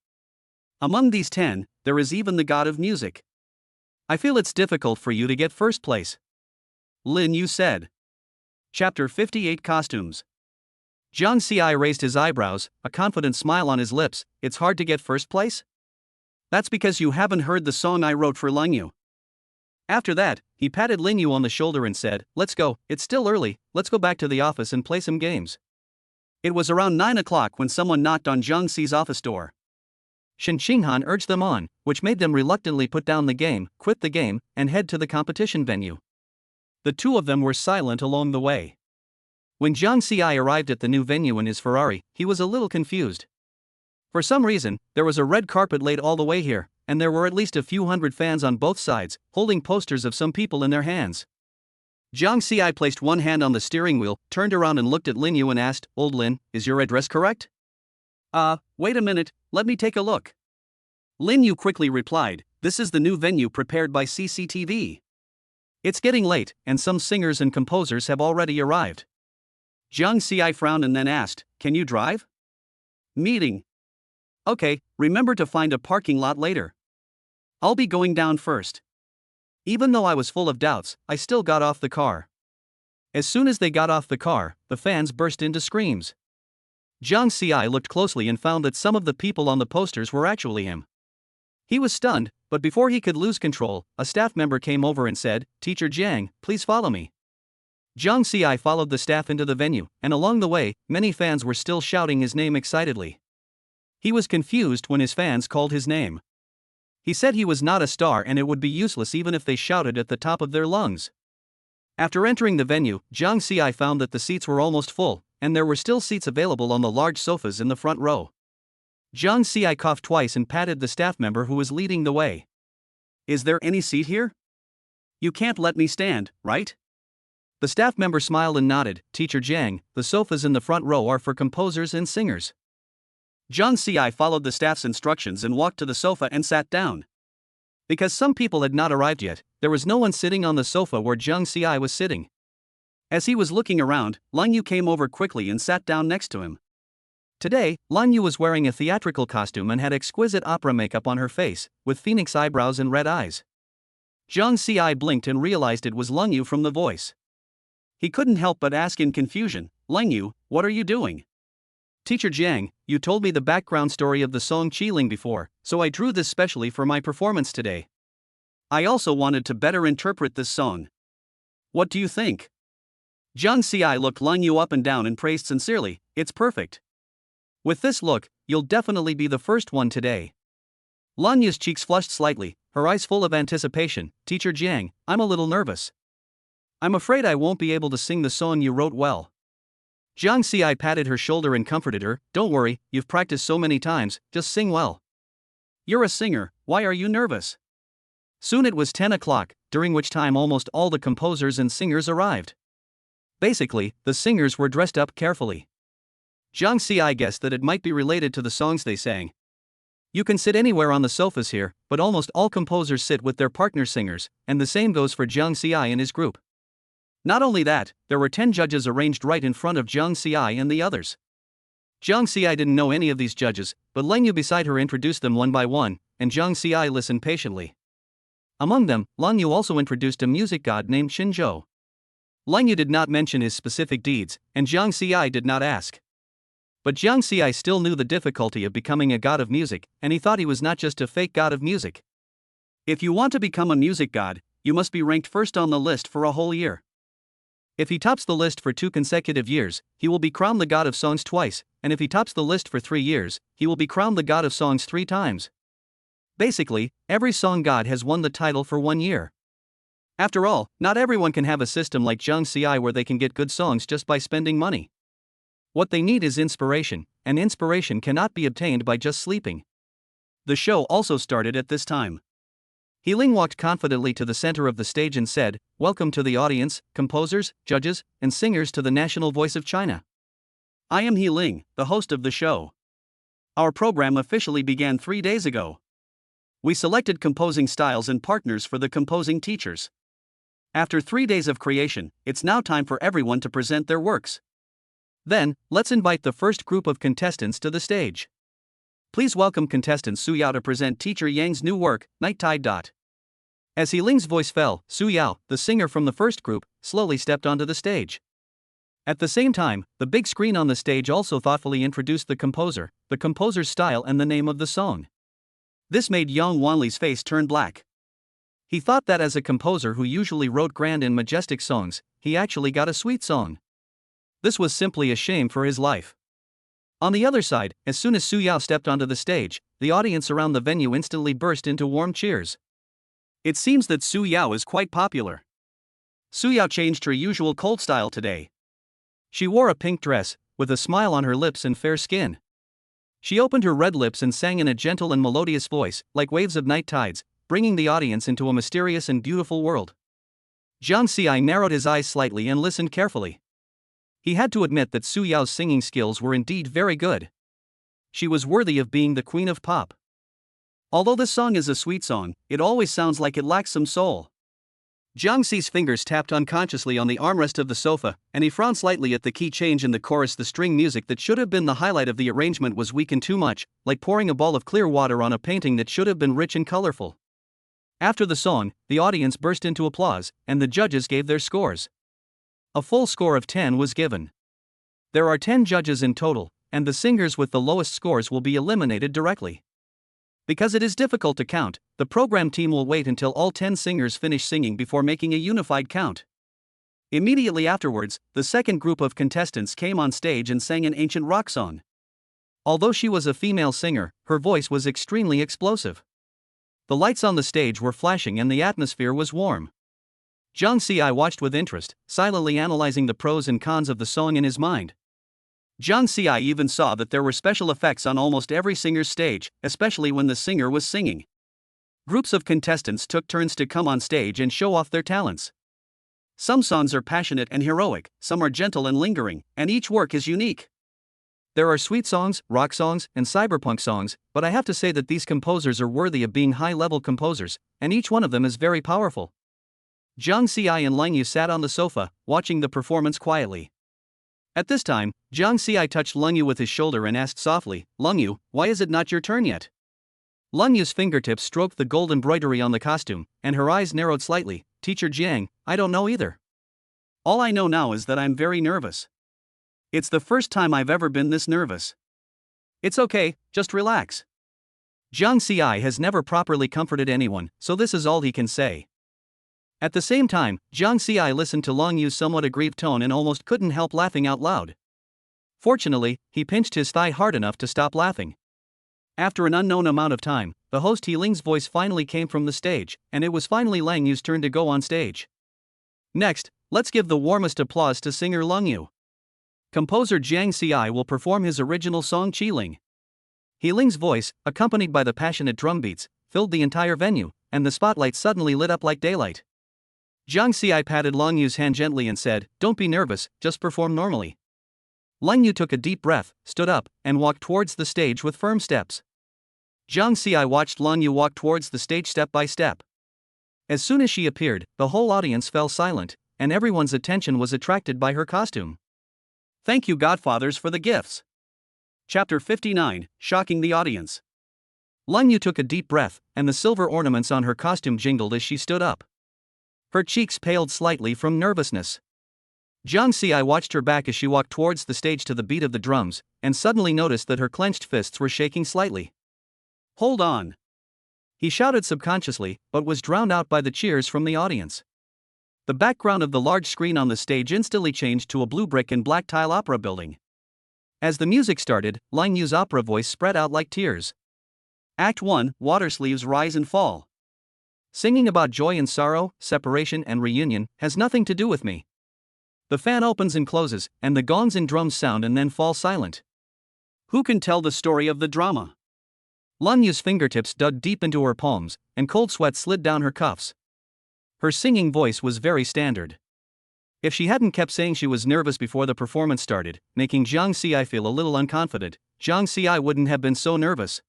Among these 10, there is even the god of music. I feel it's difficult for you to get first place, Lin Yu said. Chapter 58 Costumes. Jiang Xi raised his eyebrows, a confident smile on his lips. It's hard to get first place? That's because you haven't heard the song I wrote for Lin Yu. After that, he patted Lin Yu on the shoulder and said, let's go, it's still early, let's go back to the office and play some games. It was around 9 o'clock when someone knocked on Jiang Xi's office door. Shen Xinghan urged them on, which made them reluctantly put down the game, quit the game, and head to the competition venue. The two of them were silent along the way. When Jiang Xi arrived at the new venue in his Ferrari, he was a little confused. For some reason, there was a red carpet laid all the way here, and there were at least a few hundred fans on both sides, holding posters of some people in their hands. Jiang Xi placed one hand on the steering wheel, turned around and looked at Lin Yu and asked, Old Lin, is your address correct? Wait a minute, let me take a look. Lin Yu quickly replied, this is the new venue prepared by CCTV. It's getting late, and some singers and composers have already arrived. Jiang Xi frowned and then asked, can you drive? Meeting. Okay, remember to find a parking lot later. I'll be going down first. Even though I was full of doubts, I still got off the car. As soon as they got off the car, the fans burst into screams. Jiang Xi looked closely and found that some of the people on the posters were actually him. He was stunned, but before he could lose control, a staff member came over and said, Teacher Jiang, please follow me. Jiang Xi followed the staff into the venue, and along the way, many fans were still shouting his name excitedly. He was confused when his fans called his name. He said he was not a star and it would be useless even if they shouted at the top of their lungs. After entering the venue, Jiang Xi found that the seats were almost full, and there were still seats available on the large sofas in the front row. Jiang Xi coughed twice and patted the staff member who was leading the way. Is there any seat here? You can't let me stand, right? The staff member smiled and nodded, Teacher Jiang, the sofas in the front row are for composers and singers. Jiang Xi followed the staff's instructions and walked to the sofa and sat down. Because some people had not arrived yet, there was no one sitting on the sofa where Jiang Xi was sitting. As he was looking around, Lin Yu came over quickly and sat down next to him. Today, Lin Yu was wearing a theatrical costume and had exquisite opera makeup on her face, with phoenix eyebrows and red eyes. Jiang Xi blinked and realized it was Lin Yu from the voice. He couldn't help but ask in confusion, Lin Yu, what are you doing? Teacher Jiang, you told me the background story of the song Qiling before, so I drew this specially for my performance today. I also wanted to better interpret this song. What do you think? Jiang Xi looked Lin Yu up and down and praised sincerely, it's perfect. With this look, you'll definitely be the first one today. Lin Yu's cheeks flushed slightly, her eyes full of anticipation. Teacher Jiang, I'm a little nervous. I'm afraid I won't be able to sing the song you wrote well. Jiang Xi patted her shoulder and comforted her, don't worry, you've practiced so many times, just sing well. You're a singer, why are you nervous? Soon it was 10 o'clock, during which time almost all the composers and singers arrived. Basically, the singers were dressed up carefully. Jiang Xi guessed that it might be related to the songs they sang. You can sit anywhere on the sofas here, but almost all composers sit with their partner singers, and the same goes for Jiang Xi and his group. Not only that, there were 10 judges arranged right in front of Jiang Xi and the others. Jiang Xi didn't know any of these judges, but Lin Yu beside her introduced them one by one, and Jiang Xi listened patiently. Among them, Lin Yu also introduced a music god named Xinzhou. Lin Yu did not mention his specific deeds, and Jiang Xi did not ask. But Jiang Xi still knew the difficulty of becoming a god of music, and he thought he was not just a fake god of music. If you want to become a music god, you must be ranked first on the list for a whole year. If he tops the list for 2 consecutive years, he will be crowned the god of songs twice, and if he tops the list for 3 years, he will be crowned the god of songs 3 times. Basically, every song god has won the title for 1 year. After all, not everyone can have a system like Zhang Ci where they can get good songs just by spending money. What they need is inspiration, and inspiration cannot be obtained by just sleeping. The show also started at this time. He Ling walked confidently to the center of the stage and said, "Welcome to the audience, composers, judges, and singers to the National Voice of China. I am He Ling, the host of the show. Our program officially began 3 days ago. We selected composing styles and partners for the composing teachers. After 3 days of creation, it's now time for everyone to present their works. Then, let's invite the first group of contestants to the stage. Please welcome contestant Su Yao to present teacher Yang's new work, Night Tide. As He Ling's voice fell, Su Yao, the singer from the first group, slowly stepped onto the stage. At the same time, the big screen on the stage also thoughtfully introduced the composer's style and the name of the song. This made Yang Wanli's face turn black. He thought that as a composer who usually wrote grand and majestic songs, he actually got a sweet song. This was simply a shame for his life. On the other side, as soon as Su Yao stepped onto the stage, the audience around the venue instantly burst into warm cheers. It seems that Su Yao is quite popular. Su Yao changed her usual cold style today. She wore a pink dress, with a smile on her lips and fair skin. She opened her red lips and sang in a gentle and melodious voice, like waves of night tides, bringing the audience into a mysterious and beautiful world. Zhang Ci narrowed his eyes slightly and listened carefully. He had to admit that Su Yao's singing skills were indeed very good. She was worthy of being the queen of pop. Although this song is a sweet song, it always sounds like it lacks some soul. Zhang Ci's fingers tapped unconsciously on the armrest of the sofa, and he frowned slightly at the key change in the chorus. The string music that should have been the highlight of the arrangement was weak and too much, like pouring a ball of clear water on a painting that should have been rich and colorful. After the song, the audience burst into applause, and the judges gave their scores. A full score of 10 was given. There are 10 judges in total, and the singers with the lowest scores will be eliminated directly. Because it is difficult to count, the program team will wait until all 10 singers finish singing before making a unified count. Immediately afterwards, the second group of contestants came on stage and sang an ancient rock song. Although she was a female singer, her voice was extremely explosive. The lights on the stage were flashing and the atmosphere was warm. Zhang Ci watched with interest, silently analyzing the pros and cons of the song in his mind. Zhang Ci even saw that there were special effects on almost every singer's stage, especially when the singer was singing. Groups of contestants took turns to come on stage and show off their talents. Some songs are passionate and heroic, some are gentle and lingering, and each work is unique. There are sweet songs, rock songs, and cyberpunk songs, but I have to say that these composers are worthy of being high-level composers, and each one of them is very powerful. Zhang Ci and Lang Yu sat on the sofa, watching the performance quietly. At this time, Zhang Ci touched Lang Yu with his shoulder and asked softly, "Lang Yu, why is it not your turn yet?" Lang Yu's fingertips stroked the gold embroidery on the costume, and her eyes narrowed slightly. "Teacher Jiang, I don't know either. All I know now is that I'm very nervous. It's the first time I've ever been this nervous." "It's okay, just relax." Zhang Ci has never properly comforted anyone, so this is all he can say. At the same time, Zhang Ci listened to Lang Yu's somewhat aggrieved tone and almost couldn't help laughing out loud. Fortunately, he pinched his thigh hard enough to stop laughing. After an unknown amount of time, the host He Ling's voice finally came from the stage, and it was finally Lang Yu's turn to go on stage. Next, let's give the warmest applause to singer Lang Yu. Composer Zhang Ci will perform his original song Qiling. He Ling's voice, accompanied by the passionate drum beats, filled the entire venue, and the spotlight suddenly lit up like daylight. Zhang Ci patted Lang Yu's hand gently and said, "Don't be nervous, just perform normally." Lang Yu took a deep breath, stood up, and walked towards the stage with firm steps. Zhang Ci watched Lang Yu walk towards the stage step by step. As soon as she appeared, the whole audience fell silent, and everyone's attention was attracted by her costume. Thank you, Godfathers, for the gifts. Chapter 59, Shocking the Audience. Lang Yu took a deep breath, and the silver ornaments on her costume jingled as she stood up. Her cheeks paled slightly from nervousness. Zhang Ci watched her back as she walked towards the stage to the beat of the drums, and suddenly noticed that her clenched fists were shaking slightly. "Hold on!" he shouted subconsciously, but was drowned out by the cheers from the audience. The background of the large screen on the stage instantly changed to a blue brick and black tile opera building. As the music started, Ling Yu's opera voice spread out like tears. Act 1, Water Sleeves Rise and Fall. Singing about joy and sorrow, separation and reunion, has nothing to do with me. The fan opens and closes, and the gongs and drums sound and then fall silent. Who can tell the story of the drama? Ling Yu's fingertips dug deep into her palms, and cold sweat slid down her cuffs. Her singing voice was very standard. If she hadn't kept saying she was nervous before the performance started, making Jiang Xi feel a little unconfident, Jiang Xi wouldn't have been so nervous.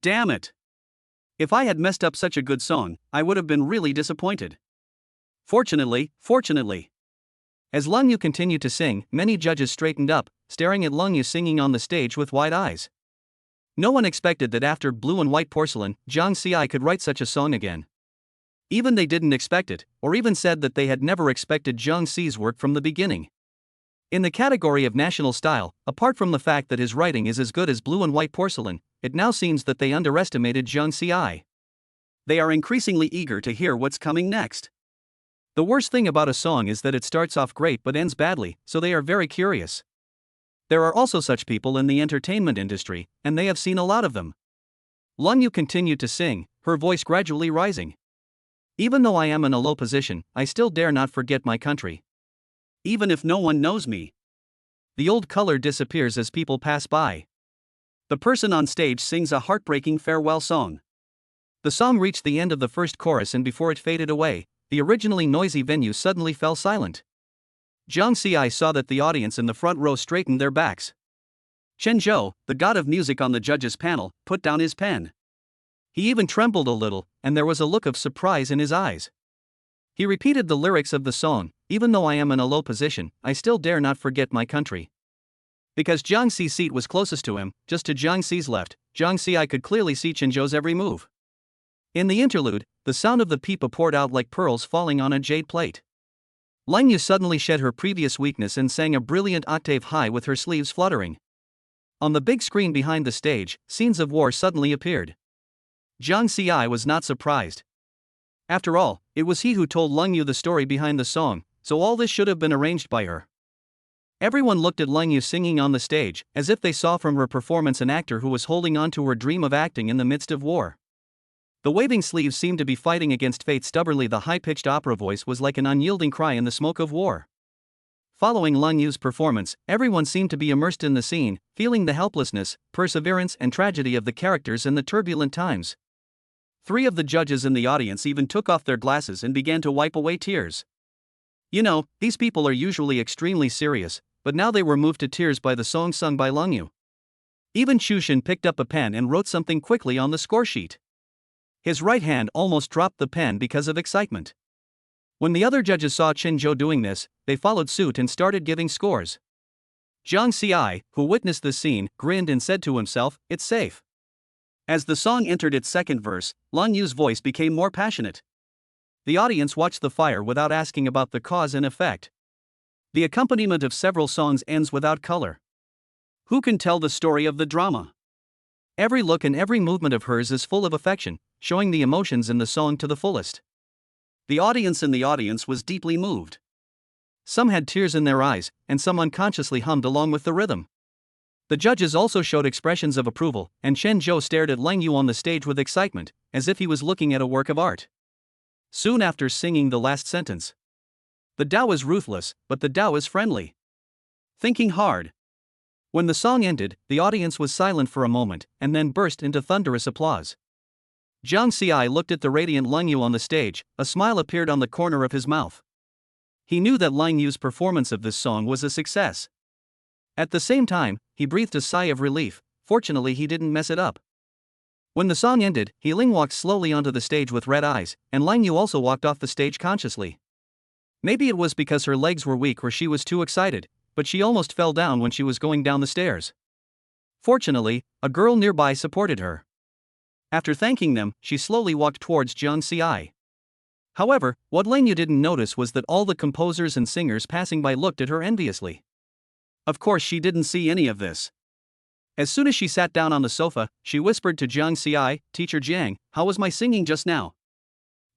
Damn it! If I had messed up such a good song, I would have been really disappointed. Fortunately. As Ling Yu continued to sing, many judges straightened up, staring at Ling Yu singing on the stage with wide eyes. No one expected that after Blue and White Porcelain, Jiang Xi could write such a song again. Even they didn't expect it, or even said that they had never expected Jiang Xi's work from the beginning. In the category of national style, apart from the fact that his writing is as good as Blue and White Porcelain, it now seems that they underestimated Jiang Xi. They are increasingly eager to hear what's coming next. The worst thing about a song is that it starts off great but ends badly, so they are very curious. There are also such people in the entertainment industry, and they have seen a lot of them. Ling Yu continued to sing, her voice gradually rising. Even though I am in a low position, I still dare not forget my country. Even if no one knows me. The old color disappears as people pass by. The person on stage sings a heartbreaking farewell song. The song reached the end of the first chorus, and before it faded away, the originally noisy venue suddenly fell silent. Jiang Xi saw that the audience in the front row straightened their backs. Chen Zhou, the god of music on the judges' panel, put down his pen. He even trembled a little, and there was a look of surprise in his eyes. He repeated the lyrics of the song, "Even though I am in a low position, I still dare not forget my country." Because Jiang Xi's seat was closest to him, just to Jiang Xi's left, Jiang Xi could clearly see Chen Zhou's every move. In the interlude, the sound of the pipa poured out like pearls falling on a jade plate. Ling Yu suddenly shed her previous weakness and sang a brilliant octave high with her sleeves fluttering. On the big screen behind the stage, scenes of war suddenly appeared. Jiang Xi was not surprised. After all, it was he who told Ling Yu the story behind the song, so all this should have been arranged by her. Everyone looked at Ling Yu singing on the stage, as if they saw from her performance an actor who was holding on to her dream of acting in the midst of war. The waving sleeves seemed to be fighting against fate stubbornly. The high-pitched opera voice was like an unyielding cry in the smoke of war. Following Ling Yu's performance, everyone seemed to be immersed in the scene, feeling the helplessness, perseverance and tragedy of the characters in the turbulent times. 3 of the judges in the audience even took off their glasses and began to wipe away tears. You know, these people are usually extremely serious, but now they were moved to tears by the song sung by Ling Yu. Even Chu Shin picked up a pen and wrote something quickly on the score sheet. His right hand almost dropped the pen because of excitement. When the other judges saw Chen Zhou doing this, they followed suit and started giving scores. Jiang Xi, who witnessed this scene, grinned and said to himself, "It's safe." As the song entered its second verse, Ling Yu's voice became more passionate. The audience watched the fire without asking about the cause and effect. The accompaniment of several songs ends without color. Who can tell the story of the drama? Every look and every movement of hers is full of affection, showing the emotions in the song to the fullest. The audience in the audience was deeply moved. Some had tears in their eyes, and some unconsciously hummed along with the rhythm. The judges also showed expressions of approval, and Chen Zhou stared at Ling Yu on the stage with excitement, as if he was looking at a work of art. Soon after singing the last sentence, "The Tao is ruthless, but the Tao is friendly." Thinking hard. When the song ended, the audience was silent for a moment, and then burst into thunderous applause. Jiang Xi looked at the radiant Ling Yu on the stage, a smile appeared on the corner of his mouth. He knew that Ling Yu's performance of this song was a success. At the same time, he breathed a sigh of relief. Fortunately, he didn't mess it up. When the song ended, Ling walked slowly onto the stage with red eyes, and Ling Yu also walked off the stage consciously. Maybe it was because her legs were weak or she was too excited, but she almost fell down when she was going down the stairs. Fortunately, a girl nearby supported her. After thanking them, she slowly walked towards Jiang Xi. However, what Ling Yu didn't notice was that all the composers and singers passing by looked at her enviously. Of course, she didn't see any of this. As soon as she sat down on the sofa, she whispered to Jiang Xi, "Teacher Jiang, how was my singing just now?"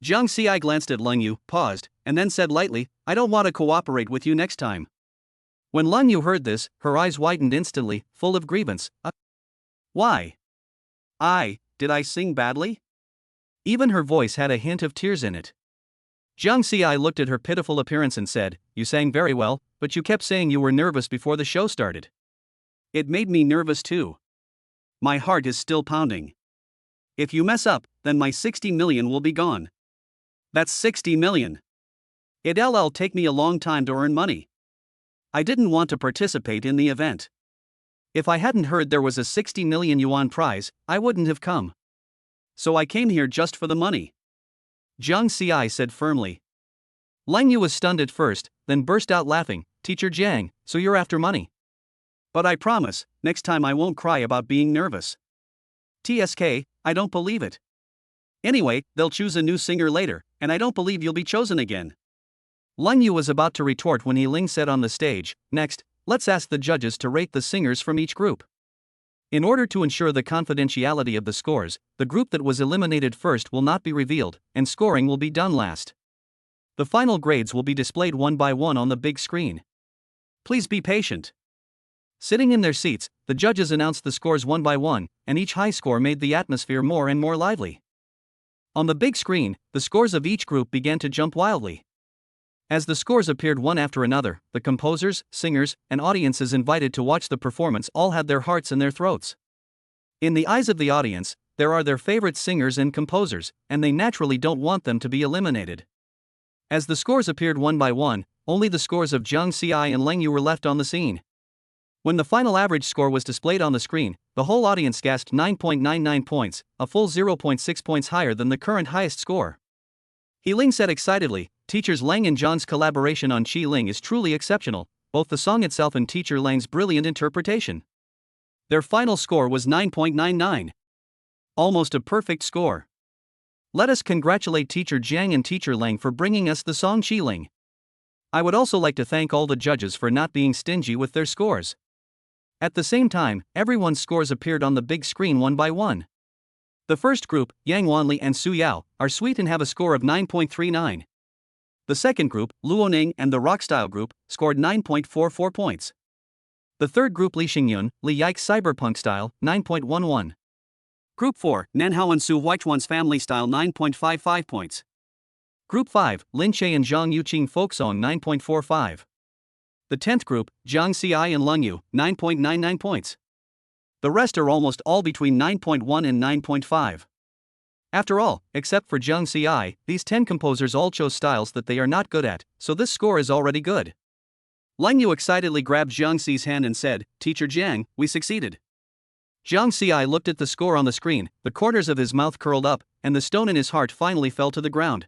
Jiang Xi glanced at Leng Yu, paused, and then said lightly, I don't want to cooperate with you next time. When Leng Yu heard this, her eyes widened instantly, full of grievance. Why? Did I sing badly? Even her voice had a hint of tears in it. Jiang Xi looked at her pitiful appearance and said, You sang very well, but you kept saying you were nervous before the show started. It made me nervous too. My heart is still pounding. If you mess up, then my 60 million will be gone. That's 60 million. It'll take me a long time to earn money. I didn't want to participate in the event. If I hadn't heard there was a 60 million yuan prize, I wouldn't have come. So I came here just for the money. Jiang Xi said firmly. Leng Yu was stunned at first, then burst out laughing. Teacher Jiang, so you're after money? But I promise, next time I won't cry about being nervous. TSK, I don't believe it. Anyway, they'll choose a new singer later, and I don't believe you'll be chosen again. Leng Yu was about to retort when Ling said on the stage, Next, let's ask the judges to rate the singers from each group. In order to ensure the confidentiality of the scores, the group that was eliminated first will not be revealed, and scoring will be done last. The final grades will be displayed one by one on the big screen. Please be patient. Sitting in their seats, the judges announced the scores one by one, and each high score made the atmosphere more and more lively. On the big screen, the scores of each group began to jump wildly. As the scores appeared one after another, the composers, singers, and audiences invited to watch the performance all had their hearts in their throats. In the eyes of the audience, there are their favorite singers and composers, and they naturally don't want them to be eliminated. As the scores appeared one by one, only the scores of Jiang Xi and Leng Yu were left on the scene. When the final average score was displayed on the screen, the whole audience gasped 9.99 points, a full 0.6 points higher than the current highest score. Ling said excitedly, Teachers Leng and John's collaboration on Qi Ling is truly exceptional, both the song itself and Teacher Leng's brilliant interpretation. Their final score was 9.99. Almost a perfect score. Let us congratulate Teacher Jiang and Teacher Leng for bringing us the song Qi Ling. I would also like to thank all the judges for not being stingy with their scores. At the same time, everyone's scores appeared on the big screen one by one. The first group, Yang Wanli and Su Yao, are sweet and have a score of 9.39. The second group, Luoning and the Rockstyle group, scored 9.44 points. The third group, Li Xingyun, Li Yike Cyberpunk Style, 9.11. Group 4, Nanhao and Su Huichuan's Family Style, 9.55 points. Group 5, Lin Che and Zhang Yuqing Folk Song, 9.45. The 10th group, Jiang Xi and Leng Yu, 9.99 points. The rest are almost all between 9.1 and 9.5. After all, except for Jiang Xi, these 10 composers all chose styles that they are not good at, so this score is already good. Leng Yu excitedly grabbed Jiang Xi's hand and said, Teacher Jiang, we succeeded. Jiang Xi looked at the score on the screen, the corners of his mouth curled up, and the stone in his heart finally fell to the ground.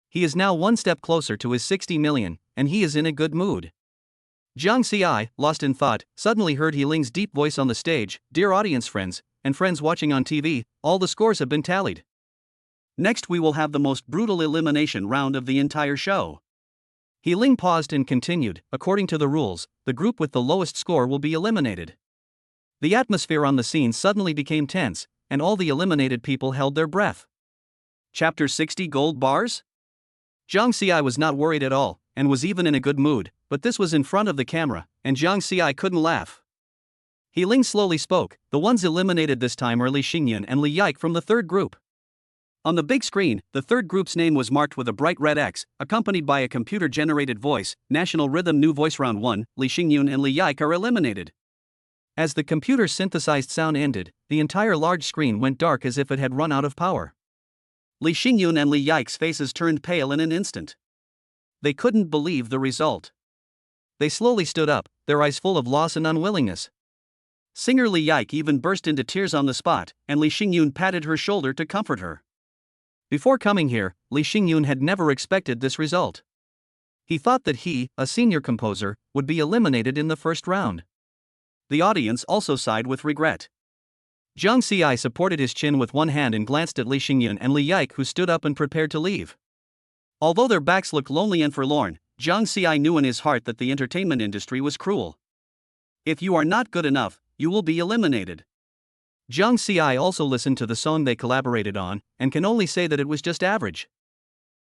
He is now one step closer to his 60 million, and he is in a good mood. Jiang Xi, lost in thought, suddenly heard Ling's deep voice on the stage, Dear audience friends, and friends watching on TV, all the scores have been tallied. Next we will have the most brutal elimination round of the entire show. Ling paused and continued, according to the rules, the group with the lowest score will be eliminated. The atmosphere on the scene suddenly became tense, and all the eliminated people held their breath. Chapter 60 Gold Bars? Jiang Xi was not worried at all, and was even in a good mood, but this was in front of the camera, and Jiang Xi couldn't laugh. Ling slowly spoke, the ones eliminated this time are Li Xingyun and Li Yike from the third group. On the big screen, the third group's name was marked with a bright red X, accompanied by a computer-generated voice, National Rhythm New Voice Round 1, Li Xingyun and Li Yike are eliminated. As the computer-synthesized sound ended, the entire large screen went dark as if it had run out of power. Li Xingyun and Li Yike's faces turned pale in an instant. They couldn't believe the result. They slowly stood up, their eyes full of loss and unwillingness. Singer Li Yike even burst into tears on the spot, and Li Xingyun patted her shoulder to comfort her. Before coming here, Li Xingyun had never expected this result. He thought that he, a senior composer, would be eliminated in the first round. The audience also sighed with regret. Jiang Xi supported his chin with one hand and glanced at Li Xingyun and Li Yike, who stood up and prepared to leave. Although their backs looked lonely and forlorn, Jiang Xi knew in his heart that the entertainment industry was cruel. If you are not good enough, you will be eliminated. Jiang Xi also listened to the song they collaborated on, and can only say that it was just average.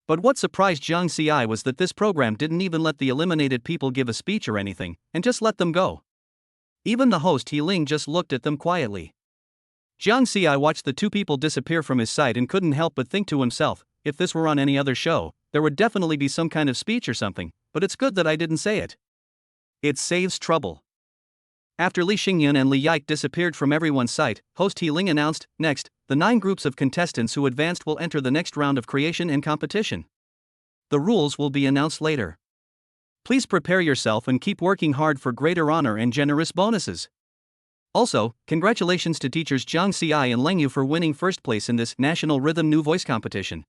But what surprised Jiang Ci was that this program didn't even let the eliminated people give a speech or anything, and just let them go. Even the host He Ling just looked at them quietly. Jiang Ci watched the two people disappear from his sight and couldn't help but think to himself, if this were on any other show, there would definitely be some kind of speech or something, but it's good that I didn't say it. It saves trouble. After Li Xingyun and Li Yike disappeared from everyone's sight, host He Ling announced, next, the 9 groups of contestants who advanced will enter the next round of creation and competition. The rules will be announced later. Please prepare yourself and keep working hard for greater honor and generous bonuses. Also, congratulations to teachers Jiang Ci and Leng Yu for winning first place in this National Rhythm New Voice competition.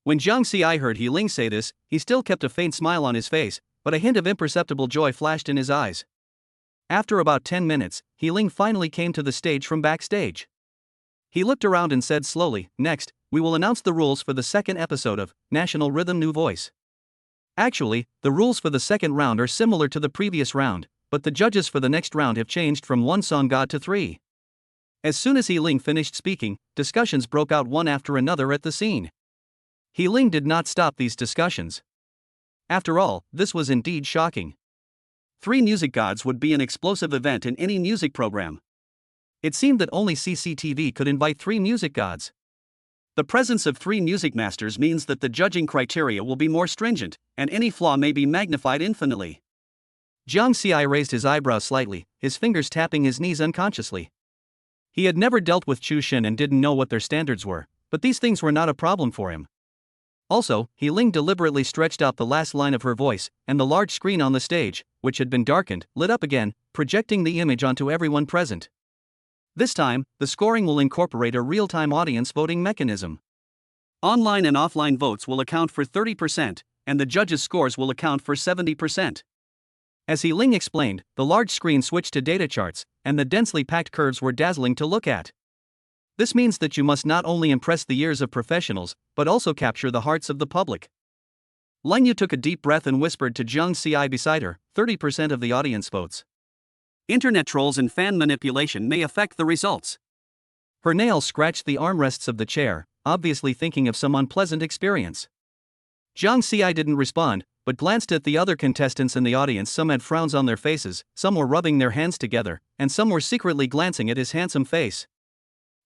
When Jiang Ci heard He Ling say this, he still kept a faint smile on his face, but a hint of imperceptible joy flashed in his eyes. After about 10 minutes, He Ling finally came to the stage from backstage. He looked around and said slowly, next, we will announce the rules for the second episode of National Rhythm New Voice. Actually, the rules for the second round are similar to the previous round, but the judges for the next round have changed from 1 song god to 3. As soon as He Ling finished speaking, discussions broke out one after another at the scene. He Ling did not stop these discussions. After all, this was indeed shocking. 3 music gods would be an explosive event in any music program. It seemed that only CCTV could invite 3 music gods. The presence of 3 music masters means that the judging criteria will be more stringent, and any flaw may be magnified infinitely. Jiang Ci raised his eyebrows slightly, his fingers tapping his knees unconsciously. He had never dealt with Chu Xin and didn't know what their standards were, but these things were not a problem for him. Also, He Ling deliberately stretched out the last line of her voice, and the large screen on the stage, which had been darkened, lit up again, projecting the image onto everyone present. This time, the scoring will incorporate a real-time audience voting mechanism. Online and offline votes will account for 30%, and the judges' scores will account for 70%. As He Ling explained, the large screen switched to data charts, and the densely packed curves were dazzling to look at. This means that you must not only impress the ears of professionals, but also capture the hearts of the public. Leng Yu took a deep breath and whispered to Jiang Ci beside her, 30% of the audience votes. Internet trolls and fan manipulation may affect the results. Her nails scratched the armrests of the chair, obviously thinking of some unpleasant experience. Jiang Ci didn't respond, but glanced at the other contestants in the audience. Some had frowns on their faces, some were rubbing their hands together, and some were secretly glancing at his handsome face.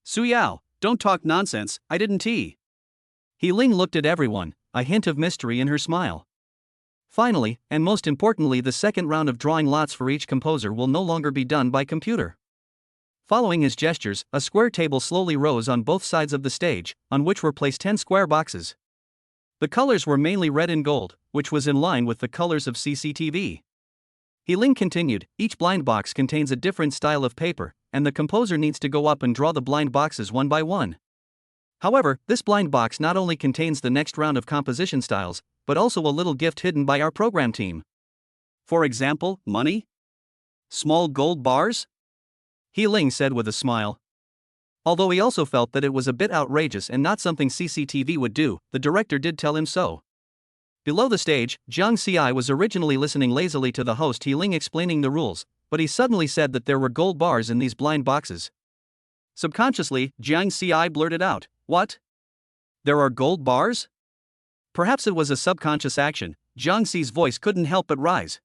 Su Yao, don't talk nonsense, I didn't tea. He Ling looked at everyone, a hint of mystery in her smile. Finally, and most importantly, the second round of drawing lots for each composer will no longer be done by computer. Following his gestures, a square table slowly rose on both sides of the stage, on which were placed 10 square boxes. The colors were mainly red and gold, which was in line with the colors of CCTV. He Ling continued, each blind box contains a different style of paper, and the composer needs to go up and draw the blind boxes one by one. However, this blind box not only contains the next round of composition styles, but also a little gift hidden by our program team. For example, money? Small gold bars? He Ling said with a smile. Although he also felt that it was a bit outrageous and not something CCTV would do, the director did tell him so. Below the stage, Jiang Ci was originally listening lazily to the host He Ling explaining the rules, but he suddenly said that there were gold bars in these blind boxes. Subconsciously, Jiang Ci blurted out, "What? There are gold bars?" Perhaps it was a subconscious action, Jiang Ci's voice couldn't help but rise.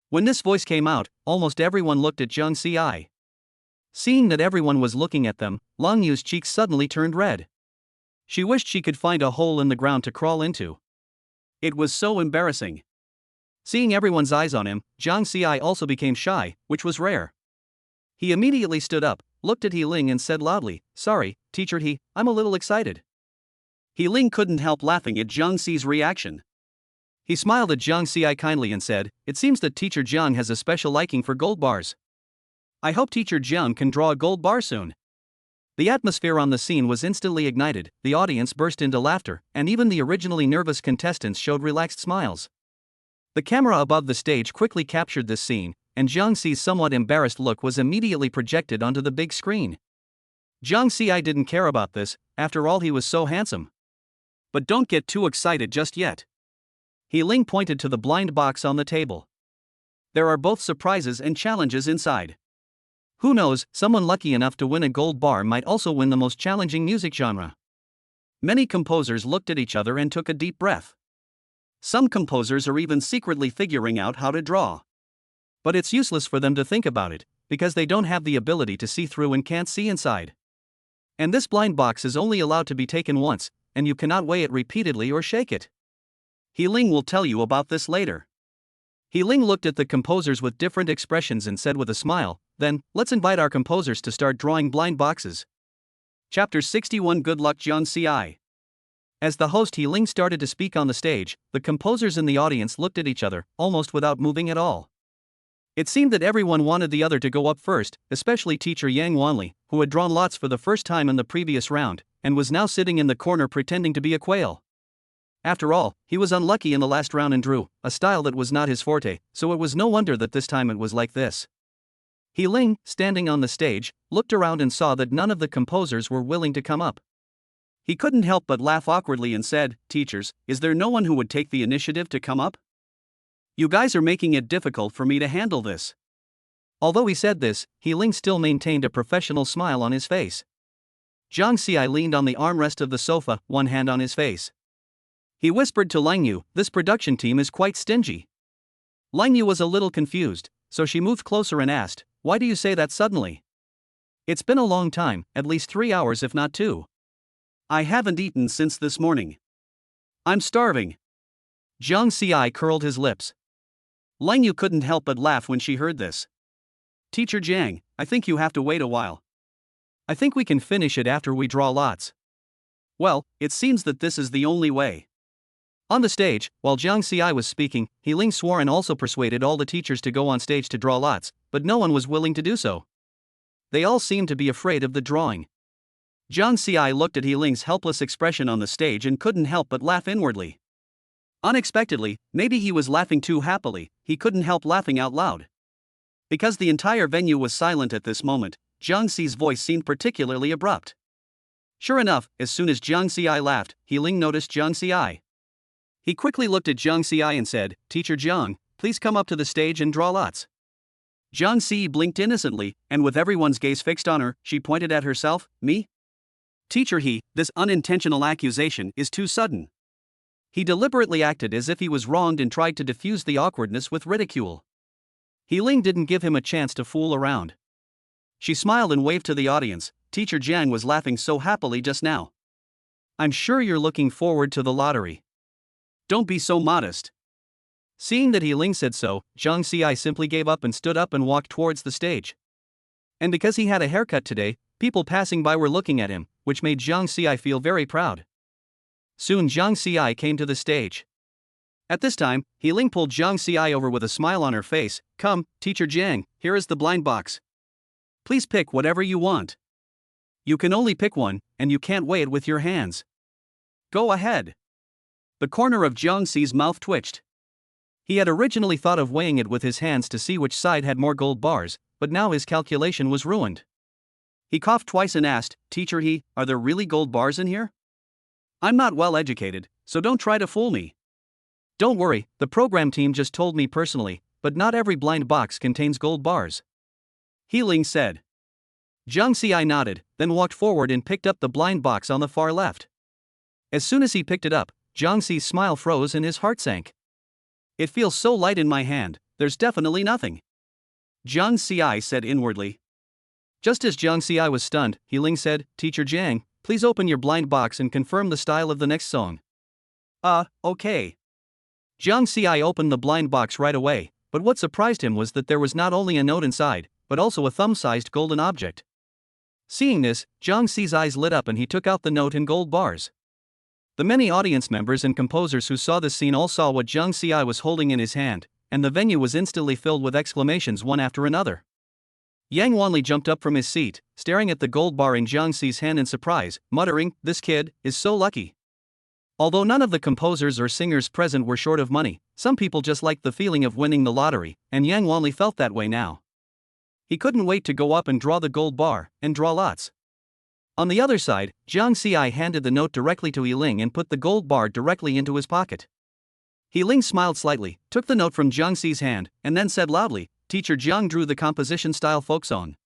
When this voice came out, almost everyone looked at Jiang Ci. Seeing that everyone was looking at them, Leng Yu's cheeks suddenly turned red. She wished she could find a hole in the ground to crawl into. It was so embarrassing. Seeing everyone's eyes on him, Jiang Ci also became shy, which was rare. He immediately stood up, looked at He Ling and said loudly, "Sorry, Teacher He, I'm a little excited." He Ling couldn't help laughing at Jiang Ci's reaction. He smiled at Jiang Ci kindly and said, "It seems that Teacher Jiang has a special liking for gold bars. I hope Teacher Jiang can draw a gold bar soon." The atmosphere on the scene was instantly ignited, the audience burst into laughter, and even the originally nervous contestants showed relaxed smiles. The camera above the stage quickly captured this scene, and Jiang Ci's somewhat embarrassed look was immediately projected onto the big screen. Jiang Ci didn't care about this, after all he was so handsome. But don't get too excited just yet. He Ling pointed to the blind box on the table. There are both surprises and challenges inside. Who knows, someone lucky enough to win a gold bar might also win the most challenging music genre. Many composers looked at each other and took a deep breath. Some composers are even secretly figuring out how to draw. But it's useless for them to think about it, because they don't have the ability to see through and can't see inside. And this blind box is only allowed to be taken once, and you cannot weigh it repeatedly or shake it. He Ling will tell you about this later. He Ling looked at the composers with different expressions and said with a smile, then, let's invite our composers to start drawing blind boxes. Chapter 61 Good luck Jiang Ci. As the host He Ling started to speak on the stage, the composers in the audience looked at each other, almost without moving at all. It seemed that everyone wanted the other to go up first, especially teacher Yang Wanli, who had drawn lots for the first time in the previous round, and was now sitting in the corner pretending to be a quail. After all, he was unlucky in the last round and drew a style that was not his forte, so it was no wonder that this time it was like this. He Ling, standing on the stage, looked around and saw that none of the composers were willing to come up. He couldn't help but laugh awkwardly and said, "Teachers, is there no one who would take the initiative to come up? You guys are making it difficult for me to handle this." Although he said this, He Ling still maintained a professional smile on his face. Jiang Ci leaned on the armrest of the sofa, one hand on his face. He whispered to Lang Yu, "This production team is quite stingy." Lang Yu was a little confused, so she moved closer and asked, "Why do you say that suddenly? It's been a long time, at least 3 hours if not 2. I haven't eaten since this morning. I'm starving." Jiang Ci curled his lips. Lang Yu couldn't help but laugh when she heard this. "Teacher Jiang, I think you have to wait a while. I think we can finish it after we draw lots." Well, it seems that this is the only way. On the stage, while Jiang Ci was speaking, He Ling swore and also persuaded all the teachers to go on stage to draw lots, but no one was willing to do so. They all seemed to be afraid of the drawing. Jiang Ci looked at He Ling's helpless expression on the stage and couldn't help but laugh inwardly. Unexpectedly, maybe he was laughing too happily, he couldn't help laughing out loud. Because the entire venue was silent at this moment, Jiang Ci's voice seemed particularly abrupt. Sure enough, as soon as Jiang Ci laughed, He Ling noticed Jiang Ci. He quickly looked at Jiang Ci and said, "Teacher Jiang, please come up to the stage and draw lots." Jiang Ci blinked innocently, and with everyone's gaze fixed on her, she pointed at herself, "Me? Teacher this unintentional accusation is too sudden." He deliberately acted as if he was wronged and tried to diffuse the awkwardness with ridicule. He Ling didn't give him a chance to fool around. She smiled and waved to the audience. "Teacher Jiang was laughing so happily just now. I'm sure you're looking forward to the lottery. Don't be so modest." Seeing that He Ling said so, Jiang Ci simply gave up and stood up and walked towards the stage. And because he had a haircut today, people passing by were looking at him, which made Jiang Ci feel very proud. Soon Jiang Ci came to the stage. At this time, He Ling pulled Jiang Ci over with a smile on her face. "Come, Teacher Jiang, here is the blind box. Please pick whatever you want. You can only pick one, and you can't weigh it with your hands. Go ahead." The corner of Jiang Ci's mouth twitched. He had originally thought of weighing it with his hands to see which side had more gold bars, but now his calculation was ruined. He coughed twice and asked, "Teacher are there really gold bars in here? I'm not well educated, so don't try to fool me." "Don't worry, the program team just told me personally, but not every blind box contains gold bars," He Ling said. Jiang Ci nodded, then walked forward and picked up the blind box on the far left. As soon as he picked it up, Jiang Ci's smile froze and his heart sank. "It feels so light in my hand, there's definitely nothing," Jiang Ci said inwardly. Just as Jiang Ci was stunned, He Ling said, "Teacher Jiang, please open your blind box and confirm the style of the next song." Okay." Jiang Ci opened the blind box right away, but what surprised him was that there was not only a note inside, but also a thumb-sized golden object. Seeing this, Jiang Ci's eyes lit up and he took out the note in gold bars. The many audience members and composers who saw this scene all saw what Jiang Ci was holding in his hand, and the venue was instantly filled with exclamations one after another. Yang Wanli jumped up from his seat, staring at the gold bar in Jiang Ci's hand in surprise, muttering, "This kid is so lucky." Although none of the composers or singers present were short of money, some people just liked the feeling of winning the lottery, and Yang Wanli felt that way now. He couldn't wait to go up and draw the gold bar, and draw lots. On the other side, Jiang Ci handed the note directly to He Ling and put the gold bar directly into his pocket. He Ling smiled slightly, took the note from Jiang Ci's hand, and then said loudly, "Teacher Jiang drew the composition-style folk song."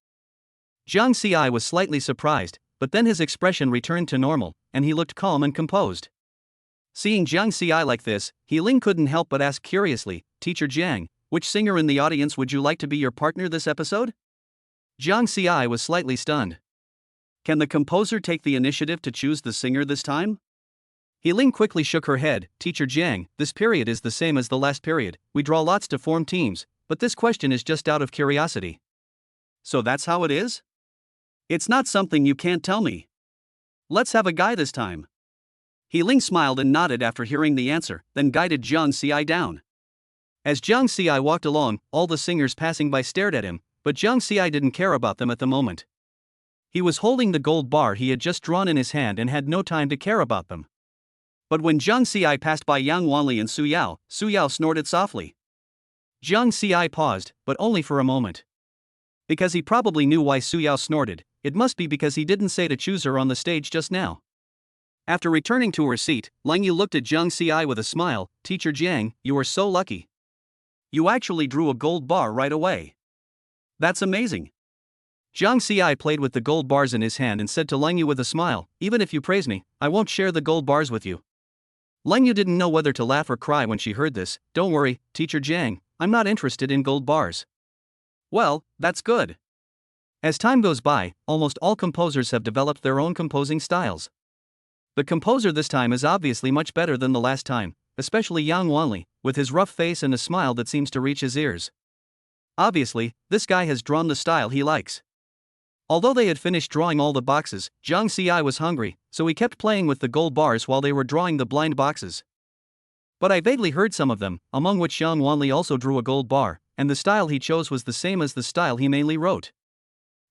Jiang Ci was slightly surprised, but then his expression returned to normal, and he looked calm and composed. Seeing Jiang Ci like this, He Ling couldn't help but ask curiously, "Teacher Jiang, which singer in the audience would you like to be your partner this episode?" Jiang Ci was slightly stunned. Can the composer take the initiative to choose the singer this time? He Ling quickly shook her head. "Teacher Jiang, this period is the same as the last period. We draw lots to form teams, but this question is just out of curiosity." So that's how it is? It's not something you can't tell me. Let's have a guy this time. He Ling smiled and nodded after hearing the answer, then guided Jiang Ci down. As Jiang Ci walked along, all the singers passing by stared at him, but Jiang Ci didn't care about them at the moment. He was holding the gold bar he had just drawn in his hand and had no time to care about them. But when Jiang Ci passed by Yang Wanli and Su Yao snorted softly. Jiang Ci paused, but only for a moment. Because he probably knew why Su Yao snorted, it must be because he didn't say to choose her on the stage just now. After returning to her seat, Lang Yu looked at Jiang Ci with a smile. "Teacher Jiang, you are so lucky. You actually drew a gold bar right away. That's amazing." Jiang Ci played with the gold bars in his hand and said to Lang Yu with a smile, "Even if you praise me, I won't share the gold bars with you." Lang Yu didn't know whether to laugh or cry when she heard this. "Don't worry, Teacher Jiang, I'm not interested in gold bars." Well, that's good. As time goes by, almost all composers have developed their own composing styles. The composer this time is obviously much better than the last time, especially Yang Wanli, with his rough face and a smile that seems to reach his ears. Obviously, this guy has drawn the style he likes. Although they had finished drawing all the boxes, Jiang Ci was hungry, so he kept playing with the gold bars while they were drawing the blind boxes. "But I vaguely heard some of them, among which Yang Wanli also drew a gold bar, and the style he chose was the same as the style he mainly wrote."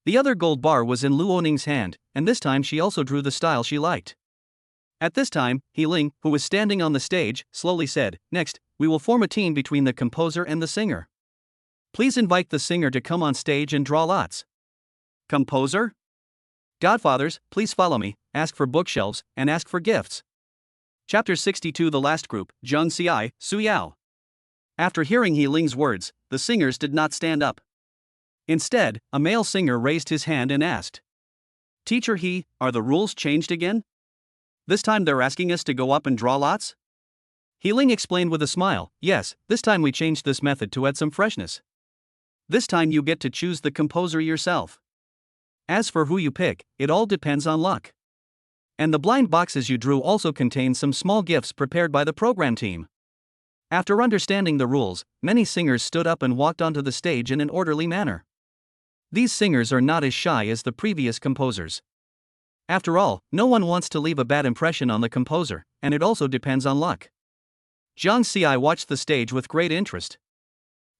The other gold bar was in Lu Oning's hand, and this time she also drew the style she liked. At this time, He Ling, who was standing on the stage, slowly said, "Next, we will form a team between the composer and the singer. Please invite the singer to come on stage and draw lots." Composer? Godfathers, please follow me, ask for bookshelves, and ask for gifts. Chapter 62. The last group, Jiang Ci, Su Yao. After hearing He Ling's words, the singers did not stand up. Instead, a male singer raised his hand and asked, "Teacher He, are the rules changed again? This time they're asking us to go up and draw lots?" He Ling explained with a smile, "Yes, this time we changed this method to add some freshness. This time you get to choose the composer yourself. As for who you pick, it all depends on luck. And the blind boxes you drew also contain some small gifts prepared by the program team." After understanding the rules, many singers stood up and walked onto the stage in an orderly manner. These singers are not as shy as the previous composers. After all, no one wants to leave a bad impression on the composer, and it also depends on luck. Jiang Ci watched the stage with great interest.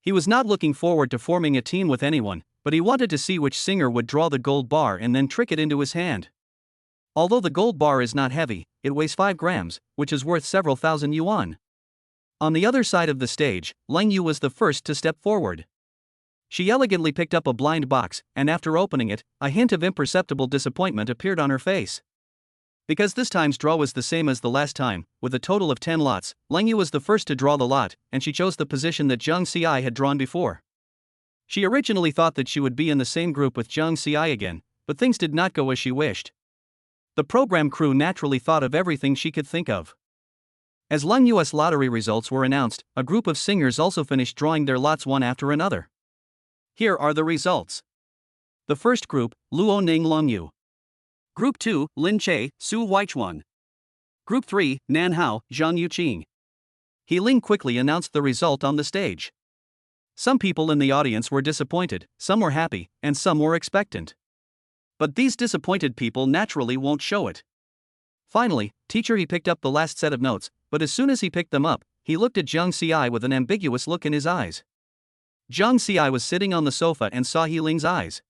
He was not looking forward to forming a team with anyone, but he wanted to see which singer would draw the gold bar and then trick it into his hand. Although the gold bar is not heavy, it weighs 5 grams, which is worth several thousand yuan. On the other side of the stage, Lang Yu was the first to step forward. She elegantly picked up a blind box, and after opening it, a hint of imperceptible disappointment appeared on her face. Because this time's draw was the same as the last time, with a total of 10 lots, Lang Yu was the first to draw the lot, and she chose the position that Jiang Ci had drawn before. She originally thought that she would be in the same group with Jiang Ci again, but things did not go as she wished. The program crew naturally thought of everything she could think of. As Lang Yu's lottery results were announced, a group of singers also finished drawing their lots one after another. Here are the results. The first group, Luo Ning Lang Yu. Group 2, Lin Che, Su Weichuan. Group 3, Nan Hao, Zhang Yuqing. He Ling quickly announced the result on the stage. Some people in the audience were disappointed, some were happy, and some were expectant. But these disappointed people naturally won't show it. Finally, Teacher He picked up the last set of notes, but as soon as he picked them up, he looked at Jiang Ci with an ambiguous look in his eyes. Jiang Ci was sitting on the sofa and saw He Ling's eyes.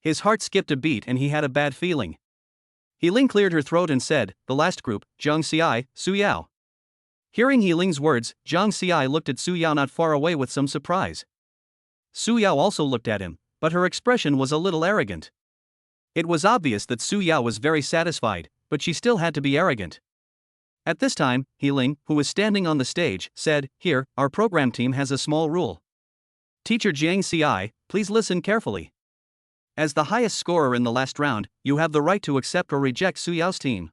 His heart skipped a beat and he had a bad feeling. He Ling cleared her throat and said, "The last group, Jiang Ci, Su Yao." Hearing He Ling's words, Jiang Ci looked at Su Yao not far away with some surprise. Su Yao also looked at him, but her expression was a little arrogant. It was obvious that Su Yao was very satisfied, but she still had to be arrogant. At this time, He Ling, who was standing on the stage, said, "Here, our program team has a small rule. Teacher Jiang Ci, please listen carefully. As the highest scorer in the last round, you have the right to accept or reject Su Yao's team.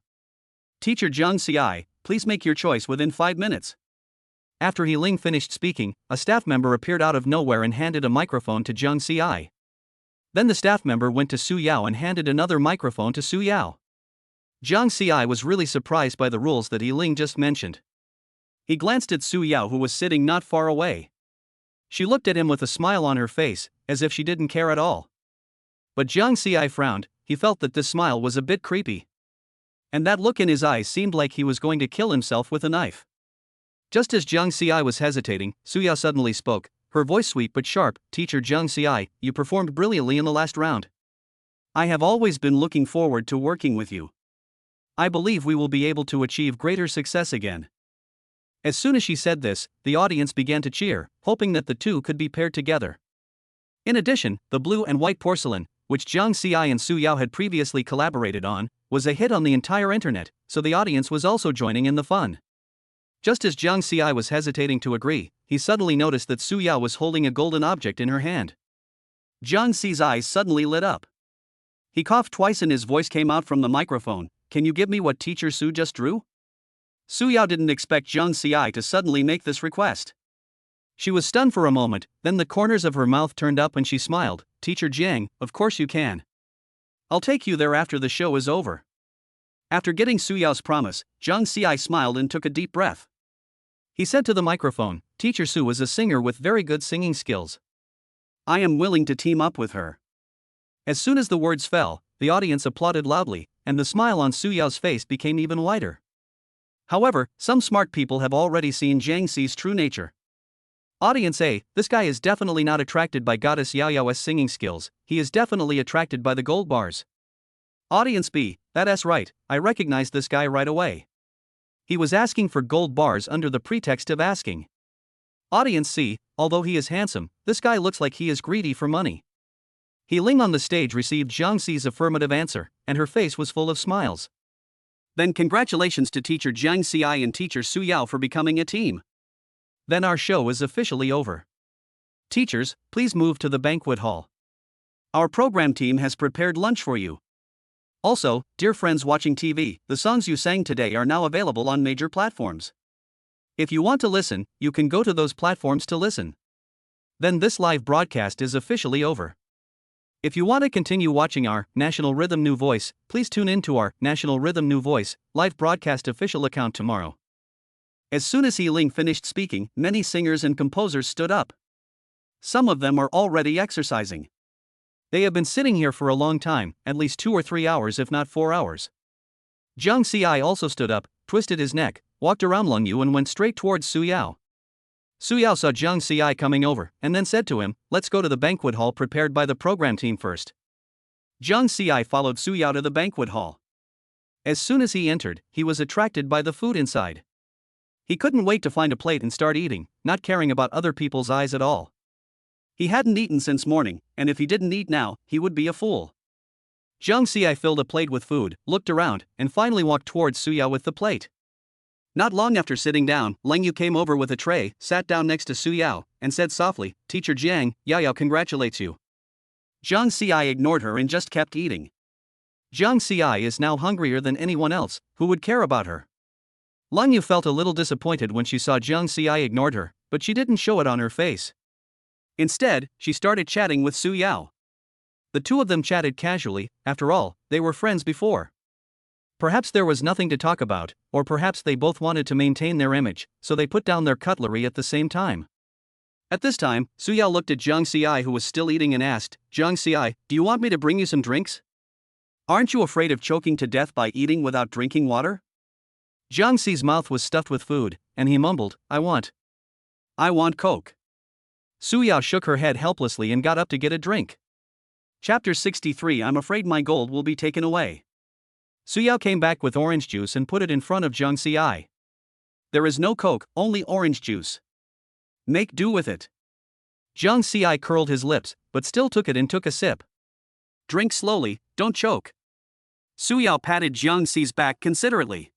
Teacher Zhang Xiai, please make your choice within 5 minutes. After He Ling finished speaking, a staff member appeared out of nowhere and handed a microphone to Zhang Xiai. Then the staff member went to Su Yao and handed another microphone to Su Yao. Zhang Xiai was really surprised by the rules that He Ling just mentioned. He glanced at Su Yao, who was sitting not far away. She looked at him with a smile on her face, as if she didn't care at all. But Zhang Xiai frowned. He felt that this smile was a bit creepy. And that look in his eyes seemed like he was going to kill himself with a knife. Just as Zhang Xiai was hesitating, Su Yao suddenly spoke, her voice sweet but sharp. Teacher Zhang Xiai, you performed brilliantly in the last round. I have always been looking forward to working with you. I believe we will be able to achieve greater success again. As soon as she said this, the audience began to cheer, hoping that the two could be paired together. In addition, the blue and white porcelain, which Zhang Xiai and Su Yao had previously collaborated on, was a hit on the entire internet, so the audience was also joining in the fun. Just as Zhang Xiai was hesitating to agree, he suddenly noticed that Su Yao was holding a golden object in her hand. Zhang Xi's eyes suddenly lit up. He coughed twice and his voice came out from the microphone. Can you give me what Teacher Su just drew? Su Yao didn't expect Zhang Xiai to suddenly make this request. She was stunned for a moment, then the corners of her mouth turned up and she smiled. Teacher Jiang, of course you can. I'll take you there after the show is over. After getting Su Yao's promise, Zhang Xiai smiled and took a deep breath. He said to the microphone, Teacher Su is a singer with very good singing skills. I am willing to team up with her. As soon as the words fell, the audience applauded loudly, and the smile on Su Yao's face became even wider. However, some smart people have already seen Zhang Xi's true nature. Audience A, this guy is definitely not attracted by Goddess Yao Yao's singing skills, he is definitely attracted by the gold bars. Audience B, that's right, I recognized this guy right away. He was asking for gold bars under the pretext of asking. Audience C, although he is handsome, this guy looks like he is greedy for money. He Ling on the stage received Zhang Xi's affirmative answer, and her face was full of smiles. Then congratulations to Teacher Zhang Xiai and Teacher Su Yao for becoming a team. Then our show is officially over. Teachers, please move to the banquet hall. Our program team has prepared lunch for you. Also, dear friends watching TV, the songs you sang today are now available on major platforms. If you want to listen, you can go to those platforms to listen. Then this live broadcast is officially over. If you want to continue watching our National Rhythm New Voice, please tune in to our National Rhythm New Voice live broadcast official account tomorrow. As soon as He Ling finished speaking, many singers and composers stood up. Some of them are already exercising. They have been sitting here for a long time, at least 2 or 3 hours if not 4 hours. Zhang Xiai also stood up, twisted his neck, walked around Lung Yu and went straight towards Su Yao. Su Yao saw Zhang Xiai coming over, and then said to him, let's go to the banquet hall prepared by the program team first. Zhang Xiai followed Su Yao to the banquet hall. As soon as he entered, he was attracted by the food inside. He couldn't wait to find a plate and start eating, not caring about other people's eyes at all. He hadn't eaten since morning, and if he didn't eat now, he would be a fool. Zhang Xiai filled a plate with food, looked around, and finally walked towards Su Yao with the plate. Not long after sitting down, Leng Yu came over with a tray, sat down next to Su Yao, and said softly, Teacher Jiang, Yao Yao congratulates you. Zhang Xiai ignored her and just kept eating. Zhang Xiai is now hungrier than anyone else, who would care about her. Leng Yu felt a little disappointed when she saw Zhang Xiai ignored her, but she didn't show it on her face. Instead, she started chatting with Su Yao. The two of them chatted casually, after all, they were friends before. Perhaps there was nothing to talk about, or perhaps they both wanted to maintain their image, so they put down their cutlery at the same time. At this time, Su Yao looked at Zhang Xiai who was still eating and asked, Zhang Xiai, do you want me to bring you some drinks? Aren't you afraid of choking to death by eating without drinking water? Zhang Xi's mouth was stuffed with food, and he mumbled, I want Coke. Su Yao shook her head helplessly and got up to get a drink. Chapter 63 I'm afraid my gold will be taken away. Su Yao came back with orange juice and put it in front of Zhang Xiai. There is no Coke, only orange juice. Make do with it. Zhang Xiai curled his lips, but still took it and took a sip. Drink slowly, don't choke. Su Yao patted Zhang Xi's back considerately.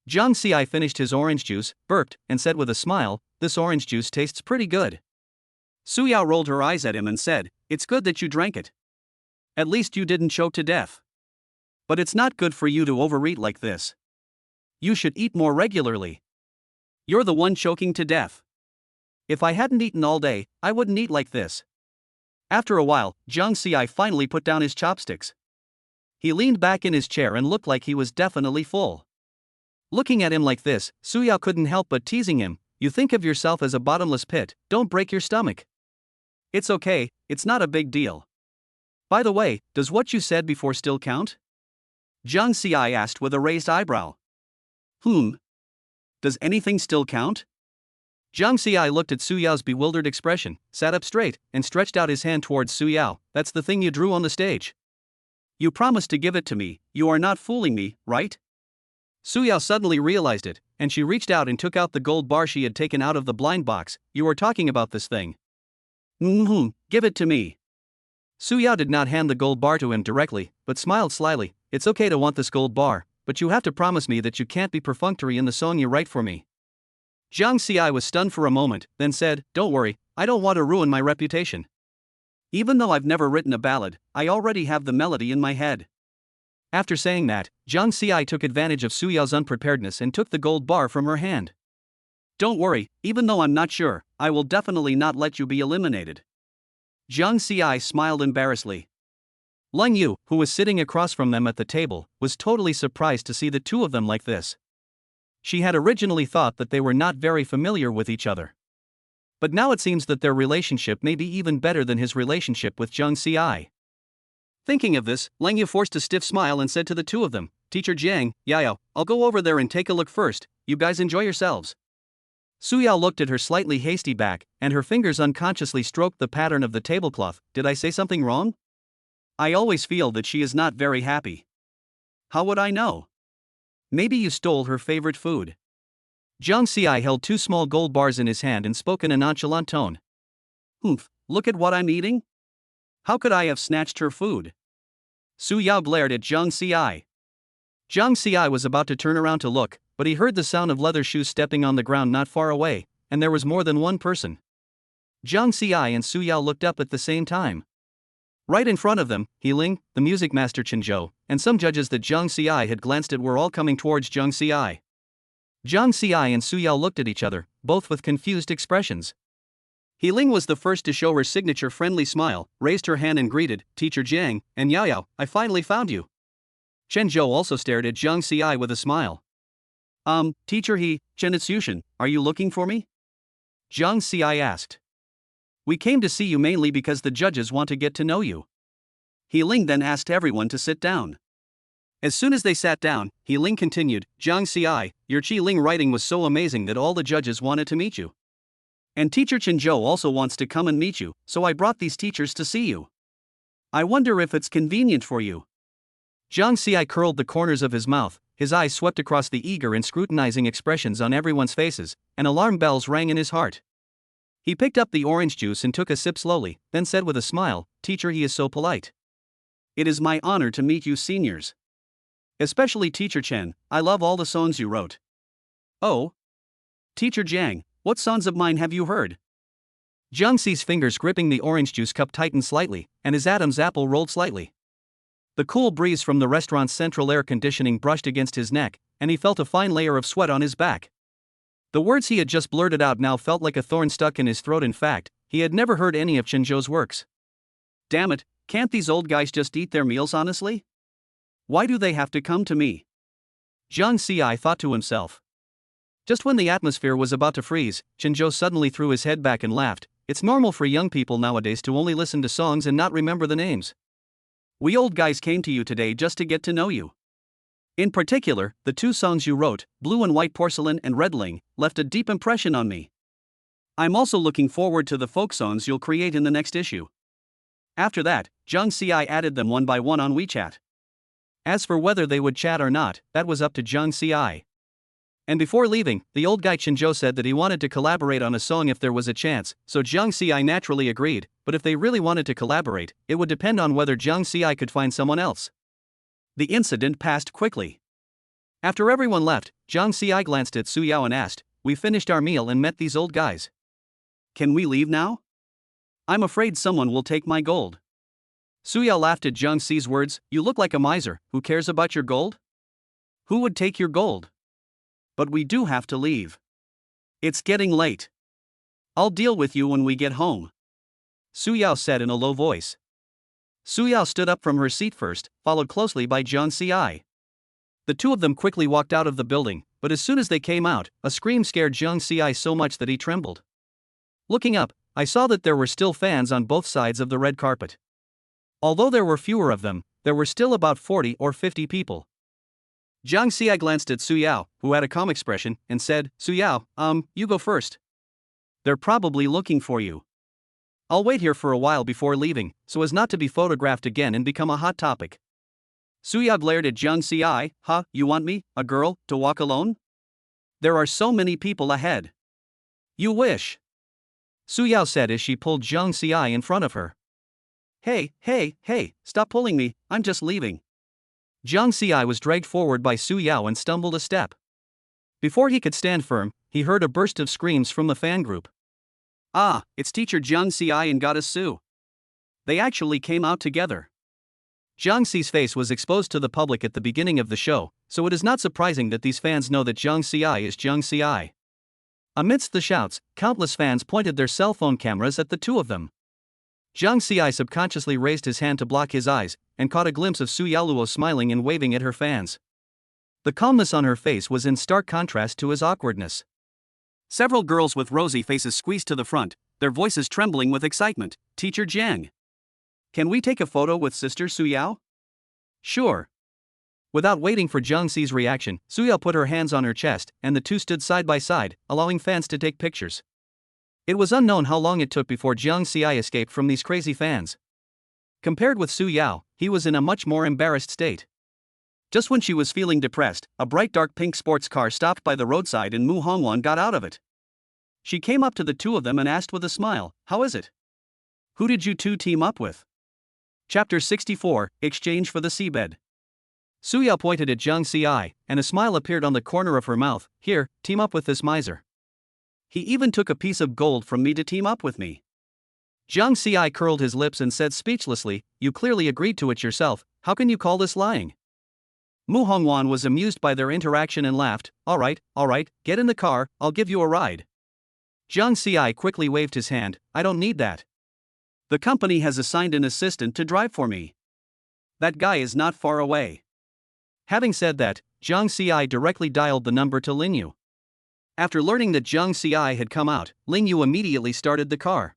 Zhang Xiai finished his orange juice, burped, and said with a smile, this orange juice tastes pretty good. Su Yao rolled her eyes at him and said, it's good that you drank it. At least you didn't choke to death. But it's not good for you to overeat like this. You should eat more regularly. You're the one choking to death. If I hadn't eaten all day, I wouldn't eat like this. After a while, Jiang Xi finally put down his chopsticks. He leaned back in his chair and looked like he was definitely full. Looking at him like this, Su Yao couldn't help but teasing him. You think of yourself as a bottomless pit, don't break your stomach. It's okay, it's not a big deal. By the way, does what you said before still count? Jiang Xi asked with a raised eyebrow. Does anything still count? Jiang Xi looked at Su Yao's bewildered expression, sat up straight, and stretched out his hand towards Su Yao. That's the thing you drew on the stage. You promised to give it to me, you are not fooling me, right? Su Yao suddenly realized it, and she reached out and took out the gold bar she had taken out of the blind box. You were talking about this thing. Give it to me. Su Yao did not hand the gold bar to him directly, but smiled slyly. It's okay to want this gold bar, but you have to promise me that you can't be perfunctory in the song you write for me. Jiang Xi was stunned for a moment, then said, Don't worry, I don't want to ruin my reputation. Even though I've never written a ballad, I already have the melody in my head. After saying that, Jiang Xi took advantage of Su Yao's unpreparedness and took the gold bar from her hand. Don't worry, even though I'm not sure, I will definitely not let you be eliminated. Jiang Xi smiled embarrassedly. Leng Yu, who was sitting across from them at the table, was totally surprised to see the two of them like this. She had originally thought that they were not very familiar with each other. But now it seems that their relationship may be even better than his relationship with Jiang Xi. Thinking of this, Leng Yu forced a stiff smile and said to the two of them, Teacher Jiang, Yao, I'll go over there and take a look first, you guys enjoy yourselves. Su Yao looked at her slightly hasty back, and her fingers unconsciously stroked the pattern of the tablecloth. Did I say something wrong? I always feel that she is not very happy. How would I know? Maybe you stole her favorite food. Jiang Xi held two small gold bars in his hand and spoke in a nonchalant tone. Look at what I'm eating? How could I have snatched her food? Su Yao glared at Jiang Xi. Jiang Xi was about to turn around to look, but he heard the sound of leather shoes stepping on the ground not far away, and there was more than one person. Jiang Xi and Su Yao looked up at the same time. Right in front of them, He Ling, the music master Qianzhou, and some judges that Jiang Xi had glanced at were all coming towards Jiang Xi. Jiang Xi and Su Yao looked at each other, both with confused expressions. He Ling was the first to show her signature friendly smile, raised her hand and greeted, Teacher Jiang, and Yao, I finally found you. Qianzhou also stared at Jiang Xi with a smile. Teacher Chen Yushin, are you looking for me? Jiang Xi asked. We came to see you mainly because the judges want to get to know you. He Ling then asked everyone to sit down. As soon as they sat down, He Ling continued, Jiang Xi, your Qi Ling writing was so amazing that all the judges wanted to meet you. And Teacher Qianzhou also wants to come and meet you, so I brought these teachers to see you. I wonder if it's convenient for you. Jiang Xi curled the corners of his mouth, his eyes swept across the eager and scrutinizing expressions on everyone's faces, and alarm bells rang in his heart. He picked up the orange juice and took a sip slowly, then said with a smile, Teacher, he is so polite. It is my honor to meet you seniors. Especially Teacher Chen, I love all the songs you wrote. Oh? Teacher Jiang, what songs of mine have you heard? Jiang Xi's fingers gripping the orange juice cup tightened slightly, and his Adam's apple rolled slightly. The cool breeze from the restaurant's central air conditioning brushed against his neck, and he felt a fine layer of sweat on his back. The words he had just blurted out now felt like a thorn stuck in his throat. In fact, he had never heard any of Qianzhou's works. Damn it, can't these old guys just eat their meals honestly? Why do they have to come to me? Jiang Xi thought to himself. Just when the atmosphere was about to freeze, Qianzhou suddenly threw his head back and laughed. It's normal for young people nowadays to only listen to songs and not remember the names. We old guys came to you today just to get to know you. In particular, the two songs you wrote, Blue and White Porcelain and Redling, left a deep impression on me. I'm also looking forward to the folk songs you'll create in the next issue. After that, Jiang Xi added them one by one on WeChat. As for whether they would chat or not, that was up to Jiang Xi. And before leaving, the old guy Qianzhou said that he wanted to collaborate on a song if there was a chance, so Jiang Xi naturally agreed, but if they really wanted to collaborate, it would depend on whether Jiang Xi could find someone else. The incident passed quickly. After everyone left, Jiang Xi glanced at Su Yao and asked, We finished our meal and met these old guys. Can we leave now? I'm afraid someone will take my gold. Su Yao laughed at Jiang Xi's words, You look like a miser, who cares about your gold? Who would take your gold? But we do have to leave. It's getting late. I'll deal with you when we get home, Su Yao said in a low voice. Su Yao stood up from her seat first, followed closely by Jiang Ci. The two of them quickly walked out of the building, but as soon as they came out, a scream scared Jiang Ci so much that he trembled. Looking up, I saw that there were still fans on both sides of the red carpet. Although there were fewer of them, there were still about 40 or 50 people. Jiang Ci glanced at Su Yao, who had a calm expression, and said, Su Yao, you go first. They're probably looking for you. I'll wait here for a while before leaving, so as not to be photographed again and become a hot topic. Su Yao glared at Jiang Ci. Huh, you want me, a girl, to walk alone? There are so many people ahead. You wish. Su Yao said as she pulled Jiang Ci in front of her. Hey, stop pulling me, I'm just leaving. Jiang Ci was dragged forward by Su Yao and stumbled a step. Before he could stand firm, he heard a burst of screams from the fan group. Ah, it's teacher Jiang Ci and goddess Su. They actually came out together. Jiang Ci's face was exposed to the public at the beginning of the show, so it is not surprising that these fans know that Jiang Ci is Jiang Ci. Amidst the shouts, countless fans pointed their cell phone cameras at the two of them. Jiang Ci subconsciously raised his hand to block his eyes, and caught a glimpse of Su Yaoluo smiling and waving at her fans. The calmness on her face was in stark contrast to his awkwardness. Several girls with rosy faces squeezed to the front, their voices trembling with excitement. Teacher Jiang. Can we take a photo with Sister Su Yao? Sure. Without waiting for Jiang Ci's reaction, Su Yao put her hands on her chest, and the two stood side by side, allowing fans to take pictures. It was unknown how long it took before Jiang Ci escaped from these crazy fans. Compared with Su Yao, he was in a much more embarrassed state. Just when she was feeling depressed, a bright dark pink sports car stopped by the roadside and Mu Hongwan got out of it. She came up to the two of them and asked with a smile, How is it? Who did you two team up with? Chapter 64, Exchange for the Seabed. Su Yao pointed at Jiang Ci, and a smile appeared on the corner of her mouth. Here, team up with this miser. He even took a piece of gold from me to team up with me. Jiang Ci curled his lips and said speechlessly, You clearly agreed to it yourself, how can you call this lying? Mu Hongwan was amused by their interaction and laughed. All right, get in the car, I'll give you a ride. Jiang Ci quickly waved his hand. I don't need that. The company has assigned an assistant to drive for me. That guy is not far away. Having said that, Jiang Ci directly dialed the number to Lin Yu. After learning that Jiang Ci had come out, Lin Yu immediately started the car.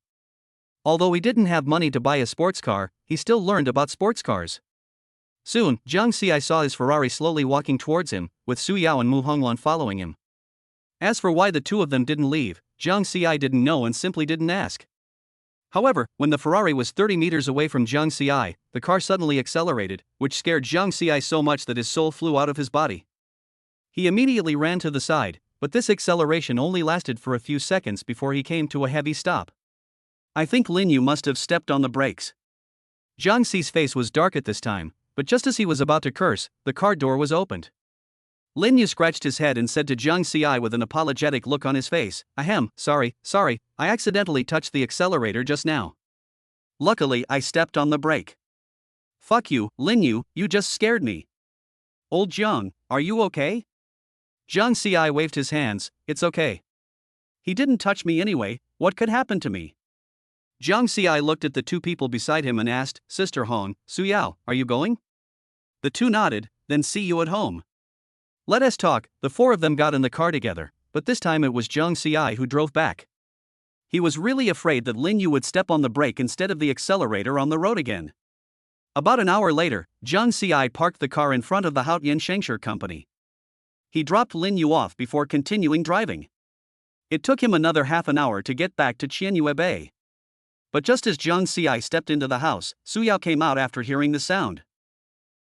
Although he didn't have money to buy a sports car, he still learned about sports cars. Soon, Jiang Ci saw his Ferrari slowly walking towards him, with Su Yao and Mu Hongwan following him. As for why the two of them didn't leave, Jiang Ci didn't know and simply didn't ask. However, when the Ferrari was 30 meters away from Jiang Ci, the car suddenly accelerated, which scared Jiang Ci so much that his soul flew out of his body. He immediately ran to the side, but this acceleration only lasted for a few seconds before he came to a heavy stop. I think Lin Yu must have stepped on the brakes. Jiang Ci's face was dark at this time, but just as he was about to curse, the car door was opened. Lin Yu scratched his head and said to Jiang Ci with an apologetic look on his face, Ahem, sorry, I accidentally touched the accelerator just now. Luckily I stepped on the brake. Fuck you, Lin Yu, you just scared me. Old Jiang, are you okay? Jiang Ci waved his hands, it's okay. He didn't touch me anyway, what could happen to me? Jiang Ci looked at the two people beside him and asked, Sister Hong, Su Yao, are you going? The two nodded, then see you at home. Let us talk. The four of them got in the car together, but this time it was Jiang Ci who drove back. He was really afraid that Lin Yu would step on the brake instead of the accelerator on the road again. About an hour later, Jiang Ci parked the car in front of the Haotian Shengsher company. He dropped Lin Yu off before continuing driving. It took him another half an hour to get back to Qianyue Bay. But just as Jiang Ci stepped into the house, Su Yao came out after hearing the sound.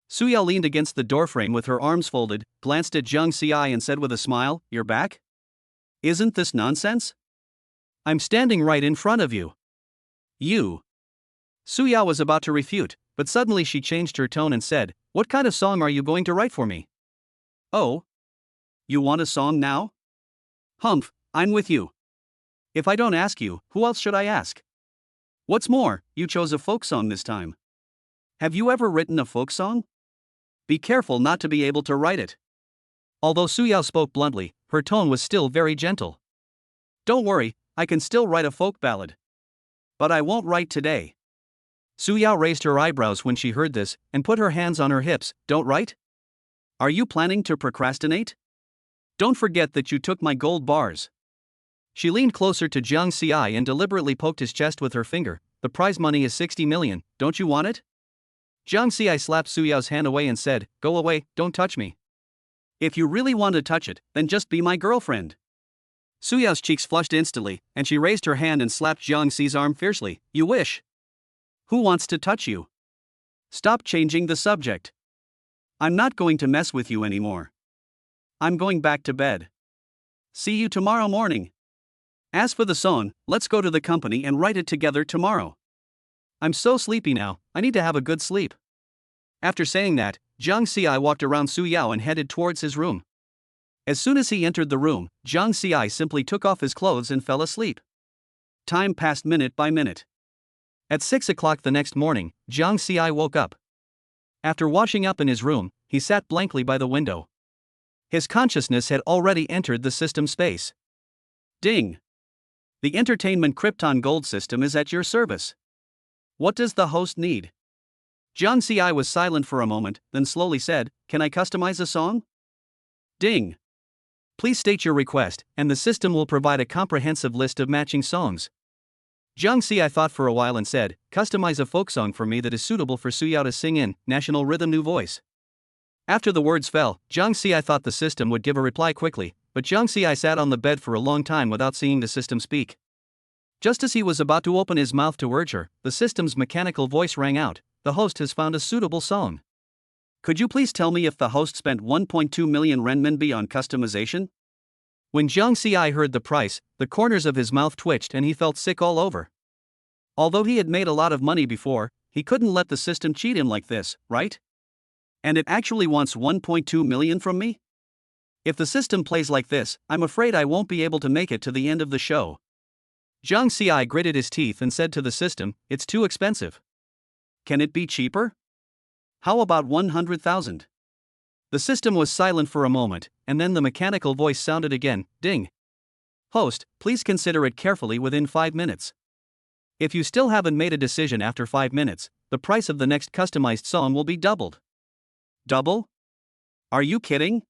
Su Yao leaned against the doorframe with her arms folded, glanced at Jiang Ci and said with a smile, You're back? Isn't this nonsense? I'm standing right in front of you. You. Su Yao was about to refute, but suddenly she changed her tone and said, What kind of song are you going to write for me? Oh? You want a song now? Humph, I'm with you. If I don't ask you, who else should I ask? What's more, you chose a folk song this time. Have you ever written a folk song? Be careful not to be able to write it. Although Su Yao spoke bluntly, her tone was still very gentle. Don't worry, I can still write a folk ballad. But I won't write today. Su Yao raised her eyebrows when she heard this and put her hands on her hips. Don't write? Are you planning to procrastinate? Don't forget that you took my gold bars. She leaned closer to Jiang Xi and deliberately poked his chest with her finger. The prize money is 60 million, don't you want it? Jiang Xi slapped Su Yao's hand away and said, Go away, don't touch me. If you really want to touch it, then just be my girlfriend. Su Yao's cheeks flushed instantly, and she raised her hand and slapped Jiang Xi's arm fiercely. You wish. Who wants to touch you? Stop changing the subject. I'm not going to mess with you anymore. I'm going back to bed. See you tomorrow morning. As for the song, let's go to the company and write it together tomorrow. I'm so sleepy now, I need to have a good sleep. After saying that, Jiang Xi walked around Su Yao and headed towards his room. As soon as he entered the room, Jiang Xi simply took off his clothes and fell asleep. Time passed minute by minute. At 6 o'clock the next morning, Jiang Xi woke up. After washing up in his room, he sat blankly by the window. His consciousness had already entered the system space. Ding! The entertainment Krypton Gold system is at your service. What does the host need? Jiang Xi was silent for a moment, then slowly said, Can I customize a song? Ding! Please state your request, and the system will provide a comprehensive list of matching songs. Jiang Xi thought for a while and said, Customize a folk song for me that is suitable for Su Yao to sing in, National Rhythm New Voice. After the words fell, Jiang Xi thought the system would give a reply quickly, but Jiang Xi sat on the bed for a long time without seeing the system speak. Just as he was about to open his mouth to urge her, the system's mechanical voice rang out, The host has found a suitable song. Could you please tell me if the host spent 1.2 million renminbi on customization? When Jiang Xi heard the price, the corners of his mouth twitched and he felt sick all over. Although he had made a lot of money before, he couldn't let the system cheat him like this, right? And it actually wants 1.2 million from me? If the system plays like this, I'm afraid I won't be able to make it to the end of the show. Jiang Xi gritted his teeth and said to the system, It's too expensive. Can it be cheaper? How about 100,000? The system was silent for a moment, and then the mechanical voice sounded again, Ding! Host, please consider it carefully within 5 minutes. If you still haven't made a decision after 5 minutes, the price of the next customized song will be doubled. Double? Are you kidding?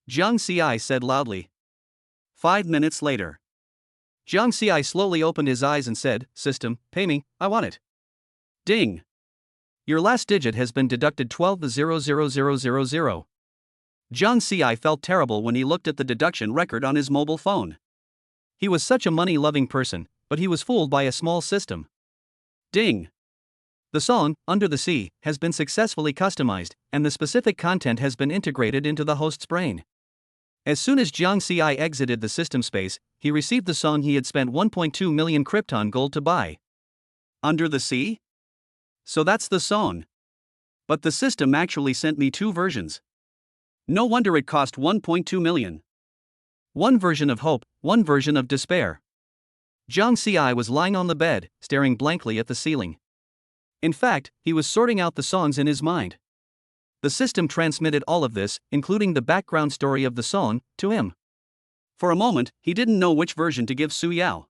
Jiang Xi said loudly. 5 minutes later. Jiang Xi slowly opened his eyes and said, System, pay me, I want it. Ding! Your last digit has been deducted 12,000,000. Jiang Xi felt terrible when he looked at the deduction record on his mobile phone. He was such a money-loving person, but he was fooled by a small system. Ding! The song, Under the Sea, has been successfully customized, and the specific content has been integrated into the host's brain. As soon as Jiang Xi exited the system space, he received the song he had spent 1.2 million Krypton gold to buy. Under the Sea? So that's the song. But the system actually sent me 2 versions. No wonder it cost 1.2 million. One version of hope, one version of despair. Jiang Xi was lying on the bed, staring blankly at the ceiling. In fact, he was sorting out the songs in his mind. The system transmitted all of this, including the background story of the song, to him. For a moment, he didn't know which version to give Su Yao.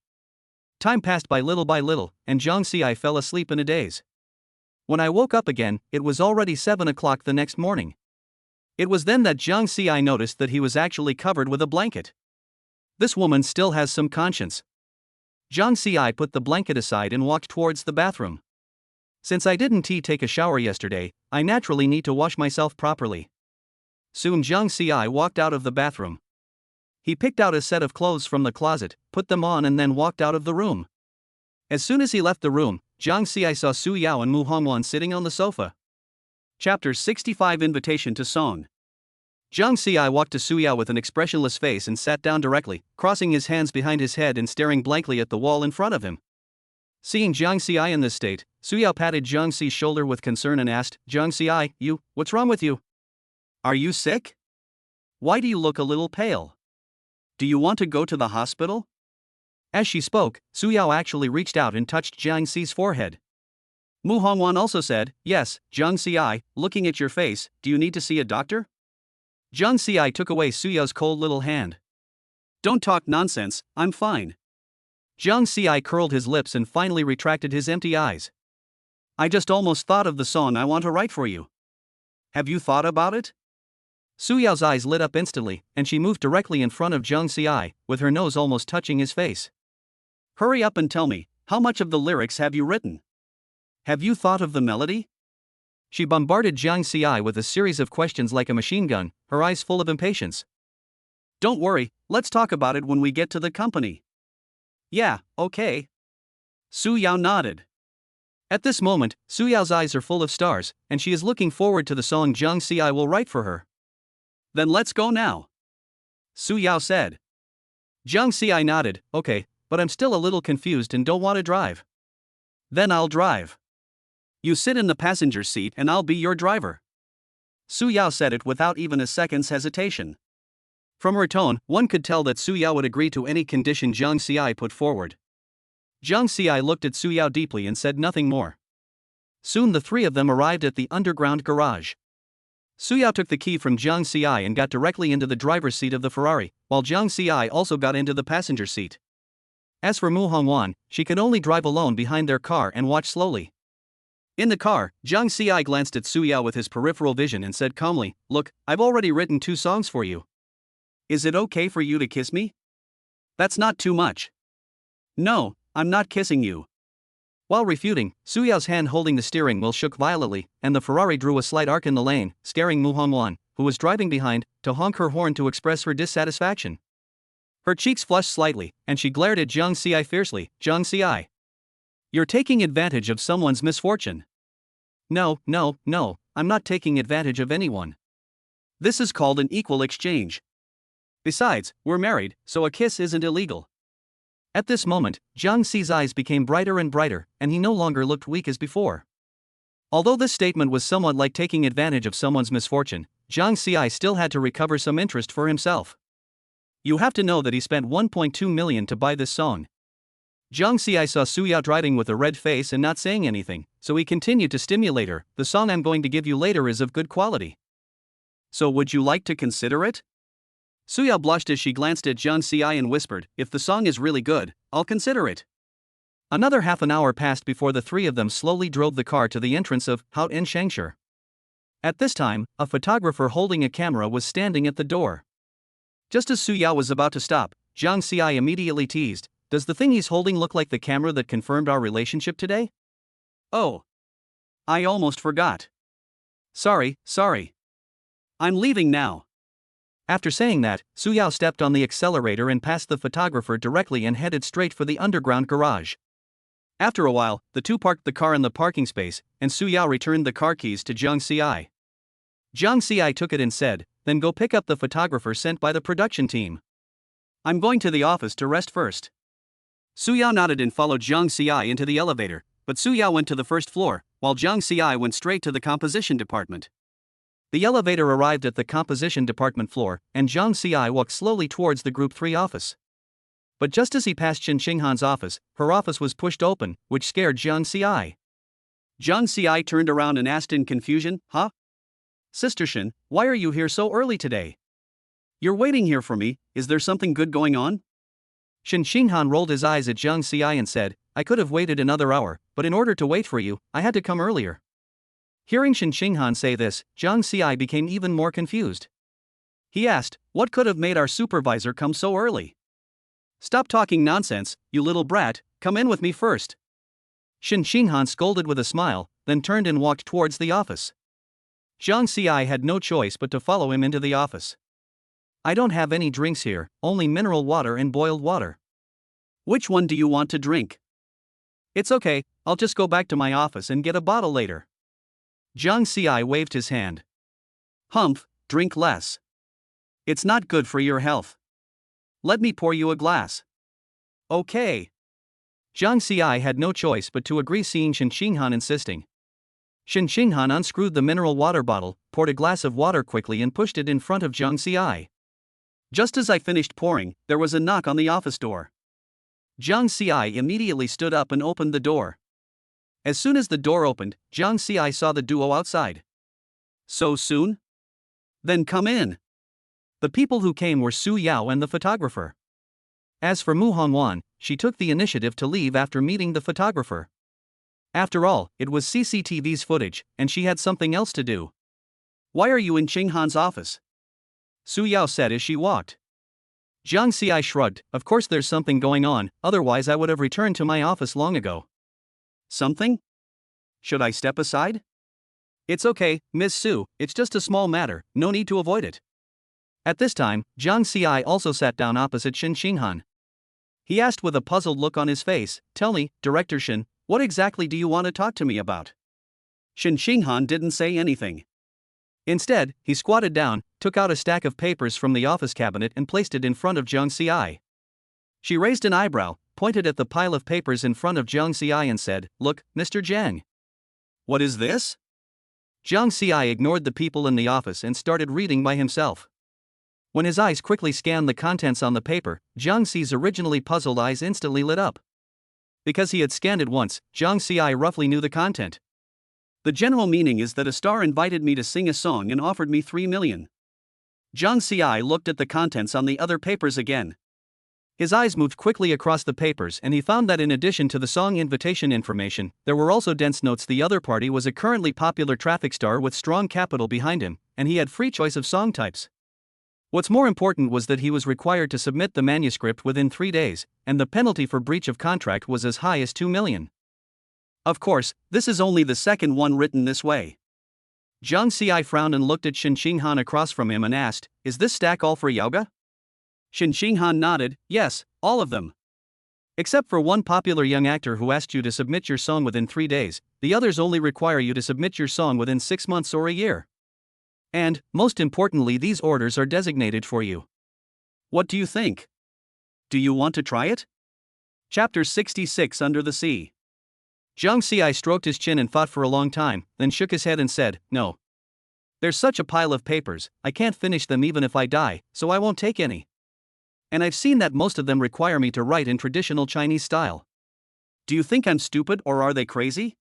Time passed by little, and Jiang Xi fell asleep in a daze. When I woke up again, it was already 7 o'clock the next morning. It was then that Jiang Xi noticed that he was actually covered with a blanket. This woman still has some conscience. Jiang Xi put the blanket aside and walked towards the bathroom. Since I didn't take a shower yesterday, I naturally need to wash myself properly. Soon Jiang Xi walked out of the bathroom. He picked out a set of clothes from the closet, put them on and then walked out of the room. As soon as he left the room, Jiang Xi saw Su Yao and Mu Hongwan sitting on the sofa. Chapter 65 Invitation to Song. Jiang Xi walked to Su Yao with an expressionless face and sat down directly, crossing his hands behind his head and staring blankly at the wall in front of him. Seeing Jiang Xi in this state, Su Yao patted Jiang Xi's shoulder with concern and asked, Jiang Xi, what's wrong with you? Are you sick? Why do you look a little pale? Do you want to go to the hospital? As she spoke, Su Yao actually reached out and touched Jiang Xi's forehead. Mu Hongwan also said, Yes, Jiang Xi, looking at your face, do you need to see a doctor? Jiang Xi took away Su Yao's cold little hand. Don't talk nonsense, I'm fine. Jiang Ci curled his lips and finally retracted his empty eyes. I just almost thought of the song I want to write for you. Have you thought about it? Su Yao's eyes lit up instantly, and she moved directly in front of Jiang Ci, with her nose almost touching his face. Hurry up and tell me, how much of the lyrics have you written? Have you thought of the melody? She bombarded Jiang Ci with a series of questions like a machine gun, her eyes full of impatience. Don't worry, let's talk about it when we get to the company. Yeah, okay. Su Yao nodded. At this moment, Su Yao's eyes are full of stars, and she is looking forward to the song Jiang Ci will write for her. Then let's go now, Su Yao said. Jiang Ci nodded, okay, but I'm still a little confused and don't want to drive. Then I'll drive. You sit in the passenger seat and I'll be your driver. Su Yao said it without even a second's hesitation. From her tone, one could tell that Su Yao would agree to any condition Jiang Ci put forward. Jiang Ci looked at Su Yao deeply and said nothing more. Soon the three of them arrived at the underground garage. Su Yao took the key from Jiang Ci and got directly into the driver's seat of the Ferrari, while Jiang Ci also got into the passenger seat. As for Mu Hongwan, she could only drive alone behind their car and watch slowly. In the car, Jiang Ci glanced at Su Yao with his peripheral vision and said calmly, "Look, I've already written 2 songs for you. Is it okay for you to kiss me? That's not too much." "No, I'm not kissing you." While refuting, Su Yao's hand holding the steering wheel shook violently, and the Ferrari drew a slight arc in the lane, scaring Mu Hongwan, who was driving behind, to honk her horn to express her dissatisfaction. Her cheeks flushed slightly, and she glared at Jiang Ci fiercely. "Jiang Ci, you're taking advantage of someone's misfortune." No, I'm not taking advantage of anyone. This is called an equal exchange. Besides, we're married, so a kiss isn't illegal. At this moment, Jiang Ci's eyes became brighter and brighter, and he no longer looked weak as before. Although this statement was somewhat like taking advantage of someone's misfortune, Jiang Ci still had to recover some interest for himself. You have to know that he spent 1.2 million to buy this song. Jiang Ci saw Su Yao driving with a red face and not saying anything, so he continued to stimulate her. "The song I'm going to give you later is of good quality. So would you like to consider it?" Su Yao blushed as she glanced at Jiang Ci and whispered, "If the song is really good, I'll consider it." Another half an hour passed before the three of them slowly drove the car to the entrance of Hout in Shangshi. At this time, a photographer holding a camera was standing at the door. Just as Su Yao was about to stop, Jiang Ci immediately teased, "Does the thing he's holding look like the camera that confirmed our relationship today?" "Oh. I almost forgot. Sorry. I'm leaving now." After saying that, Su Yao stepped on the accelerator and passed the photographer directly and headed straight for the underground garage. After a while, the two parked the car in the parking space, and Su Yao returned the car keys to Jiang Ci. Jiang Ci took it and said, "Then go pick up the photographer sent by the production team." "I'm going to the office to rest first." Su Yao nodded and followed Jiang Ci into the elevator, but Su Yao went to the first floor, while Jiang Ci went straight to the composition department. The elevator arrived at the composition department floor, and Jiang Ci walked slowly towards the Group 3 office. But just as he passed Shen Xinghan's office, her office was pushed open, which scared Jiang Ci. Jiang Ci turned around and asked in confusion, "Huh? Sister Shen, why are you here so early today? You're waiting here for me, is there something good going on?" Shen Xinghan rolled his eyes at Jiang Ci and said, "I could have waited another hour, but in order to wait for you, I had to come earlier." Hearing Shen Xinghan say this, Jiang Ci became even more confused. He asked, "What could have made our supervisor come so early? Stop talking nonsense, you little brat, come in with me first." Shen Xinghan scolded with a smile, then turned and walked towards the office. Jiang Ci had no choice but to follow him into the office. "I don't have any drinks here, only mineral water and boiled water." "Which one do you want to drink?" "It's okay, I'll just go back to my office and get a bottle later." Jiang Ci waved his hand. "Humph, drink less. It's not good for your health. Let me pour you a glass." "Okay." Jiang Ci had no choice but to agree, seeing Shen Xinghan insisting. Shen Xinghan unscrewed the mineral water bottle, poured a glass of water quickly and pushed it in front of Jiang Ci. Just as I finished pouring, there was a knock on the office door. Jiang Ci immediately stood up and opened the door. As soon as the door opened, Jiang Ci saw the duo outside. "So soon? Then come in." The people who came were Su Yao and the photographer. As for Mu Hongwan, she took the initiative to leave after meeting the photographer. After all, it was CCTV's footage, and she had something else to do. Why are you in Qinghan's office? Su Yao said as she walked. Jiang Xi shrugged. Of course there's something going on, otherwise I would have returned to my office long ago. Something? Should I step aside? It's okay, Ms. Su, it's just a small matter, no need to avoid it. At this time, Jiang Xi also sat down opposite Shen Xinghan. He asked with a puzzled look on his face, "Tell me, Director Shen, what exactly do you want to talk to me about?" Shen Xinghan didn't say anything. Instead, he squatted down, took out a stack of papers from the office cabinet and placed it in front of Jiang Xi. She raised an eyebrow, pointed at the pile of papers in front of Jiang Xi and said, "Look, Mr. Jiang." What is this? Jiang Xi ignored the people in the office and started reading by himself. When his eyes quickly scanned the contents on the paper, Jiang Xi's originally puzzled eyes instantly lit up. Because he had scanned it once, Jiang Xi roughly knew the content. The general meaning is that a star invited me to sing a song and offered me 3 million. Jiang Xi looked at the contents on the other papers again. His eyes moved quickly across the papers and he found that in addition to the song invitation information, there were also dense notes. The other party was a currently popular traffic star with strong capital behind him, and he had free choice of song types. What's more important was that he was required to submit the manuscript within 3 days, and the penalty for breach of contract was as high as 2 million. Of course, this is only the second one written this way. Jiang Xi frowned and looked at Shen Xinghan across from him and asked, "Is this stack all for Yaoga?" Shen Xinghan nodded, "Yes, all of them. Except for one popular young actor who asked you to submit your song within 3 days, the others only require you to submit your song within 6 months or a year. And, most importantly, these orders are designated for you. What do you think? Do you want to try it?" Chapter 66 Under the Sea. Jiang Xi stroked his chin and thought for a long time, then shook his head and said, "No. There's such a pile of papers, I can't finish them even if I die, so I won't take any. And I've seen that most of them require me to write in traditional Chinese style." "Do you think I'm stupid or are they crazy?"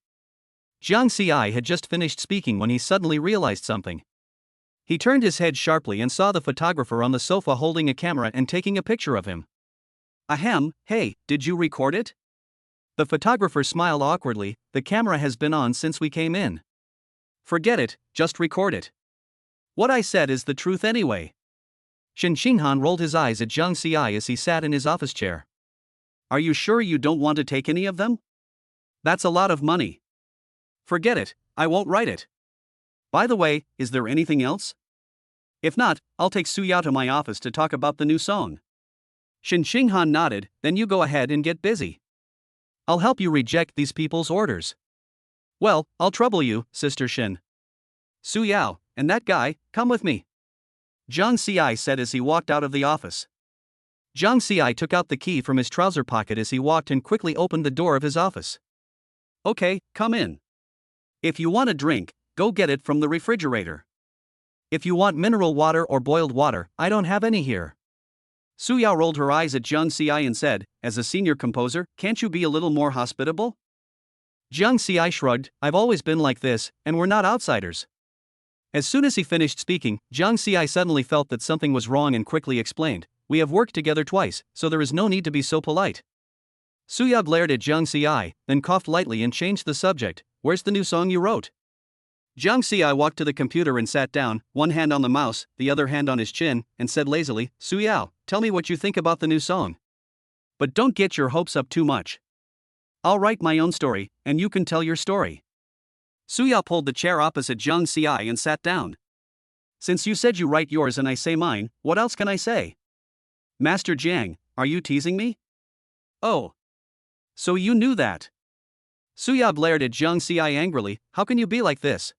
Jiang Xi had just finished speaking when he suddenly realized something. He turned his head sharply and saw the photographer on the sofa holding a camera and taking a picture of him. "Ahem, hey, did you record it?" The photographer smiled awkwardly. "The camera has been on since we came in." "Forget it, just record it. What I said is the truth anyway." Shen Xinghan rolled his eyes at Jiang Xi as he sat in his office chair. "Are you sure you don't want to take any of them? That's a lot of money. Forget it, I won't write it. By the way, is there anything else? If not, I'll take Su Yao to my office to talk about the new song." Shen Xinghan nodded. "Then you go ahead and get busy. I'll help you reject these people's orders." "Well, I'll trouble you, Sister Shen. Su Yao, and that guy, come with me," Jiang Xi said as he walked out of the office. Jiang Xi took out the key from his trouser pocket as he walked and quickly opened the door of his office. "Okay, come in. If you want a drink, go get it from the refrigerator. If you want mineral water or boiled water, I don't have any here." Su Yao rolled her eyes at Jiang Xi and said, "As a senior composer, can't you be a little more hospitable?" Jiang Xi shrugged. "I've always been like this, and we're not outsiders." As soon as he finished speaking, Jiang Xi suddenly felt that something was wrong and quickly explained, "We have worked together twice, so there is no need to be so polite." Su Yao glared at Jiang Xi, then coughed lightly and changed the subject. "Where's the new song you wrote?" Jiang Xi walked to the computer and sat down, one hand on the mouse, the other hand on his chin, and said lazily, "Su Yao, tell me what you think about the new song. But don't get your hopes up too much. I'll write my own story, and you can tell your story." Su Yao pulled the chair opposite Jiang Xi and sat down. "Since you said you write yours and I say mine, what else can I say? Master Jiang, are you teasing me?" "Oh. So you knew that?" Su Yao glared at Jiang Xi angrily. "How can you be like this?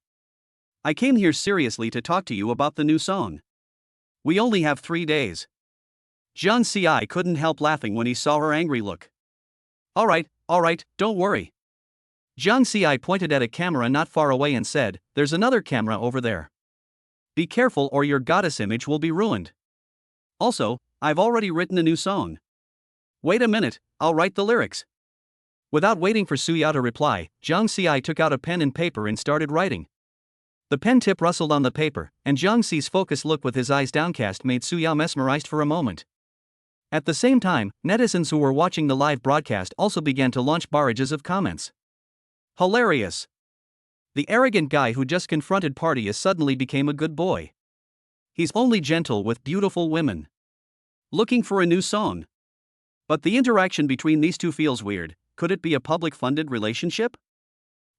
I came here seriously to talk to you about the new song. We only have 3 days." Jiang Xi couldn't help laughing when he saw her angry look. All right, don't worry." Jiang Xi pointed at a camera not far away and said, "There's another camera over there. Be careful or your goddess image will be ruined. Also, I've already written a new song. Wait a minute, I'll write the lyrics." Without waiting for Su Yao to reply, Jiang Xi took out a pen and paper and started writing. The pen tip rustled on the paper, and Jiang Xi's focused look with his eyes downcast made Su Yao mesmerized for a moment. At the same time, netizens who were watching the live broadcast also began to launch barrages of comments. Hilarious. The arrogant guy who just confronted Party suddenly became a good boy. He's only gentle with beautiful women. Looking for a new song. But the interaction between these two feels weird. Could it be a public-funded relationship?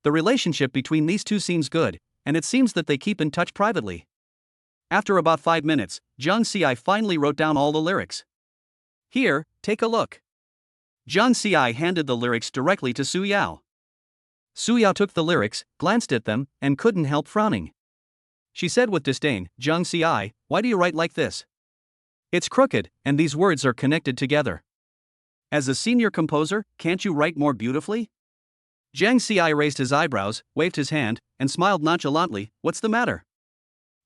The relationship between these two seems good, and it seems that they keep in touch privately. After about 5 minutes, Zhang Ci finally wrote down all the lyrics. Here, take a look. Zhang Ci handed the lyrics directly to Su Yao. Su Yao took the lyrics, glanced at them, and couldn't help frowning. She said with disdain, Zhang Ci, why do you write like this? It's crooked, and these words are connected together. As a senior composer, can't you write more beautifully? Zhang Ci raised his eyebrows, waved his hand, and smiled nonchalantly. What's the matter?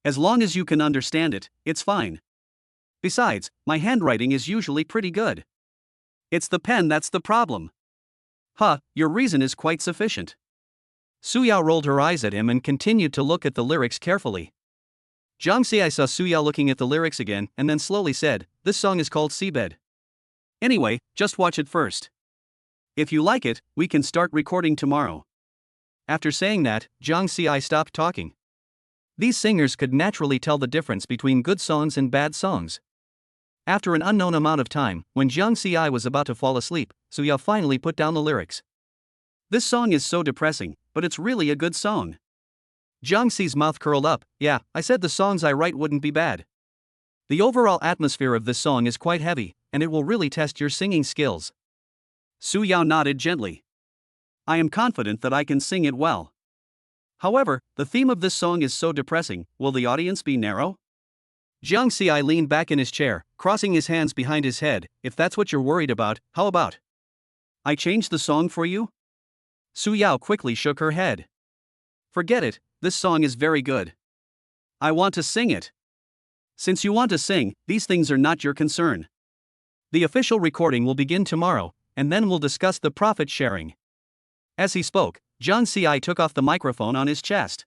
As long as you can understand it, it's fine. Besides, my handwriting is usually pretty good. It's the pen that's the problem. Your reason is quite sufficient. Su Yao rolled her eyes at him and continued to look at the lyrics carefully. Zhang Ci saw Su Yao looking at the lyrics again and then slowly said, this song is called Seabed. Anyway, just watch it first. If you like it, we can start recording tomorrow. After saying that, Zhang Ci stopped talking. These singers could naturally tell the difference between good songs and bad songs. After an unknown amount of time, when Zhang Ci was about to fall asleep, Su Yao finally put down the lyrics. This song is so depressing, but it's really a good song. Zhang Ci's mouth curled up. Yeah, I said the songs I write wouldn't be bad. The overall atmosphere of this song is quite heavy, and it will really test your singing skills. Su Yao nodded gently. I am confident that I can sing it well. However, the theme of this song is so depressing, will the audience be narrow? Zhang Ci leaned back in his chair, crossing his hands behind his head. If that's what you're worried about, how about I change the song for you? Su Yao quickly shook her head. Forget it, this song is very good. I want to sing it. Since you want to sing, these things are not your concern. The official recording will begin tomorrow, and then we'll discuss the profit sharing. As he spoke, Zhang Ci took off the microphone on his chest.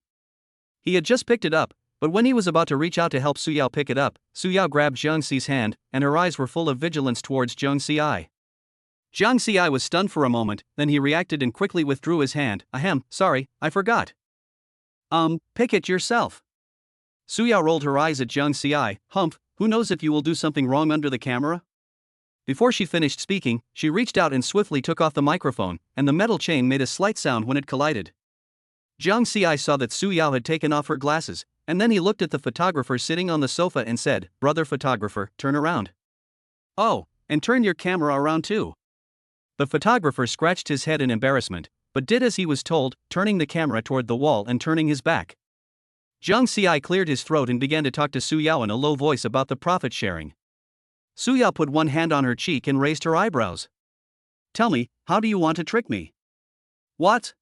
He had just picked it up, but when he was about to reach out to help Su Yao pick it up, Su Yao grabbed Zhang Ci's hand, and her eyes were full of vigilance towards Zhang Ci. Zhang Ci was stunned for a moment, then he reacted and quickly withdrew his hand. Ahem, sorry, I forgot. Pick it yourself. Su Yao rolled her eyes at Zhang Ci. Humph, who knows if you will do something wrong under the camera? Before she finished speaking, she reached out and swiftly took off the microphone, and the metal chain made a slight sound when it collided. Zhang Ci saw that Su Yao had taken off her glasses, and then he looked at the photographer sitting on the sofa and said, Brother photographer, turn around. Oh, and turn your camera around too. The photographer scratched his head in embarrassment, but did as he was told, turning the camera toward the wall and turning his back. Zhang Ci cleared his throat and began to talk to Su Yao in a low voice about the profit sharing. Su Yao put one hand on her cheek and raised her eyebrows. Tell me, how do you want to trick me? What?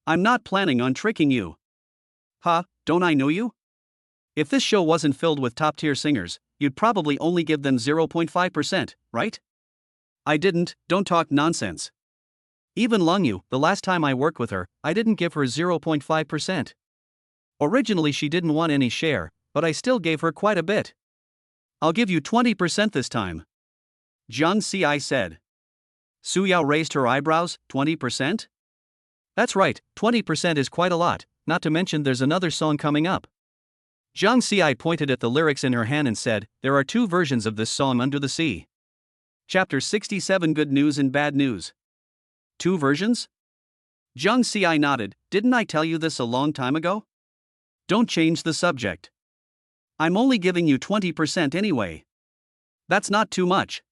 I'm not planning on tricking you. Don't I know you? If this show wasn't filled with top-tier singers, you'd probably only give them 0.5%, right? I didn't, don't talk nonsense. Even Long Yu, the last time I worked with her, I didn't give her 0.5%. Originally she didn't want any share, but I still gave her quite a bit. I'll give you 20% this time. Zhang Ci said. Su Yao raised her eyebrows. 20%? That's right, 20% is quite a lot, not to mention there's another song coming up. Zhang Ci pointed at the lyrics in her hand and said, there are 2 versions of this song Under the Sea. Chapter 67 Good News and Bad News. 2 versions? Zhang Ci nodded. Didn't I tell you this a long time ago? Don't change the subject. I'm only giving you 20% anyway. That's not too much.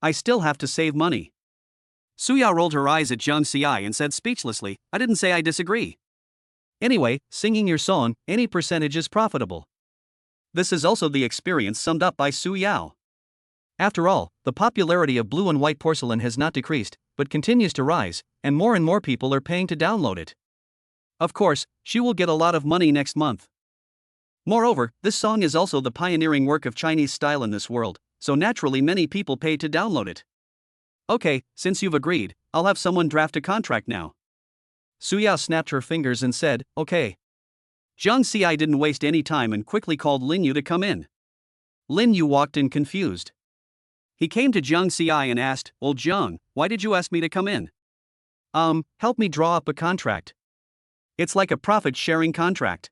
I still have to save money. Su Yao rolled her eyes at Zhang Ci and said speechlessly, I didn't say I disagree. Anyway, singing your song, any percentage is profitable. This is also the experience summed up by Su Yao. After all, the popularity of blue and white porcelain has not decreased, but continues to rise, and more people are paying to download it. Of course, she will get a lot of money next month. Moreover, this song is also the pioneering work of Chinese style in this world, so naturally many people pay to download it. Okay, since you've agreed, I'll have someone draft a contract now. Su Yao snapped her fingers and said, okay. Zhang Ci didn't waste any time and quickly called Lin Yu to come in. Lin Yu walked in confused. He came to Jiang Xiai and asked, "Old Jiang, why did you ask me to come in?" Help me draw up a contract. It's like a profit-sharing contract.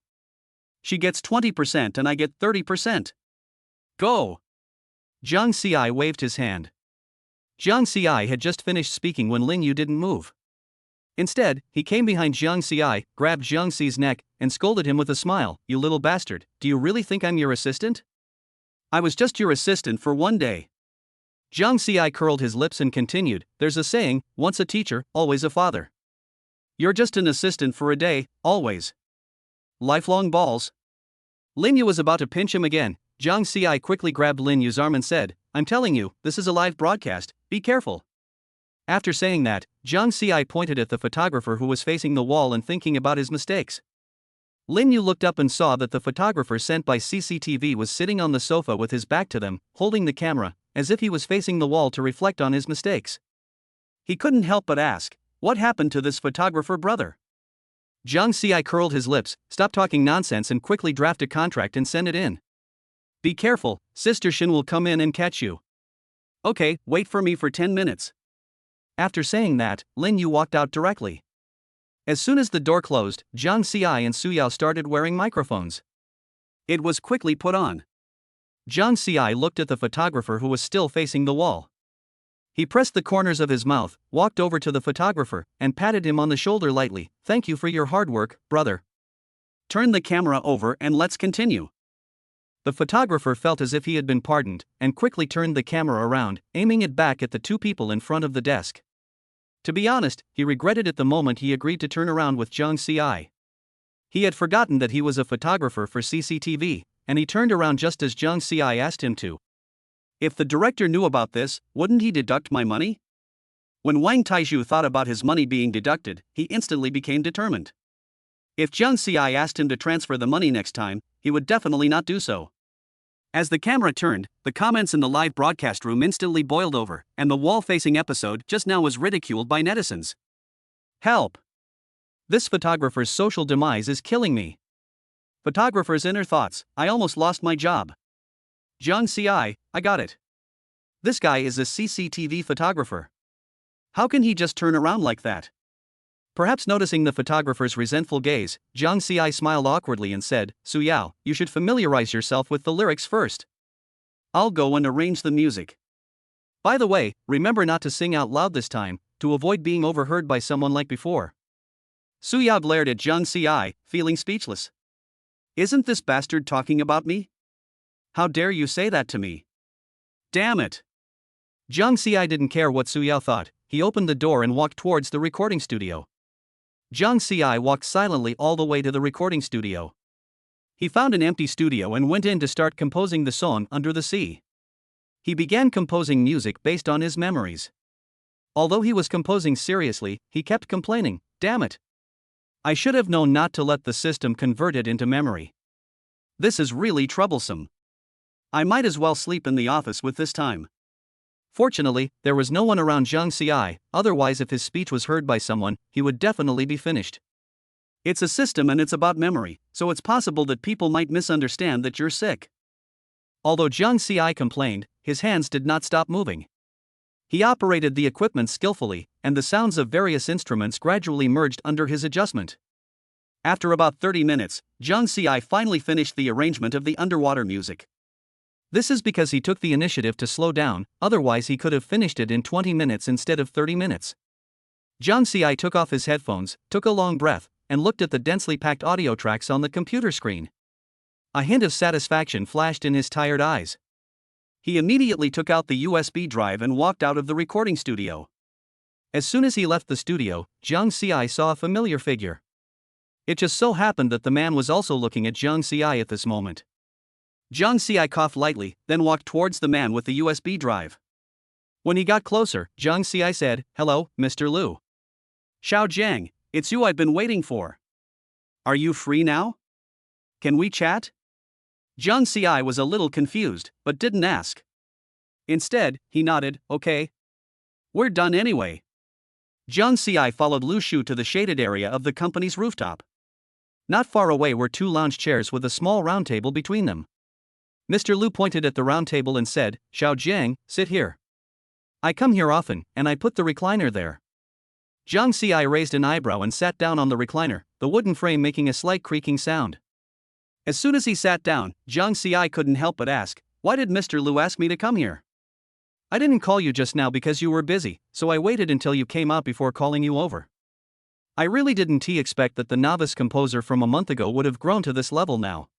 She gets 20% and I get 30%. Go! Jiang Xiai waved his hand. Jiang Xiai had just finished speaking when Lin Yu didn't move. Instead, he came behind Jiang Xiai, grabbed Jiang Xi's neck, and scolded him with a smile. "You little bastard, do you really think I'm your assistant?" I was just your assistant for one day. Jiang Xiai curled his lips and continued, "There's a saying, once a teacher, always a father. You're just an assistant for a day, always. Lifelong balls." Lin Yu was about to pinch him again. Jiang Xiai quickly grabbed Lin Yu's arm and said, "I'm telling you, this is a live broadcast, be careful." After saying that, Jiang Xiai pointed at the photographer who was facing the wall and thinking about his mistakes. Lin Yu looked up and saw that the photographer sent by CCTV was sitting on the sofa with his back to them, holding the camera, as if he was facing the wall to reflect on his mistakes. He couldn't help but ask, what happened to this photographer brother? Jiang Xiai curled his lips, "Stop talking nonsense and quickly draft a contract and send it in. Be careful, Sister Shin will come in and catch you." "Okay, wait for me for 10 minutes. After saying that, Lin Yu walked out directly. As soon as the door closed, Jiang Xiai and Su Yao started wearing microphones. It was quickly put on. Jiang Xiai looked at the photographer who was still facing the wall. He pressed the corners of his mouth, walked over to the photographer, and patted him on the shoulder lightly. "Thank you for your hard work, brother. Turn the camera over and let's continue." The photographer felt as if he had been pardoned, and quickly turned the camera around, aiming it back at the two people in front of the desk. To be honest, he regretted it the moment he agreed to turn around with Jiang Xiai. He had forgotten that he was a photographer for CCTV, and he turned around just as Jiang Xiai asked him to. If the director knew about this, wouldn't he deduct my money? When Wang Taizhu thought about his money being deducted, he instantly became determined. If Jiang Xiai asked him to transfer the money next time, he would definitely not do so. As the camera turned, the comments in the live broadcast room instantly boiled over, and the wall-facing episode just now was ridiculed by netizens. "Help! This photographer's social demise is killing me." Photographer's inner thoughts, "I almost lost my job." Jiang Xiai, I got it. This guy is a CCTV photographer. How can he just turn around like that? Perhaps noticing the photographer's resentful gaze, Jiang Xiai smiled awkwardly and said, "Su Yao, you should familiarize yourself with the lyrics first." "I'll go and arrange the music. By the way, remember not to sing out loud this time, to avoid being overheard by someone like before." Su Yao glared at Jiang Xiai, feeling speechless. Isn't this bastard talking about me? How dare you say that to me? Damn it! Jiang Xiai didn't care what Su Yao thought. He opened the door and walked towards the recording studio. Jiang Xiai walked silently all the way to the recording studio. He found an empty studio and went in to start composing the song Under the Sea. He began composing music based on his memories. Although he was composing seriously, he kept complaining, "Damn it! I should have known not to let the system convert it into memory. This is really troublesome. I might as well sleep in the office with this time." Fortunately, there was no one around Jiang Xiai, otherwise if his speech was heard by someone, he would definitely be finished. It's a system and it's about memory, so it's possible that people might misunderstand that you're sick. Although Jiang Xiai complained, his hands did not stop moving. He operated the equipment skillfully, and the sounds of various instruments gradually merged under his adjustment. After about 30 minutes, Jiang Xiai finally finished the arrangement of the underwater music. This is because he took the initiative to slow down, otherwise he could have finished it in 20 minutes instead of 30 minutes. Jiang Xiai took off his headphones, took a long breath, and looked at the densely packed audio tracks on the computer screen. A hint of satisfaction flashed in his tired eyes. He immediately took out the USB drive and walked out of the recording studio. As soon as he left the studio, Jiang Xiai saw a familiar figure. It just so happened that the man was also looking at Jiang Xiai at this moment. Jiang Xiai coughed lightly, then walked towards the man with the USB drive. When he got closer, Jiang Xiai said, "Hello, Mr. Liu." "Xiao Jiang, it's you I've been waiting for. Are you free now? Can we chat?" Jiang Xiai was a little confused, but didn't ask. Instead, he nodded, "Okay. We're done anyway." Jiang Xiai followed Lu Shu to the shaded area of the company's rooftop. Not far away were two lounge chairs with a small round table between them. Mr. Lu pointed at the round table and said, "Xiao Jiang, sit here. I come here often, and I put the recliner there." Jiang Xi raised an eyebrow and sat down on the recliner, the wooden frame making a slight creaking sound. As soon as he sat down, Jiang Xi couldn't help but ask, "Why did Mr. Lu ask me to come here?" "I didn't call you just now because you were busy, so I waited until you came out before calling you over. I really didn't expect that the novice composer from a month ago would have grown to this level now."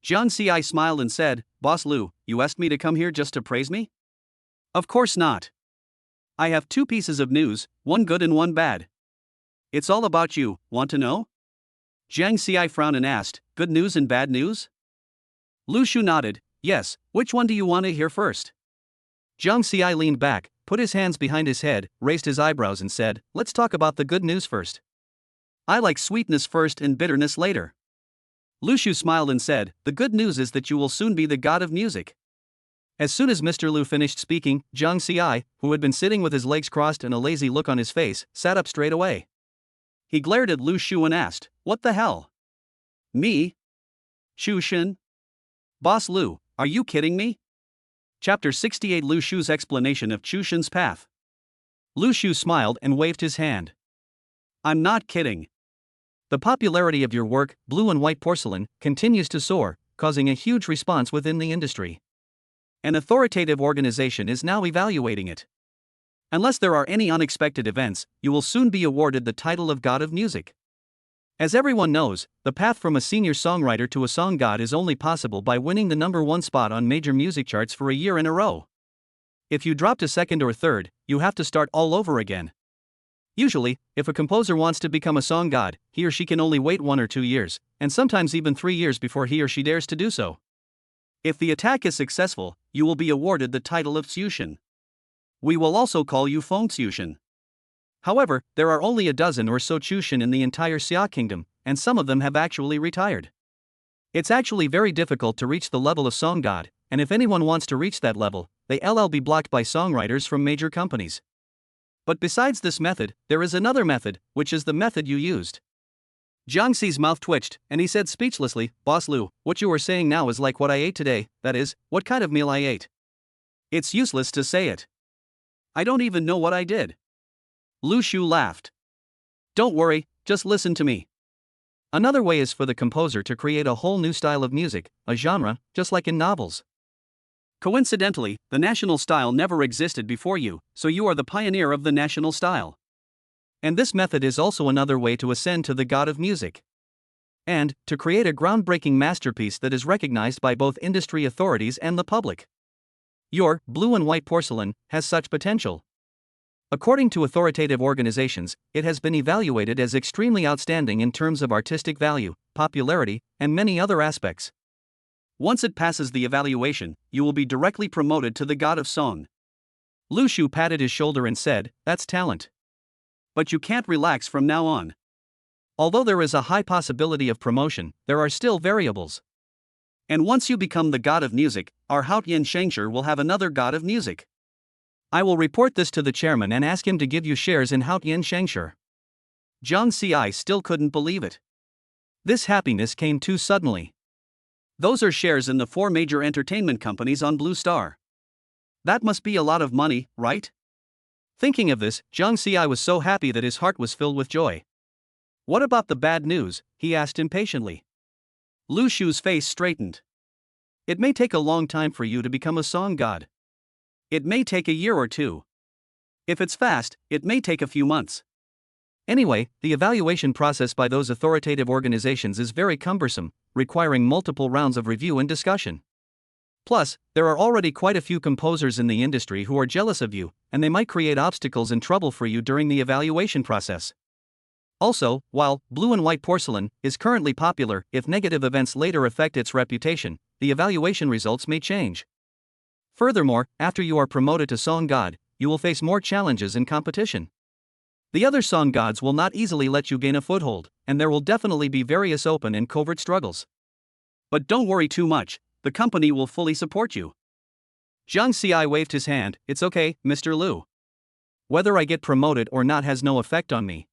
Jiang Xi smiled and said, "Boss Lu, you asked me to come here just to praise me?" "Of course not. I have two pieces of news, one good and one bad. It's all about you, want to know?" Jiang Xi frowned and asked, "Good news and bad news?" Lu Shu nodded, "Yes, which one do you want to hear first?" Jiang Xi leaned back, put his hands behind his head, raised his eyebrows and said, "Let's talk about the good news first." "I like sweetness first and bitterness later." Lu Shu smiled and said, "The good news is that you will soon be the god of music." As soon as Mr. Lu finished speaking, Jiang Xi, who had been sitting with his legs crossed and a lazy look on his face, sat up straight away. He glared at Lu Shu and asked, "What the hell? Me? Shu Shin? Boss Lu, are you kidding me?" Chapter 68 Lu Shu's explanation of Chu Shin's path. Lu Shu smiled and waved his hand. "I'm not kidding. The popularity of your work, Blue and White Porcelain, continues to soar, causing a huge response within the industry. An authoritative organization is now evaluating it. Unless there are any unexpected events, you will soon be awarded the title of God of Music. As everyone knows, the path from a senior songwriter to a song god is only possible by winning the #1 spot on major music charts for a year in a row. If you drop to second or third, you have to start all over again. Usually, if a composer wants to become a song god, he or she can only wait 1 or 2 years, and sometimes even 3 years before he or she dares to do so. If the attack is successful, you will be awarded the title of Xiushin. We will also call you Feng Xiushin. However, there are only a dozen or so Xiushin in the entire Xia kingdom, and some of them have actually retired. It's actually very difficult to reach the level of song god, and if anyone wants to reach that level, they'll be blocked by songwriters from major companies. But besides this method, there is another method, which is the method you used. Jiang Xi's mouth twitched, and he said speechlessly, "Boss Lu, what you are saying now is like what I ate today, that is, what kind of meal I ate." It's useless to say it. I don't even know what I did. Lu Shu laughed. "Don't worry, just listen to me. Another way is for the composer to create a whole new style of music, a genre, just like in novels. Coincidentally, the national style never existed before you, so you are the pioneer of the national style. And this method is also another way to ascend to the god of music. And, to create a groundbreaking masterpiece that is recognized by both industry authorities and the public. Your Blue and White Porcelain has such potential. According to authoritative organizations, it has been evaluated as extremely outstanding in terms of artistic value, popularity, and many other aspects. Once it passes the evaluation, you will be directly promoted to the god of song." Lu Shu patted his shoulder and said, "That's talent. But you can't relax from now on. Although there is a high possibility of promotion, there are still variables. And once you become the god of music, our Haotian Shangshur will have another god of music. I will report this to the chairman and ask him to give you shares in Haotian Shangshur." Jiang Xi still couldn't believe it. This happiness came too suddenly. Those are shares in the 4 major entertainment companies on Blue Star. That must be a lot of money, right? Thinking of this, Jiang Xi was so happy that his heart was filled with joy. "What about the bad news?" he asked impatiently. Lu Shu's face straightened. "It may take a long time for you to become a song god. It may take a year or 2. If it's fast, it may take a few months. Anyway, the evaluation process by those authoritative organizations is very cumbersome, requiring multiple rounds of review and discussion. Plus, there are already quite a few composers in the industry who are jealous of you, and they might create obstacles and trouble for you during the evaluation process. Also, while Blue and White Porcelain is currently popular, if negative events later affect its reputation, the evaluation results may change. Furthermore, after you are promoted to song god, you will face more challenges and competition. The other song gods will not easily let you gain a foothold, and there will definitely be various open and covert struggles. But don't worry too much, the company will fully support you." Jiang Xi waved his hand, "It's okay, Mr. Lu. Whether I get promoted or not has no effect on me.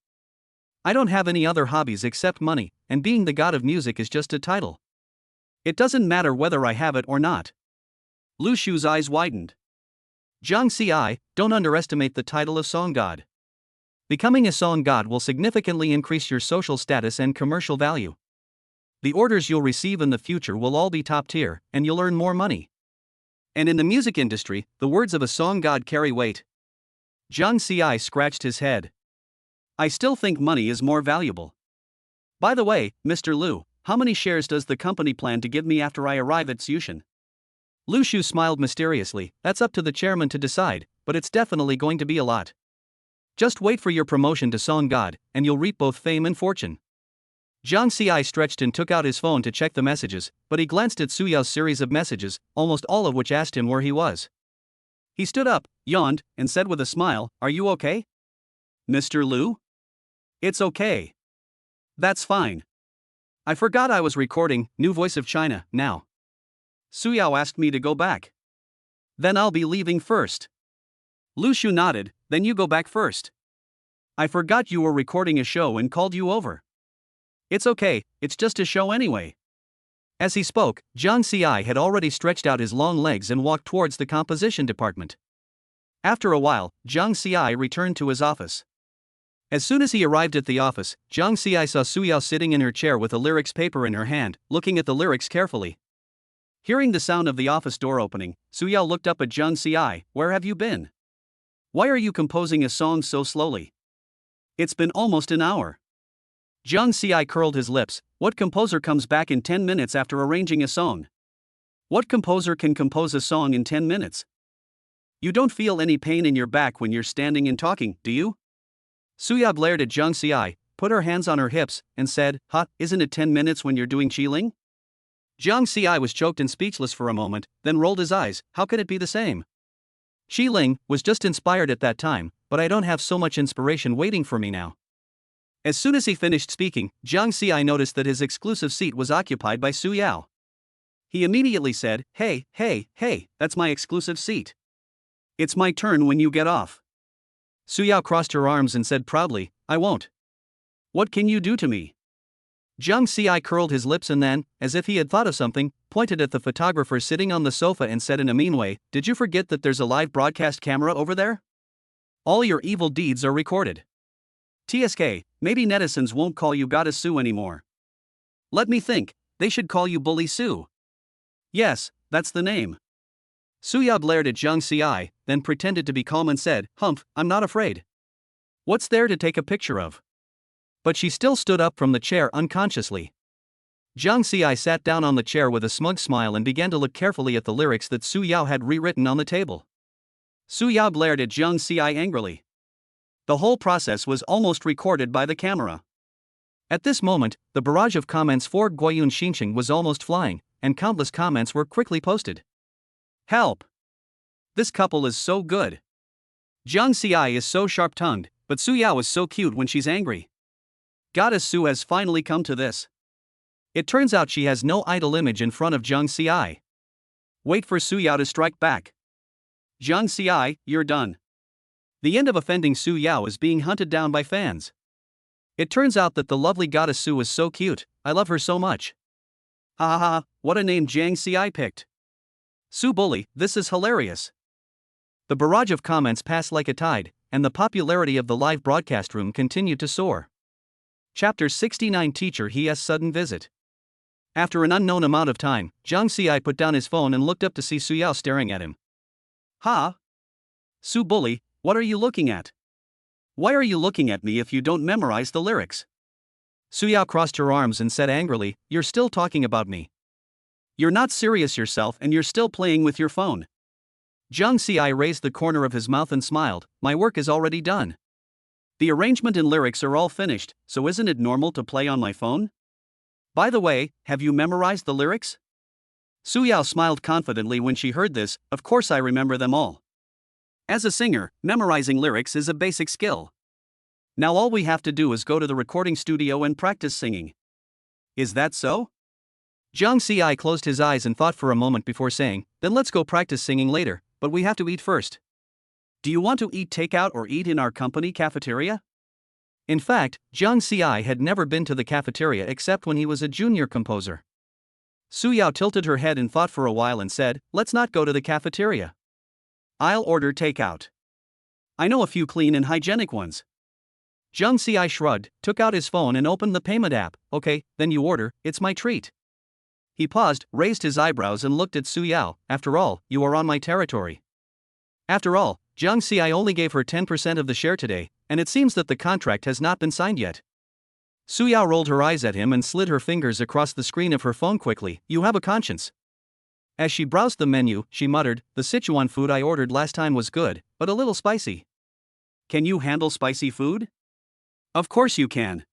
I don't have any other hobbies except money, and being the god of music is just a title. It doesn't matter whether I have it or not. Lu Shu's eyes widened. Zhang Ci, don't underestimate the title of song god. Becoming a song god will significantly increase your social status and commercial value. The orders you'll receive in the future will all be top tier, and you'll earn more money. And in the music industry, the words of a song god carry weight. Zhang Ci scratched his head. I still think money is more valuable. By the way, Mr. Lu, how many shares does the company plan to give me after I arrive at Tsushan? Lu Shu smiled mysteriously. That's up to the chairman to decide, but it's definitely going to be a lot. Just wait for your promotion to song god, and you'll reap both fame and fortune. Zhang Ci stretched and took out his phone to check the messages, but he glanced at Su Yao's series of messages, almost all of which asked him where he was. He stood up, yawned, and said with a smile, Are you okay? Mr. Lu? It's okay. That's fine. I forgot I was recording New Voice of China now. Su Yao asked me to go back. Then I'll be leaving first. Lu Shu nodded, then you go back first. I forgot you were recording a show and called you over. It's okay, it's just a show anyway. As he spoke, Zhang Ci had already stretched out his long legs and walked towards the composition department. After a while, Zhang Ci returned to his office. As soon as he arrived at the office, Zhang Ci saw Su Yao sitting in her chair with a lyrics paper in her hand, looking at the lyrics carefully. Hearing the sound of the office door opening, Su Yao looked up at Zhang Ci. Where have you been? Why are you composing a song so slowly? It's been almost an hour. Zhang Ci curled his lips. What composer comes back in 10 minutes after arranging a song? What composer can compose a song in 10 minutes? You don't feel any pain in your back when you're standing and talking, do you? Su Yao glared at Zhang Ci, put her hands on her hips, and said, Isn't it 10 minutes when you're doing Qiling? Zhang Ci was choked and speechless for a moment, then rolled his eyes. How could it be the same? Qiling was just inspired at that time, but I don't have so much inspiration waiting for me now. As soon as he finished speaking, Zhang Ci noticed that his exclusive seat was occupied by Su Yao. He immediately said, Hey, that's my exclusive seat. It's my turn when you get off. Su Yao crossed her arms and said proudly, I won't. What can you do to me? Zhang Ci curled his lips and then, as if he had thought of something, pointed at the photographer sitting on the sofa and said in a mean way, Did you forget that there's a live broadcast camera over there? All your evil deeds are recorded. TSK, maybe netizens won't call you Goddess Su anymore. Let me think, they should call you Bully Su. Yes, that's the name. Su Yao glared at Zhang Ci, then pretended to be calm and said, Humph, I'm not afraid. What's there to take a picture of? But she still stood up from the chair unconsciously. Zhang Ci sat down on the chair with a smug smile and began to look carefully at the lyrics that Su Yao had rewritten on the table. Su Yao glared at Zhang Ci angrily. The whole process was almost recorded by the camera. At this moment, the barrage of comments for Guoyun Xinqing was almost flying, and countless comments were quickly posted. Help! This couple is so good. Zhang Ci is so sharp-tongued, but Su Yao is so cute when she's angry. Goddess Su has finally come to this. It turns out she has no idol image in front of Zhang Ci. Wait for Su Yao to strike back. Zhang Ci, you're done. The end of offending Su Yao is being hunted down by fans. It turns out that the lovely Goddess Su is so cute, I love her so much. Ha ha ha, what a name Zhang Ci picked. Su Bully, this is hilarious. The barrage of comments passed like a tide, and the popularity of the live broadcast room continued to soar. Chapter 69 Teacher He has Sudden Visit. After an unknown amount of time, Zhang Ci put down his phone and looked up to see Su Yao staring at him. Su Bully, what are you looking at? Why are you looking at me if you don't memorize the lyrics? Su Yao crossed her arms and said angrily, You're still talking about me. You're not serious yourself and you're still playing with your phone. Zhang Ci raised the corner of his mouth and smiled, My work is already done. The arrangement and lyrics are all finished, so isn't it normal to play on my phone? By the way, have you memorized the lyrics? Su Yao smiled confidently when she heard this. Of course I remember them all. As a singer, memorizing lyrics is a basic skill. Now all we have to do is go to the recording studio and practice singing. Is that so? Zhang Ci closed his eyes and thought for a moment before saying, Then let's go practice singing later, but we have to eat first. Do you want to eat takeout or eat in our company cafeteria? In fact, Zhang Ci had never been to the cafeteria except when he was a junior composer. Su Yao tilted her head in thought for a while and said, "Let's not go to the cafeteria. I'll order takeout. I know a few clean and hygienic ones." Zhang Xi shrugged, took out his phone and opened the payment app. "Okay, then you order, it's my treat." He paused, raised his eyebrows and looked at Su Yao. "After all, you are on my territory." After all, Zhang Xi only gave her 10% of the share today, and it seems that the contract has not been signed yet. Su Yao rolled her eyes at him and slid her fingers across the screen of her phone quickly. "You have a conscience." As she browsed the menu, she muttered, "The Sichuan food I ordered last time was good, but a little spicy." "Can you handle spicy food?" "Of course you can,"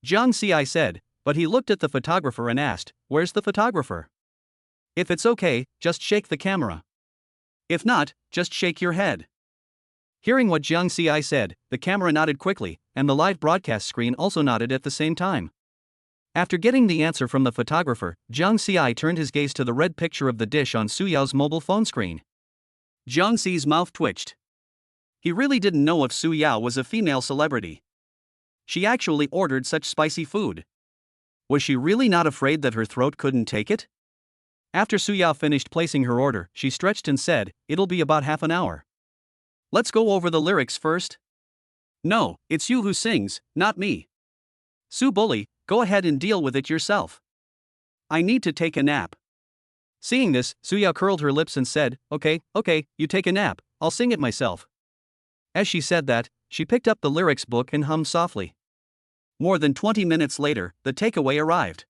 Zhang Xi said, but he looked at the photographer and asked, "Where's the photographer?" "If it's okay, just shake the camera. If not, just shake your head." Hearing what Zhang Xi said, the camera nodded quickly, and the live broadcast screen also nodded at the same time. After getting the answer from the photographer, Zhang Xi turned his gaze to the red picture of the dish on Su Yao's mobile phone screen. Zhang Xi's mouth twitched. He really didn't know if Su Yao was a female celebrity. She actually ordered such spicy food. Was she really not afraid that her throat couldn't take it? After Su Yao finished placing her order, she stretched and said, "It'll be about half an hour. Let's go over the lyrics first." "No, it's you who sings, not me." "Su Bully, go ahead and deal with it yourself. I need to take a nap." Seeing this, Su Yao curled her lips and said, Okay, you take a nap, I'll sing it myself." As she said that, she picked up the lyrics book and hummed softly. More than 20 minutes later, the takeaway arrived.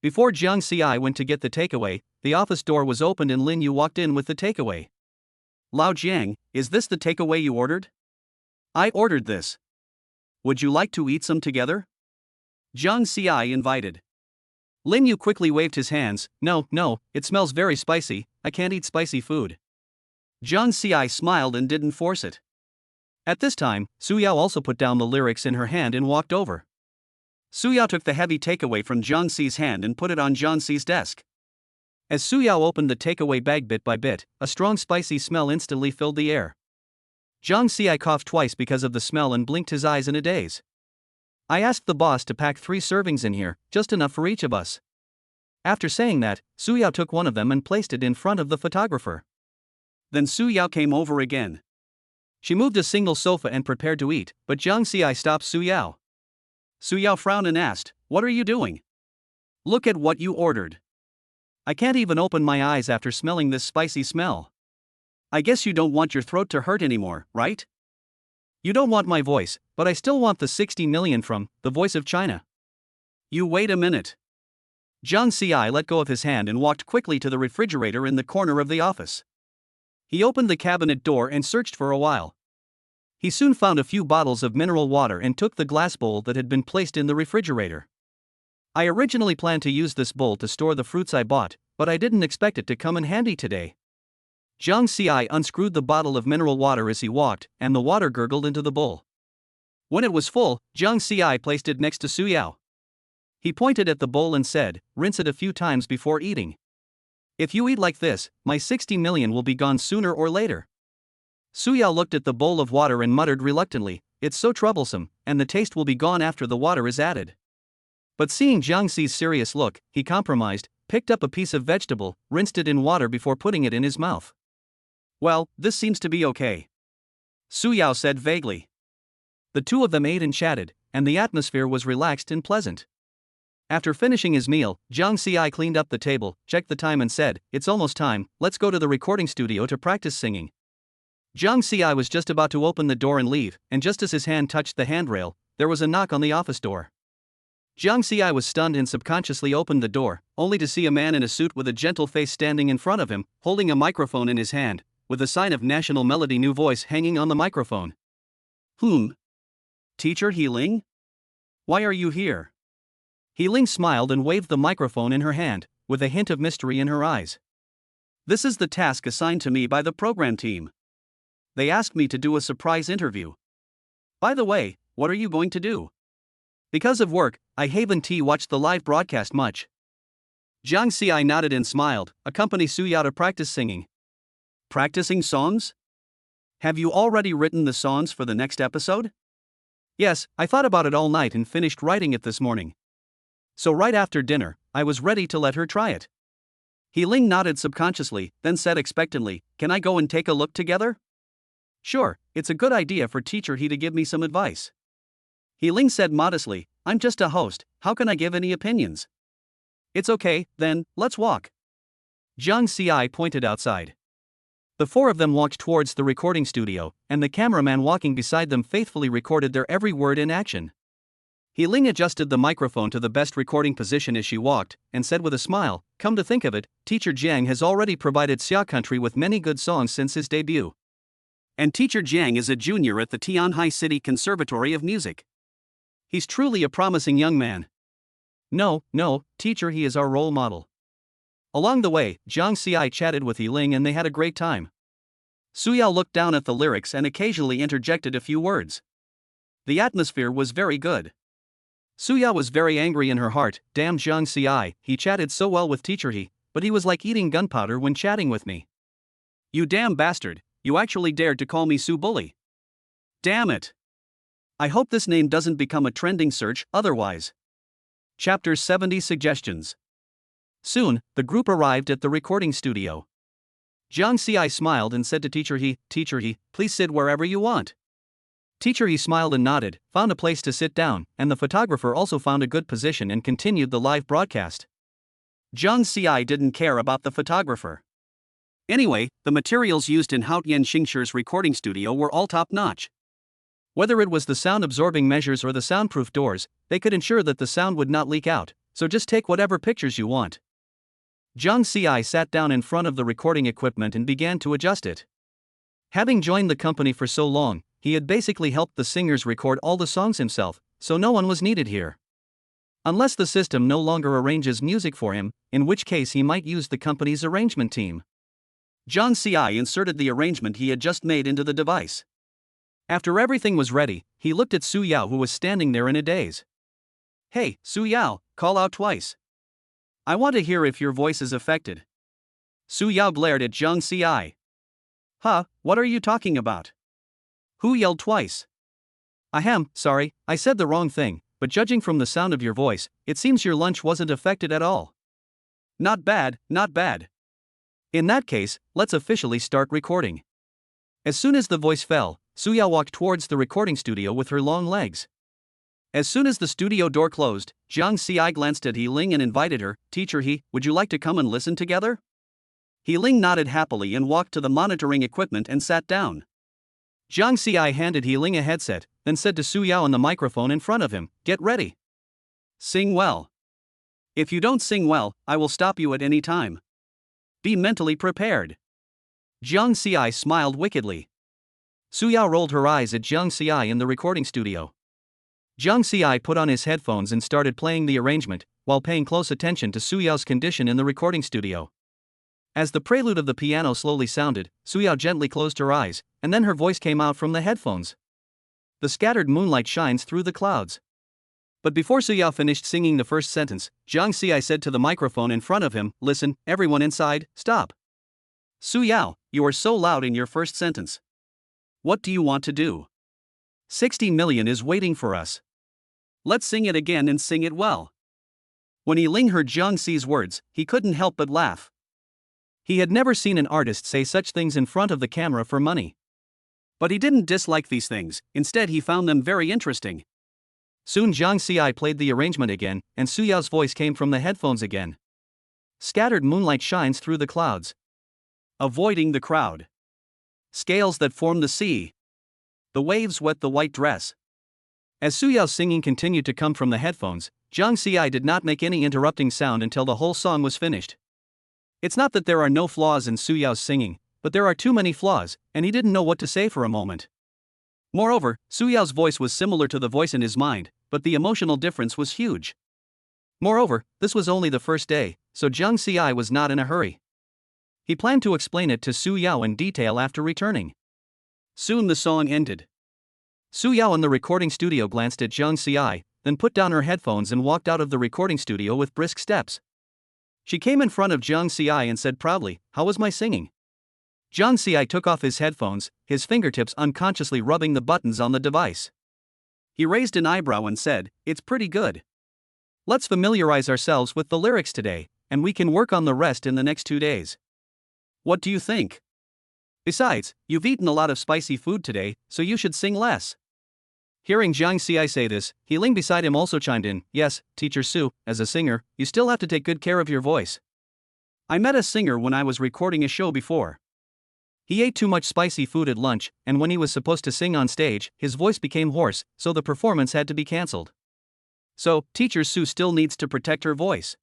Before Zhang Xi went to get the takeaway, the office door was opened and Lin Yu walked in with the takeaway. "Lao Jiang, is this the takeaway you ordered?" "I ordered this. Would you like to eat some together?" Zhang Xi invited. Lin Yu quickly waved his hands. No, it smells very spicy, I can't eat spicy food." Zhang Xi smiled and didn't force it. At this time, Su Yao also put down the lyrics in her hand and walked over. Su Yao took the heavy takeaway from Zhang Xi's hand and put it on Zhang Xi's desk. As Su Yao opened the takeaway bag bit by bit, a strong spicy smell instantly filled the air. Zhang Xi coughed twice because of the smell and blinked his eyes in a daze. "I asked the boss to pack 3 servings in here, just enough for each of us." After saying that, Su Yao took one of them and placed it in front of the photographer. Then Su Yao came over again. She moved a single sofa and prepared to eat, but Zhang Xi stopped Su Yao. Su Yao frowned and asked, "What are you doing? Look at what you ordered. I can't even open my eyes after smelling this spicy smell. I guess you don't want your throat to hurt anymore, right? You don't want my voice, but I still want the 60 million from The Voice of China." "You wait a minute." Zhang Xi let go of his hand and walked quickly to the refrigerator in the corner of the office. He opened the cabinet door and searched for a while. He soon found a few bottles of mineral water and took the glass bowl that had been placed in the refrigerator. "I originally planned to use this bowl to store the fruits I bought, but I didn't expect it to come in handy today." Zhang Xi unscrewed the bottle of mineral water as he walked, and the water gurgled into the bowl. When it was full, Zhang Xi placed it next to Su Yao. He pointed at the bowl and said, "Rinse it a few times before eating. If you eat like this, my 60 million will be gone sooner or later." Su Yao looked at the bowl of water and muttered reluctantly, "It's so troublesome, and the taste will be gone after the water is added." But seeing Zhang Xi's serious look, he compromised, picked up a piece of vegetable, rinsed it in water before putting it in his mouth. "Well, this seems to be okay," Su Yao said vaguely. The two of them ate and chatted, and the atmosphere was relaxed and pleasant. After finishing his meal, Zhang Xi cleaned up the table, checked the time and said, "It's almost time, let's go to the recording studio to practice singing." Zhang Xi was just about to open the door and leave, and just as his hand touched the handrail, there was a knock on the office door. Zhang Xi was stunned and subconsciously opened the door, only to see a man in a suit with a gentle face standing in front of him, holding a microphone in his hand, with a sign of National Melody New Voice hanging on the microphone. Teacher He Ling? Why are you here?" He Ling smiled and waved the microphone in her hand, with a hint of mystery in her eyes. "This is the task assigned to me by the program team. They asked me to do a surprise interview. By the way, what are you going to do?" "Because of work, I haven't watched the live broadcast much." Zhang Xi nodded and smiled, accompany Su Yao to practice singing. "Practicing songs? Have you already written the songs for the next episode?" "Yes, I thought about it all night and finished writing it this morning." So right after dinner, I was ready to let her try it. He Ling nodded subconsciously, then said expectantly, "Can I go and take a look together?" "Sure, it's a good idea for Teacher He to give me some advice." He Ling said modestly, "I'm just a host, how can I give any opinions?" "It's okay, then, let's walk." Jiang Ci pointed outside. The four of them walked towards the recording studio, and the cameraman walking beside them faithfully recorded their every word in action. He Ling adjusted the microphone to the best recording position as she walked, and said with a smile, "Come to think of it, Teacher Jiang has already provided Xia Country with many good songs since his debut. And Teacher Jiang is a junior at the Tianhai City Conservatory of Music. He's truly a promising young man." No, Teacher He is our role model." Along the way, Jiang Ci chatted with He Ling and they had a great time. Su Yao looked down at the lyrics and occasionally interjected a few words. The atmosphere was very good. Su Yao was very angry in her heart. Damn Jiang Ci, he chatted so well with Teacher He, but he was like eating gunpowder when chatting with me. "You damn bastard, you actually dared to call me Su Bully. Damn it. I hope this name doesn't become a trending search otherwise." Chapter 70 Suggestions. Soon, the group arrived at the recording studio. Jiang Ci smiled and said to Teacher He, "Please sit wherever you want." Teacher He smiled and nodded, found a place to sit down, and the photographer also found a good position and continued the live broadcast. Jiang Ci didn't care about the photographer. Anyway, the materials used in Haotian Xingshir's recording studio were all top-notch. Whether it was the sound-absorbing measures or the soundproof doors, they could ensure that the sound would not leak out, so just take whatever pictures you want. Jiang Ci sat down in front of the recording equipment and began to adjust it. Having joined the company for so long, he had basically helped the singers record all the songs himself, so no one was needed here. Unless the system no longer arranges music for him, in which case he might use the company's arrangement team. Jiang Ci inserted the arrangement he had just made into the device. After everything was ready, he looked at Su Yao, who was standing there in a daze. "Hey, Su Yao, call out twice. I want to hear if your voice is affected." Su Yao glared at Jiang Ci. "Huh, what are you talking about? Who yelled twice?" "Ahem, sorry, I said the wrong thing, but judging from the sound of your voice, it seems your lunch wasn't affected at all." Not bad, not bad." "In that case, let's officially start recording." As soon as the voice fell, Su Yao walked towards the recording studio with her long legs. As soon as the studio door closed, Jiang Ci glanced at He Ling and invited her, "Teacher He, would you like to come and listen together?" He Ling nodded happily and walked to the monitoring equipment and sat down. Jiang Ci handed He Ling a headset, then said to Su Yao on the microphone in front of him, "Get ready. Sing well. If you don't sing well, I will stop you at any time. Be mentally prepared." Jiang Ci smiled wickedly. Su Yao rolled her eyes at Jiang Ci in the recording studio. Jiang Ci put on his headphones and started playing the arrangement, while paying close attention to Su Yao's condition in the recording studio. As the prelude of the piano slowly sounded, Su Yao gently closed her eyes, and then her voice came out from the headphones. The scattered moonlight shines through the clouds. But before Su Yao finished singing the first sentence, Jiang Ci said to the microphone in front of him, "Listen, everyone inside, stop. Su Yao, you are so loud in your first sentence. What do you want to do? 60 million is waiting for us. Let's sing it again and sing it well." When He Ling heard Jiang Ci's words, he couldn't help but laugh. He had never seen an artist say such things in front of the camera for money. But he didn't dislike these things, instead he found them very interesting. Soon Jiang Ci played the arrangement again, and Su Yao's voice came from the headphones again. Scattered moonlight shines through the clouds. Avoiding the crowd. Scales that form the sea. The waves wet the white dress. As Su Yao's singing continued to come from the headphones, Jiang Ci did not make any interrupting sound until the whole song was finished. It's not that there are no flaws in Su Yao's singing, but there are too many flaws, and he didn't know what to say for a moment. Moreover, Su Yao's voice was similar to the voice in his mind, but the emotional difference was huge. Moreover, this was only the first day, so Jiang Ci was not in a hurry. He planned to explain it to Su Yao in detail after returning. Soon the song ended. Su Yao in the recording studio glanced at Jiang Ci, then put down her headphones and walked out of the recording studio with brisk steps. She came in front of Jiang Ci and said proudly, "How was my singing?" Jiang Ci took off his headphones, his fingertips unconsciously rubbing the buttons on the device. He raised an eyebrow and said, "It's pretty good." Let's familiarize ourselves with the lyrics today, and we can work on the rest in the next 2 days. What do you think? Besides, you've eaten a lot of spicy food today, so you should sing less. Hearing Jiang Xi say this, He Ling beside him also chimed in, Yes, Teacher Su, as a singer, you still have to take good care of your voice. I met a singer when I was recording a show before. He ate too much spicy food at lunch, and when he was supposed to sing on stage, his voice became hoarse, so the performance had to be cancelled. So, Teacher Su still needs to protect her voice.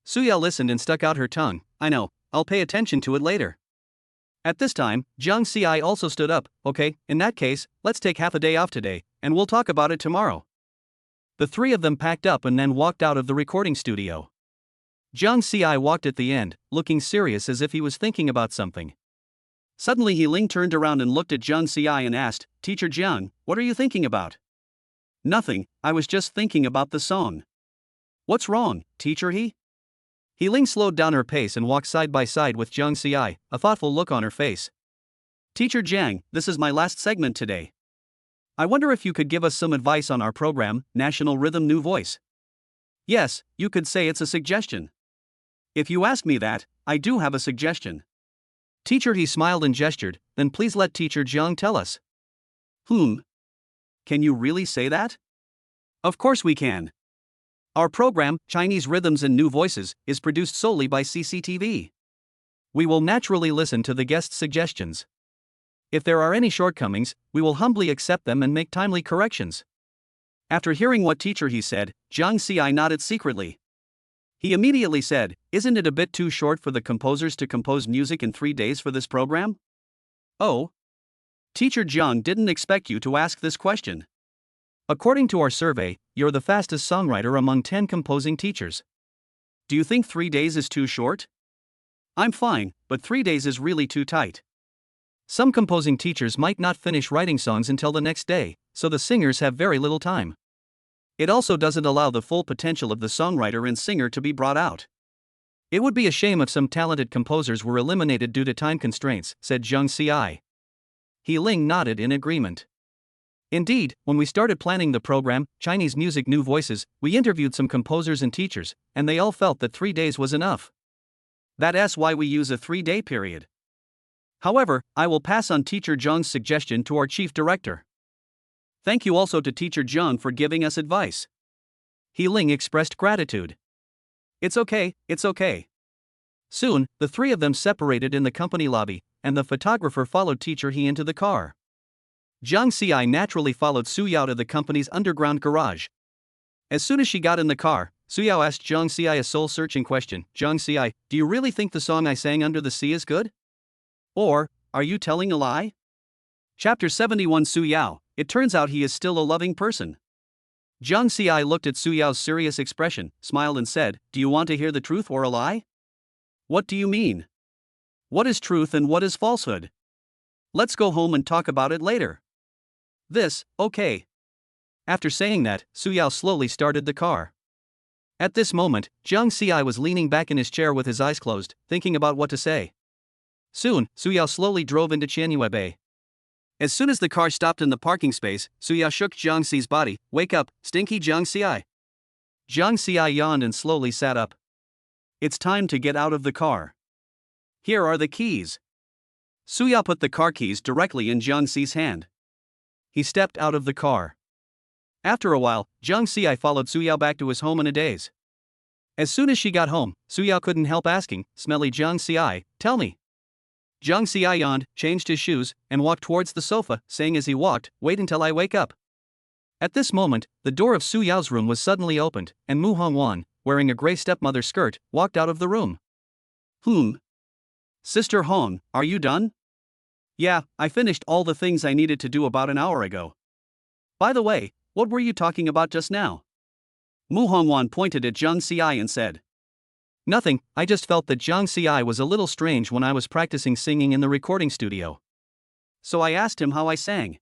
Suya listened and stuck out her tongue. I know, I'll pay attention to it later. At this time, Jiang Xi also stood up. Okay, in that case, let's take half a day off today, and we'll talk about it tomorrow. The three of them packed up and then walked out of the recording studio. Jiang Xi walked at the end, looking serious as if he was thinking about something. Suddenly He Ling turned around and looked at Jiang Xi and asked, Teacher Jiang, what are you thinking about? Nothing, I was just thinking about the song. What's wrong, Teacher He? He Ling slowed down her pace and walked side by side with Jiang Xi, a thoughtful look on her face. Teacher Jiang, this is my last segment today. I wonder if you could give us some advice on our program, National Rhythm New Voice. Yes, you could say it's a suggestion. If you ask me that, I do have a suggestion. Teacher He smiled and gestured, then please let Teacher Jiang tell us. Can you really say that? Of course we can. Our program, Chinese Rhythms and New Voices, is produced solely by CCTV. We will naturally listen to the guests' suggestions. If there are any shortcomings, we will humbly accept them and make timely corrections. After hearing what Teacher He said, Jiang Xi nodded secretly. He immediately said, Isn't it a bit too short for the composers to compose music in 3 days for this program? Oh? Teacher Jiang didn't expect you to ask this question. According to our survey, you're the fastest songwriter among 10 composing teachers. Do you think 3 days is too short? I'm fine, but 3 days is really too tight. Some composing teachers might not finish writing songs until the next day, so the singers have very little time. It also doesn't allow the full potential of the songwriter and singer to be brought out. It would be a shame if some talented composers were eliminated due to time constraints, said Jiang Xi. He Ling nodded in agreement. Indeed, when we started planning the program, Chinese Music New Voices, we interviewed some composers and teachers, and they all felt that 3 days was enough. That's why we use a 3-day period. However, I will pass on Teacher Jiang's suggestion to our chief director. Thank you also to Teacher Jiang for giving us advice. He Ling expressed gratitude. It's okay. Soon, the three of them separated in the company lobby, and the photographer followed Teacher He into the car. Jiang Xi naturally followed Su Yao to the company's underground garage. As soon as she got in the car, Su Yao asked Jiang Xi a soul-searching question. Jiang Xi, do you really think the song I sang Under the Sea is good? Or, are you telling a lie? Chapter 71 Su Yao, it turns out he is still a loving person. Jiang Xi looked at Su Yao's serious expression, smiled and said, Do you want to hear the truth or a lie? What do you mean? What is truth and what is falsehood? Let's go home and talk about it later. Okay. After saying that, Su Yao slowly started the car. At this moment, Jiang Xi was leaning back in his chair with his eyes closed, thinking about what to say. Soon, Su Yao slowly drove into Qianyue Bay. As soon as the car stopped in the parking space, Su Yao shook Jiang Xi's body. Wake up, stinky Jiang Xi. Jiang Xi yawned and slowly sat up. It's time to get out of the car. Here are the keys. Su Yao put the car keys directly in Jiang Xi's hand. He stepped out of the car. After a while, Jiang Xi followed Su Yao back to his home in a daze. As soon as she got home, Su Yao couldn't help asking, Smelly Jiang Xi, tell me. Jiang Xi yawned, changed his shoes, and walked towards the sofa, saying as he walked, Wait until I wake up. At this moment, the door of Su Yao's room was suddenly opened, and Mu Hongwan, wearing a gray stepmother skirt, walked out of the room. Sister Hong, are you done? Yeah, I finished all the things I needed to do about an hour ago. By the way, what were you talking about just now? Mu Hongwan pointed at Jiang Xi and said. Nothing, I just felt that Jiang Xi was a little strange when I was practicing singing in the recording studio. So I asked him how I sang.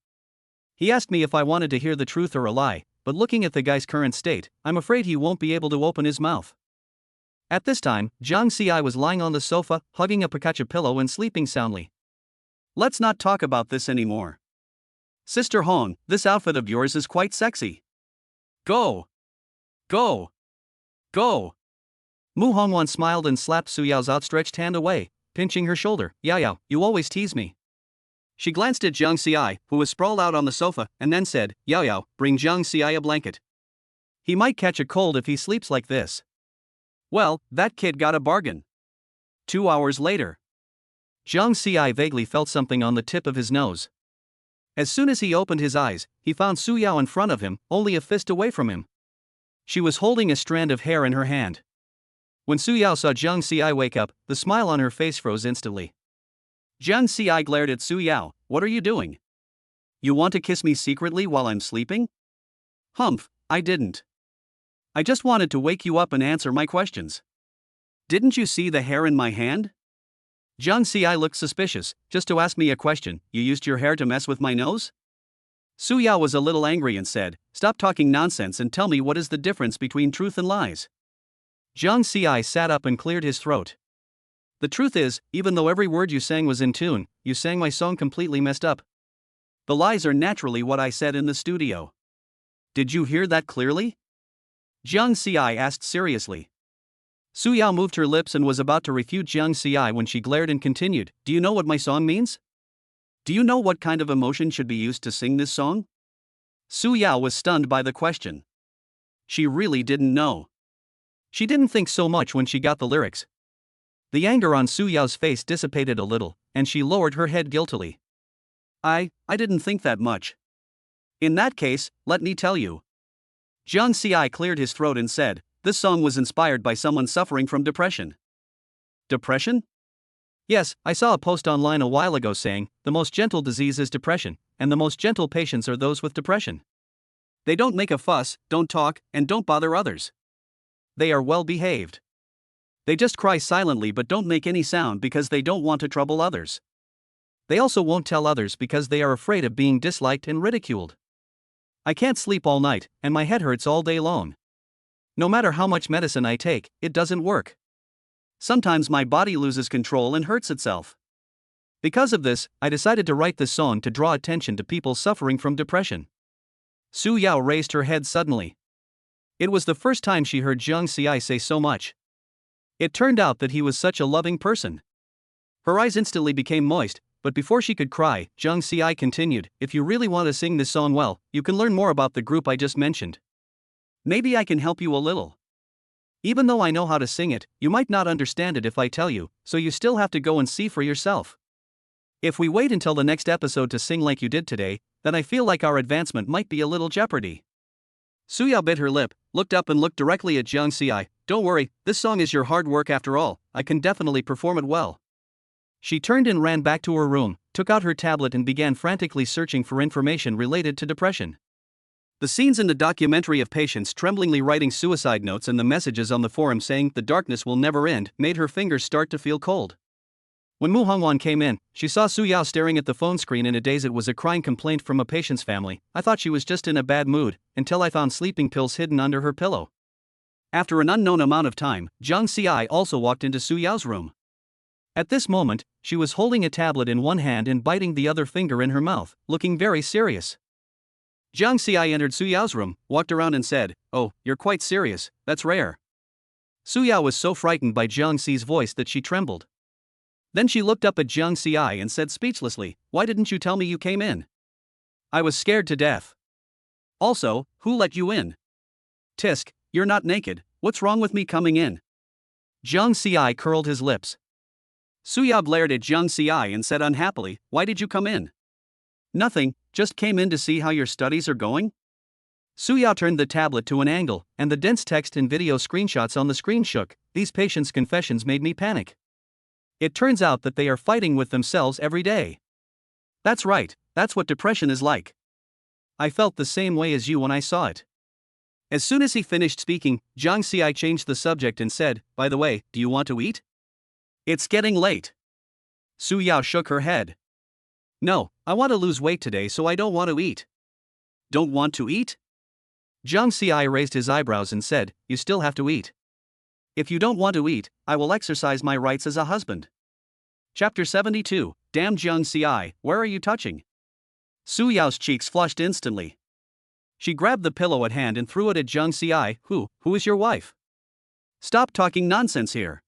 He asked me if I wanted to hear the truth or a lie, but looking at the guy's current state, I'm afraid he won't be able to open his mouth. At this time, Jiang Xi was lying on the sofa, hugging a Pikachu pillow and sleeping soundly. Let's not talk about this anymore. Sister Hong, this outfit of yours is quite sexy. Go! Go! Mu Hongwan smiled and slapped Su Yao's outstretched hand away, pinching her shoulder. Yao Yao, you always tease me. She glanced at Jiang Xi, who was sprawled out on the sofa, and then said, Yao Yao, bring Jiang Xi a blanket. He might catch a cold if he sleeps like this. Well, that kid got a bargain. 2 hours later. Jiang Xi vaguely felt something on the tip of his nose. As soon as he opened his eyes, he found Su Yao in front of him, only a fist away from him. She was holding a strand of hair in her hand. When Su Yao saw Jiang Xi wake up, the smile on her face froze instantly. Jiang Xi glared at Su Yao. What are you doing? You want to kiss me secretly while I'm sleeping? Humph, I didn't. I just wanted to wake you up and answer my questions. Didn't you see the hair in my hand? Jiang Xi looked suspicious. Just to ask me a question, you used your hair to mess with my nose? Su Yao was a little angry and said, Stop talking nonsense and tell me what is the difference between truth and lies. Jiang Xi sat up and cleared his throat. The truth is, even though every word you sang was in tune, you sang my song completely messed up. The lies are naturally what I said in the studio. Did you hear that clearly? Jiang Xi asked seriously. Su Yao moved her lips and was about to refute Jiang Xi when she glared and continued, Do you know what my song means? Do you know what kind of emotion should be used to sing this song? Su Yao was stunned by the question. She really didn't know. She didn't think so much when she got the lyrics. The anger on Su Yao's face dissipated a little, and she lowered her head guiltily. I didn't think that much. In that case, let me tell you. Jiang Xi cleared his throat and said, This song was inspired by someone suffering from depression. Depression? Yes, I saw a post online a while ago saying, the most gentle disease is depression, and the most gentle patients are those with depression. They don't make a fuss, don't talk, and don't bother others. They are well behaved. They just cry silently but don't make any sound because they don't want to trouble others. They also won't tell others because they are afraid of being disliked and ridiculed. I can't sleep all night, and my head hurts all day long. No matter how much medicine I take, it doesn't work. Sometimes my body loses control and hurts itself. Because of this, I decided to write this song to draw attention to people suffering from depression. Su Yao raised her head suddenly. It was the first time she heard Jiang Xi say so much. It turned out that he was such a loving person. Her eyes instantly became moist, but before she could cry, Jiang Xi continued, If you really want to sing this song well, you can learn more about the group I just mentioned. Maybe I can help you a little. Even though I know how to sing it, you might not understand it if I tell you, so you still have to go and see for yourself. If we wait until the next episode to sing like you did today, then I feel like our advancement might be a little jeopardy. Su Yao bit her lip, looked up and looked directly at Jiang Xi. Don't worry, this song is your hard work after all, I can definitely perform it well. She turned and ran back to her room, took out her tablet and began frantically searching for information related to depression. The scenes in the documentary of patients tremblingly writing suicide notes and the messages on the forum saying the darkness will never end made her fingers start to feel cold. When Mu Hongwan came in, she saw Su Yao staring at the phone screen in a daze. It was a crying complaint from a patient's family. I thought she was just in a bad mood, until I found sleeping pills hidden under her pillow. After an unknown amount of time, Jiang Xi also walked into Su Yao's room. At this moment, she was holding a tablet in one hand and biting the other finger in her mouth, looking very serious. Jiang Xi entered Su Yao's room, walked around and said, Oh, you're quite serious, that's rare. Su Yao was so frightened by Jiang Xi's voice that she trembled. Then she looked up at Jiang Xi and said speechlessly, Why didn't you tell me you came in? I was scared to death. Also, who let you in? Tisk, you're not naked, what's wrong with me coming in? Jiang Xi curled his lips. Su Yao glared at Jiang Xi and said unhappily, Why did you come in? Nothing, just came in to see how your studies are going? Su Yao turned the tablet to an angle, and the dense text and video screenshots on the screen shook. These patients' confessions made me panic. It turns out that they are fighting with themselves every day. That's right, that's what depression is like. I felt the same way as you when I saw it. As soon as he finished speaking, Jiang Xi changed the subject and said, By the way, do you want to eat? It's getting late. Su Yao shook her head. No, I want to lose weight today so I don't want to eat. Don't want to eat? Jiang Xi raised his eyebrows and said, You still have to eat. If you don't want to eat, I will exercise my rights as a husband. Chapter 72, Damn Jiang Xi, where are you touching? Su Yao's cheeks flushed instantly. She grabbed the pillow at hand and threw it at Jiang Xi. Who is your wife? Stop talking nonsense here.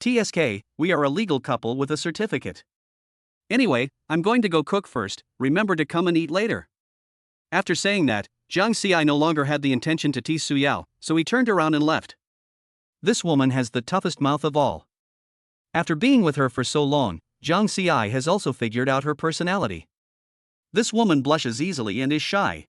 TSK, we are a legal couple with a certificate. Anyway, I'm going to go cook first, remember to come and eat later. After saying that, Jiang Xi no longer had the intention to tease Su Yao, so he turned around and left. This woman has the toughest mouth of all. After being with her for so long, Jiang Xi has also figured out her personality. This woman blushes easily and is shy.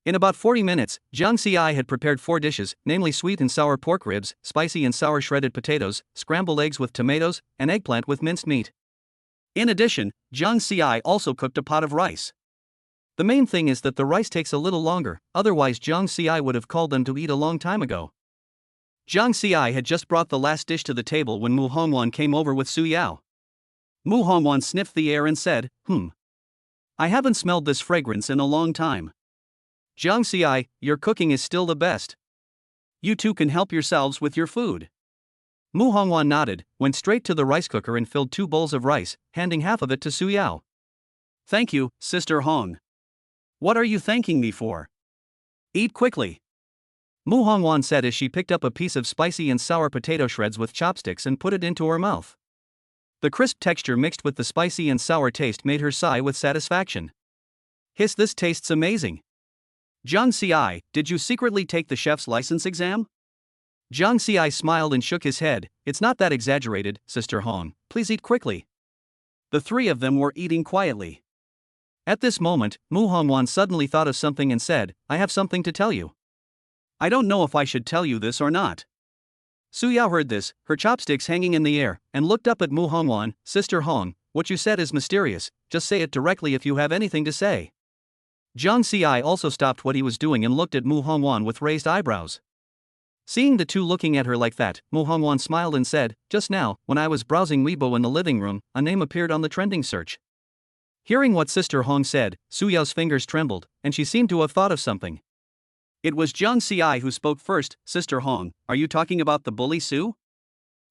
In about 40 minutes, Jiang Xi had prepared 4 dishes, namely sweet and sour pork ribs, spicy and sour shredded potatoes, scrambled eggs with tomatoes, and eggplant with minced meat. In addition, Jiang Xi also cooked a pot of rice. The main thing is that the rice takes a little longer, otherwise Jiang Xi would have called them to eat a long time ago. Jiang Xi had just brought the last dish to the table when Mu Hongwan came over with Su Yao. Mu Hongwan sniffed the air and said, I haven't smelled this fragrance in a long time. Jiang Xi, your cooking is still the best. You two can help yourselves with your food. Mu Hongwan nodded, went straight to the rice cooker and filled 2 bowls of rice, handing half of it to Su Yao. Thank you, Sister Hong. What are you thanking me for? Eat quickly. Mu Hongwan said as she picked up a piece of spicy and sour potato shreds with chopsticks and put it into her mouth. The crisp texture mixed with the spicy and sour taste made her sigh with satisfaction. Hiss, this tastes amazing. Jiang Xi, did you secretly take the chef's license exam? Jiang Xi smiled and shook his head. It's not that exaggerated, Sister Hong, please eat quickly. The 3 of them were eating quietly. At this moment, Mu Hongwan suddenly thought of something and said, I have something to tell you. I don't know if I should tell you this or not. Su Yao heard this, her chopsticks hanging in the air, and looked up at Mu Hongwan. Sister Hong, what you said is mysterious, just say it directly if you have anything to say. Jiang Xi also stopped what he was doing and looked at Mu Hongwan with raised eyebrows. Seeing the two looking at her like that, Mu Hongwan smiled and said, just now, when I was browsing Weibo in the living room, a name appeared on the trending search. Hearing what Sister Hong said, Su Yao's fingers trembled, and she seemed to have thought of something. It was Jiang Xi who spoke first. Sister Hong, are you talking about the bully Su?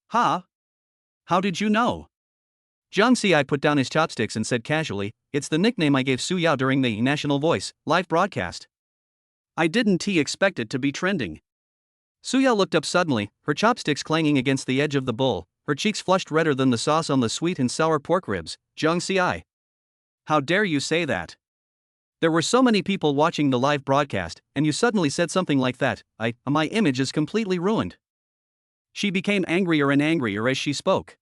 Huh? How did you know? Jiang Xi put down his chopsticks and said casually, it's the nickname I gave Su Yao during the National Voice live broadcast. I didn't expect it to be trending. Su Yao looked up suddenly, her chopsticks clanging against the edge of the bowl, her cheeks flushed redder than the sauce on the sweet and sour pork ribs. Jiang Xi. How dare you say that? There were so many people watching the live broadcast, and you suddenly said something like that. My image is completely ruined. She became angrier and angrier as she spoke.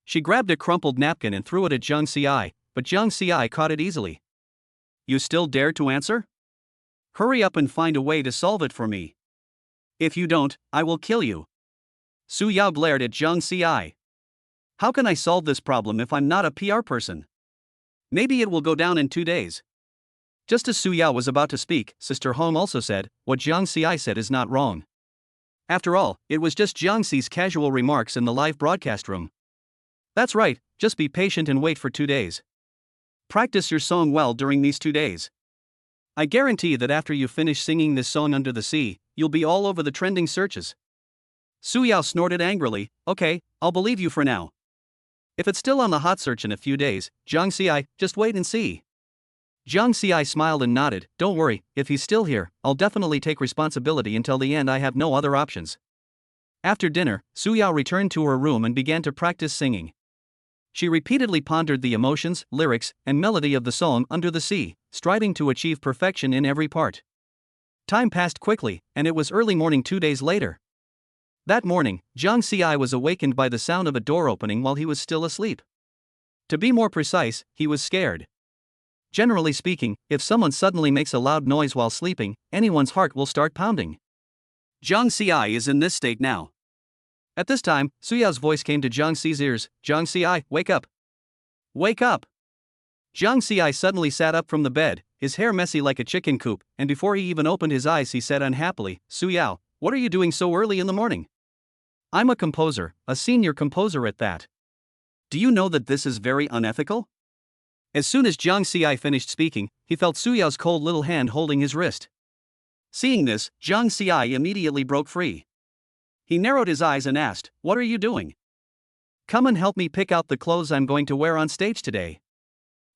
She grabbed a crumpled napkin and threw it at Jiang Xi, but Jiang Xi caught it easily. You still dare to answer? Hurry up and find a way to solve it for me. If you don't, I will kill you. Su Yao glared at Jiang Xi. How can I solve this problem if I'm not a PR person? Maybe it will go down in 2 days. Just as Su Yao was about to speak, Sister Hong also said, what Jiang Xi said is not wrong. After all, it was just Jiang Xi's casual remarks in the live broadcast room. That's right, just be patient and wait for 2 days. Practice your song well during these 2 days. I guarantee that after you finish singing this song under the sea, you'll be all over the trending searches. Su Yao snorted angrily, okay, I'll believe you for now. If it's still on the hot search in a few days, Jiang Xi, just wait and see. Jiang Xi smiled and nodded, don't worry, if he's still here, I'll definitely take responsibility until the end. I have no other options. After dinner, Su Yao returned to her room and began to practice singing. She repeatedly pondered the emotions, lyrics, and melody of the song Under the Sea, striving to achieve perfection in every part. Time passed quickly, and it was early morning 2 days later. That morning, Jiang Xi was awakened by the sound of a door opening while he was still asleep. To be more precise, he was scared. Generally speaking, if someone suddenly makes a loud noise while sleeping, anyone's heart will start pounding. Jiang Xi is in this state now. At this time, Su Yao's voice came to Jiang Xi's ears, Jiang Xi, wake up. Wake up. Jiang Xi suddenly sat up from the bed, his hair messy like a chicken coop, and before he even opened his eyes he said unhappily, Su Yao, what are you doing so early in the morning? I'm a composer, a senior composer at that. Do you know that this is very unethical? As soon as Jiang Xi finished speaking, he felt Su Yao's cold little hand holding his wrist. Seeing this, Jiang Xi immediately broke free. He narrowed his eyes and asked, what are you doing? Come and help me pick out the clothes I'm going to wear on stage today.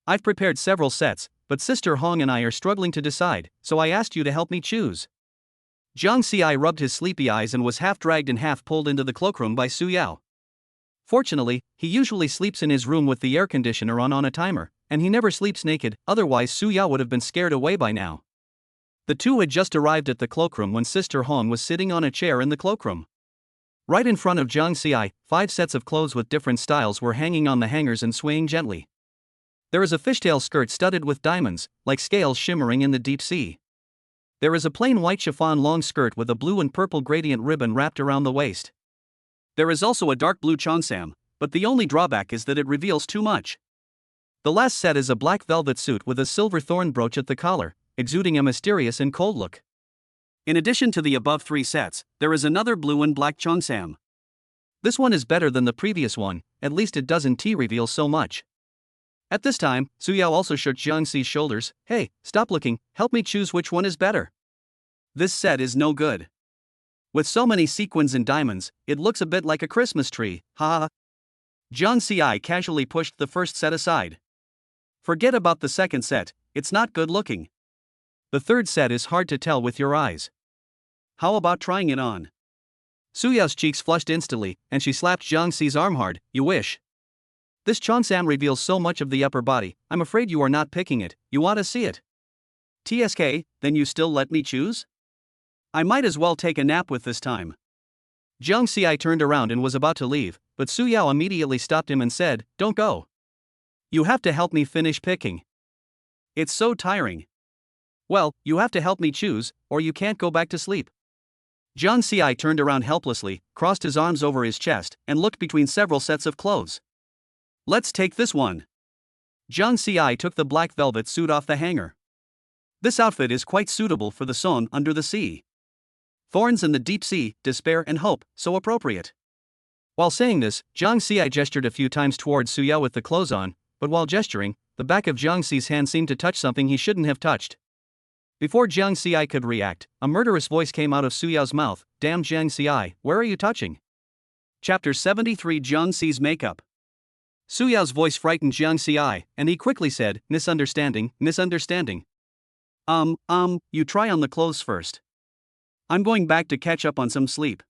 I've prepared several sets, but Sister Hong and I are struggling to decide, so I asked you to help me choose. Jiang Xi rubbed his sleepy eyes and was half dragged and half pulled into the cloakroom by Su Yao. Fortunately, he usually sleeps in his room with the air conditioner on a timer, and he never sleeps naked, otherwise Su Yao would have been scared away by now. The two had just arrived at the cloakroom when Sister Hong was sitting on a chair in the cloakroom. Right in front of Jiang Xi, 5 sets of clothes with different styles were hanging on the hangers and swaying gently. There is a fishtail skirt studded with diamonds, like scales shimmering in the deep sea. There is a plain white chiffon long skirt with a blue and purple gradient ribbon wrapped around the waist. There is also a dark blue cheongsam, but the only drawback is that it reveals too much. The last set is a black velvet suit with a silver thorn brooch at the collar, exuding a mysterious and cold look. In addition to the above 3 sets, there is another blue and black cheongsam. This one is better than the previous one, at least it doesn't reveal so much. At this time, Su Yao also shook Jiang Xi's shoulders. Hey, stop looking, help me choose which one is better. This set is no good. With so many sequins and diamonds, it looks a bit like a Christmas tree, ha. Jiang Xi casually pushed the first set aside. Forget about the second set, it's not good looking. The third set is hard to tell with your eyes. How about trying it on? Su Yao's cheeks flushed instantly, and she slapped Jiang Xi's arm hard. You wish. This cheongsam reveals so much of the upper body, I'm afraid you are not picking it, you ought to see it. TSK, then you still let me choose? I might as well take a nap with this time. Jiang Xi turned around and was about to leave, but Su Yao immediately stopped him and said, Don't go. You have to help me finish picking. It's so tiring. Well, you have to help me choose, or you can't go back to sleep. Jiang Xi turned around helplessly, crossed his arms over his chest, and looked between several sets of clothes. Let's take this one. Jiang Xi took the black velvet suit off the hanger. This outfit is quite suitable for the song Under the Sea. Thorns in the deep sea, despair and hope, so appropriate. While saying this, Jiang Xi gestured a few times towards Su Yao with the clothes on, but while gesturing, the back of Jiang Xi's hand seemed to touch something he shouldn't have touched. Before Jiang Xi could react, a murderous voice came out of Su Yao's mouth. Damn Jiang Xi, where are you touching? Chapter 73 Jiang Xi's Makeup. Su Yao's voice frightened Jiang Xi, and he quickly said, Misunderstanding. You try on the clothes first. I'm going back to catch up on some sleep.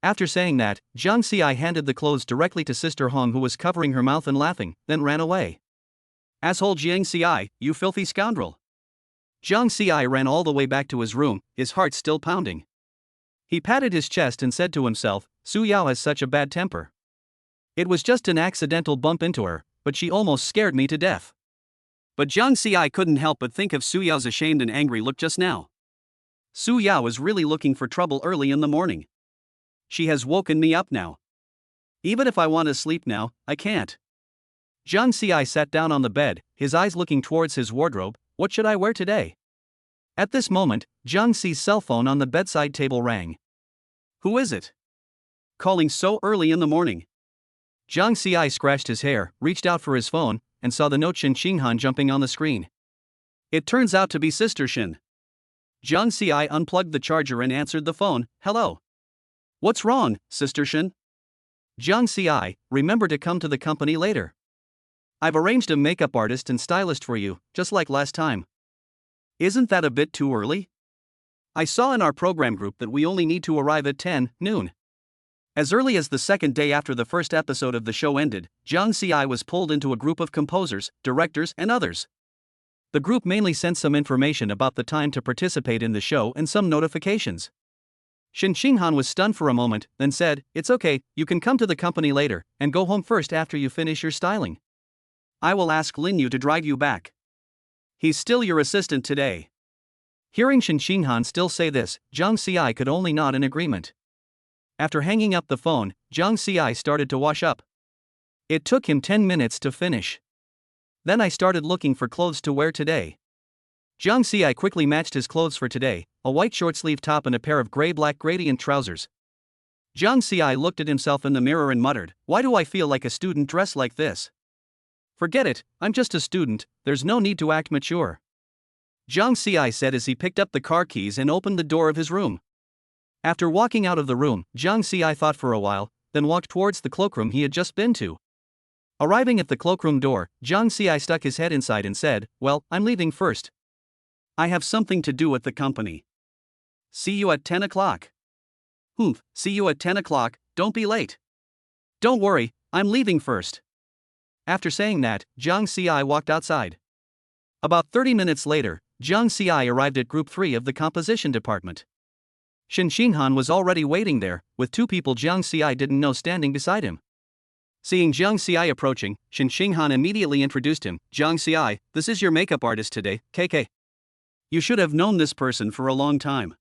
After saying that, Jiang Xi handed the clothes directly to Sister Hong, who was covering her mouth and laughing, then ran away. Asshole Jiang Xi, you filthy scoundrel. Jiang Xi ran all the way back to his room, his heart still pounding. He patted his chest and said to himself, Su Yao has such a bad temper. It was just an accidental bump into her, but she almost scared me to death. But Jiang Xi couldn't help but think of Su Yao's ashamed and angry look just now. Su Yao is really looking for trouble early in the morning. She has woken me up now. Even if I want to sleep now, I can't. Jiang Xi sat down on the bed, his eyes looking towards his wardrobe. What should I wear today? At this moment, Jiang Xi's cell phone on the bedside table rang. Who is it? Calling so early in the morning. Jiang Xi scratched his hair, reached out for his phone, and saw the note Shen Qinghan jumping on the screen. It turns out to be Sister Shen. Jiang Xi unplugged the charger and answered the phone. Hello. What's wrong, Sister Shen? Jiang Xi, remember to come to the company later. I've arranged a makeup artist and stylist for you, just like last time. Isn't that a bit too early? I saw in our program group that we only need to arrive at 10 noon. As early as the second day after the first episode of the show ended, Jiang Xi was pulled into a group of composers, directors, and others. The group mainly sent some information about the time to participate in the show and some notifications. Shen Qinghan was stunned for a moment, then said, It's okay, you can come to the company later, and go home first after you finish your styling. I will ask Lin Yu to drive you back. He's still your assistant today. Hearing Shen Qinghan still say this, Jiang Xi could only nod in agreement. After hanging up the phone, Jiang Xi started to wash up. It took him 10 minutes to finish. Then I started looking for clothes to wear today. Jiang Xi quickly matched his clothes for today, a white short-sleeve top and a pair of gray-black gradient trousers. Jiang Xi looked at himself in the mirror and muttered, Why do I feel like a student dressed like this? Forget it, I'm just a student, there's no need to act mature. Jiang Xi said as he picked up the car keys and opened the door of his room. After walking out of the room, Jiang Xi thought for a while, then walked towards the cloakroom he had just been to. Arriving at the cloakroom door, Jiang Xi stuck his head inside and said, Well, I'm leaving first. I have something to do at the company. See you at 10 o'clock. Humph, see you at 10 o'clock, don't be late. Don't worry, I'm leaving first. After saying that, Jiang Ci walked outside. About 30 minutes later, Jiang Ci arrived at Group 3 of the composition department. Shen Xinghan was already waiting there, with two people Jiang Ci didn't know standing beside him. Seeing Jiang Ci approaching, Shen Xinghan immediately introduced him. Jiang Ci, this is your makeup artist today, KK. You should have known this person for a long time.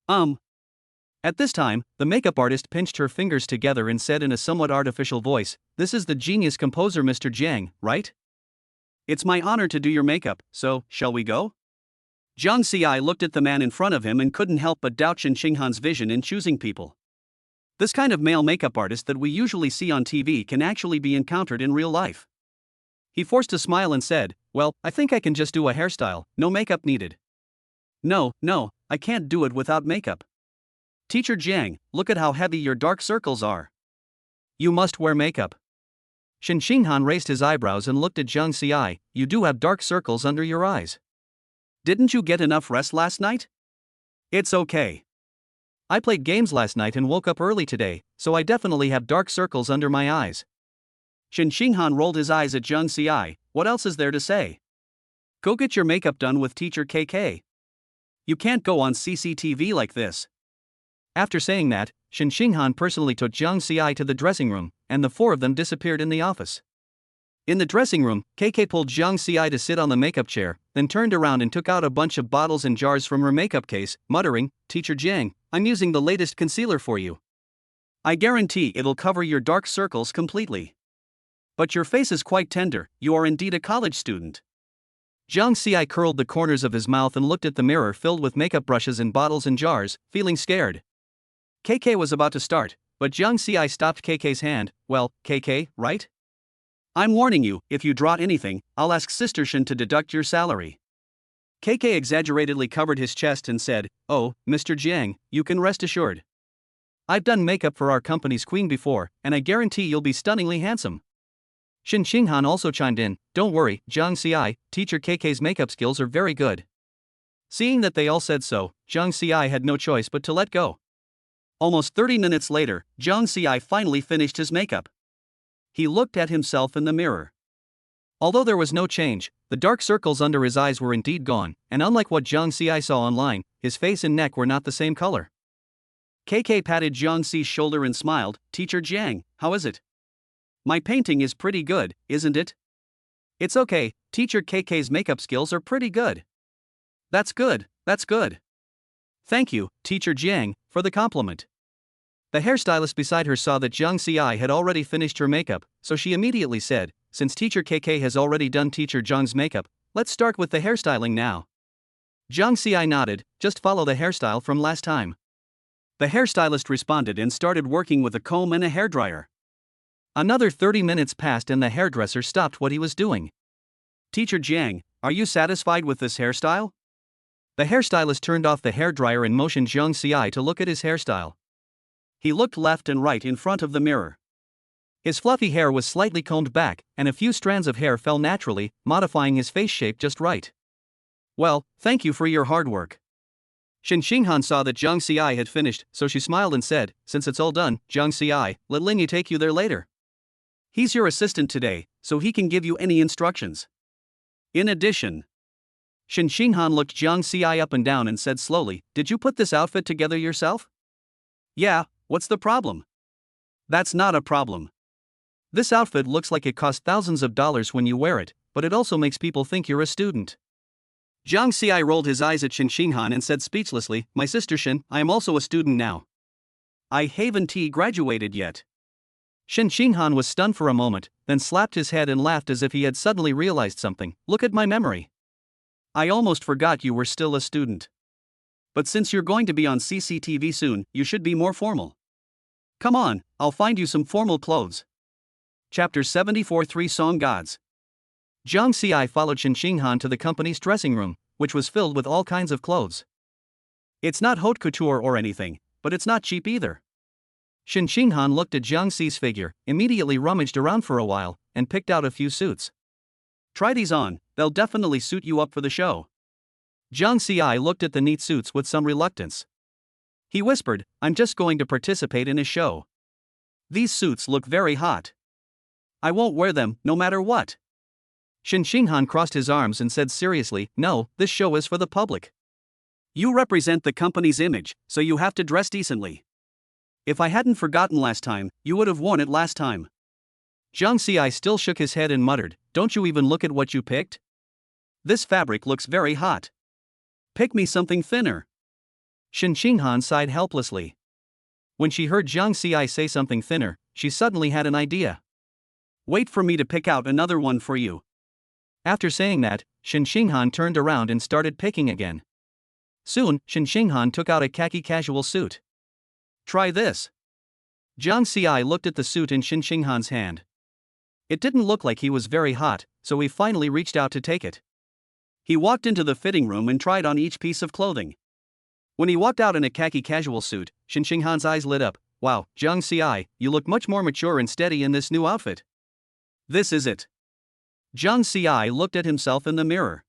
At this time, the makeup artist pinched her fingers together and said in a somewhat artificial voice, "This is the genius composer Mr. Jiang, right?" It's my honor to do your makeup, so, shall we go? Jiang Ci looked at the man in front of him and couldn't help but doubt Shen Xinghan's vision in choosing people. This kind of male makeup artist that we usually see on TV can actually be encountered in real life. He forced a smile and said, "Well, I think I can just do a hairstyle, no makeup needed." No, I can't do it without makeup. Teacher Jiang, look at how heavy your dark circles are. You must wear makeup. Shen Xinghan raised his eyebrows and looked at Jiang Ci. You do have dark circles under your eyes. Didn't you get enough rest last night? It's okay. I played games last night and woke up early today, so I definitely have dark circles under my eyes. Shen Xinghan rolled his eyes at Jiang Ci. What else is there to say? Go get your makeup done with Teacher KK. You can't go on CCTV like this. After saying that, Shen Xinghan personally took Jiang Ci to the dressing room, and the four of them disappeared in the office. In the dressing room, KK pulled Jiang Ci to sit on the makeup chair, then turned around and took out a bunch of bottles and jars from her makeup case, muttering, "Teacher Jiang, I'm using the latest concealer for you. I guarantee it'll cover your dark circles completely. But your face is quite tender, you are indeed a college student." Jiang Ci curled the corners of his mouth and looked at the mirror filled with makeup brushes and bottles and jars, feeling scared. KK was about to start, but Jiang Ci stopped KK's hand. "Well, KK, right? I'm warning you, if you draw anything, I'll ask Sister Shen to deduct your salary." KK exaggeratedly covered his chest and said, "Oh, Mr. Jiang, you can rest assured. I've done makeup for our company's queen before, and I guarantee you'll be stunningly handsome." Shen Xinghan also chimed in, "Don't worry, Jiang Ci, Teacher KK's makeup skills are very good." Seeing that they all said so, Jiang Ci had no choice but to let go. Almost 30 minutes later, Jiang Ci finally finished his makeup. He looked at himself in the mirror. Although there was no change, the dark circles under his eyes were indeed gone, and unlike what Jiang Ci saw online, his face and neck were not the same color. KK patted Jiang Ci's shoulder and smiled. "Teacher Jiang, how is it? My painting is pretty good, isn't it?" "It's okay, Teacher KK's makeup skills are pretty good." That's good. "Thank you, Teacher Jiang, for the compliment." The hairstylist beside her saw that Jiang Ci had already finished her makeup, so she immediately said, "Since Teacher KK has already done Teacher Jiang's makeup, let's start with the hairstyling now." Jiang Ci nodded, "Just follow the hairstyle from last time." The hairstylist responded and started working with a comb and a hairdryer. Another 30 minutes passed and the hairdresser stopped what he was doing. "Teacher Jiang, are you satisfied with this hairstyle?" The hairstylist turned off the hairdryer and motioned Jiang Ci to look at his hairstyle. He looked left and right in front of the mirror. His fluffy hair was slightly combed back, and a few strands of hair fell naturally, modifying his face shape just right. "Well, thank you for your hard work." Shen Xinghan saw that Jiang Ci had finished, so she smiled and said, "Since it's all done, Jiang Ci, let Linyu take you there later. He's your assistant today, so he can give you any instructions. In addition..." Shen Xinghan looked Jiang Ci up and down and said slowly, "Did you put this outfit together yourself?" "Yeah, what's the problem?" "That's not a problem. This outfit looks like it cost thousands of dollars when you wear it, but it also makes people think you're a student." Jiang Ci rolled his eyes at Shen Xinghan and said speechlessly, "My sister Shen, I am also a student now. I haven't graduated yet." Shen Xinghan was stunned for a moment, then slapped his head and laughed as if he had suddenly realized something. "Look at my memory. I almost forgot you were still a student. But since you're going to be on CCTV soon, you should be more formal. Come on, I'll find you some formal clothes." Chapter 74 Three Song Gods. Jiang Ci followed Shen Xinghan to the company's dressing room, which was filled with all kinds of clothes. It's not haute couture or anything, but it's not cheap either. Shen Xinghan looked at Jiang Ci's figure, immediately rummaged around for a while, and picked out a few suits. "Try these on, they'll definitely suit you up for the show." Jiang Ci looked at the neat suits with some reluctance. He whispered, "I'm just going to participate in a show. These suits look very hot. I won't wear them, no matter what." Shen Xinghan crossed his arms and said seriously, "No, this show is for the public. You represent the company's image, so you have to dress decently. If I hadn't forgotten last time, you would have worn it last time." Jiang Ci still shook his head and muttered, "Don't you even look at what you picked? This fabric looks very hot. Pick me something thinner." Shen Xinghan sighed helplessly. When she heard Jiang Ci say something thinner, she suddenly had an idea. "Wait for me to pick out another one for you." After saying that, Shen Xinghan turned around and started picking again. Soon, Shen Xinghan took out a khaki casual suit. "Try this." Jiang Ci looked at the suit in Shen Xinghan's hand. It didn't look like he was very hot, so he finally reached out to take it. He walked into the fitting room and tried on each piece of clothing. When he walked out in a khaki casual suit, Shen Xinghan's eyes lit up. "Wow, Jiang Ci, you look much more mature and steady in this new outfit." "This is it." Jiang Ci looked at himself in the mirror.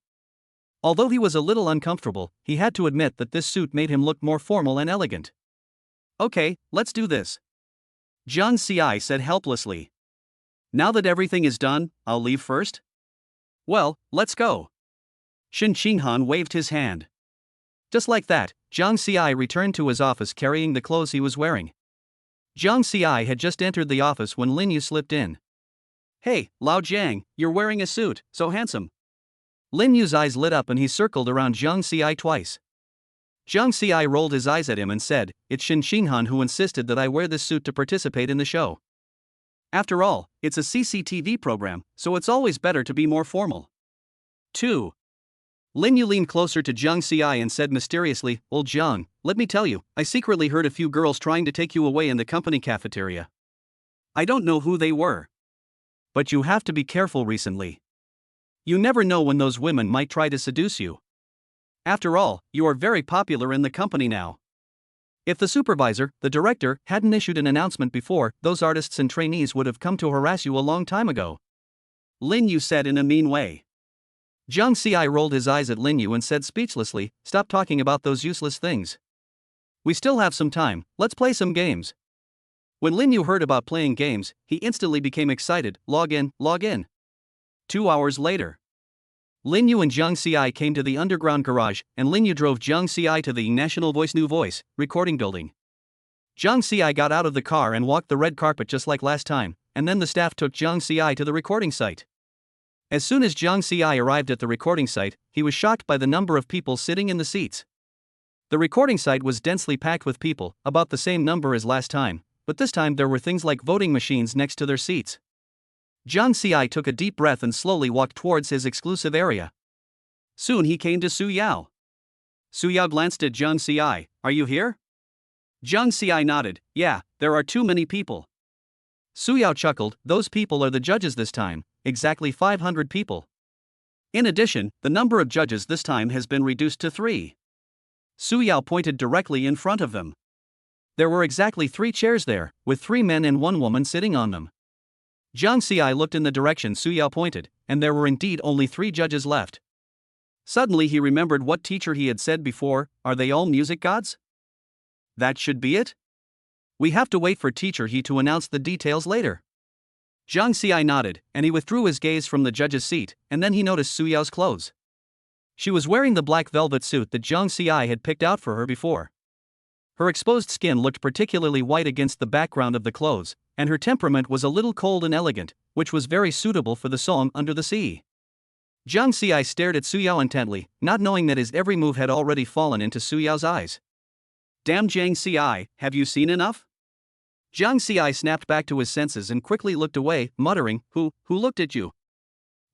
Although he was a little uncomfortable, he had to admit that this suit made him look more formal and elegant. "Okay, let's do this," Jiang Ci said helplessly. "Now that everything is done, I'll leave first?" "Well, let's go." Shen Xinghan waved his hand. Just like that, Jiang Ci returned to his office carrying the clothes he was wearing. Jiang Ci had just entered the office when Lin Yu slipped in. "Hey, Lao Jiang, you're wearing a suit, so handsome." Lin Yu's eyes lit up and he circled around Jiang Ci twice. Jiang Ci rolled his eyes at him and said, "It's Shen Xinghan who insisted that I wear this suit to participate in the show. After all, it's a CCTV program, so it's always better to be more formal." 2. Lin Yu leaned closer to Jiang Ci and said mysteriously, "Old Jiang, let me tell you, I secretly heard a few girls trying to take you away in the company cafeteria. I don't know who they were. But you have to be careful recently. You never know when those women might try to seduce you. After all, you are very popular in the company now. If the supervisor, the director, hadn't issued an announcement before, those artists and trainees would have come to harass you a long time ago." Lin Yu said in a mean way. Jiang Ci rolled his eyes at Lin Yu and said speechlessly, "Stop talking about those useless things. We still have some time, let's play some games." When Lin Yu heard about playing games, he instantly became excited. Log in, log in." 2 hours later, Lin Yu and Jiang Ci came to the underground garage, and Lin Yu drove Jiang Ci to the National Voice New Voice recording building. Jiang Ci got out of the car and walked the red carpet just like last time, and then the staff took Jiang Ci to the recording site. As soon as Jiang Ci arrived at the recording site, he was shocked by the number of people sitting in the seats. The recording site was densely packed with people, about the same number as last time, but this time there were things like voting machines next to their seats. Jiang Ci took a deep breath and slowly walked towards his exclusive area. Soon he came to Su Yao. Su Yao glanced at Jiang Ci. "Are you here?" Jiang Ci nodded. "Yeah, there are too many people." Su Yao chuckled. "Those people are the judges this time, exactly 500 people. In addition, the number of judges this time has been reduced to 3. Su Yao pointed directly in front of them. There were exactly 3 chairs there, with 3 men and 1 woman sitting on them. Jiang Ci looked in the direction Su Yao pointed, and there were indeed only 3 judges left. Suddenly he remembered what teacher he had said before, "Are they all music gods?" That should be it? We have to wait for teacher He to announce the details later. Jiang Ci nodded, and he withdrew his gaze from the judge's seat, and then he noticed Su Yao's clothes. She was wearing the black velvet suit that Jiang Ci had picked out for her before. Her exposed skin looked particularly white against the background of the clothes, and her temperament was a little cold and elegant, which was very suitable for the song Under the Sea. Jiang Ci stared at Su Yao intently, not knowing that his every move had already fallen into Su Yao's eyes. "Damn Jiang Ci, have you seen enough?" Jiang Ci snapped back to his senses and quickly looked away, muttering, Who looked at you?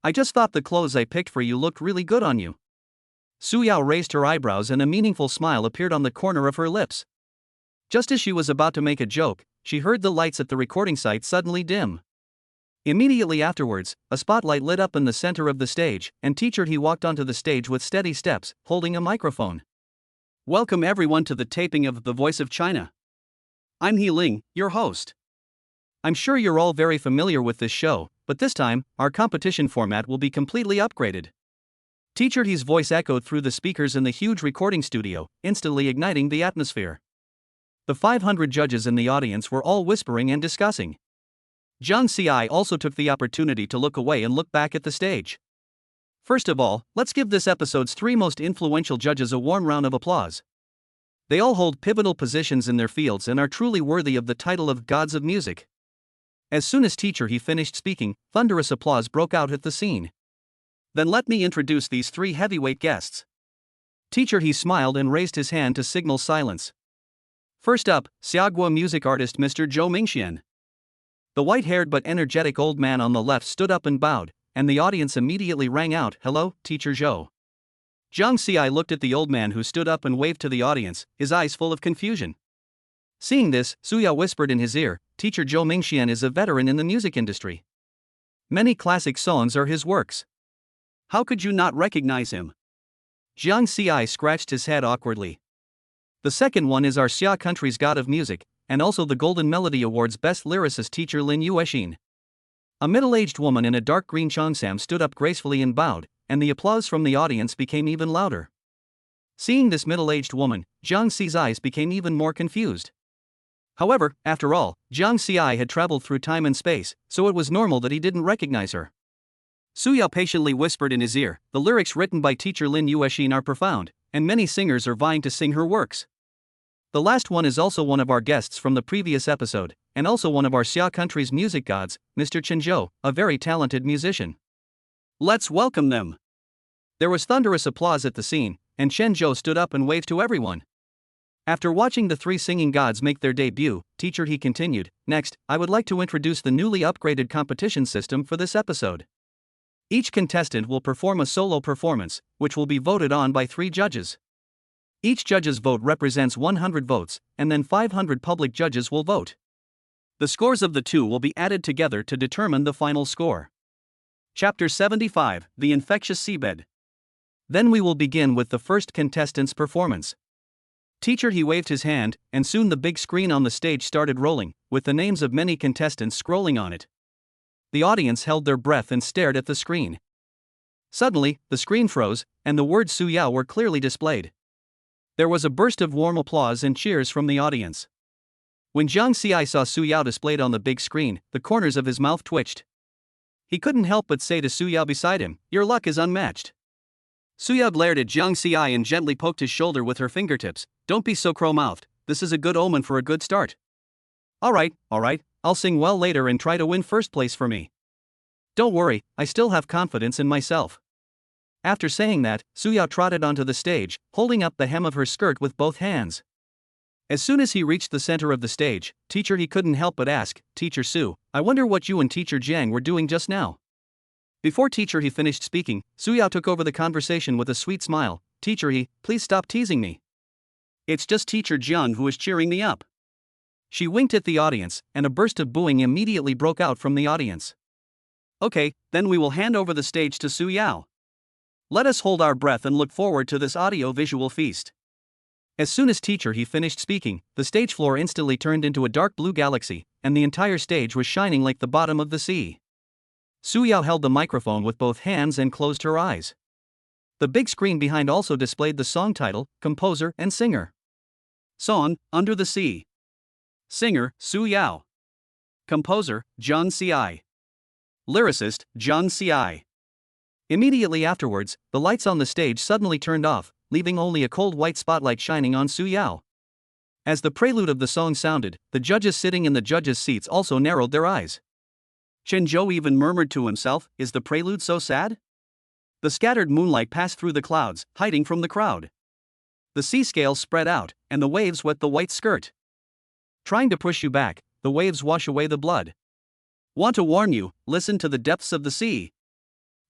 I just thought the clothes I picked for you looked really good on you." Su Yao raised her eyebrows and a meaningful smile appeared on the corner of her lips. Just as she was about to make a joke, she heard the lights at the recording site suddenly dim. Immediately afterwards, a spotlight lit up in the center of the stage, and teacher He walked onto the stage with steady steps, holding a microphone. "Welcome everyone to the taping of The Voice of China. I'm He Ling, your host. I'm sure you're all very familiar with this show, but this time, our competition format will be completely upgraded. Teacher He's voice echoed through the speakers in the huge recording studio, instantly igniting the atmosphere. The 500 judges in the audience were all whispering and discussing. John C.I. also took the opportunity to look away and look back at the stage. First of all, let's give this episode's 3 most influential judges a warm round of applause. They all hold pivotal positions in their fields and are truly worthy of the title of gods of music. As soon as Teacher He finished speaking, thunderous applause broke out at the scene. Then let me introduce these 3 heavyweight guests. Teacher He smiled and raised his hand to signal silence. First up, Xiaogua music artist Mr. Zhou Mingxian. The white-haired but energetic old man on the left stood up and bowed, and the audience immediately rang out, "Hello, Teacher Zhou." Zhang Xi looked at the old man who stood up and waved to the audience, his eyes full of confusion. Seeing this, Suya whispered in his ear, "Teacher Zhou Mingxian is a veteran in the music industry. Many classic songs are his works. How could you not recognize him?" Jiang Xi scratched his head awkwardly. The second one is our Xia country's god of music, and also the Golden Melody Award's best lyricist teacher Lin Yuexin. A middle-aged woman in a dark green cheongsam stood up gracefully and bowed, and the applause from the audience became even louder. Seeing this middle-aged woman, Jiang Xi's eyes became even more confused. However, after all, Jiang Xi had traveled through time and space, so it was normal that he didn't recognize her. Suya patiently whispered in his ear, "The lyrics written by teacher Lin Yuexin are profound, and many singers are vying to sing her works." The last one is also one of our guests from the previous episode, and also one of our Xia country's music gods, Mr. Chen Zhou, a very talented musician. Let's welcome them. There was thunderous applause at the scene, and Chen Zhou stood up and waved to everyone. After watching the 3 singing gods make their debut, Teacher He continued, "Next, I would like to introduce the newly upgraded competition system for this episode. Each contestant will perform a solo performance, which will be voted on by 3 judges. Each judge's vote represents 100 votes, and then 500 public judges will vote. The scores of the 2 will be added together to determine the final score." Chapter 75, The Infectious Seabed. Then we will begin with the first contestant's performance. Teacher He waved his hand, and soon the big screen on the stage started rolling, with the names of many contestants scrolling on it. The audience held their breath and stared at the screen. Suddenly, the screen froze, and the words Su Yao were clearly displayed. There was a burst of warm applause and cheers from the audience. When Jiang Xi saw Su Yao displayed on the big screen, the corners of his mouth twitched. He couldn't help but say to Su Yao beside him, "Your luck is unmatched." Su Yao glared at Jiang Xi and gently poked his shoulder with her fingertips. "Don't be so crow-mouthed, this is a good omen for a good start." Alright, I'll sing well later and try to win first place for me. Don't worry, I still have confidence in myself." After saying that, Su Yao trotted onto the stage, holding up the hem of her skirt with both hands. As soon as he reached the center of the stage, Teacher He couldn't help but ask, "Teacher Su, I wonder what you and Teacher Jiang were doing just now." Before Teacher He finished speaking, Su Yao took over the conversation with a sweet smile. "Teacher He, please stop teasing me. It's just Teacher Jiang who is cheering me up." She winked at the audience, and a burst of booing immediately broke out from the audience. Okay, then we will hand over the stage to Su Yao. Let us hold our breath and look forward to this audio-visual feast. As soon as Teacher He finished speaking, the stage floor instantly turned into a dark blue galaxy, and the entire stage was shining like the bottom of the sea. Su Yao held the microphone with both hands and closed her eyes. The big screen behind also displayed the song title, composer, and singer. Song, Under the Sea. Singer, Su Yao. Composer, Jiang Xi. Lyricist, Jiang Xi. Immediately afterwards, the lights on the stage suddenly turned off, leaving only a cold white spotlight shining on Su Yao. As the prelude of the song sounded, the judges sitting in the judges' seats also narrowed their eyes. Chen Zhou even murmured to himself, "Is the prelude so sad?" The scattered moonlight passed through the clouds, hiding from the crowd. The sea scales spread out, and the waves wet the white skirt. Trying to push you back, the waves wash away the blood. Want to warn you, listen to the depths of the sea.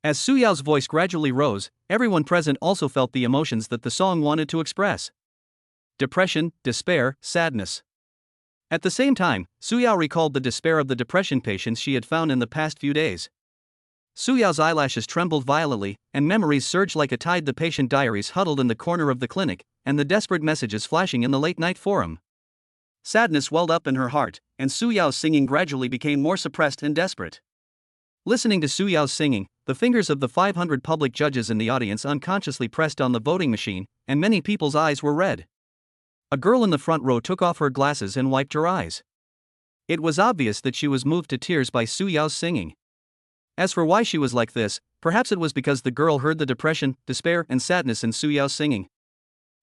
As Su Yao's voice gradually rose, everyone present also felt the emotions that the song wanted to express. Depression, despair, sadness. At the same time, Su Yao recalled the despair of the depression patients she had found in the past few days. Su Yao's eyelashes trembled violently, and memories surged like a tide. The patient diaries huddled in the corner of the clinic, and the desperate messages flashing in the late-night forum. Sadness welled up in her heart, and Su Yao's singing gradually became more suppressed and desperate. Listening to Su Yao's singing, the fingers of the 500 public judges in the audience unconsciously pressed on the voting machine, and many people's eyes were red. A girl in the front row took off her glasses and wiped her eyes. It was obvious that she was moved to tears by Su Yao's singing. As for why she was like this, perhaps it was because the girl heard the depression, despair, and sadness in Su Yao's singing.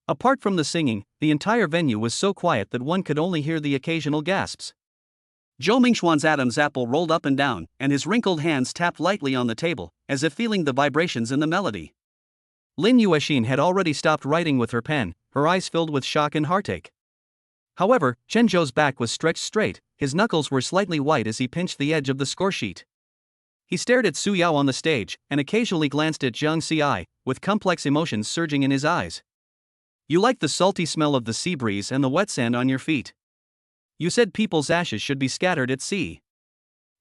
Apart from the singing, the entire venue was so quiet that one could only hear the occasional gasps. Zhou Mingxuan's Adam's apple rolled up and down, and his wrinkled hands tapped lightly on the table, as if feeling the vibrations in the melody. Lin Yuexin had already stopped writing with her pen, her eyes filled with shock and heartache. However, Chen Zhou's back was stretched straight, his knuckles were slightly white as he pinched the edge of the score sheet. He stared at Su Yao on the stage, and occasionally glanced at Jiang Xi, with complex emotions surging in his eyes. You like the salty smell of the sea breeze and the wet sand on your feet. You said people's ashes should be scattered at sea.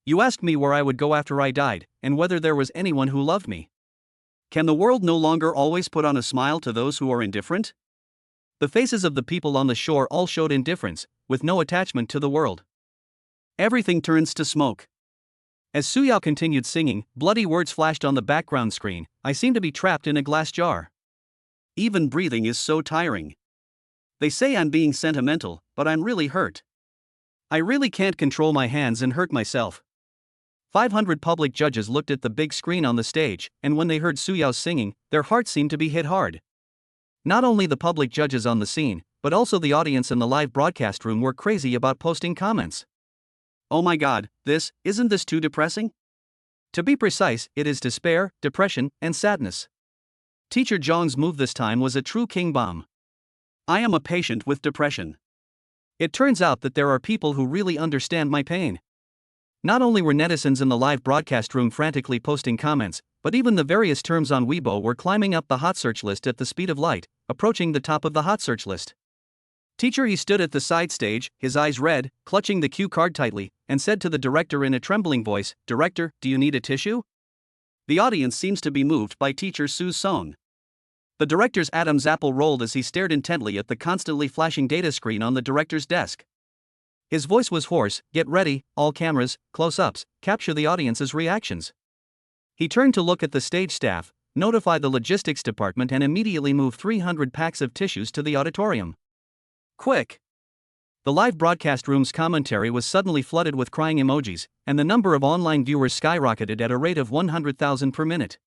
You asked me where I would go after I died, and whether there was anyone who loved me. Can the world no longer always put on a smile to those who are indifferent? The faces of the people on the shore all showed indifference, with no attachment to the world. Everything turns to smoke. As Su Yao continued singing, bloody words flashed on the background screen. I seem to be trapped in a glass jar. Even breathing is so tiring. They say I'm being sentimental, but I'm really hurt. I really can't control my hands and hurt myself. 500 public judges looked at the big screen on the stage, and when they heard Su Yao singing, their hearts seemed to be hit hard. Not only the public judges on the scene, but also the audience in the live broadcast room were crazy about posting comments. Oh my god, isn't this too depressing? To be precise, it is despair, depression, and sadness. Teacher Zhang's move this time was a true king bomb. I am a patient with depression. It turns out that there are people who really understand my pain. Not only were netizens in the live broadcast room frantically posting comments, but even the various terms on Weibo were climbing up the hot search list at the speed of light, approaching the top of the hot search list. Teacher Yi stood at the side stage, his eyes red, clutching the cue card tightly, and said to the director in a trembling voice, "Director, do you need a tissue?" The audience seems to be moved by Teacher Su's song. The director's Adam's apple rolled as he stared intently at the constantly flashing data screen on the director's desk. His voice was hoarse. Get ready, all cameras, close-ups, capture the audience's reactions. He turned to look at the stage staff, notify the logistics department, and immediately move 300 packs of tissues to the auditorium. Quick! The live broadcast room's commentary was suddenly flooded with crying emojis, and the number of online viewers skyrocketed at a rate of 100,000 per minute.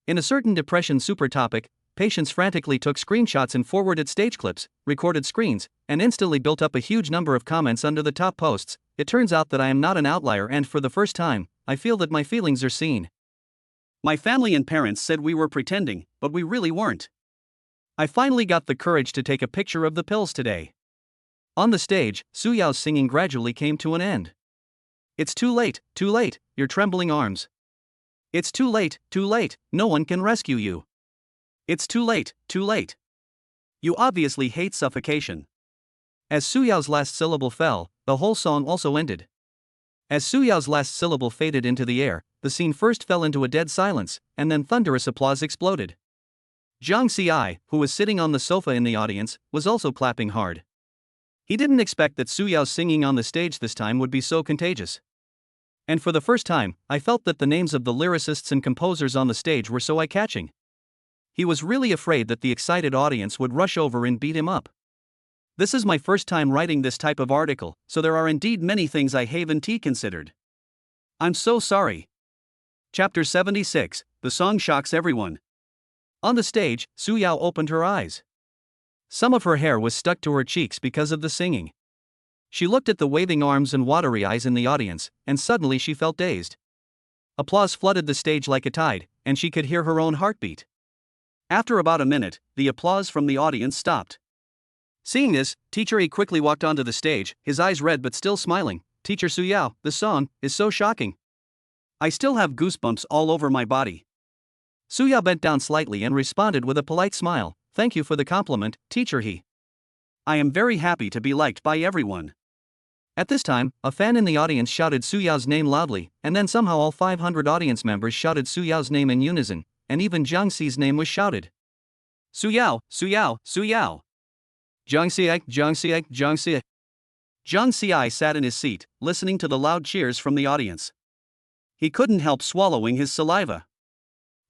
In a certain depression super topic, patients frantically took screenshots and forwarded stage clips, recorded screens, and instantly built up a huge number of comments under the top posts. It turns out that I am not an outlier, and for the first time, I feel that my feelings are seen. My family and parents said we were pretending, but we really weren't. I finally got the courage to take a picture of the pills today. On the stage, Su Yao's singing gradually came to an end. It's too late, your trembling arms. It's too late, no one can rescue you. It's too late. You obviously hate suffocation. As Su Yao's last syllable fell, the whole song also ended. As Su Yao's last syllable faded into the air, the scene first fell into a dead silence, and then thunderous applause exploded. Jiang Xi, who was sitting on the sofa in the audience, was also clapping hard. He didn't expect that Su Yao's singing on the stage this time would be so contagious. And for the first time, I felt that the names of the lyricists and composers on the stage were so eye-catching. He was really afraid that the excited audience would rush over and beat him up. This is my first time writing this type of article, so there are indeed many things I haven't considered. I'm so sorry. Chapter 76, The Song Shocks Everyone. On the stage, Su Yao opened her eyes. Some of her hair was stuck to her cheeks because of the singing. She looked at the waving arms and watery eyes in the audience, and suddenly she felt dazed. Applause flooded the stage like a tide, and she could hear her own heartbeat. After about a minute, the applause from the audience stopped. Seeing this, Teacher Yi quickly walked onto the stage, his eyes red but still smiling. Teacher Su Yao, the song is so shocking. I still have goosebumps all over my body. Su Yao bent down slightly and responded with a polite smile. Thank you for the compliment, Teacher He. I am very happy to be liked by everyone. At this time, a fan in the audience shouted Su Yao's name loudly, and then somehow all 500 audience members shouted Su Yao's name in unison, and even Jiang Xi's name was shouted. Su Yao, Su Yao, Su Yao. Jiang Xi. Jiang Xi sat in his seat, listening to the loud cheers from the audience. He couldn't help swallowing his saliva.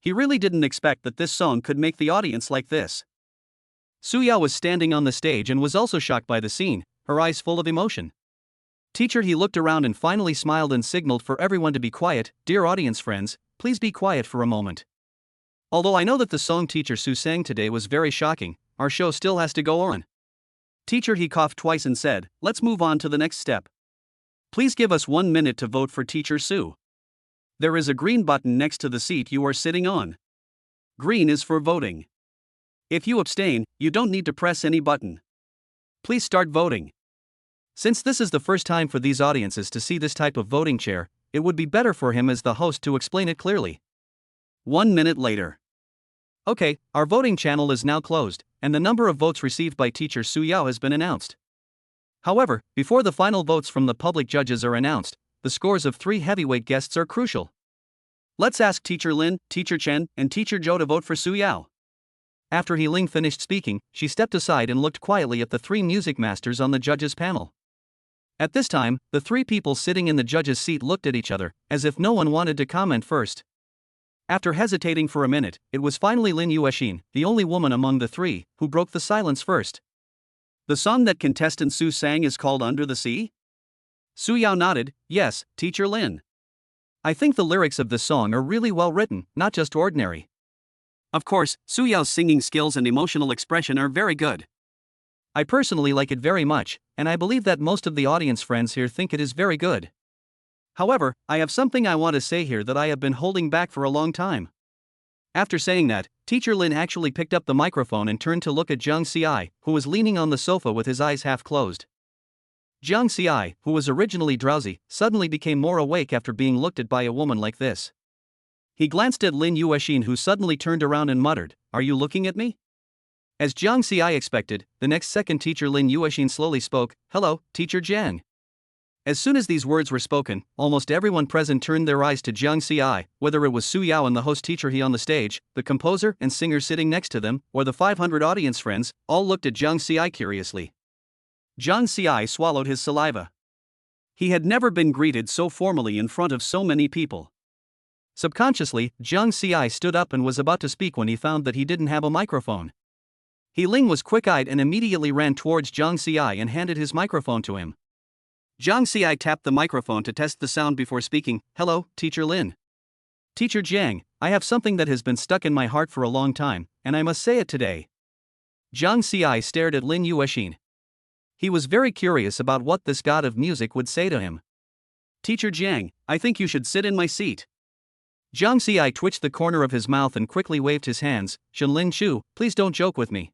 He really didn't expect that this song could make the audience like this. Su Yao was standing on the stage and was also shocked by the scene, her eyes full of emotion. Teacher, he looked around and finally smiled and signaled for everyone to be quiet. Dear audience friends, please be quiet for a moment. Although I know that the song Teacher Su sang today was very shocking, our show still has to go on. Teacher, he coughed twice and said, let's move on to the next step. Please give us 1 minute to vote for Teacher Su. There is a green button next to the seat you are sitting on. Green is for voting. If you abstain, you don't need to press any button. Please start voting. Since this is the first time for these audiences to see this type of voting chair, it would be better for him as the host to explain it clearly. 1 minute later. Okay, our voting channel is now closed, and the number of votes received by Teacher Su Yao has been announced. However, before the final votes from the public judges are announced, the scores of 3 heavyweight guests are crucial. Let's ask Teacher Lin, Teacher Chen, and Teacher Zhou to vote for Su Yao. After He Ling finished speaking, she stepped aside and looked quietly at the 3 music masters on the judges' panel. At this time, the 3 people sitting in the judges' seat looked at each other, as if no one wanted to comment first. After hesitating for a minute, it was finally Lin Yuexin, the only woman among the 3, who broke the silence first. The song that contestant Su sang is called Under the Sea? Su Yao nodded, yes, Teacher Lin. I think the lyrics of this song are really well written, not just ordinary. Of course, Su Yao's singing skills and emotional expression are very good. I personally like it very much, and I believe that most of the audience friends here think it is very good. However, I have something I want to say here that I have been holding back for a long time. After saying that, Teacher Lin actually picked up the microphone and turned to look at Jiang Xi, who was leaning on the sofa with his eyes half closed. Jiang Xi, who was originally drowsy, suddenly became more awake after being looked at by a woman like this. He glanced at Lin Yuexin, who suddenly turned around and muttered, "Are you looking at me?" As Jiang Xi expected, the next second Teacher Lin Yuexin slowly spoke, "Hello, Teacher Jiang." As soon as these words were spoken, almost everyone present turned their eyes to Jiang Xi, whether it was Su Yao and the host Teacher He on the stage, the composer and singer sitting next to them, or the 500 audience friends, all looked at Jiang Xi curiously. Jiang Xi swallowed his saliva. He had never been greeted so formally in front of so many people. Subconsciously, Jiang Xi stood up and was about to speak when he found that he didn't have a microphone. He Ling was quick-eyed and immediately ran towards Jiang Xi and handed his microphone to him. Jiang Xi tapped the microphone to test the sound before speaking, "Hello, Teacher Lin. Teacher Jiang, I have something that has been stuck in my heart for a long time, and I must say it today." Jiang Xi stared at Lin Yuexin. He was very curious about what this god of music would say to him. "Teacher Jiang, I think you should sit in my seat." Jiang Xi twitched the corner of his mouth and quickly waved his hands. "Shenlin Chu, please don't joke with me.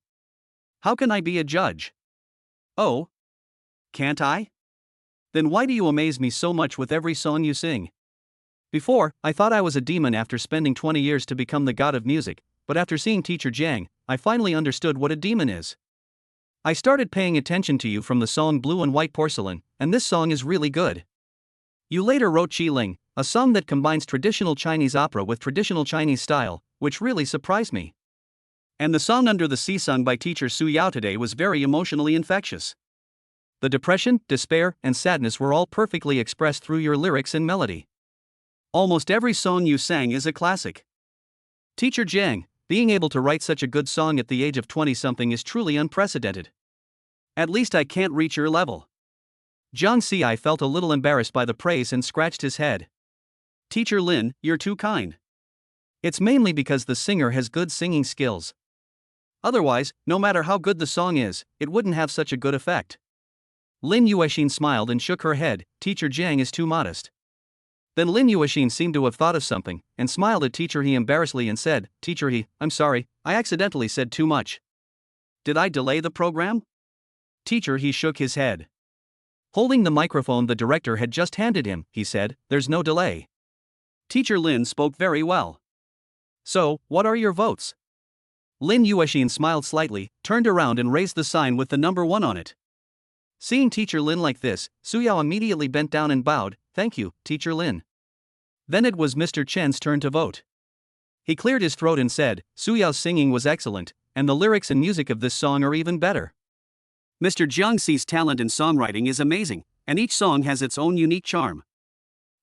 How can I be a judge?" "Oh? Can't I? Then why do you amaze me so much with every song you sing? Before, I thought I was a demon after spending 20 years to become the god of music, but after seeing Teacher Jiang, I finally understood what a demon is. I started paying attention to you from the song Blue and White Porcelain, and this song is really good. You later wrote Qi Ling, a song that combines traditional Chinese opera with traditional Chinese style, which really surprised me. And the song Under the Sea sung by Teacher Su Yao today was very emotionally infectious. The depression, despair, and sadness were all perfectly expressed through your lyrics and melody. Almost every song you sang is a classic. Teacher Jiang, being able to write such a good song at the age of 20-something is truly unprecedented. At least I can't reach your level." Jiang Xi felt a little embarrassed by the praise and scratched his head. "Teacher Lin, you're too kind. It's mainly because the singer has good singing skills. Otherwise, no matter how good the song is, it wouldn't have such a good effect." Lin Yuexin smiled and shook her head. "Teacher Jiang is too modest." Then Lin Yuexin seemed to have thought of something, and smiled at Teacher He embarrassedly and said, "Teacher He, I'm sorry, I accidentally said too much. Did I delay the program?" Teacher He shook his head. Holding the microphone the director had just handed him, he said, "There's no delay." Teacher Lin spoke very well. "So, what are your votes?" Lin Yuexin smiled slightly, turned around and raised the sign with the number 1 on it. Seeing Teacher Lin like this, Su Yao immediately bent down and bowed, "Thank you, Teacher Lin." Then it was Mr. Chen's turn to vote. He cleared his throat and said, "Su Yao's singing was excellent, and the lyrics and music of this song are even better. Mr. Jiang Xi's talent in songwriting is amazing, and each song has its own unique charm.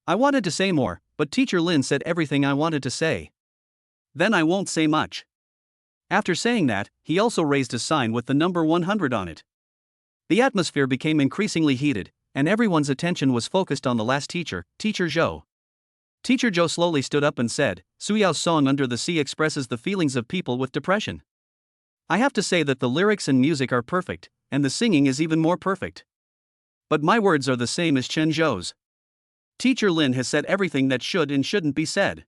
I wanted to say more, but Teacher Lin said everything I wanted to say." Then I won't say much. After saying that, he also raised a sign with the number 100 on it. The atmosphere became increasingly heated, and everyone's attention was focused on the last teacher, Teacher Zhou. Teacher Zhou slowly stood up and said, "Su Yao's song Under the Sea expresses the feelings of people with depression. I have to say that the lyrics and music are perfect, and the singing is even more perfect. But my words are the same as Chen Zhou's. Teacher Lin has said everything that should and shouldn't be said.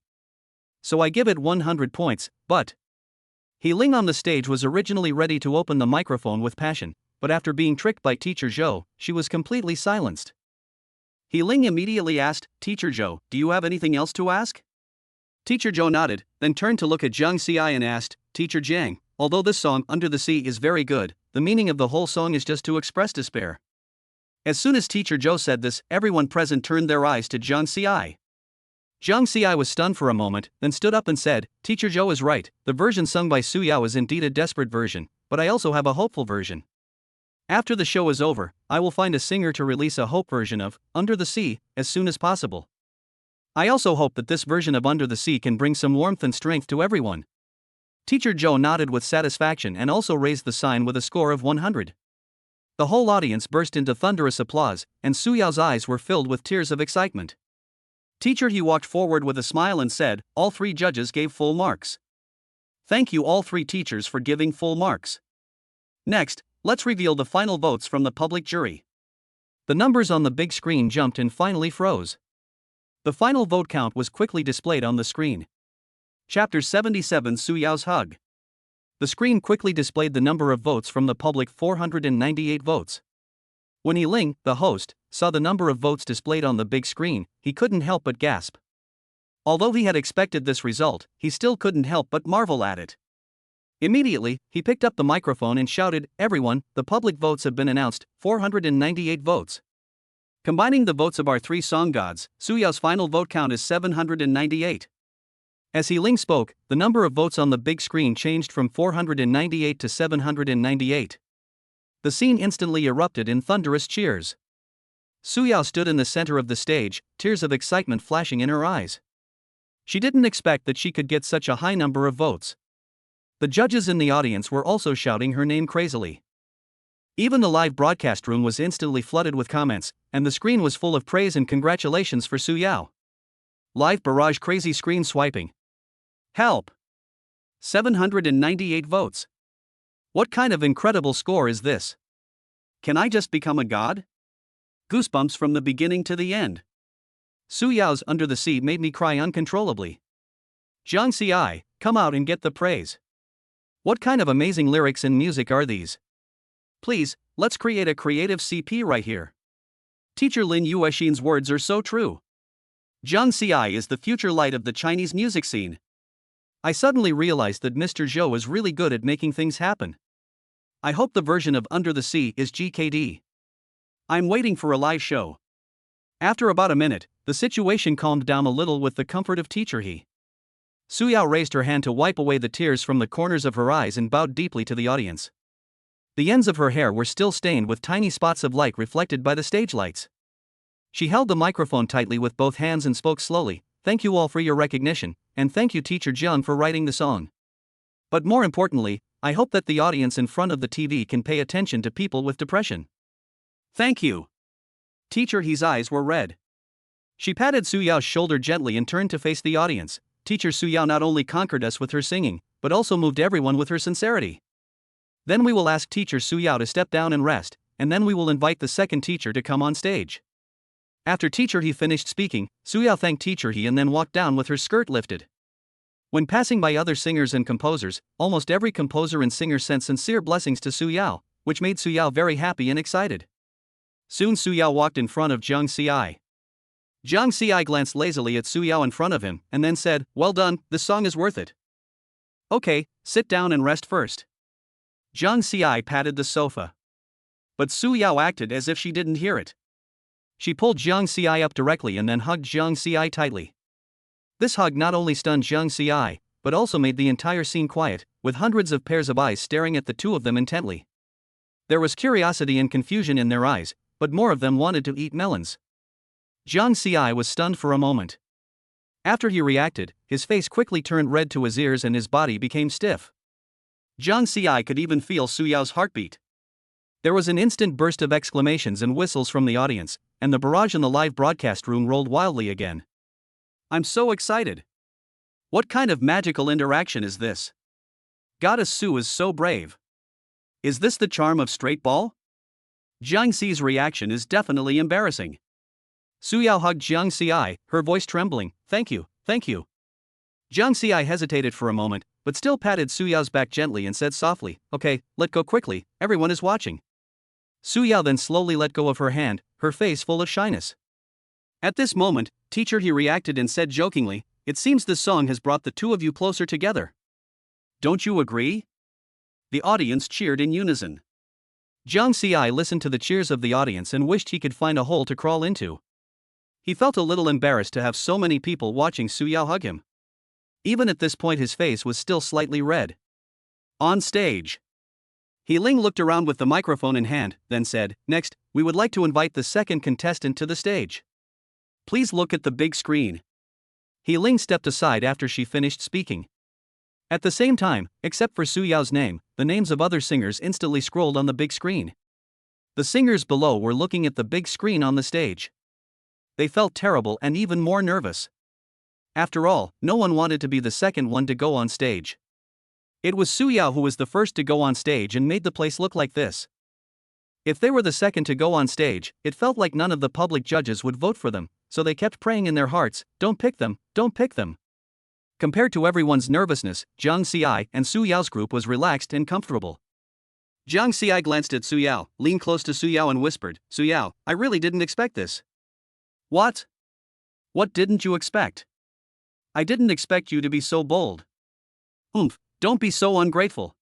So I give it 100 points, but..." He Ling on the stage was originally ready to open the microphone with passion, but after being tricked by Teacher Zhou, she was completely silenced. He Ling immediately asked, "Teacher Zhou, do you have anything else to ask?" Teacher Zhou nodded, then turned to look at Zhang Xiai and asked, "Teacher Jiang, although this song, Under the Sea, is very good, the meaning of the whole song is just to express despair." As soon as Teacher Zhou said this, everyone present turned their eyes to Zhang Xiai. Zhang Xiai was stunned for a moment, then stood up and said, "Teacher Zhou is right, the version sung by Su Yao is indeed a desperate version, but I also have a hopeful version. After the show is over, I will find a singer to release a hope version of Under the Sea as soon as possible. I also hope that this version of Under the Sea can bring some warmth and strength to everyone." Teacher Zhou nodded with satisfaction and also raised the sign with a score of 100. The whole audience burst into thunderous applause, and Su Yao's eyes were filled with tears of excitement. Teacher He walked forward with a smile and said, "All three judges gave full marks. Thank you all three teachers for giving full marks. Next, let's reveal the final votes from the public jury." The numbers on the big screen jumped and finally froze. The final vote count was quickly displayed on the screen. Chapter 77 Su Yao's Hug. The screen quickly displayed the number of votes from the public, 498 votes. When He Ling, the host, saw the number of votes displayed on the big screen, he couldn't help but gasp. Although he had expected this result, he still couldn't help but marvel at it. Immediately, he picked up the microphone and shouted, "Everyone, the public votes have been announced, 498 votes. Combining the votes of our three song gods, Su Yao's final vote count is 798. As He Ling spoke, the number of votes on the big screen changed from 498 to 798. The scene instantly erupted in thunderous cheers. Su Yao stood in the center of the stage, tears of excitement flashing in her eyes. She didn't expect that she could get such a high number of votes. The judges in the audience were also shouting her name crazily. Even the live broadcast room was instantly flooded with comments, and the screen was full of praise and congratulations for Su Yao. Live barrage, crazy screen swiping. Help! 798 votes. What kind of incredible score is this? Can I just become a god? Goosebumps from the beginning to the end. Su Yao's Under the Sea made me cry uncontrollably. Zhang Xiai, come out and get the praise. What kind of amazing lyrics and music are these? Please, let's create a creative CP right here. Teacher Lin Yuexin's words are so true. Zhang Xiai is the future light of the Chinese music scene. I suddenly realized that Mr. Zhou is really good at making things happen. I hope the version of Under the Sea is GKD. I'm waiting for a live show. After about a minute, the situation calmed down a little with the comfort of Teacher He. Su Yao raised her hand to wipe away the tears from the corners of her eyes and bowed deeply to the audience. The ends of her hair were still stained with tiny spots of light reflected by the stage lights. She held the microphone tightly with both hands and spoke slowly, "Thank you all for your recognition, and thank you Teacher Jiang for writing the song. But more importantly, I hope that the audience in front of the TV can pay attention to people with depression." Thank you. Teacher He's eyes were red. She patted Su Yao's shoulder gently and turned to face the audience. Teacher Su Yao not only conquered us with her singing, but also moved everyone with her sincerity. Then we will ask Teacher Su Yao to step down and rest, and then we will invite the second teacher to come on stage. After Teacher He finished speaking, Su Yao thanked Teacher He and then walked down with her skirt lifted. When passing by other singers and composers, almost every composer and singer sent sincere blessings to Su Yao, which made Su Yao very happy and excited. Soon Su Yao walked in front of Zhang Xiai. Zhang Xiai glanced lazily at Su Yao in front of him and then said, "Well done, this song is worth it. Okay, sit down and rest first." Zhang Xiai patted the sofa. But Su Yao acted as if she didn't hear it. She pulled Zhang Xiai up directly and then hugged Zhang Xiai tightly. This hug not only stunned Zhang Xiai, but also made the entire scene quiet, with hundreds of pairs of eyes staring at the two of them intently. There was curiosity and confusion in their eyes, but more of them wanted to eat melons. Zhang Xiai was stunned for a moment. After he reacted, his face quickly turned red to his ears and his body became stiff. Jiang Xi could even feel Su Yao's heartbeat. There was an instant burst of exclamations and whistles from the audience, and the barrage in the live broadcast room rolled wildly again. I'm so excited. What kind of magical interaction is this? Goddess Su is so brave. Is this the charm of straight ball? Jiang Xi's reaction is definitely embarrassing. Su Yao hugged Jiang Xi, her voice trembling. Thank you, thank you. Jiang Xi hesitated for a moment, but still patted Su Yao's back gently and said softly, Okay, let go quickly, everyone is watching. Su Yao then slowly let go of her hand, her face full of shyness. At this moment, teacher, he reacted and said jokingly, It seems this song has brought the two of you closer together. Don't you agree? The audience cheered in unison. Jiang Xi listened to the cheers of the audience and wished he could find a hole to crawl into. He felt a little embarrassed to have so many people watching Su Yao hug him. Even at this point his face was still slightly red. On stage. He Ling looked around with the microphone in hand, then said, Next, we would like to invite the second contestant to the stage. Please look at the big screen. He Ling stepped aside after she finished speaking. At the same time, except for Su Yao's name, the names of other singers instantly scrolled on the big screen. The singers below were looking at the big screen on the stage. They felt terrible and even more nervous. After all, no one wanted to be the second one to go on stage. It was Su Yao who was the first to go on stage and made the place look like this. If they were the second to go on stage, it felt like none of the public judges would vote for them, so they kept praying in their hearts, Don't pick them, don't pick them. Compared to everyone's nervousness, Jiang Xi and Su Yao's group was relaxed and comfortable. Jiang Xi glanced at Su Yao, leaned close to Su Yao and whispered, Su Yao, I really didn't expect this. What? What didn't you expect? I didn't expect you to be so bold. Don't be so ungrateful.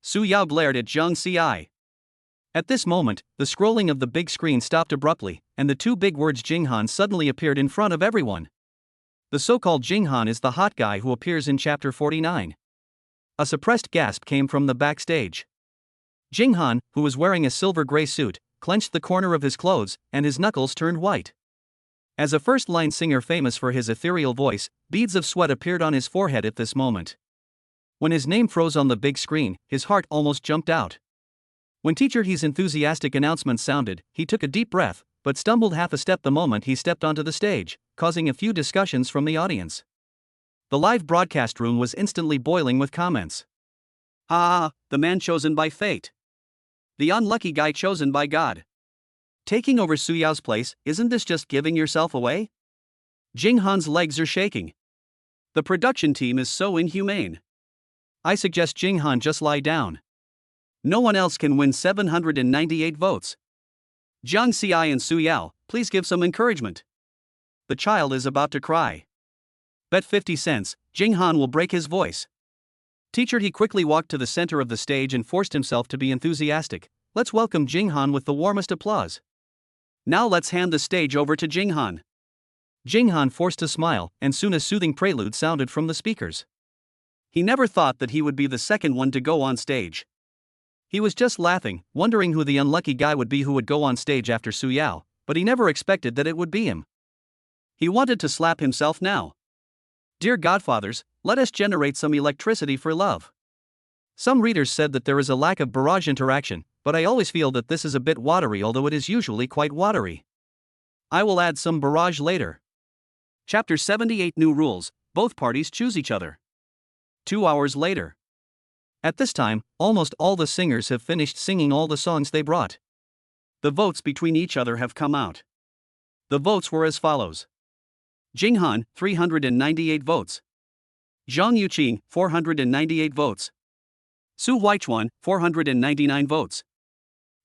Su Yao glared at Jiang Xi. At this moment, the scrolling of the big screen stopped abruptly, and the two big words Jinghan suddenly appeared in front of everyone. The so-called Jinghan is the hot guy who appears in chapter 49. A suppressed gasp came from the backstage. Jinghan, who was wearing a silver-gray suit, clenched the corner of his clothes, and his knuckles turned white. As a first-line singer famous for his ethereal voice, beads of sweat appeared on his forehead at this moment. When his name froze on the big screen, his heart almost jumped out. When Teacher He's enthusiastic announcement sounded, he took a deep breath, but stumbled half a step the moment he stepped onto the stage, causing a few discussions from the audience. The live broadcast room was instantly boiling with comments. The man chosen by fate. The unlucky guy chosen by God. Taking over Su Yao's place, isn't this just giving yourself away? Jinghan's legs are shaking. The production team is so inhumane. I suggest Jinghan just lie down. No one else can win 798 votes. Jiang Xi and Su Yao, please give some encouragement. The child is about to cry. Bet 50 cents, Jinghan will break his voice. Teacher, he quickly walked to the center of the stage and forced himself to be enthusiastic. Let's welcome Jinghan with the warmest applause. Now let's hand the stage over to Jinghan. Jinghan forced a smile, and soon a soothing prelude sounded from the speakers. He never thought that he would be the second one to go on stage. He was just laughing, wondering who the unlucky guy would be who would go on stage after Su Yao, but he never expected that it would be him. He wanted to slap himself now. Dear Godfathers, let us generate some electricity for love. Some readers said that there is a lack of barrage interaction, but I always feel that this is a bit watery, although it is usually quite watery. I will add some barrage later. Chapter 78 New Rules, both parties choose each other. 2 hours later. At this time, almost all the singers have finished singing all the songs they brought. The votes between each other have come out. The votes were as follows. Jinghan, 398 votes. Zhang Yuqing, 498 votes. Su Huichuan, 499 votes.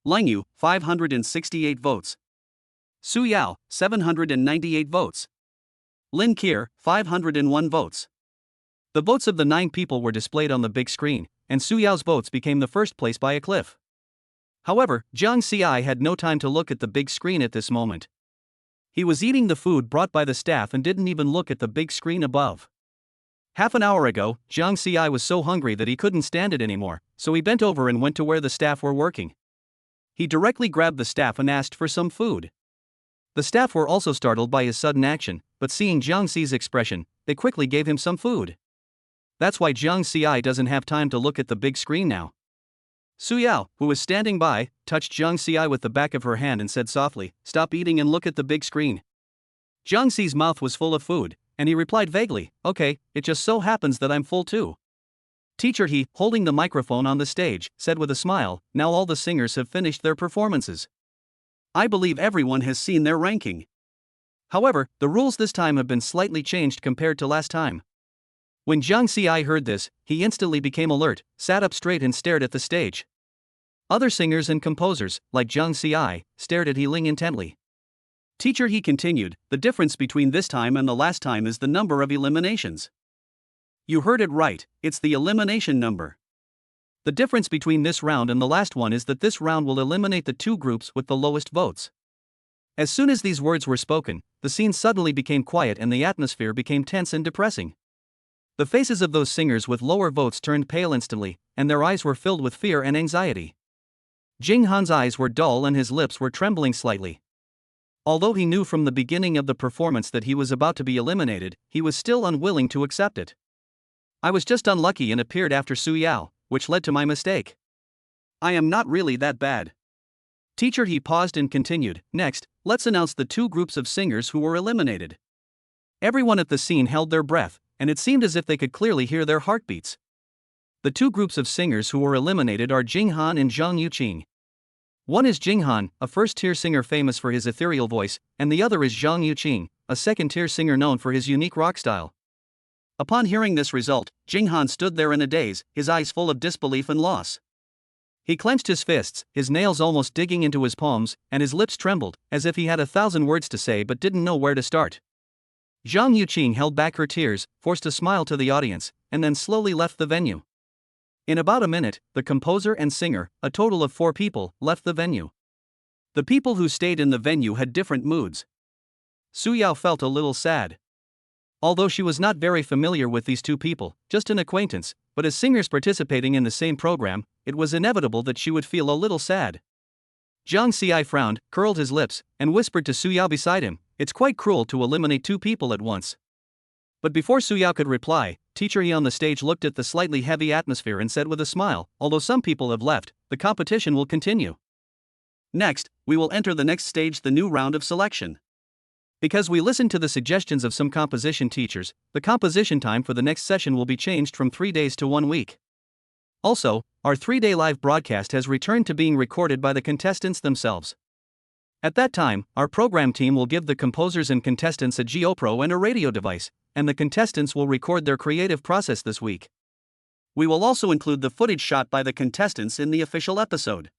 Lang Yu, 568 votes. Su Yao, 798 votes. Lin Qier, 501 votes. The votes of the 9 people were displayed on the big screen, and Su Yao's votes became the first place by a cliff. However, Jiang Xi had no time to look at the big screen at this moment. He was eating the food brought by the staff and didn't even look at the big screen above. Half an hour ago, Jiang Xi was so hungry that he couldn't stand it anymore, so he bent over and went to where the staff were working. He directly grabbed the staff and asked for some food. The staff were also startled by his sudden action, but seeing Jiang Xi's expression, they quickly gave him some food. That's why Jiang Xi doesn't have time to look at the big screen now. Su Yao, who was standing by, touched Jiang Xi with the back of her hand and said softly, "Stop eating and look at the big screen." Jiang Xi's mouth was full of food, and he replied vaguely, "Okay, it just so happens that I'm full too." Teacher He, holding the microphone on the stage, said with a smile, "Now all the singers have finished their performances. I believe everyone has seen their ranking. However, the rules this time have been slightly changed compared to last time." When Jiang Xi heard this, he instantly became alert, sat up straight and stared at the stage. Other singers and composers, like Jiang Xi, stared at He Ling intently. Teacher He continued, "The difference between this time and the last time is the number of eliminations." You heard it right, it's the elimination number. The difference between this round and the last one is that this round will eliminate the two groups with the lowest votes. As soon as these words were spoken, the scene suddenly became quiet and the atmosphere became tense and depressing. The faces of those singers with lower votes turned pale instantly, and their eyes were filled with fear and anxiety. Jing Han's eyes were dull and his lips were trembling slightly. Although he knew from the beginning of the performance that he was about to be eliminated, he was still unwilling to accept it. "I was just unlucky and appeared after Su Yao, which led to my mistake. I am not really that bad." Teacher He paused and continued, "Next, let's announce the two groups of singers who were eliminated." Everyone at the scene held their breath, and it seemed as if they could clearly hear their heartbeats. The two groups of singers who were eliminated are Jing Han and Zhang Yuqing. One is Jing Han, a first-tier singer famous for his ethereal voice, and the other is Zhang Yuqing, a second-tier singer known for his unique rock style. Upon hearing this result, Jing Han stood there in a daze, his eyes full of disbelief and loss. He clenched his fists, his nails almost digging into his palms, and his lips trembled, as if he had 1,000 words to say but didn't know where to start. Zhang Yuqing held back her tears, forced a smile to the audience, and then slowly left the venue. In about a minute, the composer and singer, a total of 4 people, left the venue. The people who stayed in the venue had different moods. Su Yao felt a little sad. Although she was not very familiar with these two people, just an acquaintance, but as singers participating in the same program, it was inevitable that she would feel a little sad. Jiang Xi frowned, curled his lips, and whispered to Su Yao beside him, "It's quite cruel to eliminate 2 people at once." But before Su Yao could reply, Teacher He on the stage looked at the slightly heavy atmosphere and said with a smile, "Although some people have left, the competition will continue. Next, we will enter the next stage, the new round of selection. Because we listened to the suggestions of some composition teachers, the composition time for the next session will be changed from 3 days to 1 week. Also, our 3-day live broadcast has returned to being recorded by the contestants themselves. At that time, our program team will give the composers and contestants a GoPro and a radio device, and the contestants will record their creative process this week. We will also include the footage shot by the contestants in the official episode.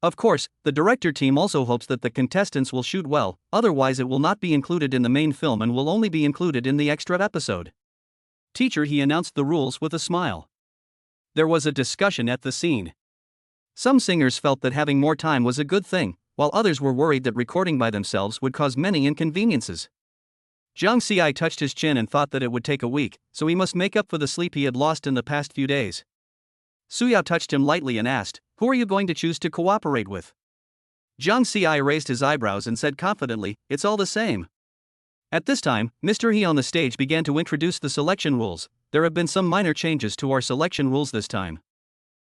Of course, the director team also hopes that the contestants will shoot well, otherwise it will not be included in the main film and will only be included in the extra episode. Teacher He announced the rules with a smile. There was a discussion at the scene. Some singers felt that having more time was a good thing, while others were worried that recording by themselves would cause many inconveniences. Jiang Xi touched his chin and thought that it would take a week, so he must make up for the sleep he had lost in the past few days. Su Yao touched him lightly and asked, "Who are you going to choose to cooperate with?" Jiang Xi raised his eyebrows and said confidently, "It's all the same." At this time, Mr. He on the stage began to introduce the selection rules. There have been some minor changes to our selection rules this time.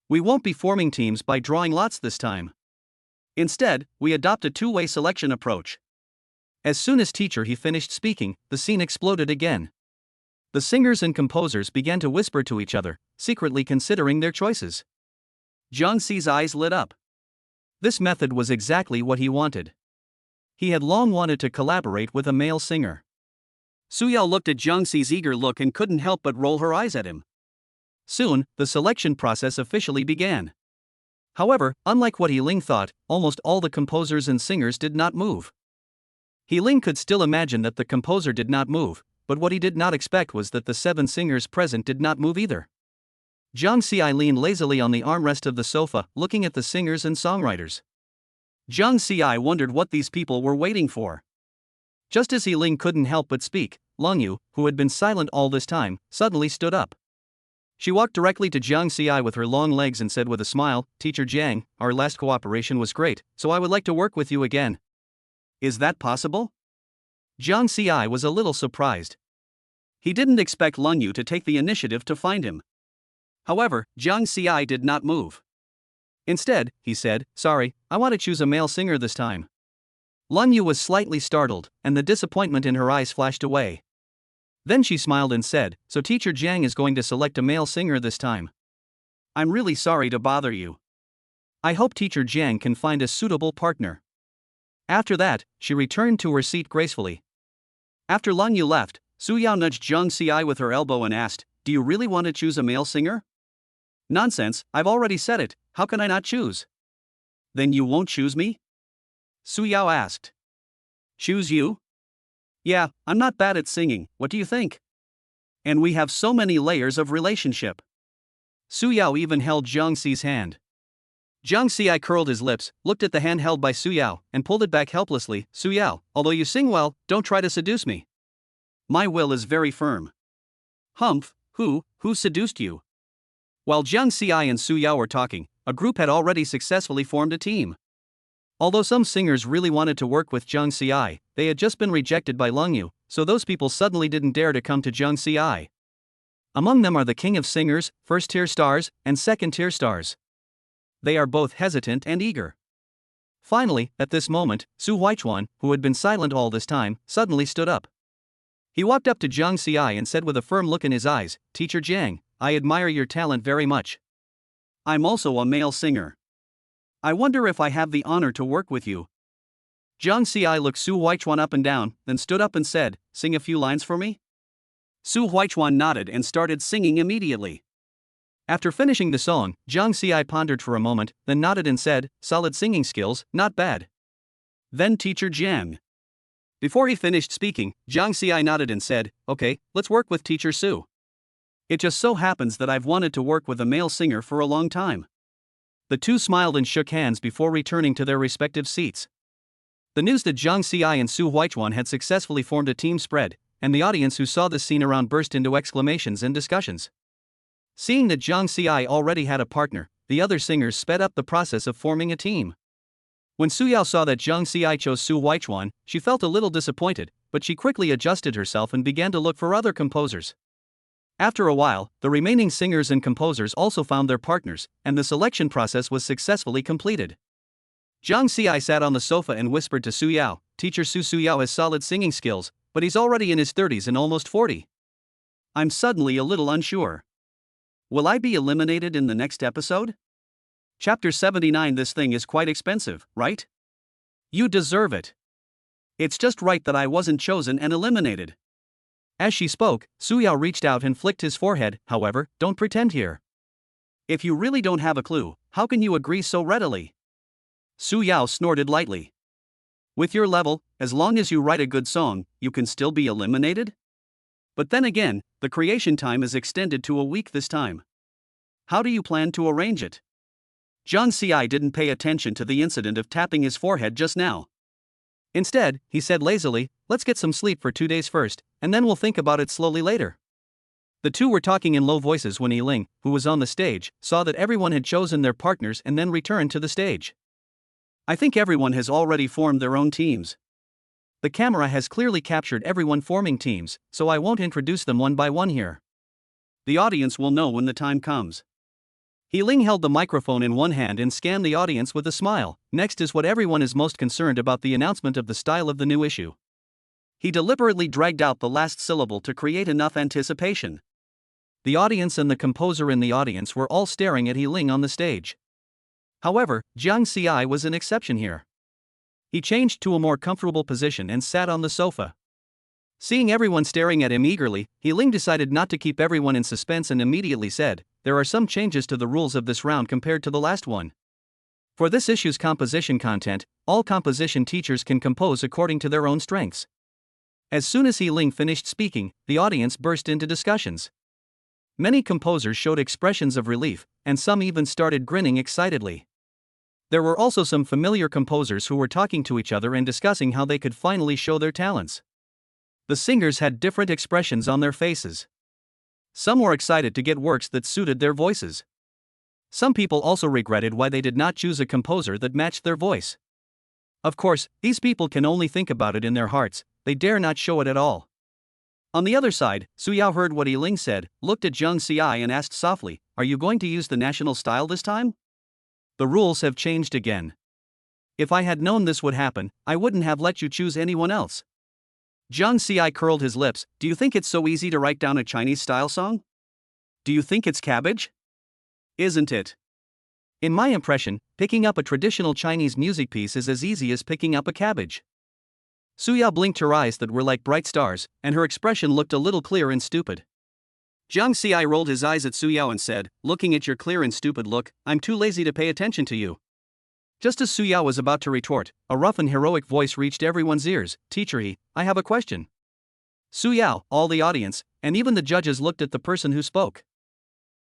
We won't be forming teams by drawing lots this time. Instead, we adopt a 2-way selection approach. As soon as Teacher He finished speaking, the scene exploded again. The singers and composers began to whisper to each other, secretly considering their choices. Jiang Xi's eyes lit up. This method was exactly what he wanted. He had long wanted to collaborate with a male singer. Su Yao looked at Jiang Xi's eager look and couldn't help but roll her eyes at him. Soon, the selection process officially began. However, unlike what He Ling thought, almost all the composers and singers did not move. He Ling could still imagine that the composer did not move, but what he did not expect was that the 7 singers present did not move either. Jiang Xi leaned lazily on the armrest of the sofa, looking at the singers and songwriters. Jiang Xi wondered what these people were waiting for. Just as He Ling couldn't help but speak, Long Yu, who had been silent all this time, suddenly stood up. She walked directly to Jiang Xi with her long legs and said with a smile, "Teacher Jiang, our last cooperation was great, so I would like to work with you again." Is that possible? Jiang Ci was a little surprised. He didn't expect Lung Yu to take the initiative to find him. However, Jiang Ci did not move. Instead, he said, "Sorry, I want to choose a male singer this time." Lung Yu was slightly startled, and the disappointment in her eyes flashed away. Then she smiled and said, "So Teacher Jiang is going to select a male singer this time. I'm really sorry to bother you. I hope Teacher Jiang can find a suitable partner." After that, she returned to her seat gracefully. After Lung Yu left, Su Yao nudged Jiang Ci with her elbow and asked, "Do you really want to choose a male singer?" "Nonsense, I've already said it, how can I not choose?" "Then you won't choose me?" Su Yao asked. "Choose you?" "Yeah, I'm not bad at singing, what do you think? And we have so many layers of relationship." Su Yao even held Jiang Ci's hand. Jiang Ci curled his lips, looked at the hand held by Su Yao, and pulled it back helplessly. "Su Yao, although you sing well, don't try to seduce me." "My will is very firm." "Humph, who seduced you?" While Jiang Ci and Su Yao were talking, a group had already successfully formed a team. Although some singers really wanted to work with Jiang Ci, they had just been rejected by Lung Yu, so those people suddenly didn't dare to come to Jiang Ci. Among them are the king of singers, first-tier stars, and second-tier stars. They are both hesitant and eager. Finally, at this moment, Su Huichuan, who had been silent all this time, suddenly stood up. He walked up to Jiang Ci and said with a firm look in his eyes, "Teacher Jiang, I admire your talent very much. I'm also a male singer. I wonder if I have the honor to work with you." Jiang Ci looked Su Huichuan up and down, then stood up and said, "Sing a few lines for me?" Su Huichuan nodded and started singing immediately. After finishing the song, Jiang Ci pondered for a moment, then nodded and said, "Solid singing skills, not bad." "Then Teacher Jiang." Before he finished speaking, Jiang Ci nodded and said, "Okay, let's work with Teacher Su." "It just so happens that I've wanted to work with a male singer for a long time." The two smiled and shook hands before returning to their respective seats. The news that Jiang Ci and Su Huichuan had successfully formed a team spread, and the audience who saw this scene around burst into exclamations and discussions. Seeing that Jiang Ci already had a partner, the other singers sped up the process of forming a team. When Su Yao saw that Jiang Ci chose Su Huichuan, she felt a little disappointed, but she quickly adjusted herself and began to look for other composers. After a while, the remaining singers and composers also found their partners, and the selection process was successfully completed. Jiang Ci sat on the sofa and whispered to Su Yao, "Teacher Su Yao has solid singing skills, but he's already in his 30s and almost 40. I'm suddenly a little unsure. Will I be eliminated in the next episode? Chapter 79. This thing is quite expensive, right? You deserve it. It's just right that I wasn't chosen and eliminated." As she spoke, Su Yao reached out and flicked his forehead. "However, don't pretend here. If you really don't have a clue, how can you agree so readily?" Su Yao snorted lightly. "With your level, as long as you write a good song, you can still be eliminated? But then again, the creation time is extended to a week this time. How do you plan to arrange it?" Jiang Ci didn't pay attention to the incident of tapping his forehead just now. Instead, he said lazily, "Let's get some sleep for 2 days first, and then we'll think about it slowly later." The two were talking in low voices when Yiling, who was on the stage, saw that everyone had chosen their partners and then returned to the stage. "I think everyone has already formed their own teams. The camera has clearly captured everyone forming teams, so I won't introduce them one by one here. The audience will know when the time comes." Yiling held the microphone in one hand and scanned the audience with a smile. Next is what everyone is most concerned about: the announcement of the style of the new issue. He deliberately dragged out the last syllable to create enough anticipation. The audience and the composer in the audience were all staring at Yiling on the stage. However, Jiang Ci was an exception here. He changed to a more comfortable position and sat on the sofa. Seeing everyone staring at him eagerly, Yiling decided not to keep everyone in suspense and immediately said, "There are some changes to the rules of this round compared to the last one. For this issue's composition content, all composition teachers can compose according to their own strengths." As soon as Yiling finished speaking, the audience burst into discussions. Many composers showed expressions of relief, and some even started grinning excitedly. There were also some familiar composers who were talking to each other and discussing how they could finally show their talents. The singers had different expressions on their faces. Some were excited to get works that suited their voices. Some people also regretted why they did not choose a composer that matched their voice. Of course, these people can only think about it in their hearts, they dare not show it at all. On the other side, Su Yao heard what Ling said, looked at Zhang Xi and asked softly, "Are you going to use the national style this time?" The rules have changed again. If I had known this would happen, I wouldn't have let you choose anyone else. Zhang Xi curled his lips. Do you think it's so easy to write down a Chinese-style song? Do you think it's cabbage? Isn't it? In my impression, picking up a traditional Chinese music piece is as easy as picking up a cabbage. Su Yao blinked her eyes that were like bright stars, and her expression looked a little clear and stupid. Zhang Xi rolled his eyes at Su Yao and said, "Looking at your clear and stupid look, I'm too lazy to pay attention to you." Just as Su Yao was about to retort, a rough and heroic voice reached everyone's ears. "Teacher He, I have a question." Su Yao, all the audience, and even the judges looked at the person who spoke.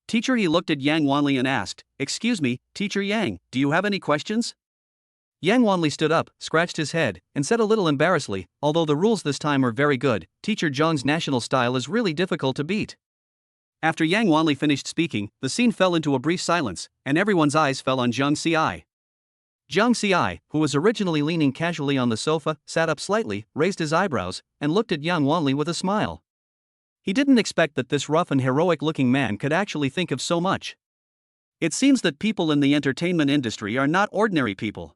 Teacher He looked at Yang Wanli and asked, "Excuse me, Teacher Yang, do you have any questions?" Yang Wanli stood up, scratched his head, and said a little embarrassedly, "Although the rules this time are very good, Teacher Zhang's national style is really difficult to beat." After Yang Wanli finished speaking, the scene fell into a brief silence, and everyone's eyes fell on Zhang Xi. Zhang Xi, who was originally leaning casually on the sofa, sat up slightly, raised his eyebrows, and looked at Yang Wanli with a smile. He didn't expect that this rough and heroic-looking man could actually think of so much. It seems that people in the entertainment industry are not ordinary people.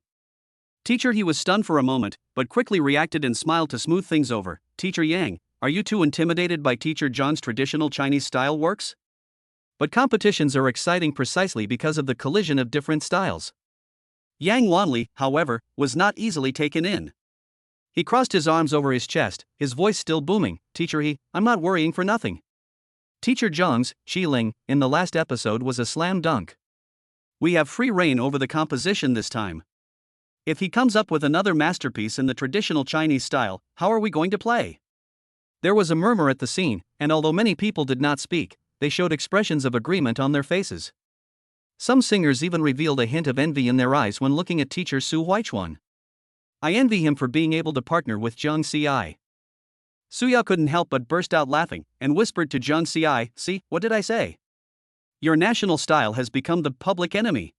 Teacher He was stunned for a moment, but quickly reacted and smiled to smooth things over. "Teacher Yang, are you too intimidated by Teacher Zhang's traditional Chinese style works?" But competitions are exciting precisely because of the collision of different styles. Yang Wanli, however, was not easily taken in. He crossed his arms over his chest, his voice still booming. "Teacher He, I'm not worrying for nothing. Teacher Zhang's Ling in the last episode was a slam dunk. We have free reign over the composition this time. If he comes up with another masterpiece in the traditional Chinese style, how are we going to play?" There was a murmur at the scene, and although many people did not speak, they showed expressions of agreement on their faces. Some singers even revealed a hint of envy in their eyes when looking at Teacher Su Huichuan. "I envy him for being able to partner with Zhang Xi." Su Yao couldn't help but burst out laughing, and whispered to Zhang Xi, "See, what did I say? Your national style has become the public enemy."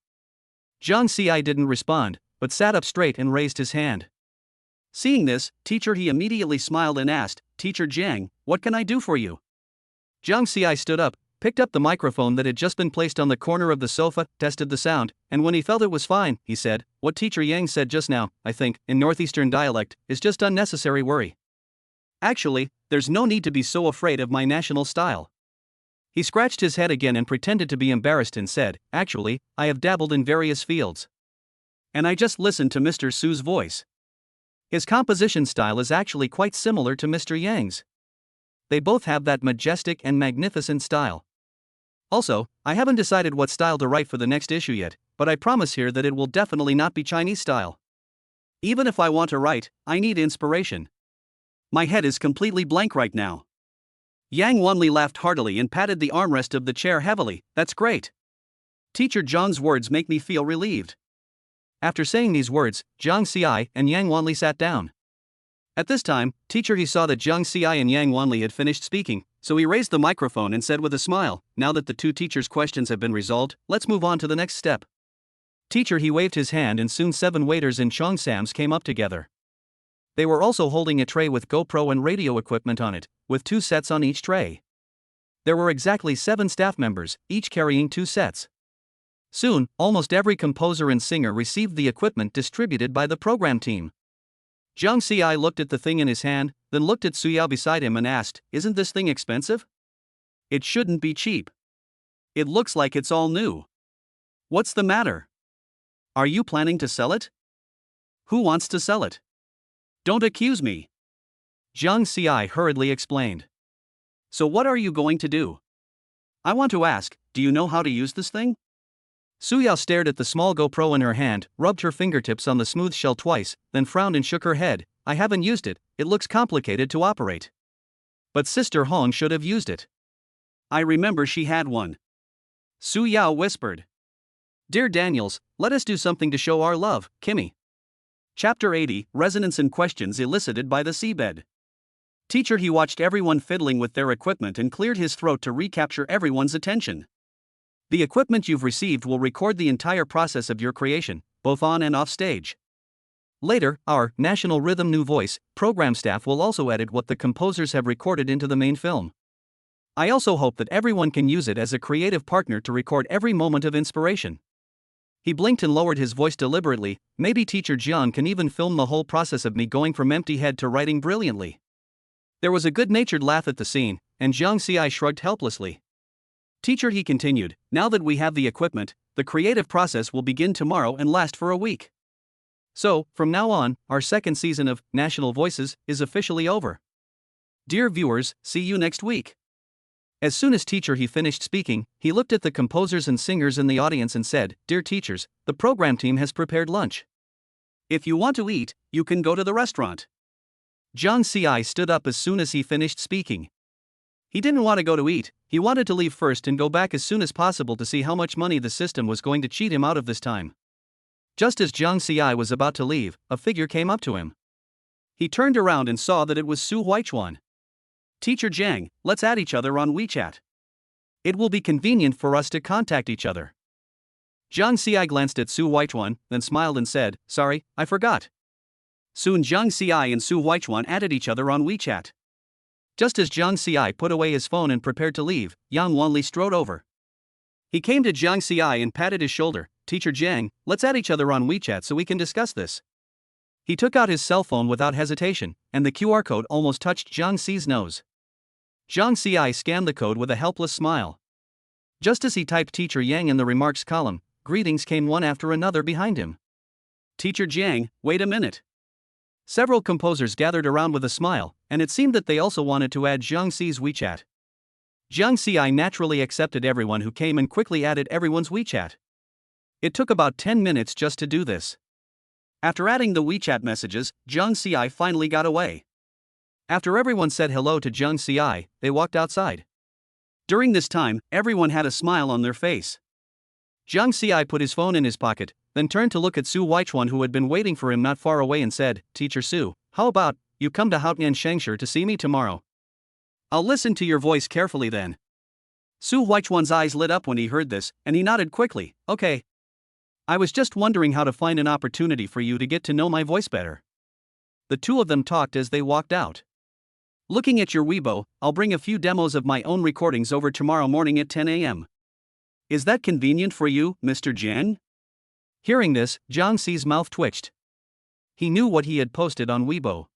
Zhang Xi didn't respond, but sat up straight and raised his hand. Seeing this, Teacher He immediately smiled and asked, "Teacher Jiang, what can I do for you?" Zhang Xi stood up, picked up the microphone that had just been placed on the corner of the sofa, tested the sound, and when he felt it was fine, he said, "What Teacher Yang said just now, I think, in northeastern dialect, is just unnecessary worry. Actually, there's no need to be so afraid of my national style." He scratched his head again and pretended to be embarrassed and said, "Actually, I have dabbled in various fields. And I just listened to Mr. Su's voice. His composition style is actually quite similar to Mr. Yang's. They both have that majestic and magnificent style. Also, I haven't decided what style to write for the next issue yet, but I promise here that it will definitely not be Chinese style. Even if I want to write, I need inspiration. My head is completely blank right now." Yang Wanli laughed heartily and patted the armrest of the chair heavily. "That's great. Teacher Zhang's words make me feel relieved." After saying these words, Zhang Xi and Yang Wanli sat down. At this time, Teacher He saw that Zhang Xi and Yang Wanli had finished speaking, so he raised the microphone and said with a smile, "Now that the two teachers' questions have been resolved, let's move on to the next step." Teacher He waved his hand and soon 7 waiters in cheongsams came up together. They were also holding a tray with GoPro and radio equipment on it, with 2 sets on each tray. There were exactly 7 staff members, each carrying 2 sets. Soon, almost every composer and singer received the equipment distributed by the program team. Zhang Xi looked at the thing in his hand, then looked at Su Yao beside him and asked, "Isn't this thing expensive? It shouldn't be cheap. It looks like it's all new. What's the matter? Are you planning to sell it? Who wants to sell it? Don't accuse me." Zhang Xi hurriedly explained. "So what are you going to do? I want to ask, do you know how to use this thing?" Su Yao stared at the small GoPro in her hand, rubbed her fingertips on the smooth shell twice, then frowned and shook her head. "I haven't used it, it looks complicated to operate. But Sister Hong should have used it." "I remember she had one." Su Yao whispered. "Dear Daniels, let us do something to show our love, Kimmy." Chapter 80, Resonance and Questions Elicited by the Seabed. Teacher He watched everyone fiddling with their equipment and cleared his throat to recapture everyone's attention. "The equipment you've received will record the entire process of your creation, both on and off stage. Later, our National Rhythm New Voice program staff will also edit what the composers have recorded into the main film. I also hope that everyone can use it as a creative partner to record every moment of inspiration. He blinked and lowered his voice deliberately. Maybe Teacher Jian can even film the whole process of me going from empty head to writing brilliantly. There was a good-natured laugh at the scene, and Jiang Xi shrugged helplessly. Teacher, he continued, now that we have the equipment, the creative process will begin tomorrow and last for a week. So, from now on, our second season of National Voices is officially over. Dear viewers, see you next week. As soon as Teacher he finished speaking, he looked at the composers and singers in the audience and said, Dear teachers, the program team has prepared lunch. If you want to eat, you can go to the restaurant. Jiang Xi stood up as soon as he finished speaking. He didn't want to go to eat, he wanted to leave first and go back as soon as possible to see how much money the system was going to cheat him out of this time. Just as Jiang Xi was about to leave, a figure came up to him. He turned around and saw that it was Su Huichuan. Teacher Jiang, let's add each other on WeChat. It will be convenient for us to contact each other. Jiang Xi glanced at Su Huichuan, then smiled and said, Sorry, I forgot. Soon Jiang Xi and Su Huichuan added each other on WeChat. Just as Jiang Xi put away his phone and prepared to leave, Yang Wanli strode over. He came to Jiang Xi and patted his shoulder. Teacher Jiang, let's add each other on WeChat so we can discuss this. He took out his cell phone without hesitation, and the QR code almost touched Jiang Xi's nose. Jiang Xi scanned the code with a helpless smile. Just as he typed Teacher Yang in the remarks column, greetings came one after another behind him. Teacher Jiang, wait a minute. Several composers gathered around with a smile, and it seemed that they also wanted to add Jiang Xi's WeChat. Jiang Xi naturally accepted everyone who came and quickly added everyone's WeChat. It took about 10 minutes just to do this. After adding the WeChat messages, Jiang Xi finally got away. After everyone said hello to Jiang Xi, they walked outside. During this time, everyone had a smile on their face. Jiang Xi put his phone in his pocket, then turned to look at Su Huichuan who had been waiting for him not far away and said, Teacher Su, how about you come to Haotian Shengshi to see me tomorrow? I'll listen to your voice carefully then. Su Huichuan's eyes lit up when he heard this, and he nodded quickly, Okay. I was just wondering how to find an opportunity for you to get to know my voice better. The two of them talked as they walked out. Looking at your Weibo, I'll bring a few demos of my own recordings over tomorrow morning at 10 a.m. Is that convenient for you, Mr. Jiang? Hearing this, Jiang Xi's mouth twitched. He knew what he had posted on Weibo.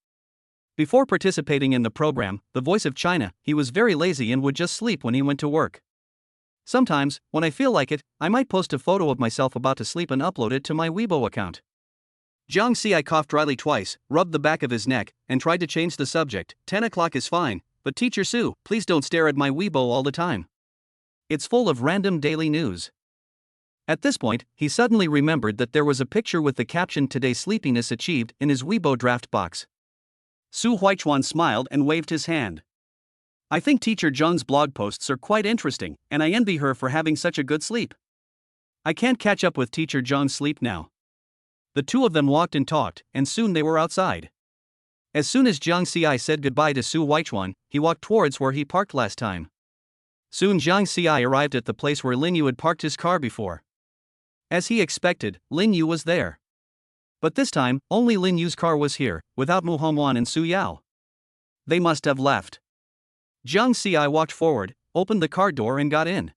Before participating in the program, The Voice of China, he was very lazy and would just sleep when he went to work. Sometimes, when I feel like it, I might post a photo of myself about to sleep and upload it to my Weibo account. Jiang Xi coughed dryly twice, rubbed the back of his neck, and tried to change the subject. 10 o'clock is fine, but Teacher Su, please don't stare at my Weibo all the time. It's full of random daily news. At this point, he suddenly remembered that there was a picture with the caption Today's Sleepiness Achieved in his Weibo draft box. Su Huichuan smiled and waved his hand. I think Teacher Jiang's blog posts are quite interesting, and I envy her for having such a good sleep. I can't catch up with Teacher Jiang's sleep now. The two of them walked and talked, and soon they were outside. As soon as Jiang Xi said goodbye to Su Huichuan, he walked towards where he parked last time. Soon Jiang Xi arrived at the place where Lin Yu had parked his car before. As he expected, Lin Yu was there. But this time, only Lin Yu's car was here, without Mu Hongwan and Su Yao. They must have left. Jiang Xi walked forward, opened the car door and got in.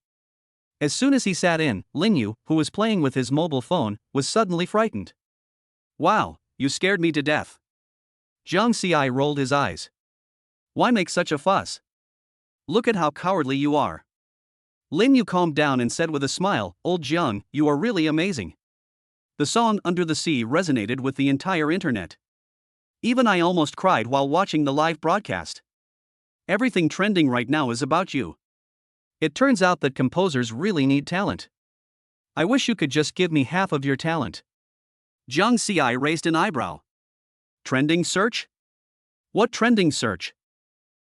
As soon as he sat in, Lin Yu, who was playing with his mobile phone, was suddenly frightened. Wow, you scared me to death. Jiang Xi rolled his eyes. Why make such a fuss? Look at how cowardly you are. Lin Yu calmed down and said with a smile, Old Jiang, you are really amazing. The song Under the Sea resonated with the entire internet. Even I almost cried while watching the live broadcast. Everything trending right now is about you. It turns out that composers really need talent. I wish you could just give me half of your talent. Jiang Xi raised an eyebrow. Trending search? What trending search?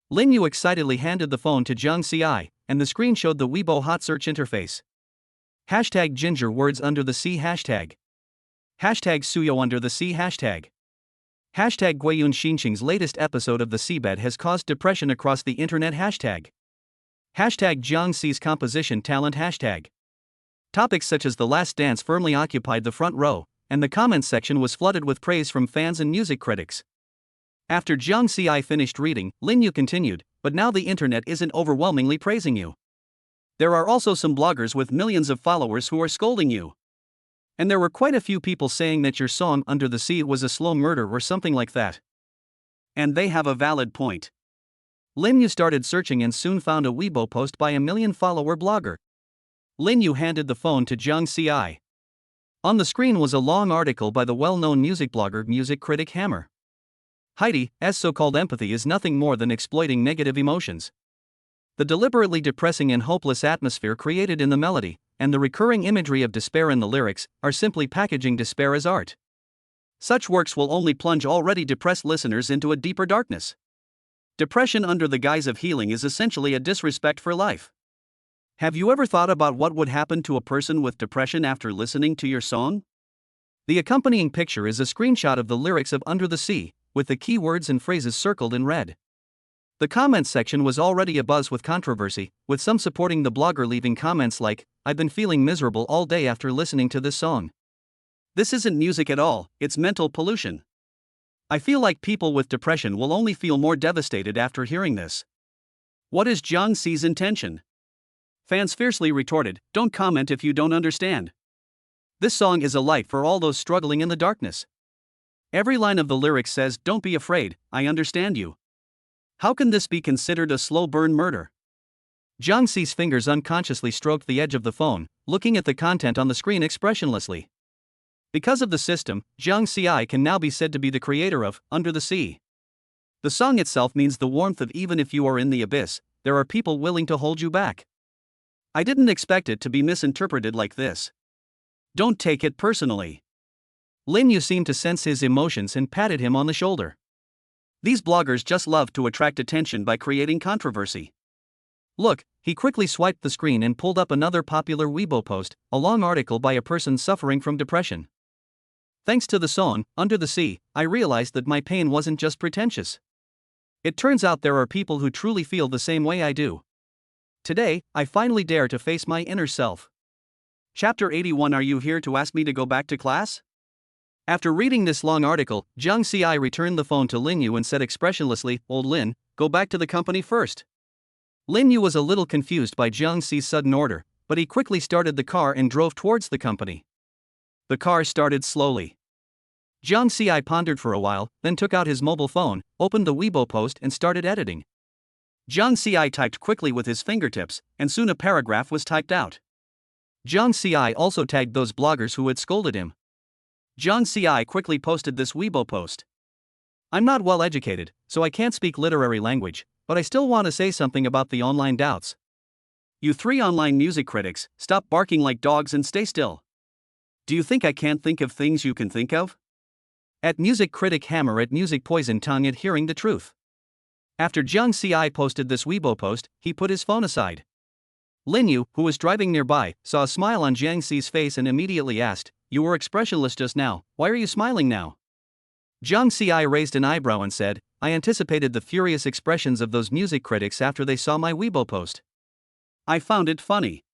Lin Yu excitedly handed the phone to Jiang Xi, and the screen showed the Weibo hot search interface. Hashtag ginger words under the sea hashtag. Hashtag Suyo under the sea hashtag. Hashtag Guiyun Xinqing's latest episode of The Seabed has caused depression across the internet hashtag. Hashtag Jiang Xi's composition talent hashtag. Topics such as The Last Dance firmly occupied the front row, and the comments section was flooded with praise from fans and music critics. After Jiang Ci finished reading, Lin Yu continued, "But now the internet isn't overwhelmingly praising you. There are also some bloggers with millions of followers who are scolding you. And there were quite a few people saying that your song Under the Sea was a slow murder or something like that. And they have a valid point." Lin Yu started searching and soon found a Weibo post by a million-follower blogger. Lin Yu handed the phone to Jiang Ci. On the screen was a long article by the well-known music blogger music critic Hammer. Heidi, as so-called empathy is nothing more than exploiting negative emotions. The deliberately depressing and hopeless atmosphere created in the melody, and the recurring imagery of despair in the lyrics, are simply packaging despair as art. Such works will only plunge already depressed listeners into a deeper darkness. Depression under the guise of healing is essentially a disrespect for life. Have you ever thought about what would happen to a person with depression after listening to your song? The accompanying picture is a screenshot of the lyrics of Under the Sea, with the key words and phrases circled in red. The comments section was already abuzz with controversy, with some supporting the blogger leaving comments like, "I've been feeling miserable all day after listening to this song. This isn't music at all, it's mental pollution. I feel like people with depression will only feel more devastated after hearing this." What is Jiang Ci's intention? Fans fiercely retorted, "Don't comment if you don't understand. This song is a light for all those struggling in the darkness. Every line of the lyrics says, 'Don't be afraid, I understand you.' How can this be considered a slow burn murder?" Jiang Ci's fingers unconsciously stroked the edge of the phone, looking at the content on the screen expressionlessly. Because of the system, Jiang Ci can now be said to be the creator of Under the Sea. The song itself means the warmth of even if you are in the abyss, there are people willing to hold you back. I didn't expect it to be misinterpreted like this. Don't take it personally. Lin Yu seemed to sense his emotions and patted him on the shoulder. These bloggers just love to attract attention by creating controversy. Look, he quickly swiped the screen and pulled up another popular Weibo post, a long article by a person suffering from depression. "Thanks to the song, Under the Sea, I realized that my pain wasn't just pretentious. It turns out there are people who truly feel the same way I do. Today, I finally dare to face my inner self." Chapter 81. Are you here to ask me to go back to class? After reading this long article, Jiang Ci returned the phone to Lin Yu and said expressionlessly, "Old Lin, go back to the company first." Lin Yu was a little confused by Jiang Ci's sudden order, but he quickly started the car and drove towards the company. The car started slowly. Jiang Ci pondered for a while, then took out his mobile phone, opened the Weibo post and started editing. Jiang Ci typed quickly with his fingertips, and soon a paragraph was typed out. Jiang Ci also tagged those bloggers who had scolded him. Jiang Ci quickly posted this Weibo post. "I'm not well educated, so I can't speak literary language, but I still want to say something about the online doubts. You three online music critics, stop barking like dogs and stay still. Do you think I can't think of things you can think of?" At music critic Hammer at music poison tongue at hearing the truth. After Jiang Ci posted this Weibo post, he put his phone aside. Lin Yu, who was driving nearby, saw a smile on Jiang Ci's face and immediately asked, "You were expressionless just now, why are you smiling now?" Jiang Ci raised an eyebrow and said, "I anticipated the furious expressions of those music critics after they saw my Weibo post. I found it funny."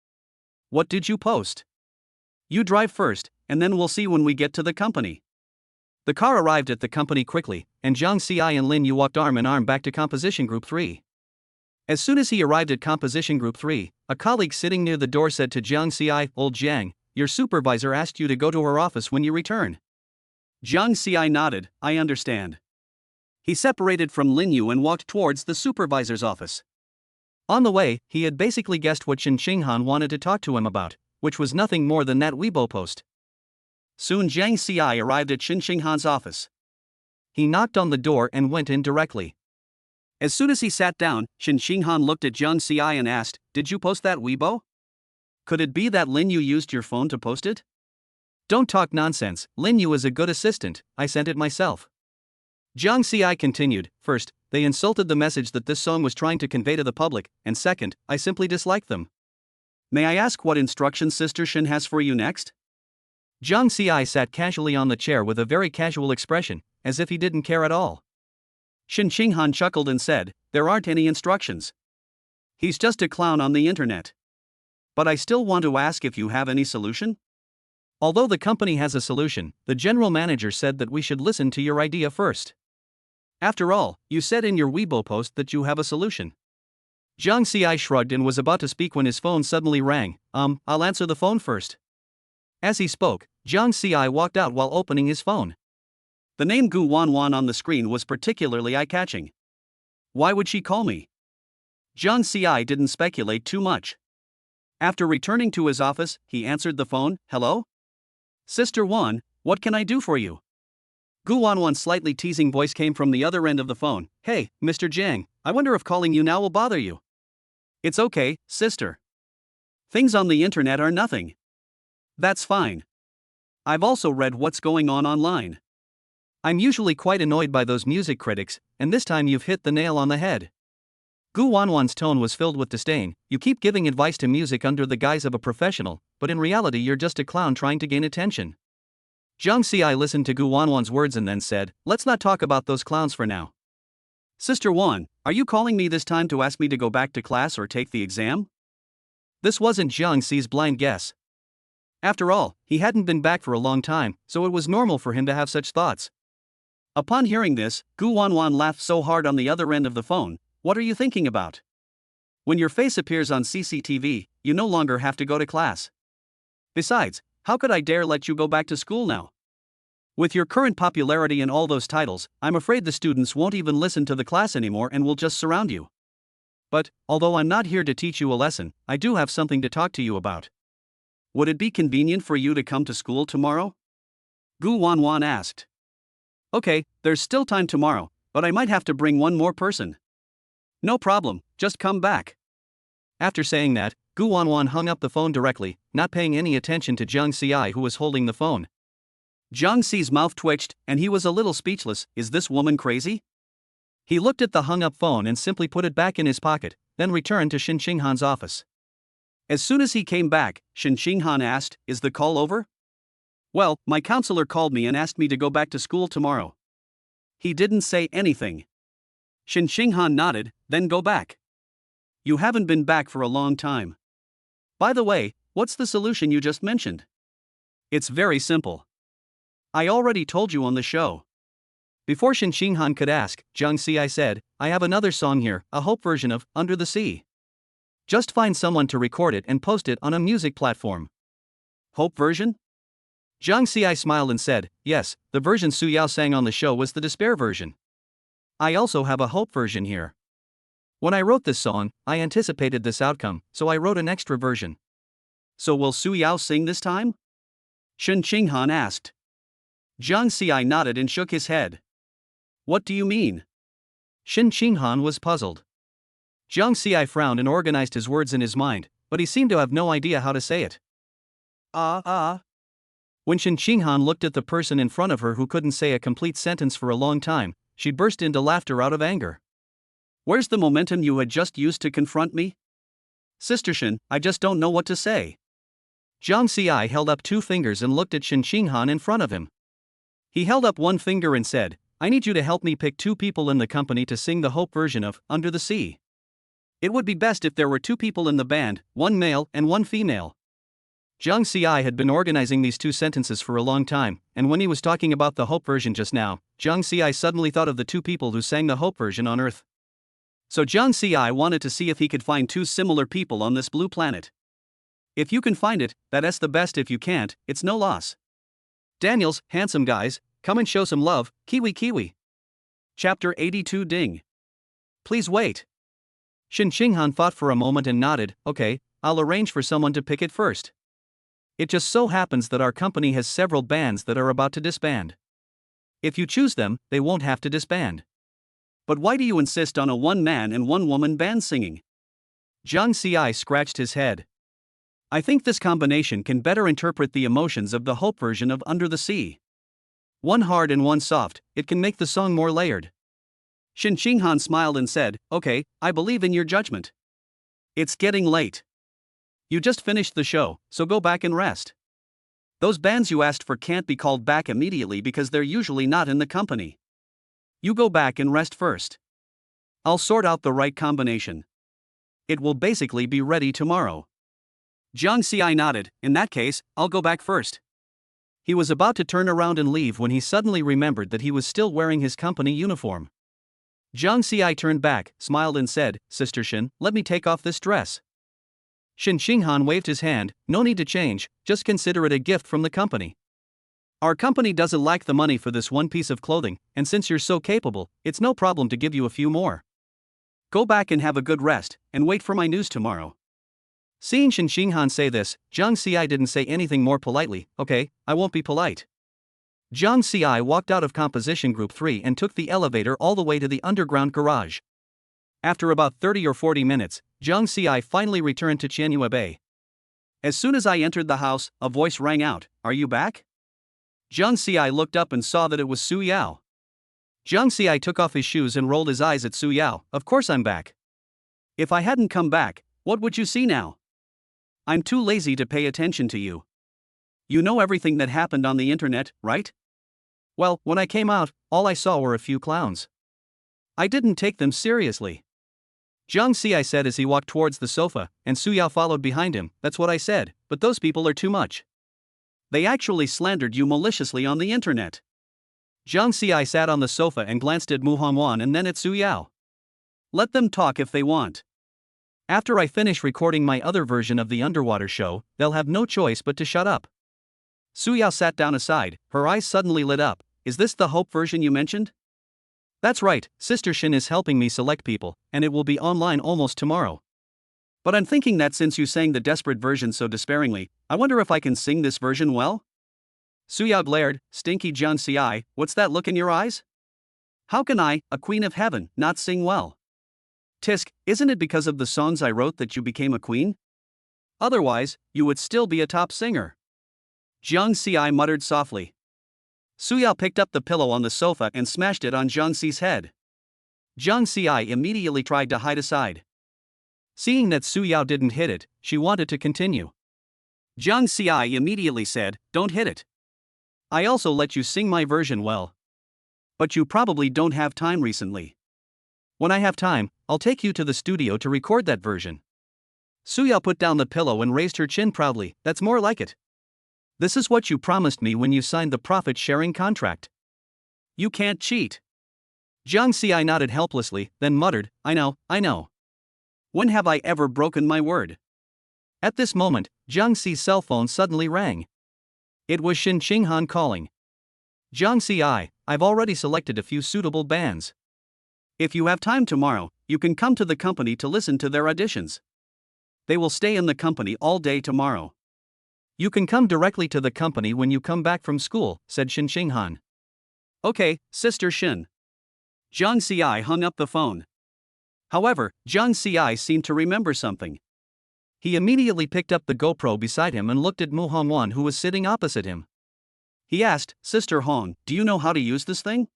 "What did you post?" "You drive first, and then we'll see when we get to the company." The car arrived at the company quickly, and Jiang Ci and Lin Yu walked arm in arm back to Composition Group 3. As soon as he arrived at Composition Group 3, a colleague sitting near the door said to Jiang Ci, "Old Jiang, your supervisor asked you to go to her office when you return." Jiang Ci nodded, "I understand." He separated from Lin Yu and walked towards the supervisor's office. On the way, he had basically guessed what Shen Xinghan wanted to talk to him about, which was nothing more than that Weibo post. Soon Jiang Ci arrived at Shen Xinghan's office. He knocked on the door and went in directly. As soon as he sat down, Shen Xinghan looked at Jiang Ci and asked, "Did you post that Weibo? Could it be that Lin Yu used your phone to post it?" "Don't talk nonsense, Lin Yu is a good assistant, I sent it myself." Jiang Ci continued, "First, they insulted the message that this song was trying to convey to the public, and second, I simply disliked them." "May I ask what instructions Sister Shen has for you next?" Jiang Ci sat casually on the chair with a very casual expression, as if he didn't care at all. Shen Xinghan chuckled and said, "There aren't any instructions. He's just a clown on the internet. But I still want to ask if you have any solution?" Although the company has a solution, the general manager said that we should listen to your idea first. After all, you said in your Weibo post that you have a solution. Jiang Ci shrugged and was about to speak when his phone suddenly rang. I'll answer the phone first. As he spoke, Jiang Ci walked out while opening his phone. The name Gu Wanwan on the screen was particularly eye-catching. Why would she call me? Jiang Ci didn't speculate too much. After returning to his office, he answered the phone. Hello? Sister Wan, what can I do for you? Gu Wanwan's slightly teasing voice came from the other end of the phone. Hey, Mr. Jiang, I wonder if calling you now will bother you. It's okay, sister. Things on the internet are nothing. That's fine. I've also read what's going on online. I'm usually quite annoyed by those music critics, and this time you've hit the nail on the head. Gu Wanwan's tone was filled with disdain. You keep giving advice to music under the guise of a professional, but in reality you're just a clown trying to gain attention. Jiang Ci listened to Gu Wanwan's words and then said, let's not talk about those clowns for now. Sister Wan, are you calling me this time to ask me to go back to class or take the exam? This wasn't Jiang Ci's blind guess. After all, he hadn't been back for a long time, so it was normal for him to have such thoughts. Upon hearing this, Gu Wanwan laughed so hard on the other end of the phone. What are you thinking about? When your face appears on CCTV, you no longer have to go to class. Besides, how could I dare let you go back to school now? With your current popularity and all those titles, I'm afraid the students won't even listen to the class anymore and will just surround you. But, although I'm not here to teach you a lesson, I do have something to talk to you about. Would it be convenient for you to come to school tomorrow? Gu Wanwan asked. Okay, there's still time tomorrow, but I might have to bring one more person. No problem, just come back. After saying that, Gu Wanwan hung up the phone directly, not paying any attention to Jiang Ci who was holding the phone. Jiang Ci's mouth twitched, and he was a little speechless. Is this woman crazy? He looked at the hung-up phone and simply put it back in his pocket, then returned to Shin Qinghan's office. As soon as he came back, Shin Qinghan asked, is the call over? Well, my counselor called me and asked me to go back to school tomorrow. He didn't say anything. Shin Qinghan nodded, then go back. You haven't been back for a long time. By the way, what's the solution you just mentioned? It's very simple. I already told you on the show. Before Shin Qinghan could ask, Jiang Ci said, I have another song here, a Hope version of Under the Sea. Just find someone to record it and post it on a music platform. Hope version? Jiang Ci smiled and said, yes, the version Su Yao sang on the show was the despair version. I also have a hope version here. When I wrote this song, I anticipated this outcome, so I wrote an extra version. So will Su Yao sing this time? Shin Qinghan asked. Jiang Ci nodded and shook his head. What do you mean? Shin Qinghan was puzzled. Jiang Ci frowned and organized his words in his mind, but he seemed to have no idea how to say it. When Shin Qinghan looked at the person in front of her who couldn't say a complete sentence for a long time, she burst into laughter out of anger. Where's the momentum you had just used to confront me? Sister Shin, I just don't know what to say. Jiang Ci held up two fingers and looked at Shin Qinghan in front of him. He held up one finger and said, I need you to help me pick two people in the company to sing the Hope version of Under the Sea. It would be best if there were two people in the band, one male and one female. Jiang Ci had been organizing these two sentences for a long time, and when he was talking about the Hope version just now, Jiang Ci suddenly thought of the two people who sang the Hope version on Earth. So Jiang Ci wanted to see if he could find two similar people on this blue planet. If you can find it, that's the best. If you can't, it's no loss. Daniels, handsome guys, come and show some love, Kiwi Kiwi. Chapter 82 Ding. Please wait. Shin Qinghan thought for a moment and nodded, okay, I'll arrange for someone to pick it first. It just so happens that our company has several bands that are about to disband. If you choose them, they won't have to disband. But why do you insist on a one-man and one-woman band singing? Jiang Ci scratched his head. I think this combination can better interpret the emotions of the Hope version of Under the Sea. One hard and one soft, it can make the song more layered. Shin Qinghan smiled and said, okay, I believe in your judgment. It's getting late. You just finished the show, so go back and rest. Those bands you asked for can't be called back immediately because they're usually not in the company. You go back and rest first. I'll sort out the right combination. It will basically be ready tomorrow. Jiang Ci nodded. In that case, I'll go back first. He was about to turn around and leave when he suddenly remembered that he was still wearing his company uniform. Jiang Xi turned back, smiled and said, "Sister Shin, let me take off this dress." Shin Xinghan waved his hand, "No need to change, just consider it a gift from the company. Our company doesn't lack the money for this one piece of clothing, and since you're so capable, it's no problem to give you a few more. Go back and have a good rest, and wait for my news tomorrow." Seeing Shin Xinghan say this, Jiang Xi didn't say anything more politely. "Okay, I won't be polite." Jiang Xi walked out of Composition Group 3 and took the elevator all the way to the underground garage. After about 30 or 40 minutes, Jiang Xi finally returned to Qianyue Bay. As soon as I entered the house, a voice rang out, "Are you back?" Jiang Xi looked up and saw that it was Su Yao. Jiang Xi took off his shoes and rolled his eyes at Su Yao. "Of course I'm back. If I hadn't come back, what would you see now? I'm too lazy to pay attention to you. You know everything that happened on the internet, right?" "Well, when I came out, all I saw were a few clowns. I didn't take them seriously." Jiang Xi said as he walked towards the sofa, and Su Yao followed behind him. "That's what I said, but those people are too much. They actually slandered you maliciously on the internet." Jiang Xi sat on the sofa and glanced at Mu Hongwan and then at Su Yao. "Let them talk if they want. After I finish recording my other version of the underwater show, they'll have no choice but to shut up." Su Yao sat down aside, her eyes suddenly lit up. "Is this the Hope version you mentioned?" "That's right, Sister Shin is helping me select people, and it will be online almost tomorrow. But I'm thinking that since you sang the desperate version so despairingly, I wonder if I can sing this version well?" Su Yao glared. "Stinky Jiang Xi, what's that look in your eyes? How can I, a queen of heaven, not sing well? Tisk, isn't it because of the songs I wrote that you became a queen? Otherwise, you would still be a top singer." Jiang Xi muttered softly. Su Yao picked up the pillow on the sofa and smashed it on Jiang Xi's head. Jiang Xi immediately tried to hide aside. Seeing that Su Yao didn't hit it, she wanted to continue. Jiang Xi immediately said, "Don't hit it. I also let you sing my version well. But you probably don't have time recently. When I have time, I'll take you to the studio to record that version." Su Yao put down the pillow and raised her chin proudly. "That's more like it. This is what you promised me when you signed the profit-sharing contract. You can't cheat." Jiang Xi nodded helplessly, then muttered, I know. When have I ever broken my word?" At this moment, Jiang Xi's cell phone suddenly rang. It was Shin Xinghan calling. "Jiang Xi, I've already selected a few suitable bands. If you have time tomorrow, you can come to the company to listen to their auditions. They will stay in the company all day tomorrow." "You can come directly to the company when you come back from school," said Shin Xinghan. "Okay, Sister Shin." Jiang Xi hung up the phone. However, Jiang Xi seemed to remember something. He immediately picked up the GoPro beside him and looked at Mu Hongwan, who was sitting opposite him. He asked, "Sister Hong, do you know how to use this thing?"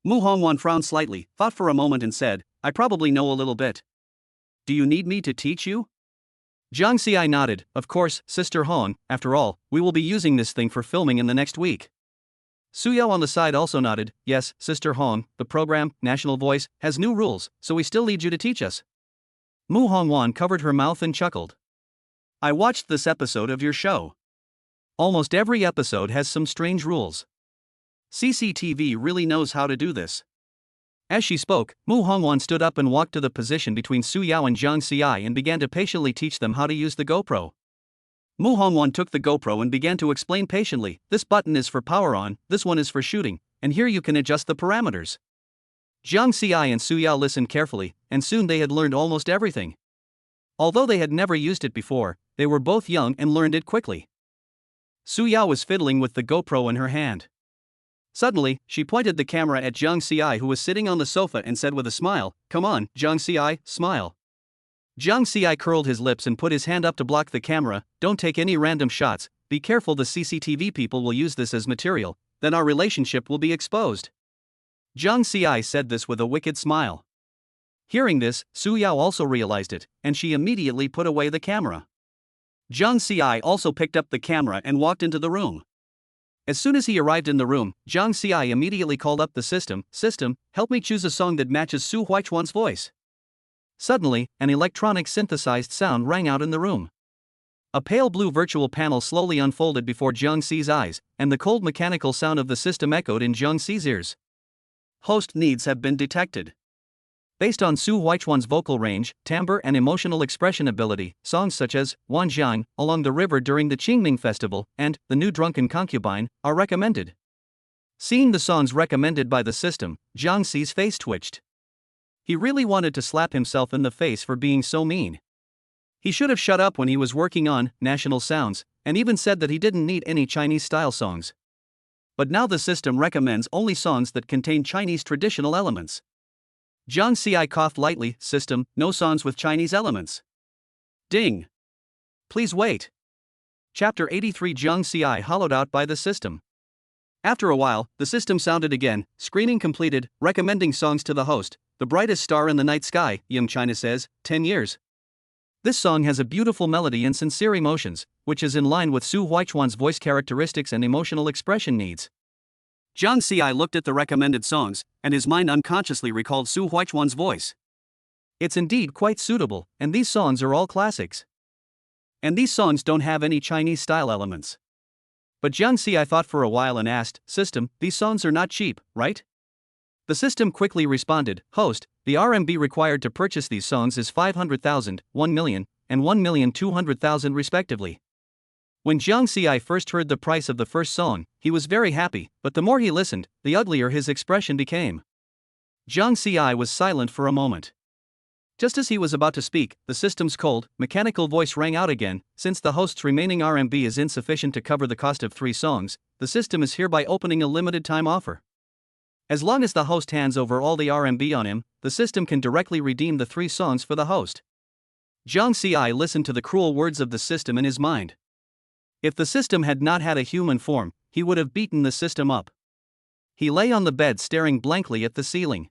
Mu Hongwan frowned slightly, thought for a moment and said, "I probably know a little bit. Do you need me to teach you?" Jiang Xi nodded. "Of course, Sister Hong, after all, we will be using this thing for filming in the next week." Su Yao on the side also nodded. "Yes, Sister Hong, the program, National Voice, has new rules, so we still need you to teach us." Mu Hongwan covered her mouth and chuckled. "I watched this episode of your show. Almost every episode has some strange rules. CCTV really knows how to do this." As she spoke, Mu Hongwan stood up and walked to the position between Su Yao and Jiang Xi and began to patiently teach them how to use the GoPro. Mu Hongwan took the GoPro and began to explain patiently, "This button is for power on, this one is for shooting, and here you can adjust the parameters." Jiang Xi and Su Yao listened carefully, and soon they had learned almost everything. Although they had never used it before, they were both young and learned it quickly. Su Yao was fiddling with the GoPro in her hand. Suddenly, she pointed the camera at Jiang Xi, who was sitting on the sofa, and said with a smile, "Come on, Jiang Xi, smile." Jiang Xi curled his lips and put his hand up to block the camera. "Don't take any random shots, be careful, the CCTV people will use this as material, then our relationship will be exposed." Jiang Xi said this with a wicked smile. Hearing this, Su Yao also realized it, and she immediately put away the camera. Jiang Xi also picked up the camera and walked into the room. As soon as he arrived in the room, Jiang Xi immediately called up the system. "System, help me choose a song that matches Su Huichuan's voice." Suddenly, an electronic synthesized sound rang out in the room. A pale blue virtual panel slowly unfolded before Jiang Xi's eyes, and the cold mechanical sound of the system echoed in Jiang Xi's ears. Host needs have been detected. Based on Su Huichuan's vocal range, timbre, and emotional expression ability, songs such as Wanjiang, Along the River during the Qingming Festival, and The New Drunken Concubine are recommended. Seeing the songs recommended by the system, Jiang Xi's face twitched. He really wanted to slap himself in the face for being so mean. He should have shut up when he was working on National Sounds, and even said that he didn't need any Chinese-style songs. But now the system recommends only songs that contain Chinese traditional elements. Jiang Xi coughed lightly. System, no songs with Chinese elements. Ding. Please wait. Chapter 83. Jiang Xi hollowed out by the system. After a while, the system sounded again. Screening completed, recommending songs to the host. The brightest star in the night sky, Young China says, 10 years. This song has a beautiful melody and sincere emotions, which is in line with Su Huichuan's voice characteristics and emotional expression needs. Jiang Xi looked at the recommended songs, and his mind unconsciously recalled Su Huichuan's voice. It's indeed quite suitable, and these songs are all classics. And these songs don't have any Chinese-style elements. But Jiang Xi thought for a while and asked, System, these songs are not cheap, right? The system quickly responded, Host, the RMB required to purchase these songs is 500,000, 1 million, and 1,200,000 respectively. When Jiang Xi first heard the price of the first song, he was very happy, but the more he listened, the uglier his expression became. Jiang Xi was silent for a moment. Just as he was about to speak, the system's cold, mechanical voice rang out again. Since the host's remaining RMB is insufficient to cover the cost of 3 songs, the system is hereby opening a limited time offer. As long as the host hands over all the RMB on him, the system can directly redeem the 3 songs for the host. Jiang Xi listened to the cruel words of the system in his mind. If the system had not had a human form, he would have beaten the system up. He lay on the bed staring blankly at the ceiling.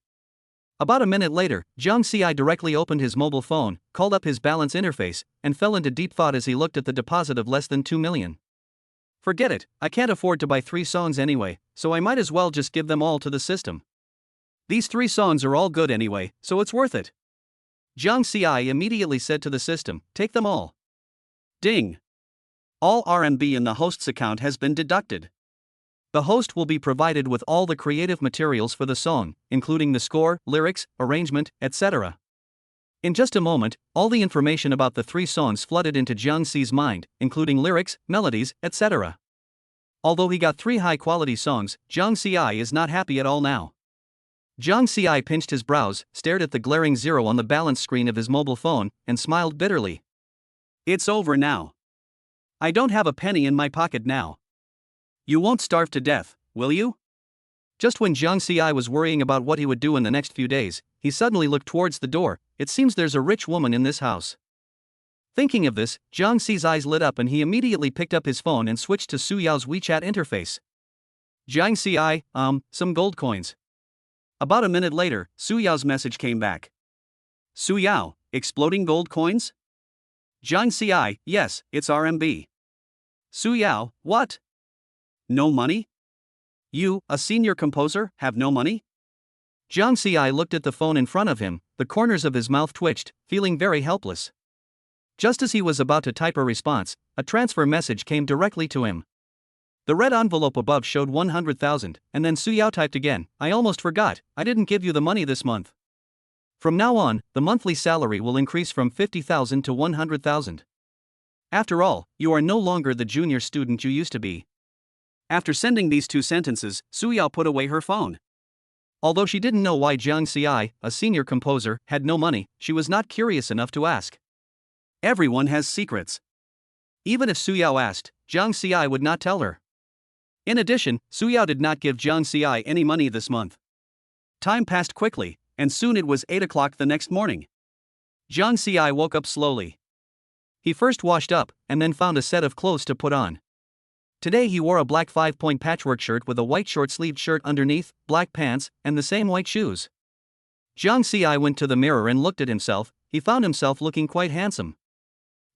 About a minute later, Jiang Xi directly opened his mobile phone, called up his balance interface, and fell into deep thought as he looked at the deposit of less than 2 million. Forget it, I can't afford to buy 3 songs anyway, so I might as well just give them all to the system. These 3 songs are all good anyway, so it's worth it. Jiang Xi immediately said to the system, Take them all. Ding. All RMB in the host's account has been deducted. The host will be provided with all the creative materials for the song, including the score, lyrics, arrangement, etc. In just a moment, all the information about the 3 songs flooded into Jiang Xi's mind, including lyrics, melodies, etc. Although he got 3 high-quality songs, Jiang Xi is not happy at all now. Jiang Xi pinched his brows, stared at the glaring 0 on the balance screen of his mobile phone, and smiled bitterly. It's over now. I don't have a penny in my pocket now. You won't starve to death, will you? Just when Jiang Xi was worrying about what he would do in the next few days, he suddenly looked towards the door. It seems there's a rich woman in this house. Thinking of this, Jiang Xi's eyes lit up and he immediately picked up his phone and switched to Su Yao's WeChat interface. Jiang Xi, some gold coins. About a minute later, Su Yao's message came back. Su Yao, exploding gold coins? Jiang Xi, yes, it's RMB. Su Yao, what? No money? You, a senior composer, have no money? Jiang Xi looked at the phone in front of him, the corners of his mouth twitched, feeling very helpless. Just as he was about to type a response, a transfer message came directly to him. The red envelope above showed 100,000, and then Su Yao typed again, I almost forgot, I didn't give you the money this month. From now on, the monthly salary will increase from 50,000 to 100,000. After all, you are no longer the junior student you used to be. After sending these 2 sentences, Su Yao put away her phone. Although she didn't know why Jiang Xi, a senior composer, had no money, she was not curious enough to ask. Everyone has secrets. Even if Su Yao asked, Jiang Xi would not tell her. In addition, Su Yao did not give Jiang Xi any money this month. Time passed quickly, and soon it was 8 o'clock the next morning. Jiang Xi woke up slowly. He first washed up, and then found a set of clothes to put on. Today he wore a black 5-point patchwork shirt with a white short-sleeved shirt underneath, black pants, and the same white shoes. Jiang Xi went to the mirror and looked at himself. He found himself looking quite handsome.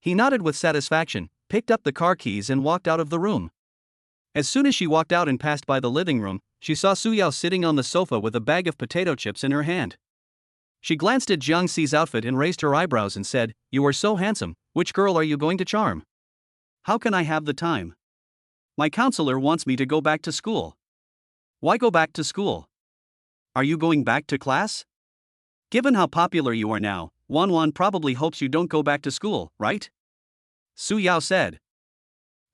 He nodded with satisfaction, picked up the car keys and walked out of the room. As soon as she walked out and passed by the living room, she saw Su Yao sitting on the sofa with a bag of potato chips in her hand. She glanced at Jiang Xi's outfit and raised her eyebrows and said, You are so handsome, which girl are you going to charm? How can I have the time? My counselor wants me to go back to school. Why go back to school? Are you going back to class? Given how popular you are now, Wanwan probably hopes you don't go back to school, right? Su Yao said.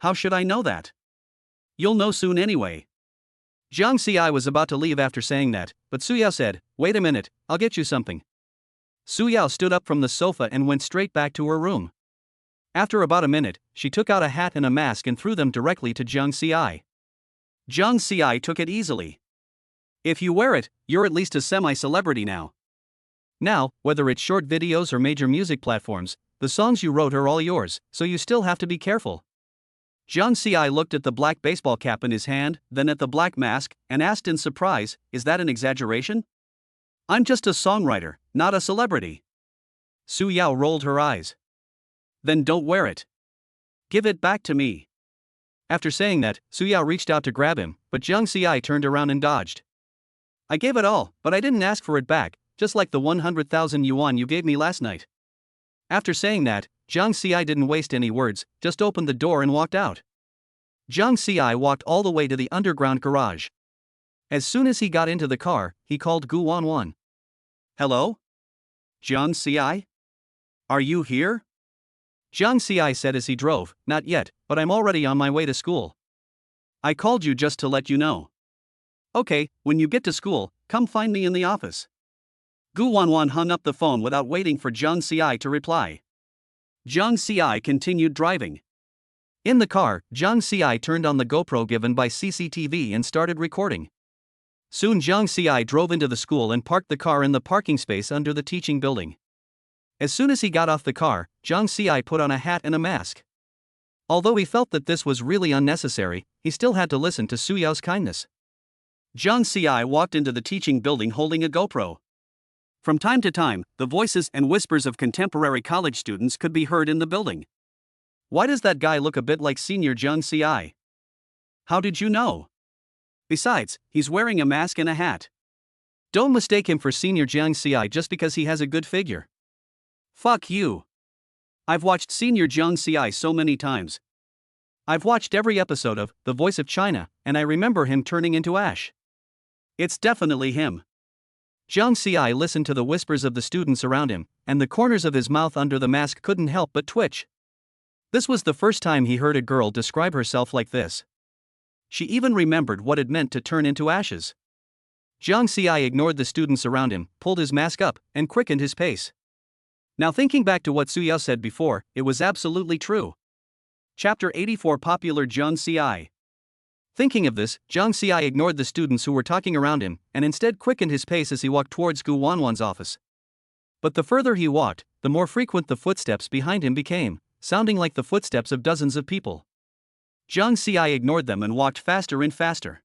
How should I know that? You'll know soon anyway. Jiang Xi was about to leave after saying that, but Su Yao said, Wait a minute, I'll get you something. Su Yao stood up from the sofa and went straight back to her room. After about a minute, she took out a hat and a mask and threw them directly to Jiang Xi. Jiang Xi took it easily. If you wear it, you're at least a semi-celebrity now. Now, whether it's short videos or major music platforms, the songs you wrote are all yours, so you still have to be careful. Jiang Xi looked at the black baseball cap in his hand, then at the black mask, and asked in surprise, Is that an exaggeration? I'm just a songwriter, not a celebrity. Su Yao rolled her eyes. Then don't wear it. Give it back to me. After saying that, Su Yao reached out to grab him, but Jiang Xi turned around and dodged. I gave it all, but I didn't ask for it back, just like the 100,000 yuan you gave me last night. After saying that, Jiang Xi didn't waste any words, just opened the door and walked out. Jiang Xi walked all the way to the underground garage. As soon as he got into the car, he called Gu Wanwan. Hello? Jiang Xi? Are you here? Jiang Xi said as he drove, Not yet, but I'm already on my way to school. I called you just to let you know. Okay, when you get to school, come find me in the office. Gu Wanwan hung up the phone without waiting for Jiang Xi to reply. Jiang Xi continued driving. In the car, Jiang Xi turned on the GoPro given by CCTV and started recording. Soon Jiang Xi drove into the school and parked the car in the parking space under the teaching building. As soon as he got off the car, Jiang Xi put on a hat and a mask. Although he felt that this was really unnecessary, he still had to listen to Su Yao's kindness. Jiang Xi walked into the teaching building holding a GoPro. From time to time, the voices and whispers of contemporary college students could be heard in the building. Why does that guy look a bit like senior Jiang Xi? How did you know? Besides, he's wearing a mask and a hat. Don't mistake him for senior Jiang Xi just because he has a good figure. Fuck you. I've watched senior Jiang Xi so many times. I've watched every episode of The Voice of China, and I remember him turning into ash. It's definitely him. Jiang Xi listened to the whispers of the students around him, and the corners of his mouth under the mask couldn't help but twitch. This was the first time he heard a girl describe herself like this. She even remembered what it meant to turn into ashes. Jiang Xi ignored the students around him, pulled his mask up, and quickened his pace. Now thinking back to what Su Yao said before, it was absolutely true. Chapter 84 Popular Jiang Xi. Thinking of this, Jiang Xi ignored the students who were talking around him, and instead quickened his pace as he walked towards Gu Wanwan's office. But the further he walked, the more frequent the footsteps behind him became, sounding like the footsteps of dozens of people. Jiang Xi ignored them and walked faster and faster.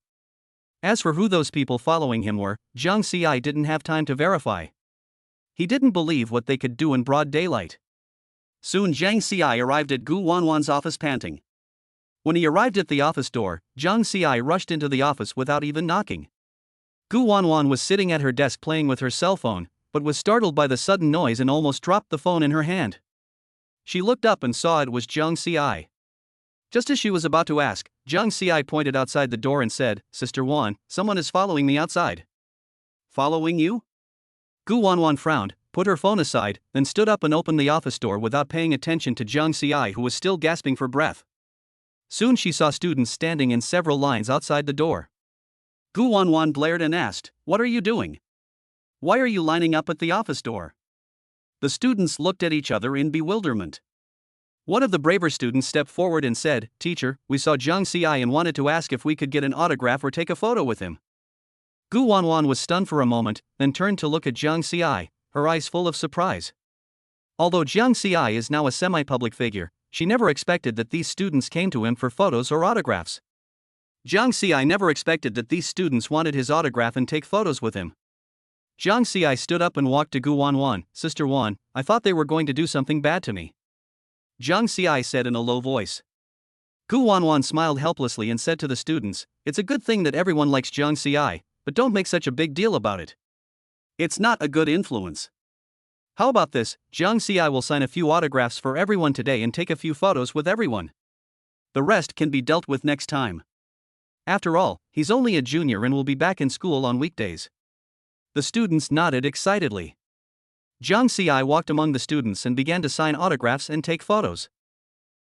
As for who those people following him were, Jiang Xi didn't have time to verify. He didn't believe what they could do in broad daylight. Soon Jiang Xi arrived at Gu Wanwan's office panting. When he arrived at the office door, Jiang Xi rushed into the office without even knocking. Gu Wanwan was sitting at her desk playing with her cell phone, but was startled by the sudden noise and almost dropped the phone in her hand. She looked up and saw it was Jiang Xi. Just as she was about to ask, Jiang Xi pointed outside the door and said, Sister Wan, someone is following me outside. Following you? Gu Wanwan frowned, put her phone aside, then stood up and opened the office door without paying attention to Jiang Xi, who was still gasping for breath. Soon she saw students standing in several lines outside the door. Gu Wanwan blared and asked, What are you doing? Why are you lining up at the office door? The students looked at each other in bewilderment. One of the braver students stepped forward and said, Teacher, we saw Jiang Xi and wanted to ask if we could get an autograph or take a photo with him. Gu Wanwan was stunned for a moment, then turned to look at Jiang Xi, her eyes full of surprise. Although Jiang Xi is now a semi-public figure, she never expected that these students came to him for photos or autographs. Jiang Xi never expected that these students wanted his autograph and take photos with him. Jiang Xi stood up and walked to Gu Wanwan. Sister Wan, I thought they were going to do something bad to me. Jiang Xi said in a low voice. Gu Wanwan smiled helplessly and said to the students, It's a good thing that everyone likes Jiang Xi, but don't make such a big deal about it. It's not a good influence. How about this, Jiang Xi will sign a few autographs for everyone today and take a few photos with everyone. The rest can be dealt with next time. After all, he's only a junior and will be back in school on weekdays. The students nodded excitedly. Jiang Ci walked among the students and began to sign autographs and take photos.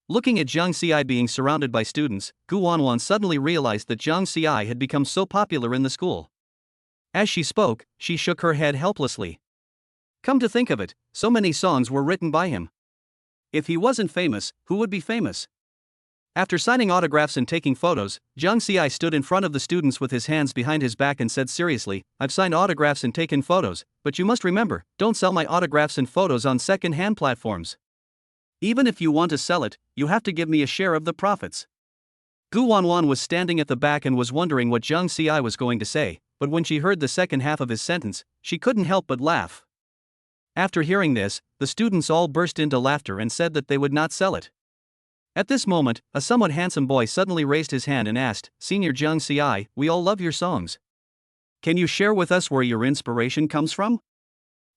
Looking at Jiang Ci being surrounded by students, Gu Wanwan suddenly realized that Jiang Ci had become so popular in the school. As she spoke, she shook her head helplessly. Come to think of it, so many songs were written by him. If he wasn't famous, who would be famous? After signing autographs and taking photos, Jiang Ci stood in front of the students with his hands behind his back and said seriously, I've signed autographs and taken photos, but you must remember, don't sell my autographs and photos on second-hand platforms. Even if you want to sell it, you have to give me a share of the profits. Gu Wanwan was standing at the back and was wondering what Jiang Ci was going to say, but when she heard the second half of his sentence, she couldn't help but laugh. After hearing this, the students all burst into laughter and said that they would not sell it. At this moment, a somewhat handsome boy suddenly raised his hand and asked, Senior Jiang Ci, we all love your songs. Can you share with us where your inspiration comes from?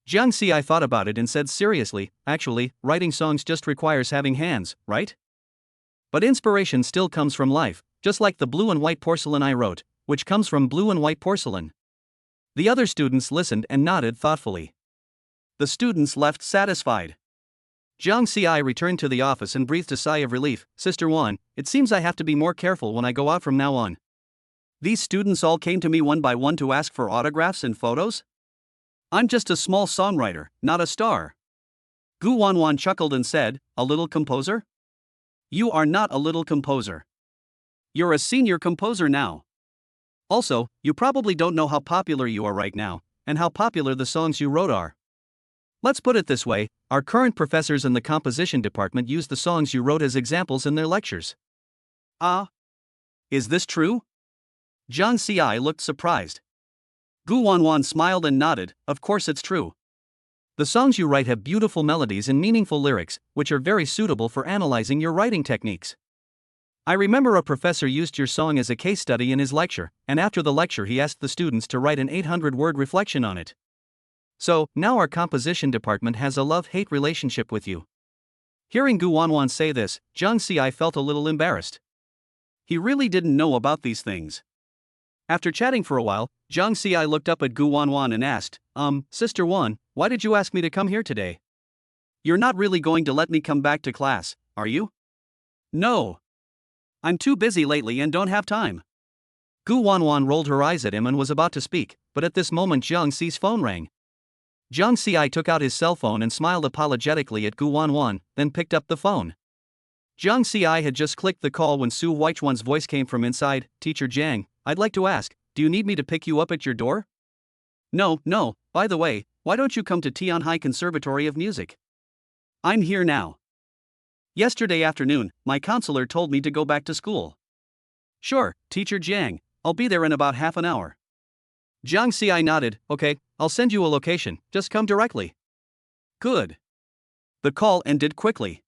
Jiang Ci thought about it and said seriously, actually, writing songs just requires having hands, right? But inspiration still comes from life, just like the blue and white porcelain I wrote, which comes from blue and white porcelain. The other students listened and nodded thoughtfully. The students left satisfied. Jiang Ci returned to the office and breathed a sigh of relief. Sister Wan, it seems I have to be more careful when I go out from now on. These students all came to me one by one to ask for autographs and photos? I'm just a small songwriter, not a star. Gu Wanwan chuckled and said, a little composer? You are not a little composer. You're a senior composer now. Also, you probably don't know how popular you are right now, and how popular the songs you wrote are. Let's put it this way, our current professors in the composition department use the songs you wrote as examples in their lectures. Ah? Is this true? Jiang Ci looked surprised. Gu Wanwan smiled and nodded, of course it's true. The songs you write have beautiful melodies and meaningful lyrics, which are very suitable for analyzing your writing techniques. I remember a professor used your song as a case study in his lecture, and after the lecture he asked the students to write an 800-word reflection on it. So, now our composition department has a love-hate relationship with you. Hearing Gu Wanwan say this, Jiang Ci felt a little embarrassed. He really didn't know about these things. After chatting for a while, Jiang Ci looked up at Gu Wanwan and asked, Sister Wan, why did you ask me to come here today? You're not really going to let me come back to class, are you? No. I'm too busy lately and don't have time. Gu Wanwan rolled her eyes at him and was about to speak, but at this moment Jiang Ci's phone rang. Jiang Ci took out his cell phone and smiled apologetically at Gu Wanwan, then picked up the phone. Jiang Ci had just clicked the call when Su Weichuan's voice came from inside. Teacher Jiang, I'd like to ask, do you need me to pick you up at your door? No, by the way, why don't you come to Tianhai Conservatory of Music? I'm here now. Yesterday afternoon, my counselor told me to go back to school. Sure, Teacher Jiang, I'll be there in about half an hour. Jiang Ci nodded, okay, I'll send you a location, just come directly. Good. The call ended quickly.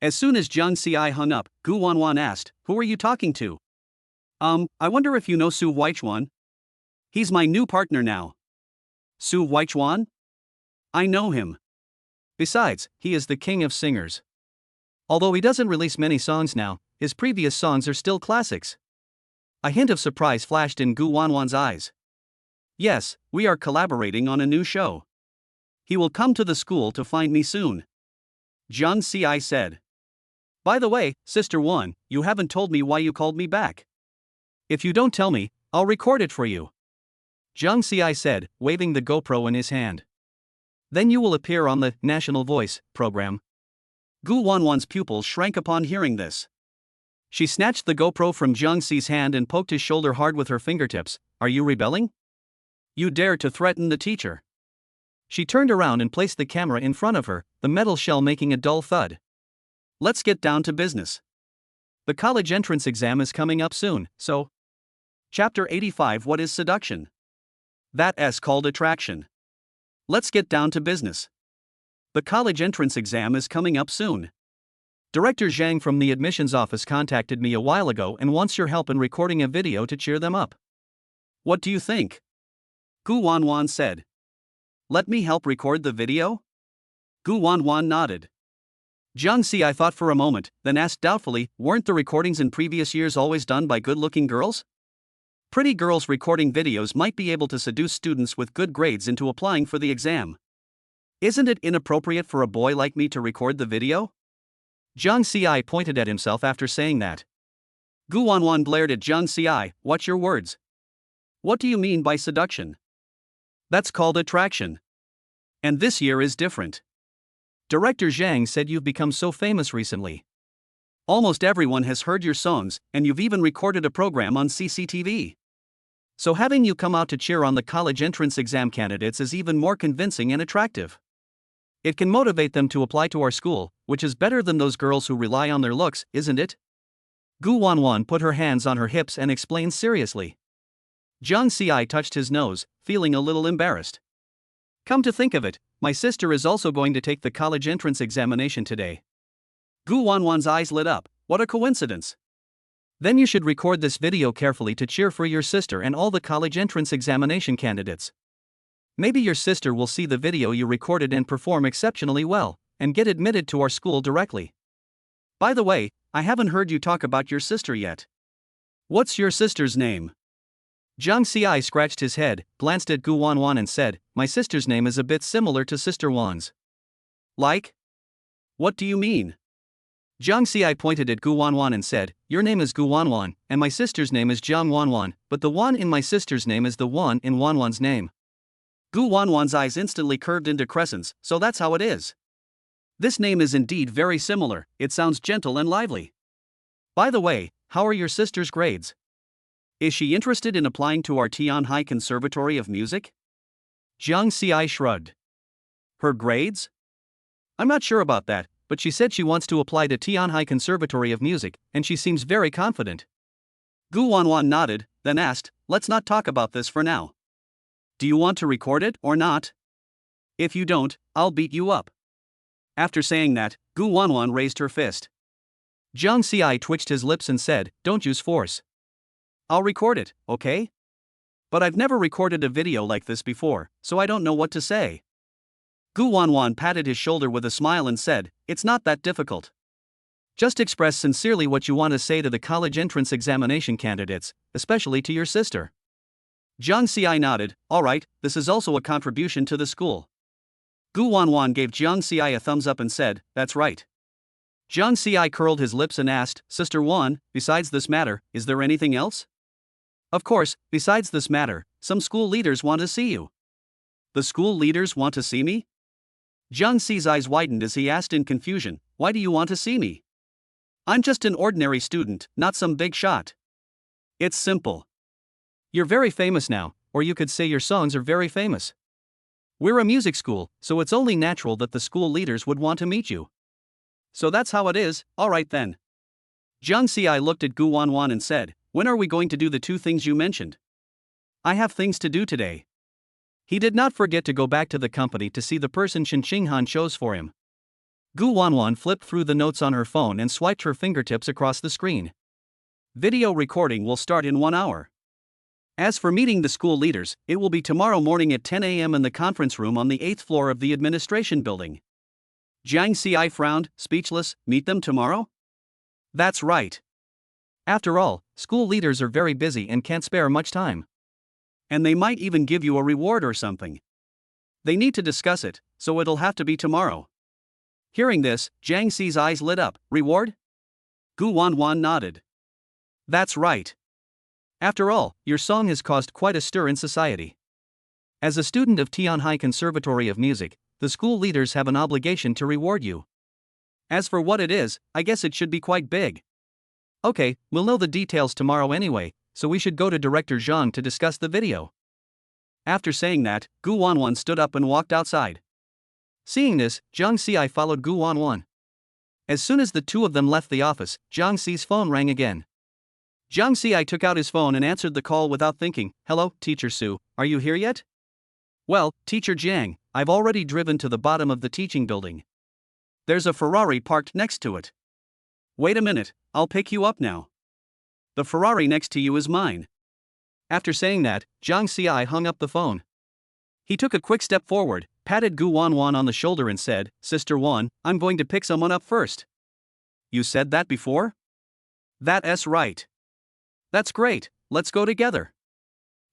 As soon as Jiang Ci hung up, Gu Wanwan asked, who are you talking to? I wonder if you know Su Weichuan? He's my new partner now. Su Weichuan? I know him. Besides, he is the king of singers. Although he doesn't release many songs now, his previous songs are still classics. A hint of surprise flashed in Gu Wanwan's eyes. Yes, we are collaborating on a new show. He will come to the school to find me soon. Jiang Ci said. By the way, Sister Wan, you haven't told me why you called me back. If you don't tell me, I'll record it for you. Jiang Ci said, waving the GoPro in his hand. Then you will appear on the National Voice program. Gu Wanwan's pupils shrank upon hearing this. She snatched the GoPro from Jiang Ci's hand and poked his shoulder hard with her fingertips. Are you rebelling? You dare to threaten the teacher. She turned around and placed the camera in front of her, the metal shell making a dull thud. Let's get down to business. The college entrance exam is coming up soon, so. Chapter 85. What is seduction? That's called attraction. Let's get down to business. The college entrance exam is coming up soon. Director Zhang from the admissions office contacted me a while ago and wants your help in recording a video to cheer them up. What do you think? Gu Wanwan said. Let me help record the video? Gu Wanwan nodded. Jiang Xi thought for a moment, then asked doubtfully, weren't the recordings in previous years always done by good-looking girls? Pretty girls recording videos might be able to seduce students with good grades into applying for the exam. Isn't it inappropriate for a boy like me to record the video? Jiang Xi pointed at himself after saying that. Gu Wanwan glared at Jiang Xi, watch your words. What do you mean by seduction? That's called attraction. And this year is different. Director Zhang said you've become so famous recently. Almost everyone has heard your songs, and you've even recorded a program on CCTV. So having you come out to cheer on the college entrance exam candidates is even more convincing and attractive. It can motivate them to apply to our school, which is better than those girls who rely on their looks, isn't it? Gu Wanwan put her hands on her hips and explained seriously. Jiang Xi touched his nose, feeling a little embarrassed. Come to think of it, my sister is also going to take the college entrance examination today. Gu Wanwan's eyes lit up. What a coincidence. Then you should record this video carefully to cheer for your sister and all the college entrance examination candidates. Maybe your sister will see the video you recorded and perform exceptionally well, and get admitted to our school directly. By the way, I haven't heard you talk about your sister yet. What's your sister's name? Jiang Xi scratched his head, glanced at Gu Wanwan and said, my sister's name is a bit similar to Sister Wan's. Like? What do you mean? Jiang Xi pointed at Gu Wanwan and said, your name is Gu Wanwan, and my sister's name is Jiang Wanwan, but the Wan in my sister's name is the Wan in Wanwan's name. Gu Wanwan's eyes instantly curved into crescents, so that's how it is. This name is indeed very similar, it sounds gentle and lively. By the way, how are your sister's grades? Is she interested in applying to our Tianhai Conservatory of Music? Jiang Xi shrugged. Her grades? I'm not sure about that, but she said she wants to apply to Tianhai Conservatory of Music, and she seems very confident. Gu Wanwan nodded, then asked, let's not talk about this for now. Do you want to record it or not? If you don't, I'll beat you up. After saying that, Gu Wanwan raised her fist. Jiang Xi twitched his lips and said, don't use force. I'll record it, okay? But I've never recorded a video like this before, so I don't know what to say. Gu Wanwan patted his shoulder with a smile and said, it's not that difficult. Just express sincerely what you want to say to the college entrance examination candidates, especially to your sister. Jiang Xi nodded, alright, this is also a contribution to the school. Gu Wanwan gave Jiang Xi a thumbs up and said, that's right. Jiang Xi curled his lips and asked, Sister Wan, besides this matter, is there anything else? Of course, besides this matter, some school leaders want to see you. The school leaders want to see me? Jiang Xi's eyes widened as he asked in confusion, why do you want to see me? I'm just an ordinary student, not some big shot. It's simple. You're very famous now, or you could say your songs are very famous. We're a music school, so it's only natural that the school leaders would want to meet you. So that's how it is, alright then. Jiang Xi looked at Gu Wanwan and said, when are we going to do the two things you mentioned? I have things to do today. He did not forget to go back to the company to see the person Shen Qinghan chose for him. Gu Wanwan flipped through the notes on her phone and swiped her fingertips across the screen. Video recording will start in 1 hour. As for meeting the school leaders, it will be tomorrow morning at 10 a.m. in the conference room on the 8th floor of the administration building. Jiang Xi frowned, speechless, meet them tomorrow? That's right. After all, school leaders are very busy and can't spare much time. And they might even give you a reward or something. They need to discuss it, so it'll have to be tomorrow. Hearing this, Jiang Xi's eyes lit up, reward? Gu Wanwan nodded. That's right. After all, your song has caused quite a stir in society. As a student of Tianhai Conservatory of Music, the school leaders have an obligation to reward you. As for what it is, I guess it should be quite big. Okay, we'll know the details tomorrow anyway, so we should go to Director Zhang to discuss the video. After saying that, Gu Wanwan stood up and walked outside. Seeing this, Jiang Xi followed Gu Wanwan. As soon as the two of them left the office, Jiang Xi's phone rang again. Jiang Xi took out his phone and answered the call without thinking, hello, Teacher Su, are you here yet? Well, Teacher Jiang, I've already driven to the bottom of the teaching building. There's a Ferrari parked next to it. Wait a minute, I'll pick you up now. The Ferrari next to you is mine. After saying that, Jiang Xi hung up the phone. He took a quick step forward, patted Gu Wanwan on the shoulder and said, Sister Wan, I'm going to pick someone up first. You said that before? That's right. That's great, let's go together.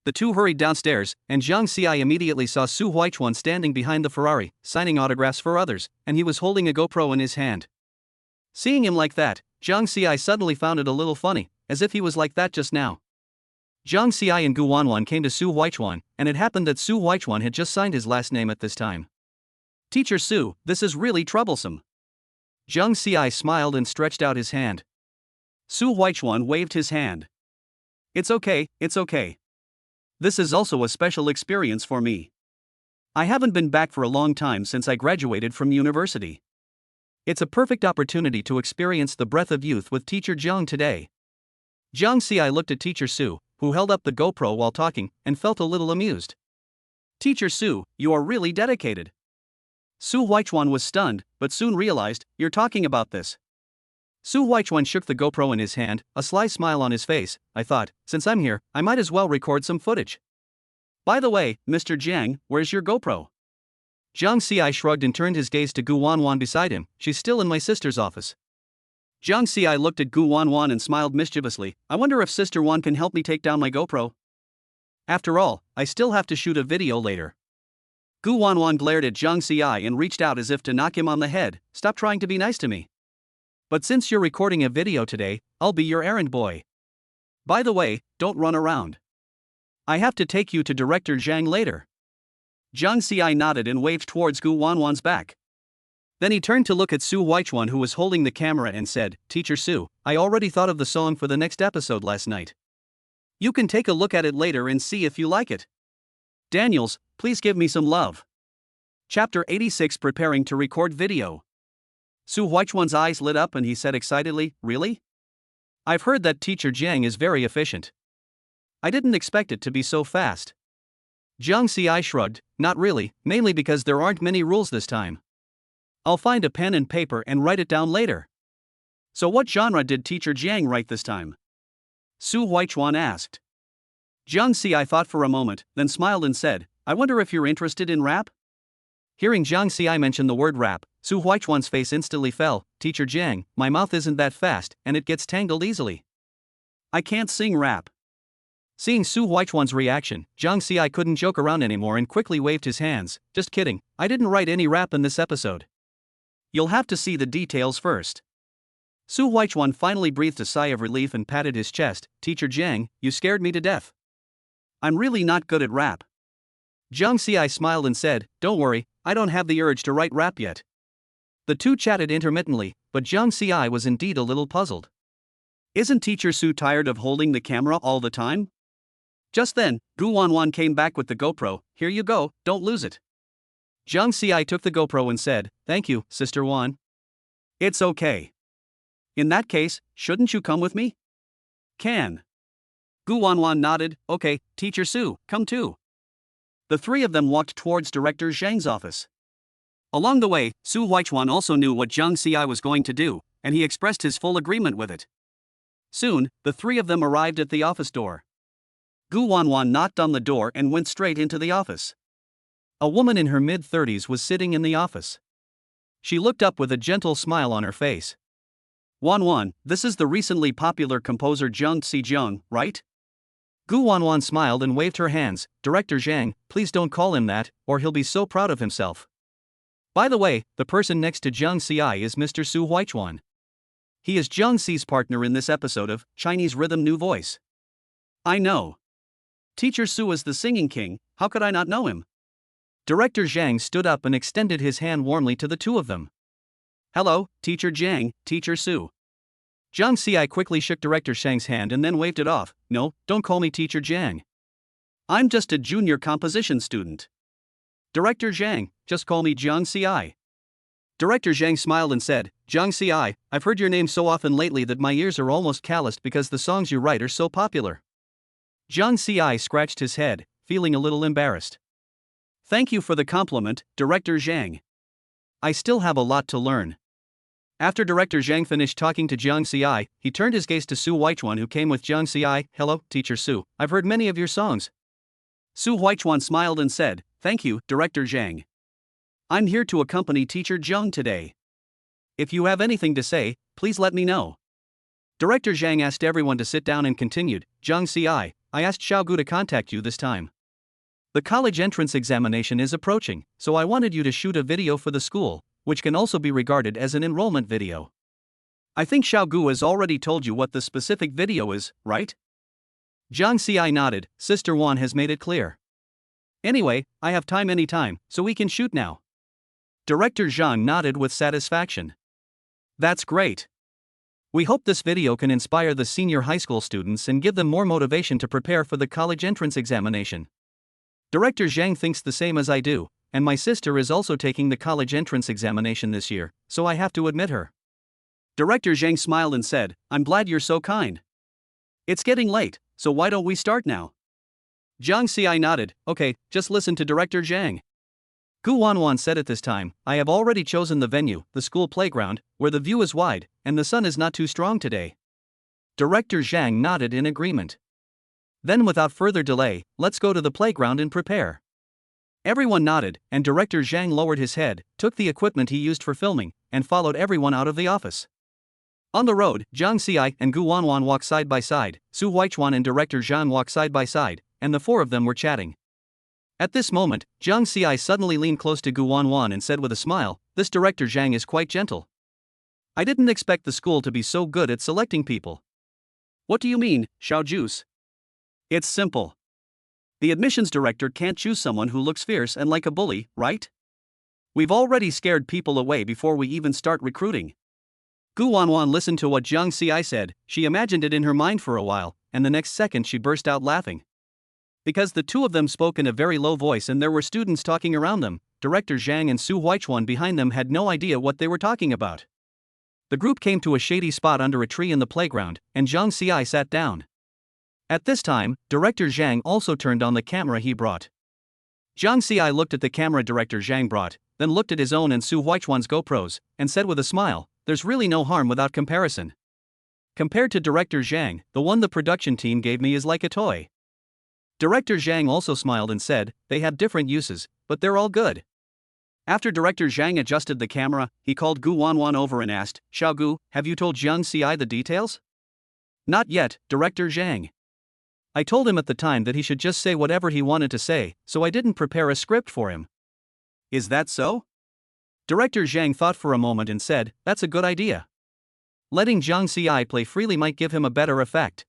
The two hurried downstairs, and Zhang Xiai immediately saw Su Huichuan standing behind the Ferrari, signing autographs for others, and he was holding a GoPro in his hand. Seeing him like that, Zhang Xiai suddenly found it a little funny, as if he was like that just now. Zhang Xiai and Gu Wanwan came to Su Huichuan, and it happened that Su Huichuan had just signed his last name at this time. Teacher Su, this is really troublesome. Zhang Xiai smiled and stretched out his hand. Su Huichuan waved his hand. It's okay, it's okay. This is also a special experience for me. I haven't been back for a long time since I graduated from university. It's a perfect opportunity to experience the breath of youth with Teacher Zhang today. Zhang Xiai looked at Teacher Su, who held up the GoPro while talking, and felt a little amused. Teacher Su, you are really dedicated. Su Huichuan was stunned, but soon realized, you're talking about this. Su Huichuan shook the GoPro in his hand, a sly smile on his face. I thought, since I'm here, I might as well record some footage. By the way, Mr. Jiang, where's your GoPro? Zhang Xiai shrugged and turned his gaze to Gu Wanwan beside him. She's still in my sister's office. Zhang Xiai looked at Gu Wanwan and smiled mischievously. I wonder if Sister Wan can help me take down my GoPro. After all, I still have to shoot a video later. Gu Wanwan glared at Zhang Xiai and reached out as if to knock him on the head. Stop trying to be nice to me. But since you're recording a video today, I'll be your errand boy. By the way, don't run around. I have to take you to Director Zhang later. Zhang Xiai nodded and waved towards Gu Wanwan's back. Then he turned to look at Su Huichuan, who was holding the camera, and said, Teacher Su, I already thought of the song for the next episode last night. You can take a look at it later and see if you like it. Daniels, please give me some love. Chapter 86, Preparing to Record Video. Su Huichuan's eyes lit up and he said excitedly, Really? I've heard that Teacher Jiang is very efficient. I didn't expect it to be so fast. Zhang Xiai shrugged, Not really, mainly because there aren't many rules this time. I'll find a pen and paper and write it down later. So what genre did Teacher Jiang write this time? Su Huichuan asked. Zhang Xiai thought for a moment, then smiled and said, I wonder if you're interested in rap? Hearing Zhang Xiai mention the word rap, Su Huichuan's face instantly fell. Teacher Jiang, my mouth isn't that fast, and it gets tangled easily. I can't sing rap. Seeing Su Huichuan's reaction, Zhang Xiai couldn't joke around anymore and quickly waved his hands. Just kidding, I didn't write any rap in this episode. You'll have to see the details first. Su Huichuan finally breathed a sigh of relief and patted his chest. Teacher Jiang, you scared me to death. I'm really not good at rap. Zhang Xiai smiled and said, Don't worry, I don't have the urge to write rap yet. The two chatted intermittently, but Zhang Xiai was indeed a little puzzled. Isn't Teacher Su tired of holding the camera all the time? Just then, Gu Wanwan came back with the GoPro. Here you go, don't lose it. Zhang Xiai took the GoPro and said, Thank you, Sister Wan. It's okay. In that case, shouldn't you come with me? Can. Gu Wanwan nodded. Okay, Teacher Su, come too. The three of them walked towards Director Zhang's office. Along the way, Su Huichuan also knew what Zhang Xiai was going to do, and he expressed his full agreement with it. Soon, the three of them arrived at the office door. Gu Wanwan knocked on the door and went straight into the office. A woman in her mid-30s was sitting in the office. She looked up with a gentle smile on her face. Wanwan, this is the recently popular composer Zhang Xizheng, right? Gu Wanwan smiled and waved her hands. Director Zhang, please don't call him that, or he'll be so proud of himself. By the way, the person next to Zhang Xiai is Mr. Su Huichuan. He is Zhang Xi's partner in this episode of Chinese Rhythm New Voice. I know. Teacher Su is the singing king, how could I not know him? Director Zhang stood up and extended his hand warmly to the two of them. Hello, Teacher Zhang, Teacher Su. Zhang Xiai quickly shook Director Zhang's hand and then waved it off. No, don't call me Teacher Zhang. I'm just a junior composition student. Director Zhang, just call me Zhang Xiai. Director Zhang smiled and said, Zhang Xiai, I've heard your name so often lately that my ears are almost calloused because the songs you write are so popular. Zhang Xiai scratched his head, feeling a little embarrassed. Thank you for the compliment, Director Zhang. I still have a lot to learn. After Director Zhang finished talking to Zhang Xiai, he turned his gaze to Su Huichuan, who came with Zhang Xiai. Hello, Teacher Su, I've heard many of your songs. Su Huichuan smiled and said, Thank you, Director Zhang. I'm here to accompany teacher Zhang today. If you have anything to say, please let me know. Director Zhang asked everyone to sit down and continued, Zhang CI, I asked Xiaogu to contact you this time. The college entrance examination is approaching, so I wanted you to shoot a video for the school, which can also be regarded as an enrollment video. I think Xiaogu has already told you what the specific video is, right? Zhang CI nodded, Sister Wan has made it clear. Anyway, I have time anytime, so we can shoot now. Director Zhang nodded with satisfaction. That's great. We hope this video can inspire the senior high school students and give them more motivation to prepare for the college entrance examination. Director Zhang thinks the same as I do, and my sister is also taking the college entrance examination this year, so I have to admit her. Director Zhang smiled and said, I'm glad you're so kind. It's getting late, so why don't we start now? Zhang Ci nodded, okay, just listen to Director Zhang. Gu Wanwan said at this time, I have already chosen the venue, the school playground, where the view is wide, and the sun is not too strong today. Director Zhang nodded in agreement. Then without further delay, let's go to the playground and prepare. Everyone nodded, and Director Zhang lowered his head, took the equipment he used for filming, and followed everyone out of the office. On the road, Zhang Ci and Gu Wanwan walked side by side, Su Huichuan and Director Zhang walked side by side, and the four of them were chatting. At this moment, Zhang Ci suddenly leaned close to Gu Wanwan and said with a smile, this Director Zhang is quite gentle. I didn't expect the school to be so good at selecting people. What do you mean, Xiao Juice? It's simple. The admissions director can't choose someone who looks fierce and like a bully, right? We've already scared people away before we even start recruiting. Gu Wanwan listened to what Zhang Ci said, she imagined it in her mind for a while, and the next second she burst out laughing. Because the two of them spoke in a very low voice and there were students talking around them, Director Zhang and Su Huichuan behind them had no idea what they were talking about. The group came to a shady spot under a tree in the playground, and Zhang Ci sat down. At this time, Director Zhang also turned on the camera he brought. Zhang Ci looked at the camera Director Zhang brought, then looked at his own and Su Huichuan's GoPros, and said with a smile, there's really no harm without comparison. Compared to Director Zhang, the one the production team gave me is like a toy. Director Zhang also smiled and said, they have different uses, but they're all good. After Director Zhang adjusted the camera, he called Gu Wanwan over and asked, Xiaogu, have you told Zhang Ci the details? Not yet, Director Zhang. I told him at the time that he should just say whatever he wanted to say, so I didn't prepare a script for him. Is that so? Director Zhang thought for a moment and said, that's a good idea. Letting Zhang Ci play freely might give him a better effect.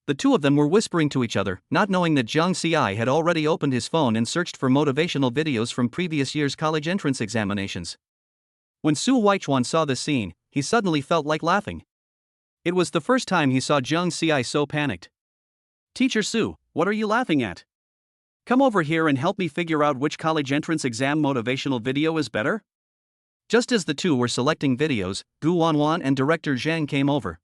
The two of them were whispering to each other, not knowing that Zhang Ci had already opened his phone and searched for motivational videos from previous year's college entrance examinations. When Su Huichuan saw this scene, he suddenly felt like laughing. It was the first time he saw Zhang Ci so panicked. Teacher Su, what are you laughing at? Come over here and help me figure out which college entrance exam motivational video is better? Just as the two were selecting videos, Gu Wanwan and Director Zhang came over.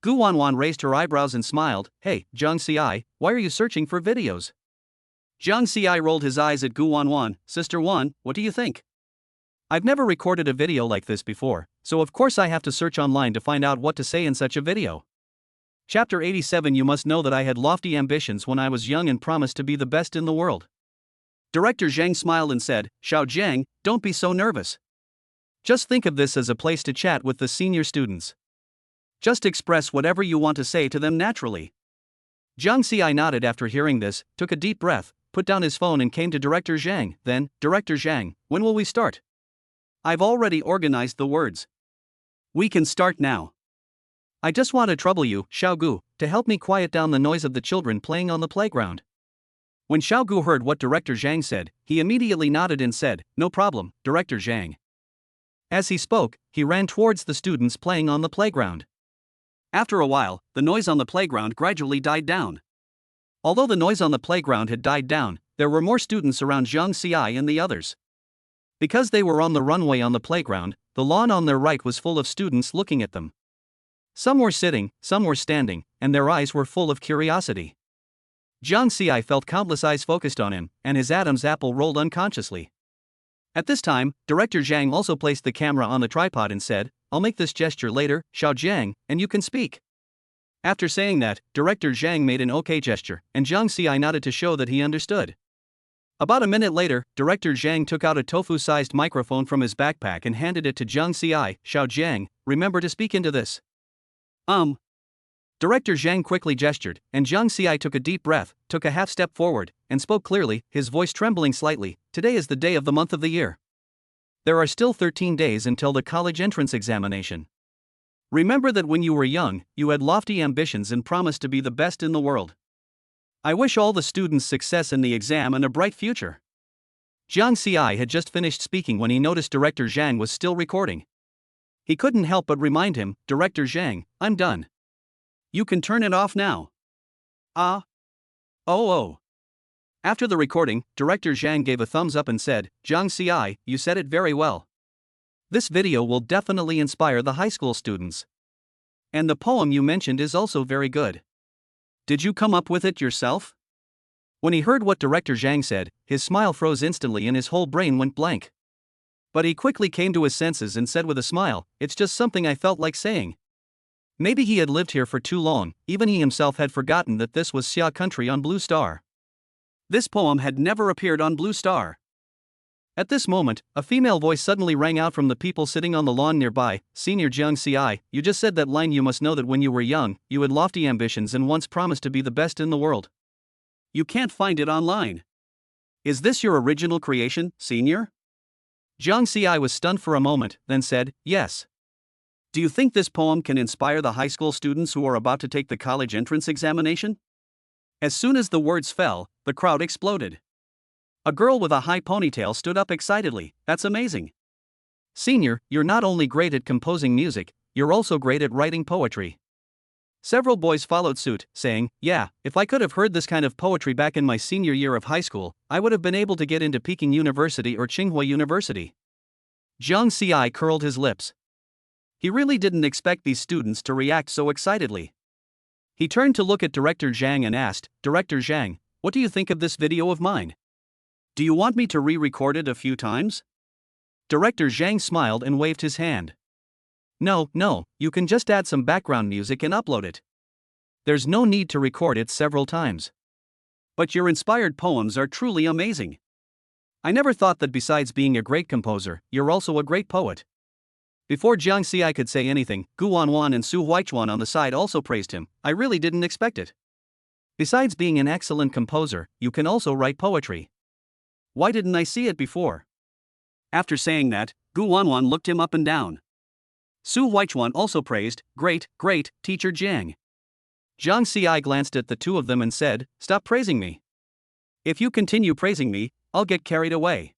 Gu Wanwan raised her eyebrows and smiled, hey, Zhang Ci, why are you searching for videos? Zhang Ci rolled his eyes at Gu Wanwan, Sister Wan, what do you think? I've never recorded a video like this before, so of course I have to search online to find out what to say in such a video. Chapter 87 You must know that I had lofty ambitions when I was young and promised to be the best in the world. Director Zhang smiled and said, Xiao Zhang, don't be so nervous. Just think of this as a place to chat with the senior students. Just express whatever you want to say to them naturally. Zhang Ci nodded after hearing this, took a deep breath, put down his phone and came to Director Zhang. Then, Director Zhang, when will we start? I've already organized the words. We can start now. I just want to trouble you, Xiaogu, to help me quiet down the noise of the children playing on the playground. When Xiaogu heard what Director Zhang said, he immediately nodded and said, no problem, Director Zhang. As he spoke, he ran towards the students playing on the playground. After a while, the noise on the playground gradually died down. Although the noise on the playground had died down, there were more students around Zhang Ci and the others. Because they were on the runway on the playground, the lawn on their right was full of students looking at them. Some were sitting, some were standing, and their eyes were full of curiosity. Zhang Ci felt countless eyes focused on him, and his Adam's apple rolled unconsciously. At this time, Director Zhang also placed the camera on the tripod and said, I'll make this gesture later, Xiao Zhang, and you can speak. After saying that, Director Zhang made an OK gesture, and Zhang Ci nodded to show that he understood. About a minute later, Director Zhang took out a tofu-sized microphone from his backpack and handed it to Jiang Ci. Xiao Jiang, remember to speak into this. Director Zhang quickly gestured, and Jiang Ci took a deep breath, took a half step forward, and spoke clearly, his voice trembling slightly. Today is the day of the month of the year. There are still 13 days until the college entrance examination. Remember that when you were young, you had lofty ambitions and promised to be the best in the world. I wish all the students success in the exam and a bright future. Jiang Ci had just finished speaking when he noticed Director Zhang was still recording. He couldn't help but remind him, Director Zhang, I'm done. You can turn it off now. Oh. After the recording, Director Zhang gave a thumbs up and said, Jiang Ci, you said it very well. This video will definitely inspire the high school students. And the poem you mentioned is also very good. Did you come up with it yourself? When he heard what Director Zhang said, his smile froze instantly and his whole brain went blank. But he quickly came to his senses and said with a smile, it's just something I felt like saying. Maybe he had lived here for too long, even he himself had forgotten that this was Xia country on Blue Star. This poem had never appeared on Blue Star. At this moment, a female voice suddenly rang out from the people sitting on the lawn nearby, Senior Jiang Ci, you just said that line. You must know that when you were young, you had lofty ambitions and once promised to be the best in the world. You can't find it online. Is this your original creation, Senior? Jiang Ci was stunned for a moment, then said, yes. Do you think this poem can inspire the high school students who are about to take the college entrance examination? As soon as the words fell, the crowd exploded. A girl with a high ponytail stood up excitedly. That's amazing. Senior, you're not only great at composing music, you're also great at writing poetry. Several boys followed suit, saying, yeah, if I could have heard this kind of poetry back in my senior year of high school, I would have been able to get into Peking University or Tsinghua University. Jiang Ci curled his lips. He really didn't expect these students to react so excitedly. He turned to look at Director Zhang and asked, Director Zhang, what do you think of this video of mine? Do you want me to re-record it a few times? Director Zhang smiled and waved his hand. No, you can just add some background music and upload it. There's no need to record it several times. But your inspired poems are truly amazing. I never thought that besides being a great composer, you're also a great poet. Before Jiang Ci could say anything, Gu Wanwan and Su Huichuan on the side also praised him. I really didn't expect it. Besides being an excellent composer, you can also write poetry. Why didn't I see it before? After saying that, Gu Wanwan looked him up and down. Su Huichuan also praised, great, Teacher Jiang. Jiang Ci glanced at the two of them and said, stop praising me. If you continue praising me, I'll get carried away.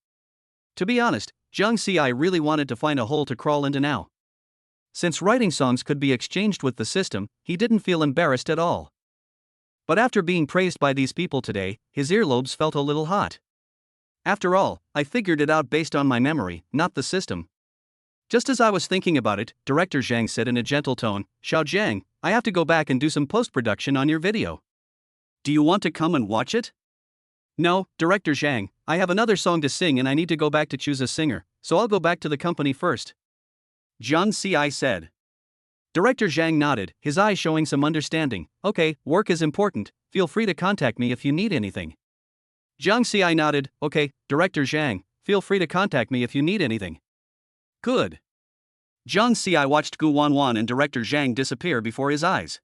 To be honest, Jiang Ci really wanted to find a hole to crawl into now. Since writing songs could be exchanged with the system, he didn't feel embarrassed at all. But after being praised by these people today, his earlobes felt a little hot. After all, I figured it out based on my memory, not the system. Just as I was thinking about it, Director Zhang said in a gentle tone, Xiao Jiang, I have to go back and do some post-production on your video. Do you want to come and watch it? No, Director Zhang, I have another song to sing and I need to go back to choose a singer, so I'll go back to the company first. Jiang Ci said. Director Zhang nodded, his eyes showing some understanding. Okay, work is important, feel free to contact me if you need anything. Jiang Ci nodded, okay, Director Zhang, feel free to contact me if you need anything. Good. Jiang Ci watched Gu Wanwan and Director Zhang disappear before his eyes.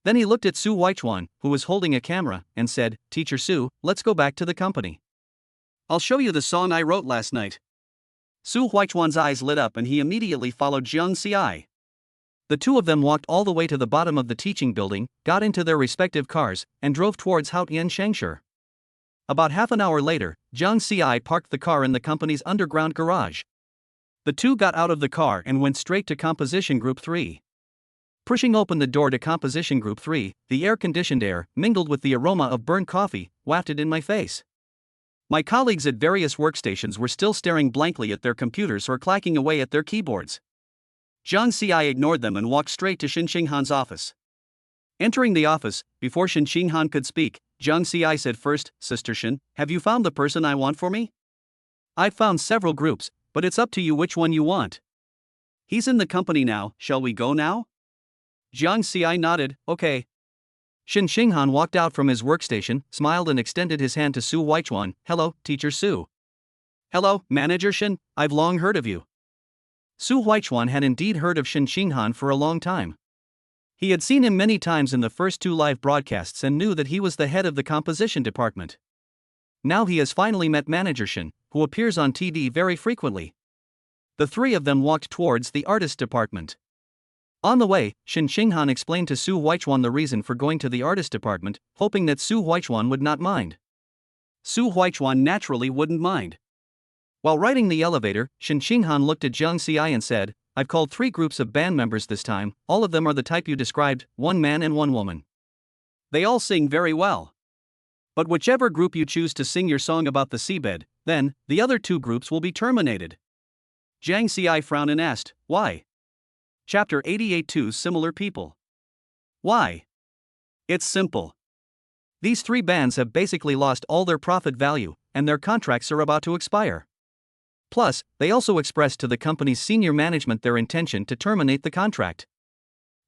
Then he looked at Su Huichuan, who was holding a camera, and said, Teacher Su, let's go back to the company. I'll show you the song I wrote last night. Su Huichuan's eyes lit up and he immediately followed Jiang Ci. The two of them walked all the way to the bottom of the teaching building, got into their respective cars, and drove towards Haotian Shangshi. About half an hour later, Jiang Ci parked the car in the company's underground garage. The two got out of the car and went straight to Composition Group 3. Pushing open the door to Composition Group 3, the air-conditioned air, mingled with the aroma of burnt coffee, wafted in my face. My colleagues at various workstations were still staring blankly at their computers or clacking away at their keyboards. Jiang Ci ignored them and walked straight to Shen Xinghan's office. Entering the office, before Shen Xinghan could speak, Jiang Ci said first, Sister Shen, have you found the person I want for me? I've found several groups, but it's up to you which one you want. He's in the company now, shall we go now? Jiang Ci nodded, okay. Shin Xinghan walked out from his workstation, smiled and extended his hand to Su Huichuan. Hello, Teacher Su. Hello, Manager Shin, I've long heard of you. Su Huichuan had indeed heard of Shin Xinghan for a long time. He had seen him many times in the first 2 live broadcasts and knew that he was the head of the composition department. Now he has finally met Manager Shin, who appears on TV very frequently. The 3 of them walked towards the artist department. On the way, Shin Xinghan explained to Su Huichuan the reason for going to the artist department, hoping that Su Huichuan would not mind. Su Huichuan naturally wouldn't mind. While riding the elevator, Shin Xinghan looked at Zhang Xiai and said, I've called 3 groups of band members this time, all of them are the type you described, 1 man and 1 woman. They all sing very well. But whichever group you choose to sing your song about the seabed, then, the other 2 groups will be terminated. Zhang Xiai frowned and asked, why? Chapter 88 2 Similar People. Why? It's simple. These 3 bands have basically lost all their profit value, and their contracts are about to expire. Plus, they also expressed to the company's senior management their intention to terminate the contract.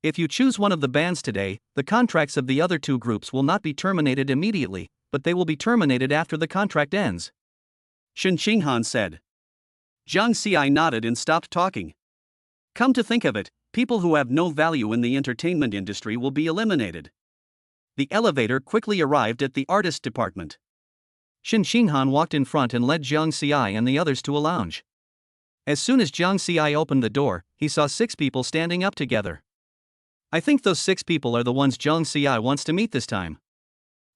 If you choose one of the bands today, the contracts of the other 2 groups will not be terminated immediately, but they will be terminated after the contract ends. Shin Xinghan said. Zhang Xiai nodded and stopped talking. Come to think of it, people who have no value in the entertainment industry will be eliminated. The elevator quickly arrived at the artist department. Shin Xinghan walked in front and led Zhang Xiai and the others to a lounge. As soon as Zhang Xiai opened the door, he saw 6 people standing up together. I think those 6 people are the ones Zhang Xiai wants to meet this time.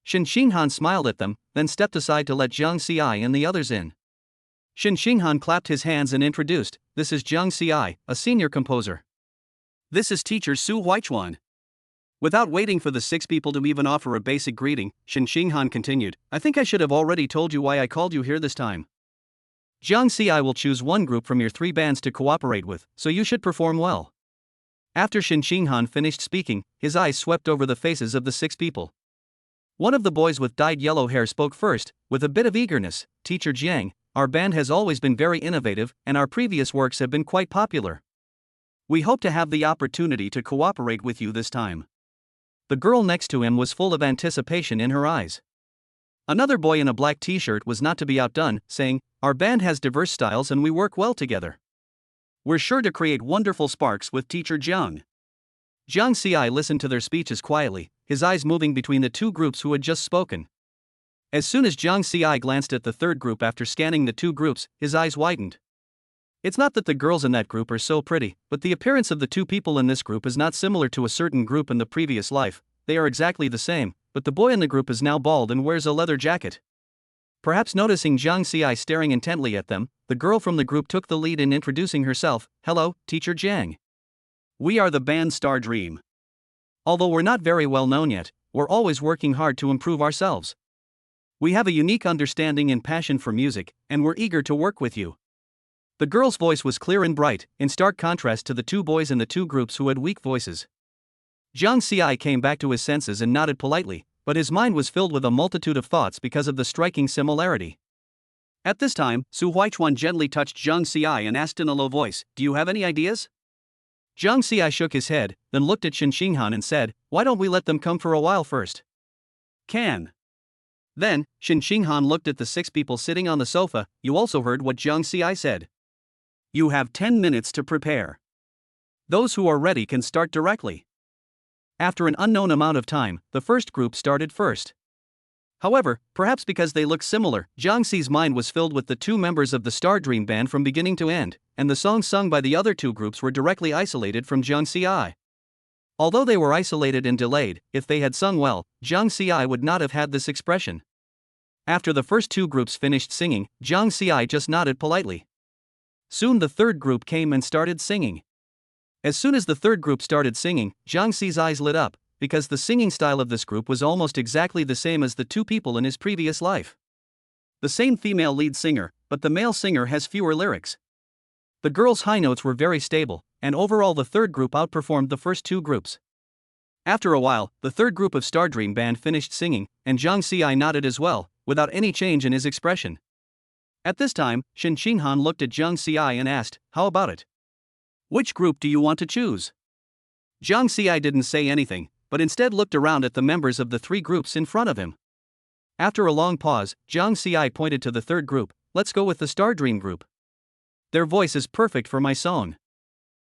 Shin Xinghan smiled at them, then stepped aside to let Zhang Xiai and the others in. Shin Xinghan clapped his hands and introduced, this is Zhang Xiai, a senior composer. This is teacher Su Huichuan. Without waiting for the 6 people to even offer a basic greeting, Shin Xinghan continued, I think I should have already told you why I called you here this time. Zhang Xiai will choose 1 group from your 3 bands to cooperate with, so you should perform well. After Shin Xinghan finished speaking, his eyes swept over the faces of the 6 people. One of the boys with dyed yellow hair spoke first, with a bit of eagerness, Teacher Jiang, our band has always been very innovative and our previous works have been quite popular. We hope to have the opportunity to cooperate with you this time. The girl next to him was full of anticipation in her eyes. Another boy in a black t-shirt was not to be outdone, saying, our band has diverse styles and we work well together. We're sure to create wonderful sparks with Teacher Jiang. Zhang Xiai listened to their speeches quietly, his eyes moving between the 2 groups who had just spoken. As soon as Zhang Xiai glanced at the 3rd group after scanning the 2 groups, his eyes widened. It's not that the girls in that group are so pretty, but the appearance of the 2 people in this group is not similar to a certain group in the previous life, they are exactly the same, but the boy in the group is now bald and wears a leather jacket. Perhaps noticing Zhang Xiai staring intently at them, the girl from the group took the lead in introducing herself, hello, Teacher Jiang. We are the band Star Dream. Although we're not very well known yet, we're always working hard to improve ourselves. We have a unique understanding and passion for music, and we're eager to work with you. The girl's voice was clear and bright, in stark contrast to the 2 boys in the 2 groups who had weak voices. Zhang Xiai came back to his senses and nodded politely, but his mind was filled with a multitude of thoughts because of the striking similarity. At this time, Su Huichuan gently touched Zhang Xiai and asked in a low voice, do you have any ideas? Zhang Xiai shook his head, then looked at Shin Xinghan and said, why don't we let them come for a while first? Can. Then, Shin Xinghan looked at the 6 people sitting on the sofa. You also heard what Zhang Xiai said. You have 10 minutes to prepare. Those who are ready can start directly. After an unknown amount of time, the first group started first. However, perhaps because they looked similar, Zhang Xi's mind was filled with the 2 members of the Star Dream band from beginning to end, and the songs sung by the other 2 groups were directly isolated from Zhang Xiai. Although they were isolated and delayed, if they had sung well, Zhang Xiai would not have had this expression. After the first 2 groups finished singing, Zhang Xiai just nodded politely. Soon the 3rd group came and started singing. As soon as the 3rd group started singing, Zhang Xi's eyes lit up, because the singing style of this group was almost exactly the same as the 2 people in his previous life. The same female lead singer, but the male singer has fewer lyrics. The girls' high notes were very stable, and overall the 3rd group outperformed the first 2 groups. After a while, the 3rd group of Star Dream band finished singing, and Zhang Xiai nodded as well, without any change in his expression. At this time, Shin Xinghan looked at Zhang Xiai and asked, how about it? Which group do you want to choose? Zhang Xiai didn't say anything, but instead looked around at the members of the three groups in front of him. After a long pause, Jiang Ci pointed to the third group. Let's go with the Star Dream group. Their voice is perfect for my song.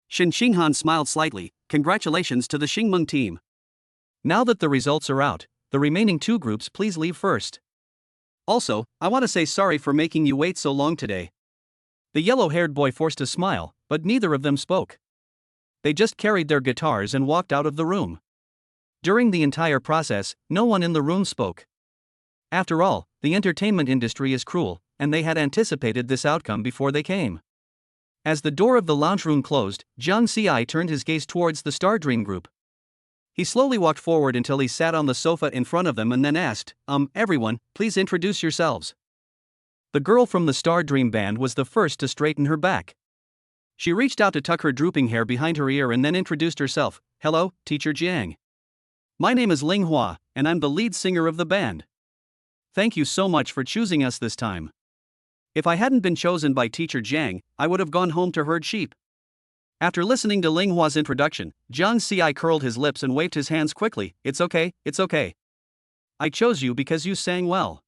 Shen Xinghan smiled slightly. Congratulations to the Xingmeng team. Now that the results are out, the remaining two groups please leave first. Also, I want to say sorry for making you wait so long today. The yellow-haired boy forced a smile, but neither of them spoke. They just carried their guitars and walked out of the room. During the entire process, no one in the room spoke. After all, the entertainment industry is cruel, and they had anticipated this outcome before they came. As the door of the lounge room closed, Jiang Ci turned his gaze towards the Star Dream group. He slowly walked forward until he sat on the sofa in front of them and then asked, everyone, please introduce yourselves. The girl from the Star Dream band was the first to straighten her back. She reached out to tuck her drooping hair behind her ear and then introduced herself. Hello, Teacher Jiang. My name is Ling Hua, and I'm the lead singer of the band. Thank you so much for choosing us this time. If I hadn't been chosen by Teacher Jiang, I would have gone home to herd sheep. After listening to Ling Hua's introduction, Jiang Ci curled his lips and waved his hands quickly. It's okay, it's okay. I chose you because you sang well.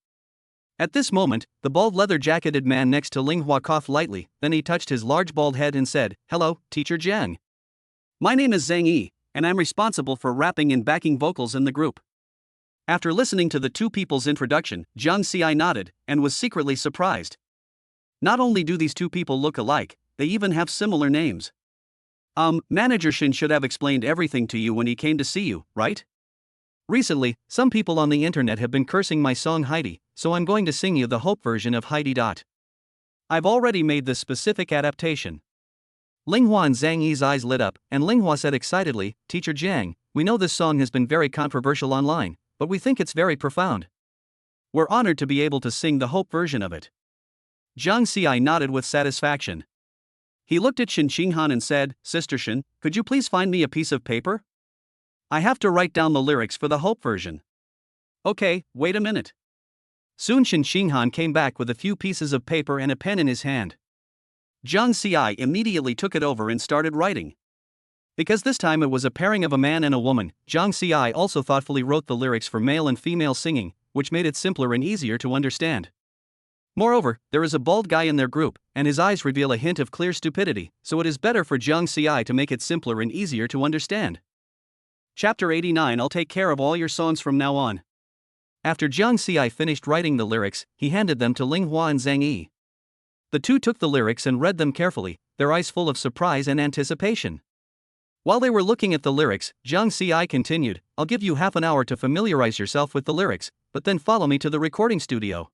At this moment, the bald leather-jacketed man next to Ling Hua coughed lightly, then he touched his large bald head and said, Hello, Teacher Jiang. My name is Zhang Yi, and I'm responsible for rapping and backing vocals in the group. After listening to the two people's introduction, Jiang Ci nodded, and was secretly surprised. Not only do these two people look alike, they even have similar names. Manager Shin should have explained everything to you when he came to see you, right? Recently, some people on the internet have been cursing my song Heidi, so I'm going to sing you the Hope version of Heidi. I've already made this specific adaptation. Ling Hua and Zhang Yi's eyes lit up, and Ling Hua said excitedly, Teacher Jiang, we know this song has been very controversial online, but we think it's very profound. We're honored to be able to sing the Hope version of it. Jiang Ci nodded with satisfaction. He looked at Shen Xinghan and said, Sister Shen, could you please find me a piece of paper? I have to write down the lyrics for the Hope version. Okay, wait a minute. Soon Shen Xinghan came back with a few pieces of paper and a pen in his hand. Jiang Ci immediately took it over and started writing. Because this time it was a pairing of a man and a woman, Jiang Ci also thoughtfully wrote the lyrics for male and female singing, which made it simpler and easier to understand. Moreover, there is a bald guy in their group, and his eyes reveal a hint of clear stupidity, so it is better for Jiang Ci to make it simpler and easier to understand. Chapter 89 I'll take care of all your songs from now on. After Jiang Ci finished writing the lyrics, he handed them to Ling Hua and Zhang Yi. The two took the lyrics and read them carefully, their eyes full of surprise and anticipation. While they were looking at the lyrics, Jiang Ci continued, I'll give you half an hour to familiarize yourself with the lyrics, but then follow me to the recording studio.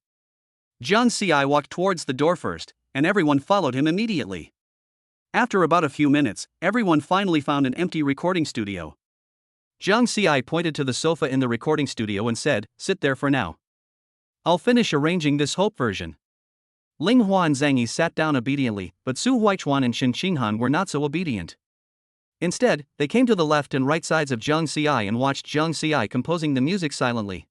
Jiang Ci walked towards the door first, and everyone followed him immediately. After about a few minutes, everyone finally found an empty recording studio. Jiang Ci pointed to the sofa in the recording studio and said, Sit there for now. I'll finish arranging this Hope version. Ling Hua and Zhang Yi sat down obediently, but Su Huichuan and Shen Xinghan were not so obedient. Instead, they came to the left and right sides of Jiang Ci and watched Jiang Ci composing the music silently.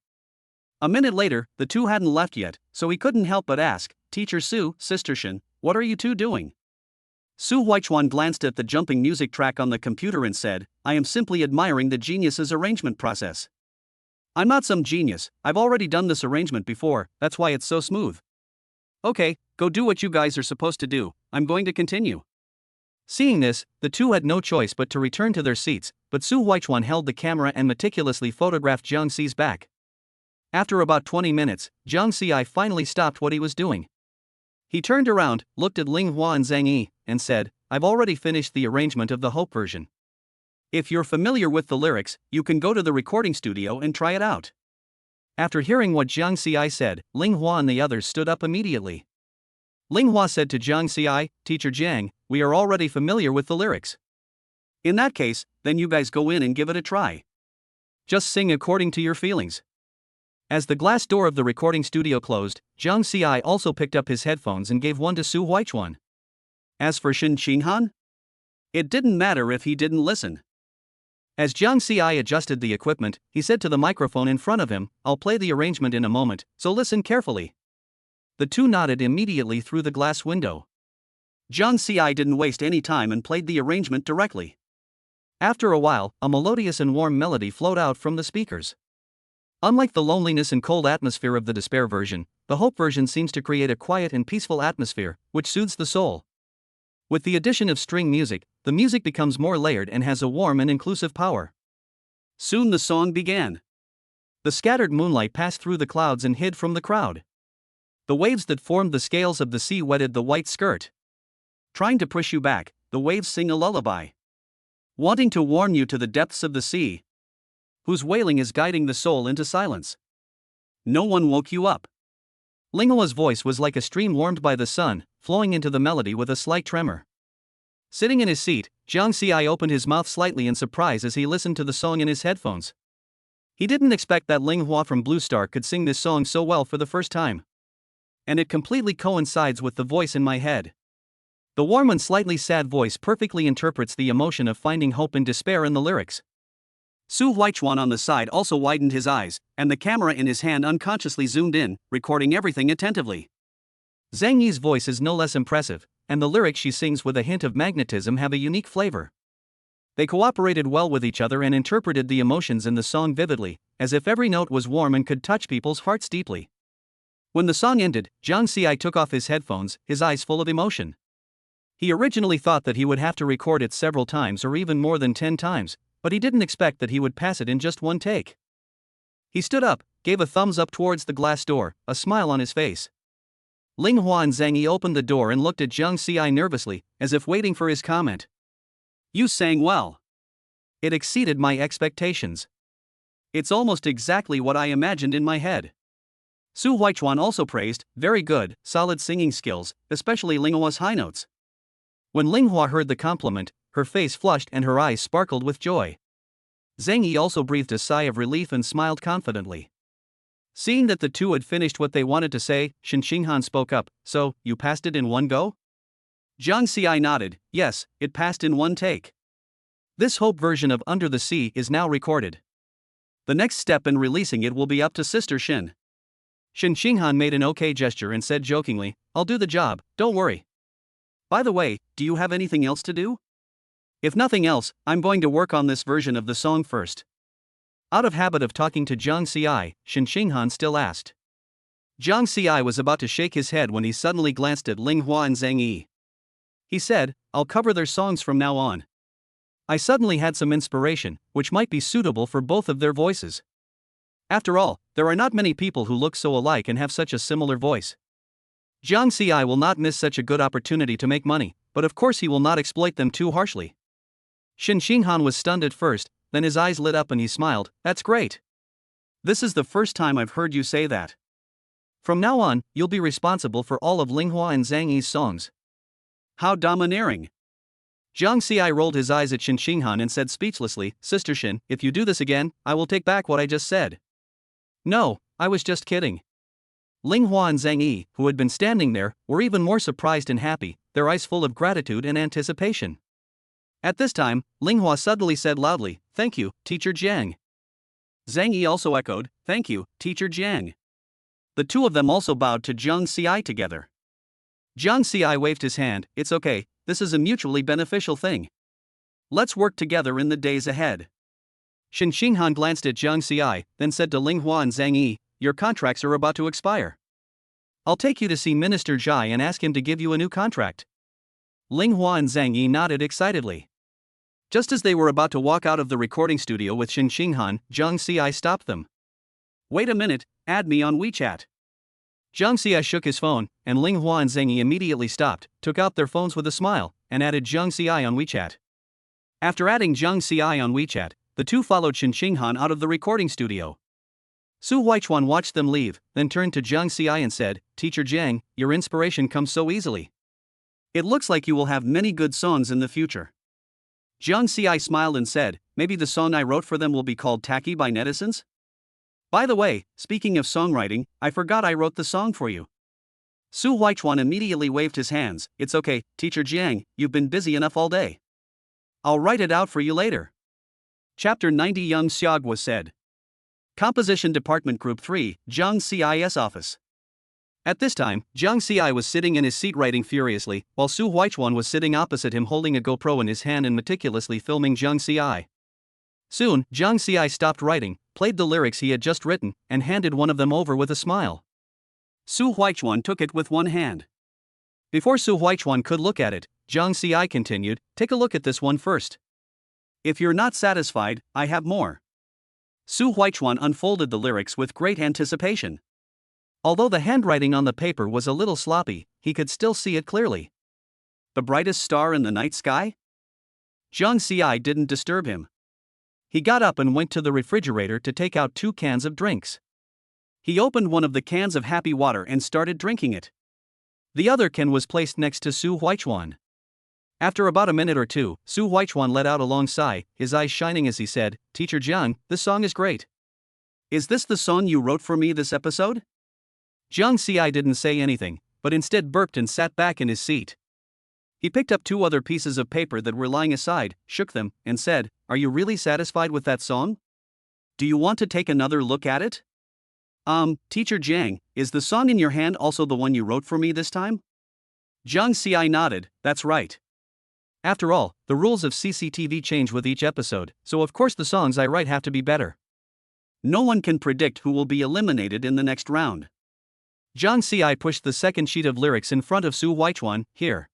A minute later, the two hadn't left yet, so he couldn't help but ask, Teacher Su, Sister Shen, what are you two doing? Su Huichuan glanced at the jumping music track on the computer and said, I am simply admiring the genius's arrangement process. I'm not some genius, I've already done this arrangement before, that's why it's so smooth. Okay, go do what you guys are supposed to do, I'm going to continue. Seeing this, the two had no choice but to return to their seats, but Su Huichuan held the camera and meticulously photographed Jiang Ci's back. After about 20 minutes, Jiang Ci finally stopped what he was doing. He turned around, looked at Ling Hua and Zhang Yi, and said, I've already finished the arrangement of the Hope version. If you're familiar with the lyrics, you can go to the recording studio and try it out. After hearing what Jiang Ci said, Ling Hua and the others stood up immediately. Ling Hua said to Jiang Ci, Teacher Jiang, we are already familiar with the lyrics. In that case, then you guys go in and give it a try. Just sing according to your feelings. As the glass door of the recording studio closed, Jiang Ci also picked up his headphones and gave one to Su Huichuan. As for Shen Xinghan, it didn't matter if he didn't listen. As Jiang Ci adjusted the equipment, he said to the microphone in front of him, I'll play the arrangement in a moment, so listen carefully. The two nodded immediately through the glass window. Jiang Ci didn't waste any time and played the arrangement directly. After a while, a melodious and warm melody flowed out from the speakers. Unlike the loneliness and cold atmosphere of the despair version, the hope version seems to create a quiet and peaceful atmosphere, which soothes the soul. With the addition of string music, the music becomes more layered and has a warm and inclusive power. Soon the song began. The scattered moonlight passed through the clouds and hid from the crowd. The waves that formed the scales of the sea wetted the white skirt. Trying to push you back, the waves sing a lullaby. Wanting to warn you to the depths of the sea, whose wailing is guiding the soul into silence. No one woke you up. Linghua's voice was like a stream warmed by the sun, flowing into the melody with a slight tremor. Sitting in his seat, Jiang Xi opened his mouth slightly in surprise as he listened to the song in his headphones. He didn't expect that Linghua from Blue Star could sing this song so well for the first time. And it completely coincides with the voice in my head. The warm and slightly sad voice perfectly interprets the emotion of finding hope in despair in the lyrics. Su Huichuan on the side also widened his eyes, and the camera in his hand unconsciously zoomed in, recording everything attentively. Zhang Yi's voice is no less impressive, and the lyrics she sings with a hint of magnetism have a unique flavor. They cooperated well with each other and interpreted the emotions in the song vividly, as if every note was warm and could touch people's hearts deeply. When the song ended, Jiang Xi took off his headphones, his eyes full of emotion. He originally thought that he would have to record it several times or even more than 10 times, but he didn't expect that he would pass it in just one take. He stood up, gave a thumbs up towards the glass door, a smile on his face. Linghua and Zhang Yi opened the door and looked at Jiang Xi nervously, as if waiting for his comment. You sang well. It exceeded my expectations. It's almost exactly what I imagined in my head. Su Huichuan also praised, very good, solid singing skills, especially Linghua's high notes. When Linghua heard the compliment, her face flushed and her eyes sparkled with joy. Zhang Yi also breathed a sigh of relief and smiled confidently. Seeing that the two had finished what they wanted to say, Shen Xinghan spoke up, so, you passed it in one go? Jiang Xi nodded, yes, it passed in one take. This hope version of Under the Sea is now recorded. The next step in releasing it will be up to Sister Shen. Shen Xinghan made an okay gesture and said jokingly, I'll do the job, don't worry. By the way, do you have anything else to do? If nothing else, I'm going to work on this version of the song first. Out of habit of talking to Jiang Xi, Shen Xinghan still asked. Jiang Xi was about to shake his head when he suddenly glanced at Linghua and Zhang Yi. He said, I'll cover their songs from now on. I suddenly had some inspiration, which might be suitable for both of their voices. After all, there are not many people who look so alike and have such a similar voice. Jiang Xi will not miss such a good opportunity to make money, but of course he will not exploit them too harshly. Shen Xinghan was stunned at first, then his eyes lit up and he smiled, that's great. This is the first time I've heard you say that. From now on, you'll be responsible for all of Linghua and Zhang Yi's songs. How domineering. Jiang Xi rolled his eyes at Shen Xinghan and said speechlessly, Sister Shen, if you do this again, I will take back what I just said. No, I was just kidding. Linghua and Zhang Yi, who had been standing there, were even more surprised and happy, their eyes full of gratitude and anticipation. At this time, Linghua suddenly said loudly, Thank you, Teacher Jiang. Zhang Yi also echoed, Thank you, Teacher Jiang. The two of them also bowed to Jiang Xi together. Jiang Xi waved his hand, It's okay, this is a mutually beneficial thing. Let's work together in the days ahead. Shen Xinghan glanced at Jiang Xi, then said to Linghua and Zhang Yi, Your contracts are about to expire. I'll take you to see Minister Zhai and ask him to give you a new contract. Linghua and Zhang Yi nodded excitedly. Just as they were about to walk out of the recording studio with Shen Xinghan, Jiang Xi stopped them. Wait a minute, add me on WeChat. Jiang Xi shook his phone, and Linghua and Zhang Yi immediately stopped, took out their phones with a smile, and added Jiang Xi on WeChat. After adding Jiang Xi on WeChat, the two followed Shen Xinghan out of the recording studio. Su Huichuan watched them leave, then turned to Jiang Xi and said, Teacher Jiang, your inspiration comes so easily. It looks like you will have many good songs in the future. Jiang Xi smiled and said, Maybe the song I wrote for them will be called Tacky by netizens? By the way, speaking of songwriting, I forgot I wrote the song for you. Su Huichuan immediately waved his hands, It's okay, Teacher Jiang, you've been busy enough all day. I'll write it out for you later. Chapter 90 Young Xiaoguo said. Composition Department Group 3, Jiang Ci's office. At this time, Jiang Xiai was sitting in his seat writing furiously, while Su Huichuan was sitting opposite him holding a GoPro in his hand and meticulously filming Jiang Xiai. Soon, Jiang Xiai stopped writing, played the lyrics he had just written, and handed one of them over with a smile. Su Huichuan took it with one hand. Before Su Huichuan could look at it, Jiang Xiai continued, "Take a look at this one first. If you're not satisfied, I have more." Su Huichuan unfolded the lyrics with great anticipation. Although the handwriting on the paper was a little sloppy, he could still see it clearly. The brightest star in the night sky? Jiang Xiai didn't disturb him. He got up and went to the refrigerator to take out 2 cans of drinks. He opened one of the cans of happy water and started drinking it. The other can was placed next to Su Huichuan. After about a minute or two, Su Huichuan let out a long sigh, his eyes shining as he said, "Teacher Jiang, this song is great." "Is this the song you wrote for me this episode?" Jiang Xiai didn't say anything, but instead burped and sat back in his seat. He picked up 2 other pieces of paper that were lying aside, shook them, and said, "Are you really satisfied with that song? Do you want to take another look at it?" Teacher Jiang, is the song in your hand also the one you wrote for me this time?" Jiang Xiai nodded, "That's right. After all, the rules of CCTV change with each episode, so of course the songs I write have to be better." "No one can predict who will be eliminated in the next round." Jiang Xiai pushed the second sheet of lyrics in front of Su Huichuan. "Here.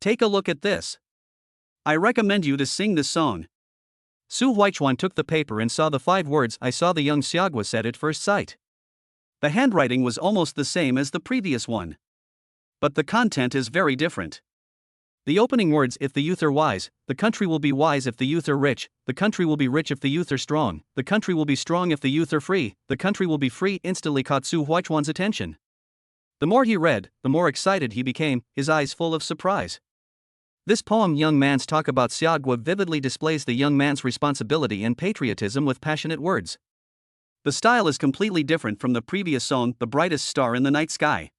Take a look at this. I recommend you to sing this song." Su Huichuan took the paper and saw the 5 words "I saw the young Xiagua" said at first sight. The handwriting was almost the same as the previous one. But the content is very different. The opening words, "If the youth are wise, the country will be wise. If the youth are rich, the country will be rich. If the youth are strong, the country will be strong. If the youth are free, the country will be free," instantly caught Su Huichuan's attention. The more he read, the more excited he became, his eyes full of surprise. This poem, Young Man's Talk About Xiagua, vividly displays the young man's responsibility and patriotism with passionate words. The style is completely different from the previous song, "The Brightest Star in the Night Sky."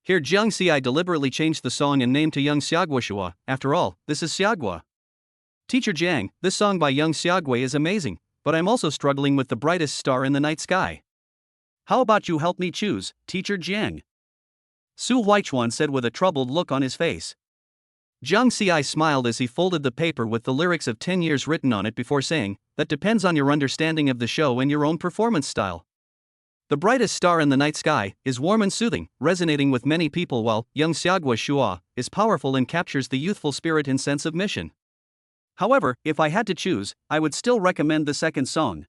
Here Jiang Xiai deliberately changed the song and name to Young Xiagua Shua. After all, this is Xiagua. "Teacher Jiang, this song by Young Xiagua is amazing, but I'm also struggling with the brightest star in the night sky. How about you help me choose, Teacher Jiang?" Su Huichuan said with a troubled look on his face. Jiang Xiai smiled as he folded the paper with the lyrics of 10 years written on it before saying, "That depends on your understanding of the show and your own performance style. The brightest star in the night sky is warm and soothing, resonating with many people, while Young Xiagua Shua is powerful and captures the youthful spirit and sense of mission. However, if I had to choose, I would still recommend the second song."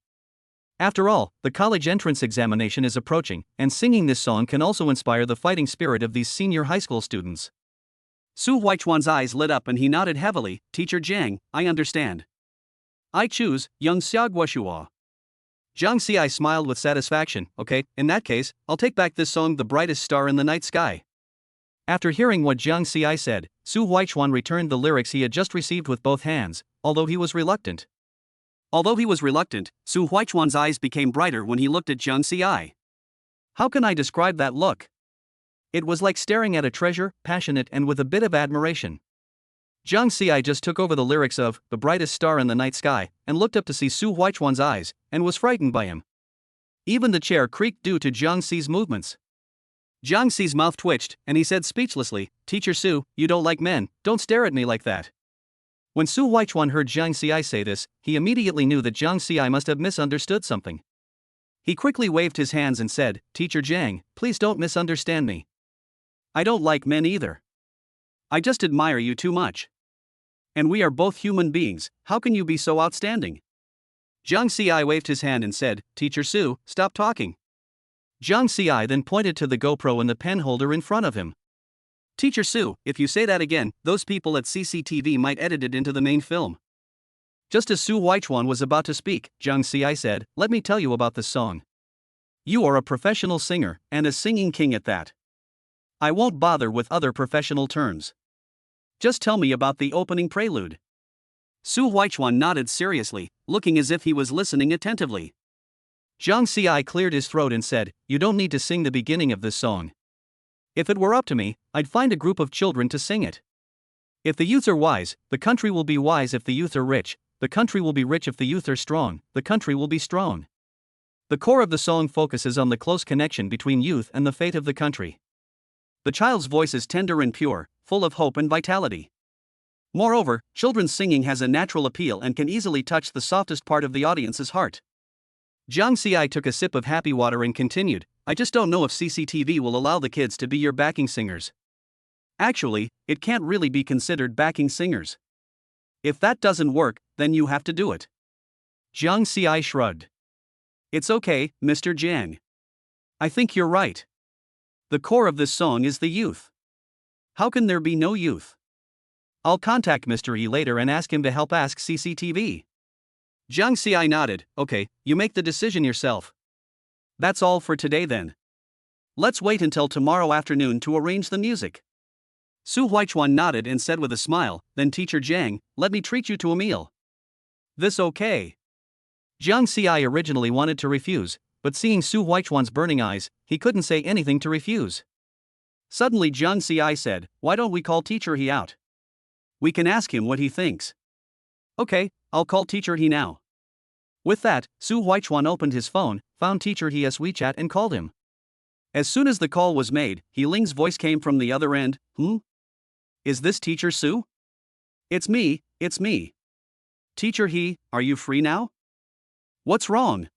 After all, the college entrance examination is approaching, and singing this song can also inspire the fighting spirit of these senior high school students. Su Huichuan's eyes lit up and he nodded heavily. "Teacher Jiang, I understand. I choose Young Xiagua Shua." Jiang Xiai smiled with satisfaction. "Okay, in that case, I'll take back this song, "The Brightest Star in the Night Sky." After hearing what Jiang Xiai said, Su Huichuan returned the lyrics he had just received with both hands, although he was reluctant. Su Huichuan's eyes became brighter when he looked at Jiang Xiai. How can I describe that look? It was like staring at a treasure, passionate and with a bit of admiration. Jiang Xiai just took over the lyrics of "The Brightest Star in the Night Sky" and looked up to see Su Huichuan's eyes, and was frightened by him. Even the chair creaked due to Jiang Xi's movements. Jiang Xi's mouth twitched, and he said speechlessly, "Teacher Su, you don't like men, don't stare at me like that." When Su Huichuan heard Jiang Xiai say this, he immediately knew that Jiang Xiai must have misunderstood something. He quickly waved his hands and said, "Teacher Jiang, please don't misunderstand me. I don't like men either. I just admire you too much. And we are both human beings, how can you be so outstanding?" Jiang Xiai waved his hand and said, "Teacher Su, stop talking." Jiang Xiai then pointed to the GoPro and the pen holder in front of him. "Teacher Su, if you say that again, those people at CCTV might edit it into the main film." Just as Su Huichuan was about to speak, Jiang Xiai said, "Let me tell you about this song. You are a professional singer, and a singing king at that. I won't bother with other professional terms. Just tell me about the opening prelude." Su Huichuan nodded seriously, looking as if he was listening attentively. Jiang Xiai cleared his throat and said, "You don't need to sing the beginning of this song. If it were up to me, I'd find a group of children to sing it. If the youth are wise, the country will be wise. If the youth are rich, the country will be rich. If the youth are strong, the country will be strong." The core of the song focuses on the close connection between youth and the fate of the country. The child's voice is tender and pure, full of hope and vitality. Moreover, children's singing has a natural appeal and can easily touch the softest part of the audience's heart. Jiang Xi took a sip of happy water and continued, I just don't know if CCTV will allow the kids to be your backing singers. Actually, it can't really be considered backing singers. If that doesn't work, then you have to do it. Jiang Xi shrugged. It's okay, Mr. Jiang. I think you're right. The core of this song is the youth. How can there be no youth? I'll contact Mr. E later and ask him to help ask CCTV. Jiang Xi nodded, okay, you make the decision yourself. That's all for today then. Let's wait until tomorrow afternoon to arrange the music. Su Huichuan nodded and said with a smile, then Teacher Jiang, let me treat you to a meal. This okay? Jiang Xi originally wanted to refuse, but seeing Su Huichuan's burning eyes, he couldn't say anything to refuse. Suddenly Jiang Xi said, why don't we call Teacher He out? We can ask him what he thinks. Okay, I'll call Teacher He now. With that, Su Huichuan opened his phone, found Teacher He's WeChat and called him. As soon as the call was made, He Ling's voice came from the other end, Is this Teacher Su? It's me. Teacher He, are you free now? What's wrong?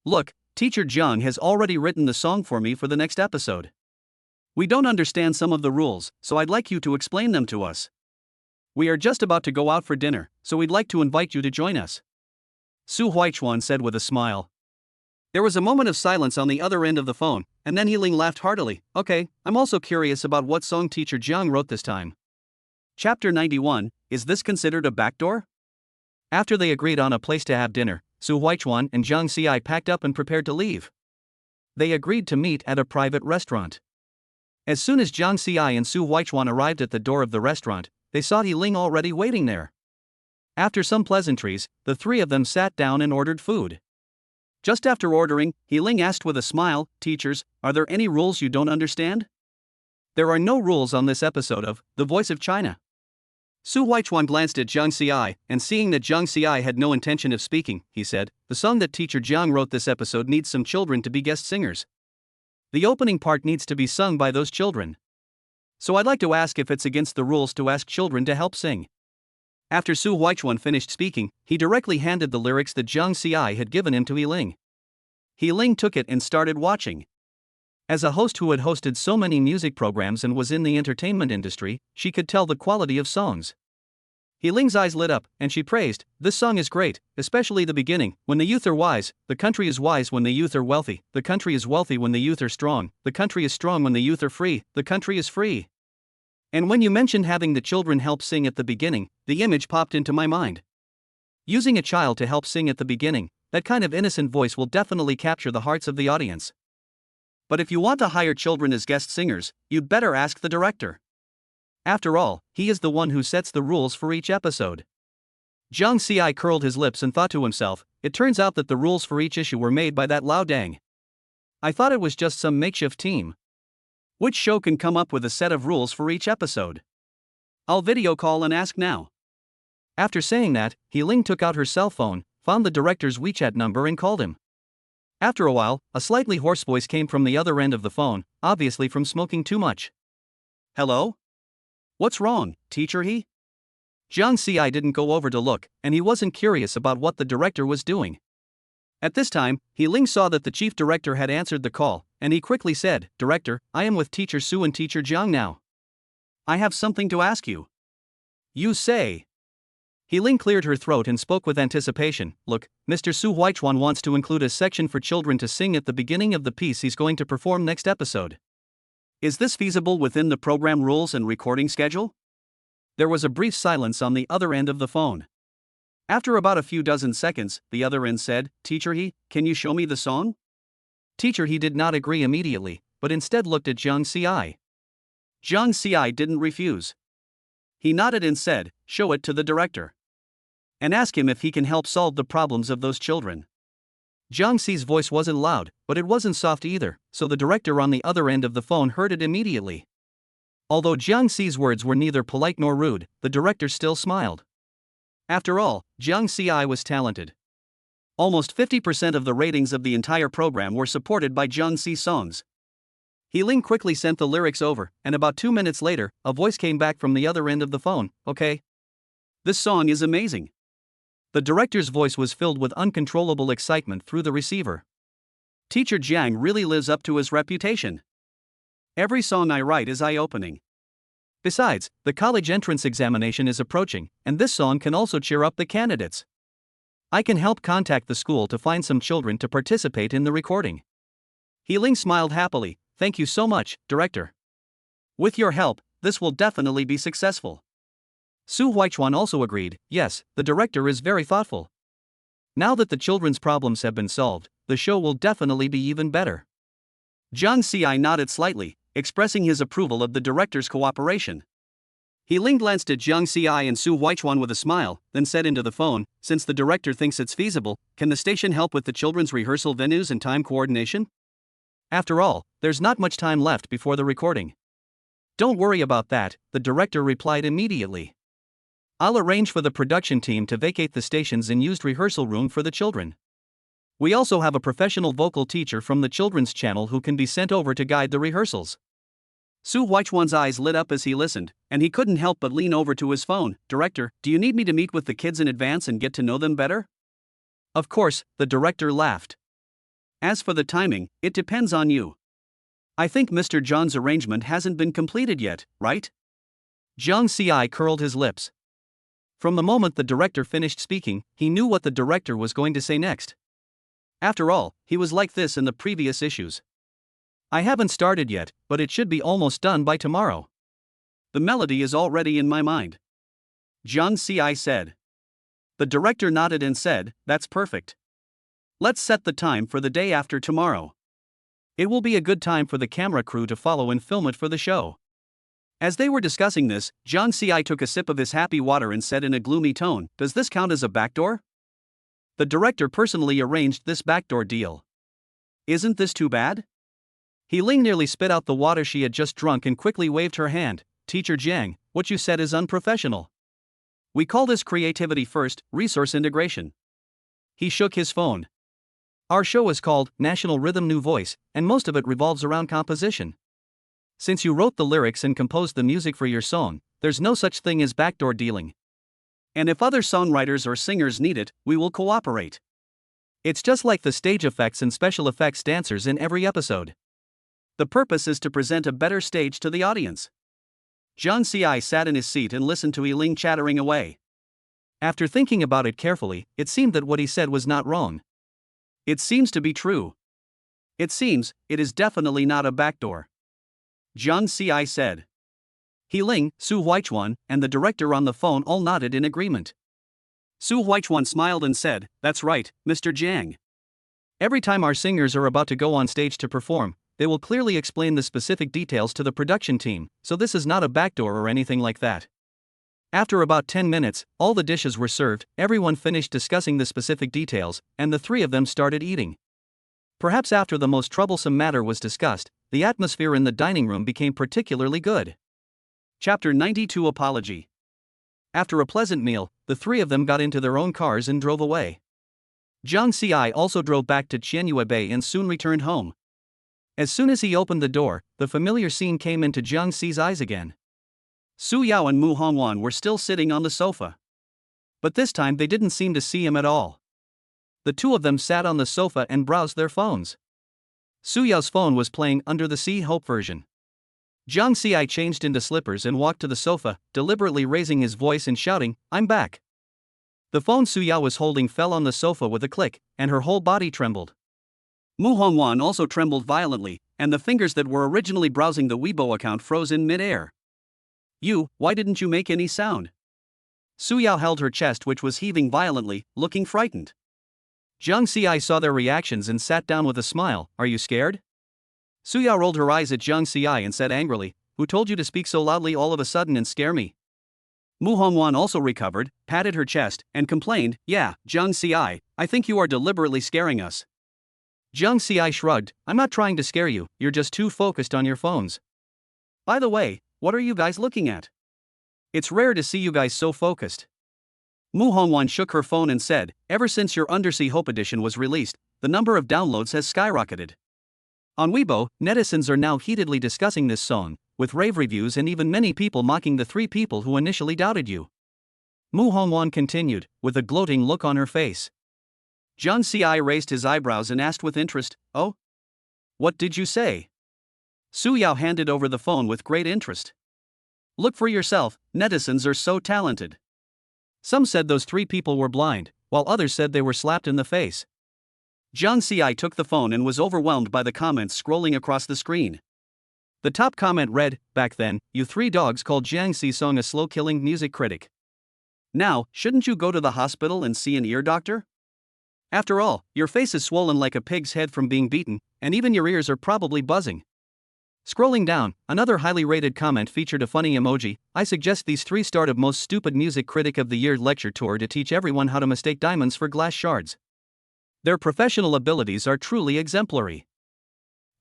Look, Teacher Jiang has already written the song for me for the next episode. We don't understand some of the rules, so I'd like you to explain them to us. We are just about to go out for dinner, so we'd like to invite you to join us. Su Huichuan said with a smile. There was a moment of silence on the other end of the phone, and then He Ling laughed heartily. Okay, I'm also curious about what song Teacher Jiang wrote this time. Chapter 91, is this considered a backdoor? After they agreed on a place to have dinner, Su Huichuan and Jiang Xi packed up and prepared to leave. They agreed to meet at a private restaurant. As soon as Jiang Xi and Su Huichuan arrived at the door of the restaurant, they saw He Ling already waiting there. After some pleasantries, the three of them sat down and ordered food. Just after ordering, He Ling asked with a smile, teachers, are there any rules you don't understand? There are no rules on this episode of The Voice of China. Su Huichuan glanced at Jiang Xi, and seeing that Jiang Xi had no intention of speaking, he said, the song that Teacher Jiang wrote this episode needs some children to be guest singers. The opening part needs to be sung by those children. So I'd like to ask if it's against the rules to ask children to help sing. After Su Huichuan finished speaking, he directly handed the lyrics that Jiang Xi had given him to He Ling. He Ling took it and started watching. As a host who had hosted so many music programs and was in the entertainment industry, she could tell the quality of songs. He Ling's eyes lit up, and she praised, this song is great, especially the beginning, when the youth are wise, the country is wise when the youth are wealthy, the country is wealthy when the youth are strong, the country is strong when the youth are free, the country is free. And when you mentioned having the children help sing at the beginning, the image popped into my mind. Using a child to help sing at the beginning, that kind of innocent voice will definitely capture the hearts of the audience. But if you want to hire children as guest singers, you'd better ask the director. After all, he is the one who sets the rules for each episode. Jiang Xi curled his lips and thought to himself, it turns out that the rules for each issue were made by that Lao Dang. I thought it was just some makeshift team. Which show can come up with a set of rules for each episode? I'll video call and ask now. After saying that, He Ling took out her cell phone, found the director's WeChat number and called him. After a while, a slightly hoarse voice came from the other end of the phone, obviously from smoking too much. Hello? What's wrong, Teacher He? Jiang Xi didn't go over to look, and he wasn't curious about what the director was doing. At this time, He Ling saw that the chief director had answered the call, and he quickly said, Director, I am with Teacher Su and Teacher Jiang now. I have something to ask you. You say. He Ling cleared her throat and spoke with anticipation, look, Mr. Su Huichuan wants to include a section for children to sing at the beginning of the piece he's going to perform next episode. Is this feasible within the program rules and recording schedule? There was a brief silence on the other end of the phone. After about a few dozen seconds, the other end said, Teacher He, can you show me the song? Teacher He did not agree immediately, but instead looked at Jiang Xi. Jiang Xi didn't refuse. He nodded and said, show it to the director. And ask him if he can help solve the problems of those children. Jiang Xi's voice wasn't loud, but it wasn't soft either, so the director on the other end of the phone heard it immediately. Although Jiang Xi's words were neither polite nor rude, the director still smiled. After all, Jiang Xi was talented. Almost 50% of the ratings of the entire program were supported by Jung Si's songs. He Ling quickly sent the lyrics over, and about 2 minutes later, a voice came back from the other end of the phone. Okay? This song is amazing. The director's voice was filled with uncontrollable excitement through the receiver. Teacher Jiang really lives up to his reputation. Every song I write is eye-opening. Besides, the college entrance examination is approaching, and this song can also cheer up the candidates. I can help contact the school to find some children to participate in the recording. He Ling smiled happily. Thank you so much, Director. With your help, this will definitely be successful. Su Huichuan also agreed. Yes, the director is very thoughtful. Now that the children's problems have been solved, the show will definitely be even better. Zhang Xi nodded slightly, expressing his approval of the director's cooperation. He Ling glanced at Zhang Xi and Su Huichuan with a smile, then said into the phone, since the director thinks it's feasible, can the station help with the children's rehearsal venues and time coordination? After all, there's not much time left before the recording. Don't worry about that, the director replied immediately. I'll arrange for the production team to vacate the station's unused rehearsal room for the children. We also have a professional vocal teacher from the children's channel who can be sent over to guide the rehearsals. Su Huichuan's eyes lit up as he listened, and he couldn't help but lean over to his phone. Director, do you need me to meet with the kids in advance and get to know them better? Of course, the director laughed. As for the timing, it depends on you. I think Mr. John's arrangement hasn't been completed yet, right? Zhang Xi curled his lips. From the moment the director finished speaking, he knew what the director was going to say next. After all, he was like this in the previous issues. I haven't started yet, but it should be almost done by tomorrow. The melody is already in my mind. Zhang Xi said. The director nodded and said, that's perfect. Let's set the time for the day after tomorrow. It will be a good time for the camera crew to follow and film it for the show. As they were discussing this, Zhang Xi took a sip of his happy water and said in a gloomy tone, does this count as a backdoor? The director personally arranged this backdoor deal. Isn't this too bad? He Ling nearly spit out the water she had just drunk and quickly waved her hand. Teacher Jiang, what you said is unprofessional. We call this creativity first, resource integration. He shook his phone. Our show is called National Rhythm New Voice, and most of it revolves around composition. Since you wrote the lyrics and composed the music for your song, there's no such thing as backdoor dealing. And if other songwriters or singers need it, we will cooperate. It's just like the stage effects and special effects dancers in every episode. The purpose is to present a better stage to the audience. Zhang Xi sat in his seat and listened to Yi Ling chattering away. After thinking about it carefully, it seemed that what he said was not wrong. It seems to be true. It seems, it is definitely not a backdoor. Zhang Xi said. He Ling, Su Huichuan, and the director on the phone all nodded in agreement. Su Huichuan smiled and said, that's right, Mr. Jiang. Every time our singers are about to go on stage to perform, they will clearly explain the specific details to the production team, so this is not a backdoor or anything like that. After about 10 minutes, all the dishes were served, everyone finished discussing the specific details, and the three of them started eating. Perhaps after the most troublesome matter was discussed, the atmosphere in the dining room became particularly good. Chapter 92 Apology. After a pleasant meal, the three of them got into their own cars and drove away. Zhang Xi also drove back to Qianyue Bay and soon returned home. As soon as he opened the door, the familiar scene came into Zhang Xi's eyes again. Su Yao and Mu Hongwan were still sitting on the sofa. But this time they didn't seem to see him at all. The two of them sat on the sofa and browsed their phones. Su Yao's phone was playing Under the Sea Hope version. Zhang Xi changed into slippers and walked to the sofa, deliberately raising his voice and shouting, I'm back. The phone Su Yao was holding fell on the sofa with a click, and her whole body trembled. Mu Hongwan also trembled violently, and the fingers that were originally browsing the Weibo account froze in mid-air. Why didn't you make any sound? Su Yao held her chest, which was heaving violently, looking frightened. Zhang Xi saw their reactions and sat down with a smile. Are you scared? Su Yao rolled her eyes at Zhang Xi and said angrily, who told you to speak so loudly all of a sudden and scare me? Mu Hongwan also recovered, patted her chest, and complained, yeah, Zhang Xi, I think you are deliberately scaring us. Zhang Xi shrugged, I'm not trying to scare you, you're just too focused on your phones. By the way, what are you guys looking at? It's rare to see you guys so focused. Mu Hongwan shook her phone and said, "Ever since your Undersea Hope edition was released, the number of downloads has skyrocketed." On Weibo, netizens are now heatedly discussing this song, with rave reviews and even many people mocking the three people who initially doubted you. Mu Hongwan continued, with a gloating look on her face. Zhang Xi raised his eyebrows and asked with interest, "Oh? What did you say?" Su Yao handed over the phone with great interest. "Look for yourself, netizens are so talented." Some said those three people were blind, while others said they were slapped in the face. Zhang Xi took the phone and was overwhelmed by the comments scrolling across the screen. The top comment read, "Back then, you three dogs called Jiang Xisong a slow-killing music critic. Now, shouldn't you go to the hospital and see an ear doctor? After all, your face is swollen like a pig's head from being beaten, and even your ears are probably buzzing." Scrolling down, another highly rated comment featured a funny emoji. "I suggest these three start a most stupid music critic of the year lecture tour to teach everyone how to mistake diamonds for glass shards. Their professional abilities are truly exemplary."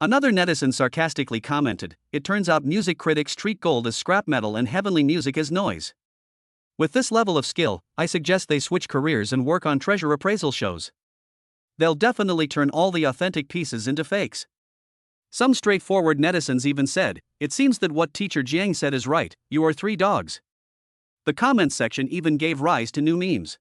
Another netizen sarcastically commented, "It turns out music critics treat gold as scrap metal and heavenly music as noise. With this level of skill, I suggest they switch careers and work on treasure appraisal shows. They'll definitely turn all the authentic pieces into fakes." Some straightforward netizens even said, "It seems that what teacher Jiang said is right, you are three dogs." The comments section even gave rise to new memes.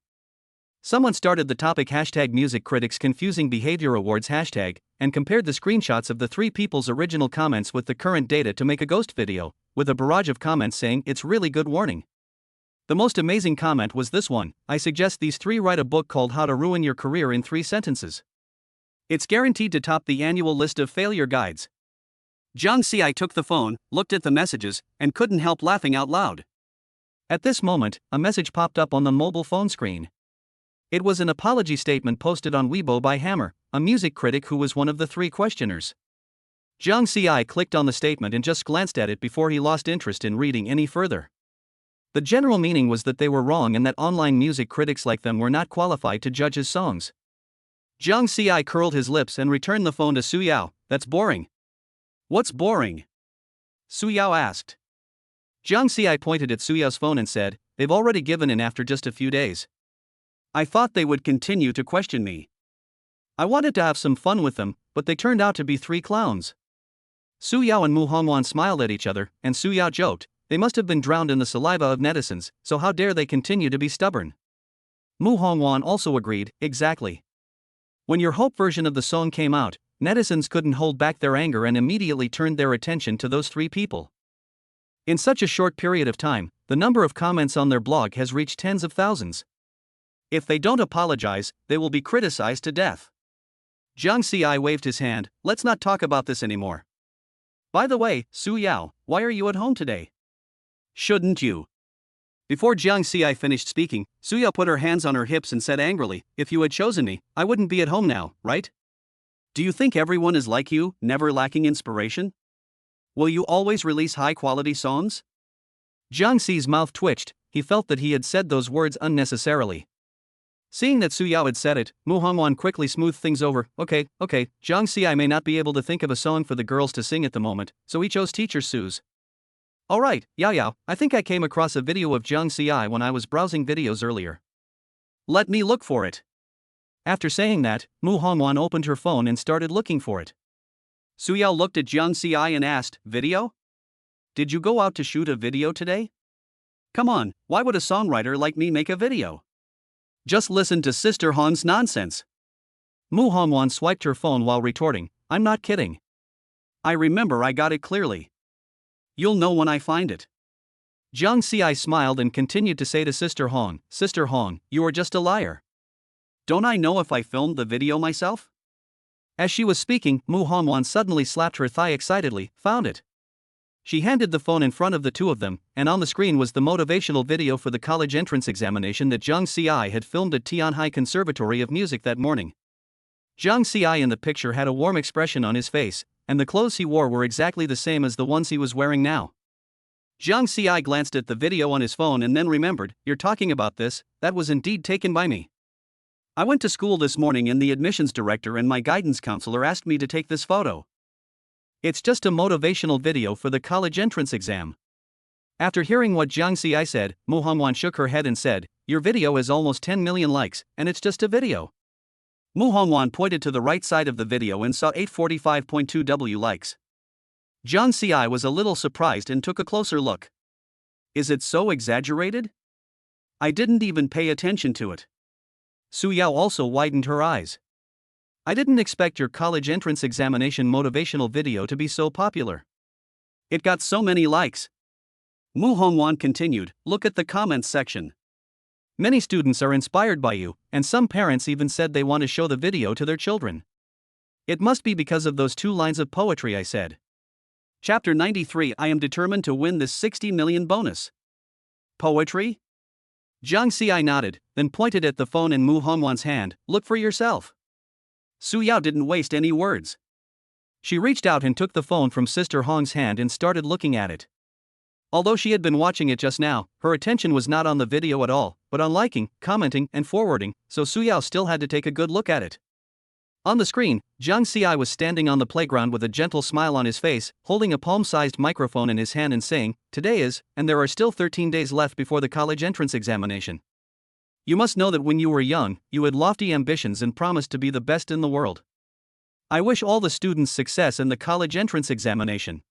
Someone started the topic #music critics confusing behavior awards hashtag, and compared the screenshots of the three people's original comments with the current data to make a ghost video, with a barrage of comments saying it's really good warning. The most amazing comment was this one: "I suggest these three write a book called How to Ruin Your Career in 3 Sentences. It's guaranteed to top the annual list of failure guides." Zhang Xi took the phone, looked at the messages, and couldn't help laughing out loud. At this moment, a message popped up on the mobile phone screen. It was an apology statement posted on Weibo by Hammer, a music critic who was one of the three questioners. Zhang Xi clicked on the statement and just glanced at it before he lost interest in reading any further. The general meaning was that they were wrong and that online music critics like them were not qualified to judge his songs. Zhang Xi curled his lips and returned the phone to Su Yao. "That's boring." "What's boring?" Su Yao asked. Zhang Xi pointed at Su Yao's phone and said, "They've already given in after just a few days. I thought they would continue to question me. I wanted to have some fun with them, but they turned out to be three clowns." Su Yao and Mu Hongwan smiled at each other, and Su Yao joked, "They must have been drowned in the saliva of netizens, so how dare they continue to be stubborn?" Mu Hongwan also agreed, "Exactly. When your Hope version of the song came out, netizens couldn't hold back their anger and immediately turned their attention to those three people. In such a short period of time, the number of comments on their blog has reached tens of thousands. If they don't apologize, they will be criticized to death." Zhang Xi waved his hand, "Let's not talk about this anymore. By the way, Su Yao, why are you at home today? Shouldn't you?" Before Jiang Xi finished speaking, Su Yao put her hands on her hips and said angrily, "If you had chosen me, I wouldn't be at home now, right? Do you think everyone is like you, never lacking inspiration? Will you always release high-quality songs?" Jiang Xi's mouth twitched. He felt that he had said those words unnecessarily. Seeing that Su Yao had said it, Mu Hongwan quickly smoothed things over. Okay, Jiang Xi may not be able to think of a song for the girls to sing at the moment, so he chose teacher Su's. Alright, Yao, I think I came across a video of Zhang Xi when I was browsing videos earlier. Let me look for it." After saying that, Mu Hongwan opened her phone and started looking for it. Su Yao looked at Zhang Xi and asked, "Video? Did you go out to shoot a video today? Come on, why would a songwriter like me make a video? Just listen to Sister Han's nonsense." Mu Hongwan swiped her phone while retorting, "I'm not kidding. I remember I got it clearly. You'll know when I find it." Zhang Xi smiled and continued to say to Sister Han, "Sister Han, you are just a liar. Don't I know if I filmed the video myself?" As she was speaking, Mu Hongwan suddenly slapped her thigh excitedly. "Found it." She handed the phone in front of the two of them, and on the screen was the motivational video for the college entrance examination that Zhang Xi had filmed at Tianhai Conservatory of Music that morning. Zhang Xi in the picture had a warm expression on his face, and the clothes he wore were exactly the same as the ones he was wearing now. Zhang Xi glanced at the video on his phone and then remembered, "You're talking about this, that was indeed taken by me. I went to school this morning and the admissions director and my guidance counselor asked me to take this photo. It's just a motivational video for the college entrance exam." After hearing what Jiang Xi said, Mu Hongwan shook her head and said, "Your video has almost 10 million likes, and it's just a video." Mu Hongwan pointed to the right side of the video and saw 845.2 W likes. Jiang Xi was a little surprised and took a closer look. Is it so exaggerated? I didn't even pay attention to it. Su Yao also widened her eyes. I didn't expect your college entrance examination motivational video to be so popular. It got so many likes. Mu Hongwan continued, look at the comments section. Many students are inspired by you, and some parents even said they want to show the video to their children. It must be because of those 2 lines of poetry I said. Chapter 93 I am determined to win this 60 million bonus. Poetry? Jiang Xi nodded, then pointed at the phone in Mu Hongwan's hand, look for yourself. Su Yao didn't waste any words. She reached out and took the phone from Sister Hong's hand and started looking at it. Although she had been watching it just now, her attention was not on the video at all, but on liking, commenting, and forwarding, so Su Yao still had to take a good look at it. On the screen, Jiang Xi was standing on the playground with a gentle smile on his face, holding a palm-sized microphone in his hand and saying, "Today is, and there are still 13 days left before the college entrance examination. You must know that when you were young, you had lofty ambitions and promised to be the best in the world. I wish all the students success in the college entrance examination."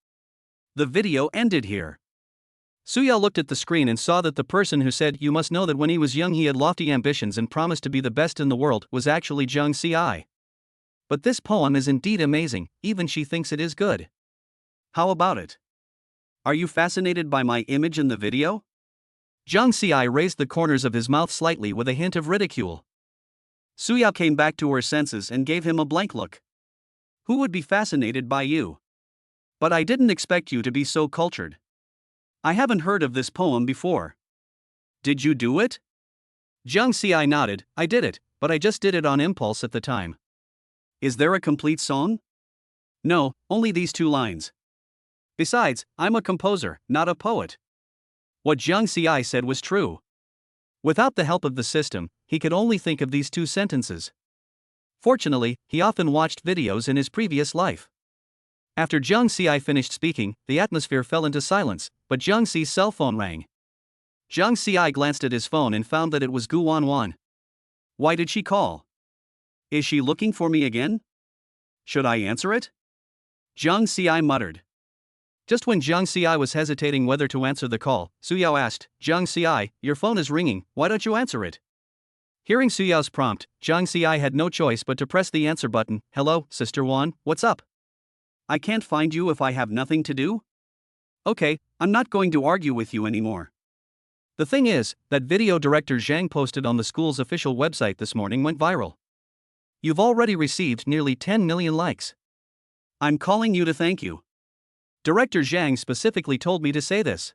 The video ended here. Su Yao looked at the screen and saw that the person who said you must know that when he was young he had lofty ambitions and promised to be the best in the world was actually Jiang Xi. But this poem is indeed amazing, even she thinks it is good. How about it? Are you fascinated by my image in the video? Jiang Xi raised the corners of his mouth slightly with a hint of ridicule. Su Yao came back to her senses and gave him a blank look. Who would be fascinated by you? But I didn't expect you to be so cultured. I haven't heard of this poem before. Did you do it? Jiang Xi nodded, I did it, but I just did it on impulse at the time. Is there a complete song? No, only these 2 lines. Besides, I'm a composer, not a poet. What Jiang Xi said was true. Without the help of the system, he could only think of these 2 sentences. Fortunately, he often watched videos in his previous life. After Jiang Xi finished speaking, the atmosphere fell into silence, but Jiang Xi's cell phone rang. Jiang Xi glanced at his phone and found that it was Gu Wanwan. Why did she call? Is she looking for me again? Should I answer it? Jiang Xi muttered. Just when Jiang Xi was hesitating whether to answer the call, Su Yao asked, Jiang Xi, your phone is ringing, why don't you answer it? Hearing Su Yao's prompt, Jiang Xi had no choice but to press the answer button. Hello, Sister Wan, what's up? I can't find you if I have nothing to do? Okay, I'm not going to argue with you anymore. The thing is, that video director Zhang posted on the school's official website this morning went viral. You've already received nearly 10 million likes. I'm calling you to thank you. Director Zhang specifically told me to say this.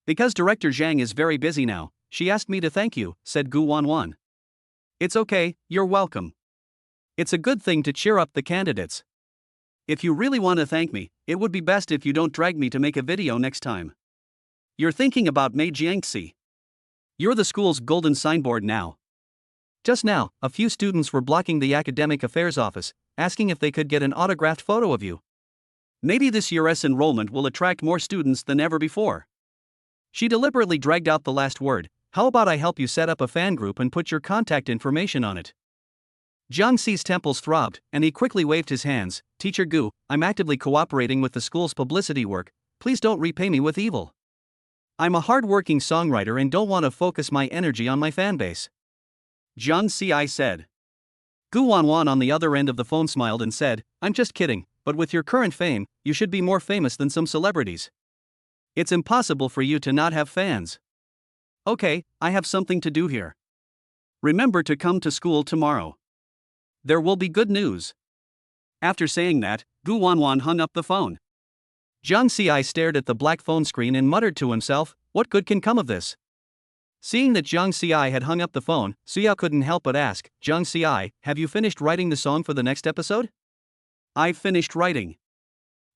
Because Director Zhang is very busy now, she asked me to thank you, said Gu Wanwan. It's okay, you're welcome. It's a good thing to cheer up the candidates. If you really want to thank me, it would be best if you don't drag me to make a video next time. You're thinking about Mei Jiangxi. You're the school's golden signboard now. Just now, a few students were blocking the academic affairs office, asking if they could get an autographed photo of you. Maybe this year's enrollment will attract more students than ever before. She deliberately dragged out the last word. How about I help you set up a fan group and put your contact information on it? Jiang Xi's temples throbbed, and he quickly waved his hands. Teacher Gu, I'm actively cooperating with the school's publicity work, please don't repay me with evil. I'm a hard-working songwriter and don't want to focus my energy on my fanbase. Jiang Xi said. Gu Wanwan on the other end of the phone smiled and said, I'm just kidding, but with your current fame, you should be more famous than some celebrities. It's impossible for you to not have fans. Okay, I have something to do here. Remember to come to school tomorrow. There will be good news. After saying that, Gu Wanwan hung up the phone. Jiang Xi stared at the black phone screen and muttered to himself, what good can come of this? Seeing that Jiang Xi had hung up the phone, Su Yao couldn't help but ask, Jiang Xi, have you finished writing the song for the next episode? I've finished writing.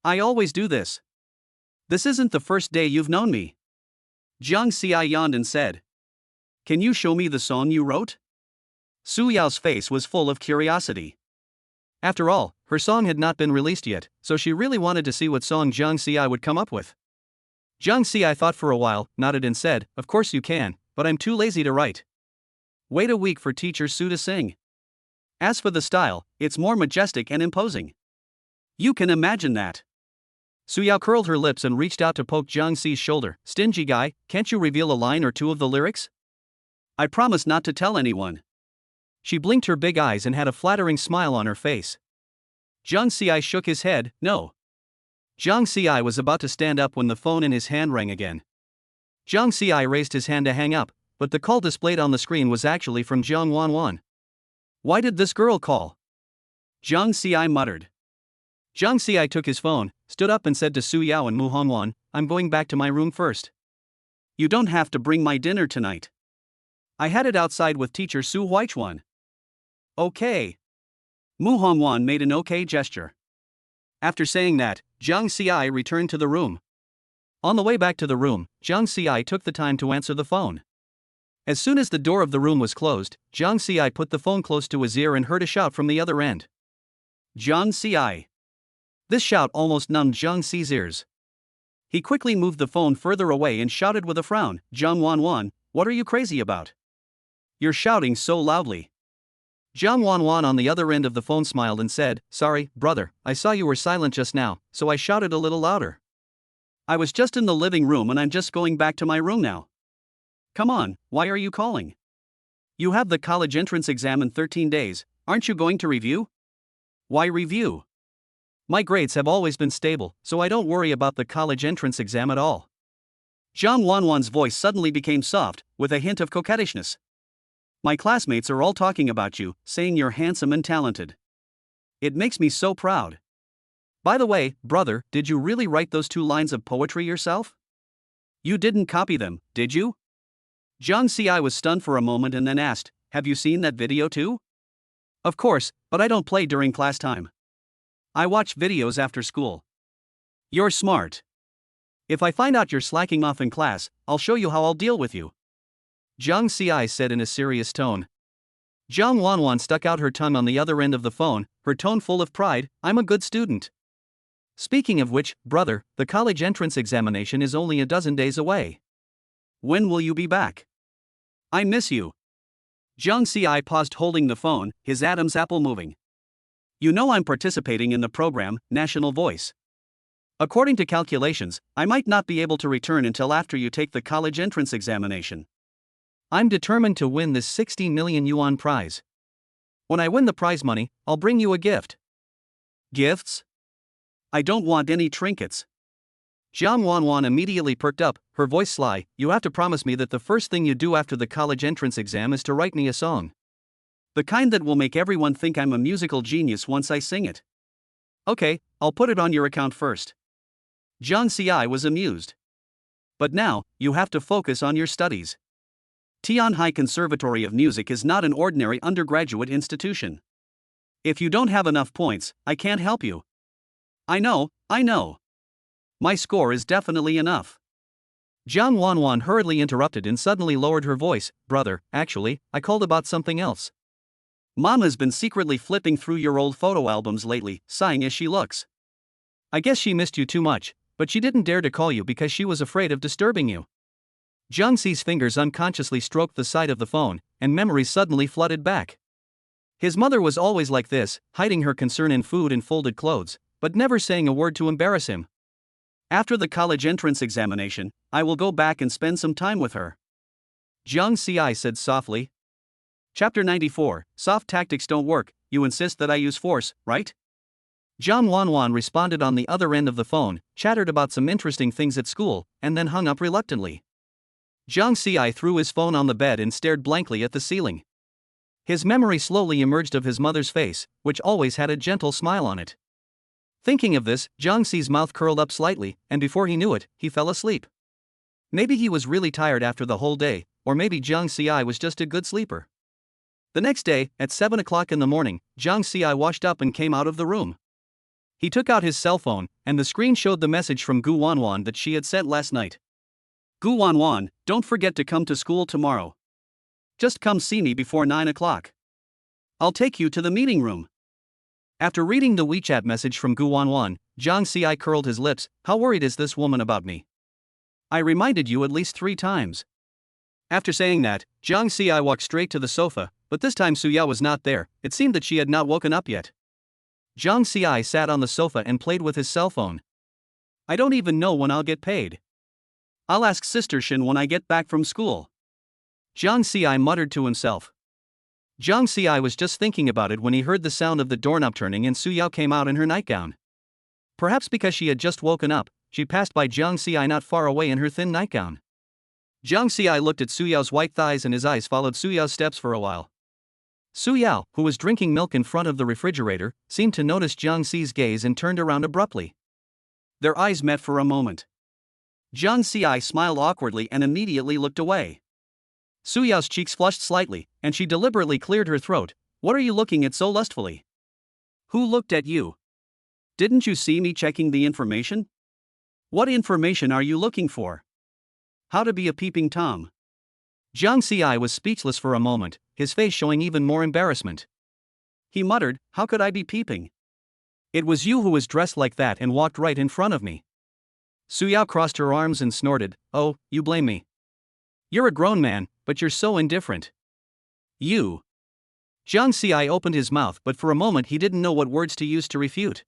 I always do this. This isn't the first day you've known me. Jiang Xi yawned and said. Can you show me the song you wrote? Su Yao's face was full of curiosity. After all, her song had not been released yet, so she really wanted to see what song Jiang Xi would come up with. Jiang Si thought for a while, nodded and said, "Of course you can, but I'm too lazy to write." Wait a week for teacher Su to sing. As for the style, it's more majestic and imposing. You can imagine that. Su Yao curled her lips and reached out to poke Jiang Si's shoulder. "Stingy guy, can't you reveal a line or two of the lyrics?" "I promise not to tell anyone." She blinked her big eyes and had a flattering smile on her face. Jiang Si shook his head, "No." Jiang Si was about to stand up when the phone in his hand rang again. Jiang Si raised his hand to hang up, but the call displayed on the screen was actually from Jiang Wanwan. "Why did this girl call?" Jiang Si muttered. Jiang Si took his phone, stood up and said to Su Yao and Mu Hongwan, "I'm going back to my room first. You don't have to bring my dinner tonight. I had it outside with teacher Su Huichuan." "Okay." Mu Hongwan made an okay gesture. After saying that, Jiang Si returned to the room. On the way back to the room, Jiang Si took the time to answer the phone. As soon as the door of the room was closed, Jiang Si put the phone close to his ear and heard a shout from the other end. "Jiang Si." This shout almost numbed Jiang Si's ears. He quickly moved the phone further away and shouted with a frown, "Jiang Wanwan, what are you crazy about? You're shouting so loudly." Jiang Wanwan on the other end of the phone smiled and said, "Sorry, brother, I saw you were silent just now, so I shouted a little louder. I was just in the living room and I'm just going back to my room now. Come on, why are you calling? You have the college entrance exam in 13 days, aren't you going to review?" "Why review? My grades have always been stable, so I don't worry about the college entrance exam at all." Jiang Wanwan's voice suddenly became soft, with a hint of coquettishness. "My classmates are all talking about you, saying you're handsome and talented. It makes me so proud. By the way, brother, did you really write those 2 lines of poetry yourself? You didn't copy them, did you?" Jiang Si was stunned for a moment and then asked, "Have you seen that video too?" "Of course, but I don't play during class time. I watch videos after school." "You're smart. If I find out you're slacking off in class, I'll show you how I'll deal with you," Jiang Si said in a serious tone. Jiang Wanwan stuck out her tongue on the other end of the phone, her tone full of pride, "I'm a good student. Speaking of which, brother, the college entrance examination is only a dozen days away. When will you be back? I miss you." Jiang Si paused holding the phone, his Adam's apple moving. "You know I'm participating in the program, National Voice. According to calculations, I might not be able to return until after you take the college entrance examination. I'm determined to win this 60 million yuan prize. When I win the prize money, I'll bring you a gift." "Gifts? I don't want any trinkets." Jiang Wanwan immediately perked up, her voice sly. "You have to promise me that the first thing you do after the college entrance exam is to write me a song. The kind that will make everyone think I'm a musical genius once I sing it." "Okay, I'll put it on your account first." Jiang Si was amused. "But now, you have to focus on your studies. Tianhai Conservatory of Music is not an ordinary undergraduate institution. If you don't have enough points, I can't help you." I know. My score is definitely enough." Jiang Wanwan hurriedly interrupted and suddenly lowered her voice, "Brother, actually, I called about something else. Mom has been secretly flipping through your old photo albums lately, sighing as she looks. I guess she missed you too much, but she didn't dare to call you because she was afraid of disturbing you." Jiang Si's fingers unconsciously stroked the side of the phone, and memories suddenly flooded back. His mother was always like this, hiding her concern in food and folded clothes, but never saying a word to embarrass him. "After the college entrance examination, I will go back and spend some time with her," Jiang Si said softly. Chapter 94, Soft Tactics Don't Work, You Insist That I Use Force, Right? Jiang Wanwan responded on the other end of the phone, chattered about some interesting things at school, and then hung up reluctantly. Jiang Si threw his phone on the bed and stared blankly at the ceiling. His memory slowly emerged of his mother's face, which always had a gentle smile on it. Thinking of this, Jiang Si's mouth curled up slightly, and before he knew it, he fell asleep. Maybe he was really tired after the whole day, or maybe Jiang Si was just a good sleeper. The next day, at 7 o'clock in the morning, Jiang Si washed up and came out of the room. He took out his cell phone, and the screen showed the message from Gu Wanwan that she had sent last night. "Gu Wanwan, don't forget to come to school tomorrow. Just come see me before 9 o'clock. I'll take you to the meeting room." After reading the WeChat message from Gu Wanwan, Jiang Si curled his lips. How worried is this woman about me? I reminded you at least 3 times. After saying that, Jiang Xi walked straight to the sofa, but this time Su Yao was not there. It seemed that she had not woken up yet. Jiang Xi sat on the sofa and played with his cell phone. I don't even know when I'll get paid. I'll ask Sister Shin when I get back from school. Jiang Xi muttered to himself. Jiang Xi was just thinking about it when he heard the sound of the doorknob turning and Su Yao came out in her nightgown. Perhaps because she had just woken up, she passed by Jiang Xi not far away in her thin nightgown. Jiang Xi looked at Su Yao's white thighs and his eyes followed Su Yao's steps for a while. Su Yao, who was drinking milk in front of the refrigerator, seemed to notice Jiang Xi's gaze and turned around abruptly. Their eyes met for a moment. Jiang Xi smiled awkwardly and immediately looked away. Su Yao's cheeks flushed slightly, and she deliberately cleared her throat. What are you looking at so lustfully? Who looked at you? Didn't you see me checking the information? What information are you looking for? How to be a peeping Tom. Jiang Xi was speechless for a moment, his face showing even more embarrassment. He muttered, how could I be peeping? It was you who was dressed like that and walked right in front of me. Su Yao crossed her arms and snorted, oh, you blame me. You're a grown man, but you're so indifferent. You. Jiang Xi opened his mouth, but for a moment he didn't know what words to use to refute.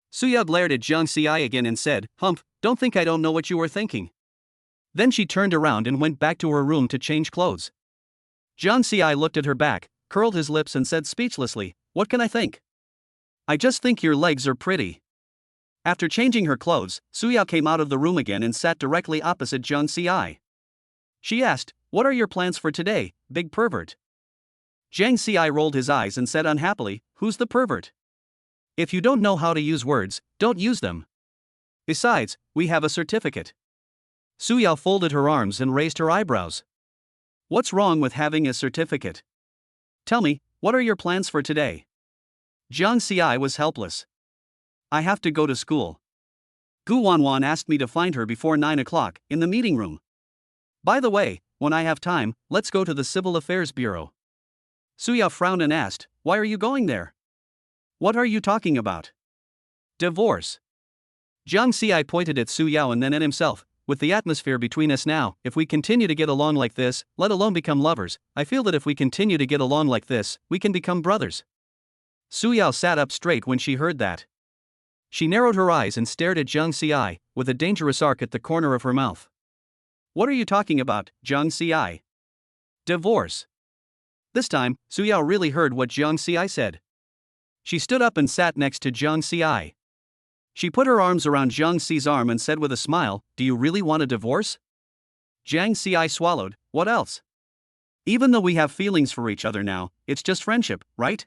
Su Yao glared at Jiang Xi again and said, Humph, don't think I don't know what you were thinking. Then she turned around and went back to her room to change clothes. Jiang Xi looked at her back, curled his lips and said speechlessly, what can I think? I just think your legs are pretty. After changing her clothes, Su Yao came out of the room again and sat directly opposite Jiang Xi. She asked, what are your plans for today, big pervert? Jiang Xi rolled his eyes and said unhappily, who's the pervert? If you don't know how to use words, don't use them. Besides, we have a certificate. Su Yao folded her arms and raised her eyebrows. What's wrong with having a certificate? Tell me, what are your plans for today? Jiang Xi was helpless. I have to go to school. Gu Wanwan asked me to find her before 9 o'clock, in the meeting room. By the way, when I have time, let's go to the Civil Affairs Bureau. Su Yao frowned and asked, why are you going there? What are you talking about? Divorce. Jiang Xi pointed at Su Yao and then at himself. With the atmosphere between us now, if we continue to get along like this, let alone become lovers, I feel that if we continue to get along like this, we can become brothers. Su Yao sat up straight when she heard that. She narrowed her eyes and stared at Jiang Xi, with a dangerous arc at the corner of her mouth. What are you talking about, Jiang Xi? Divorce. This time, Su Yao really heard what Jiang Xi said. She stood up and sat next to Jiang Xi. She put her arms around Jiang Xi's arm and said with a smile, do you really want a divorce? Jiang Xi swallowed, what else? Even though we have feelings for each other now, it's just friendship, right?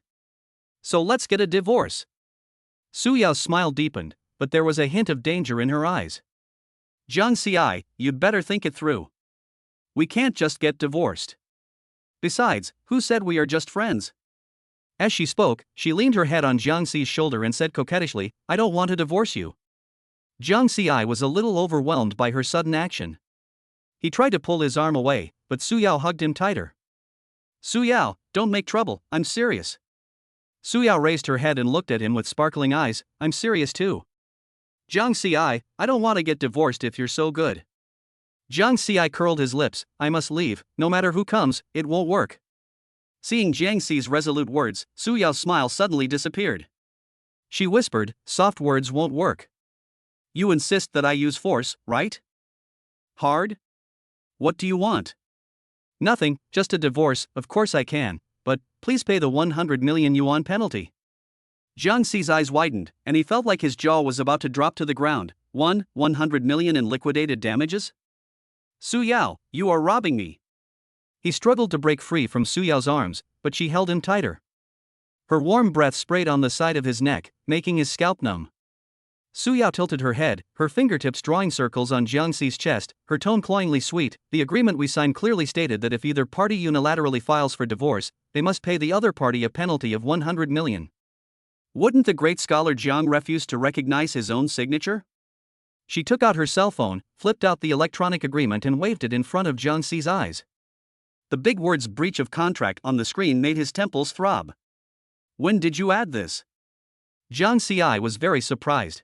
So let's get a divorce. Su Yao's smile deepened, but there was a hint of danger in her eyes. Jiang Xi, you'd better think it through. We can't just get divorced. Besides, who said we are just friends? As she spoke, she leaned her head on Jiang Xi's shoulder and said coquettishly, I don't want to divorce you. Jiang Xi was a little overwhelmed by her sudden action. He tried to pull his arm away, but Su Yao hugged him tighter. Su Yao, don't make trouble, I'm serious. Su Yao raised her head and looked at him with sparkling eyes, I'm serious too. Jiang Xi, I don't want to get divorced if you're so good. Jiang Xi curled his lips, I must leave, no matter who comes, it won't work. Seeing Jiang Xi's resolute words, Su Yao's smile suddenly disappeared. She whispered, soft words won't work. You insist that I use force, right? Hard? What do you want? Nothing, just a divorce, of course I can, but please pay the 100 million yuan penalty. Jiang Xi's eyes widened, and he felt like his jaw was about to drop to the ground. 100 million in liquidated damages? Su Yao, you are robbing me. He struggled to break free from Su Yao's arms, but she held him tighter. Her warm breath sprayed on the side of his neck, making his scalp numb. Su Yao tilted her head, her fingertips drawing circles on Jiang Xi's chest, her tone cloyingly sweet. The agreement we signed clearly stated that if either party unilaterally files for divorce, they must pay the other party a penalty of 100 million. Wouldn't the great scholar Jiang refuse to recognize his own signature? She took out her cell phone, flipped out the electronic agreement and waved it in front of Jiang Xi's eyes. The big words breach of contract on the screen made his temples throb. When did you add this? Jiang Xi was very surprised.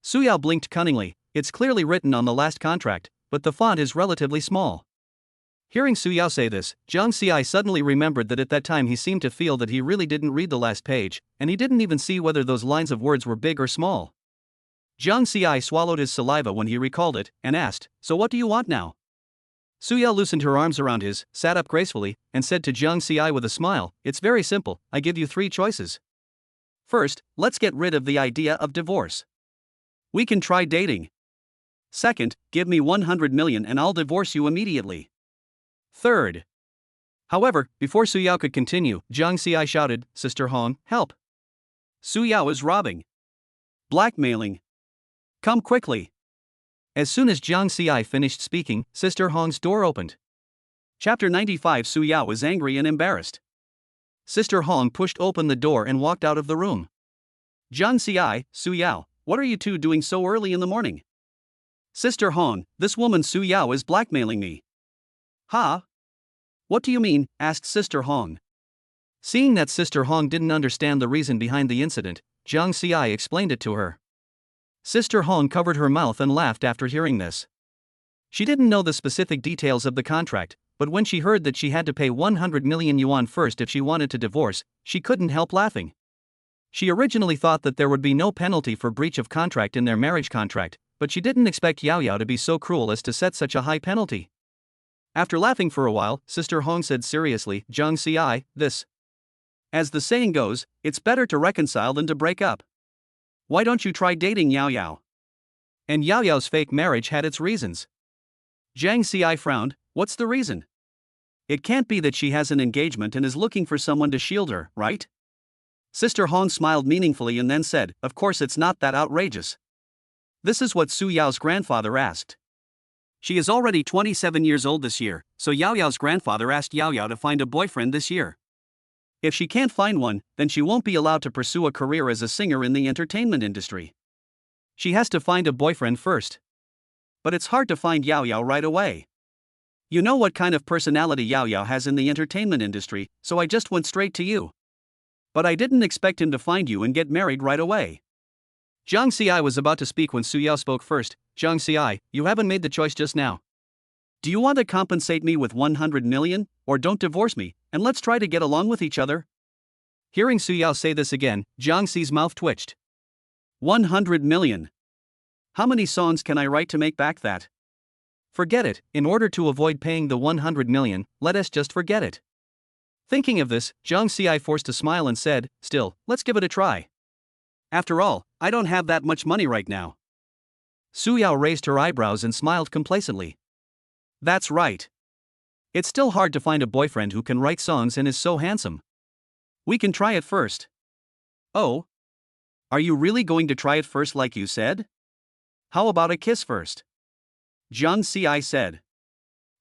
Su Yao blinked cunningly. It's clearly written on the last contract, but the font is relatively small. Hearing Su Yao say this, Jiang Xi suddenly remembered that at that time he seemed to feel that he really didn't read the last page, and he didn't even see whether those lines of words were big or small. Jiang Xi swallowed his saliva when he recalled it, and asked, "So what do you want now?" Su Yao loosened her arms around his, sat up gracefully, and said to Jiang Xi with a smile, "It's very simple, I give you 3 choices. First, let's get rid of the idea of divorce. We can try dating. Second, give me 100 million and I'll divorce you immediately. Third." However, before Su Yao could continue, Jiang Xi shouted, "Sister Hong, help! Su Yao is robbing. Blackmailing. Come quickly." As soon as Jiang Xi finished speaking, Sister Hong's door opened. Chapter 95. Su Yao was angry and embarrassed. Sister Hong pushed open the door and walked out of the room. Jiang Xi, "Su Yao, what are you two doing so early in the morning?" "Sister Hong, this woman Su Yao is blackmailing me." "Huh? What do you mean?" asked Sister Hong. Seeing that Sister Hong didn't understand the reason behind the incident, Jiang Xi explained it to her. Sister Hong covered her mouth and laughed after hearing this. She didn't know the specific details of the contract, but when she heard that she had to pay 100 million yuan first if she wanted to divorce, she couldn't help laughing. She originally thought that there would be no penalty for breach of contract in their marriage contract, but she didn't expect Yao Yao to be so cruel as to set such a high penalty. After laughing for a while, Sister Hong said seriously, "Jiang Xi, this. As the saying goes, it's better to reconcile than to break up. Why don't you try dating Yao Yao?" And Yao Yao's fake marriage had its reasons. Jiang Xi frowned. "What's the reason? It can't be that she has an engagement and is looking for someone to shield her, right?" Sister Hong smiled meaningfully and then said, "Of course it's not that outrageous. This is what Su Yao's grandfather asked. She is already 27 years old this year, so Yao Yao's grandfather asked Yao Yao to find a boyfriend this year. If she can't find one, then she won't be allowed to pursue a career as a singer in the entertainment industry. She has to find a boyfriend first. But it's hard to find Yao Yao right away. You know what kind of personality Yao Yao has in the entertainment industry, so I just went straight to you. But I didn't expect him to find you and get married right away." Jiang Xi was about to speak when Su Yao spoke first. "Jiang Xi, you haven't made the choice just now. Do you want to compensate me with 100 million, or don't divorce me, and let's try to get along with each other?" Hearing Su Yao say this again, Jiang Xi's mouth twitched. 100 million. How many songs can I write to make back that? Forget it, in order to avoid paying the 100 million, let us just forget it. Thinking of this, Jiang Xi forced a smile and said, "Still, let's give it a try. After all, I don't have that much money right now." Su Yao raised her eyebrows and smiled complacently. "That's right. It's still hard to find a boyfriend who can write songs and is so handsome. We can try it first." "Oh? Are you really going to try it first like you said? How about a kiss first?" Jiang Xi said.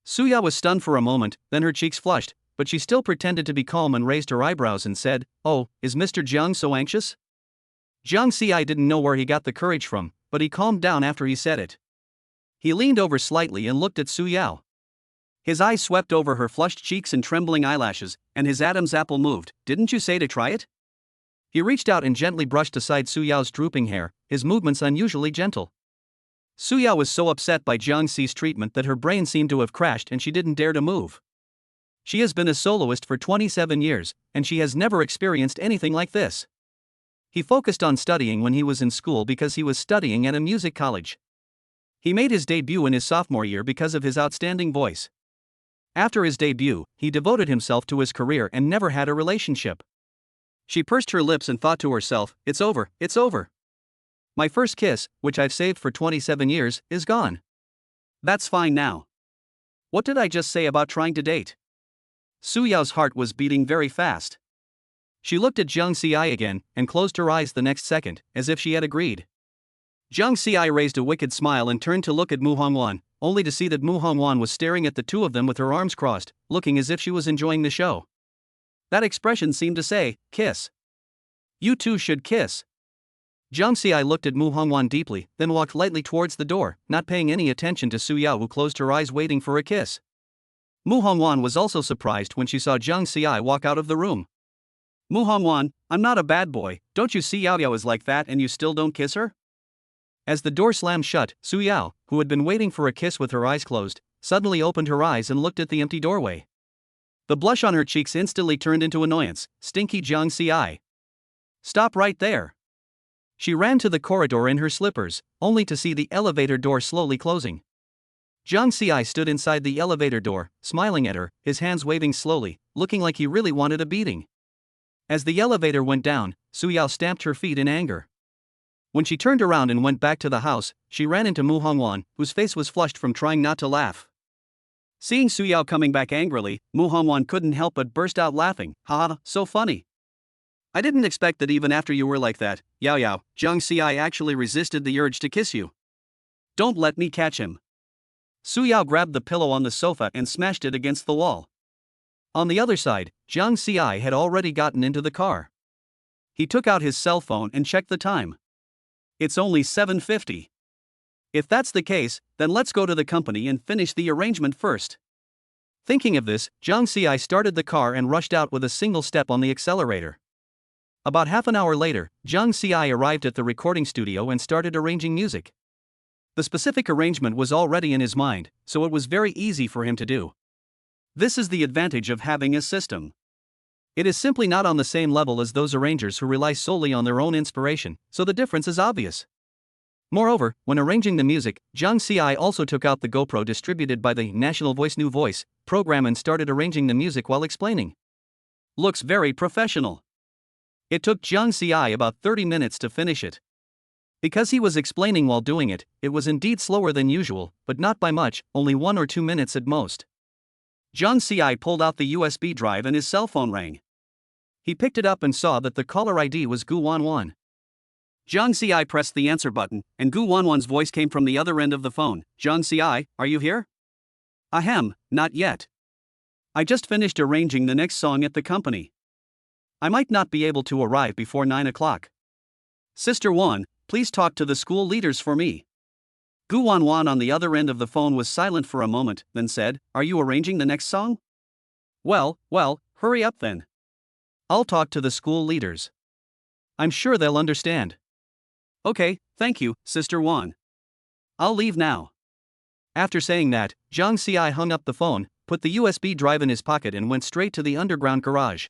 Su Yao was stunned for a moment, then her cheeks flushed, but she still pretended to be calm and raised her eyebrows and said, "Oh, is Mr. Jiang so anxious?" Jiang Xi didn't know where he got the courage from, but he calmed down after he said it. He leaned over slightly and looked at Su Yao. His eyes swept over her flushed cheeks and trembling eyelashes, and his Adam's apple moved. "Didn't you say to try it?" He reached out and gently brushed aside Su Yao's drooping hair, his movements unusually gentle. Su Yao was so upset by Jiang Xi's treatment that her brain seemed to have crashed and she didn't dare to move. She has been a soloist for 27 years, and she has never experienced anything like this. He focused on studying when he was in school because he was studying at a music college. He made his debut in his sophomore year because of his outstanding voice. After his debut, he devoted himself to his career and never had a relationship. She pursed her lips and thought to herself, "It's over, it's over. My first kiss, which I've saved for 27 years, is gone. That's fine now. What did I just say about trying to date?" Su Yao's heart was beating very fast. She looked at Jiang Xi again, and closed her eyes the next second, as if she had agreed. Jiang Xi raised a wicked smile and turned to look at Mu Hongwan, only to see that Mu Hongwan was staring at the two of them with her arms crossed, looking as if she was enjoying the show. That expression seemed to say, "Kiss. You two should kiss." Jiang Xi looked at Mu Hongwan deeply, then walked lightly towards the door, not paying any attention to Su Yao, who closed her eyes waiting for a kiss. Mu Hongwan was also surprised when she saw Jiang Xi walk out of the room. "Mu Hongwan, I'm not a bad boy, don't you see Yao Yao is like that and you still don't kiss her?" As the door slammed shut, Su Yao, who had been waiting for a kiss with her eyes closed, suddenly opened her eyes and looked at the empty doorway. The blush on her cheeks instantly turned into annoyance. Stinky Jiang Ci. Stop right there. She ran to the corridor in her slippers, only to see the elevator door slowly closing. Jiang Ci stood inside the elevator door, smiling at her, his hands waving slowly, looking like he really wanted a beating. As the elevator went down, Su Yao stamped her feet in anger. When she turned around and went back to the house, she ran into Mu Hongwan, whose face was flushed from trying not to laugh. Seeing Su Yao coming back angrily, Mu Hongwan couldn't help but burst out laughing. Haha, so funny. I didn't expect that even after you were like that, Yao Yao, Jiang Ci actually resisted the urge to kiss you. Don't let me catch him. Su Yao grabbed the pillow on the sofa and smashed it against the wall. On the other side, Jiang Ci had already gotten into the car. He took out his cell phone and checked the time. It's only 7:50. If that's the case, then let's go to the company and finish the arrangement first. Thinking of this, Jiang Ci started the car and rushed out with a single step on the accelerator. About half an hour later, Jiang Ci arrived at the recording studio and started arranging music. The specific arrangement was already in his mind, so it was very easy for him to do. This is the advantage of having a system. It is simply not on the same level as those arrangers who rely solely on their own inspiration, so the difference is obvious. Moreover, when arranging the music, Jiang Ci also took out the GoPro distributed by the National Voice New Voice program and started arranging the music while explaining. Looks very professional. It took Jiang Ci about 30 minutes to finish it. Because he was explaining while doing it, it was indeed slower than usual, but not by much, only 1 or 2 minutes at most. Jiang Ci pulled out the USB drive and his cell phone rang. He picked it up and saw that the caller ID was Gu Wanwan. Jiang Ci pressed the answer button, and Gu Wanwan's voice came from the other end of the phone. Jiang Ci, are you here? Ahem, not yet. I just finished arranging the next song at the company. I might not be able to arrive before 9 o'clock. Sister Wan, please talk to the school leaders for me. Gu Wanwan on the other end of the phone was silent for a moment, then said, Are you arranging the next song? Well, hurry up then. I'll talk to the school leaders. I'm sure they'll understand. Okay, thank you, Sister Wan. I'll leave now. After saying that, Jiang Ci hung up the phone, put the USB drive in his pocket and went straight to the underground garage.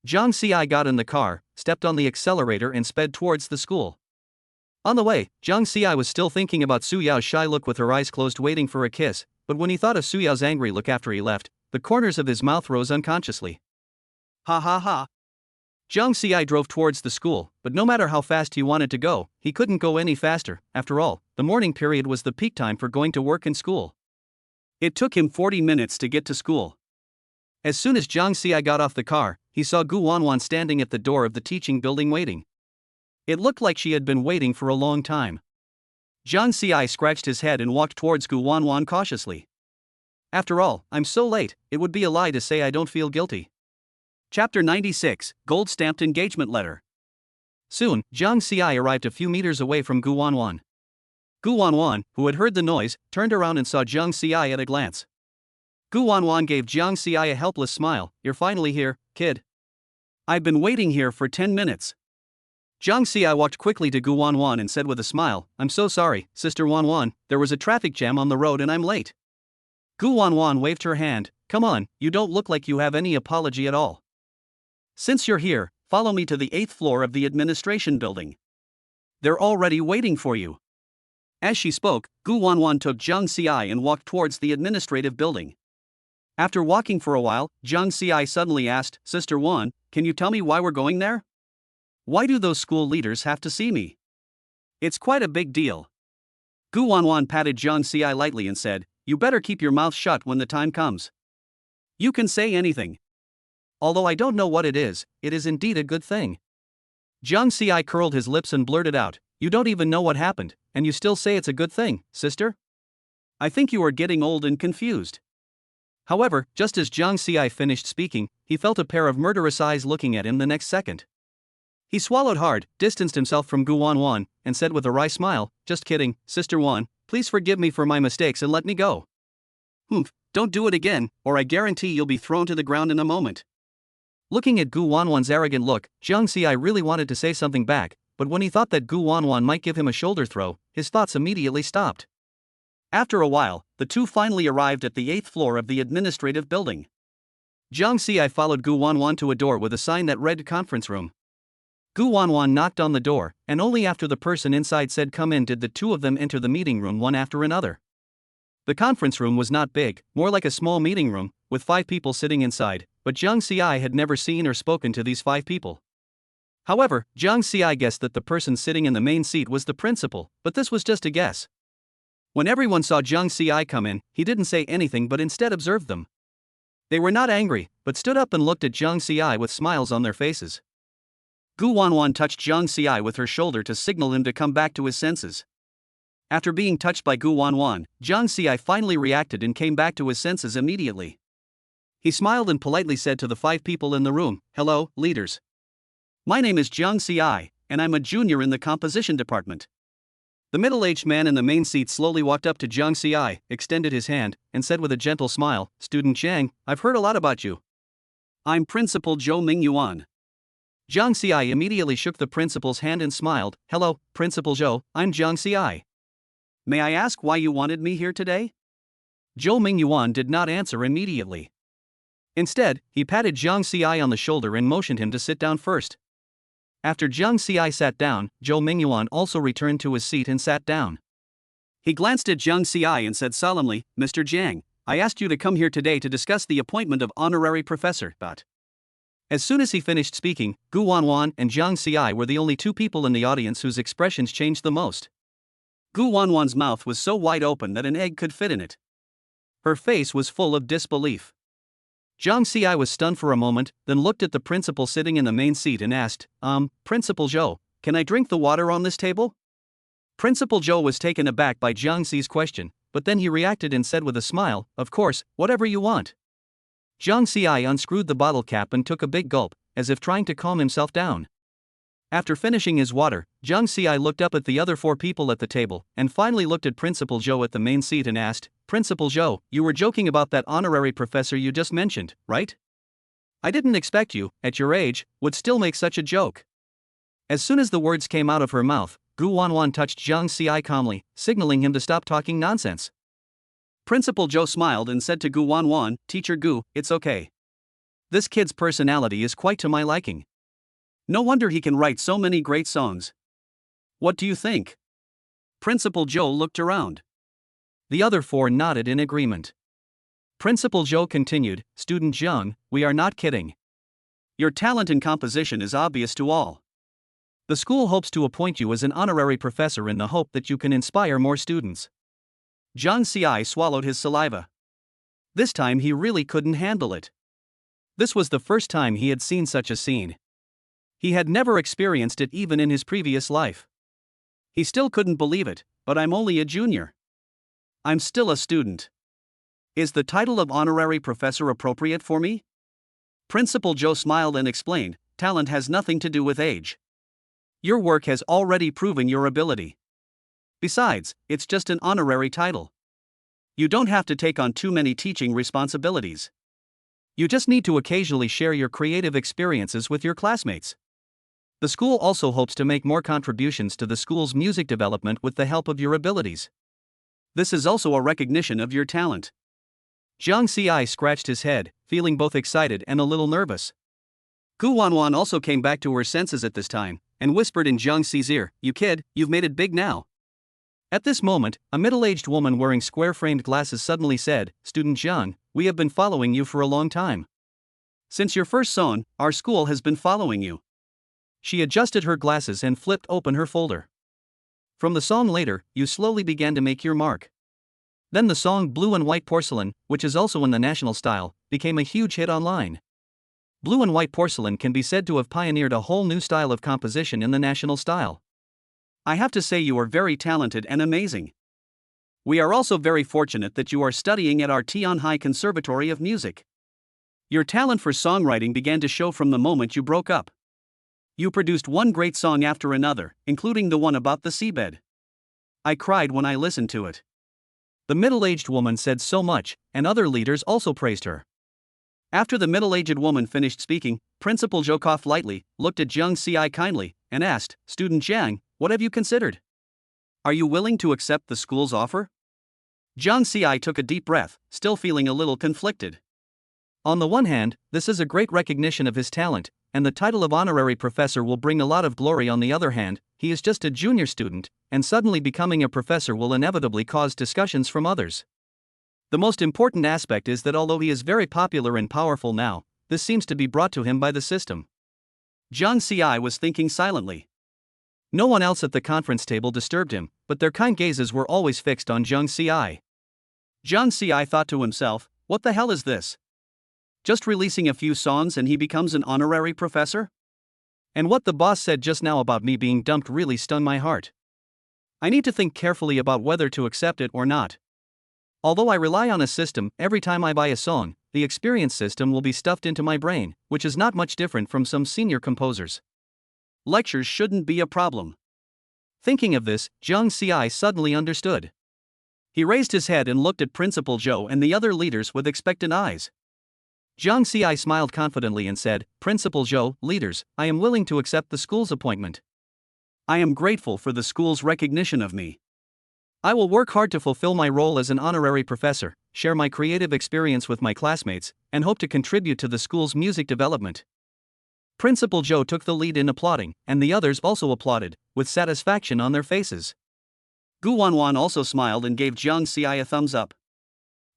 Jiang Ci got in the car, stepped on the accelerator and sped towards the school. On the way, Jiang Ci was still thinking about Su Yao's shy look with her eyes closed waiting for a kiss, but when he thought of Su Yao's angry look after he left, the corners of his mouth rose unconsciously. Ha ha ha. Jiang Ci drove towards the school, but no matter how fast he wanted to go, he couldn't go any faster. After all, the morning period was the peak time for going to work and school. It took him 40 minutes to get to school. As soon as Jiang Ci got off the car, he saw Gu Wanwan standing at the door of the teaching building waiting. It looked like she had been waiting for a long time. Jiang Ci scratched his head and walked towards Gu Wanwan cautiously. After all, I'm so late, it would be a lie to say I don't feel guilty. Chapter 96, Gold-Stamped Engagement Letter. Soon, Jiang Ci arrived a few meters away from Gu Wanwan. Gu Wanwan, who had heard the noise, turned around and saw Jiang Ci at a glance. Gu Wanwan gave Jiang Ci a helpless smile. You're finally here, kid. I've been waiting here for 10 minutes. Jiang Ci walked quickly to Gu Wanwan and said with a smile, I'm so sorry, Sister Wanwan, there was a traffic jam on the road and I'm late. Gu Wanwan waved her hand. Come on, you don't look like you have any apology at all. Since you're here, follow me to the 8th floor of the administration building. They're already waiting for you. As she spoke, Gu Wanwan took Jiang Ci and walked towards the administrative building. After walking for a while, Jiang Ci suddenly asked, Sister Wan, can you tell me why we're going there? Why do those school leaders have to see me? It's quite a big deal. Gu Wanwan patted Jiang Ci lightly and said, You better keep your mouth shut when the time comes. You can say anything. Although I don't know what it is indeed a good thing. Jiang Ci curled his lips and blurted out, You don't even know what happened, and you still say it's a good thing, sister? I think you are getting old and confused. However, just as Jiang Ci finished speaking, he felt a pair of murderous eyes looking at him the next second. He swallowed hard, distanced himself from Gu Wanwan, and said with a wry smile, Just kidding, Sister Wan, please forgive me for my mistakes and let me go. Don't do it again, or I guarantee you'll be thrown to the ground in a moment. Looking at Gu Wanwan's arrogant look, Jiang Ci really wanted to say something back, but when he thought that Gu Wanwan might give him a shoulder throw, his thoughts immediately stopped. After a while, the two finally arrived at the 8th floor of the administrative building. Jiang Xi followed Gu Wanwan to a door with a sign that read conference room. Gu Wanwan knocked on the door, and only after the person inside said come in did the two of them enter the meeting room one after another. The conference room was not big, more like a small meeting room, with 5 people sitting inside, but Jiang Xi had never seen or spoken to these 5 people. However, Jiang Xi guessed that the person sitting in the main seat was the principal, but this was just a guess. When everyone saw Jiang Xi come in, he didn't say anything but instead observed them. They were not angry, but stood up and looked at Jiang Xi with smiles on their faces. Gu Wanwan touched Jiang Xi with her shoulder to signal him to come back to his senses. After being touched by Gu Wanwan, Jiang Xi finally reacted and came back to his senses immediately. He smiled and politely said to the 5 people in the room, "Hello, leaders. My name is Jiang Xi, and I'm a junior in the composition department." The middle-aged man in the main seat slowly walked up to Jiang Xi, extended his hand, and said with a gentle smile, "Student Jiang, I've heard a lot about you." "I'm Principal Zhou Mingyuan." Jiang Xi immediately shook the principal's hand and smiled, "Hello, Principal Zhou, I'm Jiang Xi. "May I ask why you wanted me here today?" Zhou Mingyuan did not answer immediately. Instead, he patted Jiang Xi on the shoulder and motioned him to sit down first. After Jiang Xi sat down, Zhou Mingyuan also returned to his seat and sat down. He glanced at Jiang Xi and said solemnly, "Mr. Jiang, I asked you to come here today to discuss the appointment of honorary professor, but..." As soon as he finished speaking, Gu Wanwan and Jiang Xi were the only 2 people in the audience whose expressions changed the most. Gu Wanwan's mouth was so wide open that an egg could fit in it. Her face was full of disbelief. Jiang Xi was stunned for a moment, then looked at the principal sitting in the main seat and asked, Principal Zhou, can I drink the water on this table?" Principal Zhou was taken aback by Jiang Xi's question, but then he reacted and said with a smile, "Of course, whatever you want." Jiang Xi unscrewed the bottle cap and took a big gulp, as if trying to calm himself down. After finishing his water, Jiang Xi looked up at the other 4 people at the table, and finally looked at Principal Zhou at the main seat and asked, "Principal Zhou, you were joking about that honorary professor you just mentioned, right? I didn't expect you, at your age, would still make such a joke." As soon as the words came out of her mouth, Gu Wanwan touched Jiang Xi calmly, signaling him to stop talking nonsense. Principal Zhou smiled and said to Gu Wanwan, "Teacher Gu, it's okay. This kid's personality is quite to my liking. No wonder he can write so many great songs. What do you think?" Principal Zhou looked around. The other 4 nodded in agreement. Principal Zhou continued, "Student Jiang, we are not kidding. Your talent in composition is obvious to all. The school hopes to appoint you as an honorary professor in the hope that you can inspire more students." Jiang Xi swallowed his saliva. This time he really couldn't handle it. This was the first time he had seen such a scene. He had never experienced it even in his previous life. He still couldn't believe it, but I'm only a junior. I'm still a student. Is the title of honorary professor appropriate for me? Principal Zhou smiled and explained, "Talent has nothing to do with age. Your work has already proven your ability. Besides, it's just an honorary title. You don't have to take on too many teaching responsibilities. You just need to occasionally share your creative experiences with your classmates. The school also hopes to make more contributions to the school's music development with the help of your abilities. This is also a recognition of your talent." Jiang Xi scratched his head, feeling both excited and a little nervous. Gu Wanwan also came back to her senses at this time, and whispered in Jiang Xi's ear, "You kid, you've made it big now." At this moment, a middle-aged woman wearing square-framed glasses suddenly said, "Student Jiang, we have been following you for a long time. Since your first song, our school has been following you." She adjusted her glasses and flipped open her folder. From the song Later, you slowly began to make your mark. Then the song Blue and White Porcelain, which is also in the national style, became a huge hit online. Blue and White Porcelain can be said to have pioneered a whole new style of composition in the national style. I have to say you are very talented and amazing. We are also very fortunate that you are studying at our Tianhai Conservatory of Music. Your talent for songwriting began to show from the moment you broke up. You produced one great song after another, including the one about the seabed. I cried when I listened to it." The middle-aged woman said so much, and other leaders also praised her. After the middle-aged woman finished speaking, Principal Zhou coughed lightly, looked at Jiang Xi kindly, and asked, "Student Jiang, what have you considered? Are you willing to accept the school's offer?" Jiang Ci took a deep breath, still feeling a little conflicted. On the one hand, this is a great recognition of his talent, and the title of honorary professor will bring a lot of glory. On the other hand, he is just a junior student, and suddenly becoming a professor will inevitably cause discussions from others. The most important aspect is that although he is very popular and powerful now, this seems to be brought to him by the system. Jiang Ci was thinking silently. No one else at the conference table disturbed him, but their kind gazes were always fixed on Jiang Ci. Jiang Ci thought to himself, "What the hell is this? Just releasing a few songs and he becomes an honorary professor? And what the boss said just now about me being dumped really stung my heart. I need to think carefully about whether to accept it or not. Although I rely on a system every time I buy a song, the experience system will be stuffed into my brain, which is not much different from some senior composers. Lectures shouldn't be a problem." Thinking of this, Jiang Ci suddenly understood. He raised his head and looked at Principal Zhou and the other leaders with expectant eyes. Jiang Ci smiled confidently and said, "Principal Zhou, leaders, I am willing to accept the school's appointment. I am grateful for the school's recognition of me. I will work hard to fulfill my role as an honorary professor, share my creative experience with my classmates, and hope to contribute to the school's music development." Principal Zhou took the lead in applauding, and the others also applauded, with satisfaction on their faces. Gu Wanwan also smiled and gave Jiang Ci a thumbs up.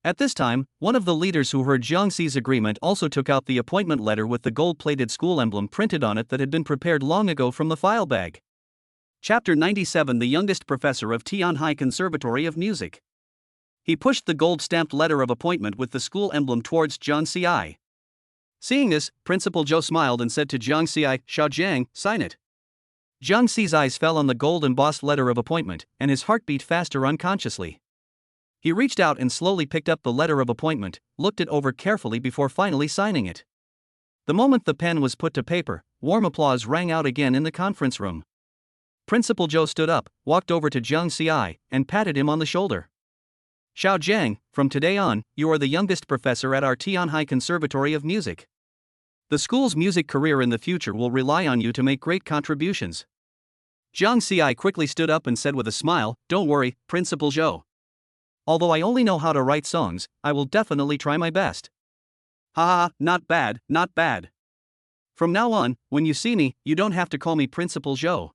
At this time, one of the leaders who heard Jiang Ci's agreement also took out the appointment letter with the gold-plated school emblem printed on it that had been prepared long ago from the file bag. Chapter 97 The youngest professor of Tianhai Conservatory of Music. He pushed the gold-stamped letter of appointment with the school emblem towards Jiang Ci. Seeing this, Principal Zhou smiled and said to Jiang Ci, "Xiao Jiang, sign it." Jiang Ci's eyes fell on the gold-embossed letter of appointment, and his heart beat faster unconsciously. He reached out and slowly picked up the letter of appointment, looked it over carefully before finally signing it. The moment the pen was put to paper, warm applause rang out again in the conference room. Principal Zhou stood up, walked over to Jiang Ci, and patted him on the shoulder. "Xiao Jiang, from today on, you are the youngest professor at our Tianhai Conservatory of Music. The school's music career in the future will rely on you to make great contributions." Jiang Ci quickly stood up and said with a smile, "Don't worry, Principal Zhou. Although I only know how to write songs, I will definitely try my best." "Ha ha, not bad, not bad. From now on, when you see me, you don't have to call me Principal Zhou.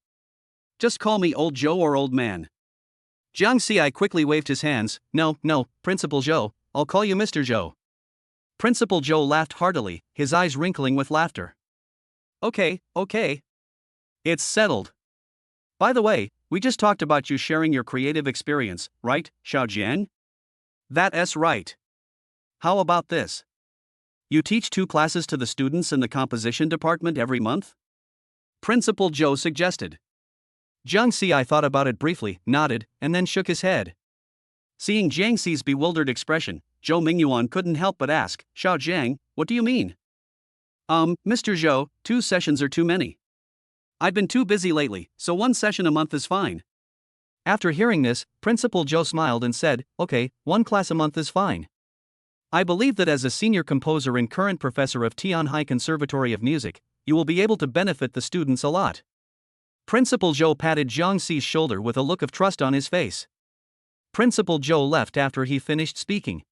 Just call me Old Zhou or Old Man." Jiang Ci quickly waved his hands. No, Principal Zhou, I'll call you Mr. Zhou." Principal Zhou laughed heartily, his eyes wrinkling with laughter. Okay. It's settled. By the way, we just talked about you sharing your creative experience, right, Xiao Jiang? That's right. How about this? You teach 2 classes to the students in the composition department every month? Principal Zhou suggested. Jiang Ci thought about it briefly, nodded, and then shook his head. Seeing Jiang Ci's bewildered expression, Zhou Mingyuan couldn't help but ask, "Xiao Jiang, what do you mean?" Mr. Zhou, 2 sessions are too many. I've been too busy lately, so 1 session a month is fine." After hearing this, Principal Zhou smiled and said, "Okay, 1 class a month is fine. I believe that as a senior composer and current professor of Tianhai Conservatory of Music, you will be able to benefit the students a lot." Principal Zhou patted Jiang Ci's shoulder with a look of trust on his face. Principal Zhou left after he finished speaking.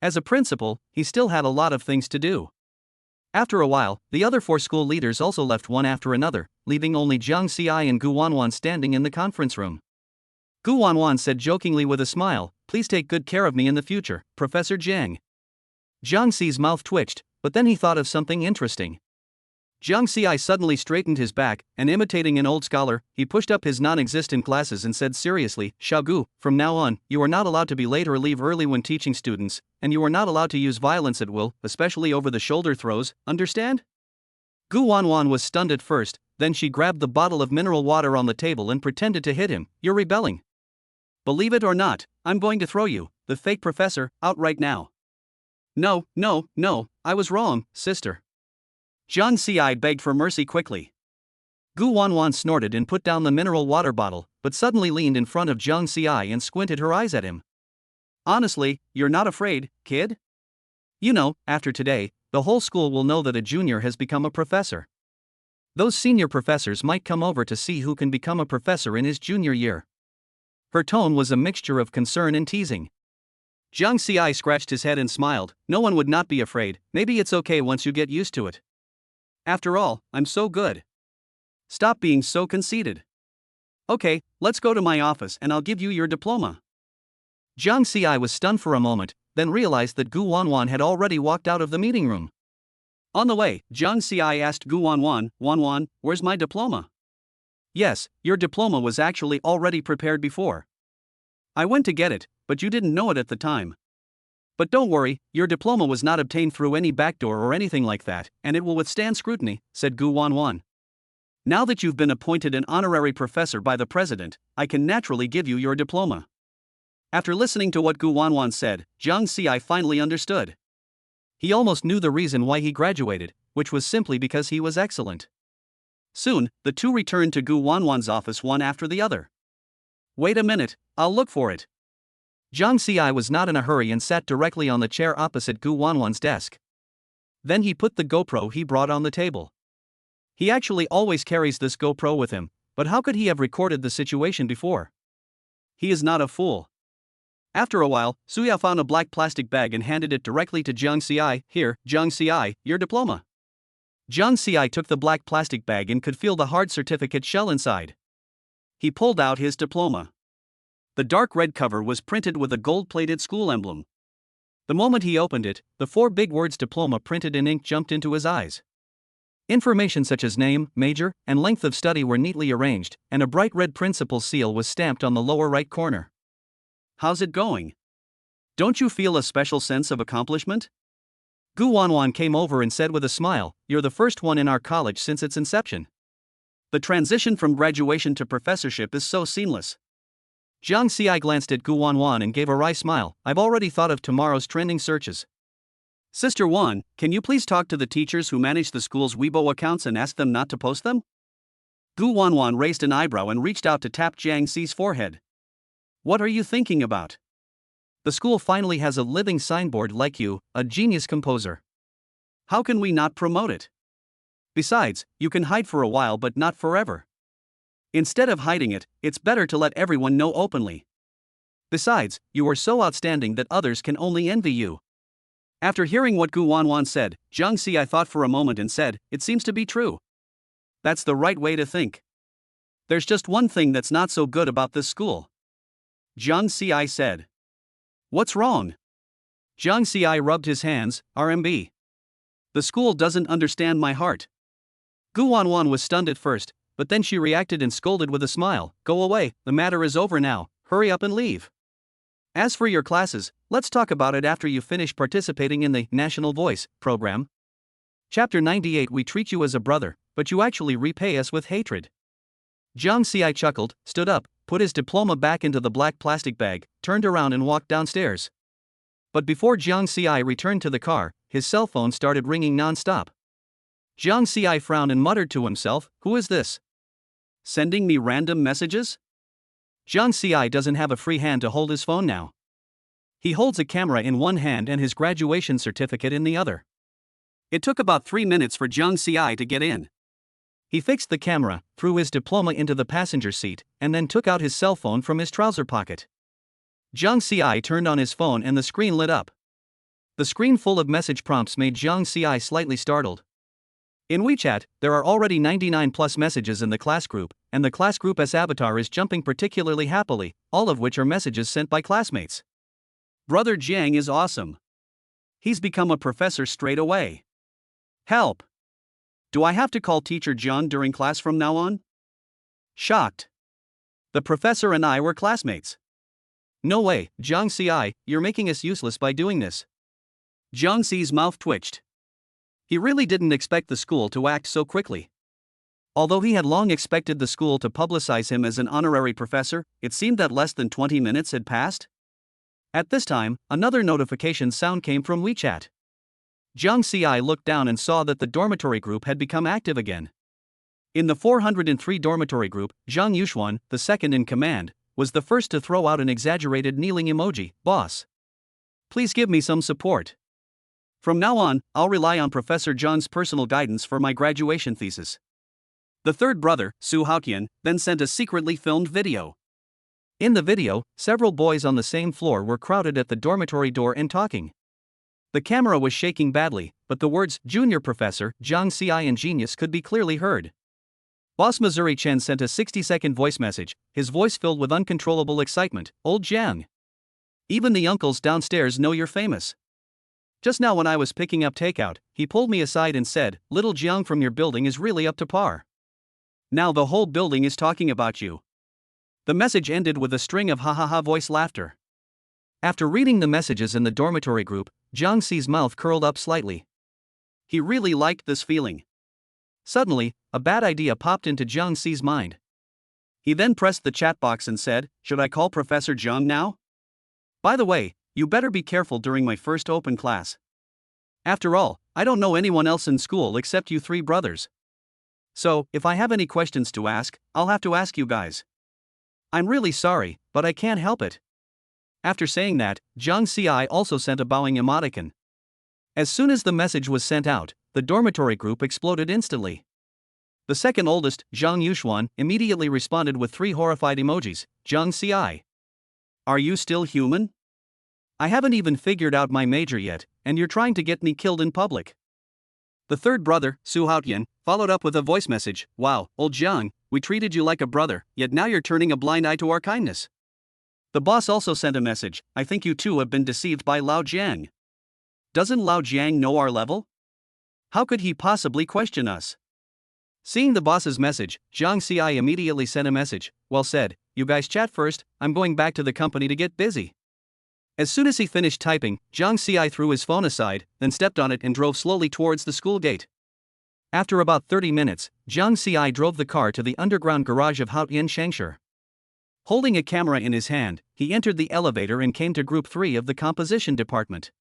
As a principal, he still had a lot of things to do. After a while, the other 4 school leaders also left one after another, leaving only Jiang Ci and Gu Wanwan standing in the conference room. Gu Wanwan said jokingly with a smile, "Please take good care of me in the future, Professor Jiang." Jiang Ci's mouth twitched, but then he thought of something interesting. Jiang Ci suddenly straightened his back, and imitating an old scholar, he pushed up his non-existent glasses and said seriously, "Xiao Gu, from now on, you are not allowed to be late or leave early when teaching students, and you are not allowed to use violence at will, especially over the shoulder throws, understand?" Gu Wanwan was stunned at first, then she grabbed the bottle of mineral water on the table and pretended to hit him. "You're rebelling. Believe it or not, I'm going to throw you, the fake professor, out right now." No, I was wrong, sister." Jiang Ci begged for mercy quickly. Gu Wanwan snorted and put down the mineral water bottle, but suddenly leaned in front of Jiang Ci and squinted her eyes at him. "Honestly, you're not afraid, kid? You know, after today, the whole school will know that a junior has become a professor." Those senior professors might come over to see who can become a professor in his junior year. Her tone was a mixture of concern and teasing. Jiang Xi scratched his head and smiled. No one would not be afraid. Maybe it's okay once you get used to it. After all, I'm so good. Stop being so conceited. Okay, let's go to my office and I'll give you your diploma. Jiang Xi was stunned for a moment, then realized that Gu Wanwan had already walked out of the meeting room. On the way, Jiang Xi asked Gu Wanwan, where's my diploma? Yes, your diploma was actually already prepared before. I went to get it, but you didn't know it at the time. But don't worry, your diploma was not obtained through any backdoor or anything like that, and it will withstand scrutiny, said Gu Wanwan. Now that you've been appointed an honorary professor by the president, I can naturally give you your diploma. After listening to what Gu Wanwan said, Jiang Xi finally understood. He almost knew the reason why he graduated, which was simply because he was excellent. Soon, the two returned to Gu Wanwan's office one after the other. Wait a minute, I'll look for it. Jiang Xi was not in a hurry and sat directly on the chair opposite Gu Wanwan's desk. Then he put the GoPro he brought on the table. He actually always carries this GoPro with him, but how could he have recorded the situation before? He is not a fool. After a while, Suya found a black plastic bag and handed it directly to Jiang Xi. Here, Jiang Xi, your diploma. Jiang Xi took the black plastic bag and could feel the hard certificate shell inside. He pulled out his diploma. The dark red cover was printed with a gold-plated school emblem. The moment he opened it, the 4 big words diploma printed in ink jumped into his eyes. Information such as name, major, and length of study were neatly arranged, and a bright red principal seal was stamped on the lower right corner. How's it going? Don't you feel a special sense of accomplishment? Gu Wanwan came over and said with a smile, you're the first one in our college since its inception. The transition from graduation to professorship is so seamless. Jiang Xi glanced at Gu Wanwan and gave a wry smile. I've already thought of tomorrow's trending searches. Sister Wan, can you please talk to the teachers who manage the school's Weibo accounts and ask them not to post them? Gu Wanwan raised an eyebrow and reached out to tap Jiang Xi's forehead. What are you thinking about? The school finally has a living signboard like you, a genius composer. How can we not promote it? Besides, you can hide for a while but not forever. Instead of hiding it, it's better to let everyone know openly. Besides, you are so outstanding that others can only envy you. After hearing what Gu Wanwan said, Jiang Xi thought for a moment and said, it seems to be true. That's the right way to think. There's just one thing that's not so good about this school. Jiang Xi said. What's wrong? Jiang Xi rubbed his hands. RMB. The school doesn't understand my heart. Gu Wanwan was stunned at first, but then she reacted and scolded with a smile. Go away, the matter is over now, hurry up and leave. As for your classes, let's talk about it after you finish participating in the National Voice program. Chapter 98. We treat you as a brother, but you actually repay us with hatred. Jiang Xi chuckled, stood up, put his diploma back into the black plastic bag, turned around and walked downstairs. But before Jiang Xi returned to the car, his cell phone started ringing non-stop. Jiang Xi frowned and muttered to himself, who is this? Sending me random messages? Jiang Xi doesn't have a free hand to hold his phone now. He holds a camera in one hand and his graduation certificate in the other. It took about 3 minutes for Jiang Xi to get in. He fixed the camera, threw his diploma into the passenger seat, and then took out his cell phone from his trouser pocket. Jiang Xi turned on his phone and the screen lit up. The screen full of message prompts made Jiang Xi slightly startled. In WeChat, there are already 99 plus messages in the class group, and the class group S avatar is jumping particularly happily, all of which are messages sent by classmates. Brother Jiang is awesome. He's become a professor straight away. Help! Do I have to call Teacher Jiang during class from now on? Shocked. The professor and I were classmates. No way, Jiang Xi, you're making us useless by doing this. Jiang Xi's mouth twitched. He really didn't expect the school to act so quickly. Although he had long expected the school to publicize him as an honorary professor, it seemed that less than 20 minutes had passed. At this time, another notification sound came from WeChat. Jiang Xi looked down and saw that the dormitory group had become active again. In the 403 dormitory group, Zhang Yuxuan, the second in command, was the first to throw out an exaggerated kneeling emoji. Boss, please give me some support. From now on, I'll rely on Professor Zhang's personal guidance for my graduation thesis. The third brother, Su Haotian, then sent a secretly filmed video. In the video, several boys on the same floor were crowded at the dormitory door and talking. The camera was shaking badly, but the words "Junior Professor, Jiang Ci and Genius" could be clearly heard. Boss Missouri Chen sent a 60-second voice message, his voice filled with uncontrollable excitement. "Old Jiang. Even the uncles downstairs know you're famous. Just now when I was picking up takeout, he pulled me aside and said, 'Little Jiang from your building is really up to par. Now the whole building is talking about you.'" The message ended with a string of ha-ha-ha voice laughter. After reading the messages in the dormitory group, Jiang Ci's mouth curled up slightly. He really liked this feeling. Suddenly, a bad idea popped into Jiang Ci's mind. He then pressed the chat box and said, "Should I call Professor Jiang now? By the way, you better be careful during my first open class. After all, I don't know anyone else in school except you three brothers. So, if I have any questions to ask, I'll have to ask you guys. I'm really sorry, but I can't help it." After saying that, Jiang Ci also sent a bowing emoticon. As soon as the message was sent out, the dormitory group exploded instantly. The second oldest, Zhang Yuxuan, immediately responded with 3 horrified emojis. "Jiang Ci. Are you still human? I haven't even figured out my major yet, and you're trying to get me killed in public." The third brother, Su Haotian, followed up with a voice message. "Wow, old Jiang, we treated you like a brother, yet now you're turning a blind eye to our kindness." The boss also sent a message. "I think you two have been deceived by Lao Jiang. Doesn't Lao Jiang know our level? How could he possibly question us?" Seeing the boss's message, Jiang Ci immediately sent a message. "Well said, you guys chat first, I'm going back to the company to get busy." As soon as he finished typing, Jiang Ci threw his phone aside, then stepped on it and drove slowly towards the school gate. After about 30 minutes, Jiang Ci drove the car to the underground garage of Haotian Shangshi. Holding a camera in his hand, he entered the elevator and came to Group 3 of the composition department.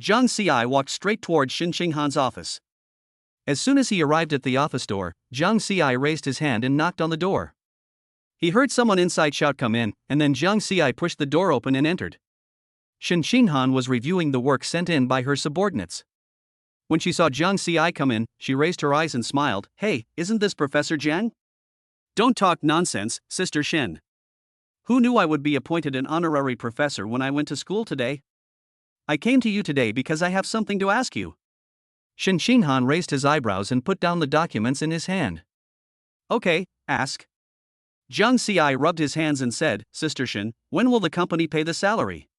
Jiang Ci walked straight towards Xin Xinghan's office. As soon as he arrived at the office door, Jiang Ci raised his hand and knocked on the door. He heard someone inside shout, "Come in," and then Jiang Ci pushed the door open and entered. Xin Xinghan was reviewing the work sent in by her subordinates. When she saw Jiang Ci come in, she raised her eyes and smiled. "Hey, isn't this Professor Jiang?" "Don't talk nonsense, Sister Xin. Who knew I would be appointed an honorary professor when I went to school today? I came to you today because I have something to ask you." Xin Xinghan raised his eyebrows and put down the documents in his hand. "Okay, ask." Jiang Ci rubbed his hands and said, "Sister Xin, when will the company pay the salary?"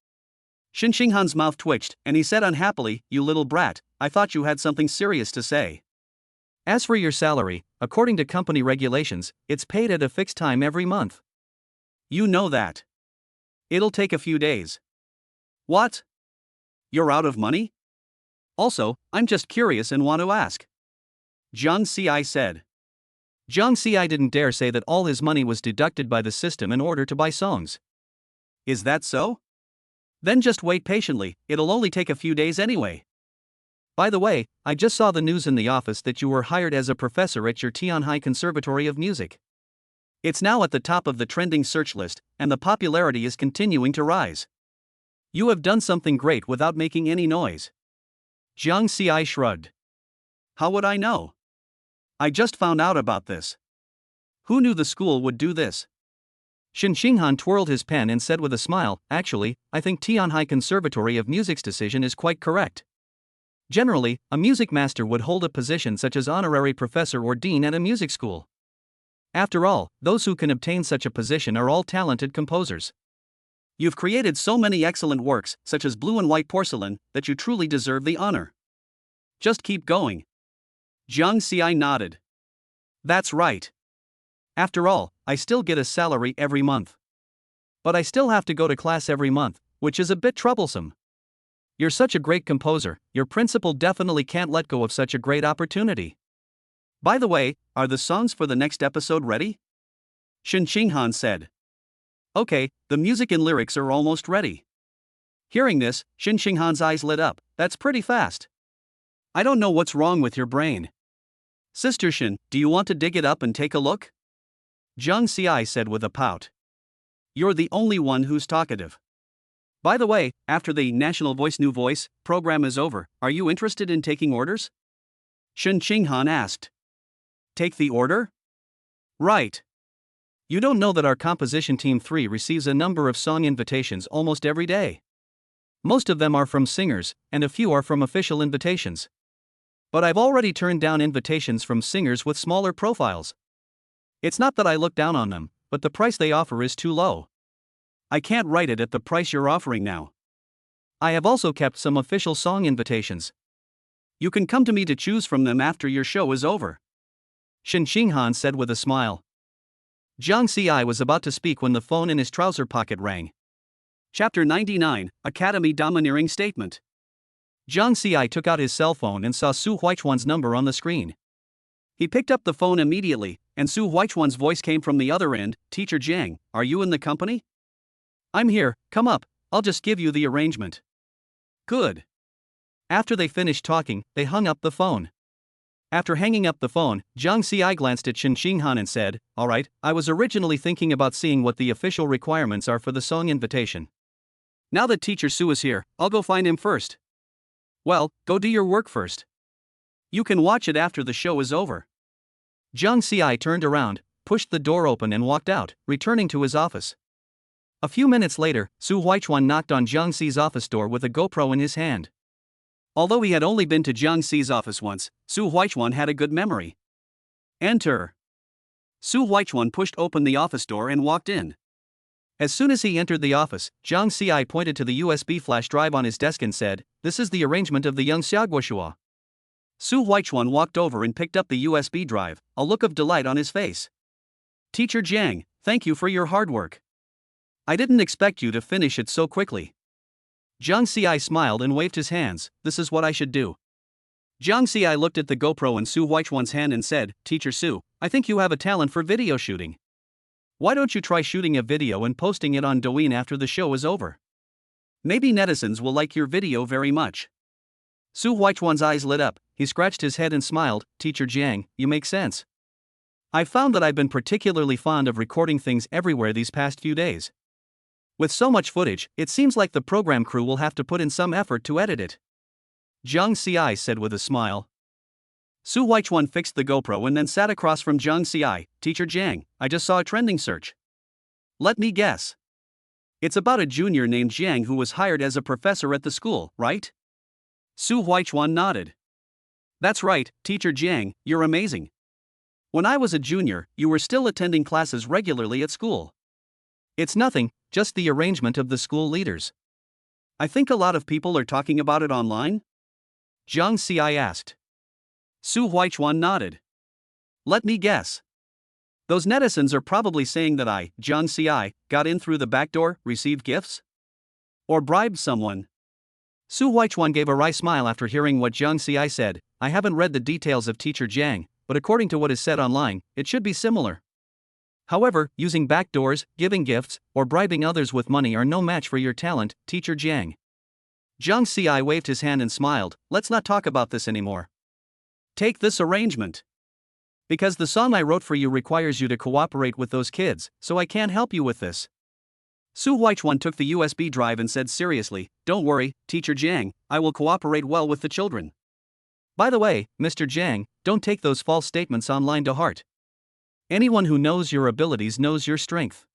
Xin Xinghan's mouth twitched, and he said unhappily, "You little brat, I thought you had something serious to say. As for your salary, according to company regulations, it's paid at a fixed time every month. You know that. It'll take a few days." "What? You're out of money? Also, I'm just curious and want to ask," Jiang Ci said. Jiang Ci didn't dare say that all his money was deducted by the system in order to buy songs. "Is that so? Then just wait patiently, it'll only take a few days anyway. By the way, I just saw the news in the office that you were hired as a professor at your Tianhai Conservatory of Music. It's now at the top of the trending search list, and the popularity is continuing to rise. You have done something great without making any noise." Jiang Ci shrugged. "How would I know? I just found out about this. Who knew the school would do this?" Xin Xinghan twirled his pen and said with a smile, "Actually, I think Tianhai Conservatory of Music's decision is quite correct. Generally, a music master would hold a position such as honorary professor or dean at a music school. After all, those who can obtain such a position are all talented composers. You've created so many excellent works, such as Blue and White Porcelain, that you truly deserve the honor. Just keep going." Jiang Ci nodded. "That's right. After all, I still get a salary every month. But I still have to go to class every month, which is a bit troublesome. You're such a great composer, your principal definitely can't let go of such a great opportunity. By the way, are the songs for the next episode ready?" Xin Xinghan said. "Okay, the music and lyrics are almost ready." Hearing this, Xin Xinghan's eyes lit up. "That's pretty fast. I don't know what's wrong with your brain. Sister Xin, do you want to dig it up and take a look?" Jiang Ci said with a pout. "You're the only one who's talkative. By the way, after the National Voice New Voice program is over, are you interested in taking orders?" Xin Xinghan asked. "Take the order?" Right. You don't know that our composition team 3 receives a number of song invitations almost every day. Most of them are from singers, and a few are from official invitations. But I've already turned down invitations from singers with smaller profiles. It's not that I look down on them, but the price they offer is too low. I can't write it at the price you're offering now. I have also kept some official song invitations. You can come to me to choose from them after your show is over, Shin Xinghan said with a smile. Jiang Ci was about to speak when the phone in his trouser pocket rang. Chapter 99, Academy Domineering Statement. Jiang Ci took out his cell phone and saw Su Huichuan's number on the screen. He picked up the phone immediately, and Su Huichuan's voice came from the other end. Teacher Jiang, are you in the company? I'm here, come up, I'll just give you the arrangement. Good. After they finished talking, they hung up the phone. After hanging up the phone, Jiang Ci glanced at Shin Xinghan and said, Alright, I was originally thinking about seeing what the official requirements are for the song invitation. Now that Teacher Su is here, I'll go find him first. Well, go do your work first. You can watch it after the show is over. Jiang Ci turned around, pushed the door open and walked out, returning to his office. A few minutes later, Su Huichuan knocked on Jiang Ci's office door with a GoPro in his hand. Although he had only been to Jiang Ci's office once, Su Huichuan had a good memory. Enter. Su Huichuan pushed open the office door and walked in. As soon as he entered the office, Jiang Ci pointed to the USB flash drive on his desk and said, This is the arrangement of the young Xiaoguoshua. Su Huichuan walked over and picked up the USB drive, a look of delight on his face. Teacher Jiang, thank you for your hard work. I didn't expect you to finish it so quickly. Jiang Ci smiled and waved his hands. This is what I should do. Jiang Ci looked at the GoPro in Su Huichuan's hand and said, Teacher Su, I think you have a talent for video shooting. Why don't you try shooting a video and posting it on Douyin after the show is over? Maybe netizens will like your video very much. Su Huichuan's eyes lit up, he scratched his head and smiled. Teacher Jiang, you make sense. I've found that I've been particularly fond of recording things everywhere these past few days. With so much footage, it seems like the program crew will have to put in some effort to edit it. Jiang Ci said with a smile. Su Huichuan fixed the GoPro and then sat across from Jiang Ci. Teacher Jiang, I just saw a trending search. Let me guess. It's about a junior named Jiang who was hired as a professor at the school, right? Su Huichuan nodded. That's right, Teacher Jiang, you're amazing. When I was a junior, you were still attending classes regularly at school. It's nothing, just the arrangement of the school leaders. I think a lot of people are talking about it online? Jiang Ci asked. Su Huichuan nodded. Let me guess. Those netizens are probably saying that I, Jiang Ci, got in through the back door, received gifts? Or bribed someone? Su Huichuan gave a wry smile after hearing what Jiang Ci said. I haven't read the details of Teacher Jiang, but according to what is said online, it should be similar. However, using backdoors, giving gifts, or bribing others with money are no match for your talent, Teacher Jiang. Jiang Ci waved his hand and smiled. Let's not talk about this anymore. Take this arrangement. Because the song I wrote for you requires you to cooperate with those kids, so I can't help you with this. Su Huichuan took the USB drive and said seriously, Don't worry, Teacher Jiang, I will cooperate well with the children. By the way, Mr. Jiang, don't take those false statements online to heart. Anyone who knows your abilities knows your strength.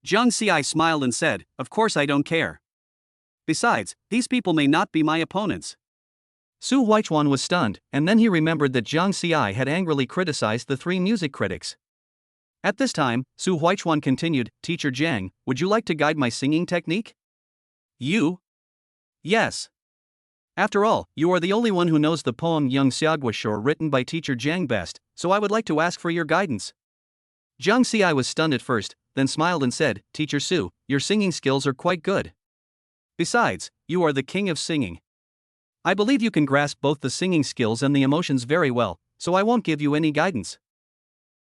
Jiang Ci smiled and said, Of course I don't care. Besides, these people may not be my opponents. Su Huichuan was stunned, and then he remembered that Jiang Ci had angrily criticized the 3 music critics. At this time, Su Huichuan continued, Teacher Jiang, would you like to guide my singing technique? You? Yes. After all, you are the only one who knows the poem Young Xiaoguoshua written by Teacher Jiang best, so I would like to ask for your guidance. Jiang Ci was stunned at first, then smiled and said, Teacher Su, your singing skills are quite good. Besides, you are the king of singing. I believe you can grasp both the singing skills and the emotions very well, so I won't give you any guidance.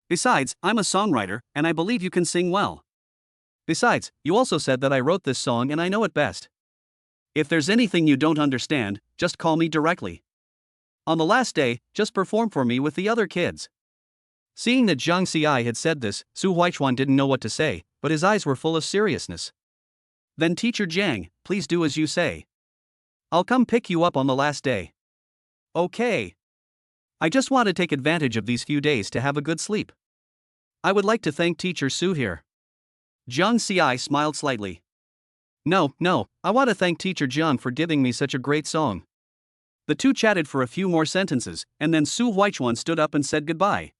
Besides, I'm a songwriter, and I believe you can sing well. Besides, you also said that I wrote this song and I know it best. If there's anything you don't understand, just call me directly. On the last day, just perform for me with the other kids. Seeing that Jiang Ci had said this, Su Huichuan didn't know what to say, but his eyes were full of seriousness. Then Teacher Jiang, please do as you say. I'll come pick you up on the last day. Okay. I just want to take advantage of these few days to have a good sleep. I would like to thank Teacher Sue here. Jiang Ci smiled slightly. No, I want to thank Teacher Jiang for giving me such a great song. The two chatted for a few more sentences, and then Su Huichuan stood up and said goodbye.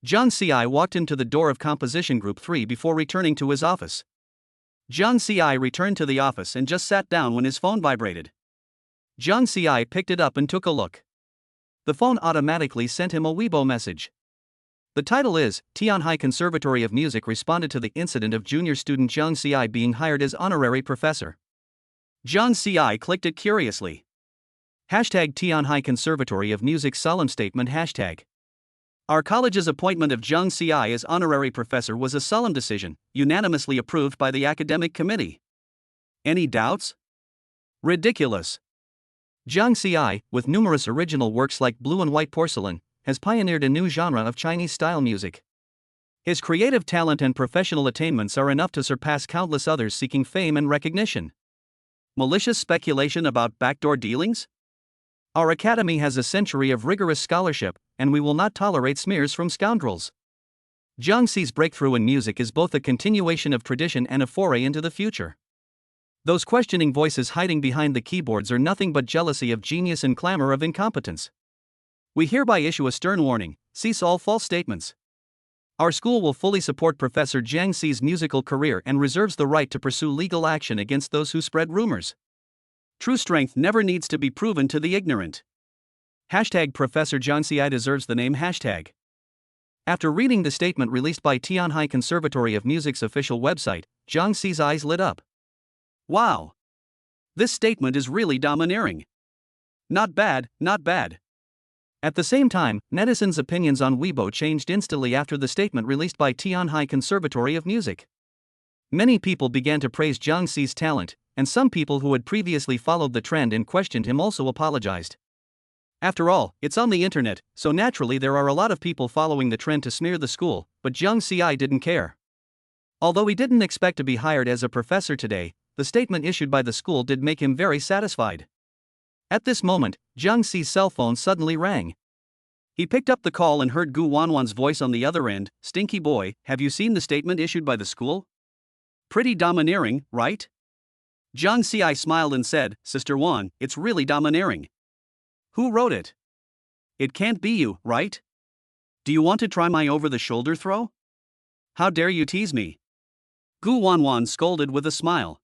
Jiang Ci walked into the door of Composition Group 3 before returning to his office. Jiang Ci returned to the office and just sat down when his phone vibrated. Jiang Ci picked it up and took a look. The phone automatically sent him a Weibo message. The title is, Tianhai Conservatory of Music responded to the incident of junior student Jiang Ci being hired as honorary professor. Jiang Ci clicked it curiously. Hashtag Tianhai Conservatory of Music solemn statement hashtag. Our college's appointment of Jiang Ci as honorary professor was a solemn decision, unanimously approved by the academic committee. Any doubts? Ridiculous. Jiang Ci, with numerous original works like Blue and White Porcelain, has pioneered a new genre of Chinese-style music. His creative talent and professional attainments are enough to surpass countless others seeking fame and recognition. Malicious speculation about backdoor dealings? Our academy has a century of rigorous scholarship, and we will not tolerate smears from scoundrels. Jiang Ci's breakthrough in music is both a continuation of tradition and a foray into the future. Those questioning voices hiding behind the keyboards are nothing but jealousy of genius and clamor of incompetence. We hereby issue a stern warning: cease all false statements. Our school will fully support Professor Jiang Ci's musical career and reserves the right to pursue legal action against those who spread rumors. True strength never needs to be proven to the ignorant. Hashtag Professor Jiang Ci deserves the name hashtag. After reading the statement released by Tianhai Conservatory of Music's official website, Jiang Ci's eyes lit up. Wow! This statement is really domineering. Not bad, not bad. At the same time, netizens' opinions on Weibo changed instantly after the statement released by Tianhai Conservatory of Music. Many people began to praise Jiang Ci's talent, and some people who had previously followed the trend and questioned him also apologized. After all, it's on the internet, so naturally there are a lot of people following the trend to smear the school, but Jiang Ci didn't care. Although he didn't expect to be hired as a professor today, the statement issued by the school did make him very satisfied. At this moment, Jiang Ci's cell phone suddenly rang. He picked up the call and heard Gu Wanwan's voice on the other end. Stinky boy, have you seen the statement issued by the school? Pretty domineering, right? Jiang Ci smiled and said, Sister Wan, it's really domineering. Who wrote it? It can't be you, right? Do you want to try my over-the-shoulder throw? How dare you tease me? Gu Wanwan scolded with a smile.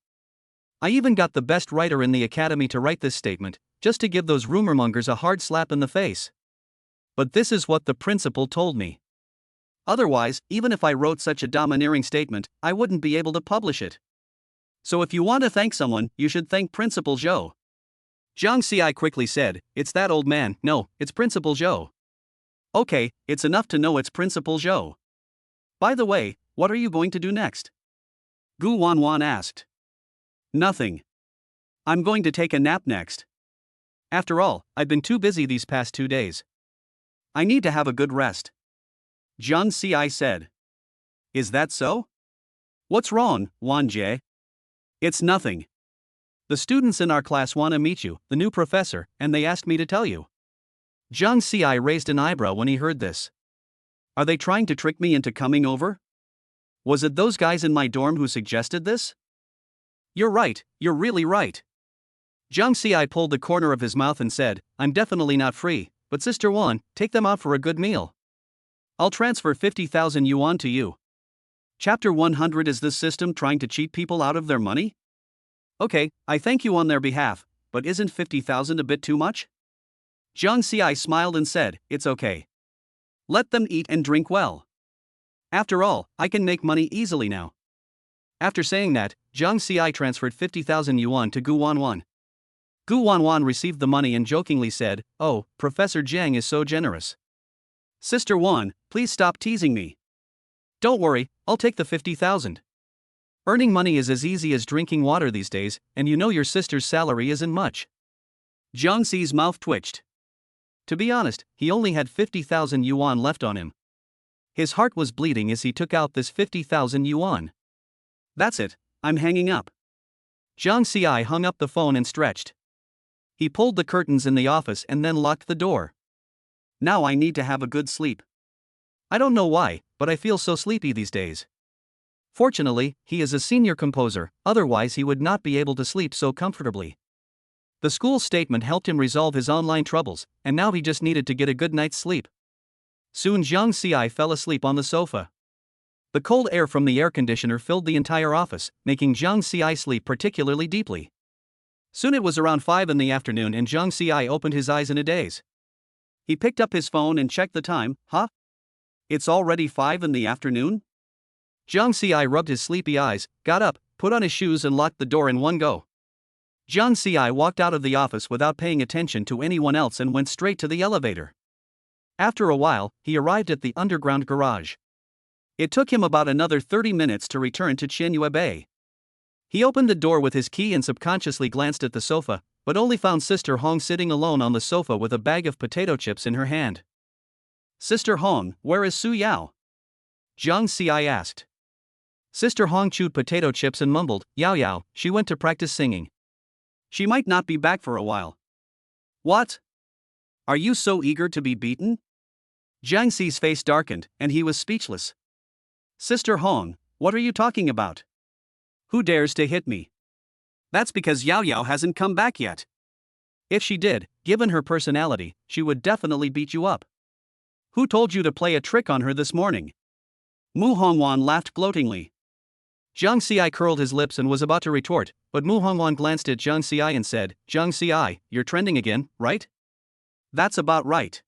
I even got the best writer in the academy to write this statement, just to give those rumormongers a hard slap in the face. But this is what the principal told me. Otherwise, even if I wrote such a domineering statement, I wouldn't be able to publish it. So if you want to thank someone, you should thank Principal Zhou. Jiang Ci quickly said, It's that old man. No, it's Principal Zhou. Okay, it's enough to know it's Principal Zhou. By the way, what are you going to do next? Gu Wanwan asked. Nothing. I'm going to take a nap next. After all, I've been too busy these past 2 days. I need to have a good rest. Jiang Ci said. Is that so? What's wrong, Wan Jie? It's nothing. The students in our class want to meet you, the new professor, and they asked me to tell you. Jiang Ci raised an eyebrow when he heard this. Are they trying to trick me into coming over? Was it those guys in my dorm who suggested this? You're right, you're really right. Jiang Ci pulled the corner of his mouth and said, I'm definitely not free, but Sister Wan, take them out for a good meal. I'll transfer 50,000 yuan to you. Chapter 100. Is this system trying to cheat people out of their money? Okay, I thank you on their behalf, but isn't 50,000 a bit too much? Jiang Ci smiled and said, It's okay. Let them eat and drink well. After all, I can make money easily now. After saying that, Jiang Ci transferred 50,000 yuan to Gu Wanwan. Gu Wanwan received the money and jokingly said, Oh, Professor Jiang is so generous. Sister Wan, please stop teasing me. Don't worry, I'll take the 50,000. Earning money is as easy as drinking water these days, and you know your sister's salary isn't much. Jiang Ci's mouth twitched. To be honest, he only had 50,000 yuan left on him. His heart was bleeding as he took out this 50,000 yuan. That's it, I'm hanging up. Jiang Ci hung up the phone and stretched. He pulled the curtains in the office and then locked the door. Now I need to have a good sleep. I don't know why, but I feel so sleepy these days. Fortunately, he is a senior composer, otherwise he would not be able to sleep so comfortably. The school's statement helped him resolve his online troubles, and now he just needed to get a good night's sleep. Soon Jiang Xi fell asleep on the sofa. The cold air from the air conditioner filled the entire office, making Jiang Xi sleep particularly deeply. Soon it was around 5 in the afternoon and Jiang Xi opened his eyes in a daze. He picked up his phone and checked the time. Huh? It's already 5 in the afternoon? Jiang Xi rubbed his sleepy eyes, got up, put on his shoes and locked the door in one go. Jiang Xi walked out of the office without paying attention to anyone else and went straight to the elevator. After a while, he arrived at the underground garage. It took him about another 30 minutes to return to Qianyue Bay. He opened the door with his key and subconsciously glanced at the sofa, but only found Sister Hong sitting alone on the sofa with a bag of potato chips in her hand. Sister Hong, where is Su Yao? Jiang Xi asked. Sister Hong chewed potato chips and mumbled, Yao Yao, she went to practice singing. She might not be back for a while. What? Are you so eager to be beaten? Jiang Xi's face darkened, and he was speechless. Sister Hong, what are you talking about? Who dares to hit me? That's because Yao Yao hasn't come back yet. If she did, given her personality, she would definitely beat you up. Who told you to play a trick on her this morning? Mu Hongwan laughed gloatingly. Jiang Xi curled his lips and was about to retort, but Mu Hongwan glanced at Jiang Xi and said, Jiang Xi, you're trending again, right? That's about right.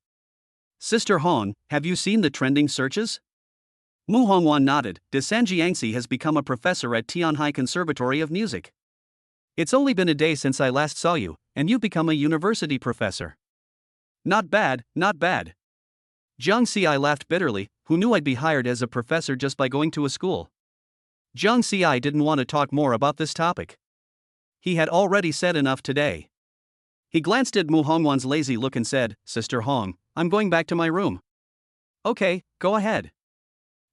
Sister Hong, have you seen the trending searches? Mu Hongwan nodded. Desan Jiangxi has become a professor at Tianhai Conservatory of Music. It's only been a day since I last saw you, and you've become a university professor. Not bad, not bad. Jiang Xi laughed bitterly, who knew I'd be hired as a professor just by going to a school. Jiang Xi didn't want to talk more about this topic. He had already said enough today. He glanced at Mu Hongwan's lazy look and said, Sister Hong, I'm going back to my room. Okay, go ahead.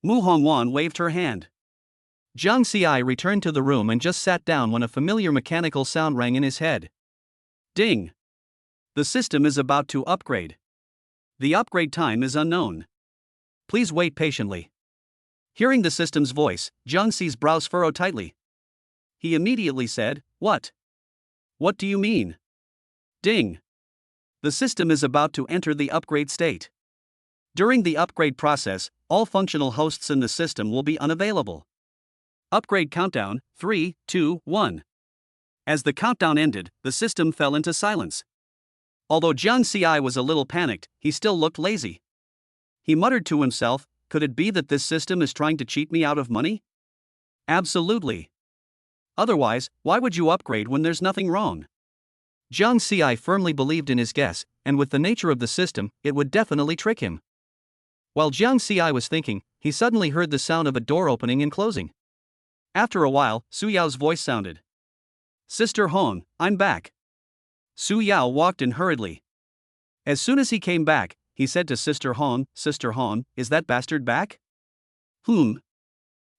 Mu Hongwan waved her hand. Jiang Xi returned to the room and just sat down when a familiar mechanical sound rang in his head. Ding! The system is about to upgrade. The upgrade time is unknown. Please wait patiently. Hearing the system's voice, Jiang Xi's brows furrowed tightly. He immediately said, What? What do you mean? Ding! The system is about to enter the upgrade state. During the upgrade process, all functional hosts in the system will be unavailable. Upgrade countdown, 3, 2, 1. As the countdown ended, the system fell into silence. Although Jiang Xi was a little panicked, he still looked lazy. He muttered to himself, could it be that this system is trying to cheat me out of money? Absolutely. Otherwise, why would you upgrade when there's nothing wrong? Jiang Xi firmly believed in his guess, and with the nature of the system, it would definitely trick him. While Jiang Xi was thinking, he suddenly heard the sound of a door opening and closing. After a while, Su Yao's voice sounded. Sister Hong, I'm back. Su Yao walked in hurriedly. As soon as he came back, he said to Sister Hong, is that bastard back? Whom?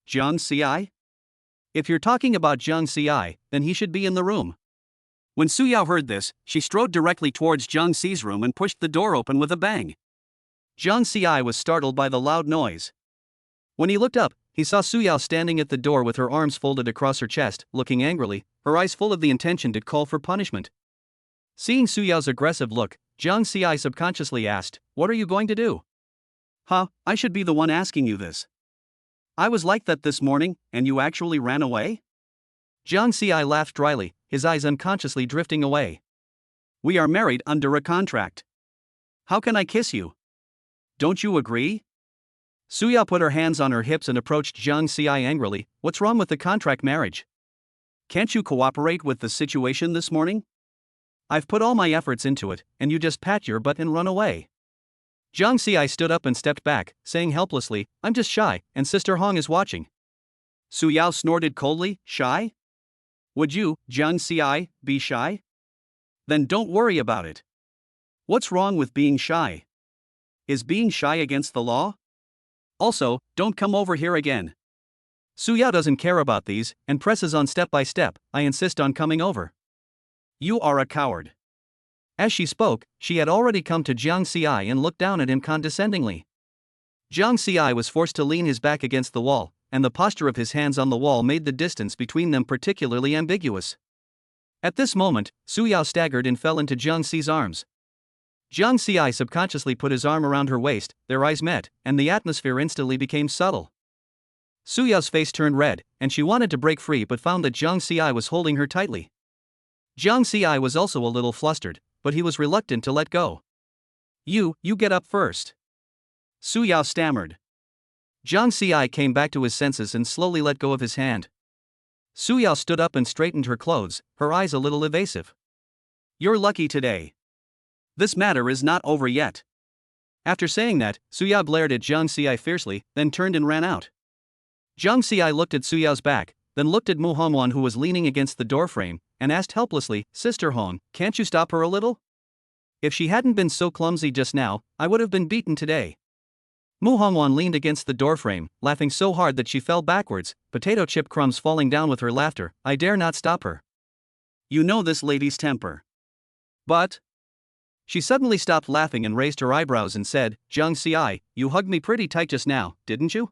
Jiang Xi? If you're talking about Jiang Xi, then he should be in the room. When Su Yao heard this, she strode directly towards Jiang Xi's room and pushed the door open with a bang. Jiang Xi was startled by the loud noise. When he looked up, he saw Su Yao standing at the door with her arms folded across her chest, looking angrily, her eyes full of the intention to call for punishment. Seeing Su Yao's aggressive look, Jiang Xi subconsciously asked, What are you going to do? Huh, I should be the one asking you this. I was like that this morning, and you actually ran away? Jiang Xi laughed dryly, his eyes unconsciously drifting away. We are married under a contract. How can I kiss you? Don't you agree? Su Yao put her hands on her hips and approached Jiang Xi angrily. What's wrong with the contract marriage? Can't you cooperate with the situation this morning? I've put all my efforts into it, and you just pat your butt and run away. Jiang Xi stood up and stepped back, saying helplessly, I'm just shy, and Sister Hong is watching. Su Yao snorted coldly, Shy? Would you, Jiang Xi, be shy? Then don't worry about it. What's wrong with being shy? Is being shy against the law? Also, don't come over here again. Su Yao doesn't care about these, and presses on step by step, I insist on coming over. You are a coward. As she spoke, she had already come to Jiang Xi and looked down at him condescendingly. Jiang Xi was forced to lean his back against the wall, and the posture of his hands on the wall made the distance between them particularly ambiguous. At this moment, Su Yao staggered and fell into Jiang Xi's arms. Jiang Xi subconsciously put his arm around her waist, their eyes met, and the atmosphere instantly became subtle. Su Yao's face turned red, and she wanted to break free but found that Jiang Xi was holding her tightly. Jiang Xi was also a little flustered, but he was reluctant to let go. You get up first," Su Yao stammered. Jiang Xi came back to his senses and slowly let go of his hand. Su Yao stood up and straightened her clothes, her eyes a little evasive. "You're lucky today. This matter is not over yet." After saying that, Su Yao glared at Jiang Xi fiercely, then turned and ran out. Jiang Xi looked at Su Yao's back, then looked at Mu Hongwan who was leaning against the doorframe, and asked helplessly, "Sister Hong, can't you stop her a little? If she hadn't been so clumsy just now, I would have been beaten today." Mu Hongwan leaned against the doorframe, laughing so hard that she fell backwards, potato chip crumbs falling down with her laughter. "I dare not stop her." "You know this lady's temper." "But..." She suddenly stopped laughing and raised her eyebrows and said, "Jiang Xi, you hugged me pretty tight just now, didn't you?"